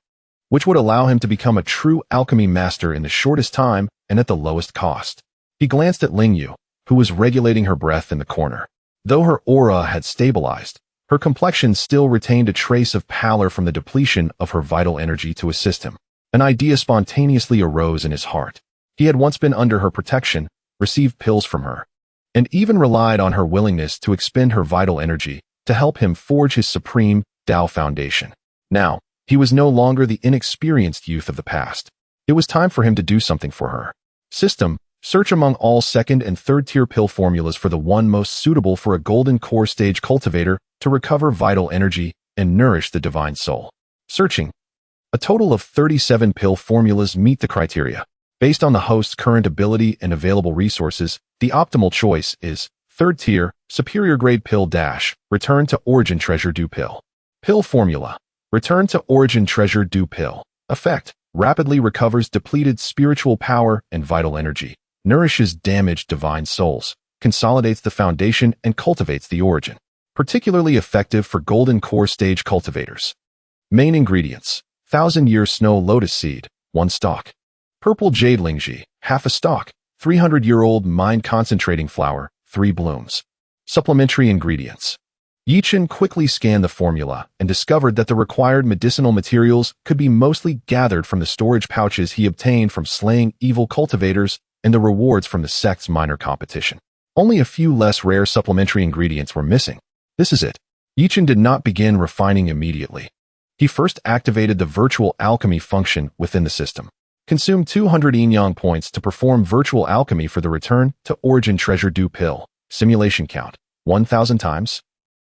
which would allow him to become a true alchemy master in the shortest time and at the lowest cost. He glanced at Ling Yu, who was regulating her breath in the corner. Though her aura had stabilized, her complexion still retained a trace of pallor from the depletion of her vital energy to assist him. An idea spontaneously arose in his heart. He had once been under her protection, received pills from her, and even relied on her willingness to expend her vital energy to help him forge his supreme Tao foundation. Now, he was no longer the inexperienced youth of the past. It was time for him to do something for her. System, search among all 2nd and 3rd tier pill formulas for the one most suitable for a golden core stage cultivator to recover vital energy and nourish the divine soul. Searching. A total of 37 pill formulas meet the criteria. Based on the host's current ability and available resources, the optimal choice is 3rd tier, superior grade pill dash, return to origin treasure dew pill. Pill formula. Return to origin treasure dew pill. Effect. Rapidly recovers depleted spiritual power and vital energy. Nourishes damaged divine souls. Consolidates the foundation and cultivates the origin. Particularly effective for golden core stage cultivators. Main ingredients. 1,000-year snow lotus seed, 1 stalk. Purple jade lingji, half a stalk. 300-year-old mind-concentrating flower, 3 blooms. Supplementary ingredients. Chen quickly scanned the formula and discovered that the required medicinal materials could be mostly gathered from the storage pouches he obtained from slaying evil cultivators and the rewards from the sect's minor competition. Only a few less rare supplementary ingredients were missing. This is it. Chen did not begin refining immediately. He first activated the virtual alchemy function within the system. Consume 200 yin-yang points to perform virtual alchemy for the return to origin treasure due pill. Simulation count. 1,000 times?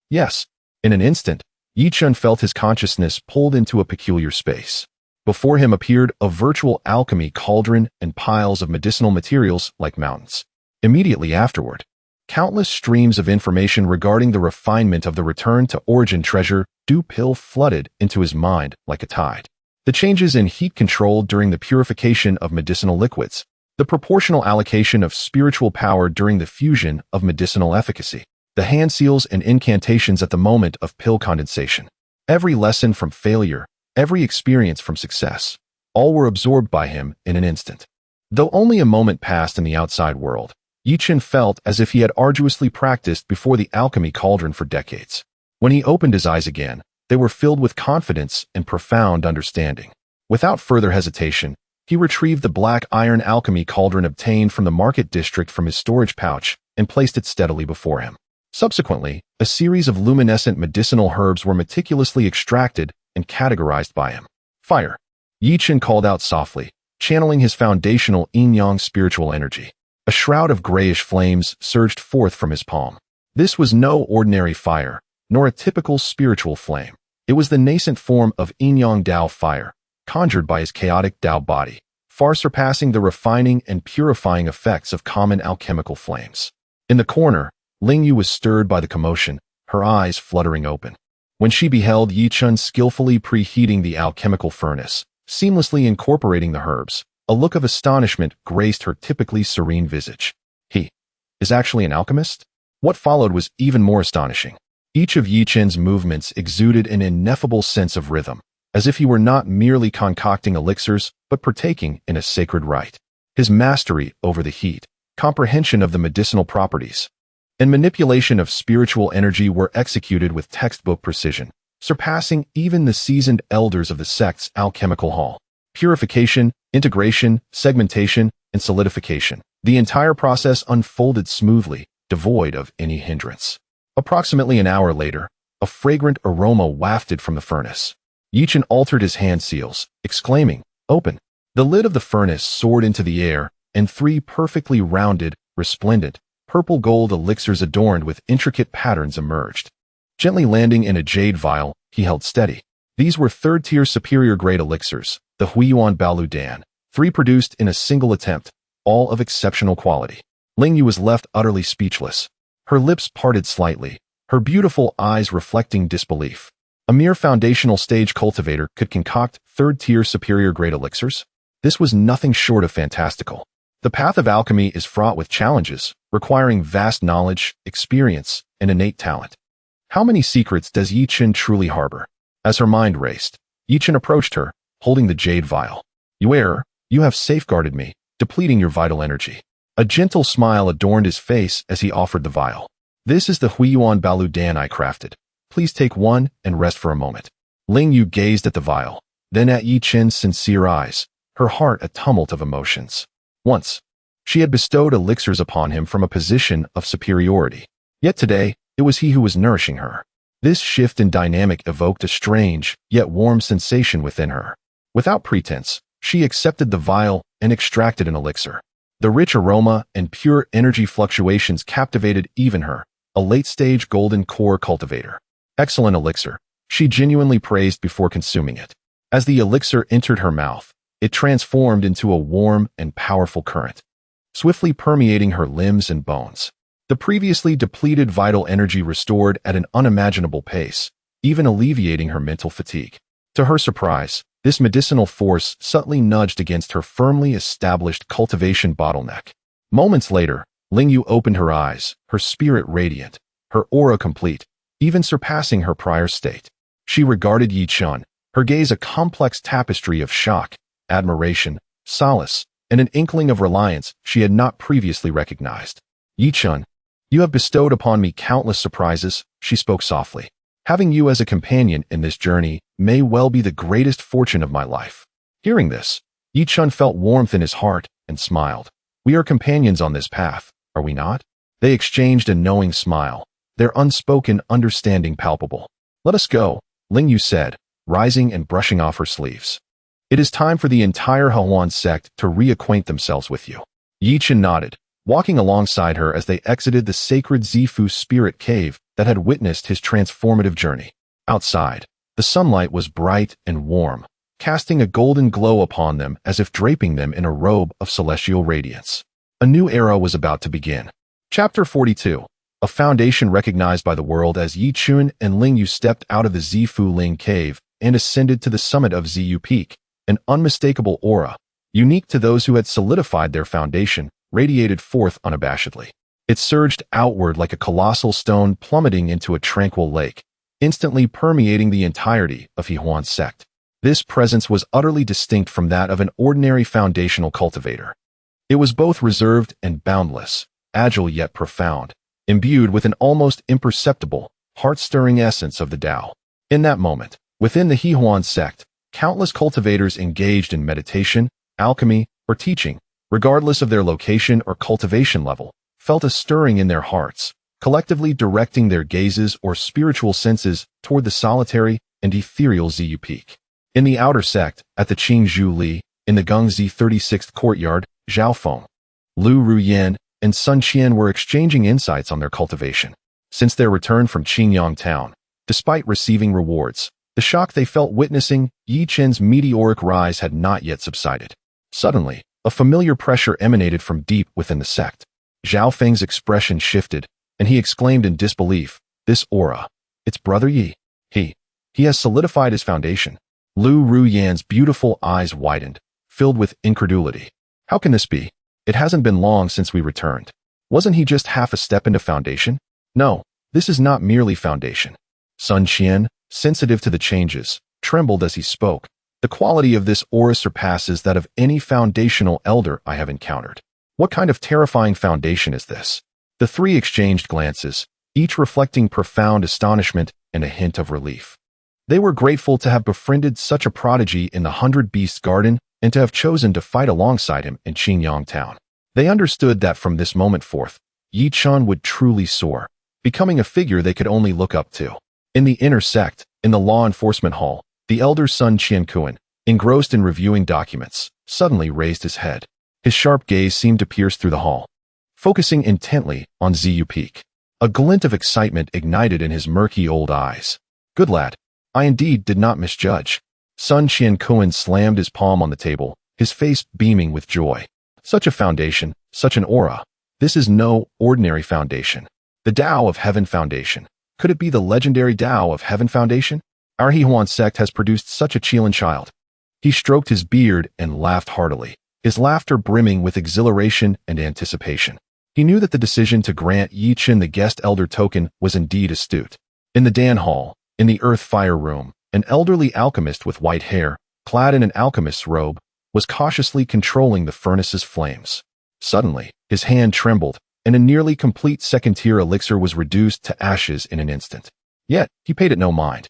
Yes. In an instant, Chen felt his consciousness pulled into a peculiar space. Before him appeared a virtual alchemy cauldron and piles of medicinal materials like mountains. Immediately afterward, countless streams of information regarding the refinement of the return to origin treasure due pill flooded into his mind like a tide. The changes in heat control during the purification of medicinal liquids, the proportional allocation of spiritual power during the fusion of medicinal efficacy, the hand seals and incantations at the moment of pill condensation. Every lesson from failure, every experience from success, all were absorbed by him in an instant. Though only a moment passed in the outside world, Chen felt as if he had arduously practiced before the alchemy cauldron for decades. When he opened his eyes again, they were filled with confidence and profound understanding. Without further hesitation, he retrieved the black iron alchemy cauldron obtained from the market district from his storage pouch and placed it steadily before him. Subsequently, a series of luminescent medicinal herbs were meticulously extracted and categorized by him. Fire. Chen called out softly, channeling his foundational yin-yang spiritual energy. A shroud of grayish flames surged forth from his palm. This was no ordinary fire, nor a typical spiritual flame. It was the nascent form of yin-yang Dao fire, conjured by his chaotic Dao body, far surpassing the refining and purifying effects of common alchemical flames. In the corner, Lingyu was stirred by the commotion, her eyes fluttering open. When she beheld Chen skillfully preheating the alchemical furnace, seamlessly incorporating the herbs, a look of astonishment graced her typically serene visage. He is actually an alchemist? What followed was even more astonishing. Each of Chen's movements exuded an ineffable sense of rhythm, as if he were not merely concocting elixirs, but partaking in a sacred rite. His mastery over the heat, comprehension of the medicinal properties, and manipulation of spiritual energy were executed with textbook precision, surpassing even the seasoned elders of the sect's alchemical hall. Purification, integration, segmentation, and solidification. The entire process unfolded smoothly, devoid of any hindrance. Approximately an hour later, a fragrant aroma wafted from the furnace. Chen altered his hand seals, exclaiming, "Open!" The lid of the furnace soared into the air, and 3 perfectly rounded, resplendent, purple gold elixirs adorned with intricate patterns emerged. Gently landing in a jade vial, he held steady. These were 3rd-tier superior-grade elixirs, the Huiyuan Balu Dan, 3 produced in a single attempt, all of exceptional quality. Lingyu was left utterly speechless. Her lips parted slightly, her beautiful eyes reflecting disbelief. A mere foundational stage cultivator could concoct 3rd-tier superior-grade elixirs? This was nothing short of fantastical. The path of alchemy is fraught with challenges, requiring vast knowledge, experience, and innate talent. How many secrets does Chen truly harbor? As her mind raced, Chen approached her, holding the jade vial. "You err, you have safeguarded me, depleting your vital energy." A gentle smile adorned his face as he offered the vial. "This is the Huiyuan Balu Dan I crafted. Please take one and rest for a moment." Lingyu gazed at the vial, then at Chen's sincere eyes, her heart a tumult of emotions. Once, she had bestowed elixirs upon him from a position of superiority. Yet today, it was he who was nourishing her. This shift in dynamic evoked a strange, yet warm sensation within her. Without pretense, she accepted the vial and extracted an elixir. The rich aroma and pure energy fluctuations captivated even her, a late-stage golden core cultivator. "Excellent elixir," she genuinely praised before consuming it. As the elixir entered her mouth, it transformed into a warm and powerful current, swiftly permeating her limbs and bones. The previously depleted vital energy restored at an unimaginable pace, even alleviating her mental fatigue. To her surprise, this medicinal force subtly nudged against her firmly established cultivation bottleneck. Moments later, Lingyu opened her eyes, her spirit radiant, her aura complete, even surpassing her prior state. She regarded Chen, her gaze a complex tapestry of shock, admiration, solace, and an inkling of reliance she had not previously recognized. Yi Chen, you have bestowed upon me countless surprises, she spoke softly. Having you as a companion in this journey may well be the greatest fortune of my life. Hearing this, Yi Chen felt warmth in his heart and smiled. We are companions on this path, are we not? They exchanged a knowing smile, their unspoken understanding palpable. Let us go, Ling Yu said, rising and brushing off her sleeves. It is time for the entire Hehuan sect to reacquaint themselves with you. Yi Chen nodded, walking alongside her as they exited the sacred Zifu spirit cave that had witnessed his transformative journey. Outside, the sunlight was bright and warm, casting a golden glow upon them as if draping them in a robe of celestial radiance. A new era was about to begin. Chapter 42. A foundation recognized by the world. As Yi Chen and Ling Yu stepped out of the Zifu Ling cave and ascended to the summit of Ziyu Peak, an unmistakable aura, unique to those who had solidified their foundation, radiated forth unabashedly. It surged outward like a colossal stone plummeting into a tranquil lake, instantly permeating the entirety of Hehuan's sect. This presence was utterly distinct from that of an ordinary foundational cultivator. It was both reserved and boundless, agile yet profound, imbued with an almost imperceptible, heart-stirring essence of the Tao. In that moment, within the Hehuan sect, countless cultivators engaged in meditation, alchemy, or teaching, regardless of their location or cultivation level, felt a stirring in their hearts, collectively directing their gazes or spiritual senses toward the solitary and ethereal Ziyu Peak. In the outer sect, at the Qingzhou Li, in the Gengzi 36th courtyard, Zhao Feng, Lu Ruyan, and Sun Qian were exchanging insights on their cultivation. Since their return from Qingyang town, despite receiving rewards, the shock they felt witnessing Yi Chen's meteoric rise had not yet subsided. Suddenly, a familiar pressure emanated from deep within the sect. Zhao Feng's expression shifted, and he exclaimed in disbelief, "This aura, it's Brother Yi. He has solidified his foundation." Lu Ruyan's beautiful eyes widened, filled with incredulity. "How can this be? It hasn't been long since we returned. Wasn't he just half a step into foundation?" "No, this is not merely foundation." Sun Qian, sensitive to the changes, trembled as he spoke. "The quality of this aura surpasses that of any foundational elder I have encountered. What kind of terrifying foundation is this?" The three exchanged glances, each reflecting profound astonishment and a hint of relief. They were grateful to have befriended such a prodigy in the 100 Beasts Garden and to have chosen to fight alongside him in Qingyang town. They understood that from this moment forth, Yi Chen would truly soar, becoming a figure they could only look up to. In the inner sect, in the law enforcement hall, the elder Sun Qiankuan, engrossed in reviewing documents, suddenly raised his head. His sharp gaze seemed to pierce through the hall, focusing intently on Ziyu Peak. A glint of excitement ignited in his murky old eyes. "Good lad, I indeed did not misjudge." Sun Qiankuan slammed his palm on the table, his face beaming with joy. "Such a foundation, such an aura. This is no ordinary foundation. The Tao of Heaven Foundation. Could it be the legendary Tao of Heaven Foundation? Our Hehuan sect has produced such a Qilin child." He stroked his beard and laughed heartily, his laughter brimming with exhilaration and anticipation. He knew that the decision to grant Yi Chen the guest elder token was indeed astute. In the Dan Hall, in the Earth Fire Room, an elderly alchemist with white hair, clad in an alchemist's robe, was cautiously controlling the furnace's flames. Suddenly, his hand trembled, and a nearly complete second-tier elixir was reduced to ashes in an instant. Yet, he paid it no mind.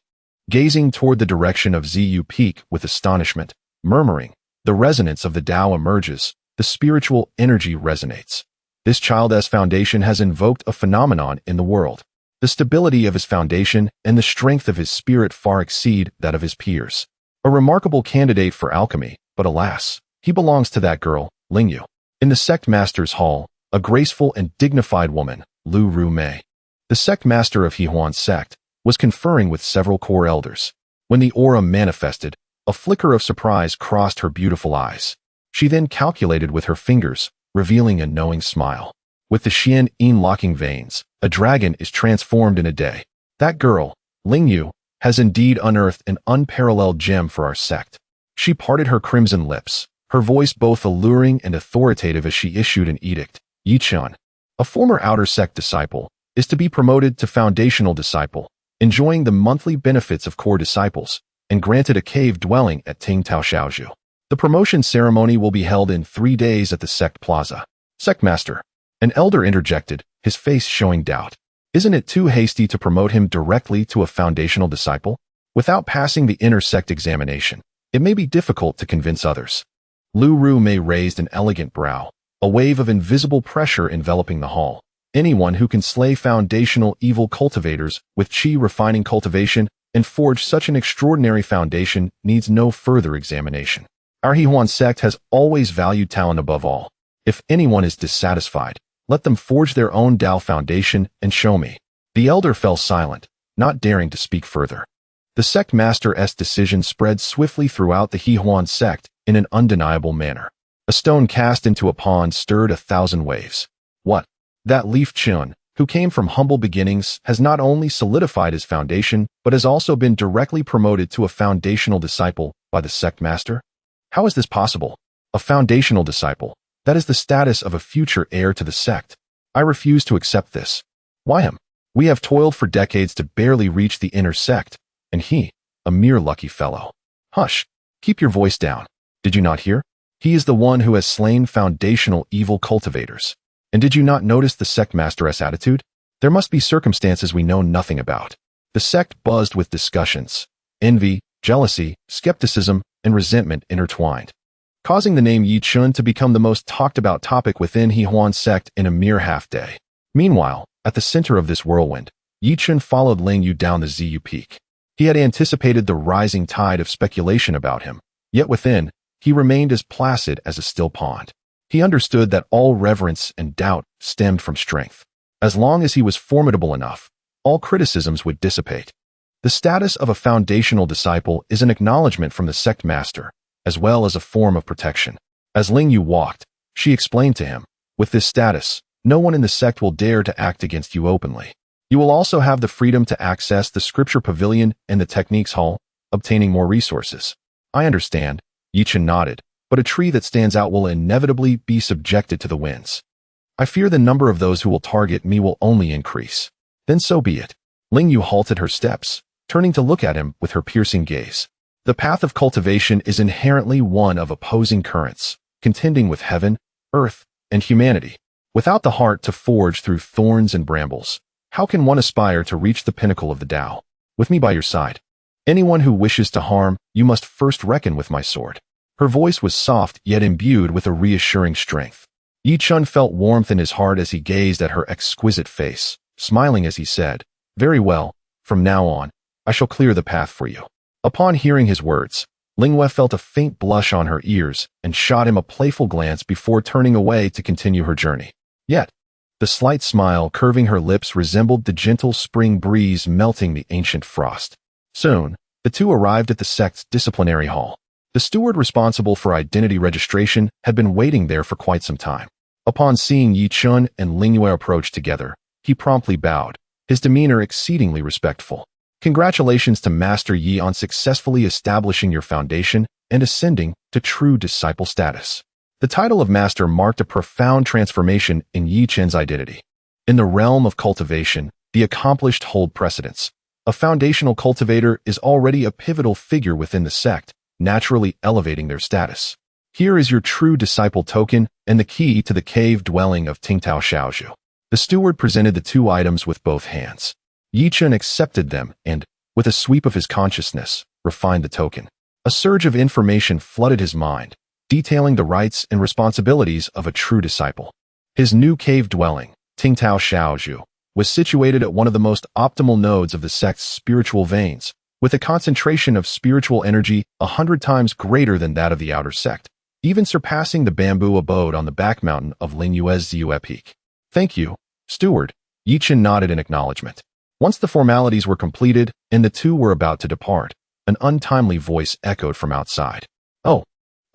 Gazing toward the direction of Ziyu Peak with astonishment, murmuring, "The resonance of the Tao emerges, the spiritual energy resonates. This child's foundation has invoked a phenomenon in the world. The stability of his foundation and the strength of his spirit far exceed that of his peers. A remarkable candidate for alchemy, but alas, he belongs to that girl, Ling Yu." In the sect master's hall, a graceful and dignified woman, Lu Ru Mei, the sect master of Hehuan's sect, was conferring with several core elders. When the aura manifested, a flicker of surprise crossed her beautiful eyes. She then calculated with her fingers, revealing a knowing smile. "With the Xian Yin locking veins, a dragon is transformed in a day. That girl, Ling Yu, has indeed unearthed an unparalleled gem for our sect." She parted her crimson lips, her voice both alluring and authoritative as she issued an edict. "Yi Chen, a former outer sect disciple, is to be promoted to foundational disciple, enjoying the monthly benefits of core disciples, and granted a cave dwelling at Tingtao Shaoju. The promotion ceremony will be held in 3 days at the sect plaza. Sect master. An elder interjected, his face showing doubt. Isn't it too hasty to promote him directly to a foundational disciple? Without passing the inner sect examination, it may be difficult to convince others. Lu Ru Mei raised an elegant brow, a wave of invisible pressure enveloping the hall. Anyone who can slay foundational evil cultivators with qi refining cultivation and forge such an extraordinary foundation needs no further examination. Our Hehuan sect has always valued talent above all. If anyone is dissatisfied, let them forge their own Dao foundation and show me. The elder fell silent, not daring to speak further. The sect master's decision spread swiftly throughout the Hehuan sect in an undeniable manner. A stone cast into a pond stirred 1,000 waves. What? That Leaf Chen, who came from humble beginnings, has not only solidified his foundation, but has also been directly promoted to a foundational disciple by the sect master? How is this possible? A foundational disciple. That is the status of a future heir to the sect. I refuse to accept this. Why him? We have toiled for decades to barely reach the inner sect, and he, a mere lucky fellow. Hush, keep your voice down. Did you not hear? He is the one who has slain foundational evil cultivators. And did you not notice the sect master's attitude? There must be circumstances we know nothing about. The sect buzzed with discussions. Envy, jealousy, skepticism, and resentment intertwined, causing the name Yi Chun to become the most talked about topic within Hehuan sect in a mere half-day. Meanwhile, at the center of this whirlwind, Yi Chun followed Ling Yu down the Ziyu Peak. He had anticipated the rising tide of speculation about him, yet within, he remained as placid as a still pond. He understood that all reverence and doubt stemmed from strength. As long as he was formidable enough, all criticisms would dissipate. The status of a foundational disciple is an acknowledgement from the sect master, as well as a form of protection. As Ling Yu walked, she explained to him, with this status, no one in the sect will dare to act against you openly. You will also have the freedom to access the scripture pavilion and the techniques hall, obtaining more resources. I understand, Yi Chen nodded, but a tree that stands out will inevitably be subjected to the winds. I fear the number of those who will target me will only increase. Then so be it. Ling Yu halted her steps, turning to look at him with her piercing gaze. The path of cultivation is inherently one of opposing currents, contending with heaven, earth, and humanity. Without the heart to forge through thorns and brambles, how can one aspire to reach the pinnacle of the Tao? With me by your side. Anyone who wishes to harm, you must first reckon with my sword. Her voice was soft yet imbued with a reassuring strength. Yi Chun felt warmth in his heart as he gazed at her exquisite face, smiling as he said, "Very well, from now on, I shall clear the path for you." Upon hearing his words, Lingyue felt a faint blush on her ears and shot him a playful glance before turning away to continue her journey. Yet, the slight smile curving her lips resembled the gentle spring breeze melting the ancient frost. Soon, the two arrived at the sect's disciplinary hall. The steward responsible for identity registration had been waiting there for quite some time. Upon seeing Yi Chun and Lingyue approach together, he promptly bowed, his demeanor exceedingly respectful. Congratulations to Master Yi on successfully establishing your foundation and ascending to true disciple status. The title of Master marked a profound transformation in Yi Chen's identity. In the realm of cultivation, the accomplished hold precedence. A foundational cultivator is already a pivotal figure within the sect, naturally elevating their status. Here is your true disciple token and the key to the cave dwelling of Tingtao Shaozhu. The steward presented the two items with both hands. Yi Chen accepted them and, with a sweep of his consciousness, refined the token. A surge of information flooded his mind, detailing the rights and responsibilities of a true disciple. His new cave dwelling, Tingtao Shaozhu, was situated at one of the most optimal nodes of the sect's spiritual veins, with a concentration of spiritual energy 100 times greater than that of the outer sect, even surpassing the bamboo abode on the back mountain of Lingyue's Ziyue Peak. Thank you, steward. Yi Chen nodded in acknowledgement. Once the formalities were completed and the two were about to depart, an untimely voice echoed from outside. Oh,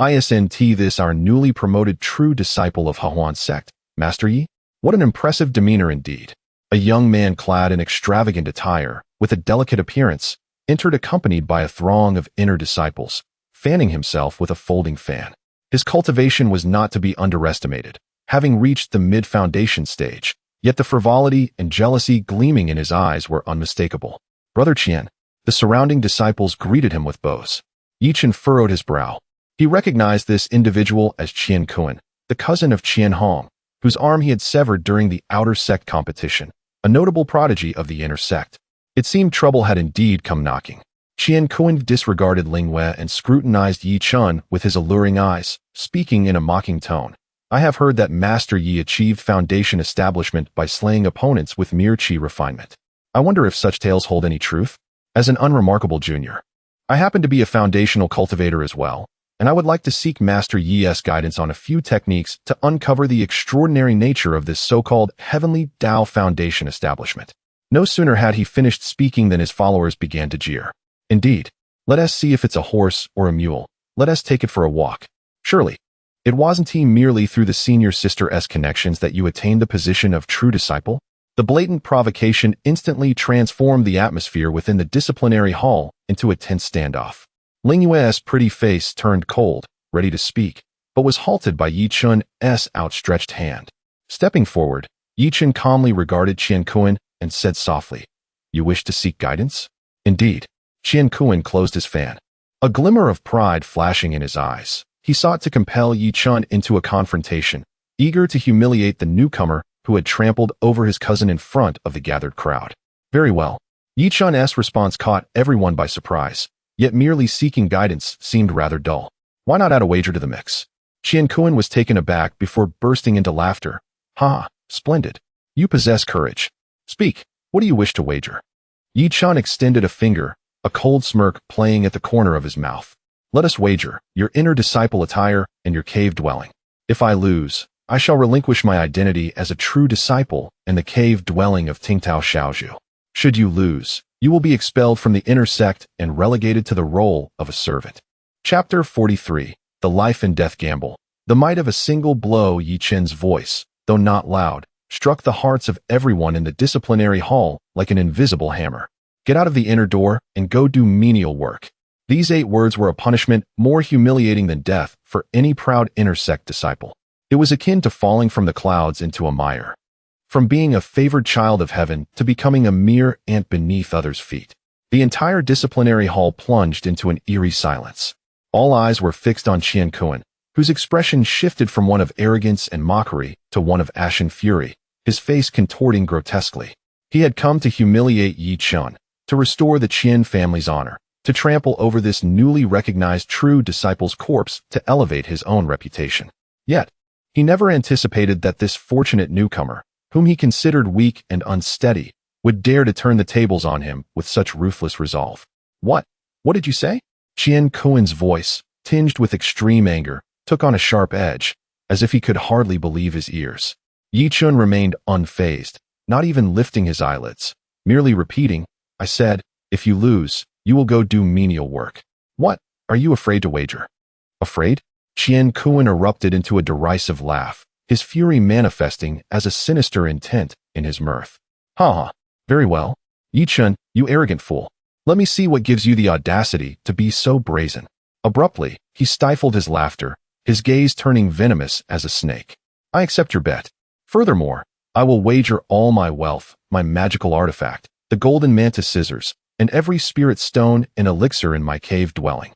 isn't this our newly promoted true disciple of Hehuan sect, Master Yi? What an impressive demeanor indeed. A young man clad in extravagant attire, with a delicate appearance, entered accompanied by a throng of inner disciples, fanning himself with a folding fan. His cultivation was not to be underestimated, having reached the mid-foundation stage, yet the frivolity and jealousy gleaming in his eyes were unmistakable. Brother Chen, the surrounding disciples greeted him with bows. Yi Chen furrowed his brow. He He recognized this individual as Qian Kun, the cousin of Qian Hong, whose arm he had severed during the outer sect competition, a notable prodigy of the inner sect. It seemed trouble had indeed come knocking. Qian Kun disregarded Ling Wei and scrutinized Yi Chun with his alluring eyes, speaking in a mocking tone. I have heard that Master Yi achieved foundation establishment by slaying opponents with mere qi refinement. I wonder if such tales hold any truth? As an unremarkable junior, I happen to be a foundational cultivator as well, and I would like to seek Master Yi's guidance on a few techniques to uncover the extraordinary nature of this so-called heavenly Dao foundation establishment. No sooner had he finished speaking than his followers began to jeer. Indeed, let us see if it's a horse or a mule. Let us take it for a walk. Surely, it wasn't he merely through the senior sister's connections that you attained the position of true disciple? The blatant provocation instantly transformed the atmosphere within the disciplinary hall into a tense standoff. Ling Yue's pretty face turned cold, ready to speak, but was halted by Yi Chun's outstretched hand. Stepping forward, Yi Chun calmly regarded Qian Kun and said softly, "You wish to seek guidance?" Indeed. Qian Kun closed his fan, a glimmer of pride flashing in his eyes. He sought to compel Yi Chun into a confrontation, eager to humiliate the newcomer who had trampled over his cousin in front of the gathered crowd. Very well. Yi Chun's response caught everyone by surprise, yet merely seeking guidance seemed rather dull. Why not add a wager to the mix? Qian Kun was taken aback before bursting into laughter. Ha, splendid. You possess courage. Speak, what do you wish to wager? Yi Chun extended a finger, a cold smirk playing at the corner of his mouth. Let us wager your inner disciple attire and your cave dwelling. If I lose, I shall relinquish my identity as a true disciple and the cave dwelling of Tingtao Shaozhu. Should you lose, you will be expelled from the inner sect and relegated to the role of a servant. Chapter 43. The Life and Death Gamble. The might of a single blow. Yi Chen's voice, though not loud, struck the hearts of everyone in the disciplinary hall like an invisible hammer. Get out of the inner door and go do menial work. These 8 words were a punishment more humiliating than death for any proud inner sect disciple. It was akin to falling from the clouds into a mire. From being a favored child of heaven to becoming a mere ant beneath others' feet. The entire disciplinary hall plunged into an eerie silence. All eyes were fixed on Qian Kun, whose expression shifted from one of arrogance and mockery to one of ashen fury, his face contorting grotesquely. He had come to humiliate Yi Chun, to restore the Qian family's honor, to trample over this newly recognized true disciple's corpse to elevate his own reputation. Yet, he never anticipated that this fortunate newcomer, whom he considered weak and unsteady, would dare to turn the tables on him with such ruthless resolve. What did you say? Qian Kun's voice, tinged with extreme anger, took on a sharp edge, as if he could hardly believe his ears. Yi Chun remained unfazed, not even lifting his eyelids, merely repeating, I said, if you lose, you will go do menial work. What, are you afraid to wager? Afraid? Qian Kun erupted into a derisive laugh, his fury manifesting as a sinister intent in his mirth. Ha ha, very well. Yi Chun, you arrogant fool. Let me see what gives you the audacity to be so brazen. Abruptly, he stifled his laughter, his gaze turning venomous as a snake. I accept your bet. Furthermore, I will wager all my wealth, my magical artifact, the golden mantis scissors, and every spirit stone and elixir in my cave dwelling.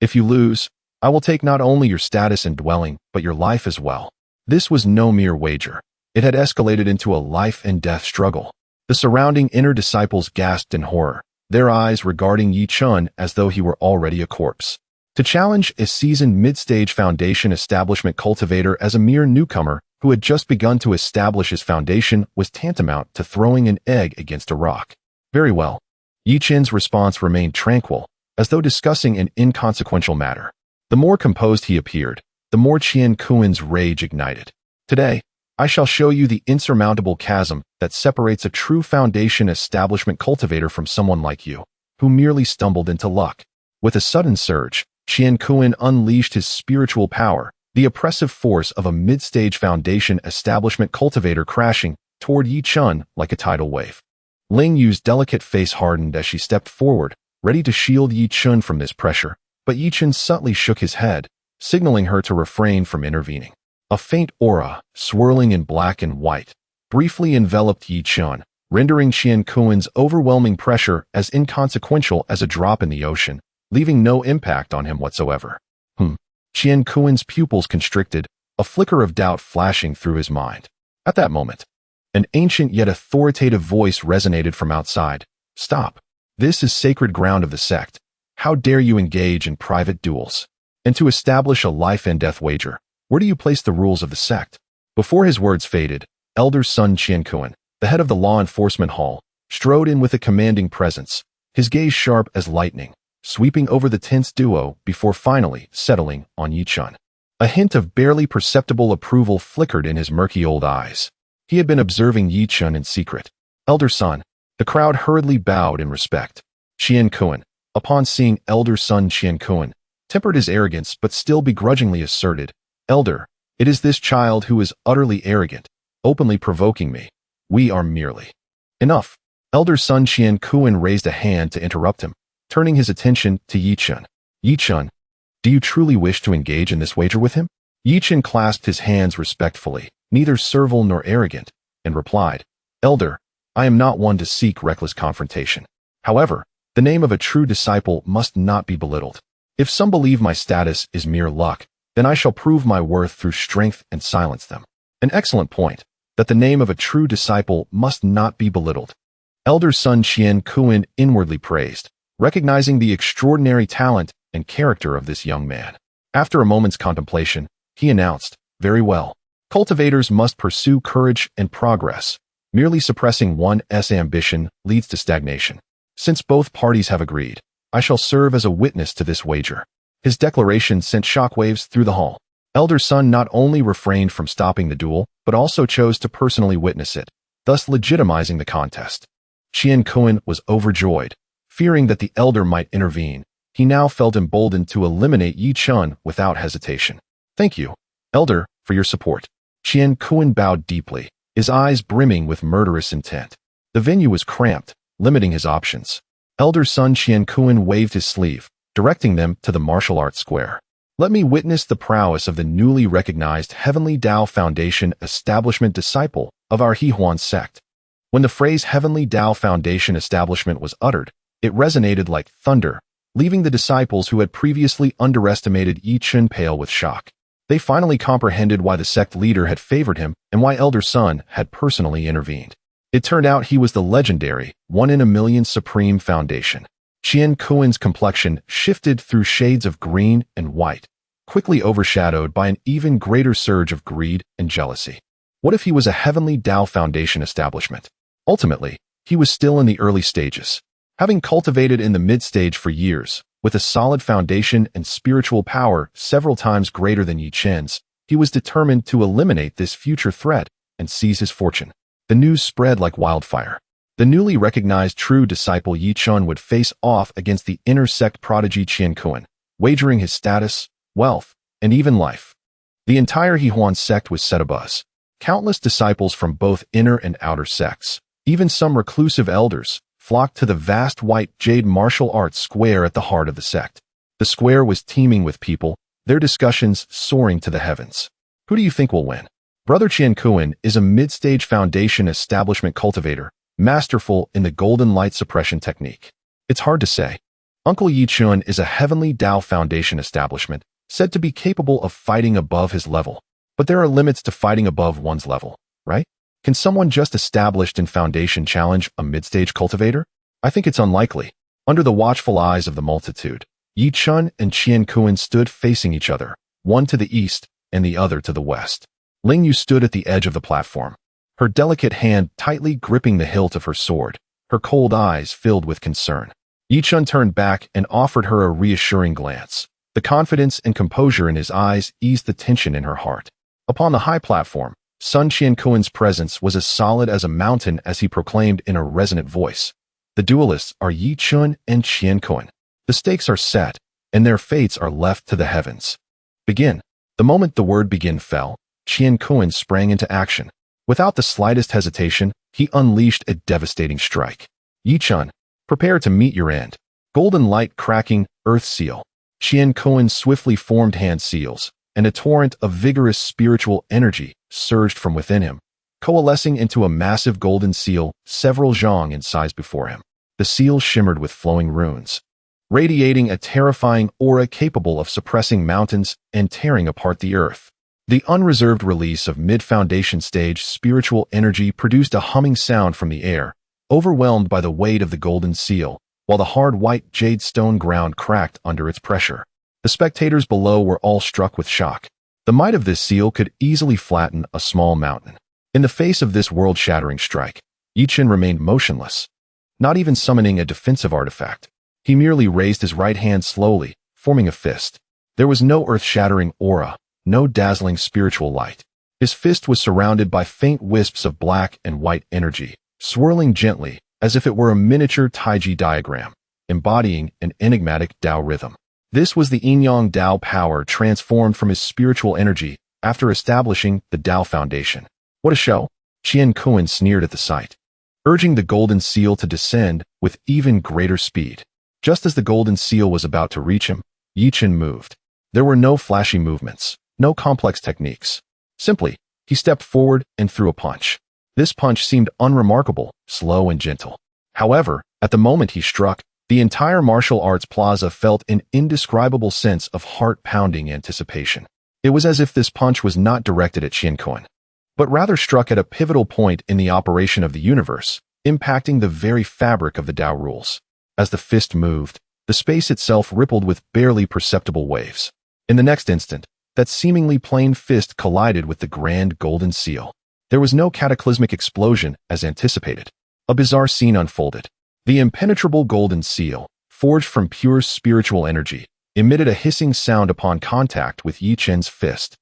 If you lose, I will take not only your status and dwelling, but your life as well. This was no mere wager. It had escalated into a life and death struggle. The surrounding inner disciples gasped in horror, their eyes regarding Yi Chun as though he were already a corpse. To challenge a seasoned mid-stage foundation establishment cultivator as a mere newcomer who had just begun to establish his foundation was tantamount to throwing an egg against a rock. Very well. Yi Chun's response remained tranquil, as though discussing an inconsequential matter. The more composed he appeared, the more Qian Kun's rage ignited. Today, I shall show you the insurmountable chasm that separates a true foundation establishment cultivator from someone like you, who merely stumbled into luck. With a sudden surge, Qian Kun unleashed his spiritual power, the oppressive force of a mid-stage foundation establishment cultivator crashing toward Yi Chun like a tidal wave. Ling Yu's delicate face hardened as she stepped forward, ready to shield Yi Chun from this pressure, but Yi Chun subtly shook his head, signaling her to refrain from intervening. A faint aura, swirling in black and white, briefly enveloped Yi Chun, rendering Qian Kun's overwhelming pressure as inconsequential as a drop in the ocean, leaving no impact on him whatsoever. Qian Kuan's pupils constricted, a flicker of doubt flashing through his mind. At that moment, an ancient yet authoritative voice resonated from outside. Stop. This is sacred ground of the sect. How dare you engage in private duels? And to establish a life and death wager, where do you place the rules of the sect? Before his words faded, elder son Qian Kuan, the head of the law enforcement hall, strode in with a commanding presence, his gaze sharp as lightning, sweeping over the tense duo before finally settling on Yi Chen. A hint of barely perceptible approval flickered in his murky old eyes. He had been observing Yi Chen in secret. Elder son. The crowd hurriedly bowed in respect. Qian Kuan, upon seeing elder son Qian Kuan, tempered his arrogance but still begrudgingly asserted, Elder, it is this child who is utterly arrogant, openly provoking me. We are merely. Enough. Elder son Qian Kuan raised a hand to interrupt him, turning his attention to Yi Chen. Yi Chen, do you truly wish to engage in this wager with him? Yi Chen clasped his hands respectfully, neither servile nor arrogant, and replied, Elder, I am not one to seek reckless confrontation. However, the name of a true disciple must not be belittled. If some believe my status is mere luck, then I shall prove my worth through strength and silence them. An excellent point, that the name of a true disciple must not be belittled. Elder son Qian Kuan inwardly praised, recognizing the extraordinary talent and character of this young man. After a moment's contemplation, he announced, Very well. Cultivators must pursue courage and progress. Merely suppressing one's ambition leads to stagnation. Since both parties have agreed, I shall serve as a witness to this wager. His declaration sent shockwaves through the hall. Elder son not only refrained from stopping the duel, but also chose to personally witness it, thus legitimizing the contest. Qian Kuan was overjoyed. Fearing that the elder might intervene, he now felt emboldened to eliminate Yi Chen without hesitation. Thank you, Elder, for your support. Qian Kuan bowed deeply, his eyes brimming with murderous intent. The venue was cramped, limiting his options. Elder son Qian Kuan waved his sleeve, directing them to the martial arts square. Let me witness the prowess of the newly recognized Heavenly Dao Foundation establishment disciple of our Hehuan sect. When the phrase Heavenly Dao Foundation establishment was uttered, it resonated like thunder, leaving the disciples who had previously underestimated Yi Chen pale with shock. They finally comprehended why the sect leader had favored him and why Elder Son had personally intervened. It turned out he was the legendary, one-in-a-million Supreme Foundation. Qian Kuan's complexion shifted through shades of green and white, quickly overshadowed by an even greater surge of greed and jealousy. What if he was a Heavenly Dao Foundation establishment? Ultimately, he was still in the early stages. Having cultivated in the mid-stage for years, with a solid foundation and spiritual power several times greater than Yi Chen's, he was determined to eliminate this future threat and seize his fortune. The news spread like wildfire. The newly recognized true disciple Yi Chen would face off against the inner sect prodigy Qian Kuan, wagering his status, wealth, and even life. The entire Hehuan sect was set abuzz. Countless disciples from both inner and outer sects, even some reclusive elders, flocked to the vast white jade martial arts square at the heart of the sect. The square was teeming with people, their discussions soaring to the heavens. Who do you think will win? Brother Qian Kuan is a mid-stage foundation establishment cultivator, masterful in the golden light suppression technique. It's hard to say. Uncle Yi Chen is a Heavenly Dao Foundation establishment, said to be capable of fighting above his level. But there are limits to fighting above one's level, right? Can someone just established in foundation challenge a mid-stage cultivator? I think it's unlikely. Under the watchful eyes of the multitude, Yi Chen and Qian Kuan stood facing each other, one to the east and the other to the west. Ling Yu stood at the edge of the platform, her delicate hand tightly gripping the hilt of her sword, her cold eyes filled with concern. Yi Chen turned back and offered her a reassuring glance. The confidence and composure in his eyes eased the tension in her heart. Upon the high platform, Sun Qian Kuan's presence was as solid as a mountain as he proclaimed in a resonant voice. The duelists are Yi Chen and Qian Kuan. The stakes are set, and their fates are left to the heavens. Begin. The moment the word begin fell, Qian Kuan sprang into action. Without the slightest hesitation, he unleashed a devastating strike. Yi Chen, prepare to meet your end. Golden light cracking, earth seal. Qian Kuan swiftly formed hand seals, and a torrent of vigorous spiritual energy surged from within him, coalescing into a massive golden seal several zhang in size before him. The seal shimmered with flowing runes. radiating a terrifying aura capable of suppressing mountains and tearing apart the earth. The unreserved release of mid-foundation stage spiritual energy produced a humming sound from the air, overwhelmed by the weight of the golden seal, while the hard white jade stone ground cracked under its pressure. The spectators below were all struck with shock. The might of this seal could easily flatten a small mountain. In the face of this world-shattering strike, Chen remained motionless, not even summoning a defensive artifact. He merely raised his right hand slowly, forming a fist. There was no earth-shattering aura, no dazzling spiritual light. His fist was surrounded by faint wisps of black and white energy, swirling gently, as if it were a miniature Taiji diagram, embodying an enigmatic Dao rhythm. This was the Yin-Yang Dao power transformed from his spiritual energy after establishing the Dao foundation. What a show! Chen Kun sneered at the sight, urging the golden seal to descend with even greater speed. Just as the golden seal was about to reach him, Chen moved. There were no flashy movements, no complex techniques. Simply, he stepped forward and threw a punch. This punch seemed unremarkable, slow and gentle. However, at the moment he struck, the entire martial arts plaza felt an indescribable sense of heart-pounding anticipation. It was as if this punch was not directed at Chen Kun, but rather struck at a pivotal point in the operation of the universe, impacting the very fabric of the Dao rules. As the fist moved, the space itself rippled with barely perceptible waves. In the next instant, that seemingly plain fist collided with the grand golden seal. There was no cataclysmic explosion as anticipated. A bizarre scene unfolded. The impenetrable golden seal, forged from pure spiritual energy, emitted a hissing sound upon contact with Chen's fist,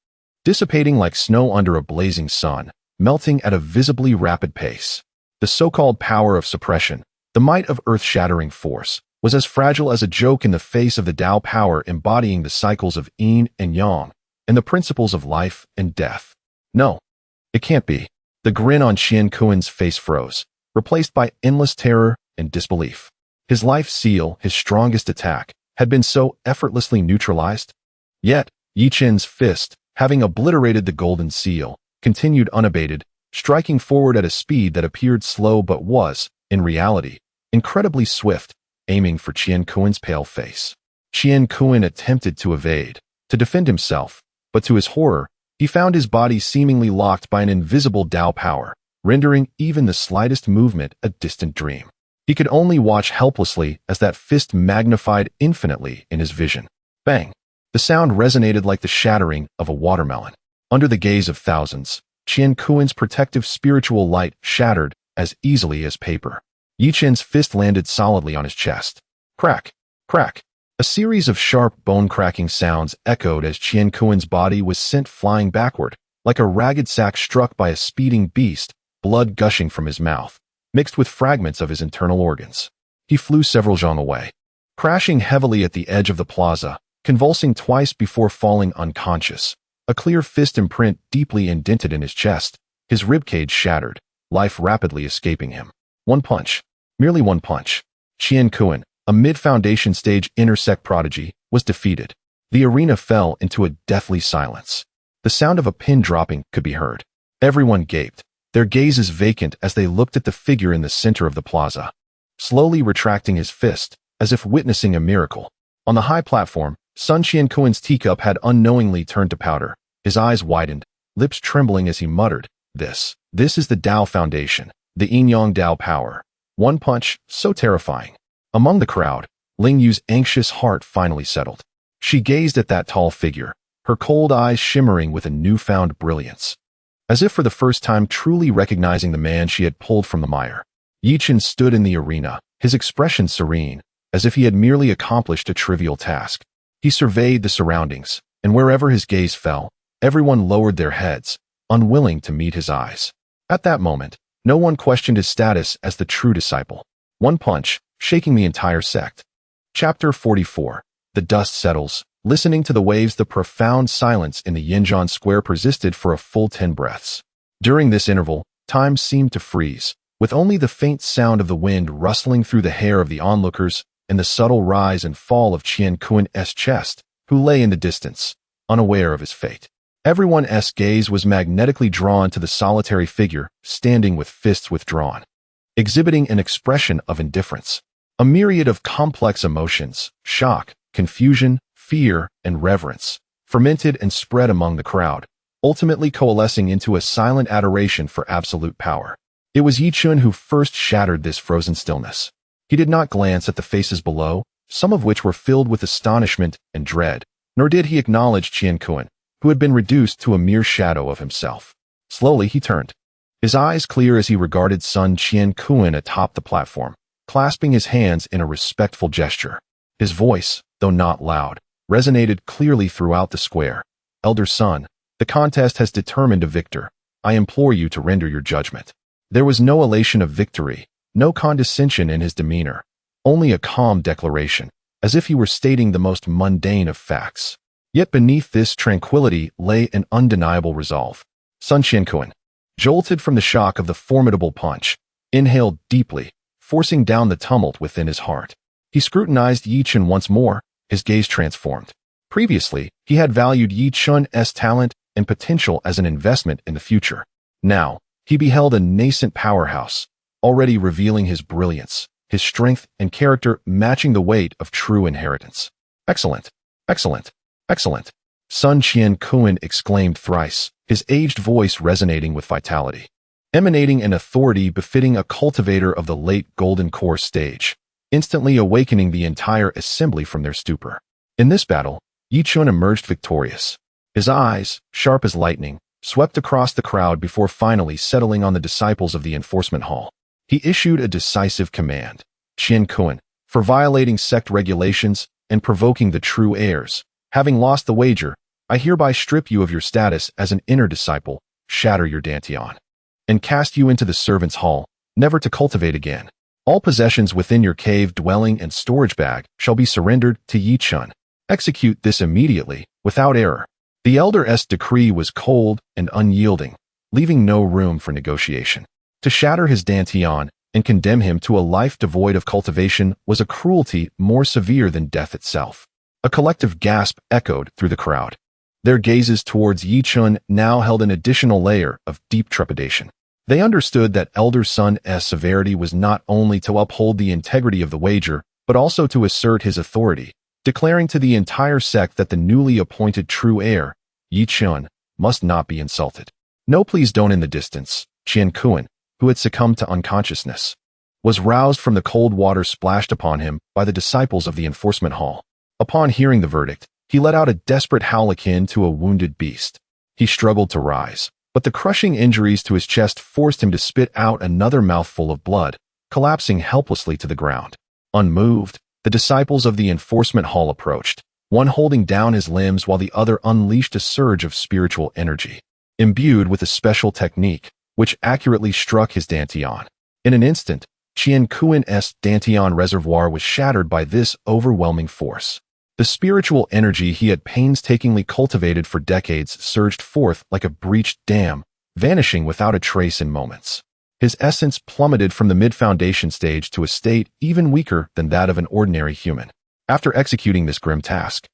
dissipating like snow under a blazing sun, melting at a visibly rapid pace. The so-called power of suppression, the might of earth-shattering force, was as fragile as a joke in the face of the Dao power embodying the cycles of yin and yang, and the principles of life and death. No, it can't be. The grin on Chen Kun's face froze, replaced by endless terror and disbelief. His life seal, his strongest attack, had been so effortlessly neutralized. Yet, Chen's fist, having obliterated the golden seal, continued unabated, striking forward at a speed that appeared slow but was, in reality, incredibly swift, aiming for Chen Kun's pale face. Chen Kun attempted to evade, to defend himself, but to his horror, he found his body seemingly locked by an invisible Dao power, rendering even the slightest movement a distant dream. He could only watch helplessly as that fist magnified infinitely in his vision. Bang! The sound resonated like the shattering of a watermelon. Under the gaze of thousands, Chen Kun's protective spiritual light shattered as easily as paper. Chen's fist landed solidly on his chest. Crack! Crack! A series of sharp bone-cracking sounds echoed as Chen Kun's body was sent flying backward, like a ragged sack struck by a speeding beast, blood gushing from his mouth, mixed with fragments of his internal organs. He flew several zhang away, crashing heavily at the edge of the plaza, convulsing twice before falling unconscious, a clear fist imprint deeply indented in his chest, his ribcage shattered, life rapidly escaping him. One punch. Merely one punch. Chen Kun, a mid-foundation stage intersect prodigy, was defeated. The arena fell into a deathly silence. The sound of a pin dropping could be heard. Everyone gaped, their gazes vacant as they looked at the figure in the center of the plaza, slowly retracting his fist, as if witnessing a miracle. On the high platform, Sun Chen Kun's teacup had unknowingly turned to powder. His eyes widened, lips trembling as he muttered, This is the Dao foundation, the Yin-Yang Dao power. One punch, so terrifying. Among the crowd, Ling Yu's anxious heart finally settled. She gazed at that tall figure, her cold eyes shimmering with a newfound brilliance, as if for the first time truly recognizing the man she had pulled from the mire. Chen stood in the arena, his expression serene, as if he had merely accomplished a trivial task. He surveyed the surroundings, and wherever his gaze fell, everyone lowered their heads, unwilling to meet his eyes. At that moment, no one questioned his status as the true disciple. One punch, shaking the entire sect. Chapter 44. The dust settles. Listening to the waves, the profound silence in the Yinzhan Square persisted for a full 10 breaths. During this interval, time seemed to freeze, with only the faint sound of the wind rustling through the hair of the onlookers and the subtle rise and fall of Chen Kun's chest, who lay in the distance, unaware of his fate. Everyone's gaze was magnetically drawn to the solitary figure, standing with fists withdrawn, exhibiting an expression of indifference. A myriad of complex emotions, shock, confusion, fear, and reverence, fermented and spread among the crowd, ultimately coalescing into a silent adoration for absolute power. It was Yi Chun who first shattered this frozen stillness. He did not glance at the faces below, some of which were filled with astonishment and dread, nor did he acknowledge Chen Kun, who had been reduced to a mere shadow of himself. Slowly he turned, his eyes clear as he regarded Sun Chen Kun atop the platform, clasping his hands in a respectful gesture. His voice, though not loud, resonated clearly throughout the square. "Elder Sun, the contest has determined a victor. I implore you to render your judgment." There was no elation of victory, no condescension in his demeanor, only a calm declaration, as if he were stating the most mundane of facts. Yet beneath this tranquility lay an undeniable resolve. Sun Chen Kun, jolted from the shock of the formidable punch, inhaled deeply, forcing down the tumult within his heart. He scrutinized Yi Chun once more, his gaze transformed. Previously, he had valued Yi Chun's talent and potential as an investment in the future. Now, he beheld a nascent powerhouse, already revealing his brilliance, his strength and character matching the weight of true inheritance. "Excellent, excellent, excellent," Sun Chen Kun exclaimed thrice, his aged voice resonating with vitality, emanating an authority befitting a cultivator of the late Golden Core stage, instantly awakening the entire assembly from their stupor. In this battle, Yi Chun emerged victorious. His eyes, sharp as lightning, swept across the crowd before finally settling on the disciples of the enforcement hall. He issued a decisive command. "Chen Kun, for violating sect regulations and provoking the true heirs, having lost the wager, I hereby strip you of your status as an inner disciple, shatter your dantian, and cast you into the servants' hall, never to cultivate again. All possessions within your cave dwelling and storage bag shall be surrendered to Yi Chun. Execute this immediately, without error." The elder's decree was cold and unyielding, leaving no room for negotiation. To shatter his dantian and condemn him to a life devoid of cultivation was a cruelty more severe than death itself. A collective gasp echoed through the crowd. Their gazes towards Yi Chun now held an additional layer of deep trepidation. They understood that Elder Sun's severity was not only to uphold the integrity of the wager, but also to assert his authority, declaring to the entire sect that the newly appointed true heir, Yi Chun, must not be insulted. "No, please don't." In the distance, Chen Kun, who had succumbed to unconsciousness, was roused from the cold water splashed upon him by the disciples of the enforcement hall. Upon hearing the verdict, he let out a desperate howl akin to a wounded beast. He struggled to rise, but the crushing injuries to his chest forced him to spit out another mouthful of blood, collapsing helplessly to the ground. Unmoved, the disciples of the enforcement hall approached, one holding down his limbs while the other unleashed a surge of spiritual energy, imbued with a special technique, which accurately struck his dantian. In an instant, Chen Kun's dantian reservoir was shattered by this overwhelming force. The spiritual energy he had painstakingly cultivated for decades surged forth like a breached dam, vanishing without a trace in moments. His essence plummeted from the mid-foundation stage to a state even weaker than that of an ordinary human. After executing this grim task,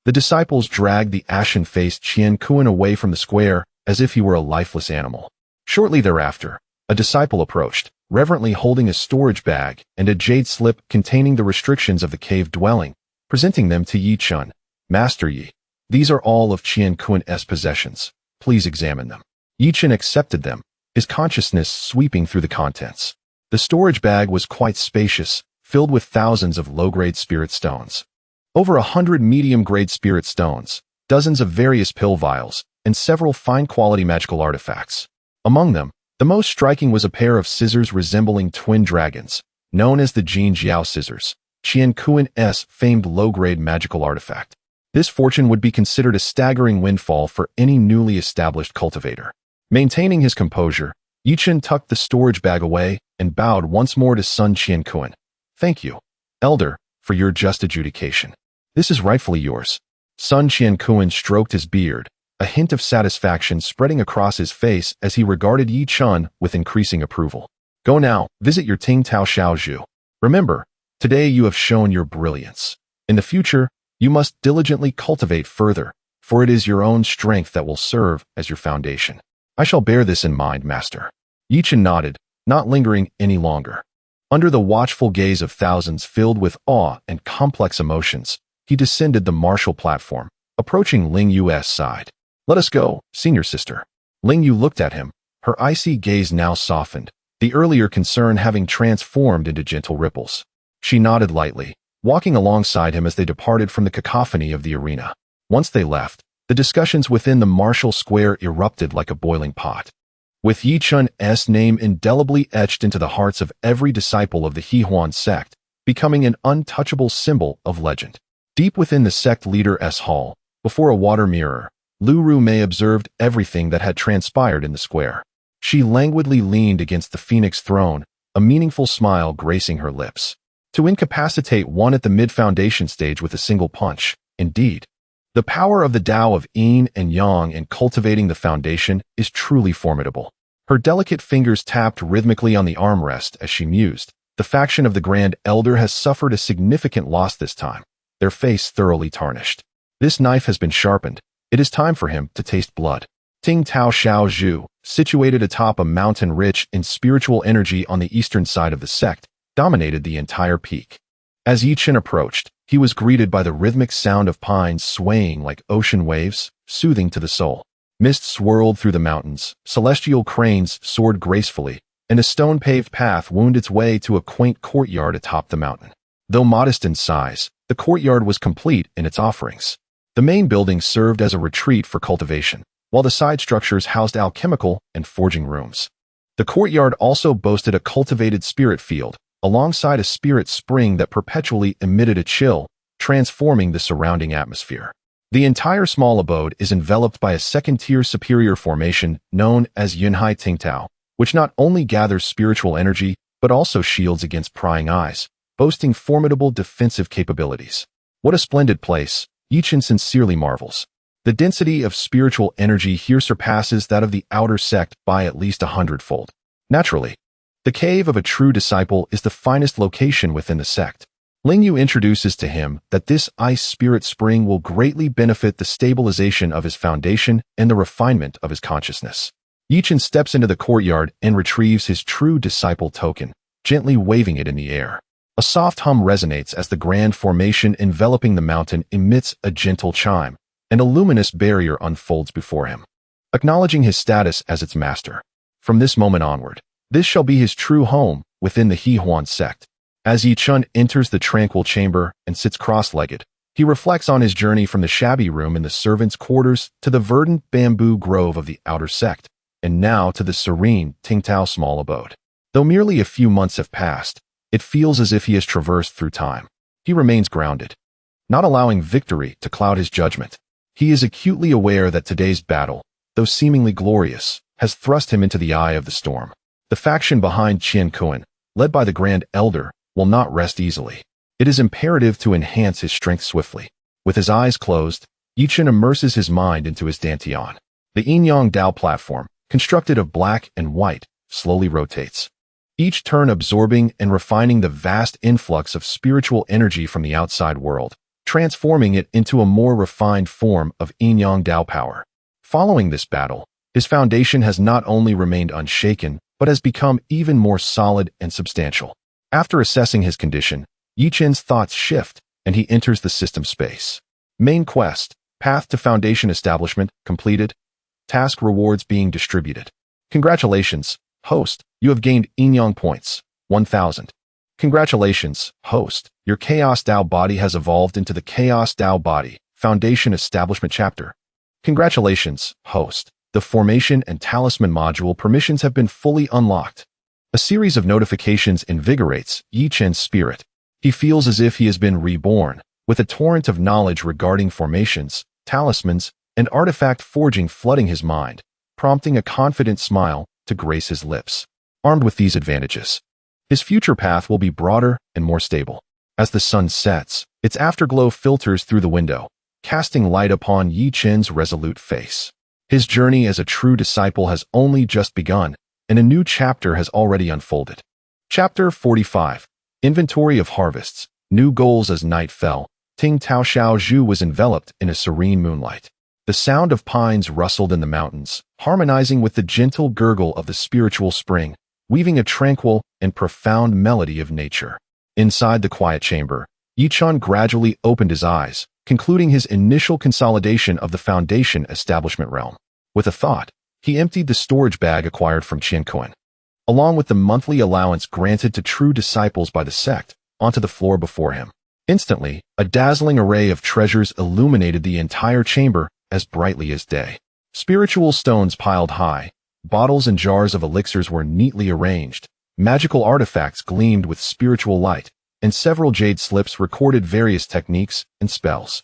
the disciples dragged the ashen-faced Chen Kun away from the square as if he were a lifeless animal. Shortly thereafter, a disciple approached, reverently holding a storage bag and a jade slip containing the restrictions of the cave dwelling, presenting them to Yi Chun. "Master Yi, these are all of Chen Kun's possessions. Please examine them." Yi Chun accepted them, his consciousness sweeping through the contents. The storage bag was quite spacious, filled with thousands of low-grade spirit stones. Over 100 medium-grade spirit stones, dozens of various pill vials, and several fine-quality magical artifacts. Among them, the most striking was a pair of scissors resembling twin dragons, known as the Jin Jiao scissors, Chen Kun's famed low-grade magical artifact. This fortune would be considered a staggering windfall for any newly established cultivator. Maintaining his composure, Yi Chun tucked the storage bag away and bowed once more to Sun Chen Kun. "Thank you, Elder, for your just adjudication. This is rightfully yours." Sun Chen Kun stroked his beard, a hint of satisfaction spreading across his face as he regarded Yi Chun with increasing approval. "Go now, visit your Ting Tao Xiaozhu. Remember, today you have shown your brilliance. In the future, you must diligently cultivate further, for it is your own strength that will serve as your foundation." "I shall bear this in mind, Master." Yi Chun nodded, not lingering any longer. Under the watchful gaze of thousands filled with awe and complex emotions, he descended the martial platform, approaching Ling Yu's side. "Let us go, senior sister." Ling Yu looked at him, her icy gaze now softened, the earlier concern having transformed into gentle ripples. She nodded lightly, walking alongside him as they departed from the cacophony of the arena. Once they left, the discussions within the martial square erupted like a boiling pot. With Yi Chun's name indelibly etched into the hearts of every disciple of the Hehuan sect, becoming an untouchable symbol of legend. Deep within the sect leader's hall, before a water mirror, Lu Rumei observed everything that had transpired in the square. She languidly leaned against the phoenix throne, a meaningful smile gracing her lips. To incapacitate one at the mid-foundation stage with a single punch, indeed. The power of the Tao of Yin and Yang in cultivating the foundation is truly formidable. Her delicate fingers tapped rhythmically on the armrest as she mused. The faction of the Grand Elder has suffered a significant loss this time, their face thoroughly tarnished. This knife has been sharpened. It is time for him to taste blood. Ting Tao Xiao Zhu, situated atop a mountain rich in spiritual energy on the eastern side of the sect, dominated the entire peak. As Yi Chen approached, he was greeted by the rhythmic sound of pines swaying like ocean waves, soothing to the soul. Mist swirled through the mountains, celestial cranes soared gracefully, and a stone-paved path wound its way to a quaint courtyard atop the mountain. Though modest in size, the courtyard was complete in its offerings. The main building served as a retreat for cultivation, while the side structures housed alchemical and forging rooms. The courtyard also boasted a cultivated spirit field, alongside a spirit spring that perpetually emitted a chill, transforming the surrounding atmosphere. The entire small abode is enveloped by a second-tier superior formation known as Yunhai Tingtao, which not only gathers spiritual energy, but also shields against prying eyes, boasting formidable defensive capabilities. What a splendid place, Yi Chen sincerely marvels. The density of spiritual energy here surpasses that of the outer sect by at least 100-fold. Naturally, the cave of a true disciple is the finest location within the sect. Ling Yu introduces to him that this ice spirit spring will greatly benefit the stabilization of his foundation and the refinement of his consciousness. Yi Chen steps into the courtyard and retrieves his true disciple token, gently waving it in the air. A soft hum resonates as the grand formation enveloping the mountain emits a gentle chime, and a luminous barrier unfolds before him, acknowledging his status as its master. From this moment onward, this shall be his true home within the Hehuan sect. As Yi Chen enters the tranquil chamber and sits cross-legged, he reflects on his journey from the shabby room in the servants' quarters to the verdant bamboo grove of the outer sect, and now to the serene Tingtao small abode. Though merely a few months have passed, it feels as if he has traversed through time. He remains grounded, not allowing victory to cloud his judgment. He is acutely aware that today's battle, though seemingly glorious, has thrust him into the eye of the storm. The faction behind Qian Kuan, led by the Grand Elder, will not rest easily. It is imperative to enhance his strength swiftly. With his eyes closed, Yi Chen immerses his mind into his dantian. The Yin-Yang Dao platform, constructed of black and white, slowly rotates, each turn absorbing and refining the vast influx of spiritual energy from the outside world, transforming it into a more refined form of Yin-Yang Dao power. Following this battle, his foundation has not only remained unshaken, but has become even more solid and substantial. After assessing his condition, Yi Chen's thoughts shift, and he enters the system space. Main quest, path to foundation establishment, completed. Task rewards being distributed. Congratulations, host, you have gained Yin-Yang points, 1,000. Congratulations, host, your Chaos Dao Body has evolved into the Chaos Dao Body, Foundation Establishment Chapter. Congratulations, host. The Formation and Talisman module permissions have been fully unlocked. A series of notifications invigorates Yi Chen's spirit. He feels as if he has been reborn, with a torrent of knowledge regarding formations, talismans, and artifact forging flooding his mind, prompting a confident smile to grace his lips. Armed with these advantages, his future path will be broader and more stable. As the sun sets, its afterglow filters through the window, casting light upon Yi Chen's resolute face. His journey as a true disciple has only just begun, and a new chapter has already unfolded. Chapter 45. Inventory of Harvests. New goals. As night fell, Ting Tao Xiao Zhu was enveloped in a serene moonlight. The sound of pines rustled in the mountains, harmonizing with the gentle gurgle of the spiritual spring, weaving a tranquil and profound melody of nature. Inside the quiet chamber, Chen gradually opened his eyes, concluding his initial consolidation of the foundation establishment realm. With a thought, he emptied the storage bag acquired from Chen, along with the monthly allowance granted to true disciples by the sect, onto the floor before him. Instantly, a dazzling array of treasures illuminated the entire chamber as brightly as day. Spiritual stones piled high, bottles and jars of elixirs were neatly arranged, magical artifacts gleamed with spiritual light, and several jade slips recorded various techniques and spells.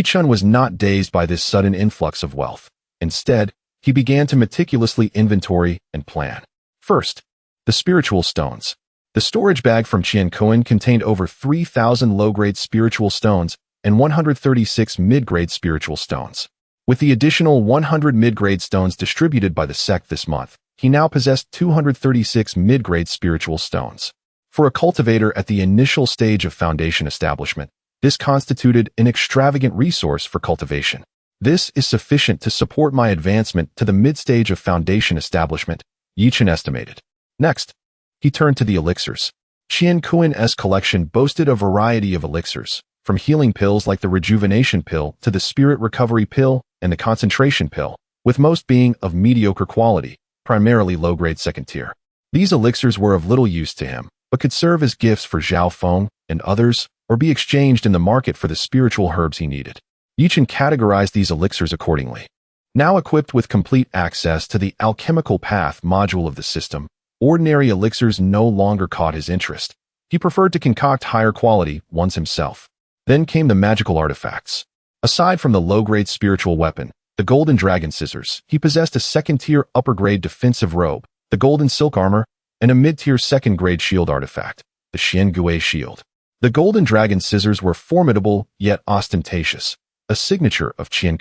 Chen was not dazed by this sudden influx of wealth. Instead, he began to meticulously inventory and plan. First, the spiritual stones. The storage bag from Chen contained over 3,000 low-grade spiritual stones and 136 mid-grade spiritual stones. With the additional 100 mid-grade stones distributed by the sect this month, he now possessed 236 mid-grade spiritual stones. For a cultivator at the initial stage of foundation establishment, this constituted an extravagant resource for cultivation. This is sufficient to support my advancement to the mid-stage of foundation establishment, Chen estimated. Next, he turned to the elixirs. Qian's collection boasted a variety of elixirs, from healing pills like the rejuvenation pill to the spirit recovery pill and the concentration pill, with most being of mediocre quality, primarily low-grade second tier. These elixirs were of little use to him, but could serve as gifts for Zhao Feng and others, or be exchanged in the market for the spiritual herbs he needed. Chen categorized these elixirs accordingly. Now equipped with complete access to the alchemical path module of the system, ordinary elixirs no longer caught his interest. He preferred to concoct higher quality ones himself. Then came the magical artifacts. Aside from the low-grade spiritual weapon, the golden dragon scissors, he possessed a second-tier upper-grade defensive robe, the golden silk armor, and a mid-tier second-grade shield artifact, the Xiangui shield. The golden dragon scissors were formidable yet ostentatious, a signature of Chen,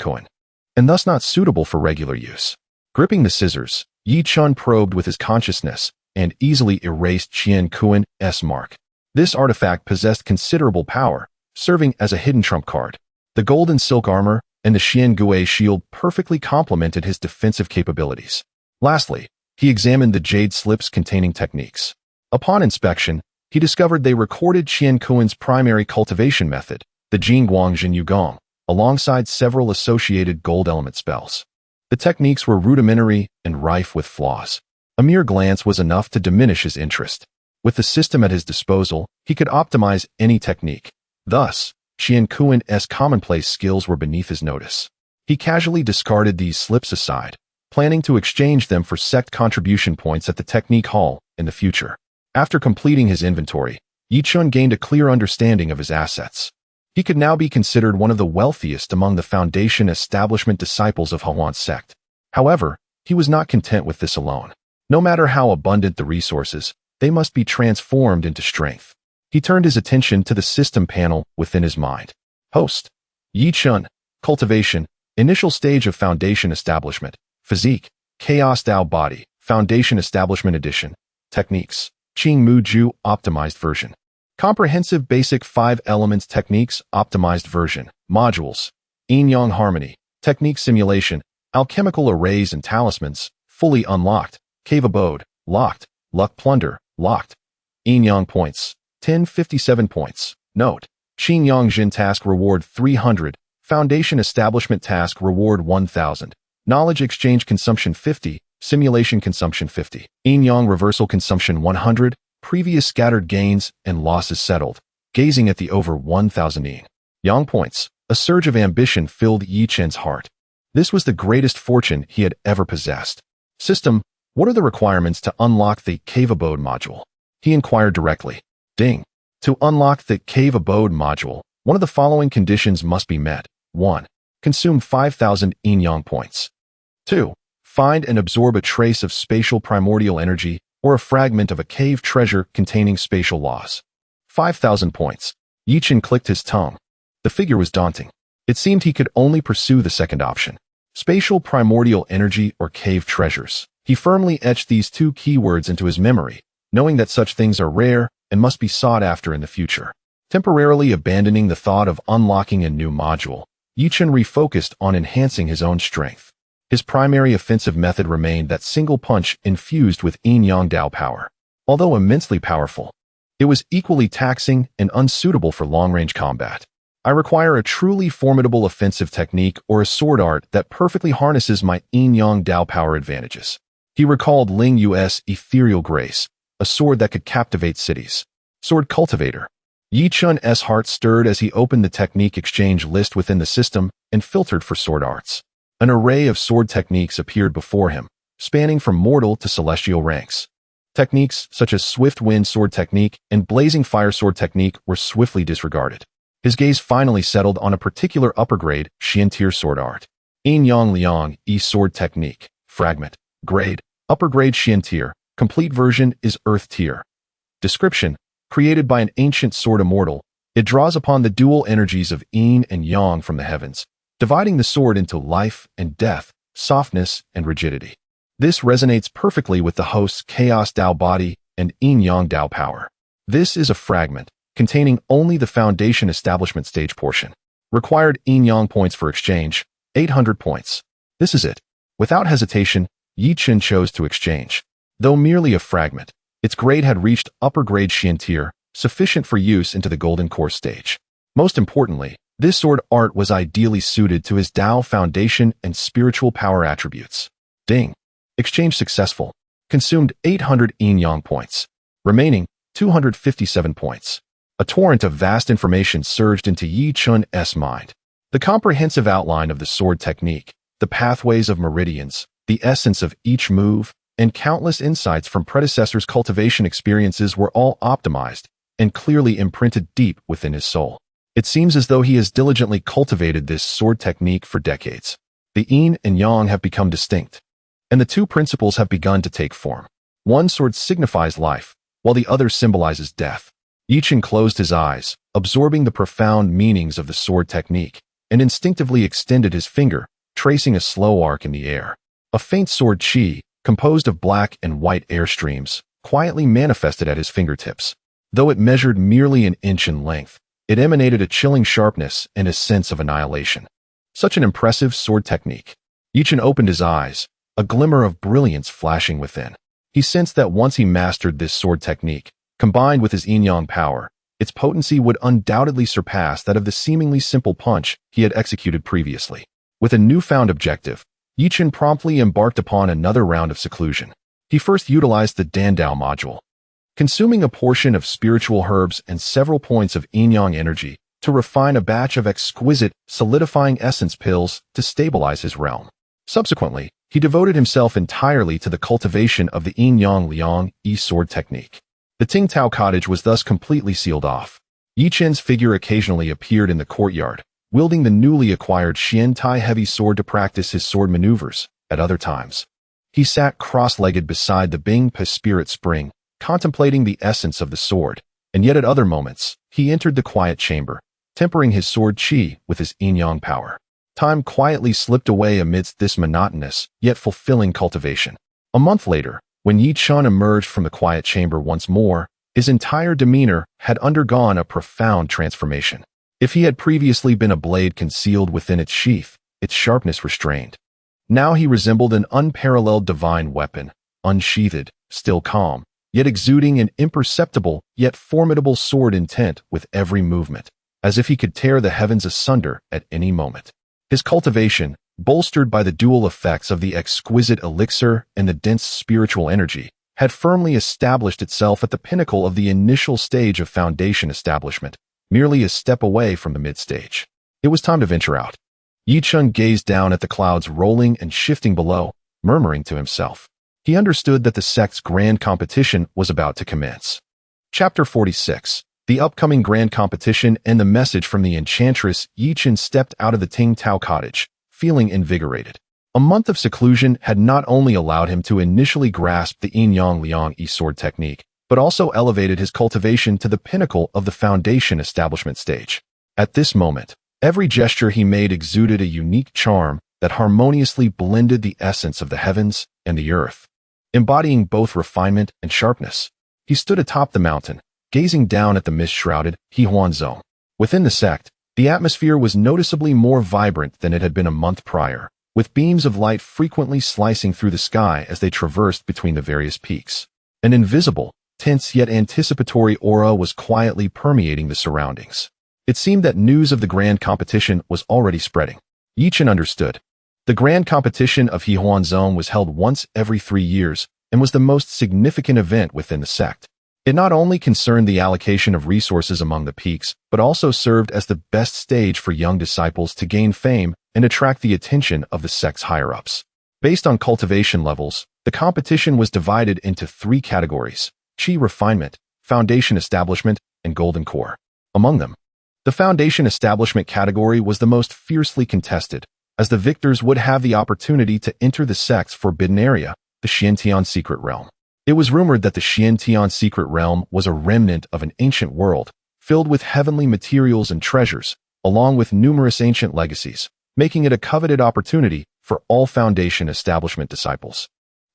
and thus not suitable for regular use. Gripping the scissors, Chen probed with his consciousness and easily erased Qian's mark. This artifact possessed considerable power, serving as a hidden trump card. The golden silk armor and the Xiangui shield perfectly complemented his defensive capabilities. Lastly, he examined the jade slips containing techniques. Upon inspection, he discovered they recorded Qian's primary cultivation method, the Jingguang Jin Yugong, alongside several associated gold element spells. The techniques were rudimentary and rife with flaws. A mere glance was enough to diminish his interest. With the system at his disposal, he could optimize any technique. Thus, Qian's commonplace skills were beneath his notice. He casually discarded these slips aside, planning to exchange them for sect contribution points at the technique hall in the future. After completing his inventory, Chen gained a clear understanding of his assets. He could now be considered one of the wealthiest among the foundation establishment disciples of Hahuan's sect. However, he was not content with this alone. No matter how abundant the resources, they must be transformed into strength. He turned his attention to the system panel within his mind. Host: Chen, cultivation, initial stage of foundation establishment, physique, Chaos Dao Body, foundation establishment edition, techniques, Qing Mu Ju optimized version. Comprehensive basic 5 elements techniques optimized version, modules, yin-yang harmony, technique simulation, alchemical arrays and talismans, fully unlocked, cave abode, locked, luck plunder, locked, yin-yang points, 1057 points. Note, Qin-yang Jin task reward 300, foundation establishment task reward 1000, knowledge exchange consumption 50, simulation consumption 50, yin-yang reversal consumption 100, previous scattered gains and losses settled, gazing at the over 1,000 yin-yang points. A surge of ambition filled Chen's heart. This was the greatest fortune he had ever possessed. System, what are the requirements to unlock the Cave Abode module? He inquired directly. Ding. To unlock the Cave Abode module, one of the following conditions must be met. 1. Consume 5,000 yin-yang points. 2. Find and absorb a trace of spatial primordial energy or a fragment of a cave treasure containing spatial laws. 5,000 points. Chen clicked his tongue. The figure was daunting. It seemed he could only pursue the second option. Spatial primordial energy or cave treasures. He firmly etched these 2 keywords into his memory, knowing that such things are rare and must be sought after in the future. Temporarily abandoning the thought of unlocking a new module, Chen refocused on enhancing his own strength. His primary offensive method remained that single punch infused with yin-yang Dao power. Although immensely powerful, it was equally taxing and unsuitable for long-range combat. I require a truly formidable offensive technique or a sword art that perfectly harnesses my yin-yang Dao power advantages. He recalled Ling Yu's ethereal grace, a sword that could captivate cities. Sword cultivator. Yi Chun's heart stirred as he opened the technique exchange list within the system and filtered for sword arts. An array of sword techniques appeared before him, spanning from mortal to celestial ranks. Techniques such as Swift Wind Sword Technique and Blazing Fire Sword Technique were swiftly disregarded. His gaze finally settled on a particular upper-grade Xian tier sword art. Yin-Yang Liang Sword Technique. Fragment. Grade. Upper-grade Xian tier. Complete version is Earth tier. Description. Created by an ancient sword immortal, it draws upon the dual energies of yin and yang from the heavens, dividing the sword into life and death, softness and rigidity. This resonates perfectly with the host's Chaos Dao Body and yin-yang Dao power. This is a fragment, containing only the foundation establishment stage portion. Required yin-yang points for exchange, 800 points. This is it. Without hesitation, Yi Chen chose to exchange. Though merely a fragment, its grade had reached upper-grade Xian tier, sufficient for use into the Golden Core stage. Most importantly, this sword art was ideally suited to his Dao foundation and spiritual power attributes. Ding. Exchange successful. Consumed 800 yin-yang points. Remaining, 257 points. A torrent of vast information surged into Yi Chun's mind. The comprehensive outline of the sword technique, the pathways of meridians, the essence of each move, and countless insights from predecessors' cultivation experiences were all optimized and clearly imprinted deep within his soul. It seems as though he has diligently cultivated this sword technique for decades. The yin and yang have become distinct, and the two principles have begun to take form. One sword signifies life, while the other symbolizes death. Yi Chen closed his eyes, absorbing the profound meanings of the sword technique, and instinctively extended his finger, tracing a slow arc in the air. A faint sword chi, composed of black and white air streams, quietly manifested at his fingertips. Though it measured merely an inch in length, it emanated a chilling sharpness and a sense of annihilation. Such an impressive sword technique. Yi Chen opened his eyes, a glimmer of brilliance flashing within. He sensed that once he mastered this sword technique, combined with his yin-yang power, its potency would undoubtedly surpass that of the seemingly simple punch he had executed previously. With a newfound objective, Yi Chen promptly embarked upon another round of seclusion. He first utilized the Dandao module, consuming a portion of spiritual herbs and several points of yin-yang energy to refine a batch of exquisite, solidifying essence pills to stabilize his realm. Subsequently, he devoted himself entirely to the cultivation of the yin-yang liang sword technique. The Tingtao cottage was thus completely sealed off. Yi Chen's figure occasionally appeared in the courtyard, wielding the newly acquired Xian Tai heavy sword to practice his sword maneuvers. At other times, he sat cross-legged beside the Bing Pe spirit spring, contemplating the essence of the sword, and yet at other moments, he entered the quiet chamber, tempering his sword chi with his yin-yang power. Time quietly slipped away amidst this monotonous, yet fulfilling cultivation. A month later, when Yi Chen emerged from the quiet chamber once more, his entire demeanor had undergone a profound transformation. If he had previously been a blade concealed within its sheath, its sharpness restrained. Now he resembled an unparalleled divine weapon, unsheathed, still calm, yet exuding an imperceptible yet formidable sword intent with every movement, as if he could tear the heavens asunder at any moment. His cultivation, bolstered by the dual effects of the exquisite elixir and the dense spiritual energy, had firmly established itself at the pinnacle of the initial stage of foundation establishment, merely a step away from the mid-stage. It was time to venture out. Yi Chen gazed down at the clouds rolling and shifting below, murmuring to himself. He understood that the sect's grand competition was about to commence. Chapter 46. The upcoming grand competition and the message from the enchantress. Yi Chen stepped out of the Tingtao cottage, feeling invigorated. A month of seclusion had not only allowed him to initially grasp the yin-yang liang sword technique, but also elevated his cultivation to the pinnacle of the foundation establishment stage. At this moment, every gesture he made exuded a unique charm that harmoniously blended the essence of the heavens and the earth, embodying both refinement and sharpness. He stood atop the mountain, gazing down at the mist-shrouded Hehuan Zone. Within the sect, the atmosphere was noticeably more vibrant than it had been a month prior, with beams of light frequently slicing through the sky as they traversed between the various peaks. An invisible, tense yet anticipatory aura was quietly permeating the surroundings. It seemed that news of the grand competition was already spreading. Yi Chen understood. The grand competition of Hehuan Zone was held once every 3 years and was the most significant event within the sect. It not only concerned the allocation of resources among the peaks, but also served as the best stage for young disciples to gain fame and attract the attention of the sect's higher-ups. Based on cultivation levels, the competition was divided into 3 categories: Qi Refinement, Foundation Establishment, and Golden Core. Among them, the Foundation Establishment category was the most fiercely contested, as the victors would have the opportunity to enter the sect's forbidden area, the Xiantian Secret Realm. It was rumored that the Xiantian Secret Realm was a remnant of an ancient world, filled with heavenly materials and treasures, along with numerous ancient legacies, making it a coveted opportunity for all Foundation Establishment disciples.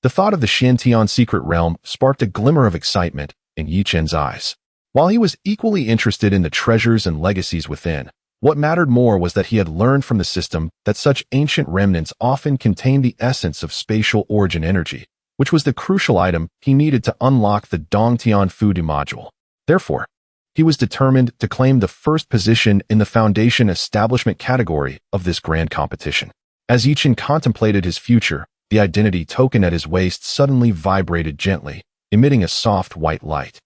The thought of the Xiantian Secret Realm sparked a glimmer of excitement in Yi Chen's eyes. While he was equally interested in the treasures and legacies within, what mattered more was that he had learned from the system that such ancient remnants often contained the essence of spatial origin energy, which was the crucial item he needed to unlock the Dongtian Fudu module. Therefore, he was determined to claim the first position in the Foundation Establishment category of this grand competition. As Yi Chen contemplated his future, the identity token at his waist suddenly vibrated gently, emitting a soft white light.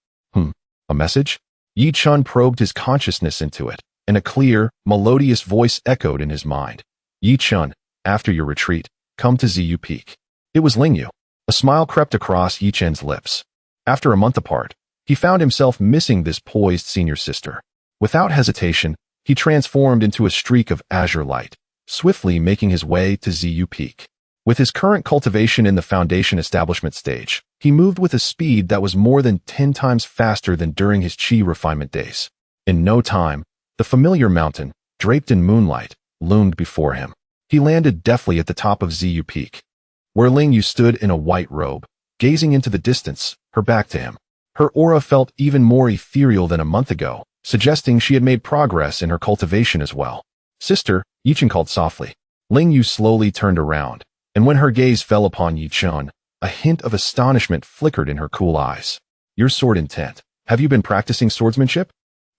A message? Yi Chen probed his consciousness into it, and a clear, melodious voice echoed in his mind. Yi Chen, after your retreat, come to Ziyu Peak. It was Lingyu. A smile crept across Yi Chen's lips. After a month apart, he found himself missing this poised senior sister. Without hesitation, he transformed into a streak of azure light, swiftly making his way to Ziyu Peak. With his current cultivation in the Foundation Establishment stage, he moved with a speed that was more than 10 times faster than during his Qi refinement days. In no time, the familiar mountain, draped in moonlight, loomed before him. He landed deftly at the top of Ziyu Peak, where Lingyu stood in a white robe, gazing into the distance, her back to him. Her aura felt even more ethereal than a month ago, suggesting she had made progress in her cultivation as well. Sister, Yi Chen called softly. Lingyu slowly turned around, and when her gaze fell upon Yi Chen, a hint of astonishment flickered in her cool eyes. Your sword intent. Have you been practicing swordsmanship?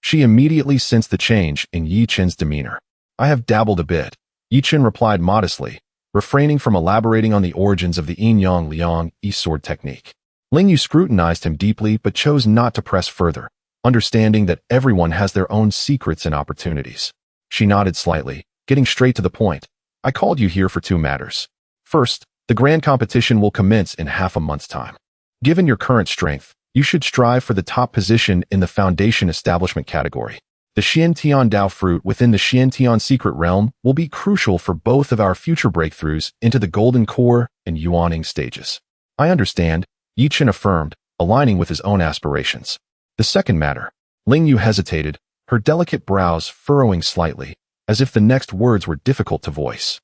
She immediately sensed the change in Yi Chen's demeanor. I have dabbled a bit, Yi Chen replied modestly, refraining from elaborating on the origins of the Yin-Yang Liang e-sword technique. Lingyu scrutinized him deeply but chose not to press further, understanding that everyone has their own secrets and opportunities. She nodded slightly, getting straight to the point. I called you here for 2 matters. First, the grand competition will commence in half a month's time. Given your current strength, you should strive for the top position in the Foundation Establishment category. The Xiantian Dao fruit within the Xiantian Secret Realm will be crucial for both of our future breakthroughs into the Golden Core and Yuaning stages. I understand, Yi Chen affirmed, aligning with his own aspirations. The second matter. Lingyu hesitated, her delicate brows furrowing slightly, as if the next words were difficult to voice.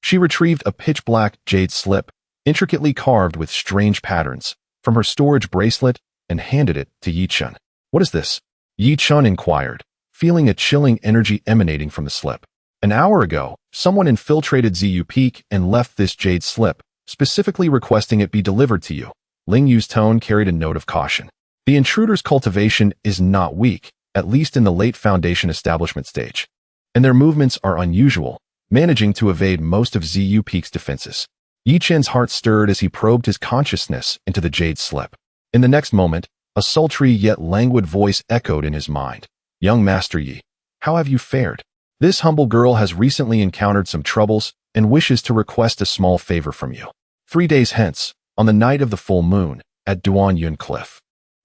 She retrieved a pitch-black jade slip, intricately carved with strange patterns, from her storage bracelet and handed it to Yi Chen. What is this? Yi Chen inquired, feeling a chilling energy emanating from the slip. An hour ago, someone infiltrated Ziyu Peak and left this jade slip, specifically requesting it be delivered to you. Lingyu's tone carried a note of caution. The intruder's cultivation is not weak, at least in the late Foundation Establishment stage, and their movements are unusual, managing to evade most of Ziyu Peak's defenses. Yi Chen's heart stirred as he probed his consciousness into the jade slip. In the next moment, a sultry yet languid voice echoed in his mind. Young Master Yi, how have you fared? This humble girl has recently encountered some troubles and wishes to request a small favor from you. 3 days hence, on the night of the full moon, at Duanyun Cliff,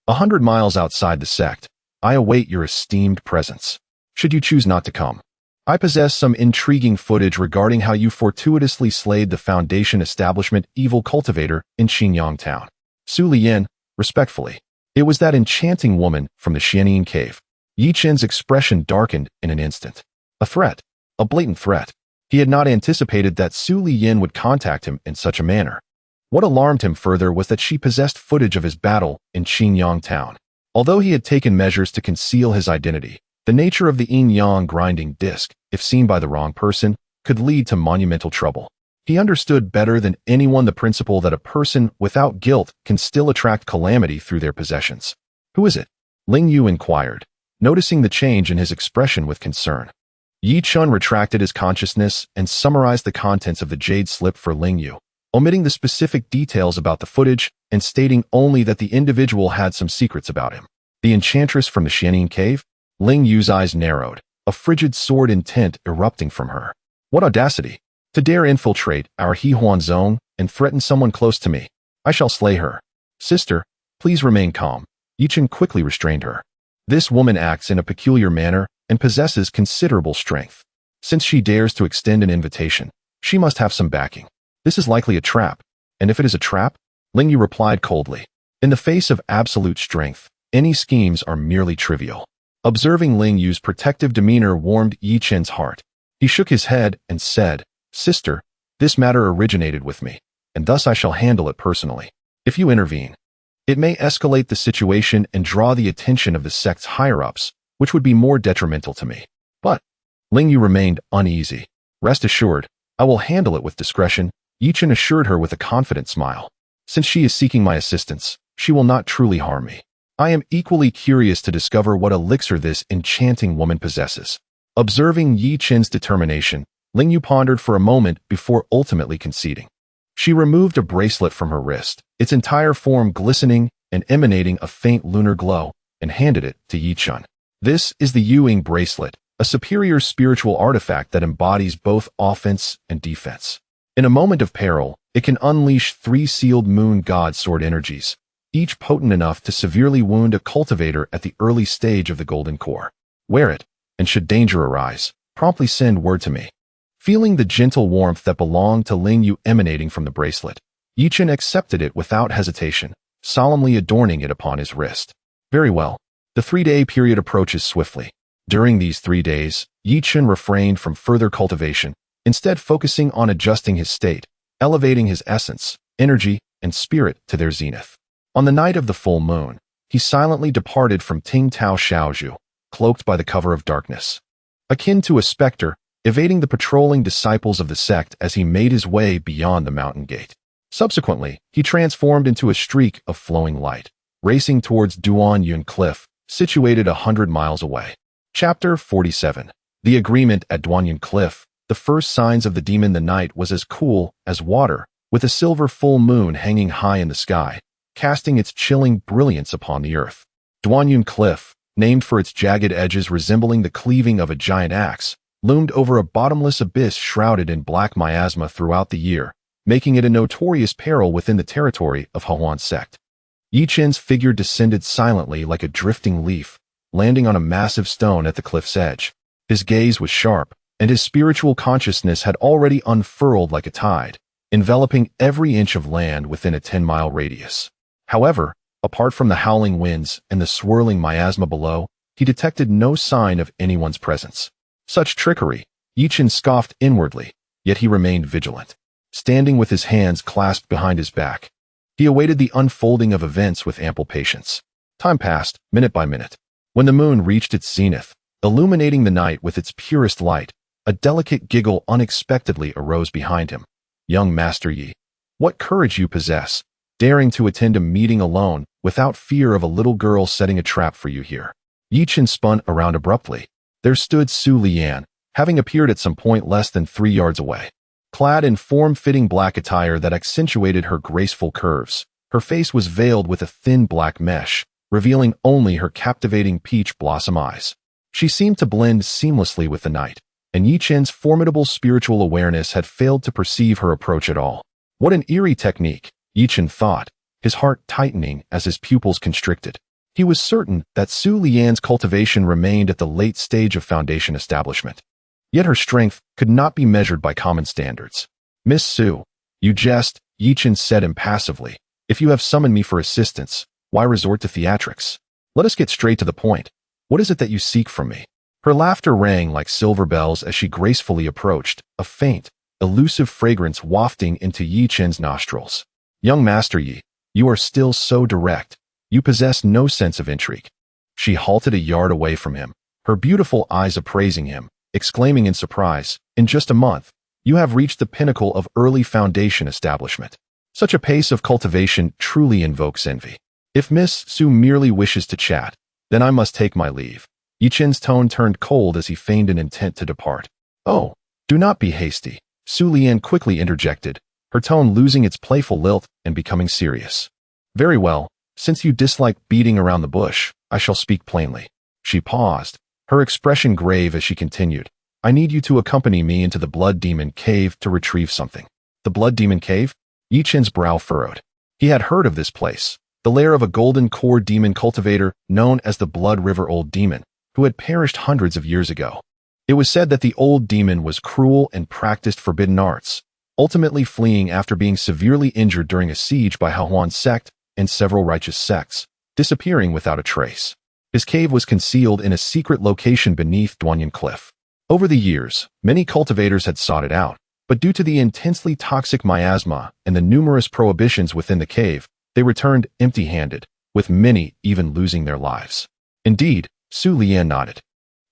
100 miles outside the sect, I await your esteemed presence. Should you choose not to come, I possess some intriguing footage regarding how you fortuitously slayed the Foundation Establishment evil cultivator in Xinyang Town. Su Liyan, respectfully. It was that enchanting woman from the Xianying Cave. Yi Chen's expression darkened in an instant. A threat. A blatant threat. He had not anticipated that Su Liyan would contact him in such a manner. What alarmed him further was that she possessed footage of his battle in Xinyang Town. Although he had taken measures to conceal his identity, the nature of the yin-yang grinding disc, if seen by the wrong person, could lead to monumental trouble. He understood better than anyone the principle that a person without guilt can still attract calamity through their possessions. Who is it? Ling Yu inquired, noticing the change in his expression with concern. Yi Chun retracted his consciousness and summarized the contents of the jade slip for Ling Yu, omitting the specific details about the footage and stating only that the individual had some secrets about him. The enchantress from the Xianing cave? Ling Yu's eyes narrowed, a frigid sword intent erupting from her. What audacity! To dare infiltrate our Hehuan zone and threaten someone close to me. I shall slay her. Sister, please remain calm. Yi Chun quickly restrained her. This woman acts in a peculiar manner and possesses considerable strength. Since she dares to extend an invitation, she must have some backing. This is likely a trap. And if it is a trap? Ling Yu replied coldly. In the face of absolute strength, any schemes are merely trivial. Observing Ling Yu's protective demeanor warmed Yi Chun's heart. He shook his head and said, Sister, this matter originated with me, and thus I shall handle it personally. If you intervene, it may escalate the situation and draw the attention of the sect's higher-ups, which would be more detrimental to me. But Ling Yu remained uneasy. Rest assured, I will handle it with discretion, Yi Chun assured her with a confident smile. Since she is seeking my assistance, she will not truly harm me. I am equally curious to discover what elixir this enchanting woman possesses. Observing Yi Chun's determination, Ling Yu pondered for a moment before ultimately conceding. She removed a bracelet from her wrist, its entire form glistening and emanating a faint lunar glow, and handed it to Yi Chun. This is the Yuing bracelet, a superior spiritual artifact that embodies both offense and defense. In a moment of peril, it can unleash 3 sealed moon god sword energies, each potent enough to severely wound a cultivator at the early stage of the golden core. Wear it, and should danger arise, promptly send word to me. Feeling the gentle warmth that belonged to Ling Yu emanating from the bracelet, Yi Chun accepted it without hesitation, solemnly adorning it upon his wrist. Very well. The 3-day period approaches swiftly. During these 3 days, Yi Chun refrained from further cultivation, instead focusing on adjusting his state, elevating his essence, energy, and spirit to their zenith. On the night of the full moon, he silently departed from Ting Tao Shaozhu, cloaked by the cover of darkness. Akin to a specter, evading the patrolling disciples of the sect as he made his way beyond the mountain gate. Subsequently, he transformed into a streak of flowing light, racing towards Duanyun Cliff, situated 100 miles away. Chapter 47. The Agreement at Duanyun Cliff. The first signs of the demon the night was as cool as water, with a silver full moon hanging high in the sky, casting its chilling brilliance upon the earth. Duanyun Cliff, named for its jagged edges resembling the cleaving of a giant axe, loomed over a bottomless abyss shrouded in black miasma throughout the year, making it a notorious peril within the territory of Hehuan's sect. Yi Chun's figure descended silently like a drifting leaf, landing on a massive stone at the cliff's edge. His gaze was sharp, and his spiritual consciousness had already unfurled like a tide, enveloping every inch of land within a 10-mile radius. However, apart from the howling winds and the swirling miasma below, he detected no sign of anyone's presence. Such trickery, Yi Chun scoffed inwardly, yet he remained vigilant. Standing with his hands clasped behind his back, he awaited the unfolding of events with ample patience. Time passed, minute by minute. When the moon reached its zenith, illuminating the night with its purest light, a delicate giggle unexpectedly arose behind him. Young Master Yi, what courage you possess, daring to attend a meeting alone without fear of a little girl setting a trap for you here. Yi Chun spun around abruptly. There stood Su Lian, having appeared at some point less than 3 yards away. Clad in form-fitting black attire that accentuated her graceful curves, her face was veiled with a thin black mesh, revealing only her captivating peach blossom eyes. She seemed to blend seamlessly with the night, and Yi Chun's formidable spiritual awareness had failed to perceive her approach at all. What an eerie technique, Yi Chun thought, his heart tightening as his pupils constricted. He was certain that Su Lian's cultivation remained at the late stage of foundation establishment. Yet her strength could not be measured by common standards. Miss Su, you jest, Yi Chun said impassively. If you have summoned me for assistance, why resort to theatrics? Let us get straight to the point. What is it that you seek from me? Her laughter rang like silver bells as she gracefully approached, a faint, elusive fragrance wafting into Yi Chun's nostrils. Young Master Yi, you are still so direct. You possess no sense of intrigue. She halted a yard away from him, her beautiful eyes appraising him, exclaiming in surprise, in just a month, You have reached the pinnacle of early foundation establishment. Such a pace of cultivation truly invokes envy. If Miss Su merely wishes to chat, then I must take my leave. Yi Chen's tone turned cold as he feigned an intent to depart. Oh, do not be hasty, Su Lian quickly interjected, her tone losing its playful lilt and becoming serious. Very well, since you dislike beating around the bush, I shall speak plainly. She paused, her expression grave as she continued. I need you to accompany me into the Blood Demon Cave to retrieve something. The Blood Demon Cave? Yi Chen's brow furrowed. He had heard of this place, the lair of a golden core demon cultivator known as the Blood River Old Demon, who had perished hundreds of years ago. It was said that the old demon was cruel and practiced forbidden arts, ultimately fleeing after being severely injured during a siege by Hahuan's sect and several righteous sects, disappearing without a trace. His cave was concealed in a secret location beneath Duanyan Cliff. Over the years, many cultivators had sought it out, but due to the intensely toxic miasma and the numerous prohibitions within the cave, they returned empty-handed, with many even losing their lives. Indeed, Su Lian nodded.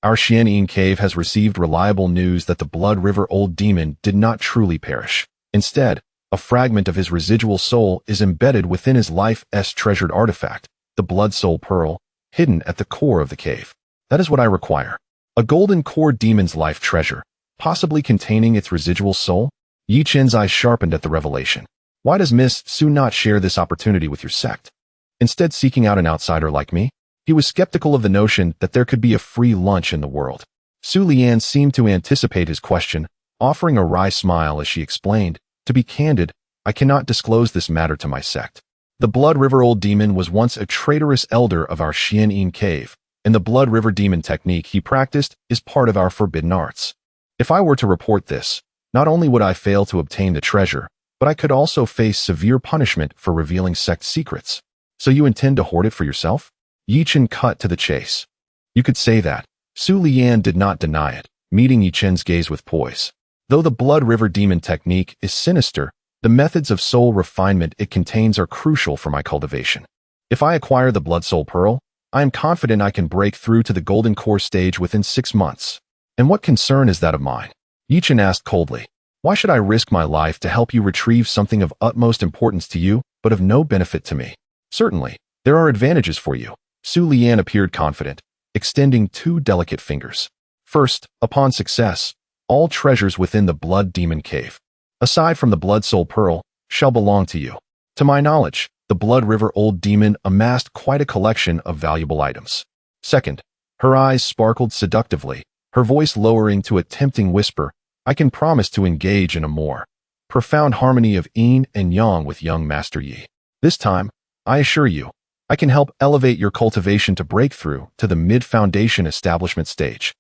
Our Xianyin cave has received reliable news that the Blood River Old Demon did not truly perish. Instead, a fragment of his residual soul is embedded within his life's treasured artifact, the Blood Soul Pearl, hidden at the core of the cave. That is what I require. A golden core demon's life treasure, possibly containing its residual soul? Yi Chen's eyes sharpened at the revelation. Why does Miss Su not share this opportunity with your sect, instead seeking out an outsider like me? He was skeptical of the notion that there could be a free lunch in the world. Su Lian seemed to anticipate his question, offering a wry smile as she explained, to be candid, I cannot disclose this matter to my sect. The Blood River Old Demon was once a traitorous elder of our Xianyin cave, and the Blood River Demon technique he practiced is part of our forbidden arts. If I were to report this, not only would I fail to obtain the treasure, but I could also face severe punishment for revealing sect secrets. So you intend to hoard it for yourself? Yi Chen cut to the chase. You could say that. Su Lian did not deny it, meeting Yi Chen's gaze with poise. Though the Blood River Demon technique is sinister, the methods of soul refinement it contains are crucial for my cultivation. If I acquire the Blood Soul Pearl, I am confident I can break through to the Golden Core stage within 6 months. And what concern is that of mine? Yi Chen asked coldly. Why should I risk my life to help you retrieve something of utmost importance to you, but of no benefit to me? Certainly, there are advantages for you. Su Lian appeared confident, extending 2 delicate fingers. First, upon success, all treasures within the Blood Demon Cave, aside from the Blood Soul Pearl, shall belong to you. To my knowledge, the Blood River Old Demon amassed quite a collection of valuable items. Second, her eyes sparkled seductively, her voice lowering to a tempting whisper, I can promise to engage in a more profound harmony of yin and yang with young Master Yi. This time, I assure you, I can help elevate your cultivation to breakthrough to the mid-foundation establishment stage.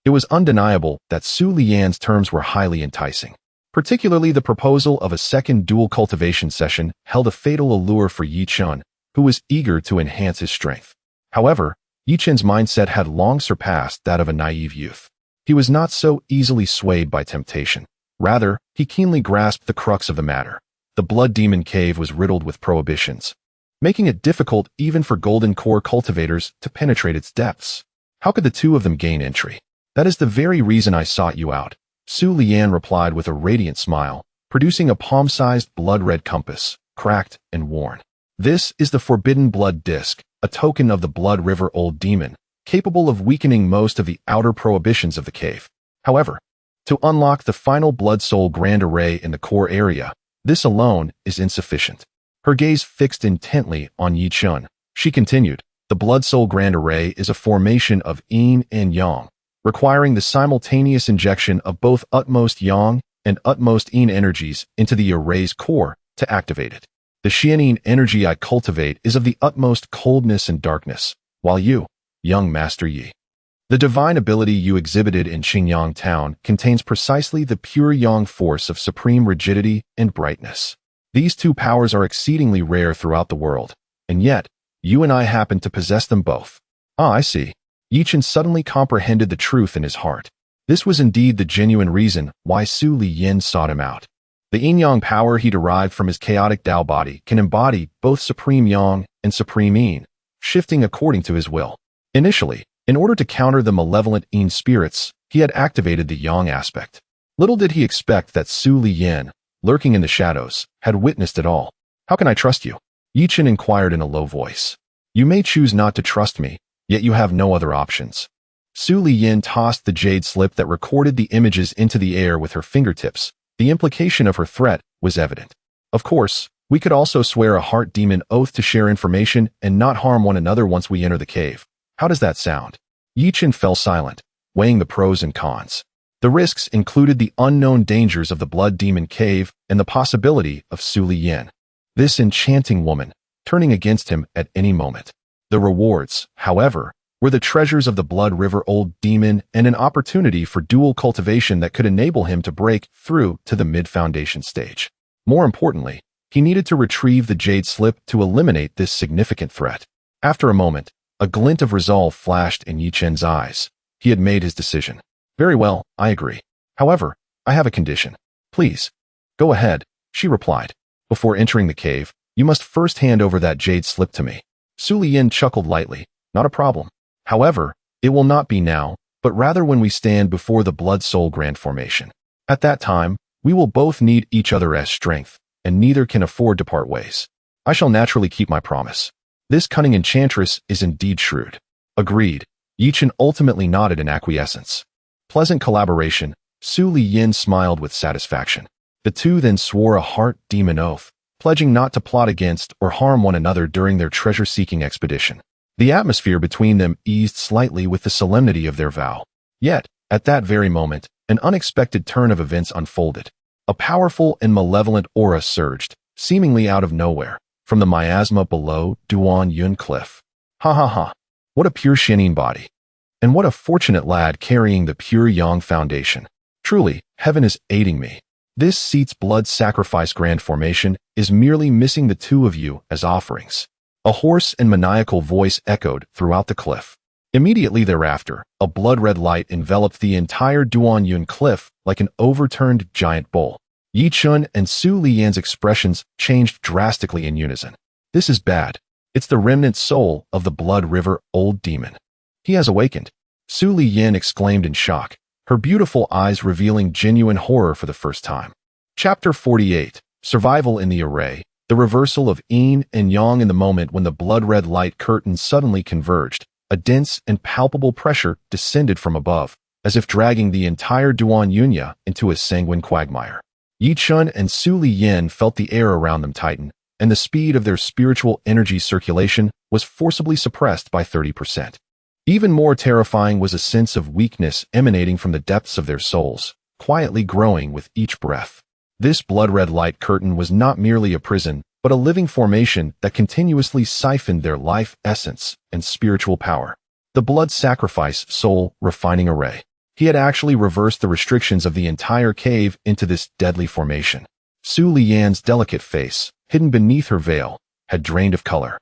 It was undeniable that Su Lian's terms were highly enticing. Particularly the proposal of a second dual cultivation session held a fatal allure for Yi Chen, who was eager to enhance his strength. However, Yi Chen's mindset had long surpassed that of a naive youth. He was not so easily swayed by temptation. Rather, he keenly grasped the crux of the matter. The Blood Demon Cave was riddled with prohibitions, making it difficult even for Golden Core cultivators to penetrate its depths. How could the two of them gain entry? That is the very reason I sought you out, Su Lian replied with a radiant smile, producing a palm-sized blood-red compass, cracked and worn. This is the Forbidden Blood Disc, a token of the Blood River Old Demon, capable of weakening most of the outer prohibitions of the cave. However, to unlock the final Blood Soul Grand Array in the core area, this alone is insufficient. Her gaze fixed intently on Yi Chen. She continued, the Blood Soul Grand Array is a formation of yin and yang, requiring the simultaneous injection of both utmost yang and utmost yin energies into the array's core to activate it. The Xianyin energy I cultivate is of the utmost coldness and darkness, while you, young Master Yi, the divine ability you exhibited in Xingyang Town contains precisely the pure yang force of supreme rigidity and brightness. These two powers are exceedingly rare throughout the world, and yet, you and I happen to possess them both. Ah, I see. Yi Chen suddenly comprehended the truth in his heart. This was indeed the genuine reason why Su Lian sought him out. The yin-yang power he derived from his chaotic Dao body can embody both supreme yang and supreme yin, shifting according to his will. Initially, in order to counter the malevolent yin spirits, he had activated the yang aspect. Little did he expect that Su Liyan, lurking in the shadows, had witnessed it all. How can I trust you? Yi Chen inquired in a low voice. You may choose not to trust me, yet you have no other options. Su Liyan tossed the jade slip that recorded the images into the air with her fingertips. The implication of her threat was evident. Of course, we could also swear a heart demon oath to share information and not harm one another once we enter the cave. How does that sound? Yi Chen fell silent, weighing the pros and cons. The risks included the unknown dangers of the blood demon cave and the possibility of Su Liyan, this enchanting woman, turning against him at any moment. The rewards, however, were the treasures of the Blood River Old Demon and an opportunity for dual cultivation that could enable him to break through to the mid-foundation stage. More importantly, he needed to retrieve the jade slip to eliminate this significant threat. After a moment, a glint of resolve flashed in Yi Chen's eyes. He had made his decision. Very well, I agree. However, I have a condition. Please. Go ahead, she replied. Before entering the cave, you must first hand over that jade slip to me. Su Liyan chuckled lightly. Not a problem. However, it will not be now, but rather when we stand before the Blood Soul Grand Formation. At that time, we will both need each other as strength, and neither can afford to part ways. I shall naturally keep my promise. This cunning enchantress is indeed shrewd. Agreed. Yi Chen ultimately nodded in acquiescence. Pleasant collaboration, Su Liyan smiled with satisfaction. The two then swore a heart demon oath, pledging not to plot against or harm one another during their treasure-seeking expedition. The atmosphere between them eased slightly with the solemnity of their vow. Yet, at that very moment, an unexpected turn of events unfolded. A powerful and malevolent aura surged, seemingly out of nowhere, from the miasma below Duan Yun Cliff. Ha ha ha. What a pure Xianyin body. And what a fortunate lad carrying the pure Yang foundation. Truly, heaven is aiding me. This seat's blood sacrifice grand formation is merely missing the two of you as offerings. A hoarse and maniacal voice echoed throughout the cliff. Immediately thereafter, a blood-red light enveloped the entire Duan Yun Cliff like an overturned giant bowl. Yi Chen and Su Liyan's expressions changed drastically in unison. This is bad. It's the remnant soul of the Blood River Old Demon. He has awakened. Su Liyan exclaimed in shock, her beautiful eyes revealing genuine horror for the first time. Chapter 48. Survival in the Array. The reversal of yin and yang in the moment when the blood-red light curtain suddenly converged. A dense and palpable pressure descended from above, as if dragging the entire Duan Yunya into a sanguine quagmire. Yi Chen and Su Liyan felt the air around them tighten, and the speed of their spiritual energy circulation was forcibly suppressed by 30%. Even more terrifying was a sense of weakness emanating from the depths of their souls, quietly growing with each breath. This blood-red light curtain was not merely a prison, but a living formation that continuously siphoned their life essence and spiritual power. The blood sacrifice soul refining array. He had actually reversed the restrictions of the entire cave into this deadly formation. Su Liyan's delicate face, hidden beneath her veil, had drained of color.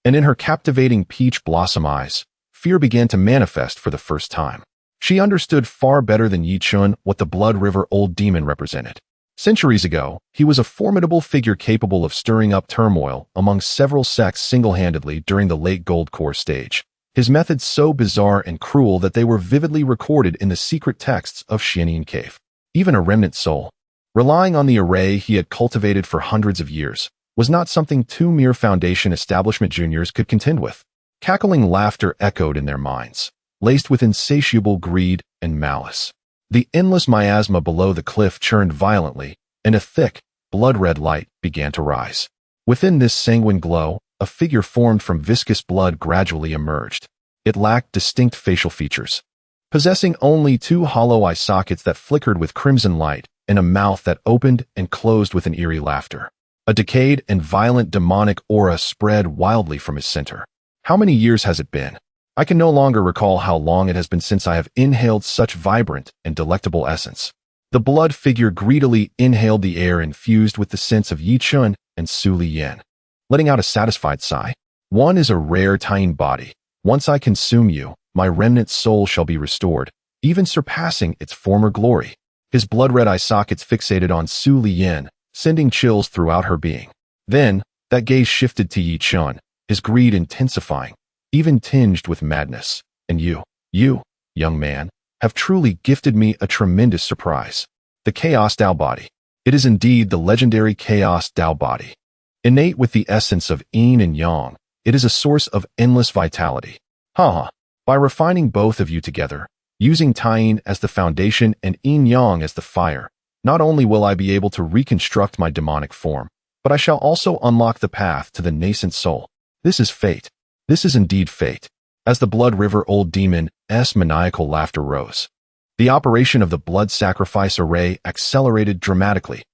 And in her captivating peach blossom eyes, fear began to manifest for the first time. She understood far better than Yi Chen what the Blood River Old Demon represented. Centuries ago, he was a formidable figure capable of stirring up turmoil among several sects single-handedly during the late Gold Core stage. His methods so bizarre and cruel that they were vividly recorded in the secret texts of Xianyin Cave. Even a remnant soul, relying on the array he had cultivated for hundreds of years, was not something two mere Foundation Establishment juniors could contend with. Cackling laughter echoed in their minds, laced with insatiable greed and malice. The endless miasma below the cliff churned violently, and a thick, blood-red light began to rise. Within this sanguine glow, a figure formed from viscous blood gradually emerged. It lacked distinct facial features, possessing only two hollow eye sockets that flickered with crimson light, and a mouth that opened and closed with an eerie laughter. A decayed and violent demonic aura spread wildly from his center. How many years has it been? I can no longer recall how long it has been since I have inhaled such vibrant and delectable essence. The blood figure greedily inhaled the air infused with the scents of Yi Chen and Su Liyan, letting out a satisfied sigh. One is a rare Tayin body. Once I consume you, my remnant soul shall be restored, even surpassing its former glory. His blood-red eye sockets fixated on Su Liyan, sending chills throughout her being. Then, that gaze shifted to Yi Chen, his greed intensifying, even tinged with madness. And you, young man, have truly gifted me a tremendous surprise. The Chaos Dao Body. It is indeed the legendary Chaos Dao Body. Innate with the essence of yin and yang, it is a source of endless vitality. By refining both of you together, using Tai-yin as the foundation and yin-yang as the fire, not only will I be able to reconstruct my demonic form, but I shall also unlock the path to the nascent soul. This is fate. This is indeed fate. As the blood river old demon's maniacal laughter rose, the operation of the blood sacrifice array accelerated dramatically.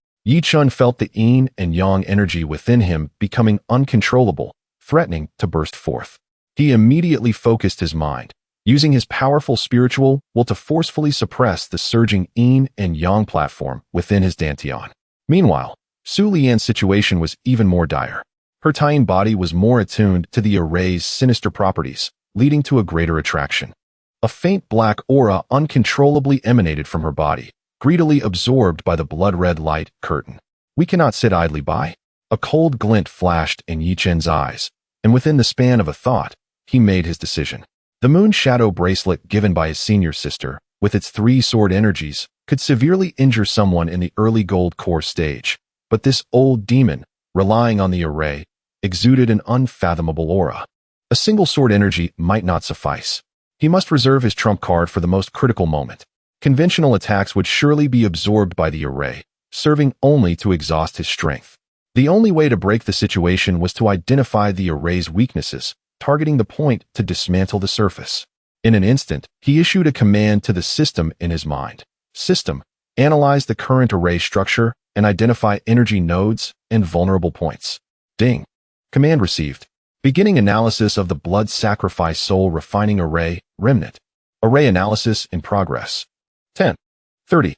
Chen felt the yin and yang energy within him becoming uncontrollable, threatening to burst forth. He immediately focused his mind, using his powerful spiritual will to forcefully suppress the surging yin and yang platform within his dantian. Meanwhile, Su Lian's situation was even more dire. Her Tai-yin body was more attuned to the array's sinister properties, leading to a greater attraction. A faint black aura uncontrollably emanated from her body, greedily absorbed by the blood-red light curtain. We cannot sit idly by. A cold glint flashed in Yi Chen's eyes, and within the span of a thought, he made his decision. The moon shadow bracelet given by his senior sister, with its 3 sword energies, could severely injure someone in the early gold core stage, but this old demon, relying on the array, exuded an unfathomable aura. A single sword energy might not suffice. He must reserve his trump card for the most critical moment. Conventional attacks would surely be absorbed by the array, serving only to exhaust his strength. The only way to break the situation was to identify the array's weaknesses, targeting the point to dismantle the surface. In an instant, he issued a command to the system in his mind. System, analyze the current array structure and identify energy nodes and vulnerable points. Ding. Command received. Beginning analysis of the blood sacrifice soul refining array, remnant. Array analysis in progress. 10:30.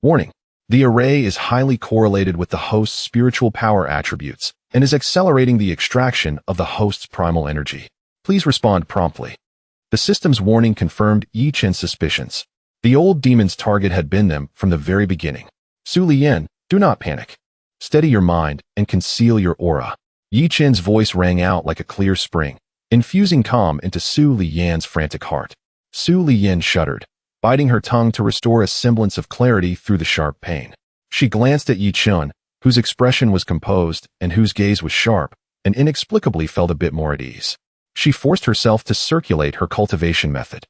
Warning. The array is highly correlated with the host's spiritual power attributes and is accelerating the extraction of the host's primal energy. Please respond promptly. The system's warning confirmed Yi Chen's suspicions. The old demon's target had been them from the very beginning. Su Lian, do not panic. Steady your mind and conceal your aura. Yi Chen's voice rang out like a clear spring, infusing calm into Su Lian's frantic heart. Su Lian shuddered, biting her tongue to restore a semblance of clarity through the sharp pain. She glanced at Yi Chen, whose expression was composed and whose gaze was sharp, and inexplicably felt a bit more at ease. She forced herself to circulate her cultivation method,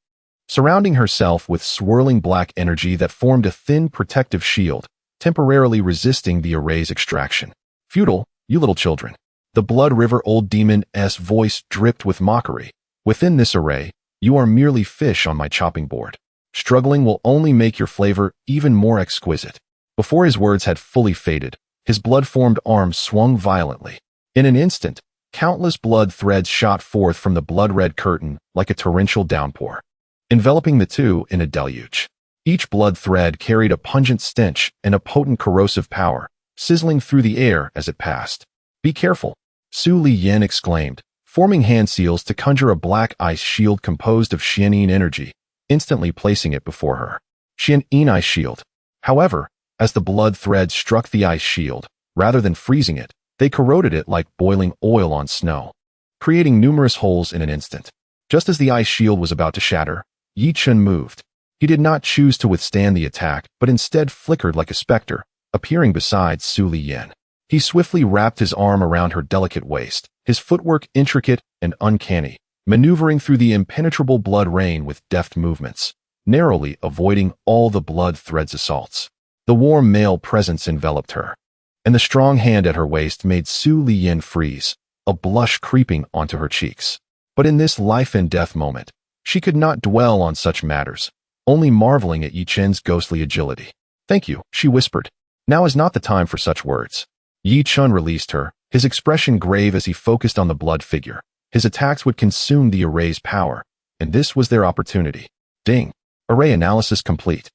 surrounding herself with swirling black energy that formed a thin protective shield, temporarily resisting the array's extraction. Futile, you little children. The blood river old demon's voice dripped with mockery. Within this array, you are merely fish on my chopping board. Struggling will only make your flavor even more exquisite. Before his words had fully faded, his blood-formed arms swung violently. In an instant, countless blood threads shot forth from the blood-red curtain like a torrential downpour, enveloping the two in a deluge. Each blood thread carried a pungent stench and a potent corrosive power, sizzling through the air as it passed. Be careful, Su Lian exclaimed, forming hand seals to conjure a black ice shield composed of Xian energy, instantly placing it before her. Xian ice shield. However, as the blood threads struck the ice shield, rather than freezing it, they corroded it like boiling oil on snow, creating numerous holes in an instant. Just as the ice shield was about to shatter, Yi Chen moved. He did not choose to withstand the attack, but instead flickered like a specter, appearing beside Su Lian. He swiftly wrapped his arm around her delicate waist, his footwork intricate and uncanny, maneuvering through the impenetrable blood rain with deft movements, narrowly avoiding all the blood threads assaults. The warm male presence enveloped her, and the strong hand at her waist made Su Lian freeze, a blush creeping onto her cheeks. But in this life and death moment, she could not dwell on such matters, only marveling at Yi Chen's ghostly agility. Thank you, she whispered. Now is not the time for such words. Yi Chen released her, his expression grave as he focused on the blood figure. His attacks would consume the array's power, and this was their opportunity. Ding. Array analysis complete.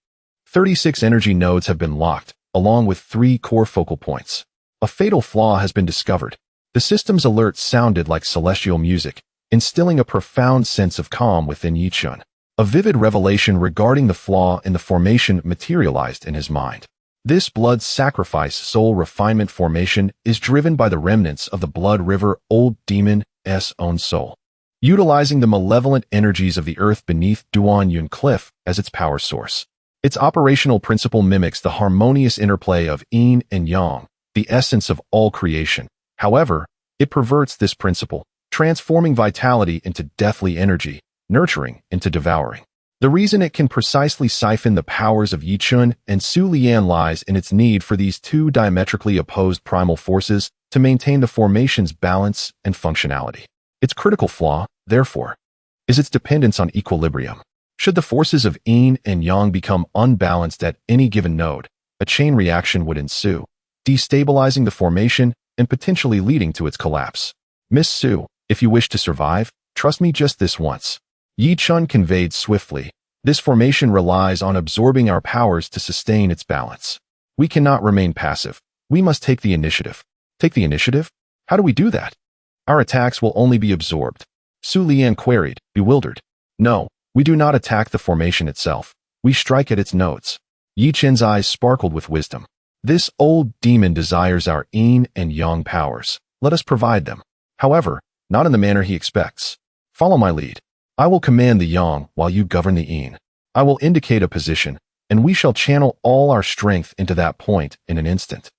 36 energy nodes have been locked, along with 3 core focal points. A fatal flaw has been discovered. The system's alert sounded like celestial music, instilling a profound sense of calm within Yi Chen. A vivid revelation regarding the flaw in the formation materialized in his mind. This blood sacrifice soul refinement formation is driven by the remnants of the blood river old demon's own soul, utilizing the malevolent energies of the earth beneath Duan Yun Cliff as its power source. Its operational principle mimics the harmonious interplay of yin and yang, the essence of all creation. However, it perverts this principle, transforming vitality into deathly energy, nurturing into devouring. The reason it can precisely siphon the powers of Yi Chun and Su Lian lies in its need for these two diametrically opposed primal forces to maintain the formation's balance and functionality. Its critical flaw, therefore, is its dependence on equilibrium. Should the forces of yin and yang become unbalanced at any given node, a chain reaction would ensue, destabilizing the formation and potentially leading to its collapse. Miss Su, if you wish to survive, trust me just this once. Yi Chun conveyed swiftly. This formation relies on absorbing our powers to sustain its balance. We cannot remain passive. We must take the initiative. Take the initiative? How do we do that? Our attacks will only be absorbed. Su Lian queried, bewildered. No, we do not attack the formation itself. We strike at its nodes. Yi Chen's eyes sparkled with wisdom. This old demon desires our yin and yang powers. Let us provide them. However, not in the manner he expects. Follow my lead. I will command the yang while you govern the yin. I will indicate a position, and we shall channel all our strength into that point in an instant.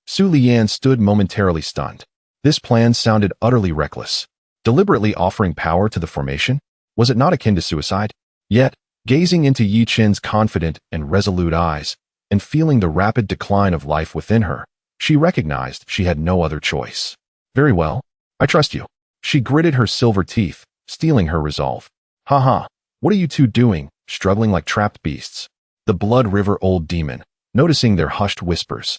Su Lian stood momentarily stunned. This plan sounded utterly reckless. Deliberately offering power to the formation? Was it not akin to suicide? Yet, gazing into Yi Chen's confident and resolute eyes, and feeling the rapid decline of life within her, she recognized she had no other choice. Very well, I trust you. She gritted her silver teeth, steeling her resolve. Ha, what are you two doing, struggling like trapped beasts? The Blood River old demon, noticing their hushed whispers,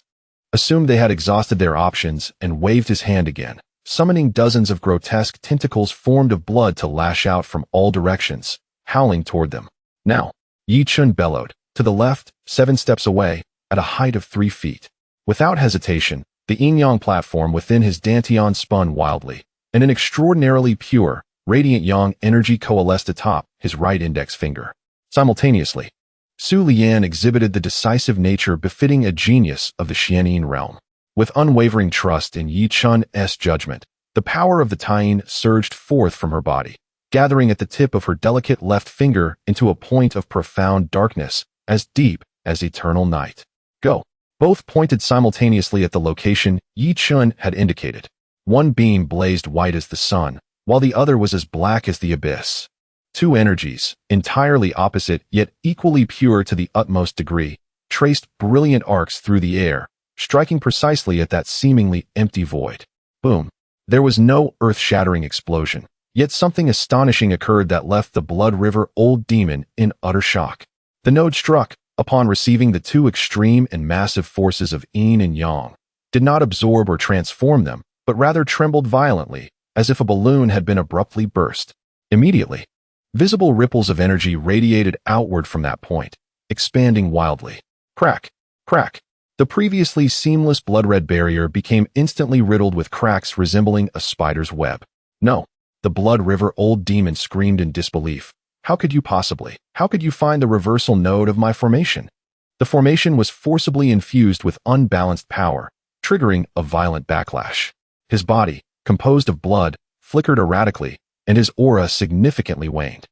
assumed they had exhausted their options and waved his hand again, summoning dozens of grotesque tentacles formed of blood to lash out from all directions, howling toward them. Now, Yi Chun bellowed, to the left, 7 steps away, at a height of 3 feet. Without hesitation, the yin-yang platform within his dantian spun wildly, and an extraordinarily pure, radiant yang energy coalesced atop his right index finger. Simultaneously, Su Lian exhibited the decisive nature befitting a genius of the Xianyin realm. With unwavering trust in Yi Chun's judgment, the power of the Taiyin surged forth from her body, gathering at the tip of her delicate left finger into a point of profound darkness, as deep as eternal night. Go. Both pointed simultaneously at the location Yi Chun had indicated. One beam blazed white as the sun, while the other was as black as the abyss. Two energies, entirely opposite yet equally pure to the utmost degree, traced brilliant arcs through the air, striking precisely at that seemingly empty void. Boom. There was no earth-shattering explosion, yet something astonishing occurred that left the Blood River old demon in utter shock. The node struck, upon receiving the two extreme and massive forces of yin and yang, did not absorb or transform them, but rather trembled violently, as if a balloon had been abruptly burst. Immediately, visible ripples of energy radiated outward from that point, expanding wildly. Crack, crack. The previously seamless blood-red barrier became instantly riddled with cracks resembling a spider's web. No, the Blood River old demon screamed in disbelief. How could you possibly? How could you find the reversal node of my formation? The formation was forcibly infused with unbalanced power, triggering a violent backlash. His body, composed of blood, flickered erratically, and his aura significantly waned.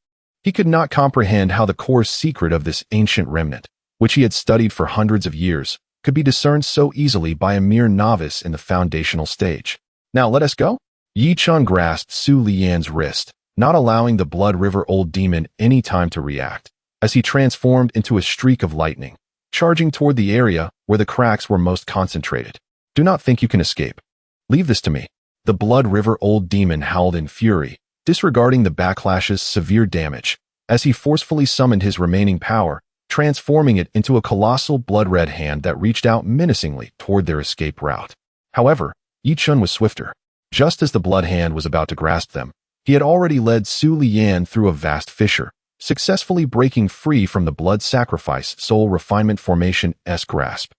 He could not comprehend how the core secret of this ancient remnant, which he had studied for hundreds of years, could be discerned so easily by a mere novice in the foundational stage. Now let us go? Yi Chun grasped Su Lian's wrist, not allowing the Blood River old demon any time to react, as he transformed into a streak of lightning, charging toward the area where the cracks were most concentrated. Do not think you can escape. Leave this to me. The Blood River old demon howled in fury, disregarding the backlash's severe damage, as he forcefully summoned his remaining power, transforming it into a colossal blood-red hand that reached out menacingly toward their escape route. However, Yi Chun was swifter. Just as the blood hand was about to grasp them, he had already led Su Lian through a vast fissure, successfully breaking free from the blood sacrifice soul refinement formation-esque grasp.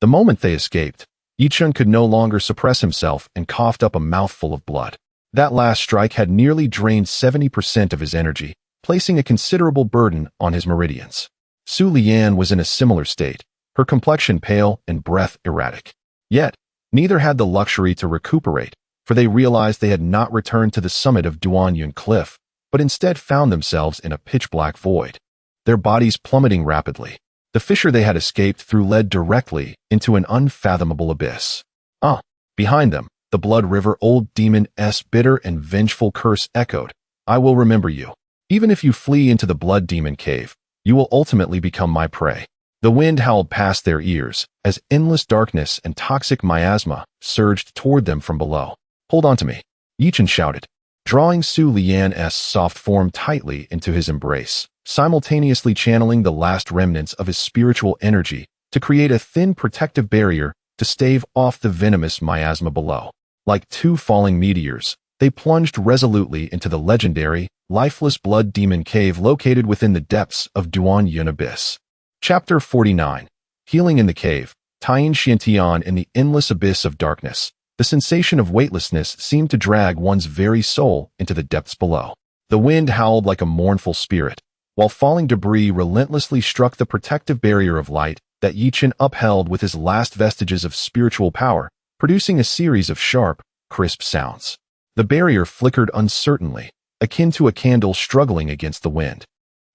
The moment they escaped, Yi Chun could no longer suppress himself and coughed up a mouthful of blood. That last strike had nearly drained 70% of his energy, placing a considerable burden on his meridians. Su Lian was in a similar state, her complexion pale and breath erratic. Yet, neither had the luxury to recuperate, for they realized they had not returned to the summit of Duanyun Cliff, but instead found themselves in a pitch-black void. their bodies plummeting rapidly. The fissure they had escaped through led directly into an unfathomable abyss. Behind them, the blood river old demon's bitter and vengeful curse echoed. I will remember you. Even if you flee into the blood demon cave, you will ultimately become my prey. The wind howled past their ears as endless darkness and toxic miasma surged toward them from below. Hold on to me, Chen shouted, drawing Su Lian's soft form tightly into his embrace, simultaneously channeling the last remnants of his spiritual energy to create a thin protective barrier to stave off the venomous miasma below. Like two falling meteors, they plunged resolutely into the legendary, lifeless blood demon cave located within the depths of Duanyun Abyss. Chapter 49. Healing in the Cave. Tying Xiantian in the endless abyss of darkness. The sensation of weightlessness seemed to drag one's very soul into the depths below. The wind howled like a mournful spirit, while falling debris relentlessly struck the protective barrier of light that Chen upheld with his last vestiges of spiritual power, producing a series of sharp, crisp sounds. The barrier flickered uncertainly, akin to a candle struggling against the wind.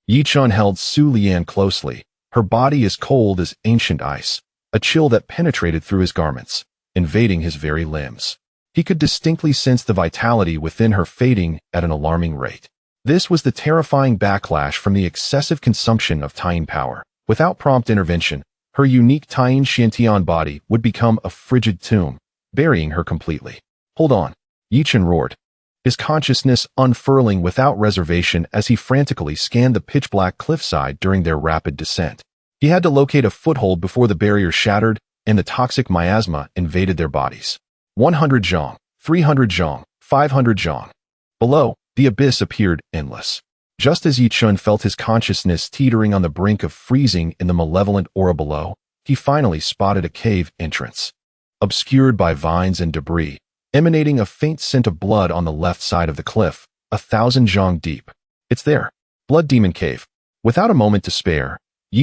Chen held Su Lian closely, her body as cold as ancient ice, a chill that penetrated through his garments, invading his very limbs. He could distinctly sense the vitality within her fading at an alarming rate. This was the terrifying backlash from the excessive consumption of Tying power. Without prompt intervention, her unique Tying Xiantian body would become a frigid tomb, burying her completely. Hold on, Chen roared, his consciousness unfurling without reservation as he frantically scanned the pitch-black cliffside during their rapid descent. He had to locate a foothold before the barrier shattered and the toxic miasma invaded their bodies. 100 zhong, 300 zhong, 500 zhong. Below, the abyss appeared endless. Just as Chen felt his consciousness teetering on the brink of freezing in the malevolent aura below, he finally spotted a cave entrance. Obscured by vines and debris, emanating a faint scent of blood on the left side of the cliff, 1,000 zhong deep. It's there. Blood Demon Cave. Without a moment to spare,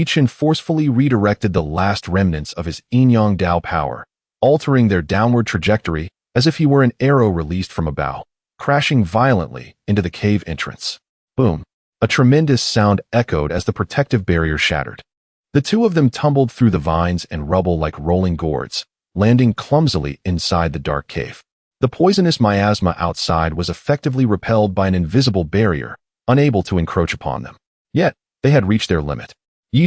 Chen forcefully redirected the last remnants of his Yin-Yang Dao power, altering their downward trajectory as if he were an arrow released from a bow, crashing violently into the cave entrance. Boom. A tremendous sound echoed as the protective barrier shattered. The two of them tumbled through the vines and rubble like rolling gourds, landing clumsily inside the dark cave. The poisonous miasma outside was effectively repelled by an invisible barrier, unable to encroach upon them. Yet, they had reached their limit.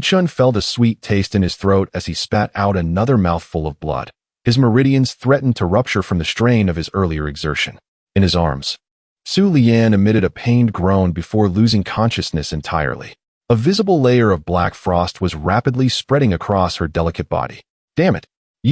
Chen felt a sweet taste in his throat as he spat out another mouthful of blood. His meridians threatened to rupture from the strain of his earlier exertion. In his arms, Su Lian emitted a pained groan before losing consciousness entirely. A visible layer of black frost was rapidly spreading across her delicate body. Damn it!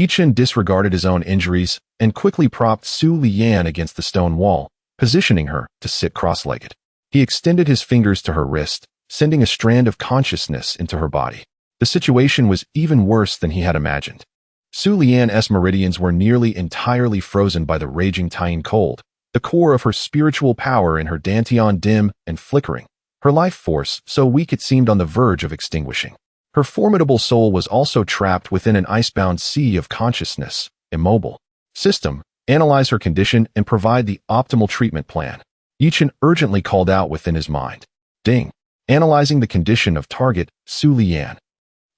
Chen disregarded his own injuries and quickly propped Su Lian against the stone wall, positioning her to sit cross-legged. He extended his fingers to her wrist, sending a strand of consciousness into her body. The situation was even worse than he had imagined. Su Lian's meridians were nearly entirely frozen by the raging Tying cold, the core of her spiritual power in her dantian dim and flickering, her life force so weak it seemed on the verge of extinguishing. Her formidable soul was also trapped within an icebound sea of consciousness, immobile. System, analyze her condition and provide the optimal treatment plan. Chen urgently called out within his mind. Ding. Analyzing the condition of target, Su Lian.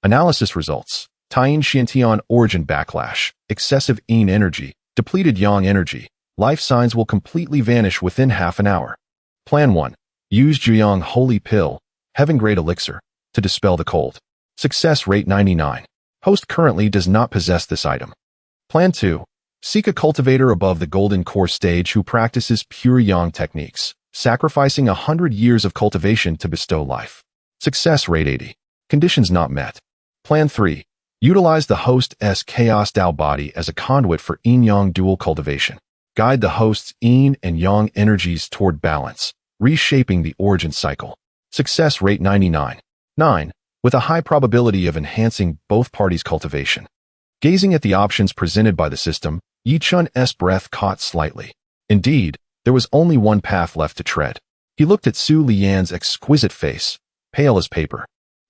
Analysis results. Tying Xiantian origin backlash, excessive Yin energy, depleted Yang energy. Life signs will completely vanish within half an hour. Plan 1. Use Juyang Holy Pill, Heaven Grade Elixir, to dispel the cold. Success rate 99. Host currently does not possess this item. Plan 2. Seek a cultivator above the Golden Core stage who practices pure Yang techniques, sacrificing 100 years of cultivation to bestow life. Success rate 80. Conditions not met. Plan 3. Utilize the host's Chaos Dao Body as a conduit for Yin-Yang dual cultivation. Guide the host's Yin and Yang energies toward balance, reshaping the origin cycle. Success rate 99. 9. With a high probability of enhancing both parties' cultivation. Gazing at the options presented by the system, Chen's breath caught slightly. Indeed, there was only one path left to tread. He looked at Su Lian's exquisite face, pale as paper.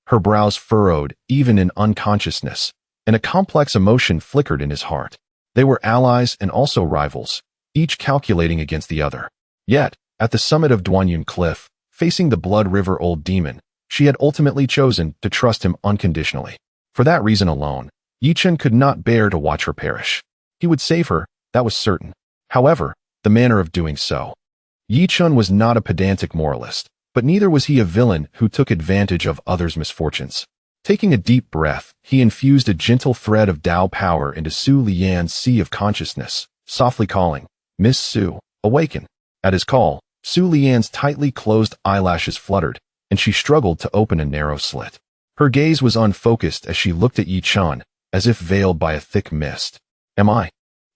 Her brows furrowed, even in unconsciousness, and a complex emotion flickered in his heart. They were allies and also rivals, each calculating against the other. Yet, at the summit of Duanyun Cliff, facing the Blood River Old Demon, She had ultimately chosen to trust him unconditionally. For that reason alone, Chen could not bear to watch her perish. He would save her, that was certain. However, the manner of doing so. Chen was not a pedantic moralist, but neither was he a villain who took advantage of others' misfortunes. Taking a deep breath, he infused a gentle thread of Dao power into Su Lian's sea of consciousness, softly calling, "Miss Su, awaken." At his call, Su Lian's tightly closed eyelashes fluttered, and she struggled to open a narrow slit. Her gaze was unfocused as she looked at Chen, as if veiled by a thick mist. "Am I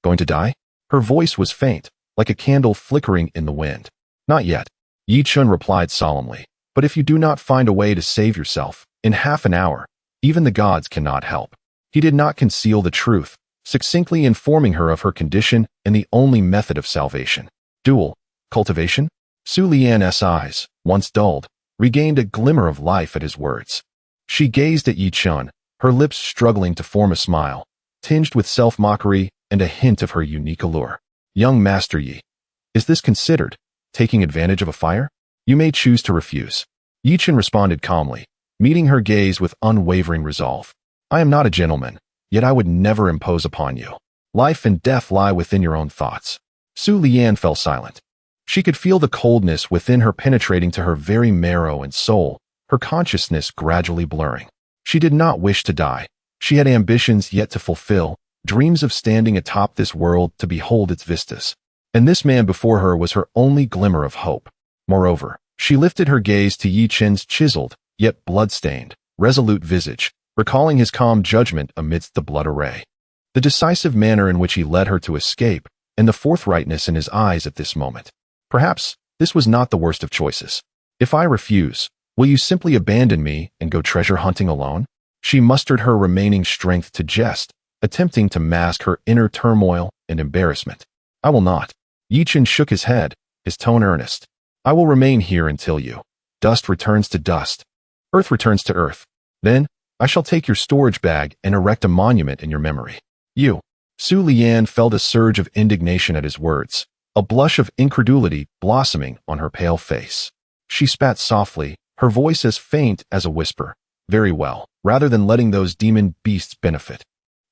going to die?" Her voice was faint, like a candle flickering in the wind. "Not yet," Chen replied solemnly, "but if you do not find a way to save yourself, in half an hour, even the gods cannot help." He did not conceal the truth, succinctly informing her of her condition and the only method of salvation. Dual cultivation? Su Lian's eyes, once dulled, regained a glimmer of life at his words. She gazed at Chen, her lips struggling to form a smile, tinged with self-mockery and a hint of her unique allure. "Young Master Yi, is this considered taking advantage of a fire? You may choose to refuse." Chen responded calmly, meeting her gaze with unwavering resolve. "I am not a gentleman, yet I would never impose upon you. Life and death lie within your own thoughts." Su Lian fell silent. She could feel the coldness within her penetrating to her very marrow and soul, her consciousness gradually blurring. She did not wish to die. She had ambitions yet to fulfill, dreams of standing atop this world to behold its vistas. And this man before her was her only glimmer of hope. Moreover, she lifted her gaze to Chen's chiseled, yet blood-stained, resolute visage, recalling his calm judgment amidst the blood array. The decisive manner in which he led her to escape, and the forthrightness in his eyes at this moment. Perhaps this was not the worst of choices. "If I refuse, will you simply abandon me and go treasure hunting alone?" She mustered her remaining strength to jest, attempting to mask her inner turmoil and embarrassment. "I will not." Chen shook his head, his tone earnest. "I will remain here until dust returns to dust, earth returns to earth. Then, I shall take your storage bag and erect a monument in your memory." "You." Su Lian felt a surge of indignation at his words, a blush of incredulity blossoming on her pale face. She spat softly, her voice as faint as a whisper. "Very well, rather than letting those demon beasts benefit,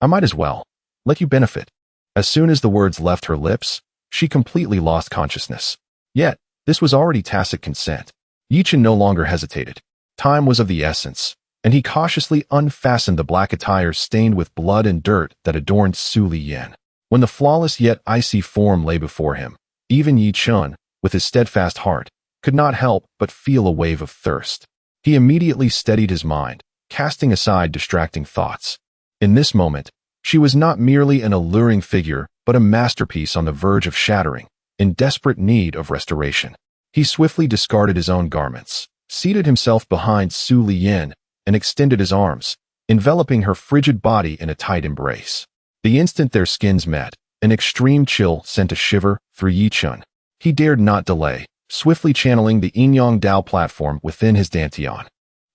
I might as well let you benefit." As soon as the words left her lips, she completely lost consciousness. Yet, this was already tacit consent. Chen no longer hesitated. Time was of the essence, and he cautiously unfastened the black attire stained with blood and dirt that adorned Su Lian. When the flawless yet icy form lay before him, even Chen, with his steadfast heart, could not help but feel a wave of thirst. He immediately steadied his mind, casting aside distracting thoughts. In this moment, she was not merely an alluring figure, but a masterpiece on the verge of shattering, in desperate need of restoration. He swiftly discarded his own garments, seated himself behind Su Lian, and extended his arms, enveloping her frigid body in a tight embrace. The instant their skins met, an extreme chill sent a shiver through Chen. He dared not delay, swiftly channeling the yin-yang Dao platform within his dantian.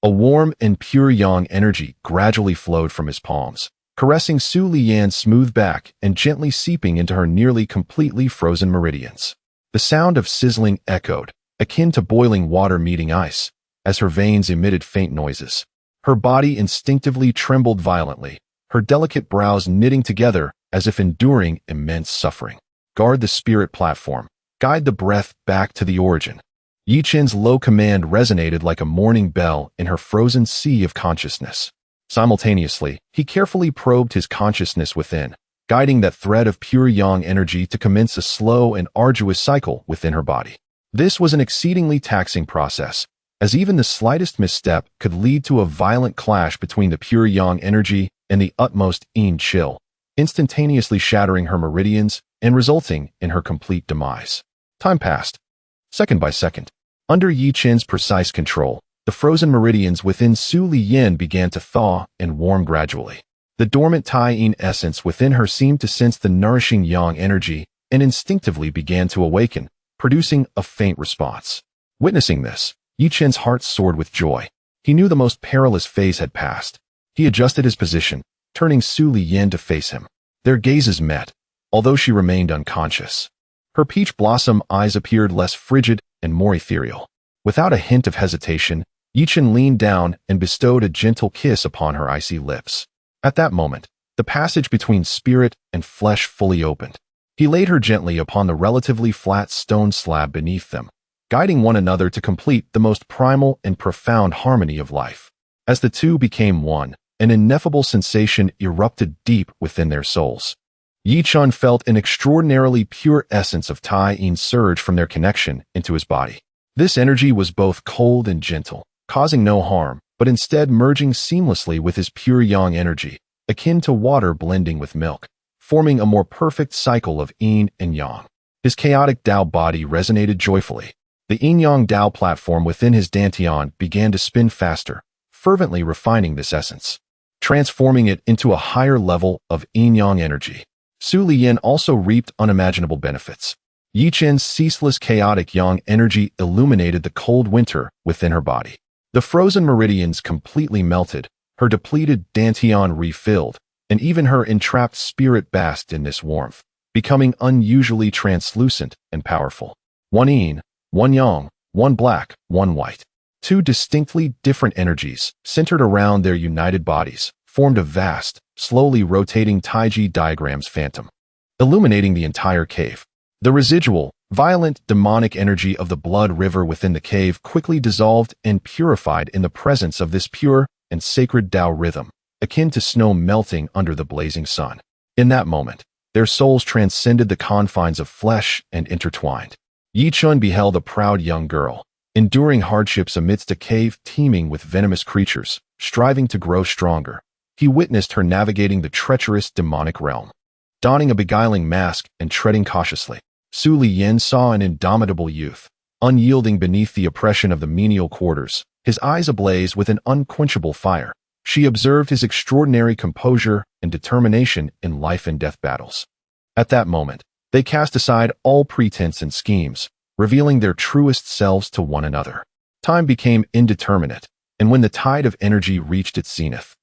A warm and pure yang energy gradually flowed from his palms, caressing Su Lian's smooth back and gently seeping into her nearly completely frozen meridians. The sound of sizzling echoed, akin to boiling water meeting ice, as her veins emitted faint noises. Her body instinctively trembled violently, her delicate brows knitting together as if enduring immense suffering. Guard the spirit platform. Guide the breath back to the origin. Chen's low command resonated like a morning bell in her frozen sea of consciousness. Simultaneously, he carefully probed his consciousness within, guiding that thread of pure yang energy to commence a slow and arduous cycle within her body. This was an exceedingly taxing process, as even the slightest misstep could lead to a violent clash between the pure yang energy and the utmost yin chill, instantaneously shattering her meridians and resulting in her complete demise. Time passed. Second by second. Under Chen's precise control, the frozen meridians within Su Lian began to thaw and warm gradually. The dormant Tai Yin essence within her seemed to sense the nourishing yang energy and instinctively began to awaken, producing a faint response. Witnessing this, Chen's heart soared with joy. He knew the most perilous phase had passed. He adjusted his position, turning Su Lian to face him. Their gazes met, although she remained unconscious. Her peach blossom eyes appeared less frigid and more ethereal. Without a hint of hesitation, Chen leaned down and bestowed a gentle kiss upon her icy lips. At that moment, the passage between spirit and flesh fully opened. He laid her gently upon the relatively flat stone slab beneath them, guiding one another to complete the most primal and profound harmony of life. As the two became one, an ineffable sensation erupted deep within their souls. Chen felt an extraordinarily pure essence of Tai-yin surge from their connection into his body. This energy was both cold and gentle, causing no harm, but instead merging seamlessly with his pure yang energy, akin to water blending with milk, forming a more perfect cycle of yin and yang. His chaotic Dao body resonated joyfully. The yin-yang Dao platform within his dantian began to spin faster, fervently refining this essence, transforming it into a higher level of yin-yang energy. Su Liyan also reaped unimaginable benefits. Chen's ceaseless chaotic yang energy illuminated the cold winter within her body. The frozen meridians completely melted, her depleted dantian refilled, and even her entrapped spirit basked in this warmth, becoming unusually translucent and powerful. One yin, one yang, one black, one white. Two distinctly different energies, centered around their united bodies, formed a vast, slowly rotating Taiji diagram's phantom, illuminating the entire cave. The residual, violent, demonic energy of the blood river within the cave quickly dissolved and purified in the presence of this pure and sacred Dao rhythm, akin to snow melting under the blazing sun. In that moment, their souls transcended the confines of flesh and intertwined. Chen beheld a proud young girl, enduring hardships amidst a cave teeming with venomous creatures, striving to grow stronger. He witnessed her navigating the treacherous demonic realm. Donning a beguiling mask and treading cautiously, Su Liyan saw an indomitable youth, unyielding beneath the oppression of the menial quarters, his eyes ablaze with an unquenchable fire. She observed his extraordinary composure and determination in life and death battles. At that moment, they cast aside all pretense and schemes, revealing their truest selves to one another. Time became indeterminate, and when the tide of energy reached its zenith,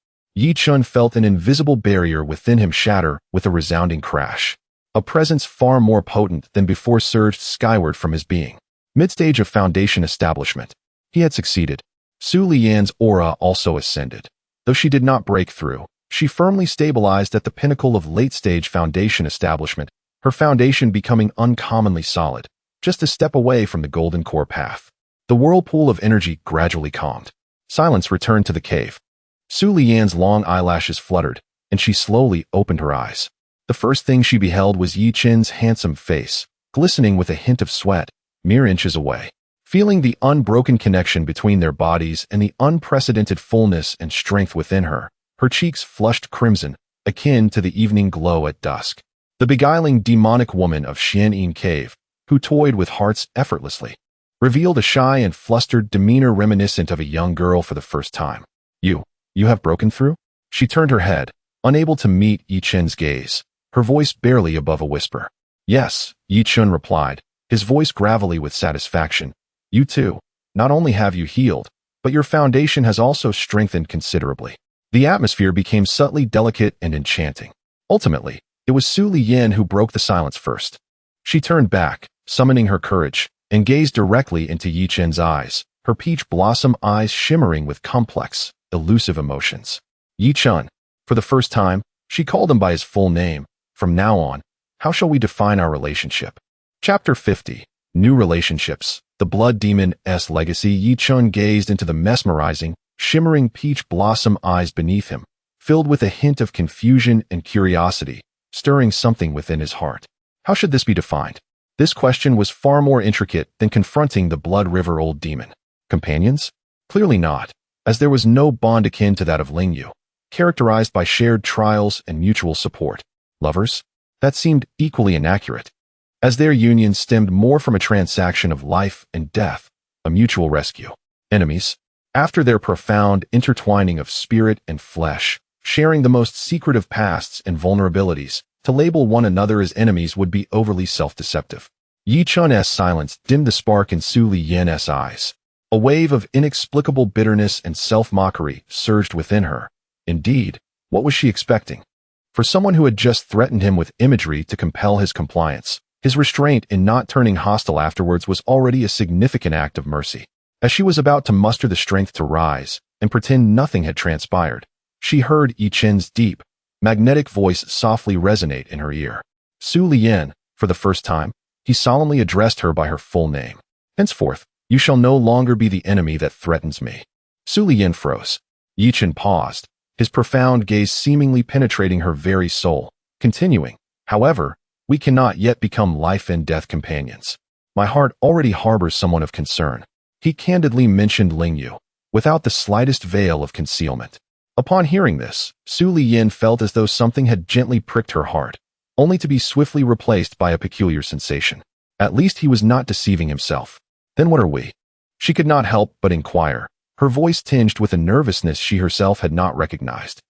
Chen felt an invisible barrier within him shatter with a resounding crash. A presence far more potent than before surged skyward from his being. Mid-stage of foundation establishment. He had succeeded. Su Liyan's aura also ascended. Though she did not break through, she firmly stabilized at the pinnacle of late-stage foundation establishment, her foundation becoming uncommonly solid, just a step away from the golden core path. The whirlpool of energy gradually calmed. Silence returned to the cave. Su Liyan's long eyelashes fluttered, and she slowly opened her eyes. The first thing she beheld was Chen's handsome face, glistening with a hint of sweat, mere inches away. Feeling the unbroken connection between their bodies and the unprecedented fullness and strength within her, her cheeks flushed crimson, akin to the evening glow at dusk. The beguiling demonic woman of Xianyin Cave, who toyed with hearts effortlessly, revealed a shy and flustered demeanor reminiscent of a young girl for the first time. You have broken through? She turned her head, unable to meet Chen's gaze, her voice barely above a whisper. Yes, Chen replied, his voice gravelly with satisfaction. You too. Not only have you healed, but your foundation has also strengthened considerably. The atmosphere became subtly delicate and enchanting. Ultimately, it was Su Liyan who broke the silence first. She turned back, summoning her courage, and gazed directly into Chen's eyes, her peach blossom eyes shimmering with complex, elusive emotions. Chen. For the first time, she called him by his full name. From now on, how shall we define our relationship? Chapter 50. New Relationships. The Blood Demon's Legacy. Chen gazed into the mesmerizing, shimmering peach blossom eyes beneath him, filled with a hint of confusion and curiosity, stirring something within his heart. How should this be defined? This question was far more intricate than confronting the Blood River old demon. Companions? Clearly not, as there was no bond akin to that of Lingyu, characterized by shared trials and mutual support. Lovers? That seemed equally inaccurate, as their union stemmed more from a transaction of life and death, a mutual rescue. Enemies? After their profound intertwining of spirit and flesh, sharing the most secret of pasts and vulnerabilities, to label one another as enemies would be overly self-deceptive. Chen's silence dimmed the spark in Su Liyan's eyes. A wave of inexplicable bitterness and self-mockery surged within her. Indeed, what was she expecting? For someone who had just threatened him with imagery to compel his compliance, his restraint in not turning hostile afterwards was already a significant act of mercy. As she was about to muster the strength to rise and pretend nothing had transpired, she heard Chen's deep, magnetic voice softly resonate in her ear. Su Lian, for the first time, he solemnly addressed her by her full name. Henceforth, you shall no longer be the enemy that threatens me. Su Lian froze. Chen paused, his profound gaze seemingly penetrating her very soul, continuing, however, we cannot yet become life and death companions. My heart already harbors someone of concern. He candidly mentioned Lingyu, without the slightest veil of concealment. Upon hearing this, Su Lian felt as though something had gently pricked her heart, only to be swiftly replaced by a peculiar sensation. At least he was not deceiving himself. Then what are we? She could not help but inquire, her voice tinged with a nervousness she herself had not recognized.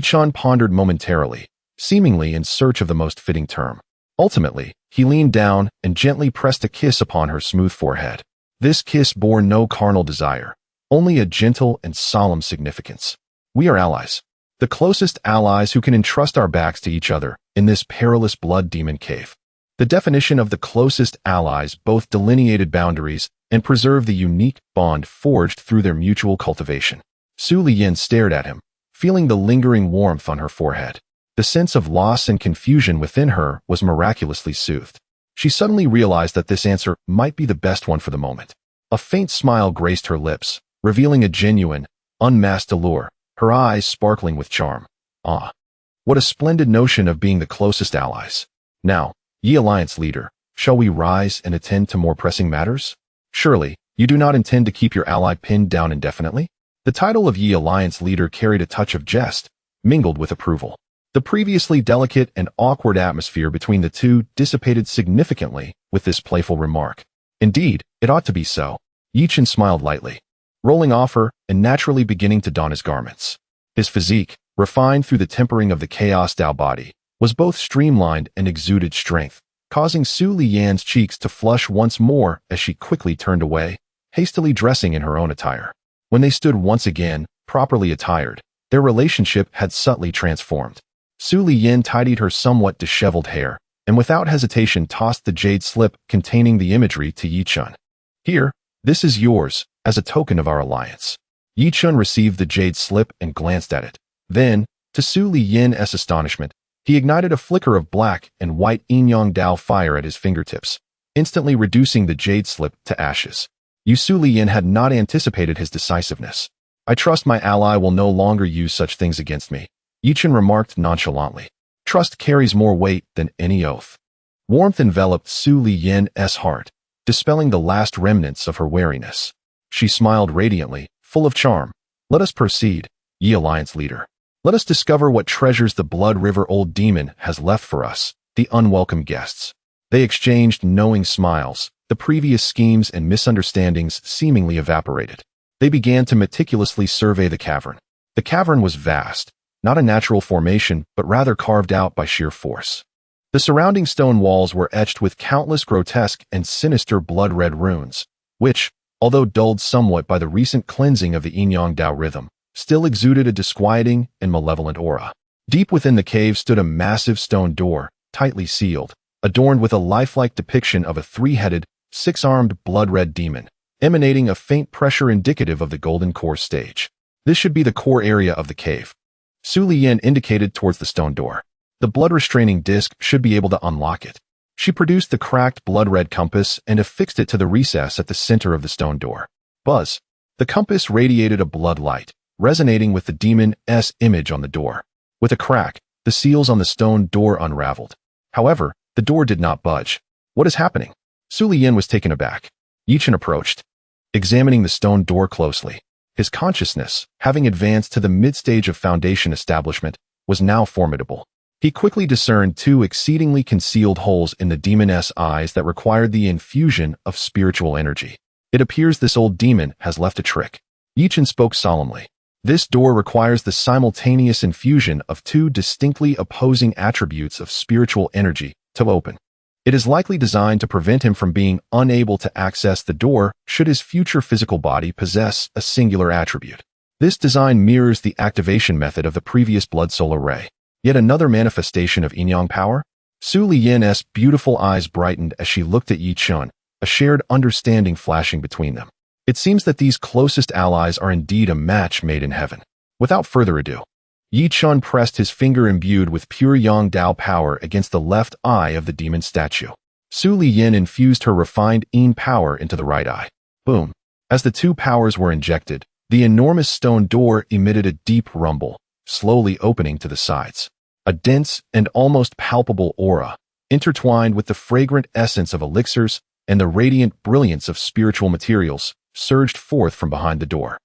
Chen pondered momentarily, seemingly in search of the most fitting term. Ultimately, he leaned down and gently pressed a kiss upon her smooth forehead. This kiss bore no carnal desire, only a gentle and solemn significance. We are allies. The closest allies who can entrust our backs to each other in this perilous blood demon cave. The definition of the closest allies both delineated boundaries and preserved the unique bond forged through their mutual cultivation. Su Lian stared at him, feeling the lingering warmth on her forehead. The sense of loss and confusion within her was miraculously soothed. She suddenly realized that this answer might be the best one for the moment. A faint smile graced her lips, revealing a genuine, unmasked allure, her eyes sparkling with charm. Ah, what a splendid notion of being the closest allies. Now, Ye Alliance leader, shall we rise and attend to more pressing matters? Surely, you do not intend to keep your ally pinned down indefinitely? The title of Ye Alliance leader carried a touch of jest, mingled with approval. The previously delicate and awkward atmosphere between the two dissipated significantly with this playful remark. Indeed, it ought to be so. Chen smiled lightly, rolling off her and naturally beginning to don his garments. His physique, refined through the tempering of the Chaos Dao Body, was both streamlined and exuded strength, causing Su Lian's cheeks to flush once more as she quickly turned away, hastily dressing in her own attire. When they stood once again, properly attired, their relationship had subtly transformed. Su Lian tidied her somewhat disheveled hair, and without hesitation tossed the jade slip containing the imagery to Chen. Here, this is yours, as a token of our alliance. Chen received the jade slip and glanced at it. Then, to Su Lian's astonishment, he ignited a flicker of black and white yin-yang Dao fire at his fingertips, instantly reducing the jade slip to ashes. Su Lian had not anticipated his decisiveness. I trust my ally will no longer use such things against me, Chen remarked nonchalantly. Trust carries more weight than any oath. Warmth enveloped Su Lian's heart, dispelling the last remnants of her wariness. She smiled radiantly, full of charm. Let us proceed, Ye Alliance leader. Let us discover what treasures the Blood River Old Demon has left for us, the unwelcome guests. They exchanged knowing smiles, the previous schemes and misunderstandings seemingly evaporated. They began to meticulously survey the cavern. The cavern was vast, not a natural formation, but rather carved out by sheer force. The surrounding stone walls were etched with countless grotesque and sinister blood-red runes, which, although dulled somewhat by the recent cleansing of the yin-yang Dao rhythm, still exuded a disquieting and malevolent aura. Deep within the cave stood a massive stone door, tightly sealed, adorned with a lifelike depiction of a three-headed, six-armed blood-red demon, emanating a faint pressure indicative of the golden core stage. This should be the core area of the cave. Su Lian indicated towards the stone door. The blood-restraining disc should be able to unlock it. She produced the cracked blood-red compass and affixed it to the recess at the center of the stone door. Buzz. The compass radiated a blood light, resonating with the demon's image on the door. With a crack, the seals on the stone door unraveled. However, the door did not budge. What is happening? Su Lian was taken aback. Chen approached, examining the stone door closely. His consciousness, having advanced to the mid-stage of foundation establishment, was now formidable. He quickly discerned two exceedingly concealed holes in the demon's eyes that required the infusion of spiritual energy. It appears this old demon has left a trick. Chen spoke solemnly. This door requires the simultaneous infusion of two distinctly opposing attributes of spiritual energy to open. It is likely designed to prevent him from being unable to access the door should his future physical body possess a singular attribute. This design mirrors the activation method of the previous blood soul array. Yet another manifestation of yin-yang power? Su Lian's beautiful eyes brightened as she looked at Chen, a shared understanding flashing between them. It seems that these closest allies are indeed a match made in heaven. Without further ado, Yi Chun pressed his finger imbued with pure Yang Dao power against the left eye of the demon statue. Su Liyin infused her refined Yin power into the right eye. Boom. As the two powers were injected, the enormous stone door emitted a deep rumble, slowly opening to the sides. A dense and almost palpable aura, intertwined with the fragrant essence of elixirs and the radiant brilliance of spiritual materials, surged forth from behind the door.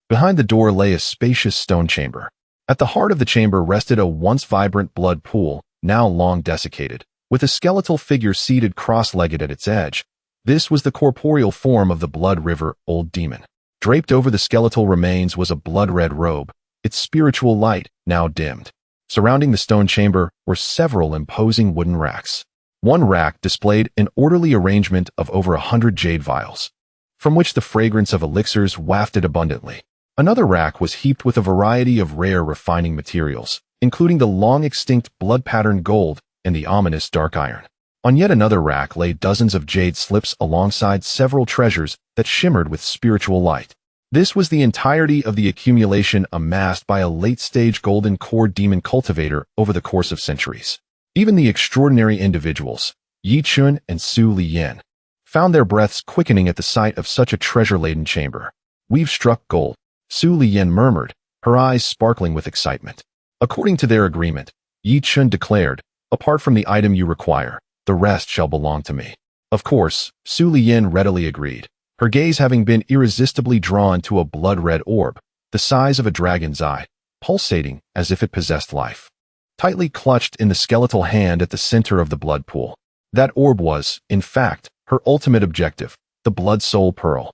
Behind the door lay a spacious stone chamber. At the heart of the chamber rested a once vibrant blood pool, now long desiccated, with a skeletal figure seated cross-legged at its edge. This was the corporeal form of the blood river old demon. Draped over the skeletal remains was a blood-red robe, its spiritual light now dimmed. Surrounding the stone chamber were several imposing wooden racks. One rack displayed an orderly arrangement of over 100 jade vials, from which the fragrance of elixirs wafted abundantly. Another rack was heaped with a variety of rare refining materials, including the long-extinct blood-patterned gold and the ominous dark iron. On yet another rack lay dozens of jade slips alongside several treasures that shimmered with spiritual light. This was the entirety of the accumulation amassed by a late-stage golden core demon cultivator over the course of centuries. Even the extraordinary individuals, Yi Chun and Su Liyin, found their breaths quickening at the sight of such a treasure-laden chamber. "We've struck gold," Su Liyin murmured, her eyes sparkling with excitement. According to their agreement, Yi Chun declared, "Apart from the item you require, the rest shall belong to me." Of course, Su Liyin readily agreed, her gaze having been irresistibly drawn to a blood-red orb, the size of a dragon's eye, pulsating as if it possessed life, tightly clutched in the skeletal hand at the center of the blood pool. That orb was, in fact, her ultimate objective, the Blood Soul Pearl.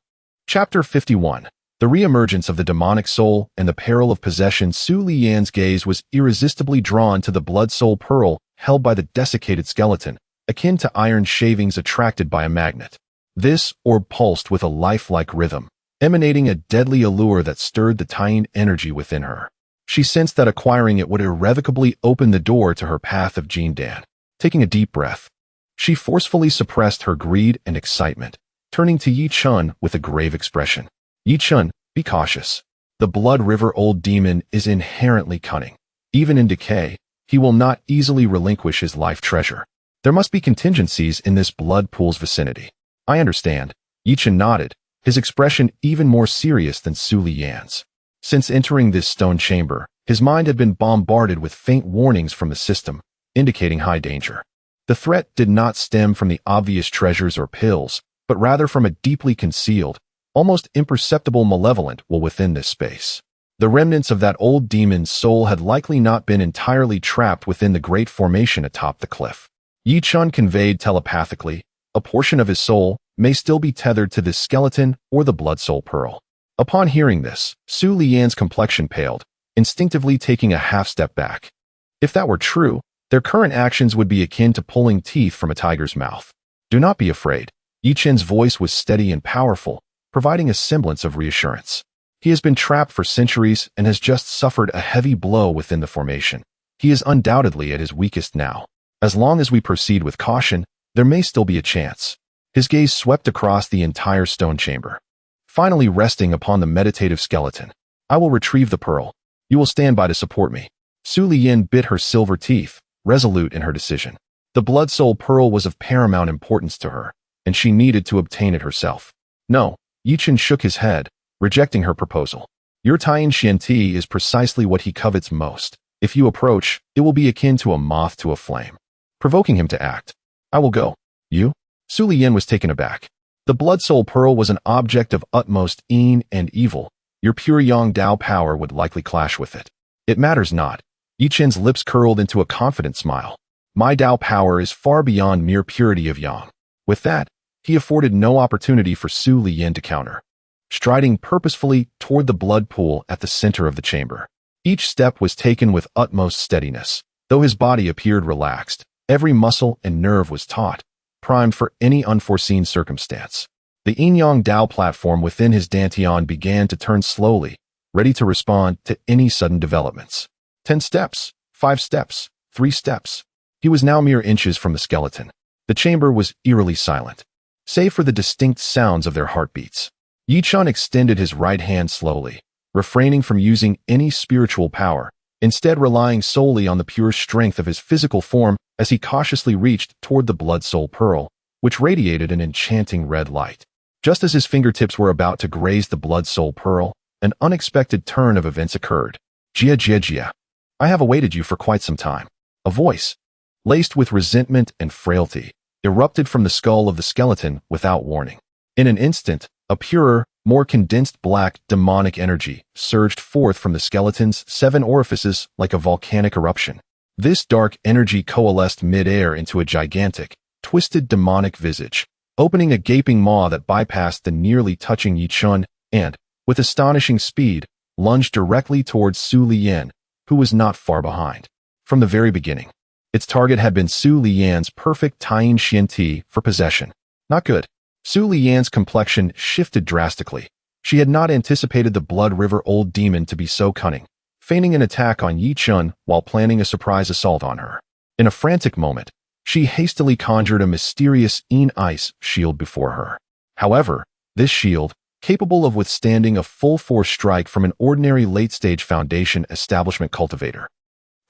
Chapter 51. The Reemergence of the Demonic Soul and the Peril of Possession. Su Liyin's gaze was irresistibly drawn to the Blood Soul Pearl held by the desiccated skeleton, akin to iron shavings attracted by a magnet. This orb pulsed with a lifelike rhythm, emanating a deadly allure that stirred the Taiyin energy within her. She sensed that acquiring it would irrevocably open the door to her path of Jindan. Taking a deep breath, she forcefully suppressed her greed and excitement, turning to Yi Chun with a grave expression. "Yi Chun, be cautious. The Blood River Old Demon is inherently cunning. Even in decay, he will not easily relinquish his life treasure. There must be contingencies in this blood pool's vicinity." "I understand." Yi Chun nodded, his expression even more serious than Su Liyin's. Since entering this stone chamber, his mind had been bombarded with faint warnings from the system, indicating high danger. The threat did not stem from the obvious treasures or pills, but rather from a deeply concealed, almost imperceptible malevolent will within this space. The remnants of that old demon's soul had likely not been entirely trapped within the great formation atop the cliff. Yi Chun conveyed telepathically, a portion of his soul may still be tethered to this skeleton or the Blood Soul Pearl. Upon hearing this, Su Liyin's complexion paled, instinctively taking a half-step back. If that were true, their current actions would be akin to pulling teeth from a tiger's mouth. "Do not be afraid." Yi Chun's voice was steady and powerful, providing a semblance of reassurance. "He has been trapped for centuries and has just suffered a heavy blow within the formation. He is undoubtedly at his weakest now. As long as we proceed with caution, there may still be a chance." His gaze swept across the entire stone chamber, finally resting upon the meditative skeleton. "I will retrieve the pearl. You will stand by to support me." Su Liyin bit her silver teeth, resolute in her decision. The Blood Soul Pearl was of paramount importance to her, and she needed to obtain it herself. "No," Yi Chun shook his head, rejecting her proposal. "Your Taiyin Xianti is precisely what he covets most. If you approach, it will be akin to a moth to a flame, provoking him to act. I will go." "You?" Su Liyin was taken aback. The Blood Soul Pearl was an object of utmost Yin and evil. Your pure Yang Dao power would likely clash with it. "It matters not." Yi Chun's lips curled into a confident smile. "My Dao power is far beyond mere purity of Yang." With that, he afforded no opportunity for Su Liyin to counter. Striding purposefully toward the blood pool at the center of the chamber, each step was taken with utmost steadiness. Though his body appeared relaxed, every muscle and nerve was taut, primed for any unforeseen circumstance. The Yin-Yang Dao platform within his dantian began to turn slowly, ready to respond to any sudden developments. 10 steps, 5 steps, 3 steps. He was now mere inches from the skeleton. The chamber was eerily silent, save for the distinct sounds of their heartbeats. Yi Chen extended his right hand slowly, refraining from using any spiritual power, instead relying solely on the pure strength of his physical form as he cautiously reached toward the blood soul pearl, which radiated an enchanting red light. Just as his fingertips were about to graze the blood soul pearl, an unexpected turn of events occurred. Jia Jia Jia. I have awaited you for quite some time. A voice, laced with resentment and frailty, erupted from the skull of the skeleton without warning. In an instant, a purer, more condensed black, demonic energy surged forth from the skeleton's 7 orifices like a volcanic eruption. This dark energy coalesced mid-air into a gigantic, twisted demonic visage, opening a gaping maw that bypassed the nearly touching Yi Chen and, with astonishing speed, lunged directly towards Su Liyan, who was not far behind. From the very beginning, its target had been Su Liyan's perfect Taiyin Xian Ti for possession. Not good. Su Liyan's complexion shifted drastically. She had not anticipated the Blood River Old Demon to be so cunning, feigning an attack on Yi Chen while planning a surprise assault on her. In a frantic moment, she hastily conjured a mysterious ice shield before her. However, this shield, capable of withstanding a full-force strike from an ordinary late-stage foundation establishment cultivator,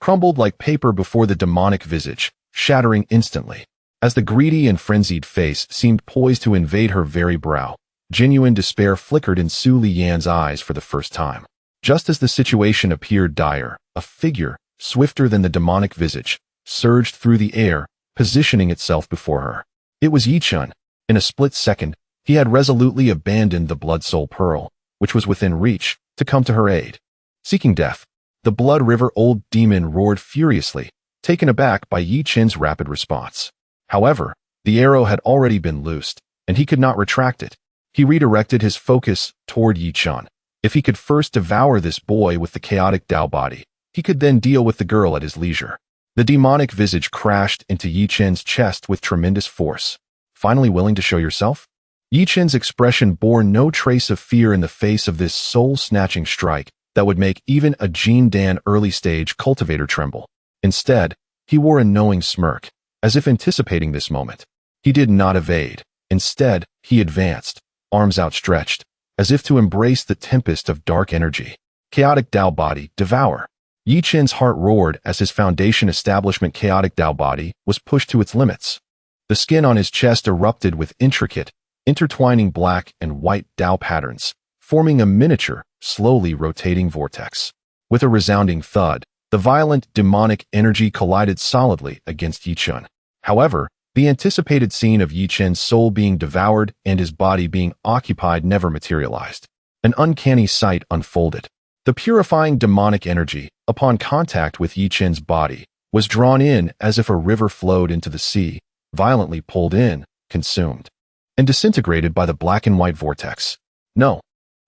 crumbled like paper before the demonic visage, shattering instantly. As the greedy and frenzied face seemed poised to invade her very brow, genuine despair flickered in Su Liyan's eyes for the first time. Just as the situation appeared dire, a figure, swifter than the demonic visage, surged through the air, positioning itself before her. It was Yi Chen. In a split second, he had resolutely abandoned the blood soul pearl, which was within reach, to come to her aid. Seeking death, the Blood River Old Demon roared furiously, taken aback by Yi Chen's rapid response. However, the arrow had already been loosed, and he could not retract it. He redirected his focus toward Yi Chen. If he could first devour this boy with the chaotic Dao body, he could then deal with the girl at his leisure. The demonic visage crashed into Yi Chen's chest with tremendous force. Finally willing to show yourself? Yi Chen's expression bore no trace of fear in the face of this soul-snatching strike that would make even a Jin Dan early-stage cultivator tremble. Instead, he wore a knowing smirk, as if anticipating this moment. He did not evade. Instead, he advanced, arms outstretched, as if to embrace the tempest of dark energy. Chaotic Dao Body, Devour. Yi Chen's heart roared as his foundation establishment chaotic Dao Body was pushed to its limits. The skin on his chest erupted with intricate, intertwining black and white Dao patterns, forming a miniature, slowly rotating vortex. With a resounding thud, the violent, demonic energy collided solidly against Yi Chen. However, the anticipated scene of Yi Chen's soul being devoured and his body being occupied never materialized. An uncanny sight unfolded. The purifying demonic energy, upon contact with Yi Chen's body, was drawn in as if a river flowed into the sea, violently pulled in, consumed, and disintegrated by the black and white vortex. No.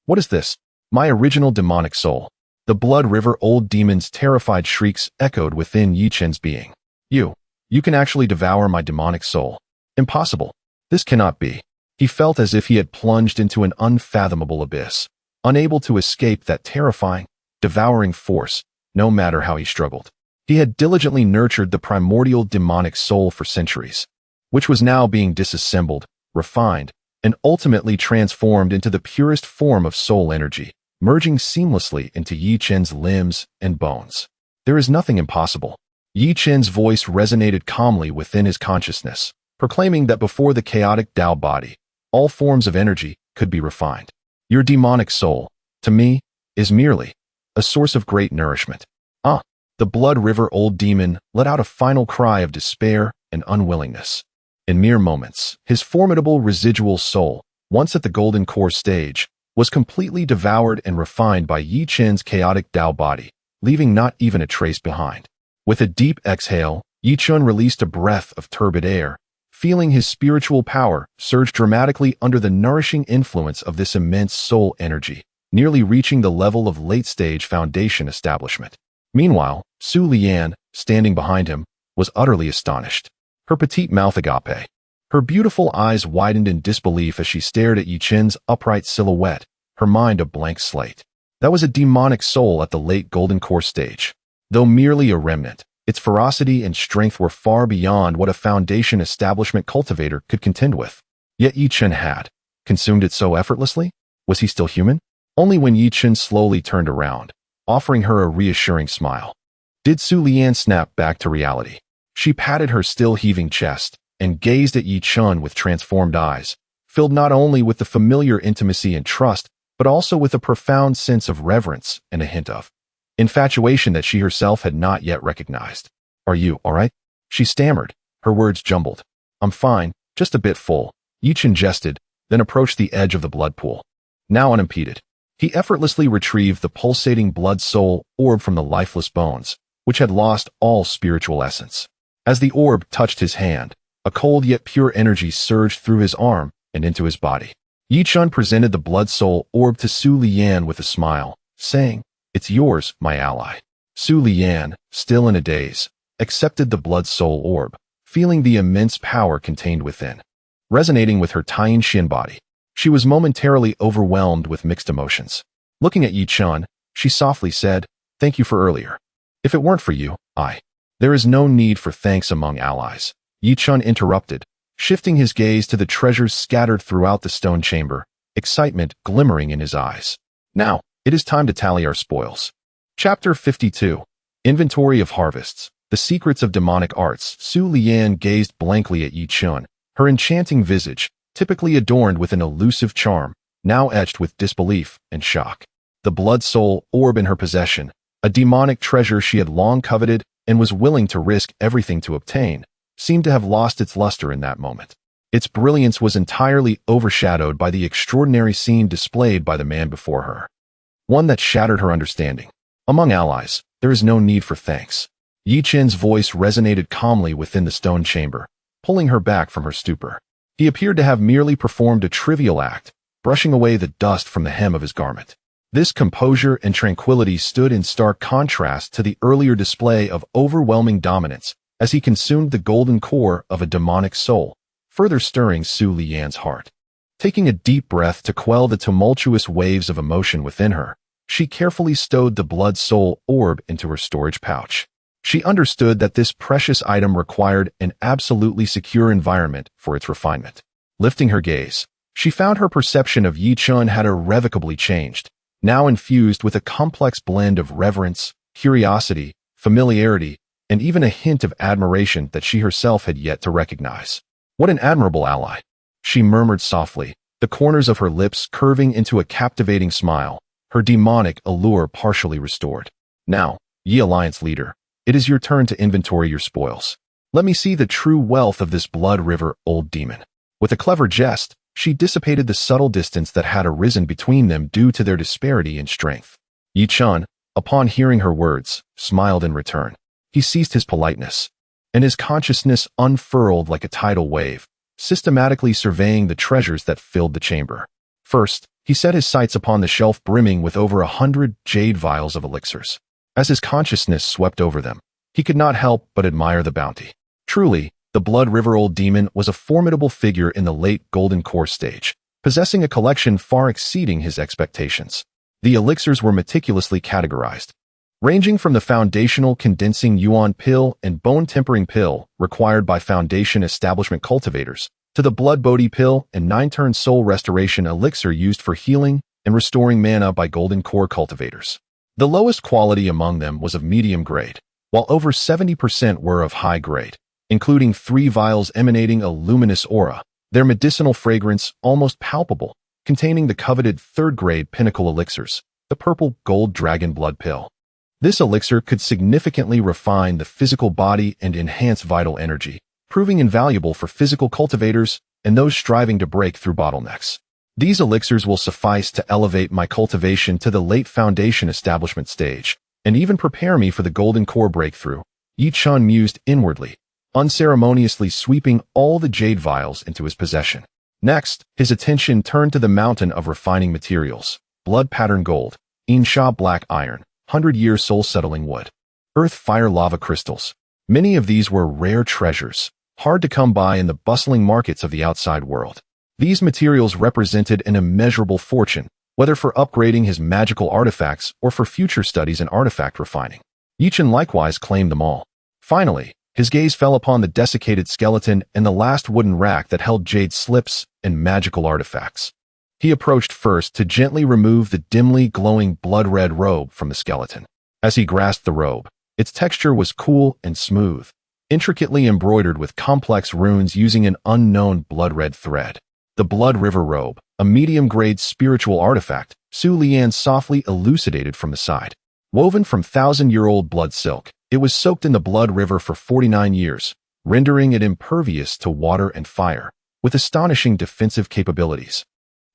What is this? My original demonic soul. The Blood River Old Demon's terrified shrieks echoed within Yi Chen's being. You can actually devour my demonic soul. Impossible. This cannot be. He felt as if he had plunged into an unfathomable abyss, unable to escape that terrifying, devouring force, no matter how he struggled. He had diligently nurtured the primordial demonic soul for centuries, which was now being disassembled, refined, and ultimately transformed into the purest form of soul energy, merging seamlessly into Yi Chen's limbs and bones. There is nothing impossible. Yi Chen's voice resonated calmly within his consciousness, proclaiming that before the chaotic Dao body, all forms of energy could be refined. Your demonic soul, to me, is merely a source of great nourishment. The Blood River Old Demon let out a final cry of despair and unwillingness. In mere moments, his formidable residual soul, once at the golden core stage, was completely devoured and refined by Yi Chen's chaotic Dao body, leaving not even a trace behind. With a deep exhale, Yi Chen released a breath of turbid air, feeling his spiritual power surge dramatically under the nourishing influence of this immense soul energy, nearly reaching the level of late-stage foundation establishment. Meanwhile, Su Liyan, standing behind him, was utterly astonished. Her petite mouth agape. Her beautiful eyes widened in disbelief as she stared at Yi Chen's upright silhouette, her mind a blank slate. That was a demonic soul at the late golden core stage. Though merely a remnant, its ferocity and strength were far beyond what a foundation establishment cultivator could contend with. Yet Yi Chen had consumed it so effortlessly. Was he still human? Only when Yi Chen slowly turned around, offering her a reassuring smile, did Su Lian snap back to reality. She patted her still heaving chest and gazed at Yi Chen with transformed eyes, filled not only with the familiar intimacy and trust, but also with a profound sense of reverence and a hint of infatuation that she herself had not yet recognized. Are you all right? She stammered, her words jumbled. I'm fine, just a bit full. Yi Chen jested, then approached the edge of the blood pool. Now unimpeded, he effortlessly retrieved the pulsating blood soul orb from the lifeless bones, which had lost all spiritual essence. As the orb touched his hand, a cold yet pure energy surged through his arm and into his body. Yi Chen presented the blood soul orb to Su Lian with a smile, saying, "It's yours, my ally." Su Lian, still in a daze, accepted the blood soul orb, feeling the immense power contained within. Resonating with her Taiyin Xin body, she was momentarily overwhelmed with mixed emotions. Looking at Yi Chen, she softly said, "Thank you for earlier. If it weren't for you, There is no need for thanks among allies." Yi Chen interrupted, shifting his gaze to the treasures scattered throughout the stone chamber, excitement glimmering in his eyes. "Now, it is time to tally our spoils." Chapter 52. Inventory of Harvests. The Secrets of Demonic Arts. Su Lian gazed blankly at Yi Chen, her enchanting visage, typically adorned with an elusive charm, now etched with disbelief and shock. The blood soul orb in her possession, a demonic treasure she had long coveted and was willing to risk everything to obtain, seemed to have lost its luster in that moment. Its brilliance was entirely overshadowed by the extraordinary scene displayed by the man before her, one that shattered her understanding. Among allies, there is no need for thanks. Yi Chen's voice resonated calmly within the stone chamber, pulling her back from her stupor. He appeared to have merely performed a trivial act, brushing away the dust from the hem of his garment. This composure and tranquility stood in stark contrast to the earlier display of overwhelming dominance as he consumed the golden core of a demonic soul, further stirring Su Lian's heart. Taking a deep breath to quell the tumultuous waves of emotion within her, she carefully stowed the blood soul orb into her storage pouch. She understood that this precious item required an absolutely secure environment for its refinement. Lifting her gaze, she found her perception of Yi Chen had irrevocably changed, now infused with a complex blend of reverence, curiosity, familiarity, and even a hint of admiration that she herself had yet to recognize. "What an admirable ally," she murmured softly, the corners of her lips curving into a captivating smile, her demonic allure partially restored. "Now, Yi Alliance leader, it is your turn to inventory your spoils. Let me see the true wealth of this blood river, old demon." With a clever jest, she dissipated the subtle distance that had arisen between them due to their disparity in strength. Yi Chen, upon hearing her words, smiled in return. He ceased his politeness, and his consciousness unfurled like a tidal wave, systematically surveying the treasures that filled the chamber. First, he set his sights upon the shelf brimming with over 100 jade vials of elixirs. As his consciousness swept over them, he could not help but admire the bounty. Truly, the Blood River Old Demon was a formidable figure in the late Golden Core stage, possessing a collection far exceeding his expectations. The elixirs were meticulously categorized, ranging from the foundational condensing yuan pill and bone tempering pill required by foundation establishment cultivators, to the blood Bodhi pill and 9-turn soul restoration elixir used for healing and restoring mana by Golden Core cultivators. The lowest quality among them was of medium grade, while over 70% were of high grade, including 3 vials emanating a luminous aura, their medicinal fragrance almost palpable, containing the coveted 3rd-grade pinnacle elixirs, the purple gold dragon blood pill. This elixir could significantly refine the physical body and enhance vital energy, proving invaluable for physical cultivators and those striving to break through bottlenecks. These elixirs will suffice to elevate my cultivation to the late foundation establishment stage, and even prepare me for the Golden Core breakthrough, Yi Chen mused inwardly, unceremoniously sweeping all the jade vials into his possession. Next, his attention turned to the mountain of refining materials: blood pattern gold, Insha black iron, 100-year soul-settling wood, earth fire lava crystals. Many of these were rare treasures, hard to come by in the bustling markets of the outside world. These materials represented an immeasurable fortune, whether for upgrading his magical artifacts or for future studies in artifact refining. Yi Chen likewise claimed them all. Finally, his gaze fell upon the desiccated skeleton and the last wooden rack that held jade slips and magical artifacts. He approached first to gently remove the dimly glowing blood-red robe from the skeleton. As he grasped the robe, its texture was cool and smooth, intricately embroidered with complex runes using an unknown blood-red thread. The Blood River robe, a medium-grade spiritual artifact, Su Lian softly elucidated from the side. Woven from thousand-year-old blood silk, it was soaked in the Blood River for 49 years, rendering it impervious to water and fire, with astonishing defensive capabilities.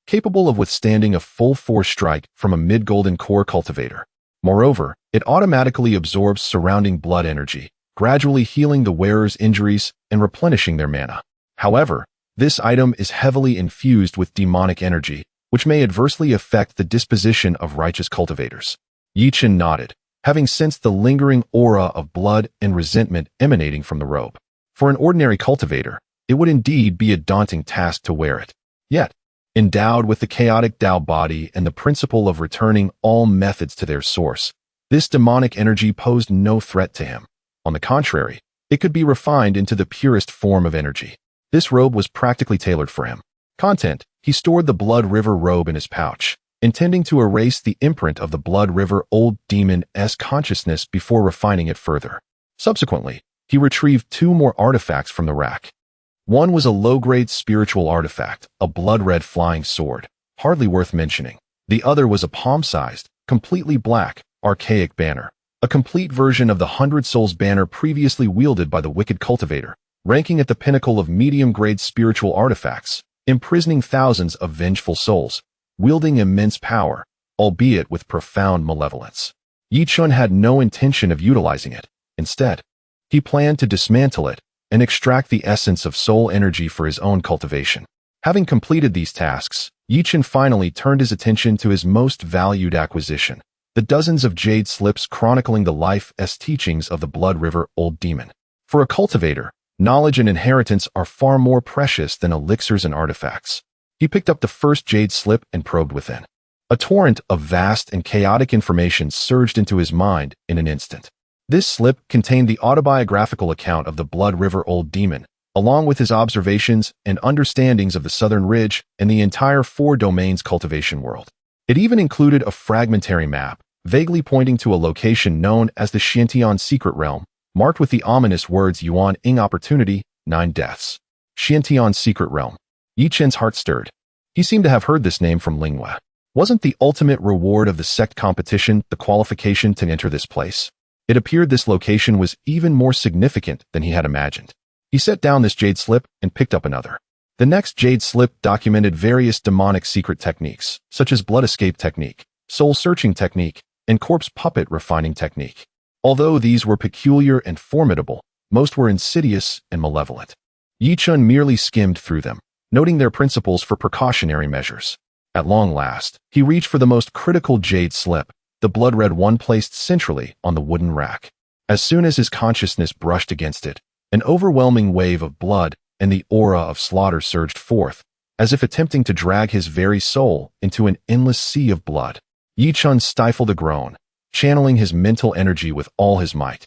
Capable of withstanding a full-force strike from a mid-golden core cultivator. Moreover, it automatically absorbs surrounding blood energy, gradually healing the wearer's injuries and replenishing their mana. However, this item is heavily infused with demonic energy, which may adversely affect the disposition of righteous cultivators. Chen nodded, having sensed the lingering aura of blood and resentment emanating from the robe. For an ordinary cultivator, it would indeed be a daunting task to wear it. Yet, endowed with the chaotic Dao Body and the principle of returning all methods to their source, this demonic energy posed no threat to him. On the contrary, it could be refined into the purest form of energy. This robe was practically tailored for him. Content: he stored the Blood River robe in his pouch, intending to erase the imprint of the Blood River Old Demon's consciousness before refining it further. Subsequently, he retrieved 2 more artifacts from the rack. One was a low-grade spiritual artifact, a blood-red flying sword, hardly worth mentioning. The other was a palm-sized, completely black, archaic banner, a complete version of the 100 Souls banner previously wielded by the wicked cultivator, ranking at the pinnacle of medium-grade spiritual artifacts, imprisoning thousands of vengeful souls, wielding immense power, albeit with profound malevolence. Chen had no intention of utilizing it. Instead, he planned to dismantle it and extract the essence of soul energy for his own cultivation. Having completed these tasks, Chen finally turned his attention to his most valued acquisition, the dozens of jade slips chronicling the life's teachings of the Blood River Old Demon. For a cultivator, knowledge and inheritance are far more precious than elixirs and artifacts. He picked up the first jade slip and probed within. A torrent of vast and chaotic information surged into his mind in an instant. This slip contained the autobiographical account of the Blood River Old Demon, along with his observations and understandings of the Southern Ridge and the entire 4 domains cultivation world. It even included a fragmentary map, vaguely pointing to a location known as the Xiantian Secret Realm, marked with the ominous words Yuan Ing Opportunity, 9 Deaths. Xiantian Secret Realm. Chen's heart stirred. He seemed to have heard this name from Lingua. Wasn't the ultimate reward of the sect competition the qualification to enter this place? It appeared this location was even more significant than he had imagined. He set down this jade slip and picked up another. The next jade slip documented various demonic secret techniques, such as blood escape technique, soul searching technique, and corpse puppet refining technique. Although these were peculiar and formidable, most were insidious and malevolent. Chen merely skimmed through them, noting their principles for precautionary measures. At long last, he reached for the most critical jade slip, the blood-red one placed centrally on the wooden rack. As soon as his consciousness brushed against it, an overwhelming wave of blood and the aura of slaughter surged forth, as if attempting to drag his very soul into an endless sea of blood. Chen stifled a groan, channeling his mental energy with all his might,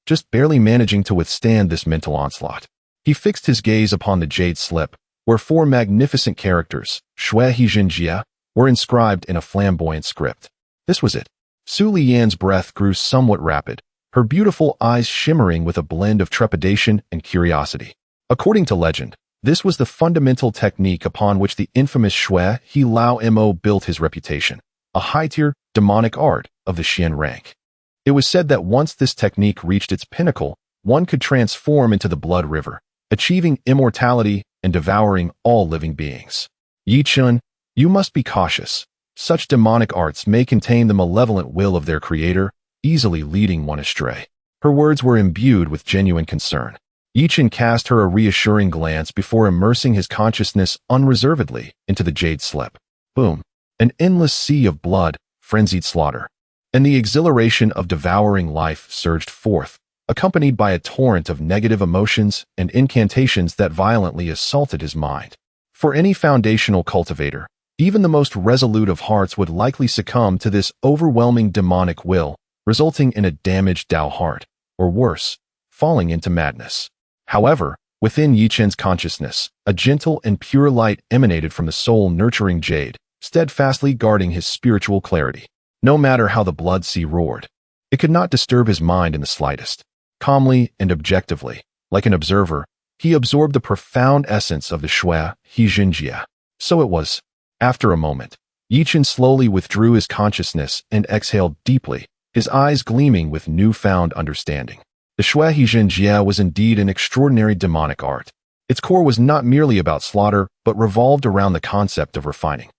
just barely managing to withstand this mental onslaught. He fixed his gaze upon the jade slip, where 4 magnificent characters, Shui He Jinjia, were inscribed in a flamboyant script. This was it. Su Lian's breath grew somewhat rapid, her beautiful eyes shimmering with a blend of trepidation and curiosity. According to legend, this was the fundamental technique upon which the infamous Shui He Lao Mo built his reputation, a high-tier, demonic art of the Xian rank. It was said that once this technique reached its pinnacle, one could transform into the Blood River, achieving immortality and devouring all living beings. Chen, you must be cautious. Such demonic arts may contain the malevolent will of their creator, easily leading one astray. Her words were imbued with genuine concern. Chen cast her a reassuring glance before immersing his consciousness unreservedly into the jade slip. Boom. An endless sea of blood, frenzied slaughter, and the exhilaration of devouring life surged forth, accompanied by a torrent of negative emotions and incantations that violently assaulted his mind. For any foundational cultivator, even the most resolute of hearts would likely succumb to this overwhelming demonic will, resulting in a damaged Dao heart, or worse, falling into madness. However, within Chen's consciousness, a gentle and pure light emanated from the soul-nurturing jade, steadfastly guarding his spiritual clarity. No matter how the blood sea roared, it could not disturb his mind in the slightest. Calmly and objectively, like an observer, he absorbed the profound essence of the shui he jinjia. So it was. After a moment, Yi Chen slowly withdrew his consciousness and exhaled deeply, his eyes gleaming with newfound understanding. The shui he jinjia was indeed an extraordinary demonic art. Its core was not merely about slaughter, but revolved around the concept of refining.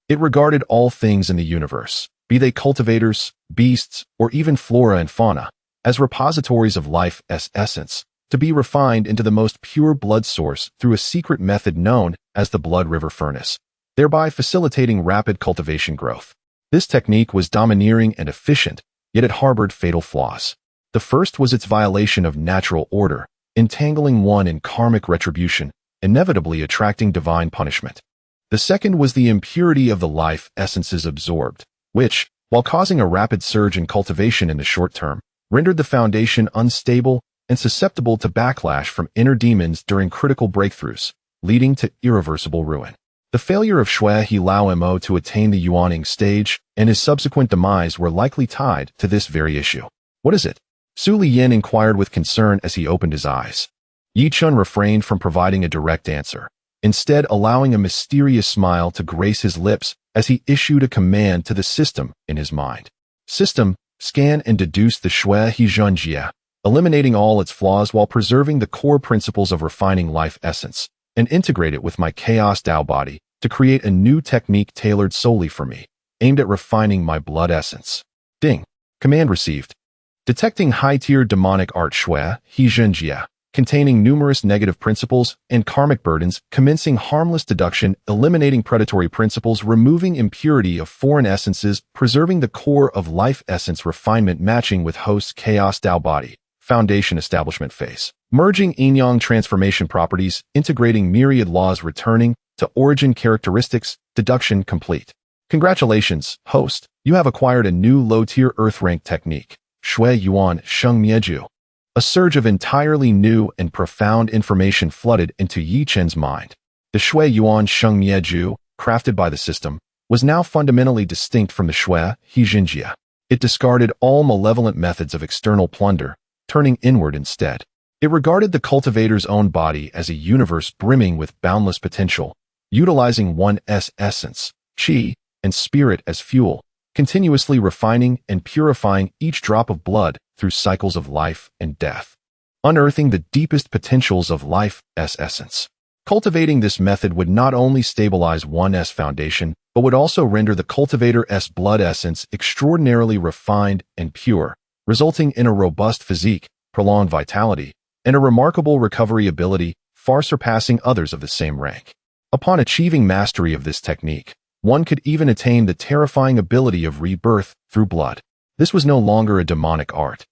It regarded all things in the universe, be they cultivators, beasts, or even flora and fauna, as repositories of life's essence, to be refined into the most pure blood source through a secret method known as the blood river furnace, thereby facilitating rapid cultivation growth. This technique was domineering and efficient, yet it harbored fatal flaws. The first was its violation of natural order, entangling one in karmic retribution, inevitably attracting divine punishment. The second was the impurity of the life essences absorbed, which, while causing a rapid surge in cultivation in the short term, rendered the foundation unstable and susceptible to backlash from inner demons during critical breakthroughs, leading to irreversible ruin. The failure of Shui He Lao Mo to attain the Yuaning stage and his subsequent demise were likely tied to this very issue. What is it? Su Liyin inquired with concern as he opened his eyes. Yi Chen refrained from providing a direct answer, instead allowing a mysterious smile to grace his lips as he issued a command to the system in his mind. System, scan and deduce the Shui He Zhenjia, eliminating all its flaws while preserving the core principles of refining life essence, and integrate it with my Chaos Dao Body to create a new technique tailored solely for me, aimed at refining my blood essence. Ding. Command received. Detecting high-tier demonic art Shui He Zhenjia, containing numerous negative principles and karmic burdens, commencing harmless deduction, eliminating predatory principles, removing impurity of foreign essences, preserving the core of life essence refinement matching with host Chaos Dao Body, foundation establishment phase. Merging yin-yang transformation properties, integrating myriad laws returning to origin characteristics, deduction complete. Congratulations, host, you have acquired a new low-tier earth rank technique, Shui Yuan Sheng Mieju. A surge of entirely new and profound information flooded into Yi Chen's mind. The Shui Yuan Sheng Mieju, crafted by the system, was now fundamentally distinct from the Shui He Jinjia. It discarded all malevolent methods of external plunder, turning inward instead. It regarded the cultivator's own body as a universe brimming with boundless potential, utilizing one's essence, qi, and spirit as fuel, continuously refining and purifying each drop of blood through cycles of life and death, unearthing the deepest potentials of life's essence. Cultivating this method would not only stabilize one's foundation, but would also render the cultivator's blood essence extraordinarily refined and pure, resulting in a robust physique, prolonged vitality, and a remarkable recovery ability far surpassing others of the same rank. Upon achieving mastery of this technique, one could even attain the terrifying ability of rebirth through blood. This was no longer a demonic art,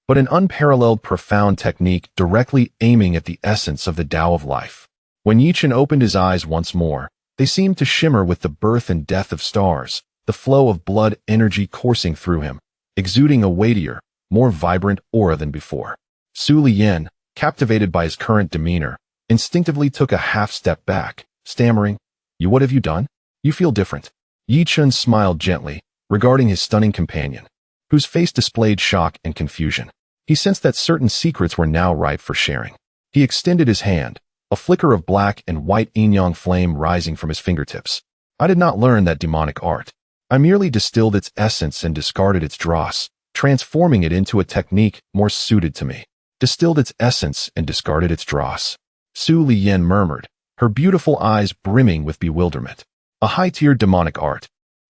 but an unparalleled profound technique directly aiming at the essence of the Tao of life. When Yi Chen opened his eyes once more, they seemed to shimmer with the birth and death of stars, the flow of blood energy coursing through him, exuding a weightier, more vibrant aura than before. Su Liyin, captivated by his current demeanor, instinctively took a half-step back, stammering, What have you done? You feel different." Yi Chen smiled gently, regarding his stunning companion, whose face displayed shock and confusion. He sensed that certain secrets were now ripe for sharing. He extended his hand, a flicker of black and white yin-yang flame rising from his fingertips. "I did not learn that demonic art. I merely distilled its essence and discarded its dross, transforming it into a technique more suited to me." Distilled its essence and discarded its dross. Su Liyin murmured, her beautiful eyes brimming with bewilderment. A high-tier demonic art.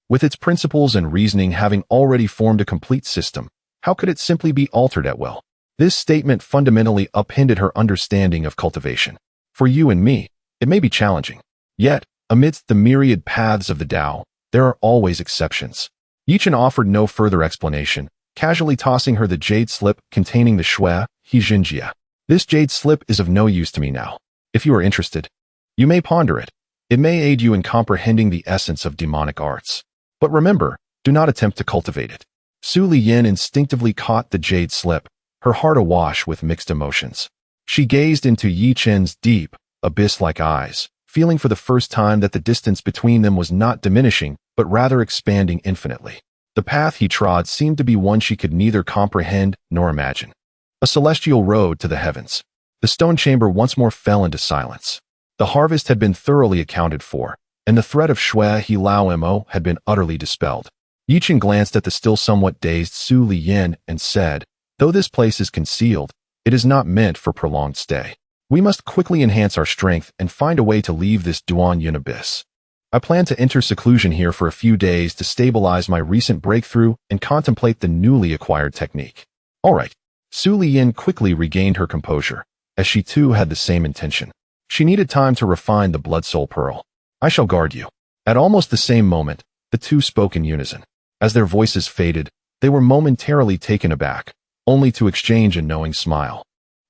With its principles and reasoning having already formed a complete system, how could it simply be altered at will? This statement fundamentally upended her understanding of cultivation. For you and me, it may be challenging. Yet, amidst the myriad paths of the Tao, there are always exceptions. Yi Chen offered no further explanation, casually tossing her the jade slip containing the Shui He Jinjia. "This jade slip is of no use to me now. If you are interested, you may ponder it. It may aid you in comprehending the essence of demonic arts. But remember, do not attempt to cultivate it." Su Liyin instinctively caught the jade slip, her heart awash with mixed emotions. She gazed into Yi Chen's deep, abyss-like eyes, feeling for the first time that the distance between them was not diminishing, but rather expanding infinitely. The path he trod seemed to be one she could neither comprehend nor imagine. A celestial road to the heavens. The stone chamber once more fell into silence. The harvest had been thoroughly accounted for, and the threat of Shui He Lao Mo had been utterly dispelled. Yi Chen glanced at the still somewhat dazed Su Liyan and said, "Though this place is concealed, it is not meant for prolonged stay. We must quickly enhance our strength and find a way to leave this Duan Yun abyss. I plan to enter seclusion here for a few days to stabilize my recent breakthrough and contemplate the newly acquired technique." All right. Su Liyan quickly regained her composure, as she too had the same intention. She needed time to refine the Blood Soul Pearl. "I shall guard you." At almost the same moment, the two spoke in unison. As their voices faded, they were momentarily taken aback, only to exchange a knowing smile.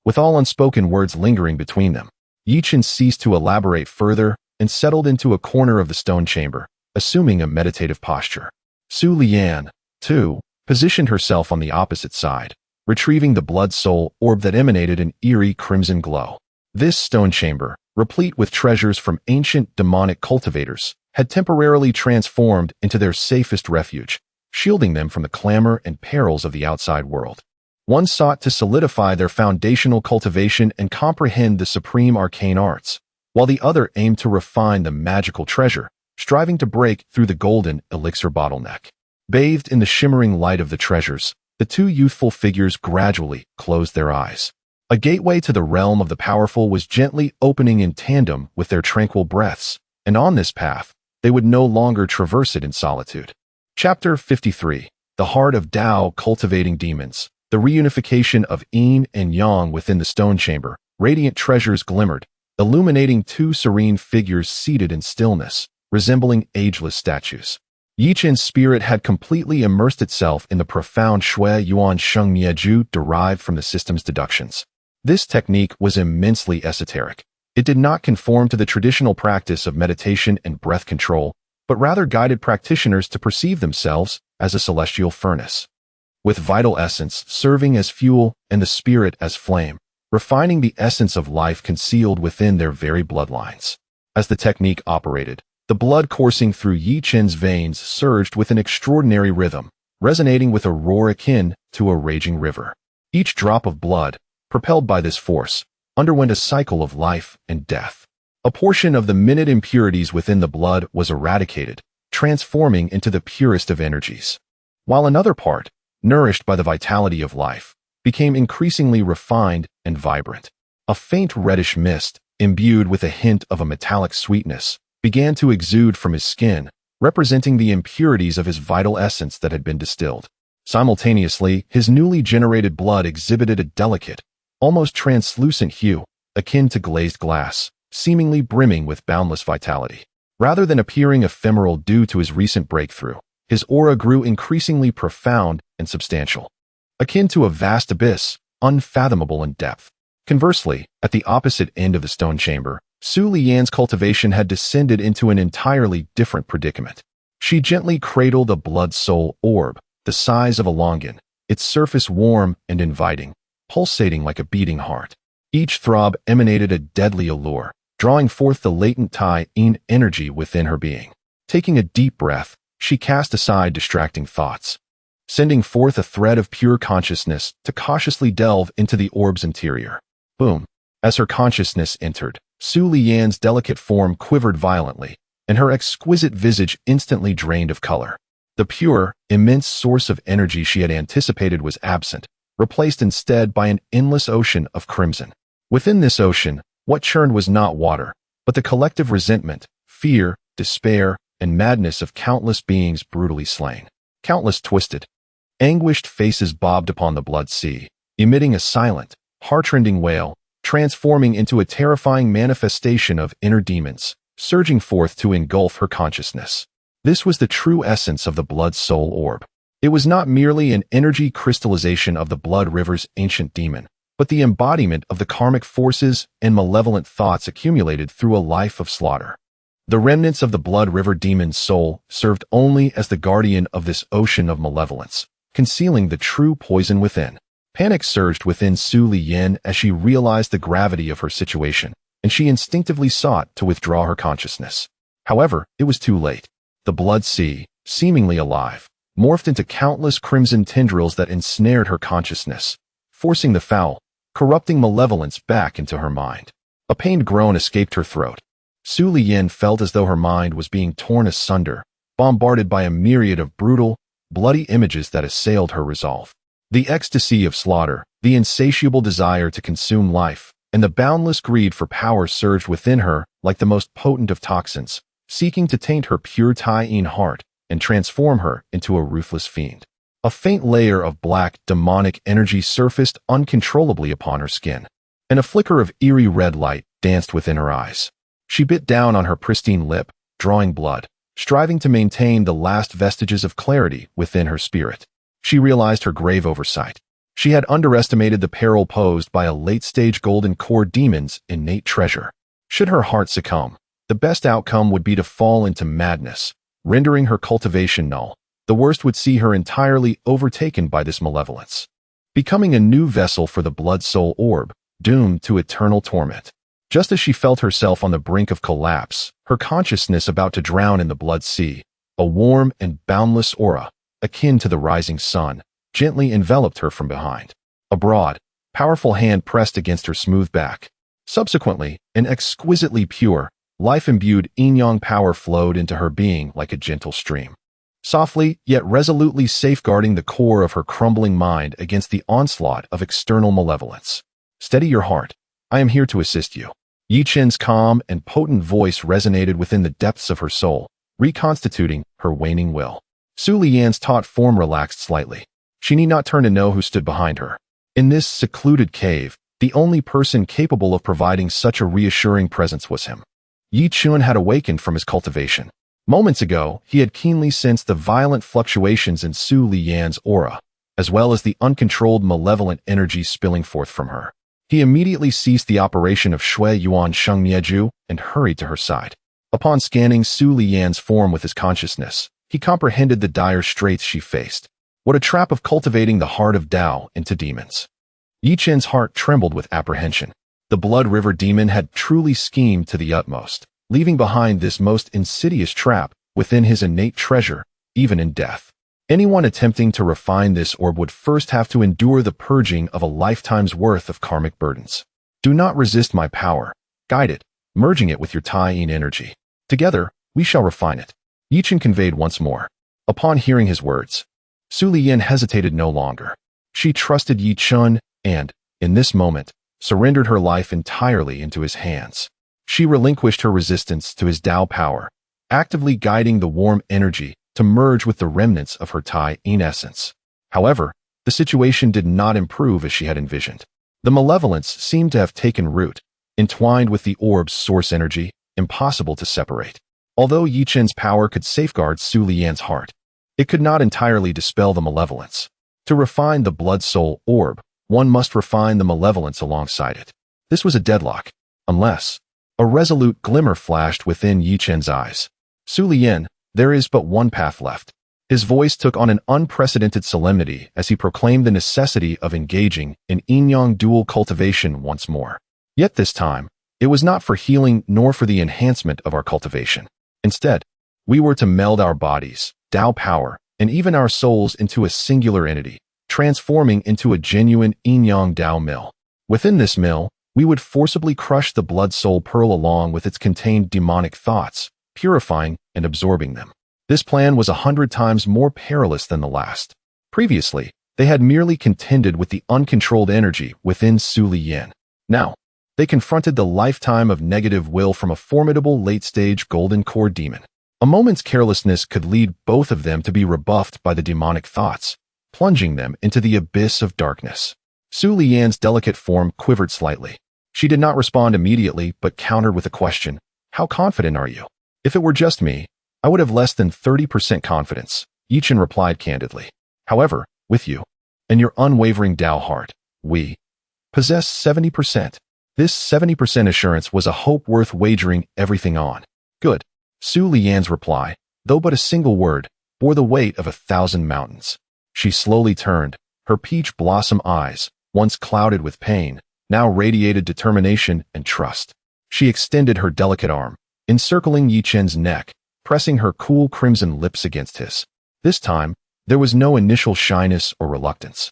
With all unspoken words lingering between them, Yi Chen ceased to elaborate further and settled into a corner of the stone chamber, assuming a meditative posture. Su Liyan, too, positioned herself on the opposite side, retrieving the blood soul orb that emanated an eerie crimson glow. This stone chamber, replete with treasures from ancient demonic cultivators, had temporarily transformed into their safest refuge, shielding them from the clamor and perils of the outside world. One sought to solidify their foundational cultivation and comprehend the supreme arcane arts, while the other aimed to refine the magical treasure, striving to break through the golden elixir bottleneck. Bathed in the shimmering light of the treasures, the two youthful figures gradually closed their eyes. A gateway to the realm of the powerful was gently opening in tandem with their tranquil breaths, and on this path, they would no longer traverse it in solitude. Chapter 53. The Heart of Tao Cultivating Demons. The reunification of Yin and Yang within the stone chamber. Radiant treasures glimmered, illuminating two serene figures seated in stillness, resembling ageless statues. Yi Chen's spirit had completely immersed itself in the profound Shui Yuan Sheng Mieju derived from the system's deductions. This technique was immensely esoteric. It did not conform to the traditional practice of meditation and breath control, but rather guided practitioners to perceive themselves as a celestial furnace, with vital essence serving as fuel and the spirit as flame, refining the essence of life concealed within their very bloodlines. As the technique operated, the blood coursing through Yi Chen's veins surged with an extraordinary rhythm, resonating with a roar akin to a raging river. Each drop of blood, propelled by this force, underwent a cycle of life and death. A portion of the minute impurities within the blood was eradicated, transforming into the purest of energies, while another part, nourished by the vitality of life, became increasingly refined and vibrant. A faint reddish mist, imbued with a hint of a metallic sweetness, began to exude from his skin, representing the impurities of his vital essence that had been distilled. Simultaneously, his newly generated blood exhibited a delicate, almost translucent hue, akin to glazed glass, seemingly brimming with boundless vitality. Rather than appearing ephemeral due to his recent breakthrough, his aura grew increasingly profound and substantial, akin to a vast abyss, unfathomable in depth. Conversely, at the opposite end of the stone chamber, Su Liyan's cultivation had descended into an entirely different predicament. She gently cradled a blood soul orb, the size of a longan, its surface warm and inviting, pulsating like a beating heart. Each throb emanated a deadly allure, drawing forth the latent Tai-Yin energy within her being. Taking a deep breath, she cast aside distracting thoughts, sending forth a thread of pure consciousness to cautiously delve into the orb's interior. Boom! As her consciousness entered, Su Liyan's delicate form quivered violently, and her exquisite visage instantly drained of color. The pure, immense source of energy she had anticipated was absent, replaced instead by an endless ocean of crimson. Within this ocean, what churned was not water, but the collective resentment, fear, despair, and madness of countless beings brutally slain. Countless twisted, anguished faces bobbed upon the blood sea, emitting a silent, heartrending wail, transforming into a terrifying manifestation of inner demons, surging forth to engulf her consciousness. This was the true essence of the blood soul orb. It was not merely an energy crystallization of the blood river's ancient demon, but the embodiment of the karmic forces and malevolent thoughts accumulated through a life of slaughter. The remnants of the blood river demon's soul served only as the guardian of this ocean of malevolence, concealing the true poison within. Panic surged within Su Liyan as she realized the gravity of her situation, and she instinctively sought to withdraw her consciousness. However, it was too late. The blood sea, seemingly alive, morphed into countless crimson tendrils that ensnared her consciousness, forcing the foul, corrupting malevolence back into her mind. A pained groan escaped her throat. Su Liyan felt as though her mind was being torn asunder, bombarded by a myriad of brutal, bloody images that assailed her resolve. The ecstasy of slaughter, the insatiable desire to consume life, and the boundless greed for power surged within her like the most potent of toxins, seeking to taint her pure Tai-yin heart and transform her into a ruthless fiend. A faint layer of black, demonic energy surfaced uncontrollably upon her skin, and a flicker of eerie red light danced within her eyes. She bit down on her pristine lip, drawing blood, striving to maintain the last vestiges of clarity within her spirit. She realized her grave oversight. She had underestimated the peril posed by a late-stage golden core demon's innate treasure. Should her heart succumb, the best outcome would be to fall into madness, rendering her cultivation null. The worst would see her entirely overtaken by this malevolence, becoming a new vessel for the blood-soul orb, doomed to eternal torment. Just as she felt herself on the brink of collapse, her consciousness about to drown in the blood sea, a warm and boundless aura, akin to the rising sun, gently enveloped her from behind. A broad, powerful hand pressed against her smooth back. Subsequently, an exquisitely pure, life-imbued yin-yang power flowed into her being like a gentle stream, softly yet resolutely safeguarding the core of her crumbling mind against the onslaught of external malevolence. Steady your heart. I am here to assist you. Yi Chen's calm and potent voice resonated within the depths of her soul, reconstituting her waning will. Su Liyan's taut form relaxed slightly. She need not turn to know who stood behind her. In this secluded cave, the only person capable of providing such a reassuring presence was him. Yi Chun had awakened from his cultivation. Moments ago, he had keenly sensed the violent fluctuations in Su Liyan's aura, as well as the uncontrolled malevolent energy spilling forth from her. He immediately ceased the operation of Shui Yuan Sheng Mieju and hurried to her side. Upon scanning Su Liyan's form with his consciousness, he comprehended the dire straits she faced. What a trap of cultivating the heart of Dao into demons. Yi Chen's heart trembled with apprehension. The Blood River demon had truly schemed to the utmost, leaving behind this most insidious trap within his innate treasure, even in death. Anyone attempting to refine this orb would first have to endure the purging of a lifetime's worth of karmic burdens. Do not resist my power. Guide it, merging it with your Tai-yin energy. Together, we shall refine it. Yi Chen conveyed once more. Upon hearing his words, Su Liyan hesitated no longer. She trusted Yi Chun and, in this moment, surrendered her life entirely into his hands. She relinquished her resistance to his Dao power, actively guiding the warm energy to merge with the remnants of her Tai-yin essence. However, the situation did not improve as she had envisioned. The malevolence seemed to have taken root, entwined with the orb's source energy, impossible to separate. Although Yi Chen's power could safeguard Su Liyan's heart, it could not entirely dispel the malevolence. To refine the blood-soul orb, one must refine the malevolence alongside it. This was a deadlock, unless a resolute glimmer flashed within Yi Chen's eyes. Su Liyan, there is but one path left. His voice took on an unprecedented solemnity as he proclaimed the necessity of engaging in yin-yang dual cultivation once more. Yet this time, it was not for healing nor for the enhancement of our cultivation. Instead, we were to meld our bodies, Dao power, and even our souls into a singular entity, transforming into a genuine yin-yang Dao mill. Within this mill, we would forcibly crush the blood-soul pearl along with its contained demonic thoughts, purifying and absorbing them. This plan was 100 times more perilous than the last. Previously, they had merely contended with the uncontrolled energy within Su Liyan. Now, they confronted the lifetime of negative will from a formidable late-stage golden core demon. A moment's carelessness could lead both of them to be rebuffed by the demonic thoughts, plunging them into the abyss of darkness. Su Liyan's delicate form quivered slightly. She did not respond immediately, but countered with a question. How confident are you? If it were just me, I would have less than 30% confidence, Yi Chen replied candidly. However, with you, and your unwavering Dao heart, we possess 70%. This 70% assurance was a hope worth wagering everything on. Good. Su Liyan's reply, though but a single word, bore the weight of 1,000 mountains. She slowly turned, her peach blossom eyes, once clouded with pain, now radiated determination and trust. She extended her delicate arm, encircling Yi Chen's neck, pressing her cool crimson lips against his. This time, there was no initial shyness or reluctance.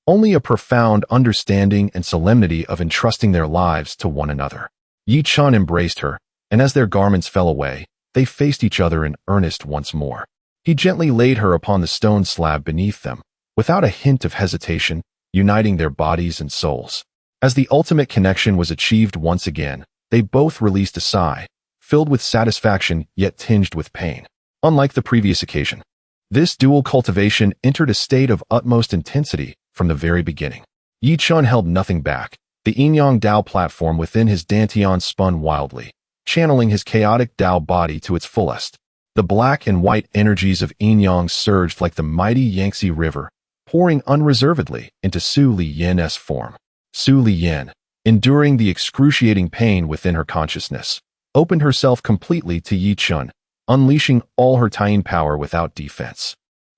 Only a profound understanding and solemnity of entrusting their lives to one another. Yi Chen embraced her, and as their garments fell away, they faced each other in earnest once more. He gently laid her upon the stone slab beneath them, without a hint of hesitation, uniting their bodies and souls. As the ultimate connection was achieved once again, they both released a sigh, filled with satisfaction yet tinged with pain. Unlike the previous occasion, this dual cultivation entered a state of utmost intensity from the very beginning. Yi Chen held nothing back. The yin-yang Dao platform within his dantian spun wildly, channeling his chaotic Dao body to its fullest. The black and white energies of yin-yang surged like the mighty Yangtze River, pouring unreservedly into Su Liyan's form. Su Liyan, enduring the excruciating pain within her consciousness, opened herself completely to Yi Chen, unleashing all her Taiyin power without defense.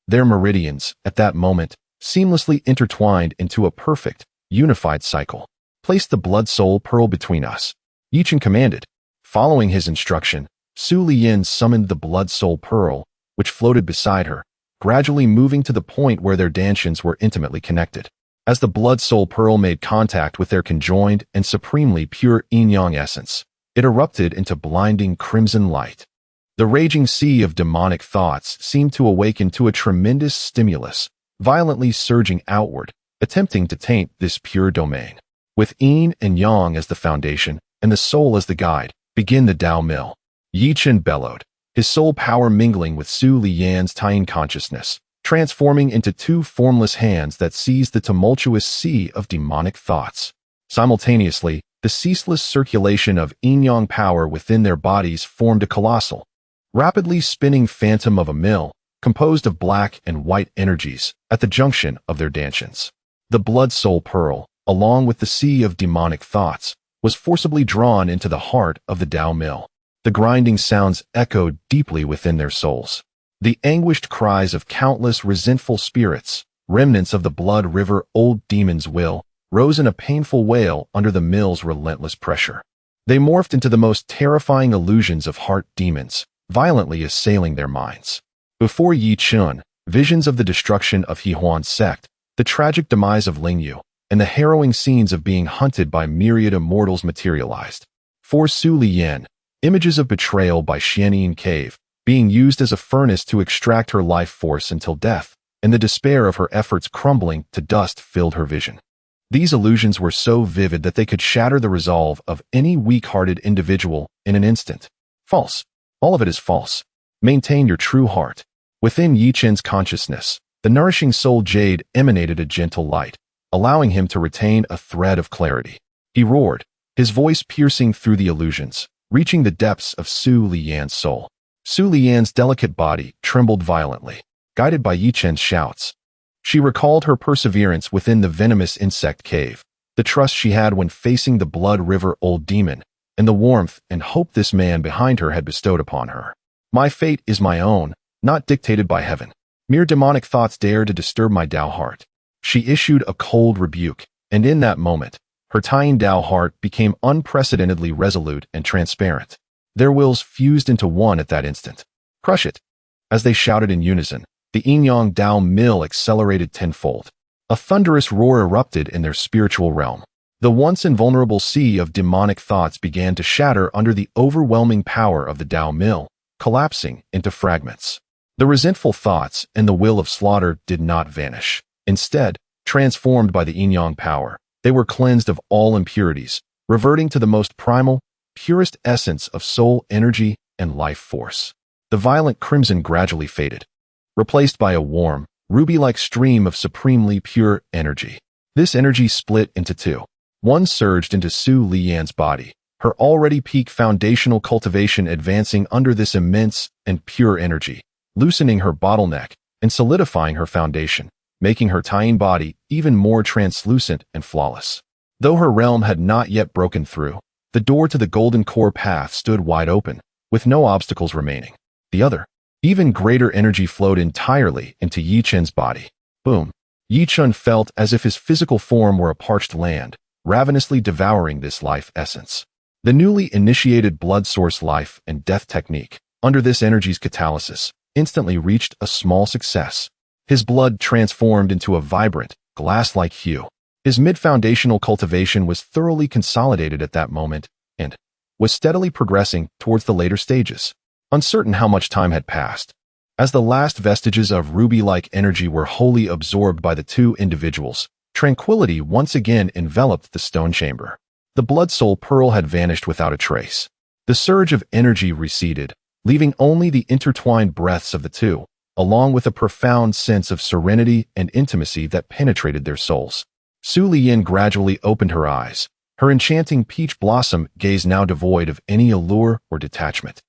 Their meridians, at that moment, seamlessly intertwined into a perfect, unified cycle. Place the blood-soul pearl between us, Yi Chen commanded. Following his instruction, Su Liyan summoned the blood-soul pearl, which floated beside her, gradually moving to the point where their dantians were intimately connected. As the blood-soul pearl made contact with their conjoined and supremely pure yin-yang essence, it erupted into blinding crimson light. The raging sea of demonic thoughts seemed to awaken to a tremendous stimulus, violently surging outward, attempting to taint this pure domain. With yin and yang as the foundation, and the soul as the guide, begin the Dao Mill. Yi Chen bellowed, his soul power mingling with Su Liyan's Taiyin consciousness, transforming into two formless hands that seized the tumultuous sea of demonic thoughts. Simultaneously, the ceaseless circulation of yin-yang power within their bodies formed a colossal, rapidly spinning phantom of a mill, composed of black and white energies, at the junction of their dantians. The blood-soul pearl, along with the sea of demonic thoughts, was forcibly drawn into the heart of the Dao Mill. The grinding sounds echoed deeply within their souls. The anguished cries of countless resentful spirits, remnants of the blood river old demon's will, rose in a painful wail under the mill's relentless pressure. They morphed into the most terrifying illusions of heart demons, violently assailing their minds. Before Yi Chen, visions of the destruction of Hehuan's sect, the tragic demise of Lingyu, and the harrowing scenes of being hunted by myriad immortals materialized. For Su Liyan, images of betrayal by Xianyin Cave, being used as a furnace to extract her life force until death, and the despair of her efforts crumbling to dust filled her vision. These illusions were so vivid that they could shatter the resolve of any weak-hearted individual in an instant. False. All of it is false. Maintain your true heart. Within Yi Chen's consciousness, the nourishing soul jade emanated a gentle light, allowing him to retain a thread of clarity. He roared, his voice piercing through the illusions, reaching the depths of Su Liyan's soul. Su Liyan's delicate body trembled violently, guided by Yi Chen's shouts. She recalled her perseverance within the venomous insect cave, the trust she had when facing the blood river old demon, and the warmth and hope this man behind her had bestowed upon her. My fate is my own, not dictated by heaven. Mere demonic thoughts dare to disturb my Dao heart. She issued a cold rebuke, and in that moment, her Taiyin Dao heart became unprecedentedly resolute and transparent. Their wills fused into one at that instant. Crush it! As they shouted in unison, the yin-yang Dao Mill accelerated tenfold. A thunderous roar erupted in their spiritual realm. The once invulnerable sea of demonic thoughts began to shatter under the overwhelming power of the Dao Mill, collapsing into fragments. The resentful thoughts and the will of slaughter did not vanish. Instead, transformed by the yin-yang power, they were cleansed of all impurities, reverting to the most primal, purest essence of soul energy and life force. The violent crimson gradually faded, replaced by a warm, ruby-like stream of supremely pure energy. This energy split into two. One surged into Su Liyan's body, her already peak foundational cultivation advancing under this immense and pure energy, loosening her bottleneck and solidifying her foundation, making her Taiyin body even more translucent and flawless. Though her realm had not yet broken through, the door to the golden core path stood wide open, with no obstacles remaining. The other, even greater energy flowed entirely into Yi Chen's body. Boom! Yi Chen felt as if his physical form were a parched land, ravenously devouring this life essence. The newly initiated blood source life and death technique, under this energy's catalysis, instantly reached a small success. His blood transformed into a vibrant, glass-like hue. His mid-foundational cultivation was thoroughly consolidated at that moment and was steadily progressing towards the later stages. Uncertain how much time had passed, as the last vestiges of ruby-like energy were wholly absorbed by the two individuals, tranquility once again enveloped the stone chamber. The blood-soul pearl had vanished without a trace. The surge of energy receded, leaving only the intertwined breaths of the two, along with a profound sense of serenity and intimacy that penetrated their souls. Su Liyin gradually opened her eyes, her enchanting peach blossom gaze now devoid of any allure or detachment,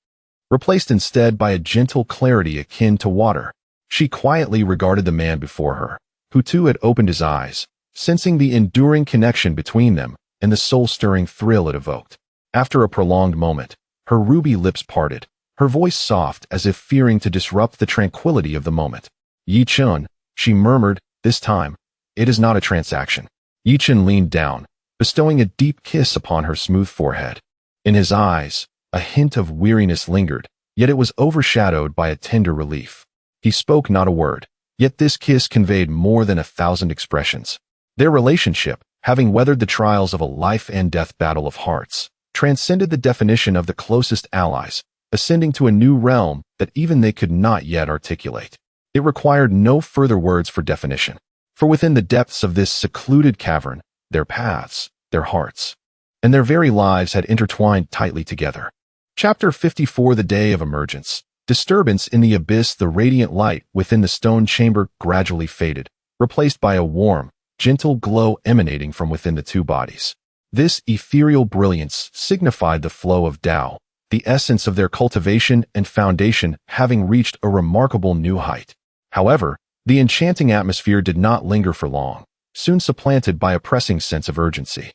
replaced instead by a gentle clarity akin to water. She quietly regarded the man before her, who too had opened his eyes, sensing the enduring connection between them and the soul-stirring thrill it evoked. After a prolonged moment, her ruby lips parted, her voice soft as if fearing to disrupt the tranquility of the moment. "Yi Chen," she murmured, "this time, it is not a transaction." Yi Chen leaned down, bestowing a deep kiss upon her smooth forehead. In his eyes, a hint of weariness lingered, yet it was overshadowed by a tender relief. He spoke not a word, yet this kiss conveyed more than 1,000 expressions. Their relationship, having weathered the trials of a life-and-death battle of hearts, transcended the definition of the closest allies, ascending to a new realm that even they could not yet articulate. It required no further words for definition, for within the depths of this secluded cavern, their paths, their hearts, and their very lives had intertwined tightly together. Chapter 54: The Day of Emergence. Disturbance in the abyss. The radiant light within the stone chamber gradually faded, replaced by a warm, gentle glow emanating from within the two bodies. This ethereal brilliance signified the flow of Tao, the essence of their cultivation and foundation having reached a remarkable new height. However, the enchanting atmosphere did not linger for long, soon supplanted by a pressing sense of urgency.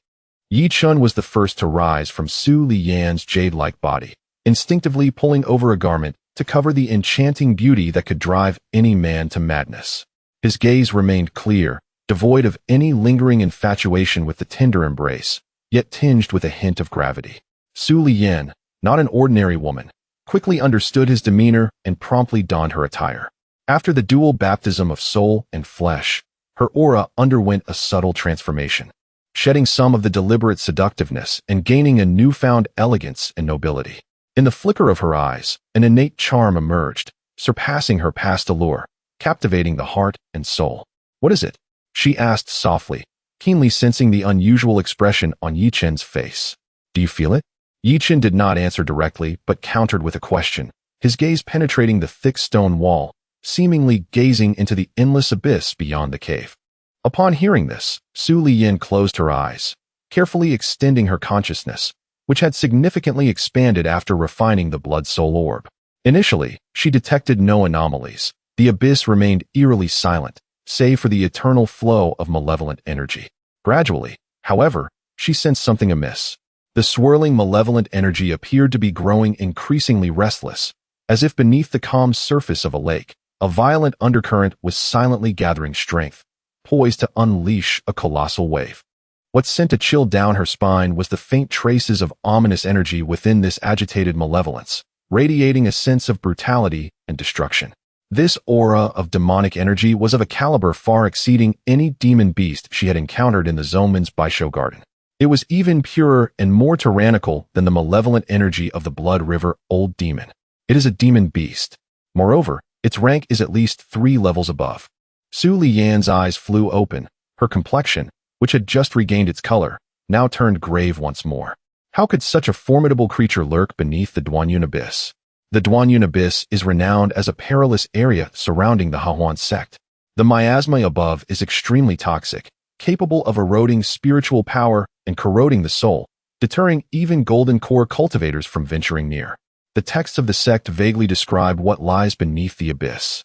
Yi Chen was the first to rise from Su Liyin's jade-like body, instinctively pulling over a garment to cover the enchanting beauty that could drive any man to madness. His gaze remained clear, devoid of any lingering infatuation with the tender embrace, yet tinged with a hint of gravity. Su Liyin, not an ordinary woman, quickly understood his demeanor and promptly donned her attire. After the dual baptism of soul and flesh, her aura underwent a subtle transformation, shedding some of the deliberate seductiveness and gaining a newfound elegance and nobility. In the flicker of her eyes, an innate charm emerged, surpassing her past allure, captivating the heart and soul. "What is it?" she asked softly, keenly sensing the unusual expression on Yi Chen's face. "Do you feel it?" Yi Chen did not answer directly, but countered with a question, his gaze penetrating the thick stone wall, seemingly gazing into the endless abyss beyond the cave. Upon hearing this, Su Liyin closed her eyes, carefully extending her consciousness, which had significantly expanded after refining the blood-soul orb. Initially, she detected no anomalies. The abyss remained eerily silent, save for the eternal flow of malevolent energy. Gradually, however, she sensed something amiss. The swirling malevolent energy appeared to be growing increasingly restless, as if beneath the calm surface of a lake, a violent undercurrent was silently gathering strength, poised to unleash a colossal wave. What sent a chill down her spine was the faint traces of ominous energy within this agitated malevolence, radiating a sense of brutality and destruction. This aura of demonic energy was of a caliber far exceeding any demon beast she had encountered in the Zoman's Baisho Garden. It was even purer and more tyrannical than the malevolent energy of the Blood River Old Demon. It is a demon beast. Moreover, its rank is at least 3 levels above. Su Liyin's eyes flew open, her complexion, which had just regained its color, now turned grave once more. How could such a formidable creature lurk beneath the Duanyun Abyss? The Duanyun Abyss is renowned as a perilous area surrounding the Hahuan sect. The miasma above is extremely toxic, capable of eroding spiritual power and corroding the soul, deterring even golden core cultivators from venturing near. The texts of the sect vaguely describe what lies beneath the abyss,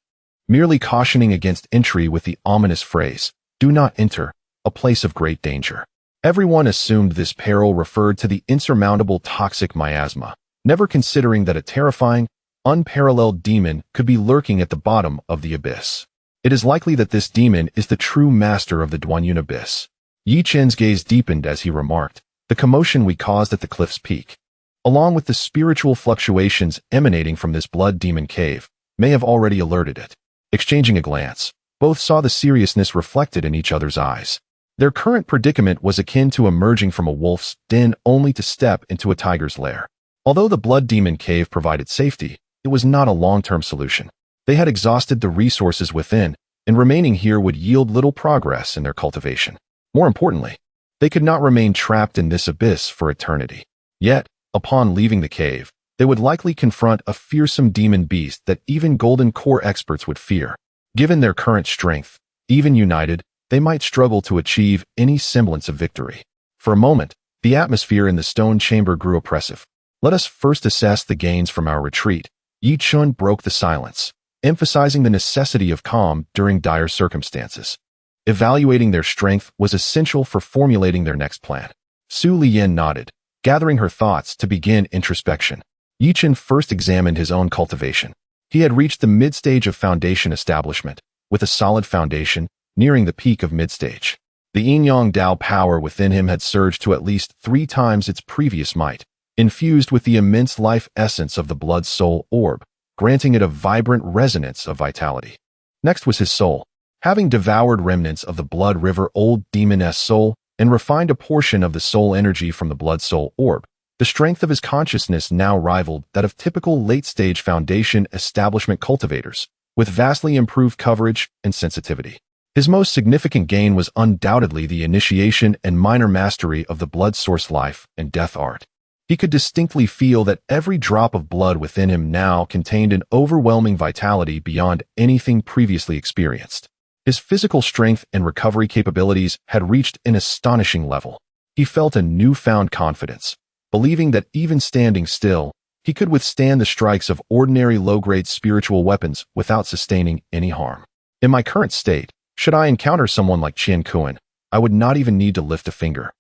merely cautioning against entry with the ominous phrase, "Do not enter, a place of great danger." Everyone assumed this peril referred to the insurmountable toxic miasma, never considering that a terrifying, unparalleled demon could be lurking at the bottom of the abyss. It is likely that this demon is the true master of the Duanyun Abyss. Yi Chen's gaze deepened as he remarked, the commotion we caused at the cliff's peak, along with the spiritual fluctuations emanating from this blood demon cave, may have already alerted it. Exchanging a glance, both saw the seriousness reflected in each other's eyes. Their current predicament was akin to emerging from a wolf's den only to step into a tiger's lair. Although the blood demon cave provided safety, it was not a long-term solution. They had exhausted the resources within, and remaining here would yield little progress in their cultivation. More importantly, they could not remain trapped in this abyss for eternity. Yet, upon leaving the cave, they would likely confront a fearsome demon beast that even golden core experts would fear. Given their current strength, even united, they might struggle to achieve any semblance of victory. For a moment, the atmosphere in the stone chamber grew oppressive. Let us first assess the gains from our retreat. Yi Chun broke the silence, emphasizing the necessity of calm during dire circumstances. Evaluating their strength was essential for formulating their next plan. Su Liyan nodded, gathering her thoughts to begin introspection. Yi Chun first examined his own cultivation. He had reached the mid-stage of foundation establishment, with a solid foundation, nearing the peak of mid-stage. The yin-yang Dao power within him had surged to at least 3 times its previous might, infused with the immense life essence of the blood-soul orb, granting it a vibrant resonance of vitality. Next was his soul. Having devoured remnants of the blood river old demoness soul and refined a portion of the soul energy from the blood-soul orb, the strength of his consciousness now rivaled that of typical late-stage foundation establishment cultivators, with vastly improved coverage and sensitivity. His most significant gain was undoubtedly the initiation and minor mastery of the blood source life and death art. He could distinctly feel that every drop of blood within him now contained an overwhelming vitality beyond anything previously experienced. His physical strength and recovery capabilities had reached an astonishing level. He felt a newfound confidence, believing that even standing still, he could withstand the strikes of ordinary low-grade spiritual weapons without sustaining any harm. In my current state, should I encounter someone like Chen Kuan, I would not even need to lift a finger.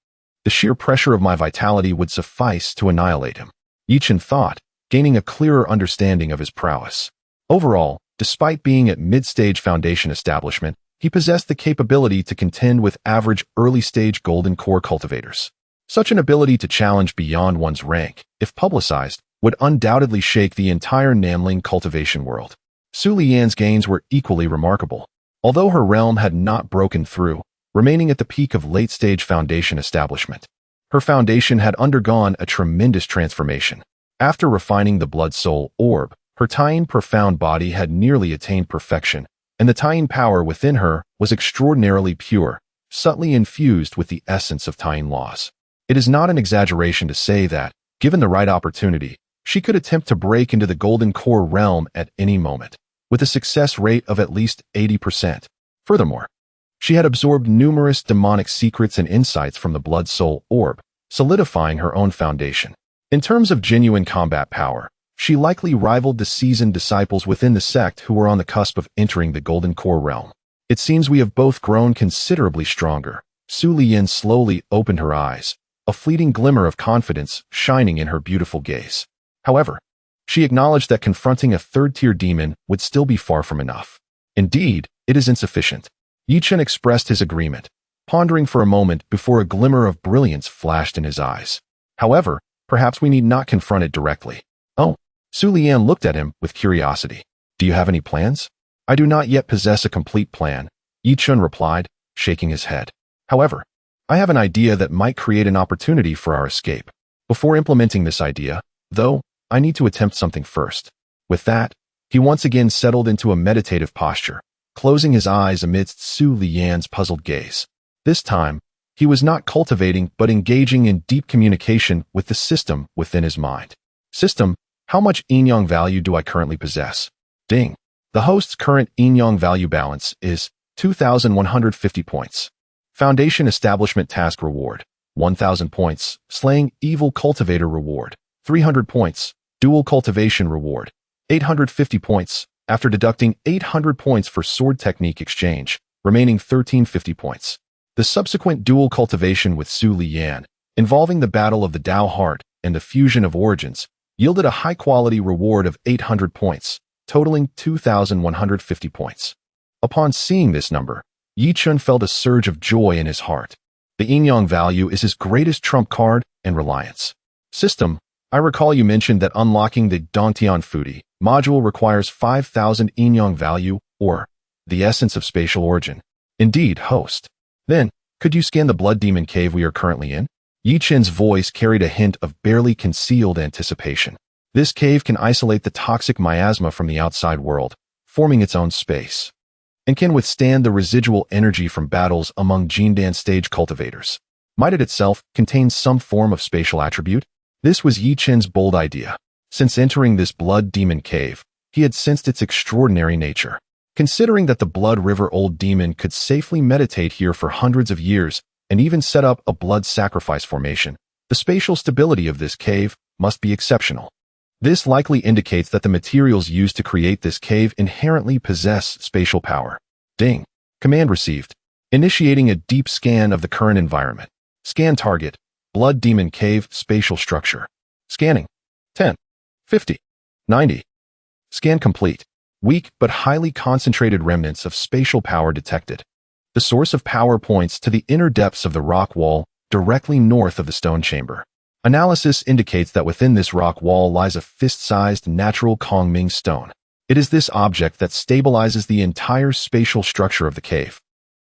The sheer pressure of my vitality would suffice to annihilate him. Yi Chun thought, gaining a clearer understanding of his prowess. Overall, despite being at mid-stage foundation establishment, he possessed the capability to contend with average early-stage golden core cultivators. Such an ability to challenge beyond one's rank, if publicized, would undoubtedly shake the entire Namling cultivation world. Su Liyan's gains were equally remarkable. Although her realm had not broken through, remaining at the peak of late-stage foundation establishment, her foundation had undergone a tremendous transformation. After refining the blood-soul orb, her Taiyin profound body had nearly attained perfection, and the Taiyin power within her was extraordinarily pure, subtly infused with the essence of Taiyin laws. It is not an exaggeration to say that, given the right opportunity, she could attempt to break into the golden core realm at any moment, with a success rate of at least 80%. Furthermore, she had absorbed numerous demonic secrets and insights from the blood-soul orb, solidifying her own foundation. In terms of genuine combat power, she likely rivaled the seasoned disciples within the sect who were on the cusp of entering the golden core realm. It seems we have both grown considerably stronger. Su Liyan slowly opened her eyes, a fleeting glimmer of confidence shining in her beautiful gaze. However, she acknowledged that confronting a third-tier demon would still be far from enough. Indeed, it is insufficient. Yi Chun expressed his agreement, pondering for a moment before a glimmer of brilliance flashed in his eyes. However, perhaps we need not confront it directly. Oh, Su Liyan looked at him with curiosity. Do you have any plans? I do not yet possess a complete plan, Yi Chun replied, shaking his head. However, I have an idea that might create an opportunity for our escape. Before implementing this idea, though, I need to attempt something first. With that, he once again settled into a meditative posture, closing his eyes amidst Su Liyan's puzzled gaze. This time, he was not cultivating but engaging in deep communication with the system within his mind. System, how much yin-yang value do I currently possess? Ding. The host's current yin-yang value balance is 2,150 points. Foundation Establishment Task Reward, 1,000 points. Slaying Evil Cultivator Reward, 300 points. Dual Cultivation Reward, 850 points. After deducting 800 points for Sword Technique Exchange, remaining 1,350 points. The subsequent dual cultivation with Su Liyan, involving the Battle of the Dao Heart and the Fusion of Origins, yielded a high-quality reward of 800 points, totaling 2,150 points. Upon seeing this number, Yi Chun felt a surge of joy in his heart. The yin-yang value is his greatest trump card and reliance. System. I recall you mentioned that unlocking the Dantian Foodie module requires 5,000 yin-yang value, or the essence of spatial origin. Indeed, host. Then, could you scan the blood demon cave we are currently in? Yi Chen's voice carried a hint of barely concealed anticipation. This cave can isolate the toxic miasma from the outside world, forming its own space, and can withstand the residual energy from battles among Jindan stage cultivators. Might it itself contain some form of spatial attribute? This was Yi Chen's bold idea. Since entering this blood demon cave, he had sensed its extraordinary nature. Considering that the Blood River Old Demon could safely meditate here for hundreds of years and even set up a blood sacrifice formation, the spatial stability of this cave must be exceptional. This likely indicates that the materials used to create this cave inherently possess spatial power. Ding. Command received. Initiating a deep scan of the current environment. Scan target. Blood Demon Cave spatial structure. Scanning. 10. 50. 90. Scan complete. Weak but highly concentrated remnants of spatial power detected. The source of power points to the inner depths of the rock wall directly north of the stone chamber. Analysis indicates that within this rock wall lies a fist-sized natural Kongming stone. It is this object that stabilizes the entire spatial structure of the cave.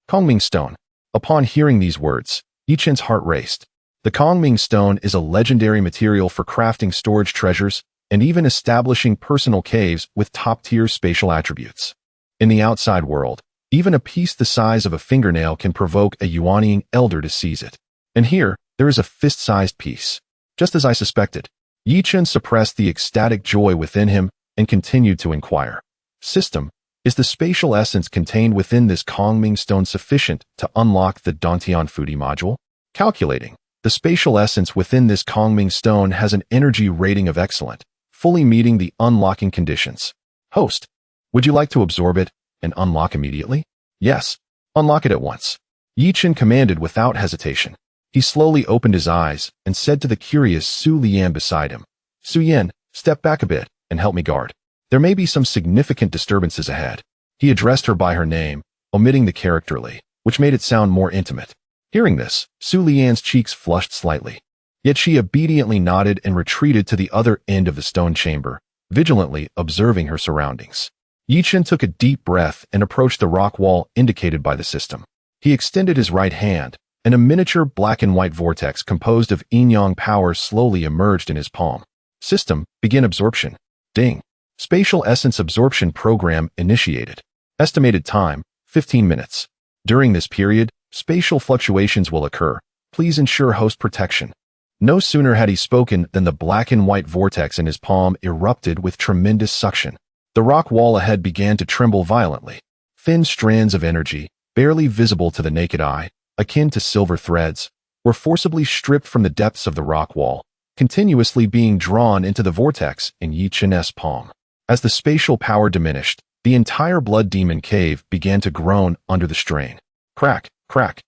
Kongming stone. Upon hearing these words, Yi Chen's heart raced. The Kongming stone is a legendary material for crafting storage treasures and even establishing personal caves with top-tier spatial attributes. In the outside world, even a piece the size of a fingernail can provoke a Yuanying elder to seize it. And here, there is a fist-sized piece. Just as I suspected, Yi Chen suppressed the ecstatic joy within him and continued to inquire. System. Is the spatial essence contained within this Kongming stone sufficient to unlock the Dantian Foodie module? Calculating. The spatial essence within this Kongming stone has an energy rating of excellent, fully meeting the unlocking conditions. Host. Would you like to absorb it and unlock immediately? Yes. Unlock it at once. Yi Chen commanded without hesitation. He slowly opened his eyes and said to the curious Su Lian beside him, Su Yan, step back a bit and help me guard. There may be some significant disturbances ahead. He addressed her by her name, omitting the character Li, which made it sound more intimate. Hearing this, Su Lian's cheeks flushed slightly. Yet she obediently nodded and retreated to the other end of the stone chamber, vigilantly observing her surroundings. Yi Chen took a deep breath and approached the rock wall indicated by the system. He extended his right hand, and a miniature black and white vortex composed of yin-yang power slowly emerged in his palm. System. Begin absorption. Ding. Spatial essence absorption program initiated. Estimated time, 15 minutes. During this period, spatial fluctuations will occur. Please ensure host protection. No sooner had he spoken than the black and white vortex in his palm erupted with tremendous suction. The rock wall ahead began to tremble violently. Thin strands of energy, barely visible to the naked eye, akin to silver threads, were forcibly stripped from the depths of the rock wall, continuously being drawn into the vortex in Yi Chen's palm. As the spatial power diminished, the entire blood demon cave began to groan under the strain. Crack, crack.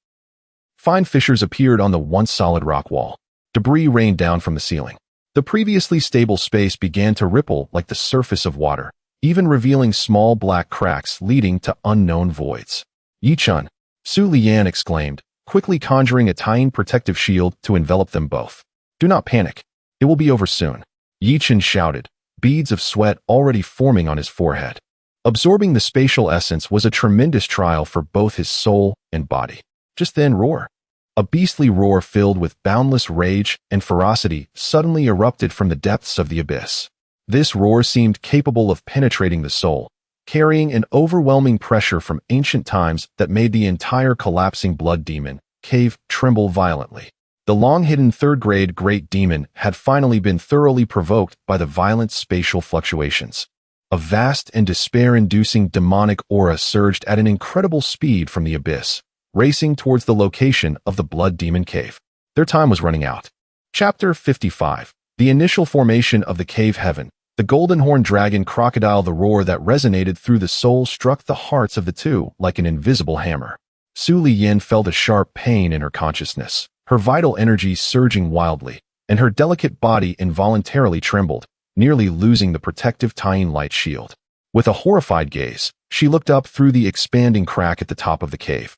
Fine fissures appeared on the once solid rock wall. Debris rained down from the ceiling. The previously stable space began to ripple like the surface of water, even revealing small black cracks leading to unknown voids. Yi Chen, Su Lian exclaimed, quickly conjuring a tiny protective shield to envelop them both. Do not panic. It will be over soon. Yi Chen shouted, beads of sweat already forming on his forehead. Absorbing the spatial essence was a tremendous trial for both his soul and body. Just then, roar. A beastly roar filled with boundless rage and ferocity suddenly erupted from the depths of the abyss. This roar seemed capable of penetrating the soul, carrying an overwhelming pressure from ancient times that made the entire collapsing blood demon cave tremble violently. The long-hidden third-grade great demon had finally been thoroughly provoked by the violent spatial fluctuations. A vast and despair-inducing demonic aura surged at an incredible speed from the abyss, racing towards the location of the blood demon cave. Their time was running out. Chapter 55. The initial formation of the cave heaven. The golden horned dragon crocodile. The roar that resonated through the soul struck the hearts of the two like an invisible hammer. Su Lian felt a sharp pain in her consciousness, her vital energy surging wildly, and her delicate body involuntarily trembled, nearly losing the protective Tying light shield. With a horrified gaze, she looked up through the expanding crack at the top of the cave.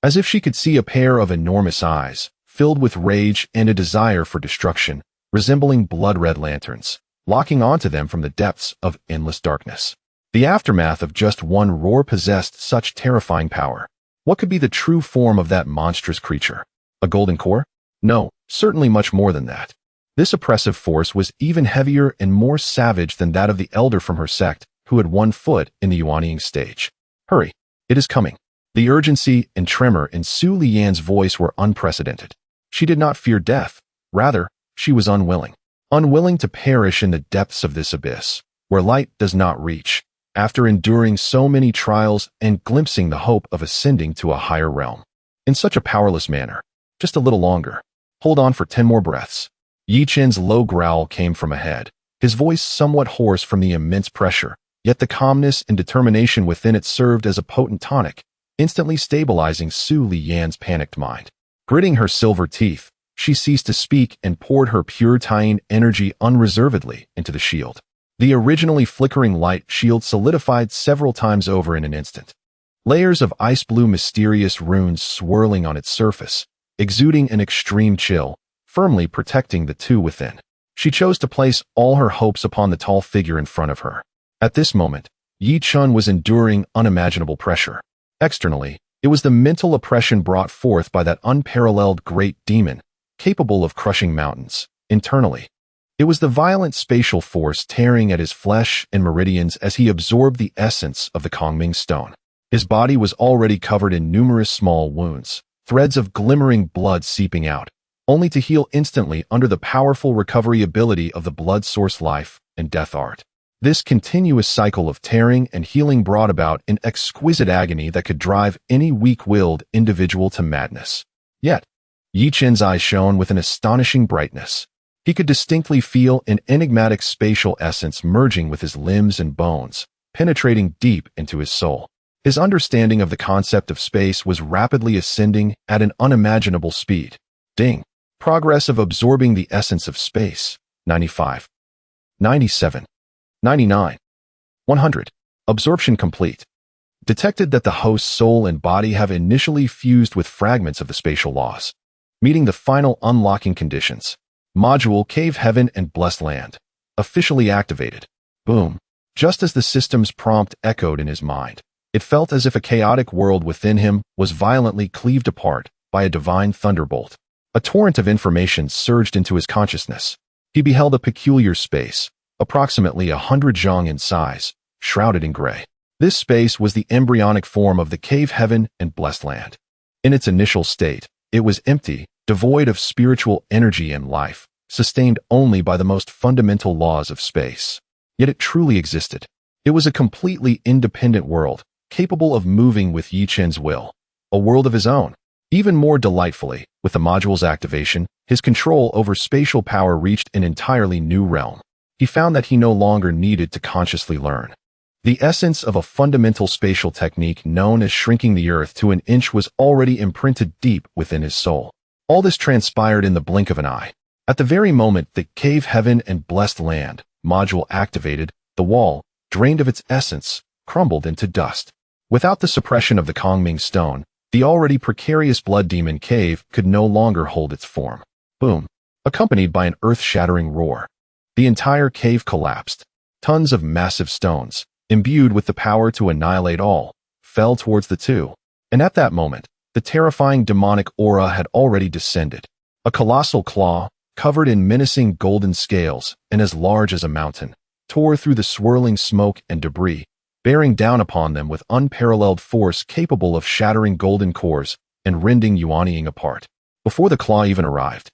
as if she could see a pair of enormous eyes, filled with rage and a desire for destruction, resembling blood-red lanterns, locking onto them from the depths of endless darkness. The aftermath of just one roar possessed such terrifying power. What could be the true form of that monstrous creature? A golden core? No, certainly much more than that. This oppressive force was even heavier and more savage than that of the elder from her sect, who had one foot in the Yuanying stage. Hurry, it is coming. The urgency and tremor in Su Lian's voice were unprecedented. She did not fear death. Rather, she was unwilling. Unwilling to perish in the depths of this abyss, where light does not reach, after enduring so many trials and glimpsing the hope of ascending to a higher realm. In such a powerless manner. Just a little longer. Hold on for 10 more breaths. Yi Chen's low growl came from ahead, his voice somewhat hoarse from the immense pressure, yet the calmness and determination within it served as a potent tonic, instantly stabilizing Su Lian's panicked mind. Gritting her silver teeth, she ceased to speak and poured her pure Taiyin energy unreservedly into the shield. The originally flickering light shield solidified several times over in an instant. Layers of ice-blue mysterious runes swirling on its surface, exuding an extreme chill, firmly protecting the two within. She chose to place all her hopes upon the tall figure in front of her. At this moment, Yi Chen was enduring unimaginable pressure. Externally, it was the mental oppression brought forth by that unparalleled great demon, capable of crushing mountains. Internally, it was the violent spatial force tearing at his flesh and meridians as he absorbed the essence of the Kongming stone. His body was already covered in numerous small wounds, threads of glimmering blood seeping out, only to heal instantly under the powerful recovery ability of the blood source life and death art. This continuous cycle of tearing and healing brought about an exquisite agony that could drive any weak-willed individual to madness. Yet, Yi Chen's eyes shone with an astonishing brightness. He could distinctly feel an enigmatic spatial essence merging with his limbs and bones, penetrating deep into his soul. His understanding of the concept of space was rapidly ascending at an unimaginable speed. Ding. Progress of absorbing the essence of space. 95. 97. 99. 100. Absorption complete. Detected that the host's soul and body have initially fused with fragments of the spatial laws. Meeting the final unlocking conditions. Module Cave Heaven and Blessed Land. Officially activated. Boom. Just as the system's prompt echoed in his mind, it felt as if a chaotic world within him was violently cleaved apart by a divine thunderbolt. A torrent of information surged into his consciousness. He beheld a peculiar space, approximately 100 zhang in size, shrouded in gray. This space was the embryonic form of the Cave Heaven and Blessed Land. In its initial state, it was empty, devoid of spiritual energy and life, sustained only by the most fundamental laws of space. Yet it truly existed. It was a completely independent world, capable of moving with Yi Chen's will. A world of his own. Even more delightfully, with the module's activation, his control over spatial power reached an entirely new realm. He found that he no longer needed to consciously learn. The essence of a fundamental spatial technique known as shrinking the earth to an inch was already imprinted deep within his soul. All this transpired in the blink of an eye. At the very moment the Cave Heaven and Blessed Land module activated, the wall, drained of its essence, crumbled into dust. Without the suppression of the Kongming stone, the already precarious blood demon cave could no longer hold its form. Boom. Accompanied by an earth-shattering roar. The entire cave collapsed. Tons of massive stones, imbued with the power to annihilate all, fell towards the two. And at that moment, the terrifying demonic aura had already descended. A colossal claw, covered in menacing golden scales and as large as a mountain, tore through the swirling smoke and debris, bearing down upon them with unparalleled force capable of shattering golden cores and rending Yuanying apart. Before the claw even arrived,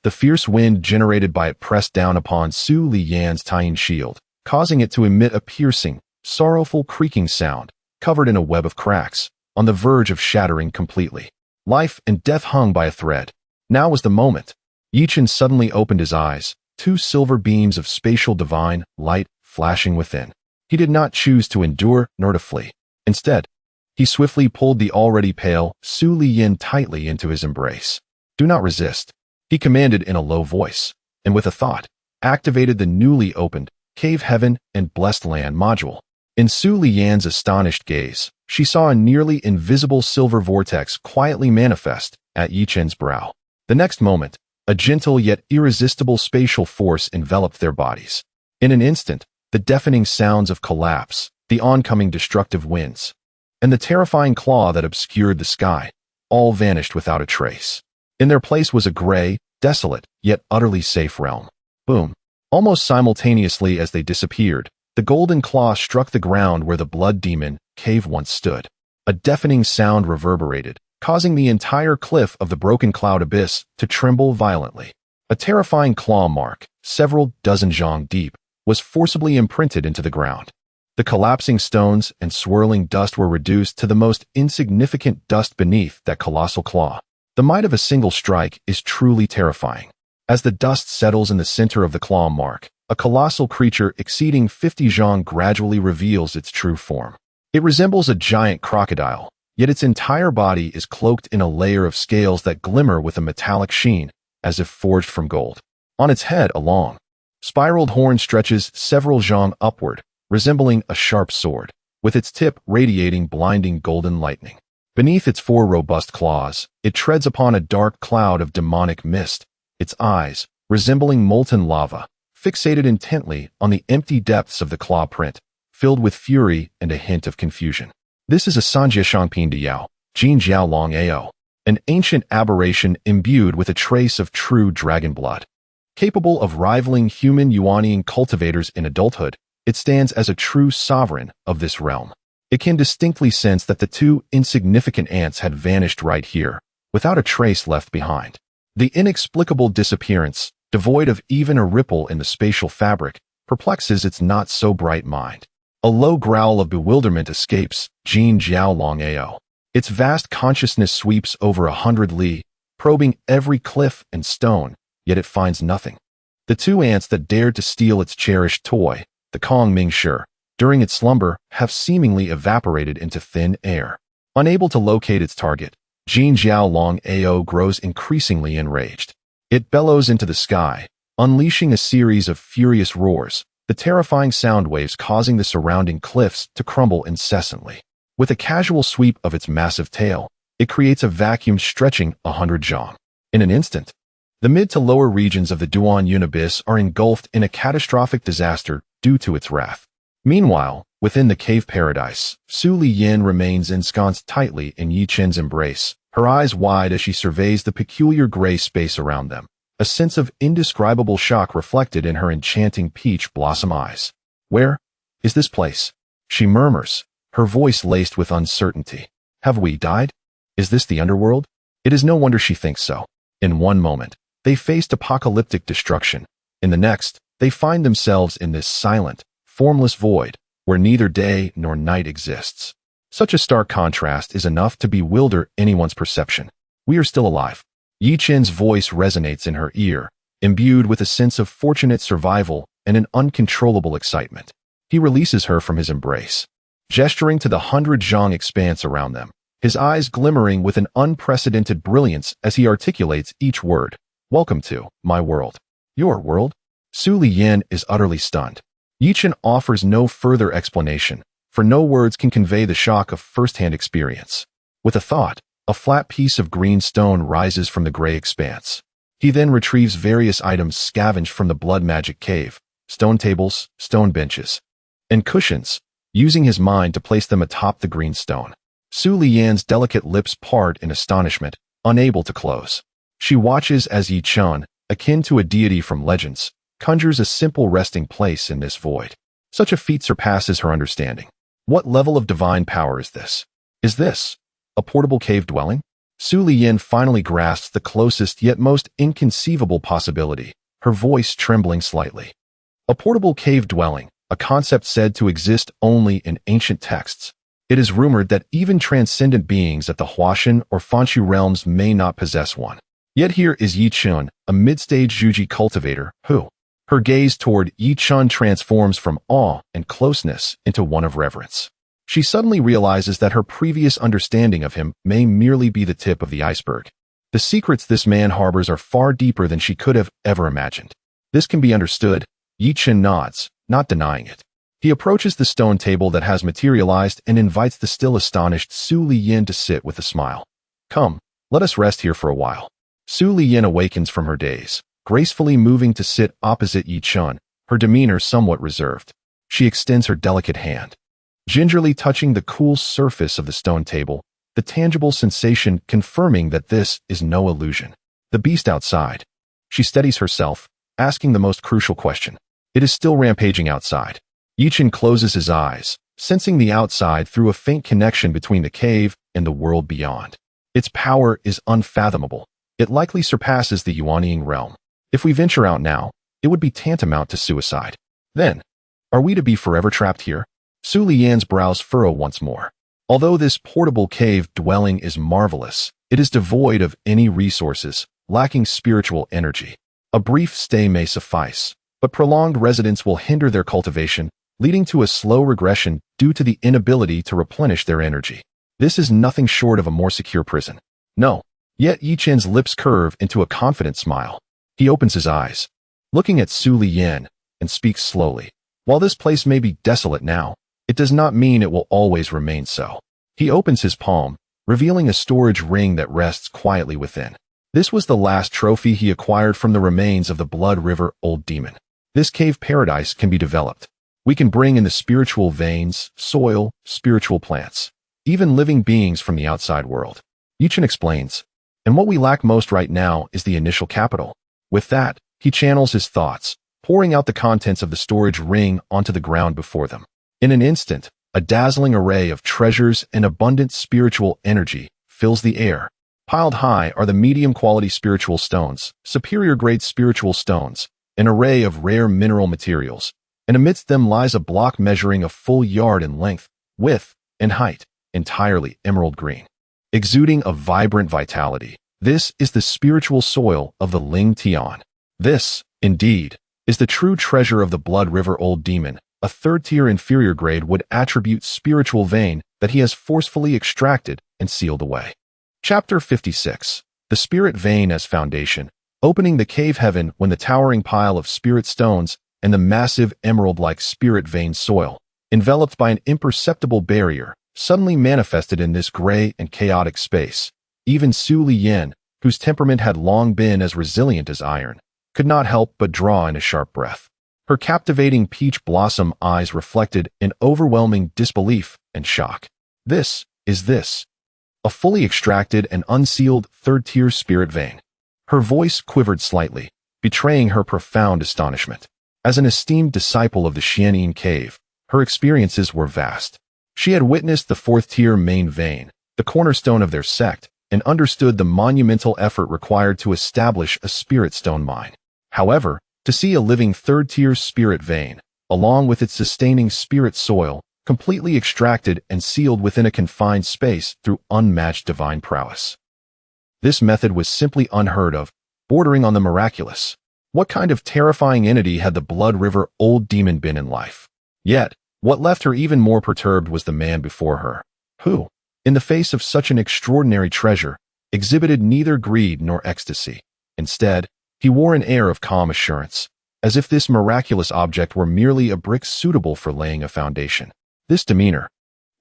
the fierce wind generated by it pressed down upon Su Lian's Taiyin shield, causing it to emit a piercing, sorrowful creaking sound, covered in a web of cracks, on the verge of shattering completely. Life and death hung by a thread. Now was the moment. Yi Chen suddenly opened his eyes, two silver beams of spatial divine light flashing within. He did not choose to endure nor to flee. Instead, he swiftly pulled the already pale Su Lian tightly into his embrace. Do not resist, he commanded in a low voice, and with a thought, activated the newly opened Cave Heaven and Blessed Land module. In Su Lian's astonished gaze, she saw a nearly invisible silver vortex quietly manifest at Yi Chen's brow. The next moment, a gentle yet irresistible spatial force enveloped their bodies. In an instant, the deafening sounds of collapse, the oncoming destructive winds, and the terrifying claw that obscured the sky, all vanished without a trace. In their place was a gray, desolate, yet utterly safe realm. Boom. Almost simultaneously as they disappeared, the golden claw struck the ground where the blood demon cave once stood. A deafening sound reverberated, causing the entire cliff of the broken cloud abyss to tremble violently. A terrifying claw mark, several dozen zhang deep, was forcibly imprinted into the ground. The collapsing stones and swirling dust were reduced to the most insignificant dust beneath that colossal claw. The might of a single strike is truly terrifying. As the dust settles in the center of the claw mark, a colossal creature exceeding 50 zhang gradually reveals its true form. It resembles a giant crocodile, yet its entire body is cloaked in a layer of scales that glimmer with a metallic sheen, as if forged from gold. On its head, a long, spiraled horn stretches several zhang upward, resembling a sharp sword, with its tip radiating blinding golden lightning. Beneath its 4 robust claws, it treads upon a dark cloud of demonic mist, its eyes, resembling molten lava, fixated intently on the empty depths of the claw print, filled with fury and a hint of confusion. This is a Sanjie Shangping Diao, Jin Jiao Long Ao, an ancient aberration imbued with a trace of true dragon blood. Capable of rivaling human Yuanian cultivators in adulthood, it stands as a true sovereign of this realm. It can distinctly sense that the 2 insignificant ants had vanished right here, without a trace left behind. The inexplicable disappearance, devoid of even a ripple in the spatial fabric, perplexes its not-so-bright mind. A low growl of bewilderment escapes Jin Jiao Long Ao. Its vast consciousness sweeps over 100 li, probing every cliff and stone, yet it finds nothing. The 2 ants that dared to steal its cherished toy, the Kong Mingshi, during its slumber, have seemingly evaporated into thin air. Unable to locate its target, Jin Jiao Long Ao grows increasingly enraged. It bellows into the sky, unleashing a series of furious roars, the terrifying sound waves causing the surrounding cliffs to crumble incessantly. With a casual sweep of its massive tail, it creates a vacuum stretching 100 zhang. In an instant, the mid to lower regions of the Duan Unibiss are engulfed in a catastrophic disaster due to its wrath. Meanwhile, within the cave paradise, Su Liyin remains ensconced tightly in Yi Chen's embrace, her eyes wide as she surveys the peculiar gray space around them, a sense of indescribable shock reflected in her enchanting peach blossom eyes. "Where is this place?" she murmurs, her voice laced with uncertainty. "Have we died? Is this the underworld?" It is no wonder she thinks so. In one moment, they faced apocalyptic destruction. In the next, they find themselves in this silent, formless void, where neither day nor night exists. Such a stark contrast is enough to bewilder anyone's perception. "We are still alive." Yi Chen's voice resonates in her ear, imbued with a sense of fortunate survival and an uncontrollable excitement. He releases her from his embrace, gesturing to the 100 zhang expanse around them, his eyes glimmering with an unprecedented brilliance as he articulates each word. "Welcome to my world." "Your world?" Su Liyin is utterly stunned. Yi Chen offers no further explanation, for no words can convey the shock of first-hand experience. With a thought, a flat piece of green stone rises from the gray expanse. He then retrieves various items scavenged from the blood magic cave, stone tables, stone benches, and cushions, using his mind to place them atop the green stone. Su Liyin's delicate lips part in astonishment, unable to close. She watches as Yi Chen, akin to a deity from legends, conjures a simple resting place in this void. Such a feat surpasses her understanding. What level of divine power is this? Is this a portable cave dwelling? Su Liyin finally grasps the closest yet most inconceivable possibility, her voice trembling slightly. A portable cave dwelling, a concept said to exist only in ancient texts. It is rumored that even transcendent beings at the Huashan or Fanshu realms may not possess one. Yet here is Yi Chen, a mid-stage Zhuji cultivator, who, her gaze toward Yi Chen transforms from awe and closeness into one of reverence. She suddenly realizes that her previous understanding of him may merely be the tip of the iceberg. The secrets this man harbors are far deeper than she could have ever imagined. This can be understood. Yi Chen nods, not denying it. He approaches the stone table that has materialized and invites the still astonished Su Liyin to sit with a smile. Come, let us rest here for a while. Su Liyin awakens from her daze, gracefully moving to sit opposite Yi Chen, her demeanor somewhat reserved. She extends her delicate hand, gingerly touching the cool surface of the stone table, the tangible sensation confirming that this is no illusion. The beast outside. She steadies herself, asking the most crucial question. It is still rampaging outside. Yi Chen closes his eyes, sensing the outside through a faint connection between the cave and the world beyond. Its power is unfathomable. It likely surpasses the Yuanying realm. If we venture out now, it would be tantamount to suicide. Then, are we to be forever trapped here? Su Liyan's brows furrow once more. Although this portable cave dwelling is marvelous, it is devoid of any resources, lacking spiritual energy. A brief stay may suffice, but prolonged residence will hinder their cultivation, leading to a slow regression due to the inability to replenish their energy. This is nothing short of a more secure prison. No. Yet Yi Chen's lips curve into a confident smile. He opens his eyes, looking at Su Liyin, and speaks slowly. While this place may be desolate now, it does not mean it will always remain so. He opens his palm, revealing a storage ring that rests quietly within. This was the last trophy he acquired from the remains of the Blood River Old Demon. This cave paradise can be developed. We can bring in the spiritual veins, soil, spiritual plants, even living beings from the outside world. Yi Chen explains. And what we lack most right now is the initial capital. With that, he channels his thoughts, pouring out the contents of the storage ring onto the ground before them. In an instant, a dazzling array of treasures and abundant spiritual energy fills the air. Piled high are the medium-quality spiritual stones, superior-grade spiritual stones, an array of rare mineral materials, and amidst them lies a block measuring a full yard in length, width, and height, entirely emerald green. Exuding a vibrant vitality, this is the spiritual soil of the Ling Tian. This, indeed, is the true treasure of the Blood River Old Demon. A third-tier inferior grade would attribute spiritual vein that he has forcefully extracted and sealed away. Chapter 56. The Spirit Vein as Foundation, opening the cave heaven when the towering pile of spirit stones and the massive emerald-like spirit vein soil, enveloped by an imperceptible barrier, suddenly manifested in this gray and chaotic space. Even Su Liyin, whose temperament had long been as resilient as iron, could not help but draw in a sharp breath. Her captivating peach blossom eyes reflected an overwhelming disbelief and shock. This is a fully extracted and unsealed third-tier spirit vein. Her voice quivered slightly, betraying her profound astonishment. As an esteemed disciple of the Xianyin cave, her experiences were vast. She had witnessed the fourth-tier main vein, the cornerstone of their sect, and understood the monumental effort required to establish a spirit stone mine. However, to see a living third-tier spirit vein, along with its sustaining spirit soil, completely extracted and sealed within a confined space through unmatched divine prowess. This method was simply unheard of, bordering on the miraculous. What kind of terrifying entity had the Blood River Old Demon been in life? Yet, what left her even more perturbed was the man before her, who, in the face of such an extraordinary treasure, exhibited neither greed nor ecstasy. Instead, he wore an air of calm assurance, as if this miraculous object were merely a brick suitable for laying a foundation. This demeanor,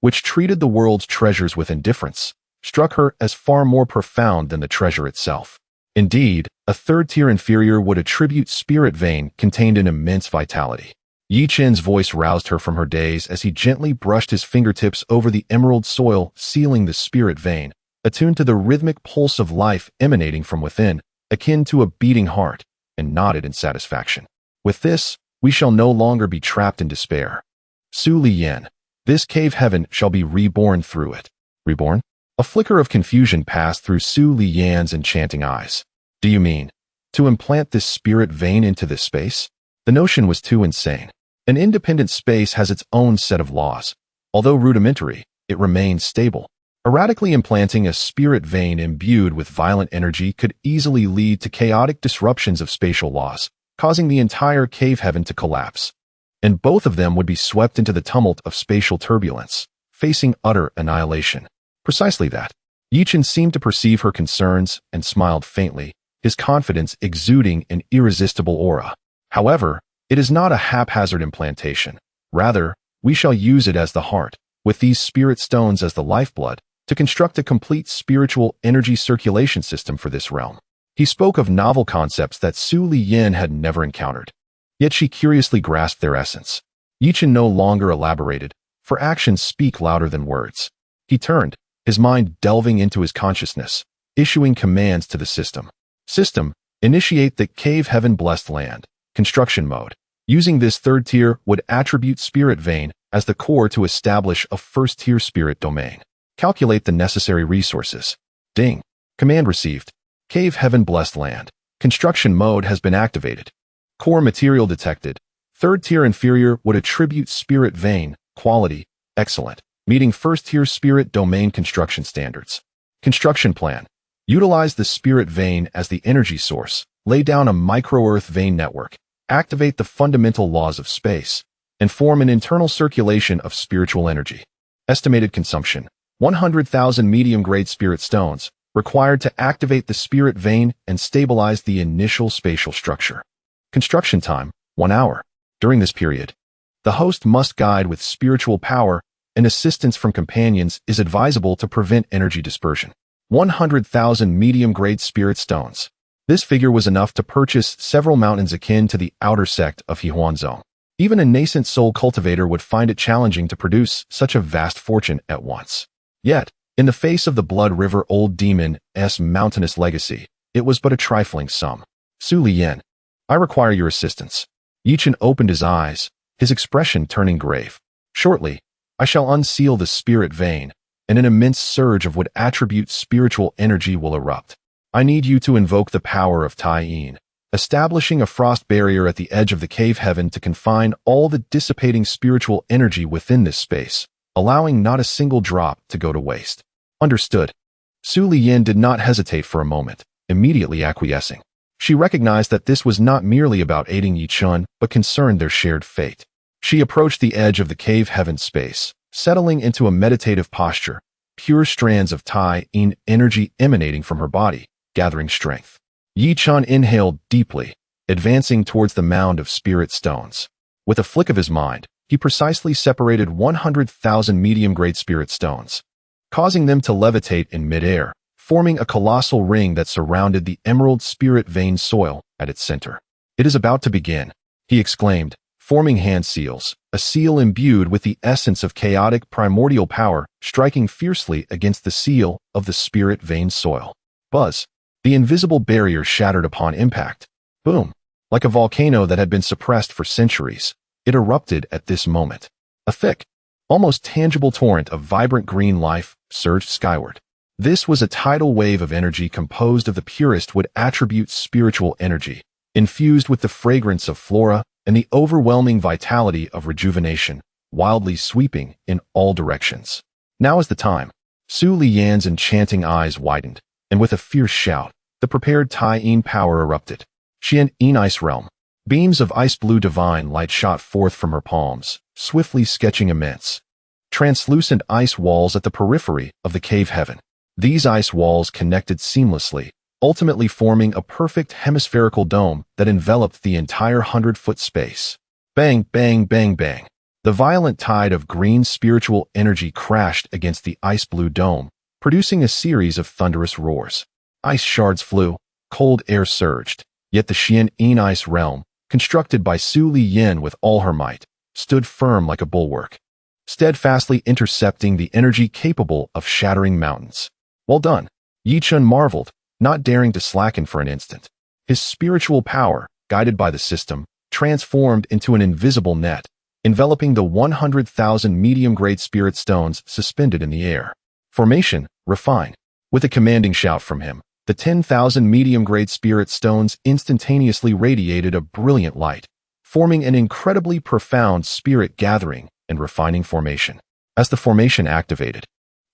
which treated the world's treasures with indifference, struck her as far more profound than the treasure itself. Indeed, a third-tier inferior would attribute spirit vein contained an immense vitality. Yi Chen's voice roused her from her daze as he gently brushed his fingertips over the emerald soil sealing the spirit vein, attuned to the rhythmic pulse of life emanating from within, akin to a beating heart, and nodded in satisfaction. With this, we shall no longer be trapped in despair. Su Liyin, this cave heaven shall be reborn through it. Reborn? A flicker of confusion passed through Su Liyin's enchanting eyes. Do you mean, to implant this spirit vein into this space? The notion was too insane. An independent space has its own set of laws. Although rudimentary, it remains stable. Erratically implanting a spirit vein imbued with violent energy could easily lead to chaotic disruptions of spatial laws, causing the entire cave heaven to collapse. And both of them would be swept into the tumult of spatial turbulence, facing utter annihilation. Precisely that. Yi Chen seemed to perceive her concerns and smiled faintly, his confidence exuding an irresistible aura. However, it is not a haphazard implantation. Rather, we shall use it as the heart, with these spirit stones as the lifeblood, to construct a complete spiritual energy circulation system for this realm. He spoke of novel concepts that Su Liyan had never encountered. Yet she curiously grasped their essence. Yi Chen no longer elaborated, for actions speak louder than words. He turned, his mind delving into his consciousness, issuing commands to the system. System, initiate the Cave Heaven Blessed Land. Construction mode. Using this third tier would attribute spirit vein as the core to establish a first-tier spirit domain. Calculate the necessary resources. Ding. Command received. Cave Heaven Blessed Land. Construction mode has been activated. Core material detected. Third tier inferior would attribute spirit vein, quality, excellent, meeting first-tier spirit domain construction standards. Construction plan. Utilize the spirit vein as the energy source. Lay down a micro-earth vein network. Activate the fundamental laws of space, and form an internal circulation of spiritual energy. Estimated consumption. 100,000 medium-grade spirit stones, required to activate the spirit vein and stabilize the initial spatial structure. Construction time, 1 hour. During this period, the host must guide with spiritual power, and assistance from companions is advisable to prevent energy dispersion. 100,000 medium-grade spirit stones. This figure was enough to purchase several mountains akin to the outer sect of Hehuanzong. Even a nascent soul cultivator would find it challenging to produce such a vast fortune at once. Yet, in the face of the Blood River Old Demon's mountainous legacy, it was but a trifling sum. Su Liyan, I require your assistance. Yi Chen opened his eyes, his expression turning grave. Shortly, I shall unseal the spirit vein, and an immense surge of what attribute spiritual energy will erupt. I need you to invoke the power of Tai Yin, establishing a frost barrier at the edge of the cave heaven to confine all the dissipating spiritual energy within this space, allowing not a single drop to go to waste. Understood. Su Liyan did not hesitate for a moment, immediately acquiescing. She recognized that this was not merely about aiding Yi Chen, but concerned their shared fate. She approached the edge of the cave heaven space, settling into a meditative posture, pure strands of Tai Yin energy emanating from her body, gathering strength. Yi Chen inhaled deeply, advancing towards the mound of spirit stones. With a flick of his mind, he precisely separated 100,000 medium-grade spirit stones, causing them to levitate in midair, forming a colossal ring that surrounded the emerald spirit vein soil at its center. It is about to begin, he exclaimed, forming hand seals, a seal imbued with the essence of chaotic primordial power striking fiercely against the seal of the spirit vein soil. Buzz. The invisible barrier shattered upon impact. Boom. Like a volcano that had been suppressed for centuries, it erupted at this moment. A thick, almost tangible torrent of vibrant green life surged skyward. This was a tidal wave of energy composed of the purest would attribute spiritual energy, infused with the fragrance of flora and the overwhelming vitality of rejuvenation, wildly sweeping in all directions. Now is the time. Su Liyan's enchanting eyes widened, and with a fierce shout, the prepared Tai Yin power erupted. Xian Yin Ice Realm. Beams of ice-blue divine light shot forth from her palms, swiftly sketching immense, translucent ice walls at the periphery of the cave heaven. These ice walls connected seamlessly, ultimately forming a perfect hemispherical dome that enveloped the entire 100-foot space. Bang, bang, bang, bang. The violent tide of green spiritual energy crashed against the ice-blue dome, producing a series of thunderous roars. Ice shards flew, cold air surged, yet the Xian Yin Ice Realm, constructed by Su Liyan with all her might, stood firm like a bulwark, steadfastly intercepting the energy capable of shattering mountains. Well done. Yi Chen marveled, not daring to slacken for an instant. His spiritual power, guided by the system, transformed into an invisible net, enveloping the 100,000 medium-grade spirit stones suspended in the air. Formation, refine. With a commanding shout from him, the 10,000 medium-grade spirit stones instantaneously radiated a brilliant light, forming an incredibly profound spirit gathering and refining formation. As the formation activated,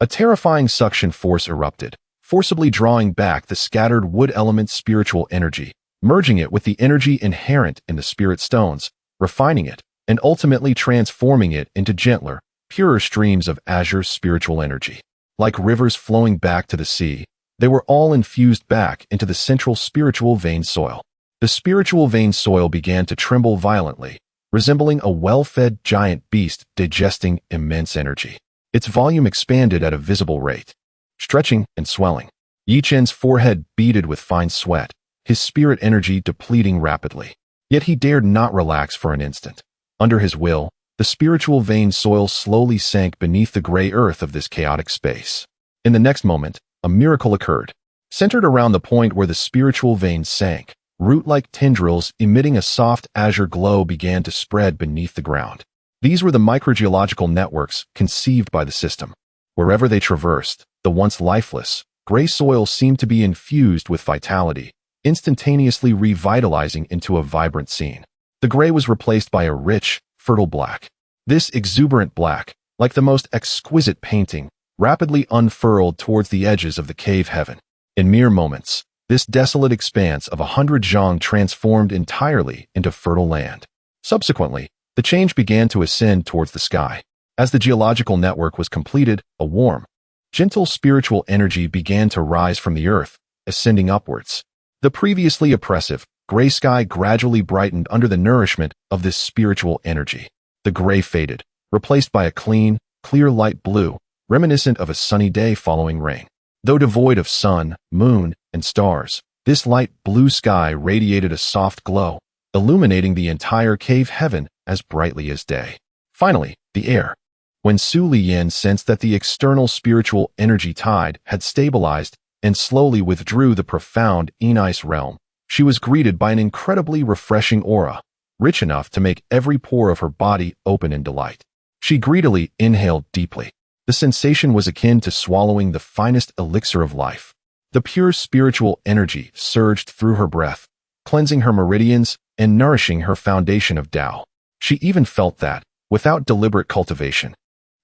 a terrifying suction force erupted, forcibly drawing back the scattered wood element's spiritual energy, merging it with the energy inherent in the spirit stones, refining it, and ultimately transforming it into gentler, purer streams of azure spiritual energy. Like rivers flowing back to the sea, they were all infused back into the central spiritual vein soil. The spiritual vein soil began to tremble violently, resembling a well-fed giant beast digesting immense energy. Its volume expanded at a visible rate, stretching and swelling. Yi Chen's forehead beaded with fine sweat, his spirit energy depleting rapidly. Yet he dared not relax for an instant. Under his will, the spiritual vein soil slowly sank beneath the gray earth of this chaotic space. In the next moment, a miracle occurred. Centered around the point where the spiritual vein sank, root-like tendrils emitting a soft azure glow began to spread beneath the ground. These were the microgeological networks conceived by the system. Wherever they traversed, the once lifeless, gray soil seemed to be infused with vitality, instantaneously revitalizing into a vibrant scene. The gray was replaced by a rich, fertile black. This exuberant black, like the most exquisite painting, rapidly unfurled towards the edges of the cave heaven. In mere moments, this desolate expanse of 100 zhang transformed entirely into fertile land. Subsequently, the change began to ascend towards the sky. As the geological network was completed, a warm, gentle spiritual energy began to rise from the earth, ascending upwards. The previously oppressive, gray sky gradually brightened under the nourishment of this spiritual energy. The gray faded, replaced by a clean, clear light blue, reminiscent of a sunny day following rain. Though devoid of sun, moon, and stars, this light blue sky radiated a soft glow, illuminating the entire cave heaven as brightly as day. Finally, the air. When Su Liyan sensed that the external spiritual energy tide had stabilized and slowly withdrew the profound ice realm, she was greeted by an incredibly refreshing aura, rich enough to make every pore of her body open in delight. She greedily inhaled deeply. The sensation was akin to swallowing the finest elixir of life. The pure spiritual energy surged through her breath, cleansing her meridians and nourishing her foundation of Tao. She even felt that, without deliberate cultivation,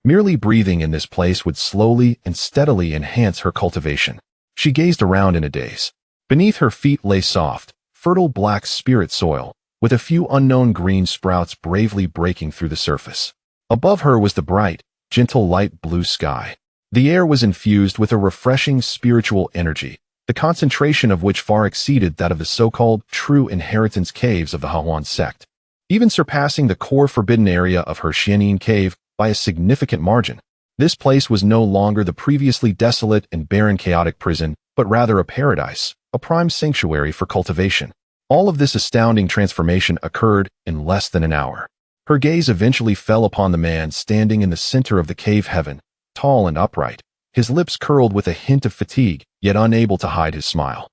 merely breathing in this place would slowly and steadily enhance her cultivation. She gazed around in a daze. Beneath her feet lay soft, fertile black spirit soil, with a few unknown green sprouts bravely breaking through the surface. Above her was the bright, gentle light blue sky. The air was infused with a refreshing spiritual energy, the concentration of which far exceeded that of the so-called true inheritance caves of the Hahuan sect, even surpassing the core forbidden area of her Xianyin cave by a significant margin. This place was no longer the previously desolate and barren chaotic prison, but rather a paradise, a prime sanctuary for cultivation. All of this astounding transformation occurred in less than an hour. Her gaze eventually fell upon the man standing in the center of the cave heaven, tall and upright, his lips curled with a hint of fatigue, yet unable to hide his smile.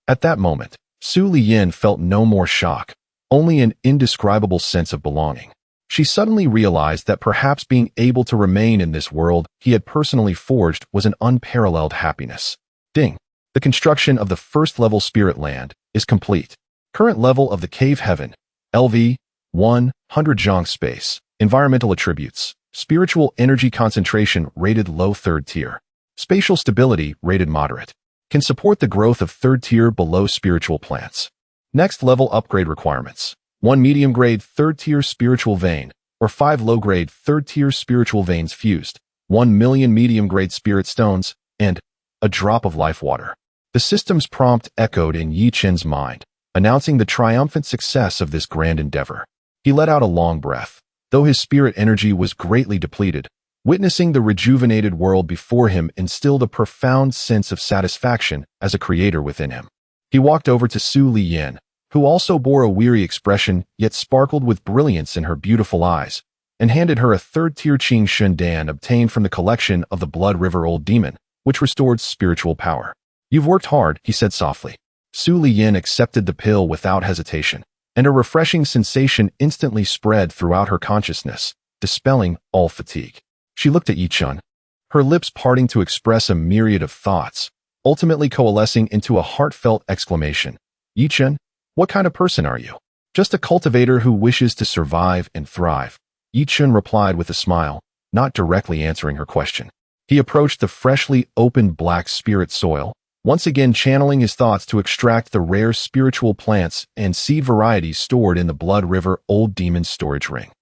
At that moment, Su Liyan felt no more shock, only an indescribable sense of belonging. She suddenly realized that perhaps being able to remain in this world he had personally forged was an unparalleled happiness. Ding! The construction of the first-level spirit land is complete. Current level of the cave heaven, LV, 100 zhang space. Environmental attributes, spiritual energy concentration rated low 3rd tier. Spatial stability rated moderate. Can support the growth of 3rd tier below spiritual plants. Next level upgrade requirements. 1 medium grade 3rd tier spiritual vein, or 5 low grade 3rd tier spiritual veins fused, 1 million medium grade spirit stones, and a drop of life water. The system's prompt echoed in Yi Chen's mind, announcing the triumphant success of this grand endeavor. He let out a long breath, though his spirit energy was greatly depleted. Witnessing the rejuvenated world before him instilled a profound sense of satisfaction as a creator within him. He walked over to Su Liyan, who also bore a weary expression yet sparkled with brilliance in her beautiful eyes, and handed her a 3rd tier Qing Shun Dan obtained from the collection of the Blood River Old Demon, which restored spiritual power. "You've worked hard," he said softly. Su Liyan accepted the pill without hesitation, and a refreshing sensation instantly spread throughout her consciousness, dispelling all fatigue. She looked at Yi Chen, her lips parting to express a myriad of thoughts, ultimately coalescing into a heartfelt exclamation. "Yi Chen, what kind of person are you?" "Just a cultivator who wishes to survive and thrive," Yi Chen replied with a smile, not directly answering her question. He approached the freshly opened black spirit soil, once again channeling his thoughts to extract the rare spiritual plants and seed varieties stored in the Blood River Old Demon storage ring.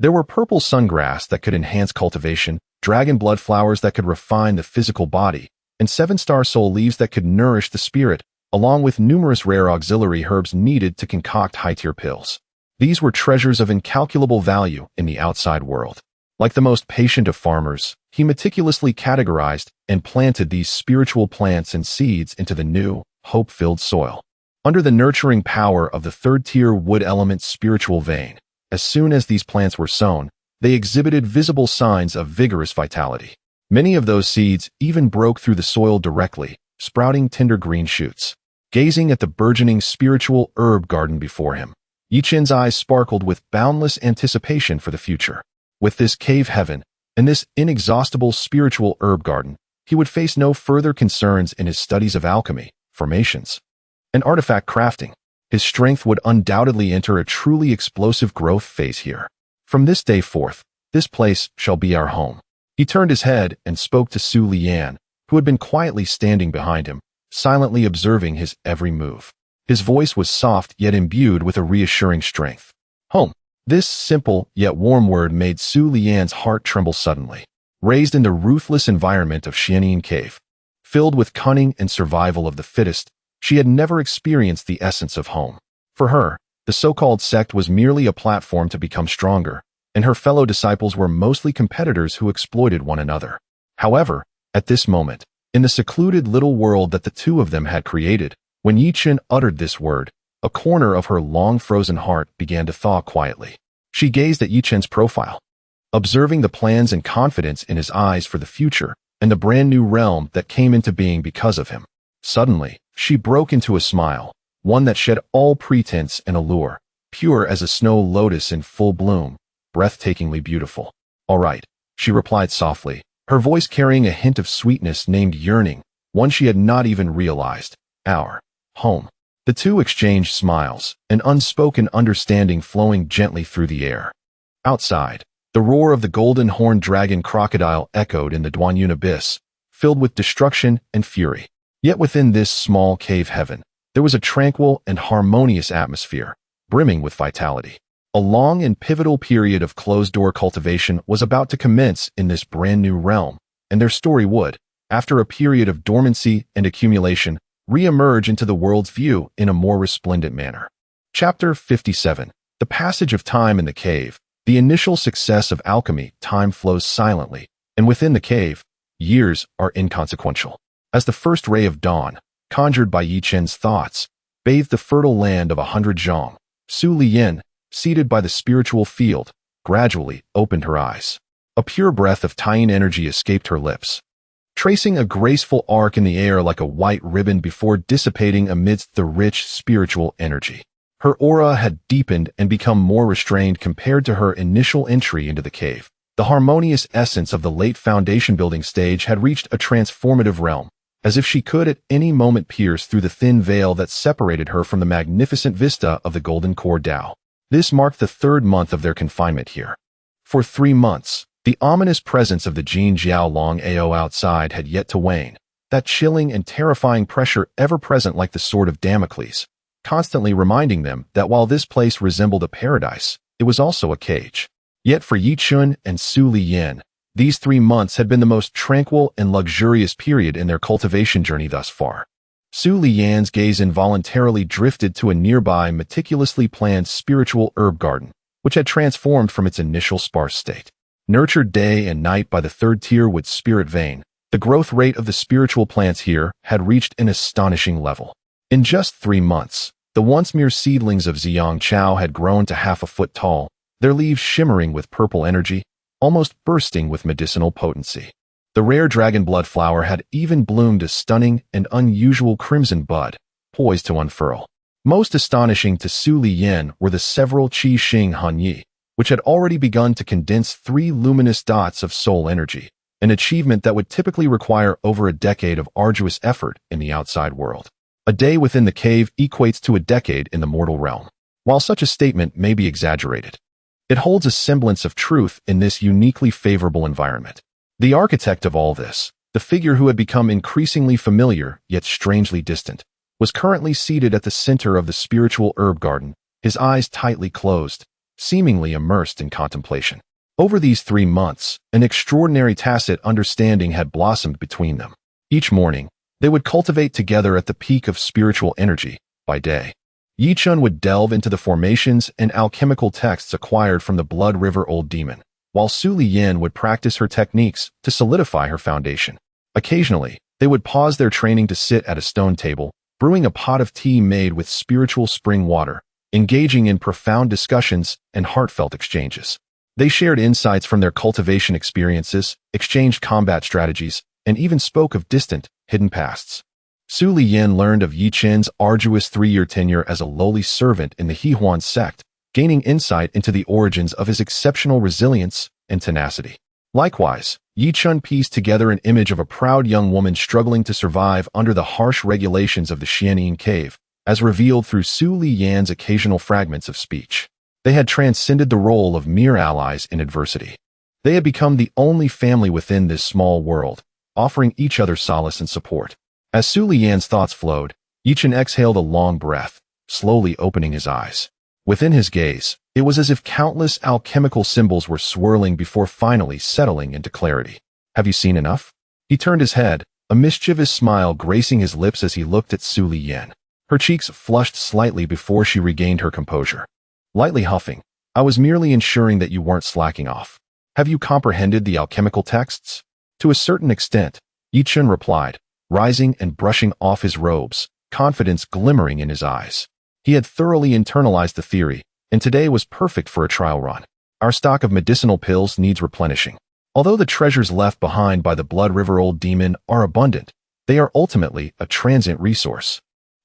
There were purple sungrass that could enhance cultivation, dragon blood flowers that could refine the physical body, and 7-star soul leaves that could nourish the spirit, along with numerous rare auxiliary herbs needed to concoct high-tier pills. These were treasures of incalculable value in the outside world. Like the most patient of farmers, he meticulously categorized and planted these spiritual plants and seeds into the new, hope-filled soil. Under the nurturing power of the third-tier wood element spiritual vein, as soon as these plants were sown, they exhibited visible signs of vigorous vitality. Many of those seeds even broke through the soil directly, sprouting tender green shoots. Gazing at the burgeoning spiritual herb garden before him, Chen's eyes sparkled with boundless anticipation for the future. With this cave heaven and this inexhaustible spiritual herb garden, he would face no further concerns in his studies of alchemy, formations, and artifact crafting. His strength would undoubtedly enter a truly explosive growth phase here. From this day forth, this place shall be our home. He turned his head and spoke to Su Lian, who had been quietly standing behind him, silently observing his every move. His voice was soft yet imbued with a reassuring strength. Home. This simple yet warm word made Su Lian's heart tremble suddenly. Raised in the ruthless environment of Xianyin Cave, filled with cunning and survival of the fittest, she had never experienced the essence of home. For her, the so-called sect was merely a platform to become stronger, and her fellow disciples were mostly competitors who exploited one another. However, at this moment, in the secluded little world that the two of them had created, when Chen uttered this word, a corner of her long-frozen heart began to thaw quietly. She gazed at Chen's profile, observing the plans and confidence in his eyes for the future and the brand-new realm that came into being because of him. Suddenly, she broke into a smile, one that shed all pretense and allure, pure as a snow lotus in full bloom, breathtakingly beautiful. All right, she replied softly, her voice carrying a hint of sweetness named yearning, one she had not even realized. Our home. The two exchanged smiles, an unspoken understanding flowing gently through the air. Outside, the roar of the golden-horned dragon crocodile echoed in the Duanyun abyss, filled with destruction and fury. Yet within this small cave heaven, there was a tranquil and harmonious atmosphere, brimming with vitality. A long and pivotal period of closed-door cultivation was about to commence in this brand-new realm, and their story would, after a period of dormancy and accumulation, re-emerge into the world's view in a more resplendent manner. Chapter 57. The passage of time in the cave. The initial success of alchemy. Time flows silently, and within the cave, years are inconsequential. As the first ray of dawn, conjured by Chen's thoughts, bathed the fertile land of 100 zhong, Su Lian, seated by the spiritual field, gradually opened her eyes. A pure breath of Taiyin energy escaped her lips, tracing a graceful arc in the air like a white ribbon before dissipating amidst the rich spiritual energy. Her aura had deepened and become more restrained compared to her initial entry into the cave. The harmonious essence of the late foundation building stage had reached a transformative realm, as if she could at any moment pierce through the thin veil that separated her from the magnificent vista of the Golden Core Dao. This marked the third month of their confinement here. For 3 months, the ominous presence of the Jin Jiao Long Ao outside had yet to wane, that chilling and terrifying pressure ever present like the sword of Damocles, constantly reminding them that while this place resembled a paradise, it was also a cage. Yet for Chen and Su Lian, these 3 months had been the most tranquil and luxurious period in their cultivation journey thus far. Su Lian's gaze involuntarily drifted to a nearby, meticulously planned spiritual herb garden, which had transformed from its initial sparse state. Nurtured day and night by the third-tier wood spirit vein, the growth rate of the spiritual plants here had reached an astonishing level. In just 3 months, the once mere seedlings of Ziyang Chao had grown to half a foot tall, their leaves shimmering with purple energy, almost bursting with medicinal potency. The rare dragon blood flower had even bloomed a stunning and unusual crimson bud, poised to unfurl. Most astonishing to Su Lian were the several Qi Xing Hanyi, which had already begun to condense 3 luminous dots of soul energy, an achievement that would typically require over a decade of arduous effort in the outside world. A day within the cave equates to a decade in the mortal realm. While such a statement may be exaggerated, it holds a semblance of truth in this uniquely favorable environment. The architect of all this, the figure who had become increasingly familiar yet strangely distant, was currently seated at the center of the spiritual herb garden, his eyes tightly closed, seemingly immersed in contemplation. Over these 3 months, an extraordinary tacit understanding had blossomed between them. Each morning, they would cultivate together at the peak of spiritual energy, by day. Yi Chun would delve into the formations and alchemical texts acquired from the Blood River Old Demon, while Su Liyan would practice her techniques to solidify her foundation. Occasionally, they would pause their training to sit at a stone table, brewing a pot of tea made with spiritual spring water, engaging in profound discussions and heartfelt exchanges. They shared insights from their cultivation experiences, exchanged combat strategies, and even spoke of distant, hidden pasts. Su Liyan learned of Yi Chen's arduous 3-year tenure as a lowly servant in the Hehuan sect, gaining insight into the origins of his exceptional resilience and tenacity. Likewise, Yi Chun pieced together an image of a proud young woman struggling to survive under the harsh regulations of the Xianyin cave, as revealed through Su Liyan's occasional fragments of speech. They had transcended the role of mere allies in adversity. They had become the only family within this small world, offering each other solace and support. As Su Liyan's thoughts flowed, Yi Chun exhaled a long breath, slowly opening his eyes. Within his gaze, it was as if countless alchemical symbols were swirling before finally settling into clarity. Have you seen enough? He turned his head, a mischievous smile gracing his lips as he looked at Su Liyan. Her cheeks flushed slightly before she regained her composure. Lightly huffing, I was merely ensuring that you weren't slacking off. Have you comprehended the alchemical texts? To a certain extent, Yi Chun replied, rising and brushing off his robes, confidence glimmering in his eyes. He had thoroughly internalized the theory, and today was perfect for a trial run. Our stock of medicinal pills needs replenishing. Although the treasures left behind by the Blood River Old Demon are abundant, they are ultimately a transient resource.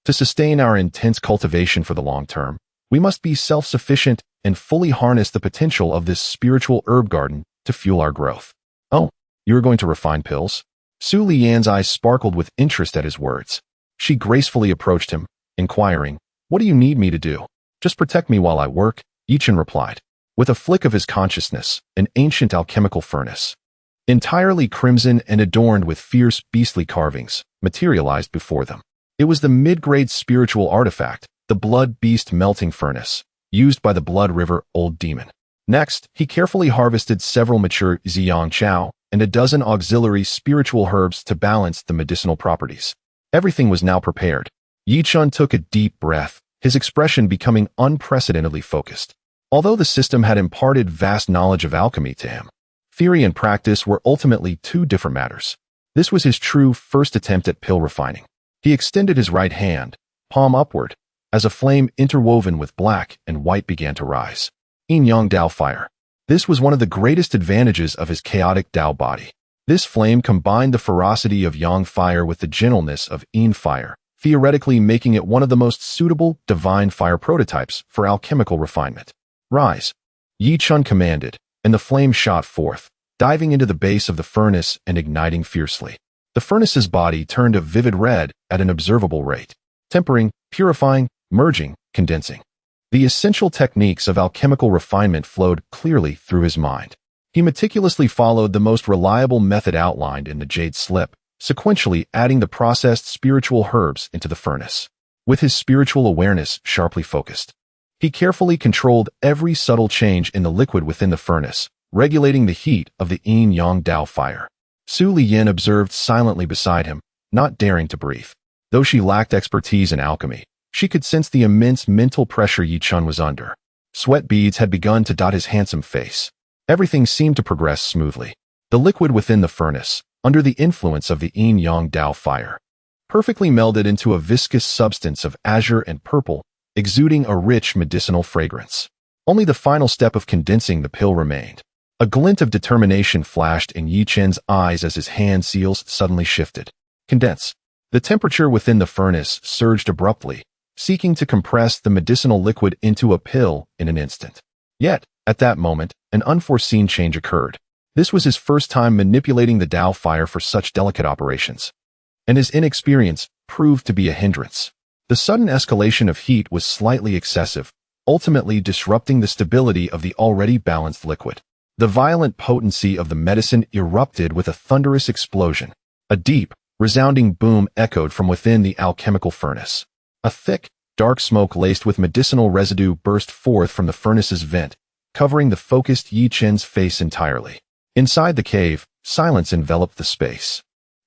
To sustain our intense cultivation for the long term, we must be self-sufficient and fully harness the potential of this spiritual herb garden to fuel our growth. Oh, you are going to refine pills? Su Liyan's eyes sparkled with interest at his words. She gracefully approached him, inquiring, "What do you need me to do?" "Just protect me while I work," Yi Chun replied. With a flick of his consciousness, an ancient alchemical furnace, entirely crimson and adorned with fierce, beastly carvings, materialized before them. It was the mid-grade spiritual artifact, the Blood Beast Melting Furnace, used by the Blood River Old Demon. Next, he carefully harvested several mature Ziyang Chao and a dozen auxiliary spiritual herbs to balance the medicinal properties. Everything was now prepared. Yi Chun took a deep breath, his expression becoming unprecedentedly focused. Although the system had imparted vast knowledge of alchemy to him, theory and practice were ultimately two different matters. This was his true first attempt at pill refining. He extended his right hand, palm upward, as a flame interwoven with black and white began to rise. Yin-Yang Dao Fire. This was one of the greatest advantages of his chaotic Dao body. This flame combined the ferocity of Yang fire with the gentleness of Yin fire, theoretically making it one of the most suitable divine fire prototypes for alchemical refinement. "Rise," Yi Chun commanded, and the flame shot forth, diving into the base of the furnace and igniting fiercely. The furnace's body turned a vivid red at an observable rate, tempering, purifying, merging, condensing. The essential techniques of alchemical refinement flowed clearly through his mind. He meticulously followed the most reliable method outlined in the jade slip, sequentially adding the processed spiritual herbs into the furnace. With his spiritual awareness sharply focused, he carefully controlled every subtle change in the liquid within the furnace, regulating the heat of the Yin-Yang Dao fire. Su Liyan observed silently beside him, not daring to breathe. Though she lacked expertise in alchemy, she could sense the immense mental pressure Yi Chun was under. Sweat beads had begun to dot his handsome face. Everything seemed to progress smoothly. The liquid within the furnace, under the influence of the Yin-Yang Dao fire, perfectly melded into a viscous substance of azure and purple, exuding a rich medicinal fragrance. Only the final step of condensing the pill remained. A glint of determination flashed in Yi Chen's eyes as his hand seals suddenly shifted. Condense. The temperature within the furnace surged abruptly, seeking to compress the medicinal liquid into a pill in an instant. Yet, at that moment, an unforeseen change occurred. This was his first time manipulating the Dao fire for such delicate operations, and his inexperience proved to be a hindrance. The sudden escalation of heat was slightly excessive, ultimately disrupting the stability of the already balanced liquid. The violent potency of the medicine erupted with a thunderous explosion. A deep, resounding boom echoed from within the alchemical furnace. A thick, dark smoke laced with medicinal residue burst forth from the furnace's vent, covering the focused Yi Chen's face entirely. Inside the cave, silence enveloped the space.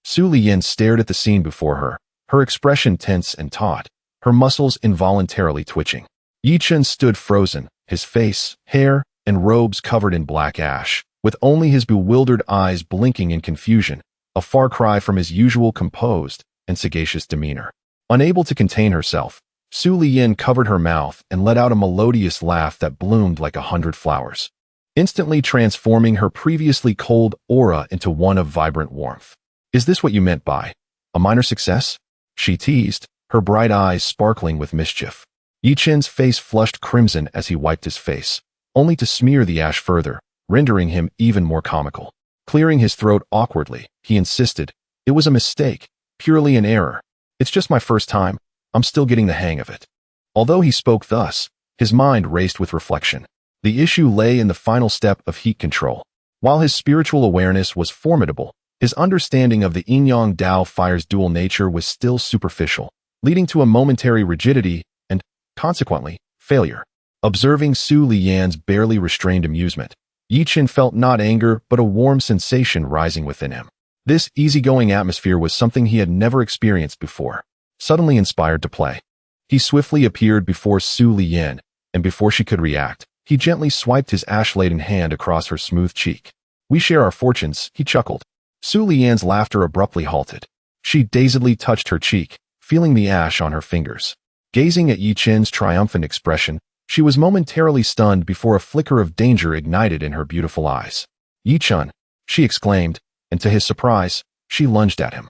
Su Liyan stared at the scene before her, her expression tense and taut, her muscles involuntarily twitching. Yi Chen stood frozen, his face, hair, and robes covered in black ash, with only his bewildered eyes blinking in confusion, a far cry from his usual composed and sagacious demeanor. Unable to contain herself, Su Liyin covered her mouth and let out a melodious laugh that bloomed like 100 flowers, instantly transforming her previously cold aura into one of vibrant warmth. "Is this what you meant by a minor success?" she teased, her bright eyes sparkling with mischief. Yi Chen's face flushed crimson as he wiped his face, only to smear the ash further, rendering him even more comical. Clearing his throat awkwardly, he insisted, "It was a mistake, purely an error. It's just my first time. I'm still getting the hang of it." Although he spoke thus, his mind raced with reflection. The issue lay in the final step of heat control. While his spiritual awareness was formidable, his understanding of the Yin-Yang Dao fire's dual nature was still superficial, leading to a momentary rigidity and, consequently, failure. Observing Su Liyan's barely restrained amusement, Yi Chen felt not anger but a warm sensation rising within him. This easygoing atmosphere was something he had never experienced before. Suddenly inspired to play, he swiftly appeared before Su Liyan, and before she could react, he gently swiped his ash-laden hand across her smooth cheek. "We share our fortunes," he chuckled. Su Liyan's laughter abruptly halted. She dazedly touched her cheek, feeling the ash on her fingers. Gazing at Yi Chen's triumphant expression, she was momentarily stunned before a flicker of danger ignited in her beautiful eyes. "Yi Chen," she exclaimed, and to his surprise, she lunged at him.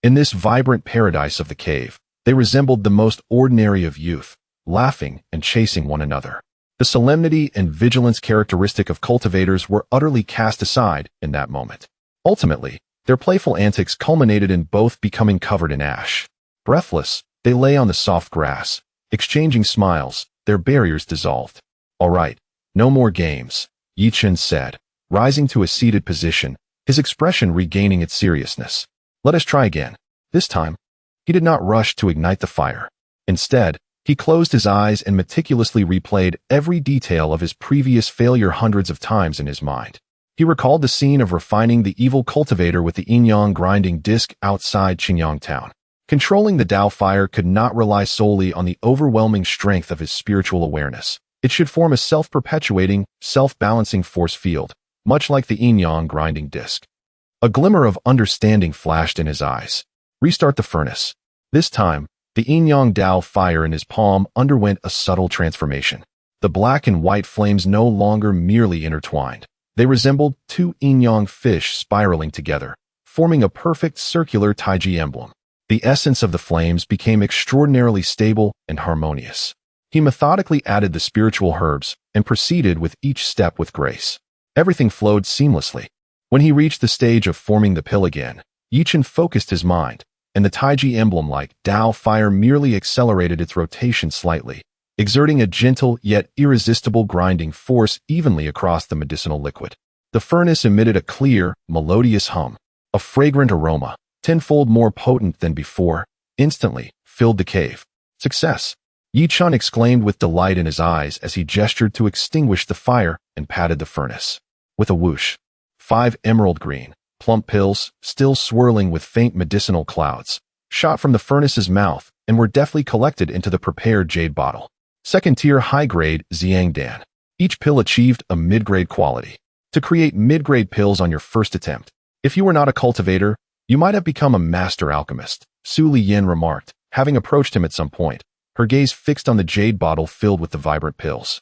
In this vibrant paradise of the cave, they resembled the most ordinary of youth, laughing and chasing one another. The solemnity and vigilance characteristic of cultivators were utterly cast aside in that moment. Ultimately, their playful antics culminated in both becoming covered in ash. Breathless, they lay on the soft grass, exchanging smiles, their barriers dissolved. "All right, no more games," Yi Chen said, rising to a seated position, his expression regaining its seriousness. "Let us try again. This time." He did not rush to ignite the fire. Instead, he closed his eyes and meticulously replayed every detail of his previous failure hundreds of times in his mind. He recalled the scene of refining the evil cultivator with the yin-yang grinding disc outside Qingyang town. Controlling the Dao fire could not rely solely on the overwhelming strength of his spiritual awareness. It should form a self-perpetuating, self-balancing force field, much like the yin-yang grinding disc. A glimmer of understanding flashed in his eyes. Restart the furnace. This time, the yin-yang Dao fire in his palm underwent a subtle transformation. The black and white flames no longer merely intertwined. They resembled two yin-yang fish spiraling together, forming a perfect circular taiji emblem. The essence of the flames became extraordinarily stable and harmonious. He methodically added the spiritual herbs and proceeded with each step with grace. Everything flowed seamlessly. When he reached the stage of forming the pill again, Yi Chen focused his mind, and the taiji emblem-like Dao fire merely accelerated its rotation slightly, exerting a gentle yet irresistible grinding force evenly across the medicinal liquid. The furnace emitted a clear, melodious hum. A fragrant aroma, tenfold more potent than before, instantly filled the cave. "Success!" Yi Chen exclaimed with delight in his eyes as he gestured to extinguish the fire and patted the furnace. With a whoosh, 5 emerald green, plump pills, still swirling with faint medicinal clouds, shot from the furnace's mouth and were deftly collected into the prepared jade bottle. Second-tier high-grade Xiangdan. Each pill achieved a mid-grade quality. To create mid-grade pills on your first attempt, if you were not a cultivator, you might have become a master alchemist, Su Liyan remarked, having approached him at some point, her gaze fixed on the jade bottle filled with the vibrant pills.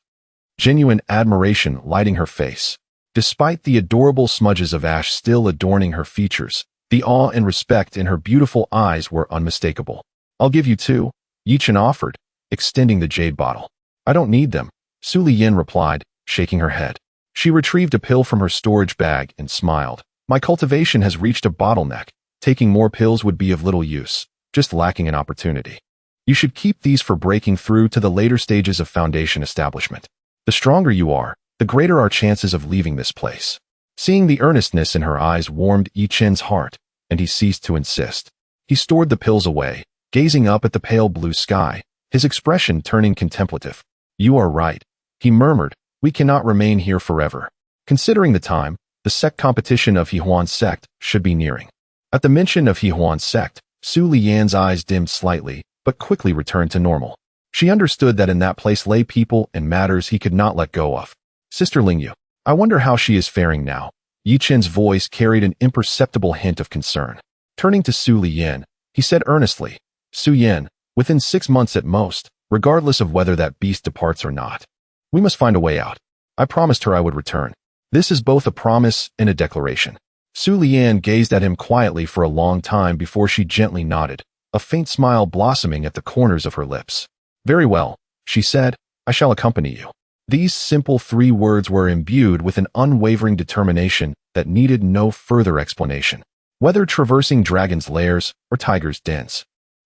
Genuine admiration lighting her face. Despite the adorable smudges of ash still adorning her features, the awe and respect in her beautiful eyes were unmistakable. "I'll give you 2, Yi Chen offered, extending the jade bottle. "I don't need them," Su Liyan replied, shaking her head. She retrieved a pill from her storage bag and smiled. "My cultivation has reached a bottleneck. Taking more pills would be of little use, just lacking an opportunity. You should keep these for breaking through to the later stages of foundation establishment. The stronger you are, the greater our chances of leaving this place." Seeing the earnestness in her eyes warmed Yi Chen's heart, and he ceased to insist. He stored the pills away, gazing up at the pale blue sky, his expression turning contemplative. "You are right," he murmured, "we cannot remain here forever. Considering the time, the sect competition of Hehuan's sect should be nearing." At the mention of Hehuan's sect, Su Liyan's eyes dimmed slightly, but quickly returned to normal. She understood that in that place lay people and matters he could not let go of. Sister Lingyu, I wonder how she is faring now. Yi Chen's voice carried an imperceptible hint of concern. Turning to Su Liyan, he said earnestly, Su Yan, within 6 months at most, regardless of whether that beast departs or not. We must find a way out. I promised her I would return. This is both a promise and a declaration. Su Liyan gazed at him quietly for a long time before she gently nodded, a faint smile blossoming at the corners of her lips. Very well, she said, I shall accompany you. These simple 3 words were imbued with an unwavering determination that needed no further explanation. Whether traversing dragons' lairs or tigers' dens,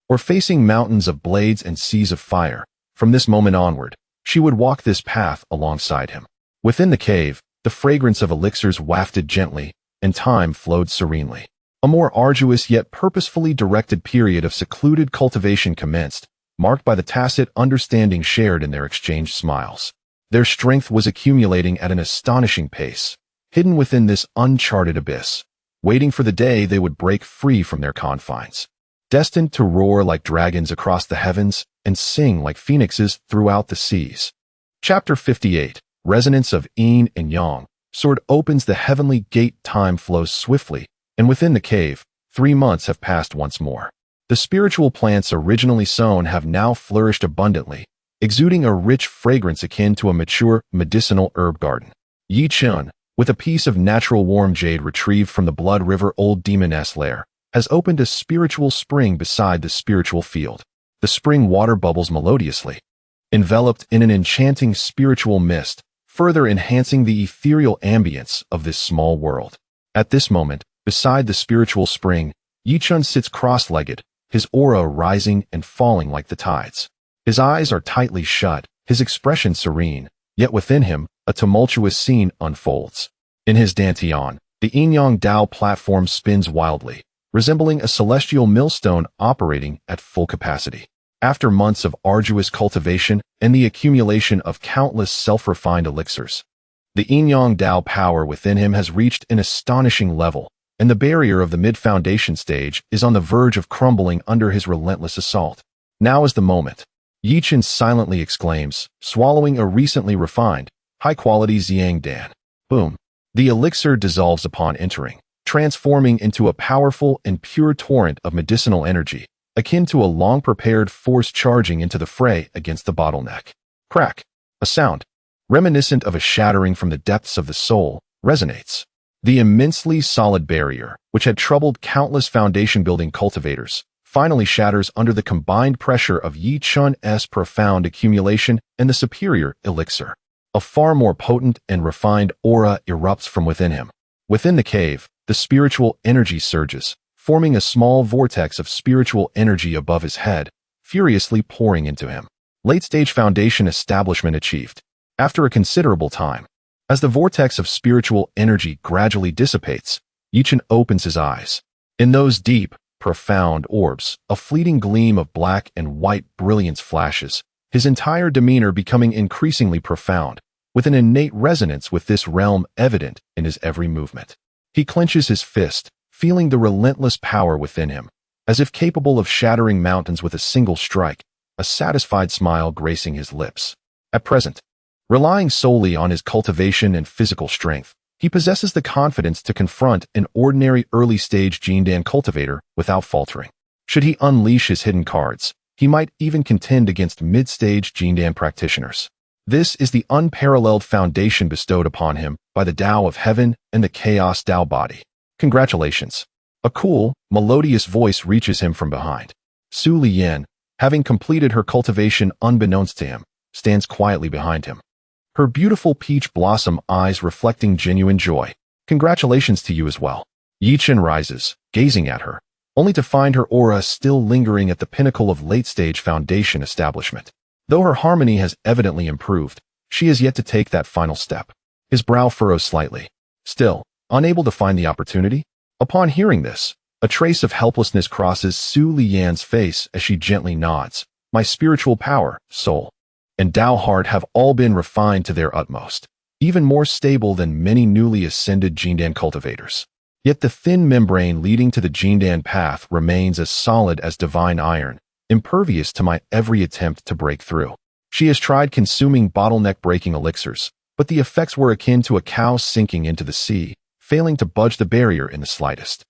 or facing mountains of blades and seas of fire, from this moment onward, she would walk this path alongside him. Within the cave, the fragrance of elixirs wafted gently, and time flowed serenely. A more arduous yet purposefully directed period of secluded cultivation commenced, marked by the tacit understanding shared in their exchanged smiles. Their strength was accumulating at an astonishing pace, hidden within this uncharted abyss, waiting for the day they would break free from their confines, destined to roar like dragons across the heavens and sing like phoenixes throughout the seas. Chapter 58, Resonance of Yin and Yang. Sword opens the heavenly gate. Time flows swiftly, and within the cave, 3 months have passed once more. The spiritual plants originally sown have now flourished abundantly, exuding a rich fragrance akin to a mature medicinal herb garden. Yi Chen, with a piece of natural warm jade retrieved from the Blood River Old Demoness lair, has opened a spiritual spring beside the spiritual field. The spring water bubbles melodiously, enveloped in an enchanting spiritual mist, further enhancing the ethereal ambience of this small world. At this moment, beside the spiritual spring, Yi Chen sits cross-legged, his aura rising and falling like the tides. His eyes are tightly shut, his expression serene, yet within him, a tumultuous scene unfolds. In his dantian, the Yin-Yang Dao platform spins wildly, resembling a celestial millstone operating at full capacity. After months of arduous cultivation and the accumulation of countless self-refined elixirs, the Yin-Yang Dao power within him has reached an astonishing level, and the barrier of the mid-foundation stage is on the verge of crumbling under his relentless assault. Now is the moment. Yi Chen silently exclaims, swallowing a recently refined, high-quality Xiang Dan. Boom. The elixir dissolves upon entering, transforming into a powerful and pure torrent of medicinal energy, akin to a long-prepared force charging into the fray against the bottleneck. Crack. A sound, reminiscent of a shattering from the depths of the soul, resonates. The immensely solid barrier, which had troubled countless foundation-building cultivators, finally shatters under the combined pressure of Yi Chen's profound accumulation and the superior elixir. A far more potent and refined aura erupts from within him. Within the cave, the spiritual energy surges, forming a small vortex of spiritual energy above his head, furiously pouring into him. Late-stage foundation establishment achieved. After a considerable time, as the vortex of spiritual energy gradually dissipates, Yi Chen opens his eyes. In those deep, profound orbs, a fleeting gleam of black and white brilliance flashes, his entire demeanor becoming increasingly profound, with an innate resonance with this realm evident in his every movement. He clenches his fist, feeling the relentless power within him, as if capable of shattering mountains with a single strike, a satisfied smile gracing his lips. At present, relying solely on his cultivation and physical strength, he possesses the confidence to confront an ordinary early-stage Jindan cultivator without faltering. Should he unleash his hidden cards, he might even contend against mid-stage Jindan practitioners. This is the unparalleled foundation bestowed upon him by the Tao of Heaven and the Chaos Dao Body. Congratulations. A cool, melodious voice reaches him from behind. Su Liyan, having completed her cultivation unbeknownst to him, stands quietly behind him, her beautiful peach blossom eyes reflecting genuine joy. Congratulations to you as well. Yi Chen rises, gazing at her, only to find her aura still lingering at the pinnacle of late-stage foundation establishment. Though her harmony has evidently improved, she is yet to take that final step. His brow furrows slightly. Still, unable to find the opportunity? Upon hearing this, a trace of helplessness crosses Su Liyan's face as she gently nods. My spiritual power, soul, and Dao heart have all been refined to their utmost, even more stable than many newly ascended Jindan cultivators. Yet the thin membrane leading to the Jindan path remains as solid as divine iron, impervious to my every attempt to break through. She has tried consuming bottleneck-breaking elixirs, but the effects were akin to a cow sinking into the sea, failing to budge the barrier in the slightest.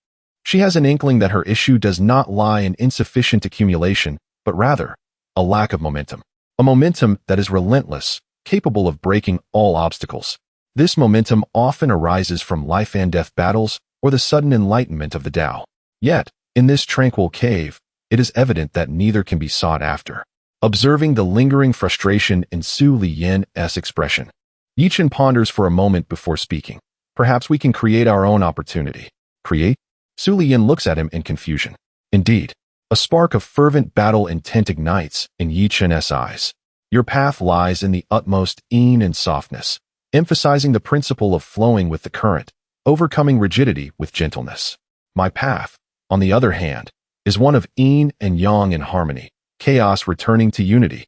She has an inkling that her issue does not lie in insufficient accumulation, but rather, a lack of momentum. A momentum that is relentless, capable of breaking all obstacles. This momentum often arises from life and death battles or the sudden enlightenment of the Tao. Yet, in this tranquil cave, it is evident that neither can be sought after. Observing the lingering frustration in Su Liyan's expression, Yi Chen ponders for a moment before speaking. Perhaps we can create our own opportunity. Create? Su Liyan looks at him in confusion. Indeed, a spark of fervent battle intent ignites in Yi Chen's eyes. Your path lies in the utmost ease and softness, emphasizing the principle of flowing with the current, overcoming rigidity with gentleness. My path, on the other hand, is one of yin and yang in harmony, chaos returning to unity,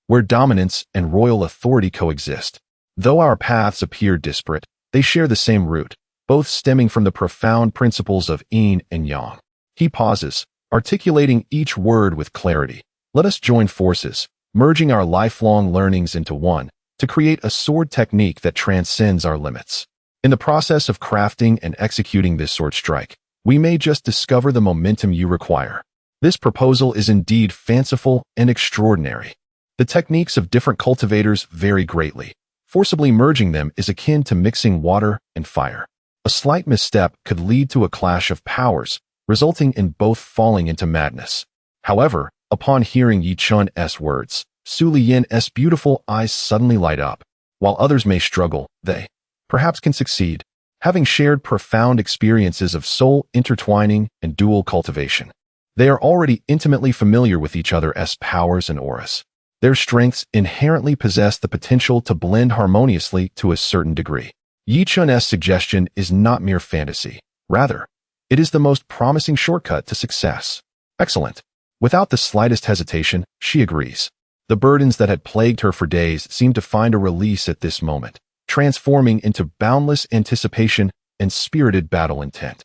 where dominance and royal authority coexist. Though our paths appear disparate, they share the same root, both stemming from the profound principles of yin and yang. He pauses, articulating each word with clarity. Let us join forces, merging our lifelong learnings into one, to create a sword technique that transcends our limits. In the process of crafting and executing this sword strike, we may just discover the momentum you require. This proposal is indeed fanciful and extraordinary. The techniques of different cultivators vary greatly. Forcibly merging them is akin to mixing water and fire. A slight misstep could lead to a clash of powers, resulting in both falling into madness. However, upon hearing Yi Chen's words, Su Liyan's beautiful eyes suddenly light up. While others may struggle, they, perhaps, can succeed, having shared profound experiences of soul intertwining and dual cultivation. They are already intimately familiar with each other's powers and auras. Their strengths inherently possess the potential to blend harmoniously to a certain degree. Yi Chen's suggestion is not mere fantasy. Rather, it is the most promising shortcut to success. Excellent. Without the slightest hesitation, she agrees. The burdens that had plagued her for days seemed to find a release at this moment, transforming into boundless anticipation and spirited battle intent.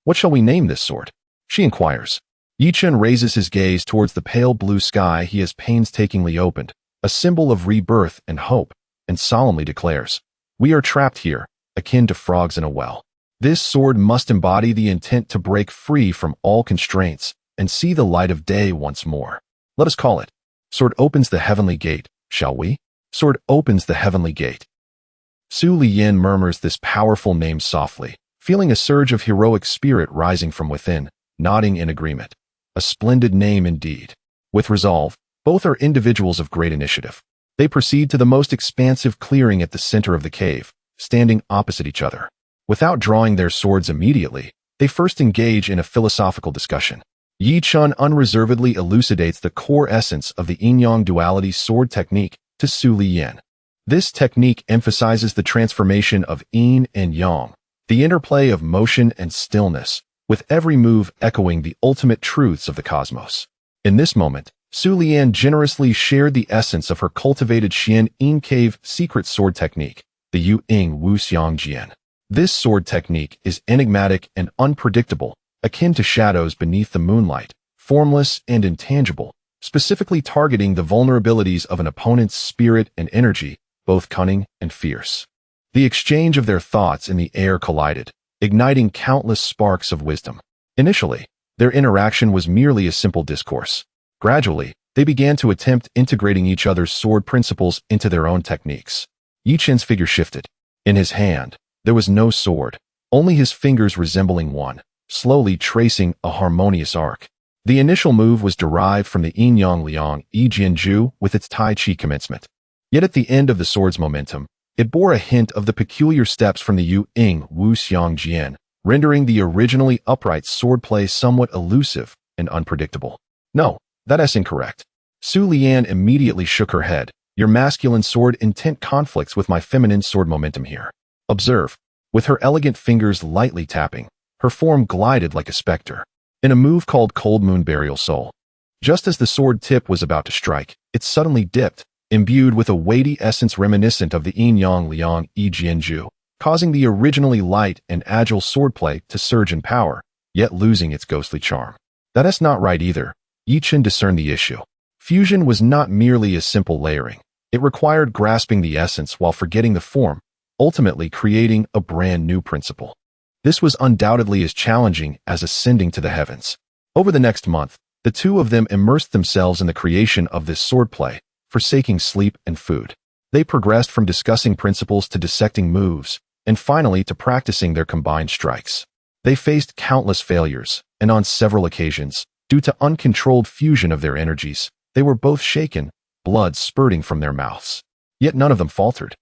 What shall we name this sword? She inquires. Yi Chen raises his gaze towards the pale blue sky he has painstakingly opened, a symbol of rebirth and hope, and solemnly declares, "We are trapped here, akin to frogs in a well. This sword must embody the intent to break free from all constraints and see the light of day once more. Let us call it, Sword Opens the Heavenly Gate, shall we? Sword Opens the Heavenly Gate." Su Liyan murmurs this powerful name softly, feeling a surge of heroic spirit rising from within, nodding in agreement. A splendid name indeed. With resolve, both are individuals of great initiative. They proceed to the most expansive clearing at the center of the cave, standing opposite each other. Without drawing their swords immediately, they first engage in a philosophical discussion. Yi Chen unreservedly elucidates the core essence of the yin-yang duality sword technique to Su Liyan. This technique emphasizes the transformation of yin and yang, the interplay of motion and stillness, with every move echoing the ultimate truths of the cosmos. In this moment, Su Liyan generously shared the essence of her cultivated Xian Yin Cave secret sword technique, the Yu Ying Wu Xiang Jian. This sword technique is enigmatic and unpredictable, akin to shadows beneath the moonlight, formless and intangible, specifically targeting the vulnerabilities of an opponent's spirit and energy, both cunning and fierce. The exchange of their thoughts in the air collided, igniting countless sparks of wisdom. Initially, their interaction was merely a simple discourse. Gradually, they began to attempt integrating each other's sword principles into their own techniques. Yi Chen's figure shifted. In his hand, there was no sword, only his fingers resembling one, slowly tracing a harmonious arc. The initial move was derived from the yin-yang liang yi jianju with its tai chi commencement. Yet at the end of the sword's momentum, it bore a hint of the peculiar steps from the Yu Ying Wu Xiang Jian, rendering the originally upright swordplay somewhat elusive and unpredictable. No, that's incorrect. Su Liyan immediately shook her head. Your masculine sword intent conflicts with my feminine sword momentum here. Observe. With her elegant fingers lightly tapping, her form glided like a specter, in a move called Cold Moon Burial Soul. Just as the sword tip was about to strike, it suddenly dipped, imbued with a weighty essence reminiscent of the yin-yang liang yi jianju, causing the originally light and agile swordplay to surge in power, yet losing its ghostly charm. That's not right either. Chen discerned the issue. Fusion was not merely a simple layering. It required grasping the essence while forgetting the form, ultimately creating a brand new principle. This was undoubtedly as challenging as ascending to the heavens. Over the next month, the two of them immersed themselves in the creation of this swordplay, forsaking sleep and food. They progressed from discussing principles to dissecting moves, and finally to practicing their combined strikes. They faced countless failures, and on several occasions, due to uncontrolled fusion of their energies, they were both shaken, blood spurting from their mouths. Yet none of them faltered.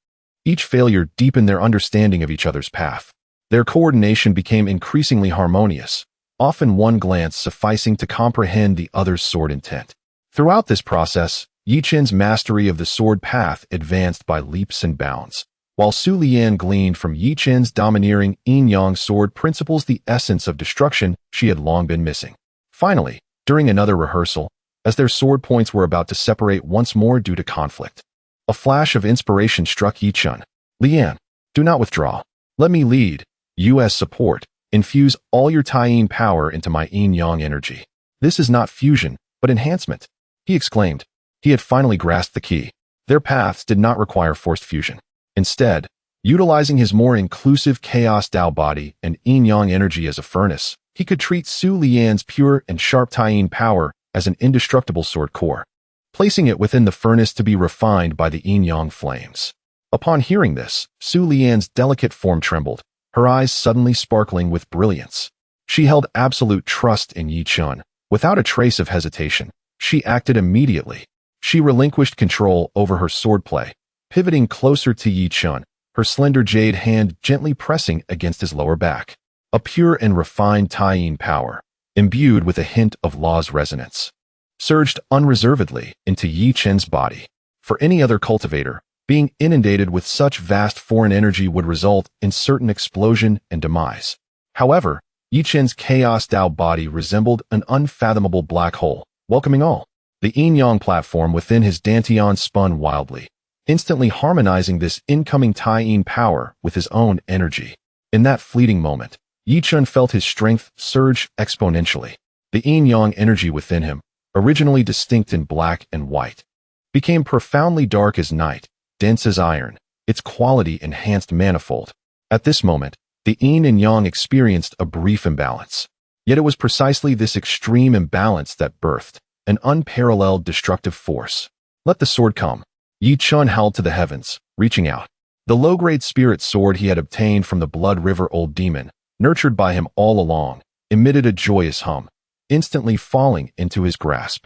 Each failure deepened their understanding of each other's path. Their coordination became increasingly harmonious, often one glance sufficing to comprehend the other's sword intent. Throughout this process, Chen's mastery of the sword path advanced by leaps and bounds, while Su Lian gleaned from Chen's domineering yin-yang sword principles the essence of destruction she had long been missing. Finally, during another rehearsal, as their sword points were about to separate once more due to conflict, a flash of inspiration struck Chen. "Lian, do not withdraw. Let me lead you as support. Infuse all your Tai-yin power into my yin-yang energy. This is not fusion, but enhancement," he exclaimed. He had finally grasped the key. Their paths did not require forced fusion. Instead, utilizing his more inclusive Chaos Dao Body and yin-yang energy as a furnace, he could treat Su Lian's pure and sharp Tai-yin power as an indestructible sword core, placing it within the furnace to be refined by the yin-yang flames. Upon hearing this, Su Lian's delicate form trembled, her eyes suddenly sparkling with brilliance. She held absolute trust in Chen. Without a trace of hesitation, she acted immediately. She relinquished control over her swordplay, pivoting closer to Chen, her slender jade hand gently pressing against his lower back. A pure and refined Tai-yin power, imbued with a hint of law's resonance, surged unreservedly into Chen's body. For any other cultivator, being inundated with such vast foreign energy would result in certain explosion and demise. However, Chen's Chaos Dao Body resembled an unfathomable black hole, welcoming all. The yin-yang platform within his dantian spun wildly, instantly harmonizing this incoming Tai-yin power with his own energy. In that fleeting moment, Chen felt his strength surge exponentially. The yin-yang energy within him, originally distinct in black and white, became profoundly dark as night, dense as iron, its quality enhanced manifold. At this moment, the yin and yang experienced a brief imbalance. Yet it was precisely this extreme imbalance that birthed an unparalleled destructive force. "Let the sword come." Chen howled to the heavens, reaching out. The low-grade spirit sword he had obtained from the Blood River Old Demon, nurtured by him all along, emitted a joyous hum, instantly falling into his grasp.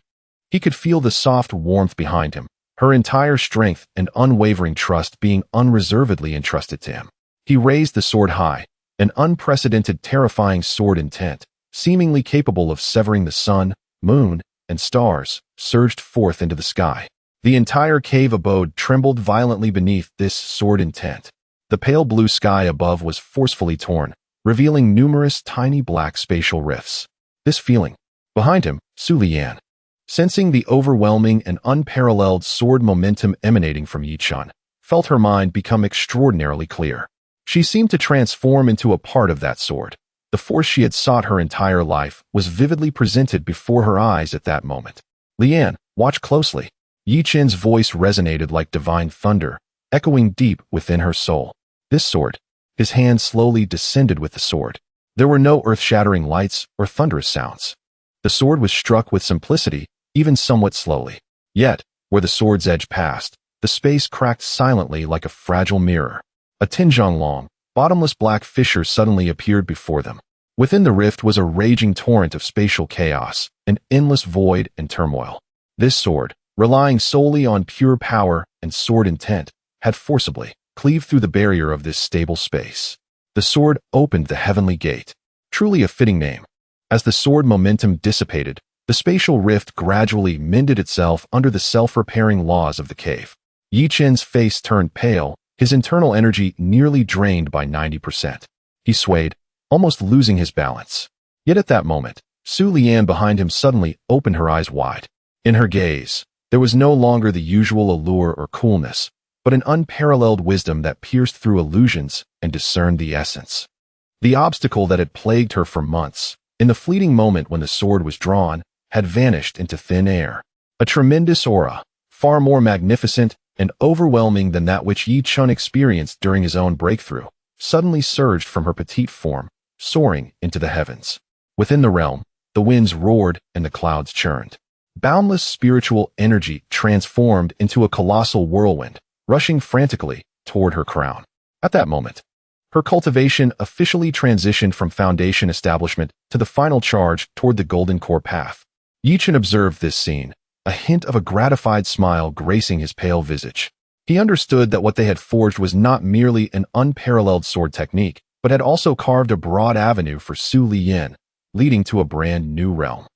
He could feel the soft warmth behind him, her entire strength and unwavering trust being unreservedly entrusted to him. He raised the sword high, an unprecedented terrifying sword intent, seemingly capable of severing the sun, moon, and stars, surged forth into the sky. The entire cave abode trembled violently beneath this sword intent. The pale blue sky above was forcefully torn, revealing numerous tiny black spatial rifts. This feeling. Behind him, Su Lian, sensing the overwhelming and unparalleled sword momentum emanating from Chen, felt her mind become extraordinarily clear. She seemed to transform into a part of that sword. The force she had sought her entire life was vividly presented before her eyes at that moment. "Lian, watch closely." Chen's voice resonated like divine thunder, echoing deep within her soul. "This sword." His hand slowly descended with the sword. There were no earth-shattering lights or thunderous sounds. The sword was struck with simplicity, even somewhat slowly. Yet, where the sword's edge passed, the space cracked silently like a fragile mirror. A tinjong-long, bottomless black fissure suddenly appeared before them. Within the rift was a raging torrent of spatial chaos, an endless void and turmoil. This sword, relying solely on pure power and sword intent, had forcibly cleaved through the barrier of this stable space. The sword opened the heavenly gate. Truly a fitting name. As the sword momentum dissipated, the spatial rift gradually mended itself under the self-repairing laws of the cave. Chen's face turned pale, his internal energy nearly drained by 90%. He swayed, almost losing his balance. Yet at that moment, Su Lian behind him suddenly opened her eyes wide. In her gaze, there was no longer the usual allure or coolness, but an unparalleled wisdom that pierced through illusions and discerned the essence. The obstacle that had plagued her for months, in the fleeting moment when the sword was drawn, had vanished into thin air. A tremendous aura, far more magnificent and overwhelming than that which Yi Chun experienced during his own breakthrough, suddenly surged from her petite form, soaring into the heavens. Within the realm, the winds roared and the clouds churned. Boundless spiritual energy transformed into a colossal whirlwind, rushing frantically toward her crown. At that moment, her cultivation officially transitioned from foundation establishment to the final charge toward the golden core path. Yi Chun observed this scene, a hint of a gratified smile gracing his pale visage. He understood that what they had forged was not merely an unparalleled sword technique, but had also carved a broad avenue for Su Liyan, leading to a brand new realm.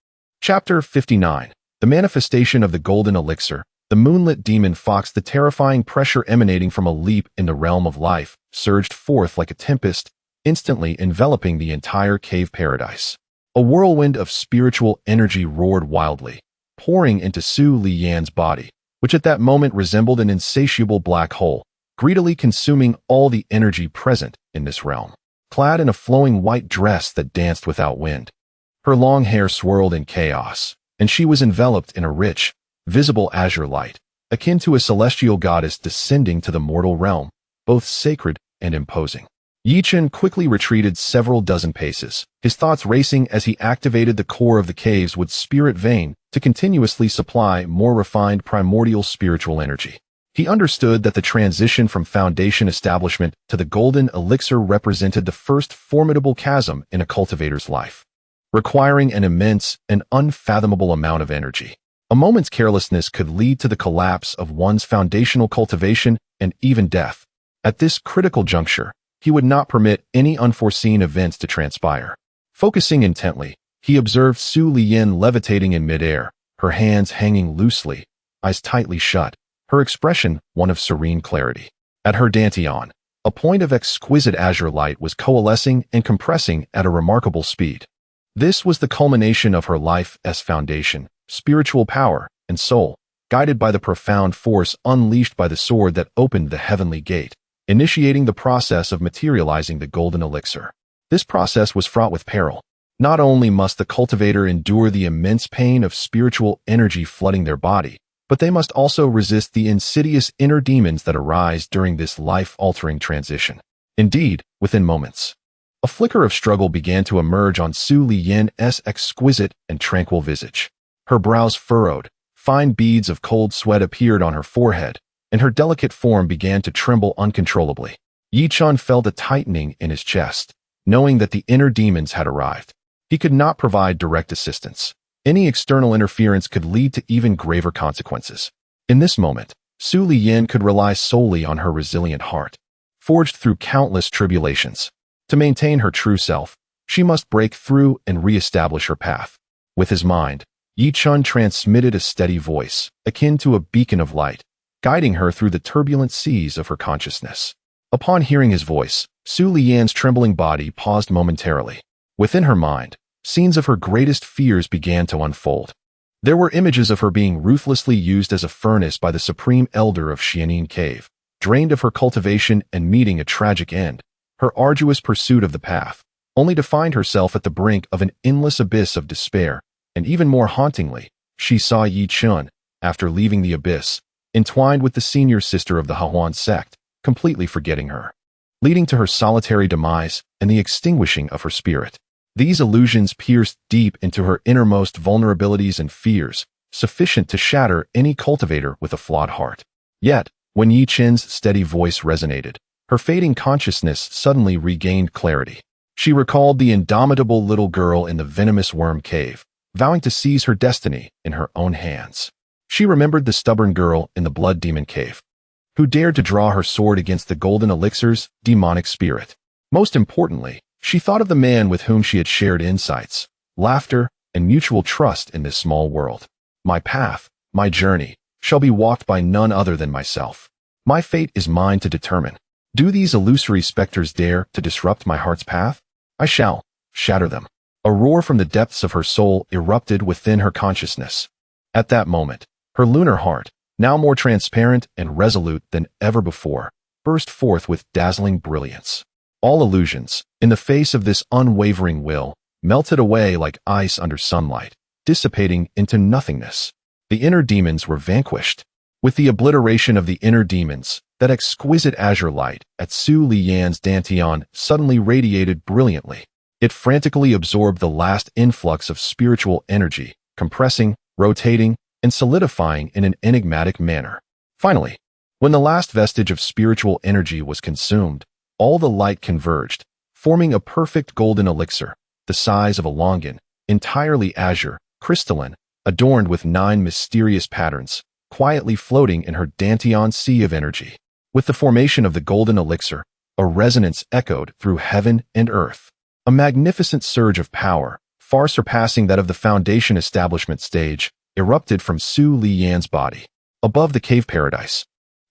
Chapter 59. The manifestation of the golden elixir. The moonlit demon fox, the terrifying pressure emanating from a leap in the realm of life, surged forth like a tempest, instantly enveloping the entire cave paradise. A whirlwind of spiritual energy roared wildly, pouring into Su Liyan's body, which at that moment resembled an insatiable black hole, greedily consuming all the energy present in this realm. Clad in a flowing white dress that danced without wind, her long hair swirled in chaos, and she was enveloped in a rich, visible azure light, akin to a celestial goddess descending to the mortal realm, both sacred and imposing. Yi Chun quickly retreated several dozen paces, his thoughts racing as he activated the core of the caves with spirit vein to continuously supply more refined primordial spiritual energy. He understood that the transition from foundation establishment to the golden elixir represented the first formidable chasm in a cultivator's life, requiring an immense and unfathomable amount of energy. A moment's carelessness could lead to the collapse of one's foundational cultivation and even death. At this critical juncture, he would not permit any unforeseen events to transpire. Focusing intently, he observed Su Liyan levitating in midair, her hands hanging loosely, eyes tightly shut, her expression one of serene clarity. At her dantian, a point of exquisite azure light was coalescing and compressing at a remarkable speed. This was the culmination of her life as foundation, spiritual power, and soul, guided by the profound force unleashed by the sword that opened the heavenly gate, initiating the process of materializing the golden elixir. This process was fraught with peril. Not only must the cultivator endure the immense pain of spiritual energy flooding their body, but they must also resist the insidious inner demons that arise during this life-altering transition. Indeed, within moments, a flicker of struggle began to emerge on Su Liyan's exquisite and tranquil visage. Her brows furrowed, fine beads of cold sweat appeared on her forehead, and her delicate form began to tremble uncontrollably. Yi Chun felt a tightening in his chest, knowing that the inner demons had arrived. He could not provide direct assistance. Any external interference could lead to even graver consequences. In this moment, Su Liyan could rely solely on her resilient heart, forged through countless tribulations. To maintain her true self, she must break through and re-establish her path. With his mind, Yi Chun transmitted a steady voice, akin to a beacon of light, guiding her through the turbulent seas of her consciousness. Upon hearing his voice, Su Liyan's trembling body paused momentarily. Within her mind, scenes of her greatest fears began to unfold. There were images of her being ruthlessly used as a furnace by the supreme elder of Xianin Cave, drained of her cultivation and meeting a tragic end, her arduous pursuit of the path, only to find herself at the brink of an endless abyss of despair, and even more hauntingly, she saw Yi Chun, after leaving the abyss, entwined with the senior sister of the Hahuan sect, completely forgetting her, leading to her solitary demise and the extinguishing of her spirit. These illusions pierced deep into her innermost vulnerabilities and fears, sufficient to shatter any cultivator with a flawed heart. Yet, when Yi Chun's steady voice resonated, her fading consciousness suddenly regained clarity. She recalled the indomitable little girl in the venomous worm cave, vowing to seize her destiny in her own hands. She remembered the stubborn girl in the blood demon cave, who dared to draw her sword against the golden elixir's demonic spirit. Most importantly, she thought of the man with whom she had shared insights, laughter, and mutual trust in this small world. My path, my journey, shall be walked by none other than myself. My fate is mine to determine. Do these illusory specters dare to disrupt my heart's path? I shall shatter them. A roar from the depths of her soul erupted within her consciousness. At that moment, her lunar heart, now more transparent and resolute than ever before, burst forth with dazzling brilliance. All illusions, in the face of this unwavering will, melted away like ice under sunlight, dissipating into nothingness. The inner demons were vanquished. With the obliteration of the inner demons, that exquisite azure light at Su Lian's dantian suddenly radiated brilliantly. It frantically absorbed the last influx of spiritual energy, compressing, rotating, and solidifying in an enigmatic manner. Finally, when the last vestige of spiritual energy was consumed, all the light converged, forming a perfect golden elixir, the size of a longan, entirely azure, crystalline, adorned with 9 mysterious patterns, quietly floating in her dantian sea of energy. With the formation of the golden elixir, a resonance echoed through heaven and earth. A magnificent surge of power, far surpassing that of the Foundation establishment stage, erupted from Su Lian's body. Above the cave paradise,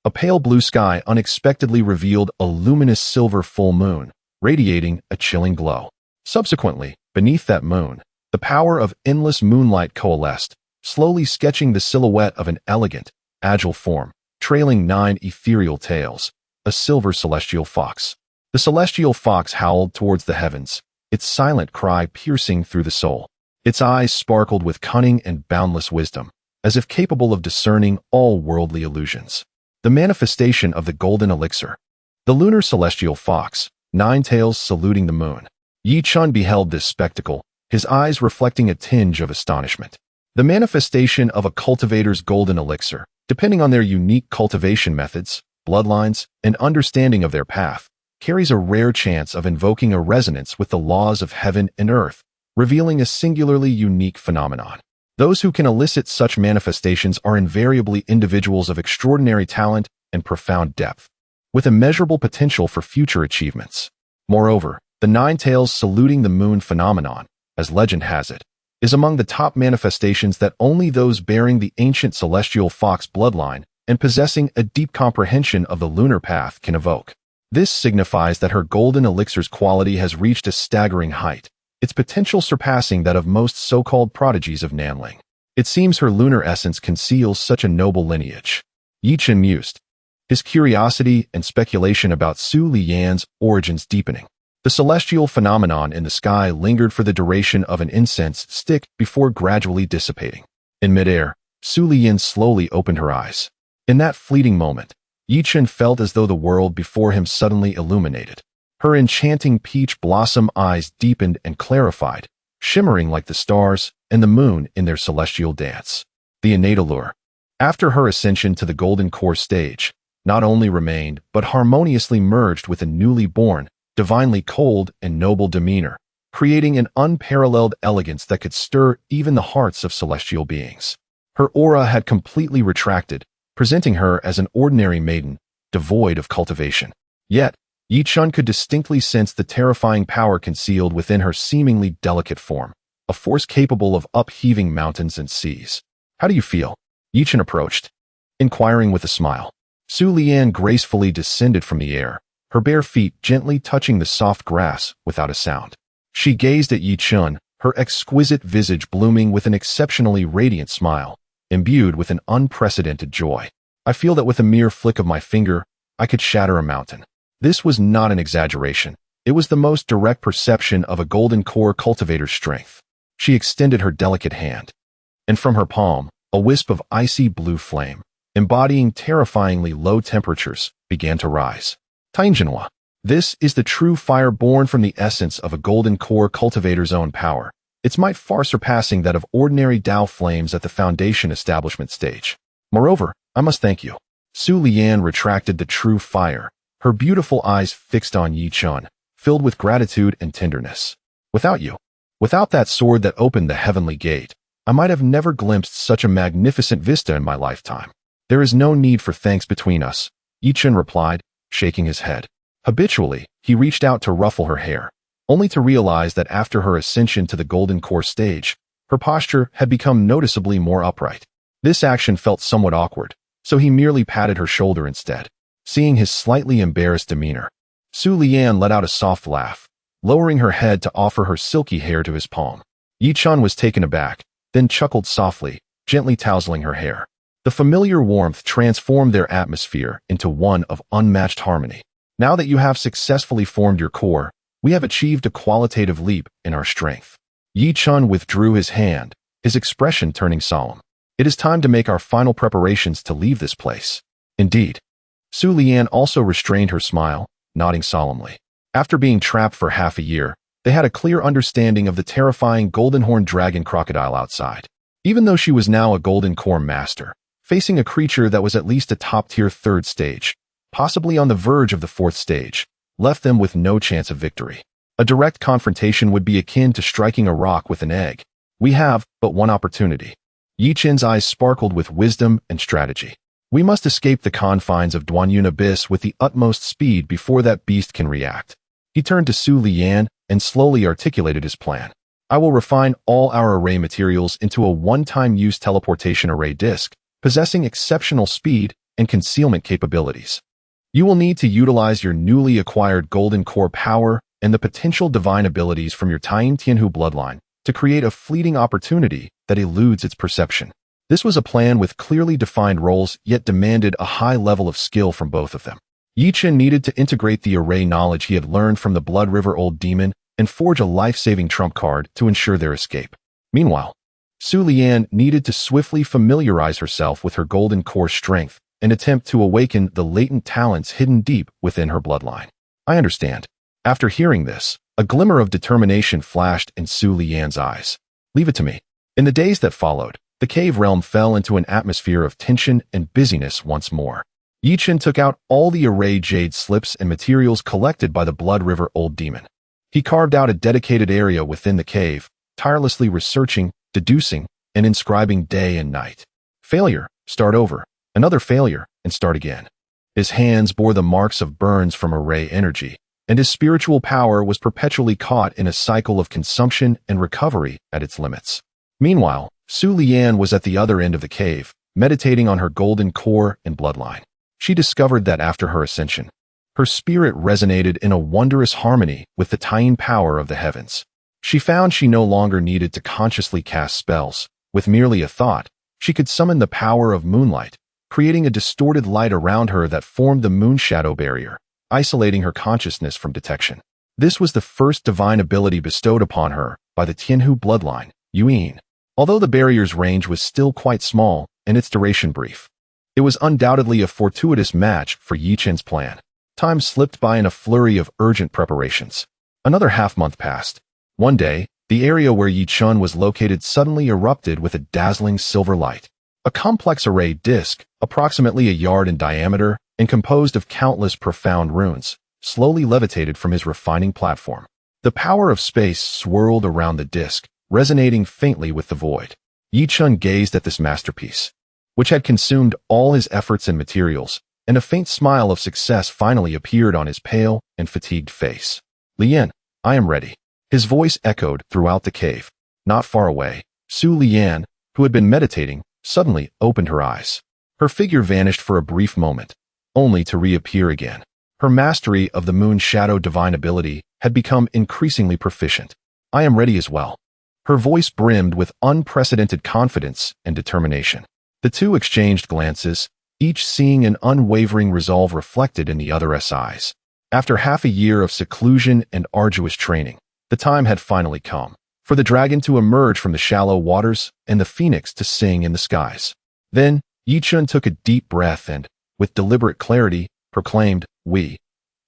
a pale blue sky unexpectedly revealed a luminous silver full moon, radiating a chilling glow. Subsequently, beneath that moon, the power of endless moonlight coalesced, slowly sketching the silhouette of an elegant, agile form, trailing 9 ethereal tails, a silver celestial fox. The celestial fox howled towards the heavens, its silent cry piercing through the soul. Its eyes sparkled with cunning and boundless wisdom, as if capable of discerning all worldly illusions. The manifestation of the golden elixir. The lunar celestial fox, 9 tails saluting the moon. Yi Chun beheld this spectacle, his eyes reflecting a tinge of astonishment. The manifestation of a cultivator's golden elixir, depending on their unique cultivation methods, bloodlines, and understanding of their path, carries a rare chance of invoking a resonance with the laws of heaven and earth, revealing a singularly unique phenomenon. Those who can elicit such manifestations are invariably individuals of extraordinary talent and profound depth, with immeasurable potential for future achievements. Moreover, the 9 tails saluting the moon phenomenon, as legend has it, is among the top manifestations that only those bearing the ancient celestial fox bloodline and possessing a deep comprehension of the lunar path can evoke. This signifies that her golden elixir's quality has reached a staggering height, its potential surpassing that of most so-called prodigies of Nanling. It seems her lunar essence conceals such a noble lineage. Yi Chen mused, his curiosity and speculation about Su Lian's origins deepening. The celestial phenomenon in the sky lingered for the duration of an incense stick before gradually dissipating. In midair, Su Lian slowly opened her eyes. In that fleeting moment, Yi Chen felt as though the world before him suddenly illuminated. Her enchanting peach blossom eyes deepened and clarified, shimmering like the stars and the moon in their celestial dance. The innate allure, after her ascension to the golden core stage, not only remained but harmoniously merged with a newly born, divinely cold and noble demeanor, creating an unparalleled elegance that could stir even the hearts of celestial beings. Her aura had completely retracted, presenting her as an ordinary maiden, devoid of cultivation. Yet, Yi Chun could distinctly sense the terrifying power concealed within her seemingly delicate form, a force capable of upheaving mountains and seas. "How do you feel?" Yi Chun approached, inquiring with a smile. Su Lian gracefully descended from the air, her bare feet gently touching the soft grass without a sound. She gazed at Yi Chun, her exquisite visage blooming with an exceptionally radiant smile, imbued with an unprecedented joy. "I feel that with a mere flick of my finger, I could shatter a mountain." This was not an exaggeration. It was the most direct perception of a golden core cultivator's strength. She extended her delicate hand, and from her palm, a wisp of icy blue flame, embodying terrifyingly low temperatures, began to rise. Taingenhua. This is the true fire born from the essence of a golden core cultivator's own power, its might far surpassing that of ordinary Dao flames at the Foundation establishment stage. Moreover, I must thank you. Su Lian retracted the true fire, her beautiful eyes fixed on Yi Chun, filled with gratitude and tenderness. Without you, without that sword that opened the heavenly gate, I might have never glimpsed such a magnificent vista in my lifetime. There is no need for thanks between us, Yi Chun replied, shaking his head. Habitually, he reached out to ruffle her hair, only to realize that after her ascension to the golden core stage, her posture had become noticeably more upright. This action felt somewhat awkward, so he merely patted her shoulder instead. Seeing his slightly embarrassed demeanor, Su Lian let out a soft laugh, lowering her head to offer her silky hair to his palm. Yi Chun was taken aback, then chuckled softly, gently tousling her hair. The familiar warmth transformed their atmosphere into one of unmatched harmony. "Now that you have successfully formed your core, we have achieved a qualitative leap in our strength." Yi Chun withdrew his hand, his expression turning solemn. It is time to make our final preparations to leave this place. Indeed. Su Lian also restrained her smile, nodding solemnly. After being trapped for half a year, they had a clear understanding of the terrifying golden-horned dragon crocodile outside. Even though she was now a golden core master, facing a creature that was at least a top-tier 3rd stage, possibly on the verge of the 4th stage, left them with no chance of victory. A direct confrontation would be akin to striking a rock with an egg. We have but one opportunity. Yi Chen's eyes sparkled with wisdom and strategy. We must escape the confines of Duanyun Abyss with the utmost speed before that beast can react. He turned to Su Lian and slowly articulated his plan. I will refine all our array materials into a one-time use teleportation array disk, possessing exceptional speed and concealment capabilities. You will need to utilize your newly acquired golden core power and the potential divine abilities from your Taiyin Tianhu bloodline to create a fleeting opportunity that eludes its perception. This was a plan with clearly defined roles, yet demanded a high level of skill from both of them. Yi Chen needed to integrate the array knowledge he had learned from the Blood River Old Demon and forge a life-saving trump card to ensure their escape. Meanwhile, Su Lian needed to swiftly familiarize herself with her golden core strength and attempt to awaken the latent talents hidden deep within her bloodline. I understand. After hearing this, a glimmer of determination flashed in Su Lian's eyes. Leave it to me. In the days that followed, the cave realm fell into an atmosphere of tension and busyness once more. Yi Chen took out all the array jade slips and materials collected by the Blood River Old Demon. He carved out a dedicated area within the cave, tirelessly researching, deducing, and inscribing day and night. Failure, start over. Another failure, and start again. His hands bore the marks of burns from array energy, and his spiritual power was perpetually caught in a cycle of consumption and recovery at its limits. Meanwhile, Su Lian was at the other end of the cave, meditating on her golden core and bloodline. She discovered that after her ascension, her spirit resonated in a wondrous harmony with the Taiyin power of the heavens. She found she no longer needed to consciously cast spells. With merely a thought, she could summon the power of moonlight, creating a distorted light around her that formed the moon shadow barrier, isolating her consciousness from detection. This was the first divine ability bestowed upon her by the Tianhu bloodline, Yuan. Although the barrier's range was still quite small and its duration brief, it was undoubtedly a fortuitous match for Yi Chen's plan. Time slipped by in a flurry of urgent preparations. Another half-month passed. One day, the area where Yi Chen was located suddenly erupted with a dazzling silver light. A complex array disk, approximately a yard in diameter and composed of countless profound runes, slowly levitated from his refining platform. The power of space swirled around the disk, resonating faintly with the void. Yi Chen gazed at this masterpiece, which had consumed all his efforts and materials, and a faint smile of success finally appeared on his pale and fatigued face. Lian, I am ready. His voice echoed throughout the cave. Not far away, Su Lian, who had been meditating, suddenly opened her eyes. Her figure vanished for a brief moment, only to reappear again. Her mastery of the moon shadow divine ability had become increasingly proficient. I am ready as well. Her voice brimmed with unprecedented confidence and determination. The two exchanged glances, each seeing an unwavering resolve reflected in the other's eyes. After half a year of seclusion and arduous training, the time had finally come for the dragon to emerge from the shallow waters and the phoenix to sing in the skies. Then, Yi Chen took a deep breath and, with deliberate clarity, proclaimed, "We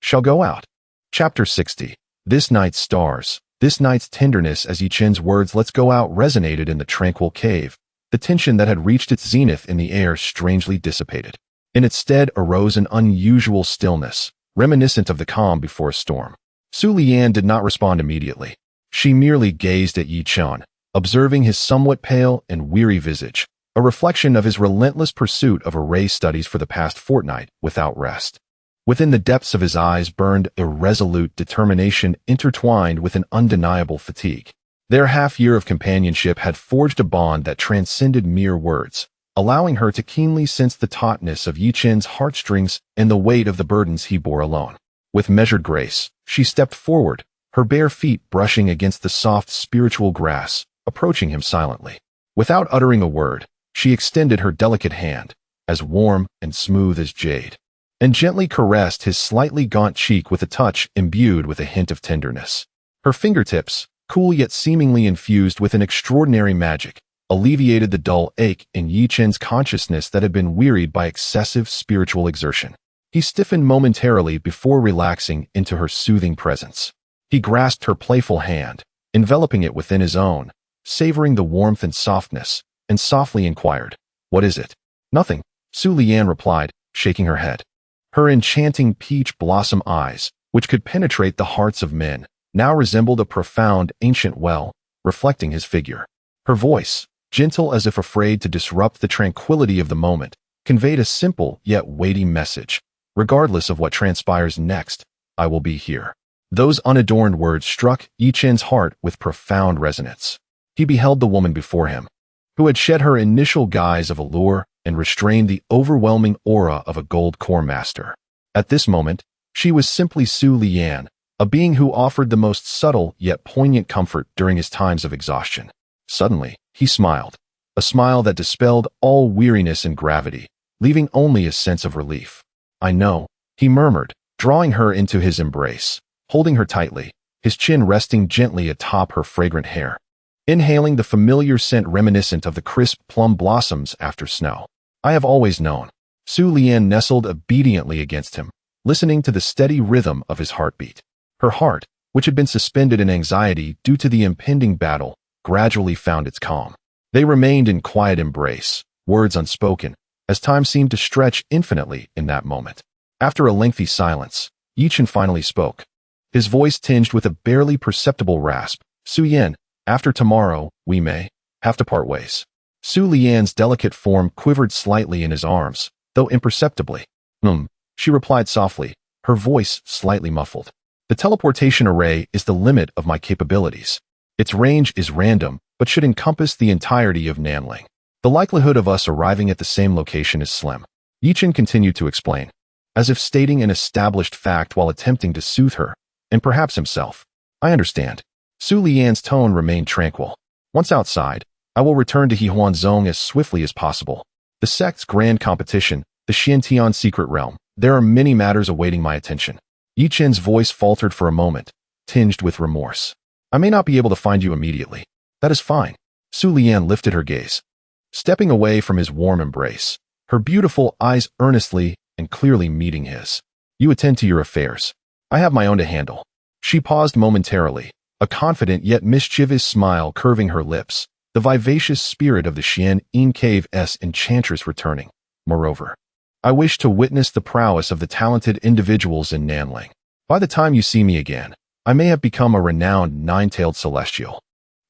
shall go out." Chapter 60. This night's stars. This night's tenderness as Yi Chen's words "let's go out" resonated in the tranquil cave. The tension that had reached its zenith in the air strangely dissipated. In its stead arose an unusual stillness, reminiscent of the calm before a storm. Su Lian did not respond immediately. She merely gazed at Yi Chen, observing his somewhat pale and weary visage, a reflection of his relentless pursuit of array studies for the past fortnight without rest. Within the depths of his eyes burned irresolute determination intertwined with an undeniable fatigue. Their half-year of companionship had forged a bond that transcended mere words, allowing her to keenly sense the tautness of Yi Chen's heartstrings and the weight of the burdens he bore alone. With measured grace, she stepped forward, her bare feet brushing against the soft spiritual grass, approaching him silently. Without uttering a word, she extended her delicate hand, as warm and smooth as jade, and gently caressed his slightly gaunt cheek with a touch imbued with a hint of tenderness. Her fingertips, cool yet seemingly infused with an extraordinary magic, alleviated the dull ache in Yi Chen's consciousness that had been wearied by excessive spiritual exertion. He stiffened momentarily before relaxing into her soothing presence. He grasped her playful hand, enveloping it within his own, savoring the warmth and softness, and softly inquired, "What is it?" "Nothing," Su Lian replied, shaking her head. Her enchanting peach blossom eyes, which could penetrate the hearts of men, now resembled a profound ancient well, reflecting his figure. Her voice, gentle as if afraid to disrupt the tranquility of the moment, conveyed a simple yet weighty message. "Regardless of what transpires next, I will be here." Those unadorned words struck Yi Chen's heart with profound resonance. He beheld the woman before him, who had shed her initial guise of allure and restrained the overwhelming aura of a gold core master. At this moment, she was simply Su Lian, a being who offered the most subtle yet poignant comfort during his times of exhaustion. Suddenly, he smiled, a smile that dispelled all weariness and gravity, leaving only a sense of relief. "I know," he murmured, drawing her into his embrace, holding her tightly, his chin resting gently atop her fragrant hair. Inhaling the familiar scent reminiscent of the crisp plum blossoms after snow. "I have always known." Su Lian nestled obediently against him, listening to the steady rhythm of his heartbeat. Her heart, which had been suspended in anxiety due to the impending battle, gradually found its calm. They remained in quiet embrace, words unspoken, as time seemed to stretch infinitely in that moment. After a lengthy silence, Yi Chen finally spoke, his voice tinged with a barely perceptible rasp. "Su Yan, after tomorrow, we may have to part ways." Su Lian's delicate form quivered slightly in his arms, though imperceptibly. She replied softly, her voice slightly muffled. "The teleportation array is the limit of my capabilities. Its range is random, but should encompass the entirety of Nanling. The likelihood of us arriving at the same location is slim." Yi Chen continued to explain, as if stating an established fact while attempting to soothe her, and perhaps himself. "I understand." Su Lian's tone remained tranquil. "Once outside, I will return to Hehuanzong as swiftly as possible. The sect's grand competition, the Xiantian secret realm. There are many matters awaiting my attention." Yi Chen's voice faltered for a moment, tinged with remorse. "I may not be able to find you immediately. That is fine." Su Lian lifted her gaze, stepping away from his warm embrace, her beautiful eyes earnestly and clearly meeting his. "You attend to your affairs. I have my own to handle." She paused momentarily, a confident yet mischievous smile curving her lips, the vivacious spirit of the Xian Yin Cave's enchantress returning. "Moreover, I wish to witness the prowess of the talented individuals in Nanling. By the time you see me again, I may have become a renowned nine-tailed celestial."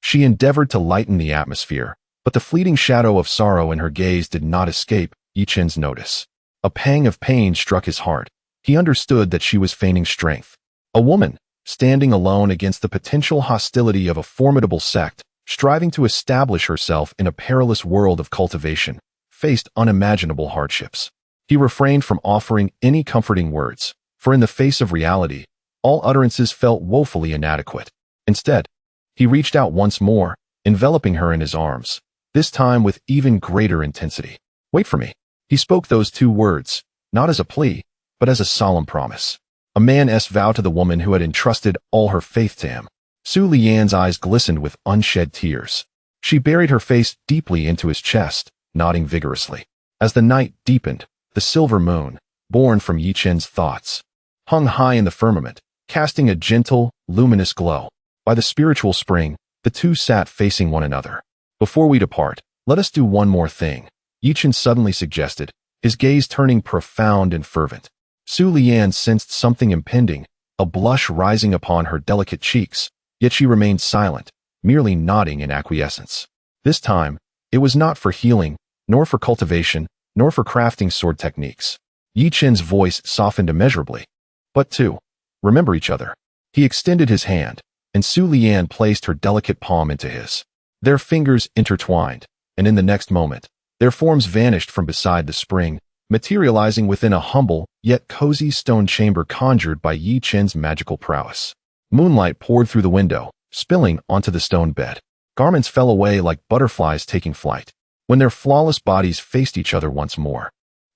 She endeavored to lighten the atmosphere, but the fleeting shadow of sorrow in her gaze did not escape Yi Chen's notice. A pang of pain struck his heart. He understood that she was feigning strength. A woman, standing alone against the potential hostility of a formidable sect, striving to establish herself in a perilous world of cultivation, faced unimaginable hardships. He refrained from offering any comforting words, for in the face of reality, all utterances felt woefully inadequate. Instead, he reached out once more, enveloping her in his arms, this time with even greater intensity. "Wait for me." He spoke those two words, not as a plea, but as a solemn promise. A man's vow to the woman who had entrusted all her faith to him. Su Lian's eyes glistened with unshed tears. She buried her face deeply into his chest, nodding vigorously. As the night deepened, the silver moon, born from Yi Chen's thoughts, hung high in the firmament, casting a gentle, luminous glow. By the spiritual spring, the two sat facing one another. "Before we depart, let us do one more thing," Yi Chen suddenly suggested, his gaze turning profound and fervent. Su Lian sensed something impending, a blush rising upon her delicate cheeks, yet she remained silent, merely nodding in acquiescence. This time, it was not for healing, nor for cultivation, nor for crafting sword techniques. Yi Chen's voice softened immeasurably. "But to remember each other." He extended his hand, and Su Lian placed her delicate palm into his. Their fingers intertwined, and in the next moment, their forms vanished from beside the spring, materializing within a humble yet cozy stone chamber conjured by Yi Chen's magical prowess. Moonlight poured through the window, spilling onto the stone bed. Garments fell away like butterflies taking flight. When their flawless bodies faced each other once more,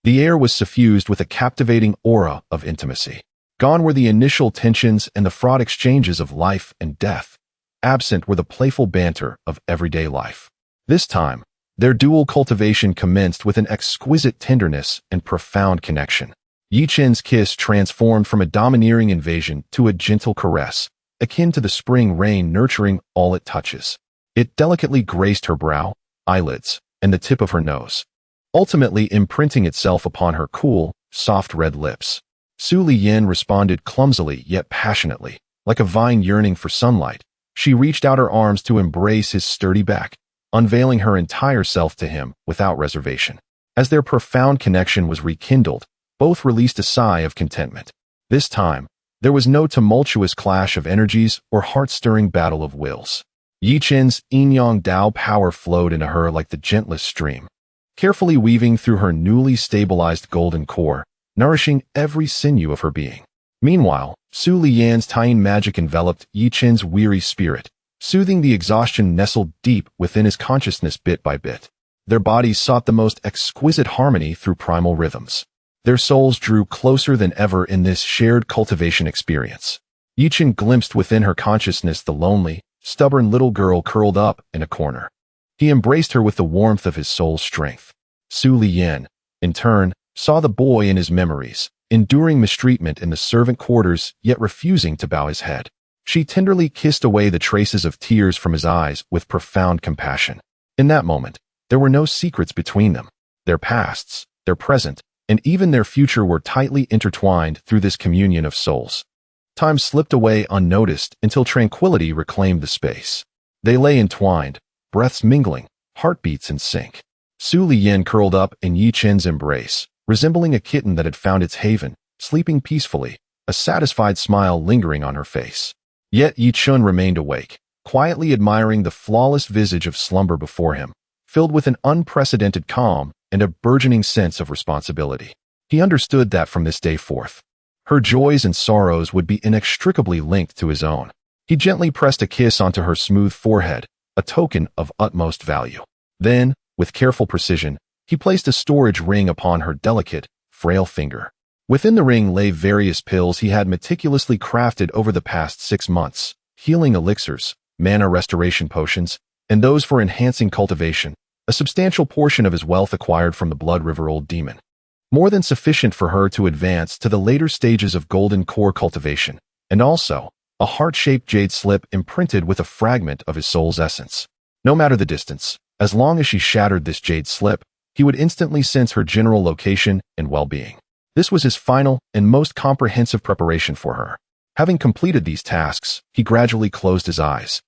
the air was suffused with a captivating aura of intimacy. Gone were the initial tensions and the fraught exchanges of life and death. Absent were the playful banter of everyday life. This time, their dual cultivation commenced with an exquisite tenderness and profound connection. Yi Chen's kiss transformed from a domineering invasion to a gentle caress, akin to the spring rain nurturing all it touches. It delicately graced her brow, eyelids, and the tip of her nose, ultimately imprinting itself upon her cool, soft red lips. Su Liyan responded clumsily yet passionately. Like a vine yearning for sunlight, she reached out her arms to embrace his sturdy back, unveiling her entire self to him without reservation. As their profound connection was rekindled, both released a sigh of contentment. This time, there was no tumultuous clash of energies or heart-stirring battle of wills. Yi Chen's yin-yang Dao power flowed into her like the gentlest stream, carefully weaving through her newly stabilized golden core, nourishing every sinew of her being. Meanwhile, Su Liyan's tying magic enveloped Yi Chen's weary spirit, soothing the exhaustion nestled deep within his consciousness bit by bit. Their bodies sought the most exquisite harmony through primal rhythms. Their souls drew closer than ever in this shared cultivation experience. Yi Chen glimpsed within her consciousness the lonely, stubborn little girl curled up in a corner. He embraced her with the warmth of his soul's strength. Su Liyan, in turn, saw the boy in his memories, enduring mistreatment in the servant quarters yet refusing to bow his head. She tenderly kissed away the traces of tears from his eyes with profound compassion. In that moment, there were no secrets between them. Their pasts, their present, and even their future were tightly intertwined through this communion of souls. Time slipped away unnoticed until tranquility reclaimed the space. They lay entwined, breaths mingling, heartbeats in sync. Su Liyan curled up in Yi Chen's embrace, resembling a kitten that had found its haven, sleeping peacefully, a satisfied smile lingering on her face. Yet Yi Chen remained awake, quietly admiring the flawless visage of slumber before him, filled with an unprecedented calm and a burgeoning sense of responsibility. He understood that from this day forth, her joys and sorrows would be inextricably linked to his own. He gently pressed a kiss onto her smooth forehead, a token of utmost value. Then, with careful precision, he placed a storage ring upon her delicate, frail finger. Within the ring lay various pills he had meticulously crafted over the past 6 months, healing elixirs, mana restoration potions, and those for enhancing cultivation, a substantial portion of his wealth acquired from the Blood River Old Demon. More than sufficient for her to advance to the later stages of golden core cultivation, and also a heart-shaped jade slip imprinted with a fragment of his soul's essence. No matter the distance, as long as she shattered this jade slip, he would instantly sense her general location and well-being. This was his final and most comprehensive preparation for her. Having completed these tasks, he gradually closed his eyes.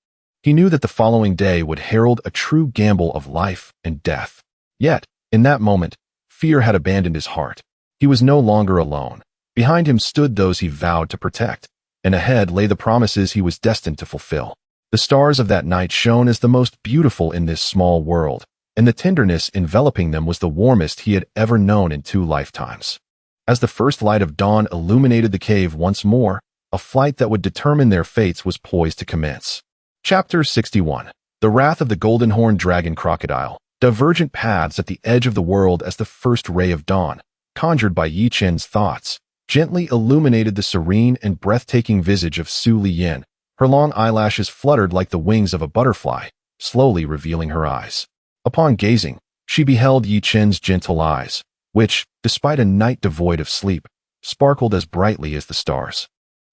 He knew that the following day would herald a true gamble of life and death. Yet, in that moment, fear had abandoned his heart. He was no longer alone. Behind him stood those he vowed to protect, and ahead lay the promises he was destined to fulfill. The stars of that night shone as the most beautiful in this small world, and the tenderness enveloping them was the warmest he had ever known in 2 lifetimes. As the first light of dawn illuminated the cave once more, a flight that would determine their fates was poised to commence. Chapter 61. The Wrath of the Golden Horned Dragon Crocodile. Divergent paths at the edge of the world as the first ray of dawn, conjured by Yi Chen's thoughts, gently illuminated the serene and breathtaking visage of Su Liyan. Her long eyelashes fluttered like the wings of a butterfly, slowly revealing her eyes. Upon gazing, she beheld Yi Chen's gentle eyes, which, despite a night devoid of sleep, sparkled as brightly as the stars.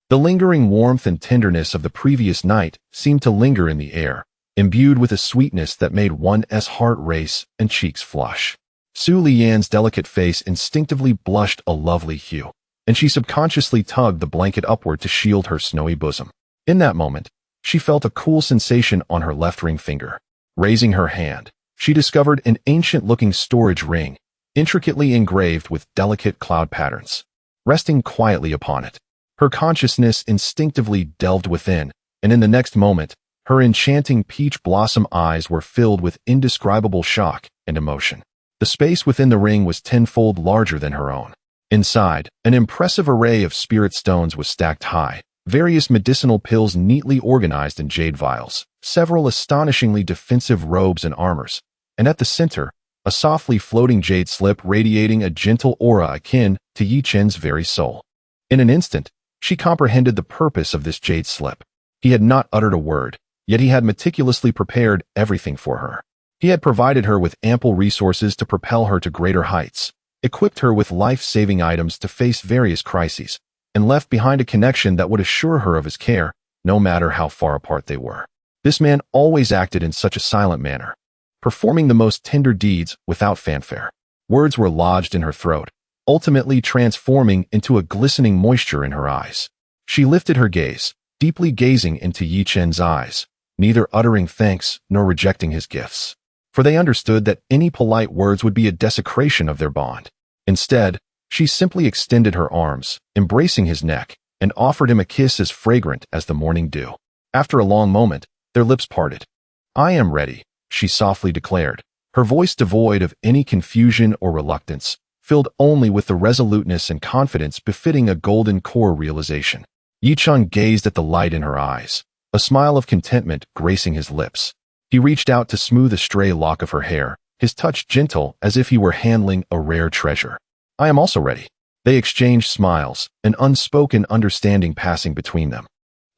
The lingering warmth and tenderness of the previous night seemed to linger in the air, imbued with a sweetness that made one's heart race and cheeks flush. Su Liyan's delicate face instinctively blushed a lovely hue, and she subconsciously tugged the blanket upward to shield her snowy bosom. In that moment, she felt a cool sensation on her left ring finger. Raising her hand, she discovered an ancient-looking storage ring, intricately engraved with delicate cloud patterns. Resting quietly upon it, her consciousness instinctively delved within, and in the next moment, her enchanting peach blossom eyes were filled with indescribable shock and emotion. The space within the ring was tenfold larger than her own. Inside, an impressive array of spirit stones was stacked high, various medicinal pills neatly organized in jade vials, several astonishingly defensive robes and armors, and at the center, a softly floating jade slip radiating a gentle aura akin to Yi Chen's very soul. In an instant, she comprehended the purpose of this jade slip. He had not uttered a word, yet he had meticulously prepared everything for her. He had provided her with ample resources to propel her to greater heights, equipped her with life-saving items to face various crises, and left behind a connection that would assure her of his care, no matter how far apart they were. This man always acted in such a silent manner, performing the most tender deeds without fanfare. Words were lodged in her throat, ultimately transforming into a glistening moisture in her eyes. She lifted her gaze, deeply gazing into Yi Chen's eyes, neither uttering thanks nor rejecting his gifts. For they understood that any polite words would be a desecration of their bond. Instead, she simply extended her arms, embracing his neck, and offered him a kiss as fragrant as the morning dew. After a long moment, their lips parted. "I am ready," she softly declared, her voice devoid of any confusion or reluctance, filled only with the resoluteness and confidence befitting a golden core realization. Yi Chen gazed at the light in her eyes, a smile of contentment gracing his lips. He reached out to smooth a stray lock of her hair, his touch gentle as if he were handling a rare treasure. "I am also ready." They exchanged smiles, an unspoken understanding passing between them.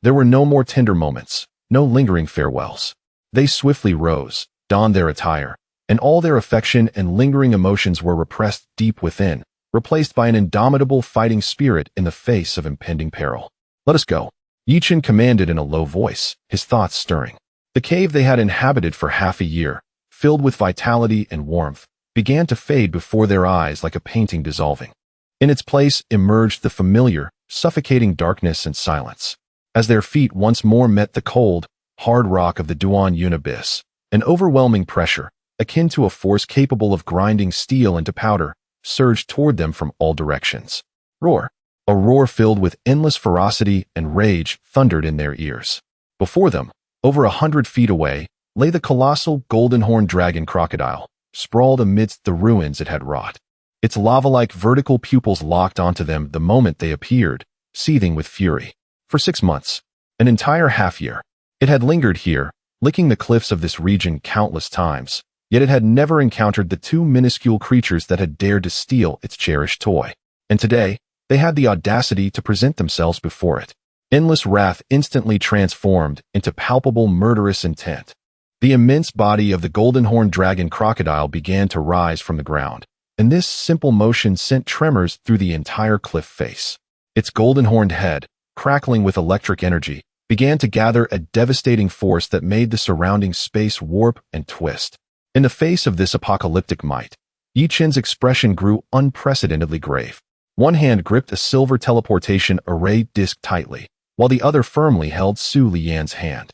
There were no more tender moments, no lingering farewells. They swiftly rose, donned their attire, and all their affection and lingering emotions were repressed deep within, replaced by an indomitable fighting spirit in the face of impending peril. "Let us go," Yi Chen commanded in a low voice, his thoughts stirring. The cave they had inhabited for half a year, filled with vitality and warmth, began to fade before their eyes like a painting dissolving. In its place emerged the familiar, suffocating darkness and silence. As their feet once more met the cold, hard rock of the Duan Yun abyss, an overwhelming pressure, akin to a force capable of grinding steel into powder, surged toward them from all directions. Roar! A roar filled with endless ferocity and rage thundered in their ears. Before them, over 100 feet away, lay the colossal golden-horned dragon crocodile, sprawled amidst the ruins it had wrought. Its lava-like vertical pupils locked onto them the moment they appeared, seething with fury. For 6 months, an entire half-year, it had lingered here, licking the cliffs of this region countless times, yet it had never encountered the two minuscule creatures that had dared to steal its cherished toy. And today, they had the audacity to present themselves before it. Endless wrath instantly transformed into palpable murderous intent. The immense body of the golden-horned dragon crocodile began to rise from the ground, and this simple motion sent tremors through the entire cliff face. Its golden-horned head, crackling with electric energy, began to gather a devastating force that made the surrounding space warp and twist. In the face of this apocalyptic might, Yi Chen's expression grew unprecedentedly grave. One hand gripped a silver teleportation array disc tightly, while the other firmly held Su Lian's hand.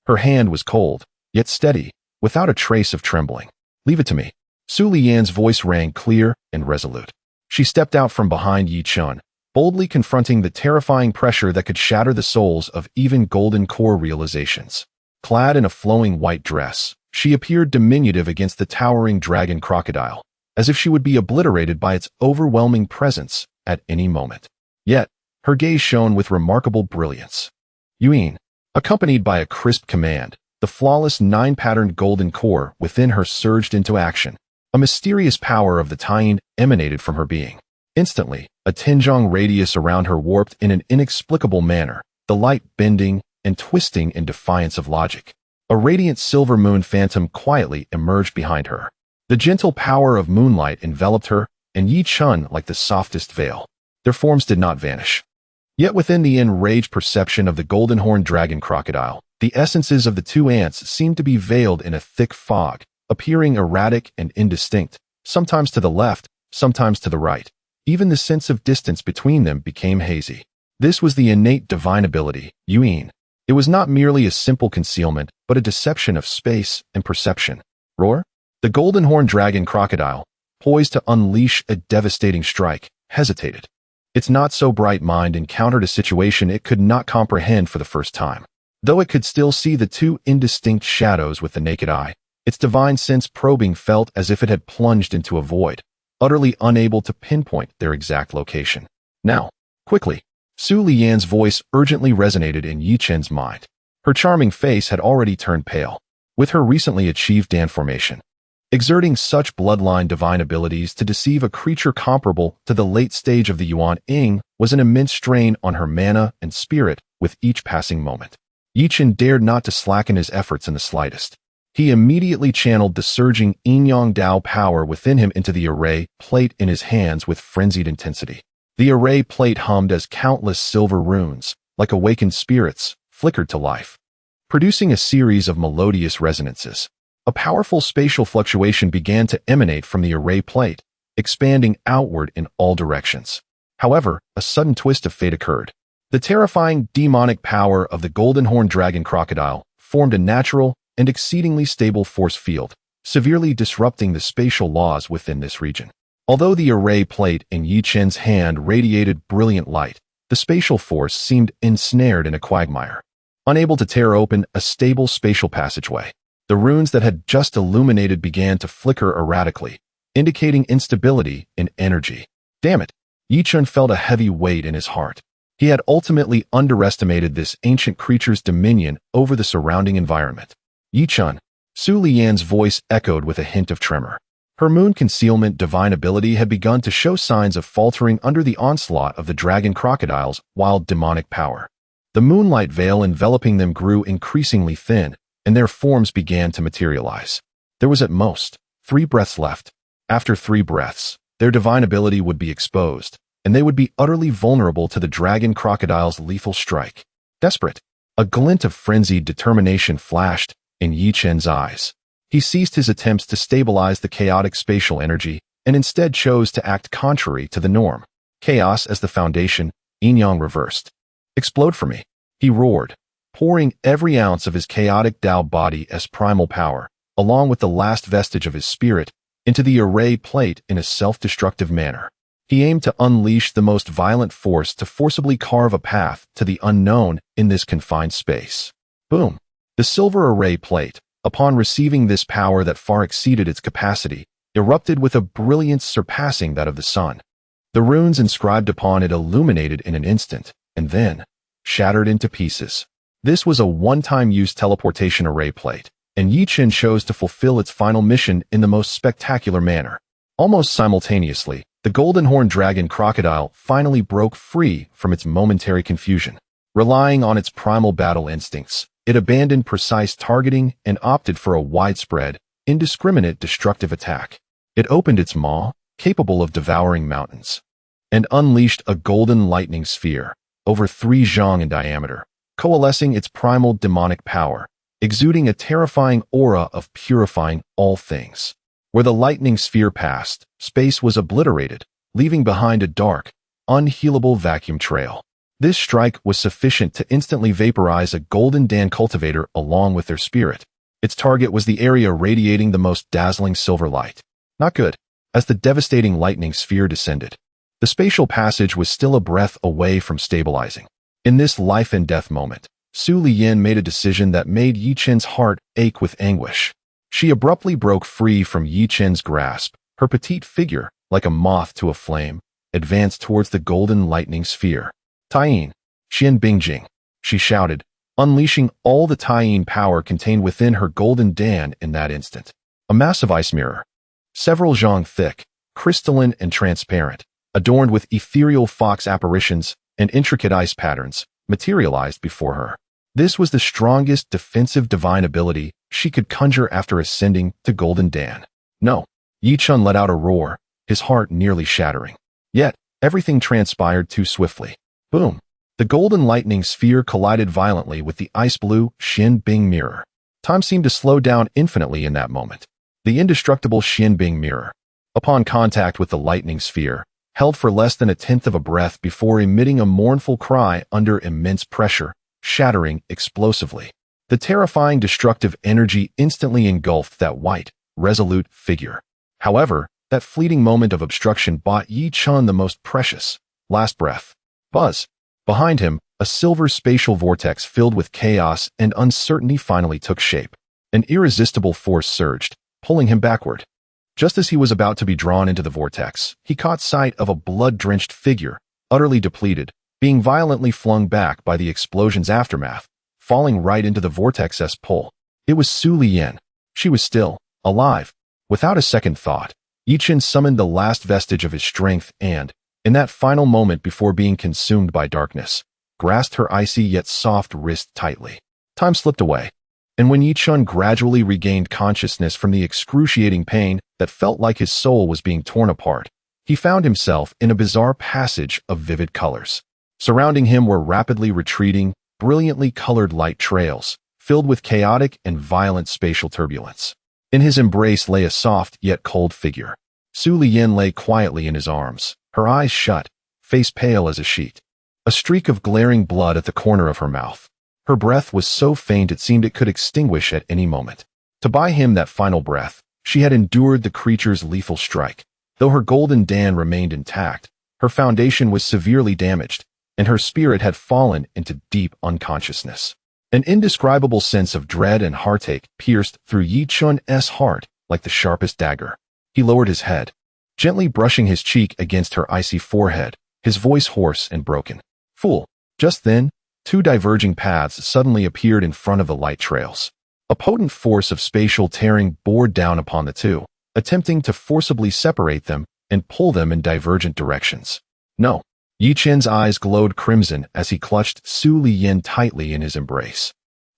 Her hand was cold, yet steady, without a trace of trembling. "Leave it to me." Su Lian's voice rang clear and resolute. She stepped out from behind Yi Chen, boldly confronting the terrifying pressure that could shatter the souls of even golden core realizations. Clad in a flowing white dress, she appeared diminutive against the towering dragon crocodile, as if she would be obliterated by its overwhelming presence at any moment. Yet, her gaze shone with remarkable brilliance. Yuan, accompanied by a crisp command, the flawless 9-patterned golden core within her surged into action. A mysterious power of the Taiyin emanated from her being. Instantly, a Tianzhong radius around her warped in an inexplicable manner, the light bending and twisting in defiance of logic. A radiant silver moon phantom quietly emerged behind her. The gentle power of moonlight enveloped her, and Yi Chen like the softest veil. Their forms did not vanish. Yet within the enraged perception of the golden-horned dragon crocodile, the essences of the two ants seemed to be veiled in a thick fog, appearing erratic and indistinct, sometimes to the left, sometimes to the right. Even the sense of distance between them became hazy. This was the innate divine ability, Yuan. It was not merely a simple concealment, but a deception of space and perception. Roar? The golden-horned dragon crocodile, poised to unleash a devastating strike, hesitated. Its not-so-bright mind encountered a situation it could not comprehend for the first time. Though it could still see the two indistinct shadows with the naked eye, its divine sense probing felt as if it had plunged into a void, utterly unable to pinpoint their exact location. "Now, quickly!" Su Lian's voice urgently resonated in Yi Chen's mind. Her charming face had already turned pale. With her recently achieved Dan formation, exerting such bloodline divine abilities to deceive a creature comparable to the late stage of the Yuan Ying was an immense strain on her mana and spirit with each passing moment. Yi Chen dared not to slacken his efforts in the slightest. He immediately channeled the surging yin-yang Dao power within him into the array plate in his hands with frenzied intensity. The array plate hummed as countless silver runes, like awakened spirits, flickered to life, producing a series of melodious resonances. A powerful spatial fluctuation began to emanate from the array plate, expanding outward in all directions. However, a sudden twist of fate occurred. The terrifying demonic power of the golden horned dragon crocodile formed a natural and exceedingly stable force field, severely disrupting the spatial laws within this region. Although the array plate in Yi Chen's hand radiated brilliant light, the spatial force seemed ensnared in a quagmire, unable to tear open a stable spatial passageway. The runes that had just illuminated began to flicker erratically, indicating instability in energy. Damn it! Yi Chen felt a heavy weight in his heart. He had ultimately underestimated this ancient creature's dominion over the surrounding environment. Yi Chen, Su Lian's voice echoed with a hint of tremor. Her moon concealment divine ability had begun to show signs of faltering under the onslaught of the dragon crocodile's wild demonic power. The moonlight veil enveloping them grew increasingly thin, and their forms began to materialize. There was at most 3 breaths left. After 3 breaths, their divine ability would be exposed, and they would be utterly vulnerable to the dragon crocodile's lethal strike. Desperate, a glint of frenzied determination flashed in Yi Chen's eyes. He ceased his attempts to stabilize the chaotic spatial energy and instead chose to act contrary to the norm. Chaos as the foundation, yin-yang reversed. Explode for me, he roared, pouring every ounce of his chaotic Dao body as primal power, along with the last vestige of his spirit, into the array plate in a self-destructive manner. He aimed to unleash the most violent force to forcibly carve a path to the unknown in this confined space. Boom! The silver array plate, upon receiving this power that far exceeded its capacity, erupted with a brilliance surpassing that of the sun. The runes inscribed upon it illuminated in an instant, and then shattered into pieces. This was a one-time use teleportation array plate, and Yi Chen chose to fulfill its final mission in the most spectacular manner. Almost simultaneously, the golden horned dragon crocodile finally broke free from its momentary confusion. Relying on its primal battle instincts, it abandoned precise targeting and opted for a widespread, indiscriminate destructive attack. It opened its maw, capable of devouring mountains, and unleashed a golden lightning sphere, over 3 zhang in diameter, coalescing its primal demonic power, exuding a terrifying aura of purifying all things. Where the lightning sphere passed, space was obliterated, leaving behind a dark, unhealable vacuum trail. This strike was sufficient to instantly vaporize a golden Dan cultivator along with their spirit. Its target was the area radiating the most dazzling silver light. Not good. As the devastating lightning sphere descended, the spatial passage was still a breath away from stabilizing. In this life and death moment, Su Lian made a decision that made Yi Chen's heart ache with anguish. She abruptly broke free from Yi Chen's grasp. Her petite figure, like a moth to a flame, advanced towards the golden lightning sphere. Taiyin, Xian Bingjing, she shouted, unleashing all the Taiyin power contained within her golden Dan in that instant. A massive ice mirror, several zhang thick, crystalline and transparent, adorned with ethereal fox apparitions and intricate ice patterns, materialized before her. This was the strongest defensive divine ability she could conjure after ascending to Golden Dan. No, Yi Chen let out a roar, his heart nearly shattering. Yet, everything transpired too swiftly. Boom! The golden lightning sphere collided violently with the ice-blue Xian Bing mirror. Time seemed to slow down infinitely in that moment. The indestructible Xian Bing mirror, upon contact with the lightning sphere, held for less than a tenth of a breath before emitting a mournful cry under immense pressure, shattering explosively. The terrifying destructive energy instantly engulfed that white, resolute figure. However, that fleeting moment of obstruction bought Yi Chen the most precious, last breath. Buzz. Behind him, a silver spatial vortex filled with chaos and uncertainty finally took shape. An irresistible force surged, pulling him backward. Just as he was about to be drawn into the vortex, he caught sight of a blood-drenched figure, utterly depleted, being violently flung back by the explosion's aftermath, falling right into the vortex's pull. It was Su Lian. She was still alive. Without a second thought, Yi Chen summoned the last vestige of his strength and, in that final moment before being consumed by darkness, grasped her icy yet soft wrist tightly. Time slipped away. And when Yi Chun gradually regained consciousness from the excruciating pain that felt like his soul was being torn apart, he found himself in a bizarre passage of vivid colors. Surrounding him were rapidly retreating, brilliantly colored light trails, filled with chaotic and violent spatial turbulence. In his embrace lay a soft yet cold figure. Su Liyin lay quietly in his arms, her eyes shut, face pale as a sheet. A streak of glaring blood at the corner of her mouth. Her breath was so faint it seemed it could extinguish at any moment. To buy him that final breath, she had endured the creature's lethal strike. Though her golden Dan remained intact, her foundation was severely damaged, and her spirit had fallen into deep unconsciousness. An indescribable sense of dread and heartache pierced through Yi Chun's heart like the sharpest dagger. He lowered his head, gently brushing his cheek against her icy forehead, his voice hoarse and broken. Fool! Just then, two diverging paths suddenly appeared in front of the light trails. A potent force of spatial tearing bore down upon the two, attempting to forcibly separate them and pull them in divergent directions. No. Yi Chen's eyes glowed crimson as he clutched Su Liyin tightly in his embrace.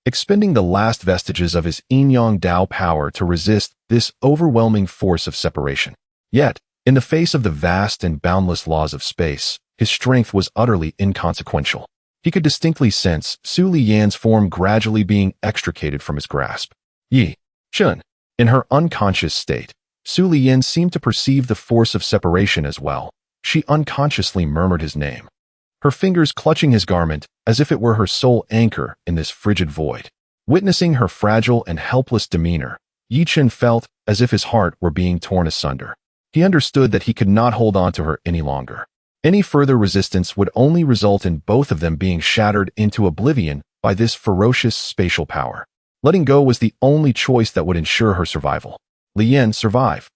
Expending the last vestiges of his yin-yang Dao power to resist this overwhelming force of separation. Yet, in the face of the vast and boundless laws of space, his strength was utterly inconsequential. He could distinctly sense Su Liyin's form gradually being extricated from his grasp. Yi Chun. In her unconscious state, Su Liyin seemed to perceive the force of separation as well. She unconsciously murmured his name, her fingers clutching his garment as if it were her sole anchor in this frigid void. Witnessing her fragile and helpless demeanor, Yi Chun felt as if his heart were being torn asunder. He understood that he could not hold on to her any longer. Any further resistance would only result in both of them being shattered into oblivion by this ferocious spatial power. Letting go was the only choice that would ensure her survival. Liyin survive.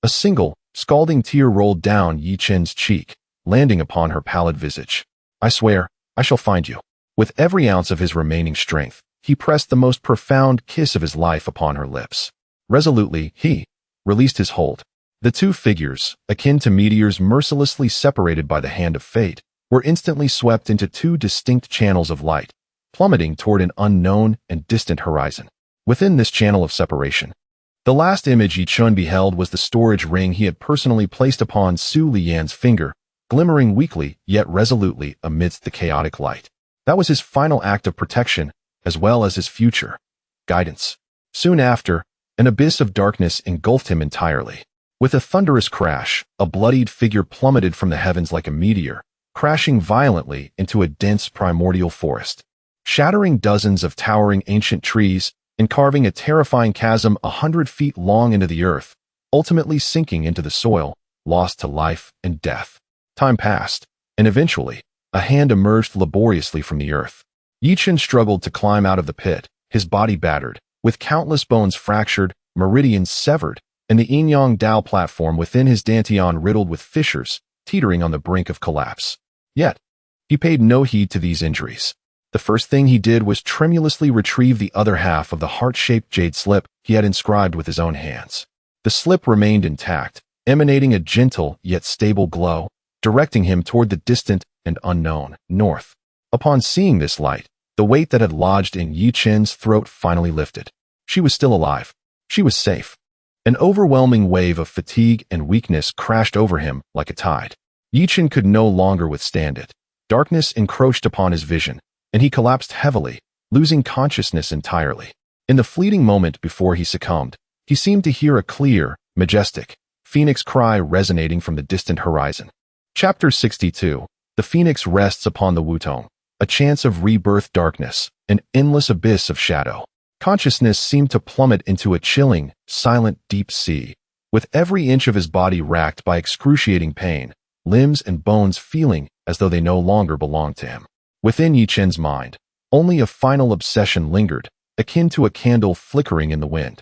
A single, scalding tear rolled down Yi Chen's cheek, landing upon her pallid visage. I swear, I shall find you. With every ounce of his remaining strength, he pressed the most profound kiss of his life upon her lips. Resolutely, he released his hold. The two figures, akin to meteors mercilessly separated by the hand of fate, were instantly swept into two distinct channels of light, plummeting toward an unknown and distant horizon. Within this channel of separation, the last image Yi Chun beheld was the storage ring he had personally placed upon Su Liyin's finger, glimmering weakly yet resolutely amidst the chaotic light. That was his final act of protection, as well as his future guidance. Soon after, an abyss of darkness engulfed him entirely. With a thunderous crash, a bloodied figure plummeted from the heavens like a meteor, crashing violently into a dense primordial forest, shattering dozens of towering ancient trees and carving a terrifying chasm 100 feet long into the earth, ultimately sinking into the soil, lost to life and death. Time passed, and eventually, a hand emerged laboriously from the earth. Yi Chun struggled to climb out of the pit, his body battered, with countless bones fractured, meridians severed, and the yin-yang Dao platform within his dantian riddled with fissures, teetering on the brink of collapse. Yet, he paid no heed to these injuries. The first thing he did was tremulously retrieve the other half of the heart-shaped jade slip he had inscribed with his own hands. The slip remained intact, emanating a gentle yet stable glow, directing him toward the distant and unknown north. Upon seeing this light, the weight that had lodged in Yi Chen's throat finally lifted. She was still alive. She was safe. An overwhelming wave of fatigue and weakness crashed over him like a tide. Yi Chen could no longer withstand it. Darkness encroached upon his vision, and he collapsed heavily, losing consciousness entirely. In the fleeting moment before he succumbed, he seemed to hear a clear, majestic, phoenix cry resonating from the distant horizon. Chapter 62. The Phoenix rests upon the Wutong, a chance of rebirth darkness, an endless abyss of shadow. Consciousness seemed to plummet into a chilling, silent deep sea, with every inch of his body racked by excruciating pain, limbs and bones feeling as though they no longer belonged to him. Within Yi Chen's mind, only a final obsession lingered, akin to a candle flickering in the wind.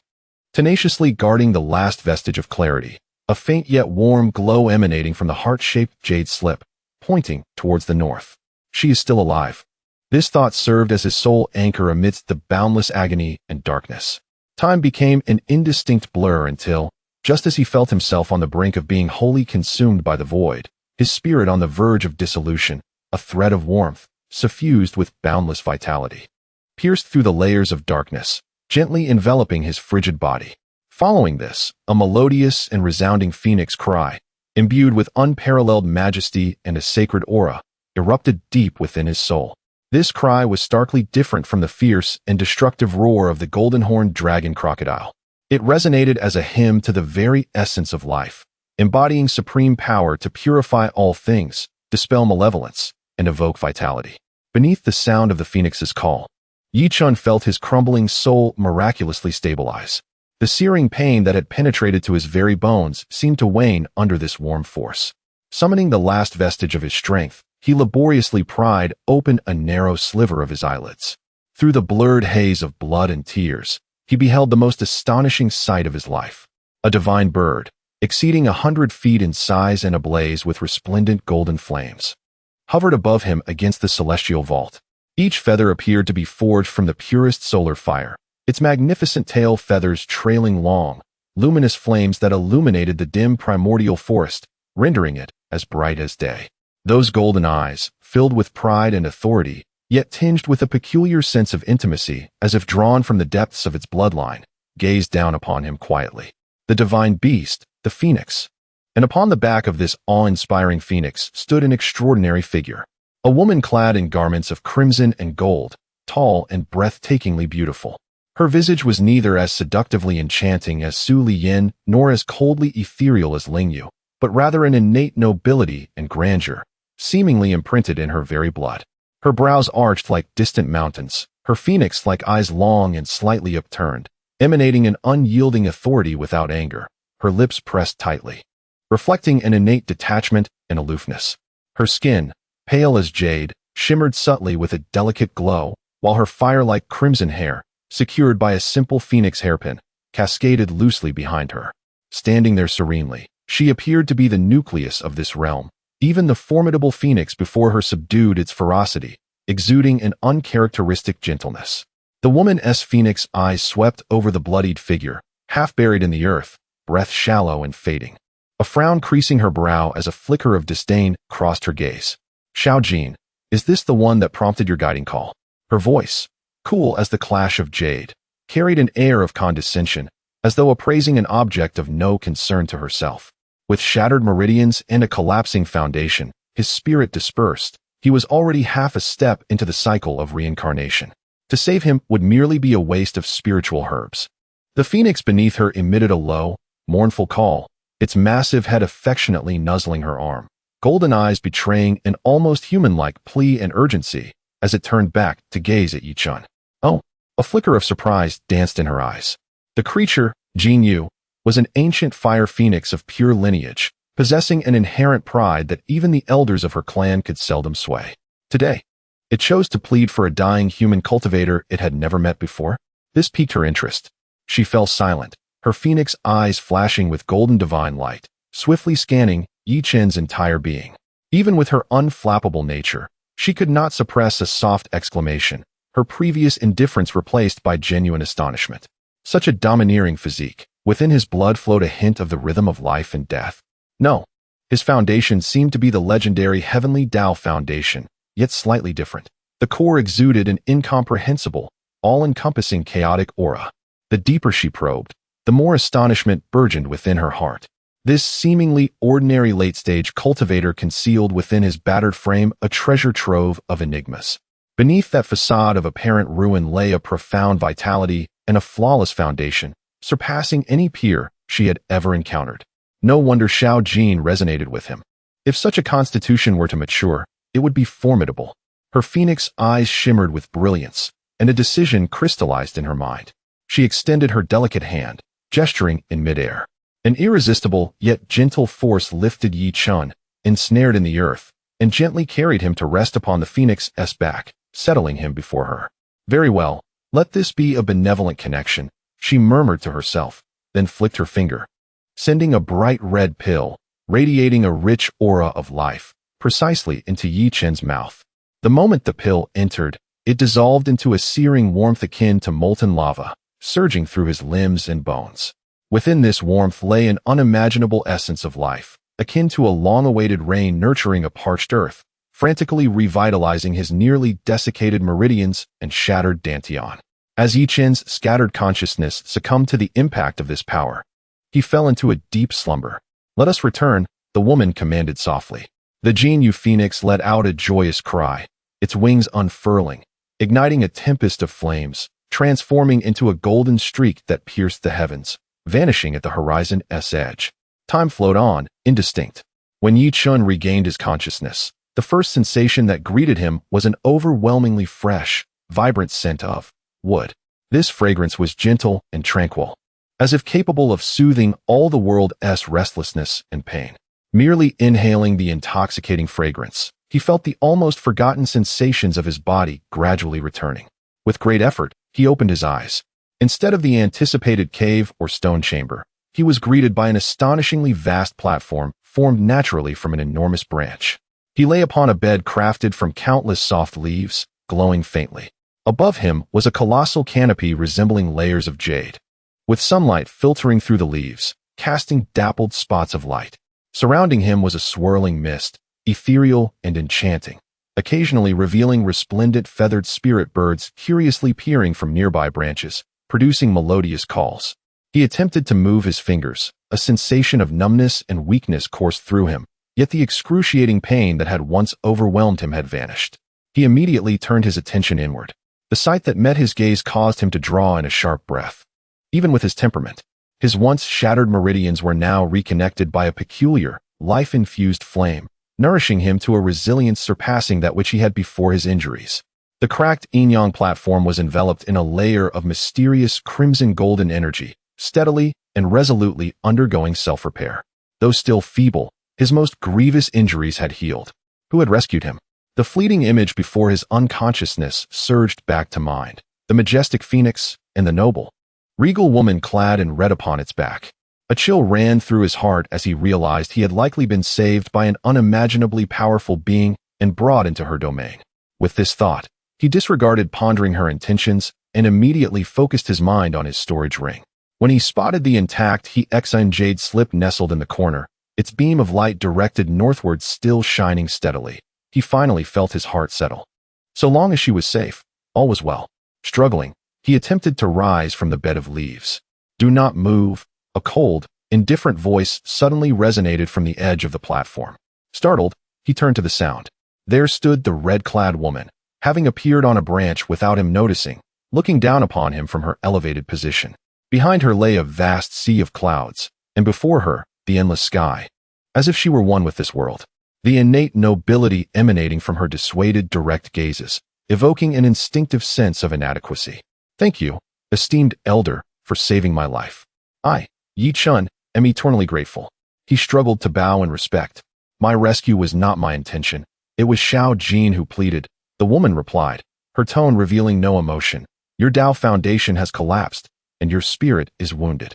Tenaciously guarding the last vestige of clarity, a faint yet warm glow emanating from the heart-shaped jade slip, pointing towards the north. She is still alive. This thought served as his sole anchor amidst the boundless agony and darkness. Time became an indistinct blur until, just as he felt himself on the brink of being wholly consumed by the void, his spirit on the verge of dissolution, a thread of warmth, suffused with boundless vitality, pierced through the layers of darkness, gently enveloping his frigid body. Following this, a melodious and resounding phoenix cry, imbued with unparalleled majesty and a sacred aura, erupted deep within his soul. This cry was starkly different from the fierce and destructive roar of the golden-horned dragon crocodile. It resonated as a hymn to the very essence of life, embodying supreme power to purify all things, dispel malevolence, and evoke vitality. Beneath the sound of the phoenix's call, Yi Chen felt his crumbling soul miraculously stabilize. The searing pain that had penetrated to his very bones seemed to wane under this warm force. Summoning the last vestige of his strength, he laboriously pried open a narrow sliver of his eyelids. Through the blurred haze of blood and tears, he beheld the most astonishing sight of his life. A divine bird, exceeding 100 feet in size and ablaze with resplendent golden flames, hovered above him against the celestial vault. Each feather appeared to be forged from the purest solar fire, its magnificent tail feathers trailing long, luminous flames that illuminated the dim primordial forest, rendering it as bright as day. Those golden eyes, filled with pride and authority, yet tinged with a peculiar sense of intimacy, as if drawn from the depths of its bloodline, gazed down upon him quietly. The divine beast, the phoenix. And upon the back of this awe-inspiring phoenix stood an extraordinary figure. A woman clad in garments of crimson and gold, tall and breathtakingly beautiful. Her visage was neither as seductively enchanting as Su Liyin nor as coldly ethereal as Ling Yu, but rather an innate nobility and grandeur, seemingly imprinted in her very blood. Her brows arched like distant mountains, her phoenix-like eyes long and slightly upturned, emanating an unyielding authority without anger, her lips pressed tightly, reflecting an innate detachment and aloofness. Her skin, pale as jade, shimmered subtly with a delicate glow, while her fire-like crimson hair, secured by a simple phoenix hairpin, cascaded loosely behind her. Standing there serenely, she appeared to be the nucleus of this realm, even the formidable phoenix before her subdued its ferocity, exuding an uncharacteristic gentleness. The woman's phoenix eyes swept over the bloodied figure, half buried in the earth, breath shallow and fading. A frown creasing her brow as a flicker of disdain crossed her gaze. "Xiao Jin, is this the one that prompted your guiding call?" Her voice, cool as the clash of jade, carried an air of condescension, as though appraising an object of no concern to herself. With shattered meridians and a collapsing foundation, his spirit dispersed. He was already half a step into the cycle of reincarnation. To save him would merely be a waste of spiritual herbs. The phoenix beneath her emitted a low, mournful call, its massive head affectionately nuzzling her arm, golden eyes betraying an almost human-like plea and urgency as it turned back to gaze at Yi Chen. Oh, a flicker of surprise danced in her eyes. The creature, Jin Yu, was an ancient fire phoenix of pure lineage, possessing an inherent pride that even the elders of her clan could seldom sway. Today, it chose to plead for a dying human cultivator it had never met before. This piqued her interest. She fell silent, her phoenix eyes flashing with golden divine light, swiftly scanning Yi Chen's entire being. Even with her unflappable nature, she could not suppress a soft exclamation, her previous indifference replaced by genuine astonishment. Such a domineering physique. Within his blood flowed a hint of the rhythm of life and death. No, his foundation seemed to be the legendary Heavenly Dao Foundation, yet slightly different. The core exuded an incomprehensible, all-encompassing chaotic aura. The deeper she probed, the more astonishment burgeoned within her heart. This seemingly ordinary late-stage cultivator concealed within his battered frame a treasure trove of enigmas. Beneath that facade of apparent ruin lay a profound vitality and a flawless foundation, surpassing any peer she had ever encountered. No wonder Xiao Jin resonated with him. If such a constitution were to mature, it would be formidable. Her phoenix eyes shimmered with brilliance, and a decision crystallized in her mind. She extended her delicate hand, gesturing in midair. An irresistible yet gentle force lifted Yi Chen, ensnared in the earth, and gently carried him to rest upon the phoenix's back, settling him before her. Very well, let this be a benevolent connection, she murmured to herself, then flicked her finger, sending a bright red pill, radiating a rich aura of life, precisely into Yi Chen's mouth. The moment the pill entered, it dissolved into a searing warmth akin to molten lava, surging through his limbs and bones. Within this warmth lay an unimaginable essence of life, akin to a long-awaited rain nurturing a parched earth, frantically revitalizing his nearly desiccated meridians and shattered dantian. As Yi Chen's scattered consciousness succumbed to the impact of this power, he fell into a deep slumber. "Let us return," the woman commanded softly. The Jinyu phoenix let out a joyous cry, its wings unfurling, igniting a tempest of flames, transforming into a golden streak that pierced the heavens, vanishing at the horizon's edge. Time flowed on, indistinct. When Yi Chen regained his consciousness, the first sensation that greeted him was an overwhelmingly fresh, vibrant scent of wood. This fragrance was gentle and tranquil, as if capable of soothing all the world's restlessness and pain. Merely inhaling the intoxicating fragrance, he felt the almost forgotten sensations of his body gradually returning. With great effort, he opened his eyes. Instead of the anticipated cave or stone chamber, he was greeted by an astonishingly vast platform formed naturally from an enormous branch. He lay upon a bed crafted from countless soft leaves, glowing faintly. Above him was a colossal canopy resembling layers of jade, with sunlight filtering through the leaves, casting dappled spots of light. Surrounding him was a swirling mist, ethereal and enchanting, occasionally revealing resplendent feathered spirit birds curiously peering from nearby branches, producing melodious calls. He attempted to move his fingers. A sensation of numbness and weakness coursed through him, yet the excruciating pain that had once overwhelmed him had vanished. He immediately turned his attention inward. The sight that met his gaze caused him to draw in a sharp breath. Even with his temperament, his once shattered meridians were now reconnected by a peculiar, life-infused flame, nourishing him to a resilience surpassing that which he had before his injuries. The cracked yin-yang platform was enveloped in a layer of mysterious crimson-golden energy, steadily and resolutely undergoing self-repair. Though still feeble, his most grievous injuries had healed. Who had rescued him? The fleeting image before his unconsciousness surged back to mind. The majestic phoenix and the noble, regal woman clad in red upon its back. A chill ran through his heart as he realized he had likely been saved by an unimaginably powerful being and brought into her domain. With this thought, he disregarded pondering her intentions and immediately focused his mind on his storage ring. When he spotted the intact He-Exine jade slip nestled in the corner, its beam of light directed northward still shining steadily, he finally felt his heart settle. So long as she was safe, all was well. Struggling, he attempted to rise from the bed of leaves. "Do not move," a cold, indifferent voice suddenly resonated from the edge of the platform. Startled, he turned to the sound. There stood the red-clad woman, having appeared on a branch without him noticing, looking down upon him from her elevated position. Behind her lay a vast sea of clouds, and before her, the endless sky, as if she were one with this world. The innate nobility emanating from her dissuaded, direct gazes, evoking an instinctive sense of inadequacy. "Thank you, esteemed elder, for saving my life. I, Yi Chen, am eternally grateful." He struggled to bow in respect. "My rescue was not my intention. It was Xiao Jin who pleaded," the woman replied, her tone revealing no emotion. "Your Dao foundation has collapsed, and your spirit is wounded.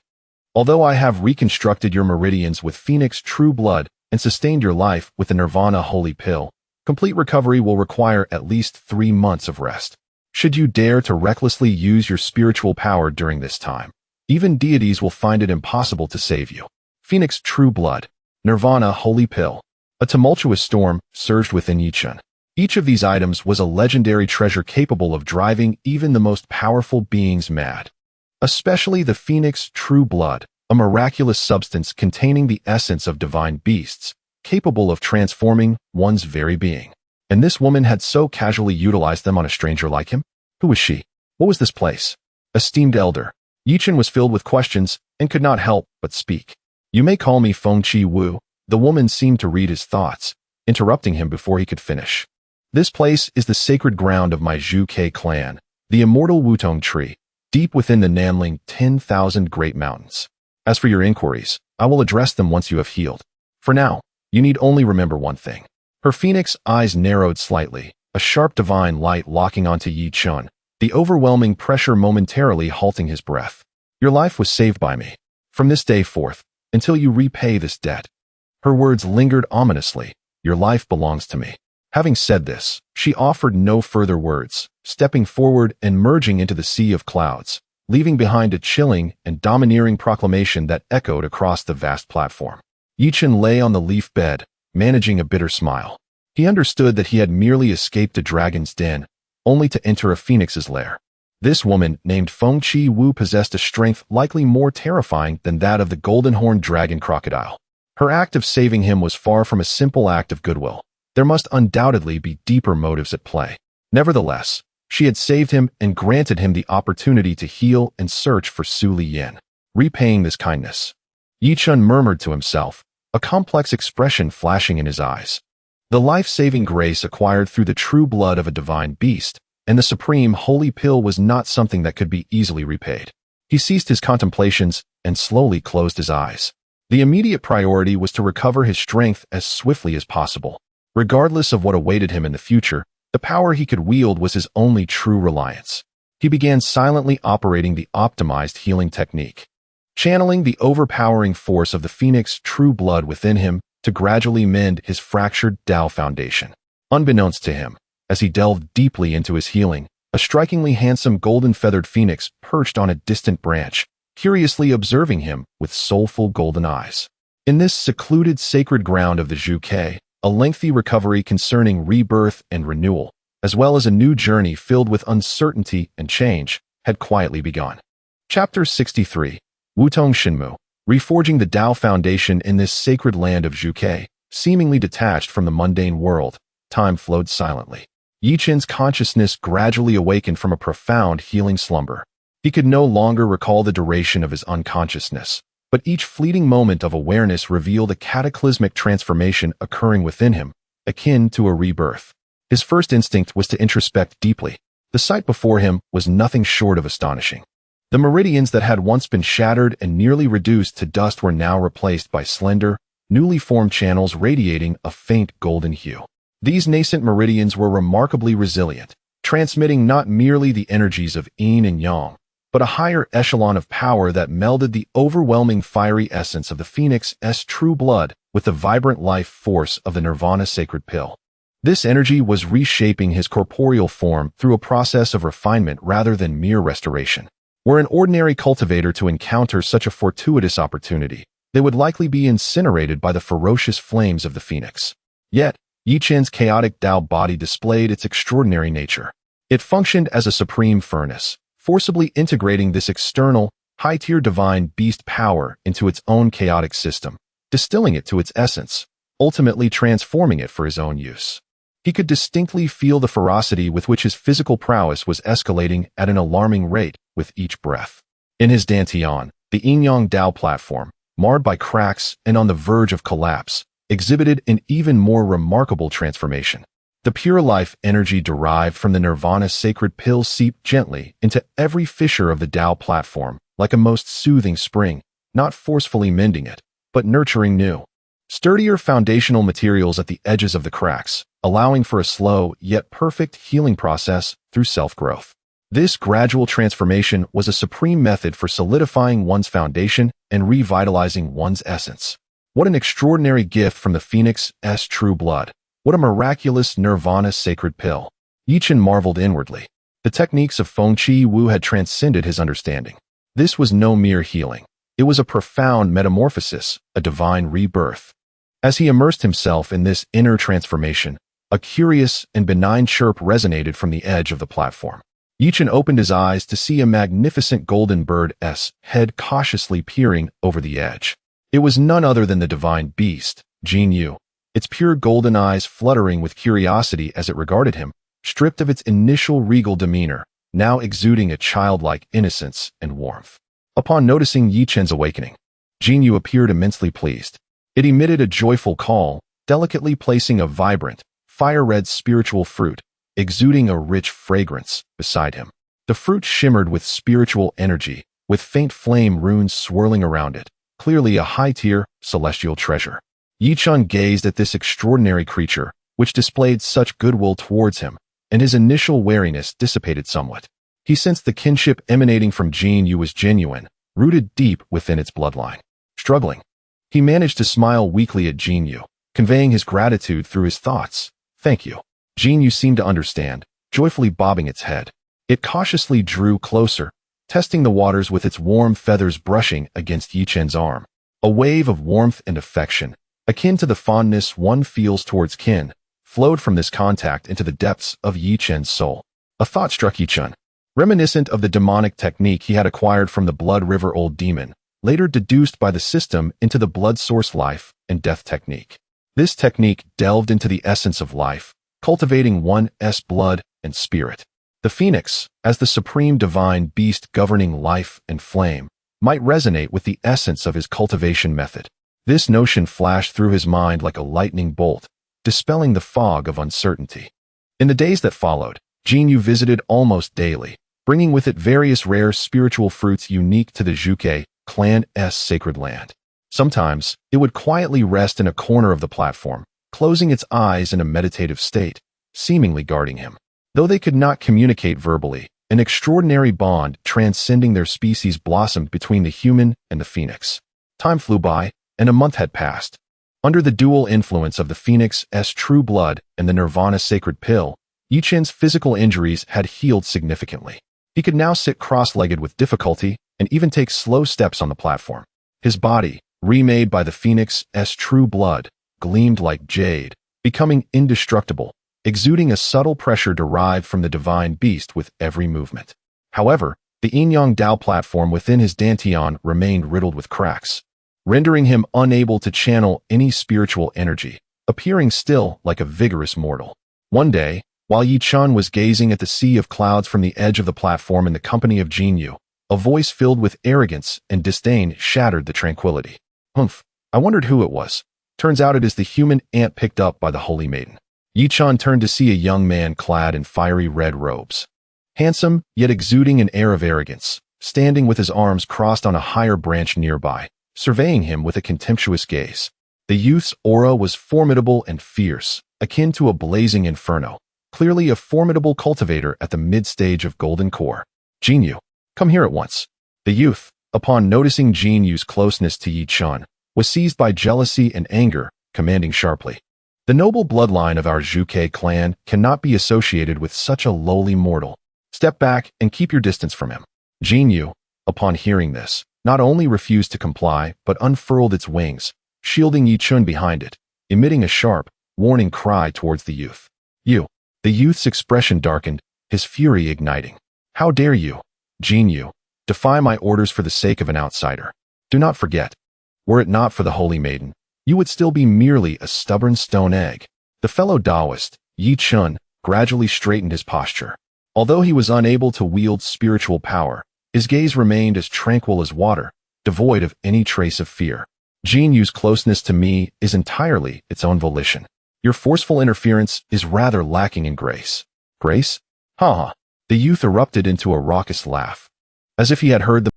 Although I have reconstructed your meridians with Phoenix true blood and sustained your life with the Nirvana holy pill, complete recovery will require at least 3 months of rest. Should you dare to recklessly use your spiritual power during this time, even deities will find it impossible to save you." Phoenix true blood, Nirvana holy pill. A tumultuous storm surged within Yi Chen. Each of these items was a legendary treasure capable of driving even the most powerful beings mad. Especially the Phoenix true blood, a miraculous substance containing the essence of divine beasts, capable of transforming one's very being. And this woman had so casually utilized them on a stranger like him? Who was she? What was this place? Esteemed elder, Yi Chen was filled with questions and could not help but speak. "You may call me Feng Chi Wu." The woman seemed to read his thoughts, interrupting him before he could finish. "This place is the sacred ground of my Zhu Ke clan, the immortal Wutong tree, deep within the Nanling 10,000 great mountains. As for your inquiries, I will address them once you have healed. For now, you need only remember one thing." Her phoenix eyes narrowed slightly, a sharp divine light locking onto Yi Chen, the overwhelming pressure momentarily halting his breath. "Your life was saved by me. From this day forth, until you repay this debt." Her words lingered ominously. "Your life belongs to me." Having said this, she offered no further words, stepping forward and merging into the sea of clouds, leaving behind a chilling and domineering proclamation that echoed across the vast platform. Yi Chen lay on the leaf bed, managing a bitter smile. He understood that he had merely escaped a dragon's den, only to enter a phoenix's lair. This woman, named Feng Chi Wu, possessed a strength likely more terrifying than that of the golden-horned dragon crocodile. Her act of saving him was far from a simple act of goodwill. There must undoubtedly be deeper motives at play. Nevertheless, she had saved him and granted him the opportunity to heal and search for Su Liyan, repaying this kindness. Yi Chen murmured to himself, a complex expression flashing in his eyes. The life-saving grace acquired through the true blood of a divine beast, and the supreme holy pill was not something that could be easily repaid. He ceased his contemplations and slowly closed his eyes. The immediate priority was to recover his strength as swiftly as possible. Regardless of what awaited him in the future, the power he could wield was his only true reliance. He began silently operating the optimized healing technique, channeling the overpowering force of the phoenix true blood within him to gradually mend his fractured Dao foundation. Unbeknownst to him, as he delved deeply into his healing, a strikingly handsome golden-feathered phoenix perched on a distant branch, curiously observing him with soulful golden eyes. In this secluded sacred ground of the Zhuke, a lengthy recovery concerning rebirth and renewal, as well as a new journey filled with uncertainty and change, had quietly begun. Chapter 63. Wutong Shinmu. Reforging the Dao foundation in this sacred land of Zhuke, seemingly detached from the mundane world, time flowed silently. Yi Chen's consciousness gradually awakened from a profound healing slumber. He could no longer recall the duration of his unconsciousness, but each fleeting moment of awareness revealed a cataclysmic transformation occurring within him, akin to a rebirth. His first instinct was to introspect deeply. The sight before him was nothing short of astonishing. The meridians that had once been shattered and nearly reduced to dust were now replaced by slender, newly formed channels radiating a faint golden hue. These nascent meridians were remarkably resilient, transmitting not merely the energies of yin and yang, but a higher echelon of power that melded the overwhelming fiery essence of the phoenix's true blood with the vibrant life force of the nirvana sacred pill. This energy was reshaping his corporeal form through a process of refinement rather than mere restoration. Were an ordinary cultivator to encounter such a fortuitous opportunity, they would likely be incinerated by the ferocious flames of the phoenix. Yet, Yi Chen's chaotic Dao body displayed its extraordinary nature. It functioned as a supreme furnace, forcibly integrating this external, high-tier divine beast power into its own chaotic system, distilling it to its essence, ultimately transforming it for his own use. He could distinctly feel the ferocity with which his physical prowess was escalating at an alarming rate with each breath. In his dantian, the yin-yang Dao platform, marred by cracks and on the verge of collapse, exhibited an even more remarkable transformation. The pure life energy derived from the nirvana sacred pill seeped gently into every fissure of the Dao platform, like a most soothing spring, not forcefully mending it, but nurturing new, sturdier foundational materials at the edges of the cracks, allowing for a slow yet perfect healing process through self-growth. This gradual transformation was a supreme method for solidifying one's foundation and revitalizing one's essence. What an extraordinary gift from the phoenix's true blood. What a miraculous nirvana sacred pill. Yi Chen marveled inwardly. The techniques of Feng Chi Wu had transcended his understanding. This was no mere healing. It was a profound metamorphosis, a divine rebirth. As he immersed himself in this inner transformation, a curious and benign chirp resonated from the edge of the platform. Yi Chen opened his eyes to see a magnificent golden bird's head cautiously peering over the edge. It was none other than the divine beast, Jin Yu, its pure golden eyes fluttering with curiosity as it regarded him, stripped of its initial regal demeanor, now exuding a childlike innocence and warmth. Upon noticing Yi Chen's awakening, Jin Yu appeared immensely pleased. It emitted a joyful call, delicately placing a vibrant, fire-red spiritual fruit, exuding a rich fragrance, beside him. The fruit shimmered with spiritual energy, with faint flame runes swirling around it, clearly a high-tier, celestial treasure. Yi Chen gazed at this extraordinary creature, which displayed such goodwill towards him, and his initial wariness dissipated somewhat. He sensed the kinship emanating from Jin Yu was genuine, rooted deep within its bloodline. Struggling, he managed to smile weakly at Jin Yu, conveying his gratitude through his thoughts. "Thank you." Jin Yu seemed to understand, joyfully bobbing its head. It cautiously drew closer, testing the waters with its warm feathers brushing against Yi Chen's arm. A wave of warmth and affection, akin to the fondness one feels towards kin, flowed from this contact into the depths of Yi Chen's soul. A thought struck Yi Chen. reminiscent of the demonic technique he had acquired from the Blood River Old Demon, later deduced by the system into the blood source life and death technique. This technique delved into the essence of life, cultivating one's blood and spirit. The phoenix, as the supreme divine beast governing life and flame, might resonate with the essence of his cultivation method. This notion flashed through his mind like a lightning bolt, dispelling the fog of uncertainty. In the days that followed, Jinyu visited almost daily, bringing with it various rare spiritual fruits unique to the Zhuge clan's sacred land. Sometimes, it would quietly rest in a corner of the platform, closing its eyes in a meditative state, seemingly guarding him. Though they could not communicate verbally, an extraordinary bond transcending their species blossomed between the human and the phoenix. Time flew by, and a month had passed. Under the dual influence of the phoenix's true blood and the nirvana sacred pill, Chen's physical injuries had healed significantly. He could now sit cross-legged with difficulty and even take slow steps on the platform. His body, remade by the phoenix's true blood, gleamed like jade, becoming indestructible, exuding a subtle pressure derived from the divine beast with every movement. However, the Yin-Yang Dao platform within his dantian remained riddled with cracks, rendering him unable to channel any spiritual energy, appearing still like a vigorous mortal. One day, while Yi Chen was gazing at the sea of clouds from the edge of the platform in the company of Jinyu, a voice filled with arrogance and disdain shattered the tranquility. Humph, I wondered who it was. Turns out it is the human ant picked up by the holy maiden. Yi Chen turned to see a young man clad in fiery red robes. Handsome, yet exuding an air of arrogance, standing with his arms crossed on a higher branch nearby, surveying him with a contemptuous gaze. The youth's aura was formidable and fierce, akin to a blazing inferno, clearly a formidable cultivator at the mid-stage of Golden Core. Jinyu, come here at once. The youth, upon noticing Jinyu's closeness to Yi Chen, was seized by jealousy and anger, commanding sharply. The noble bloodline of our Zhuge clan cannot be associated with such a lowly mortal. Step back and keep your distance from him. Jinyu, upon hearing this, not only refused to comply, but unfurled its wings, shielding Yi Chen behind it, emitting a sharp, warning cry towards the youth. You. The youth's expression darkened, his fury igniting. How dare you, Jinyu, defy my orders for the sake of an outsider? Do not forget, were it not for the holy maiden, you would still be merely a stubborn stone egg. The fellow Taoist, Yi Chen, gradually straightened his posture. Although he was unable to wield spiritual power, his gaze remained as tranquil as water, devoid of any trace of fear. Jinyu's closeness to me is entirely its own volition. Your forceful interference is rather lacking in grace. Grace? Ha ha. The youth erupted into a raucous laugh. As if he had heard the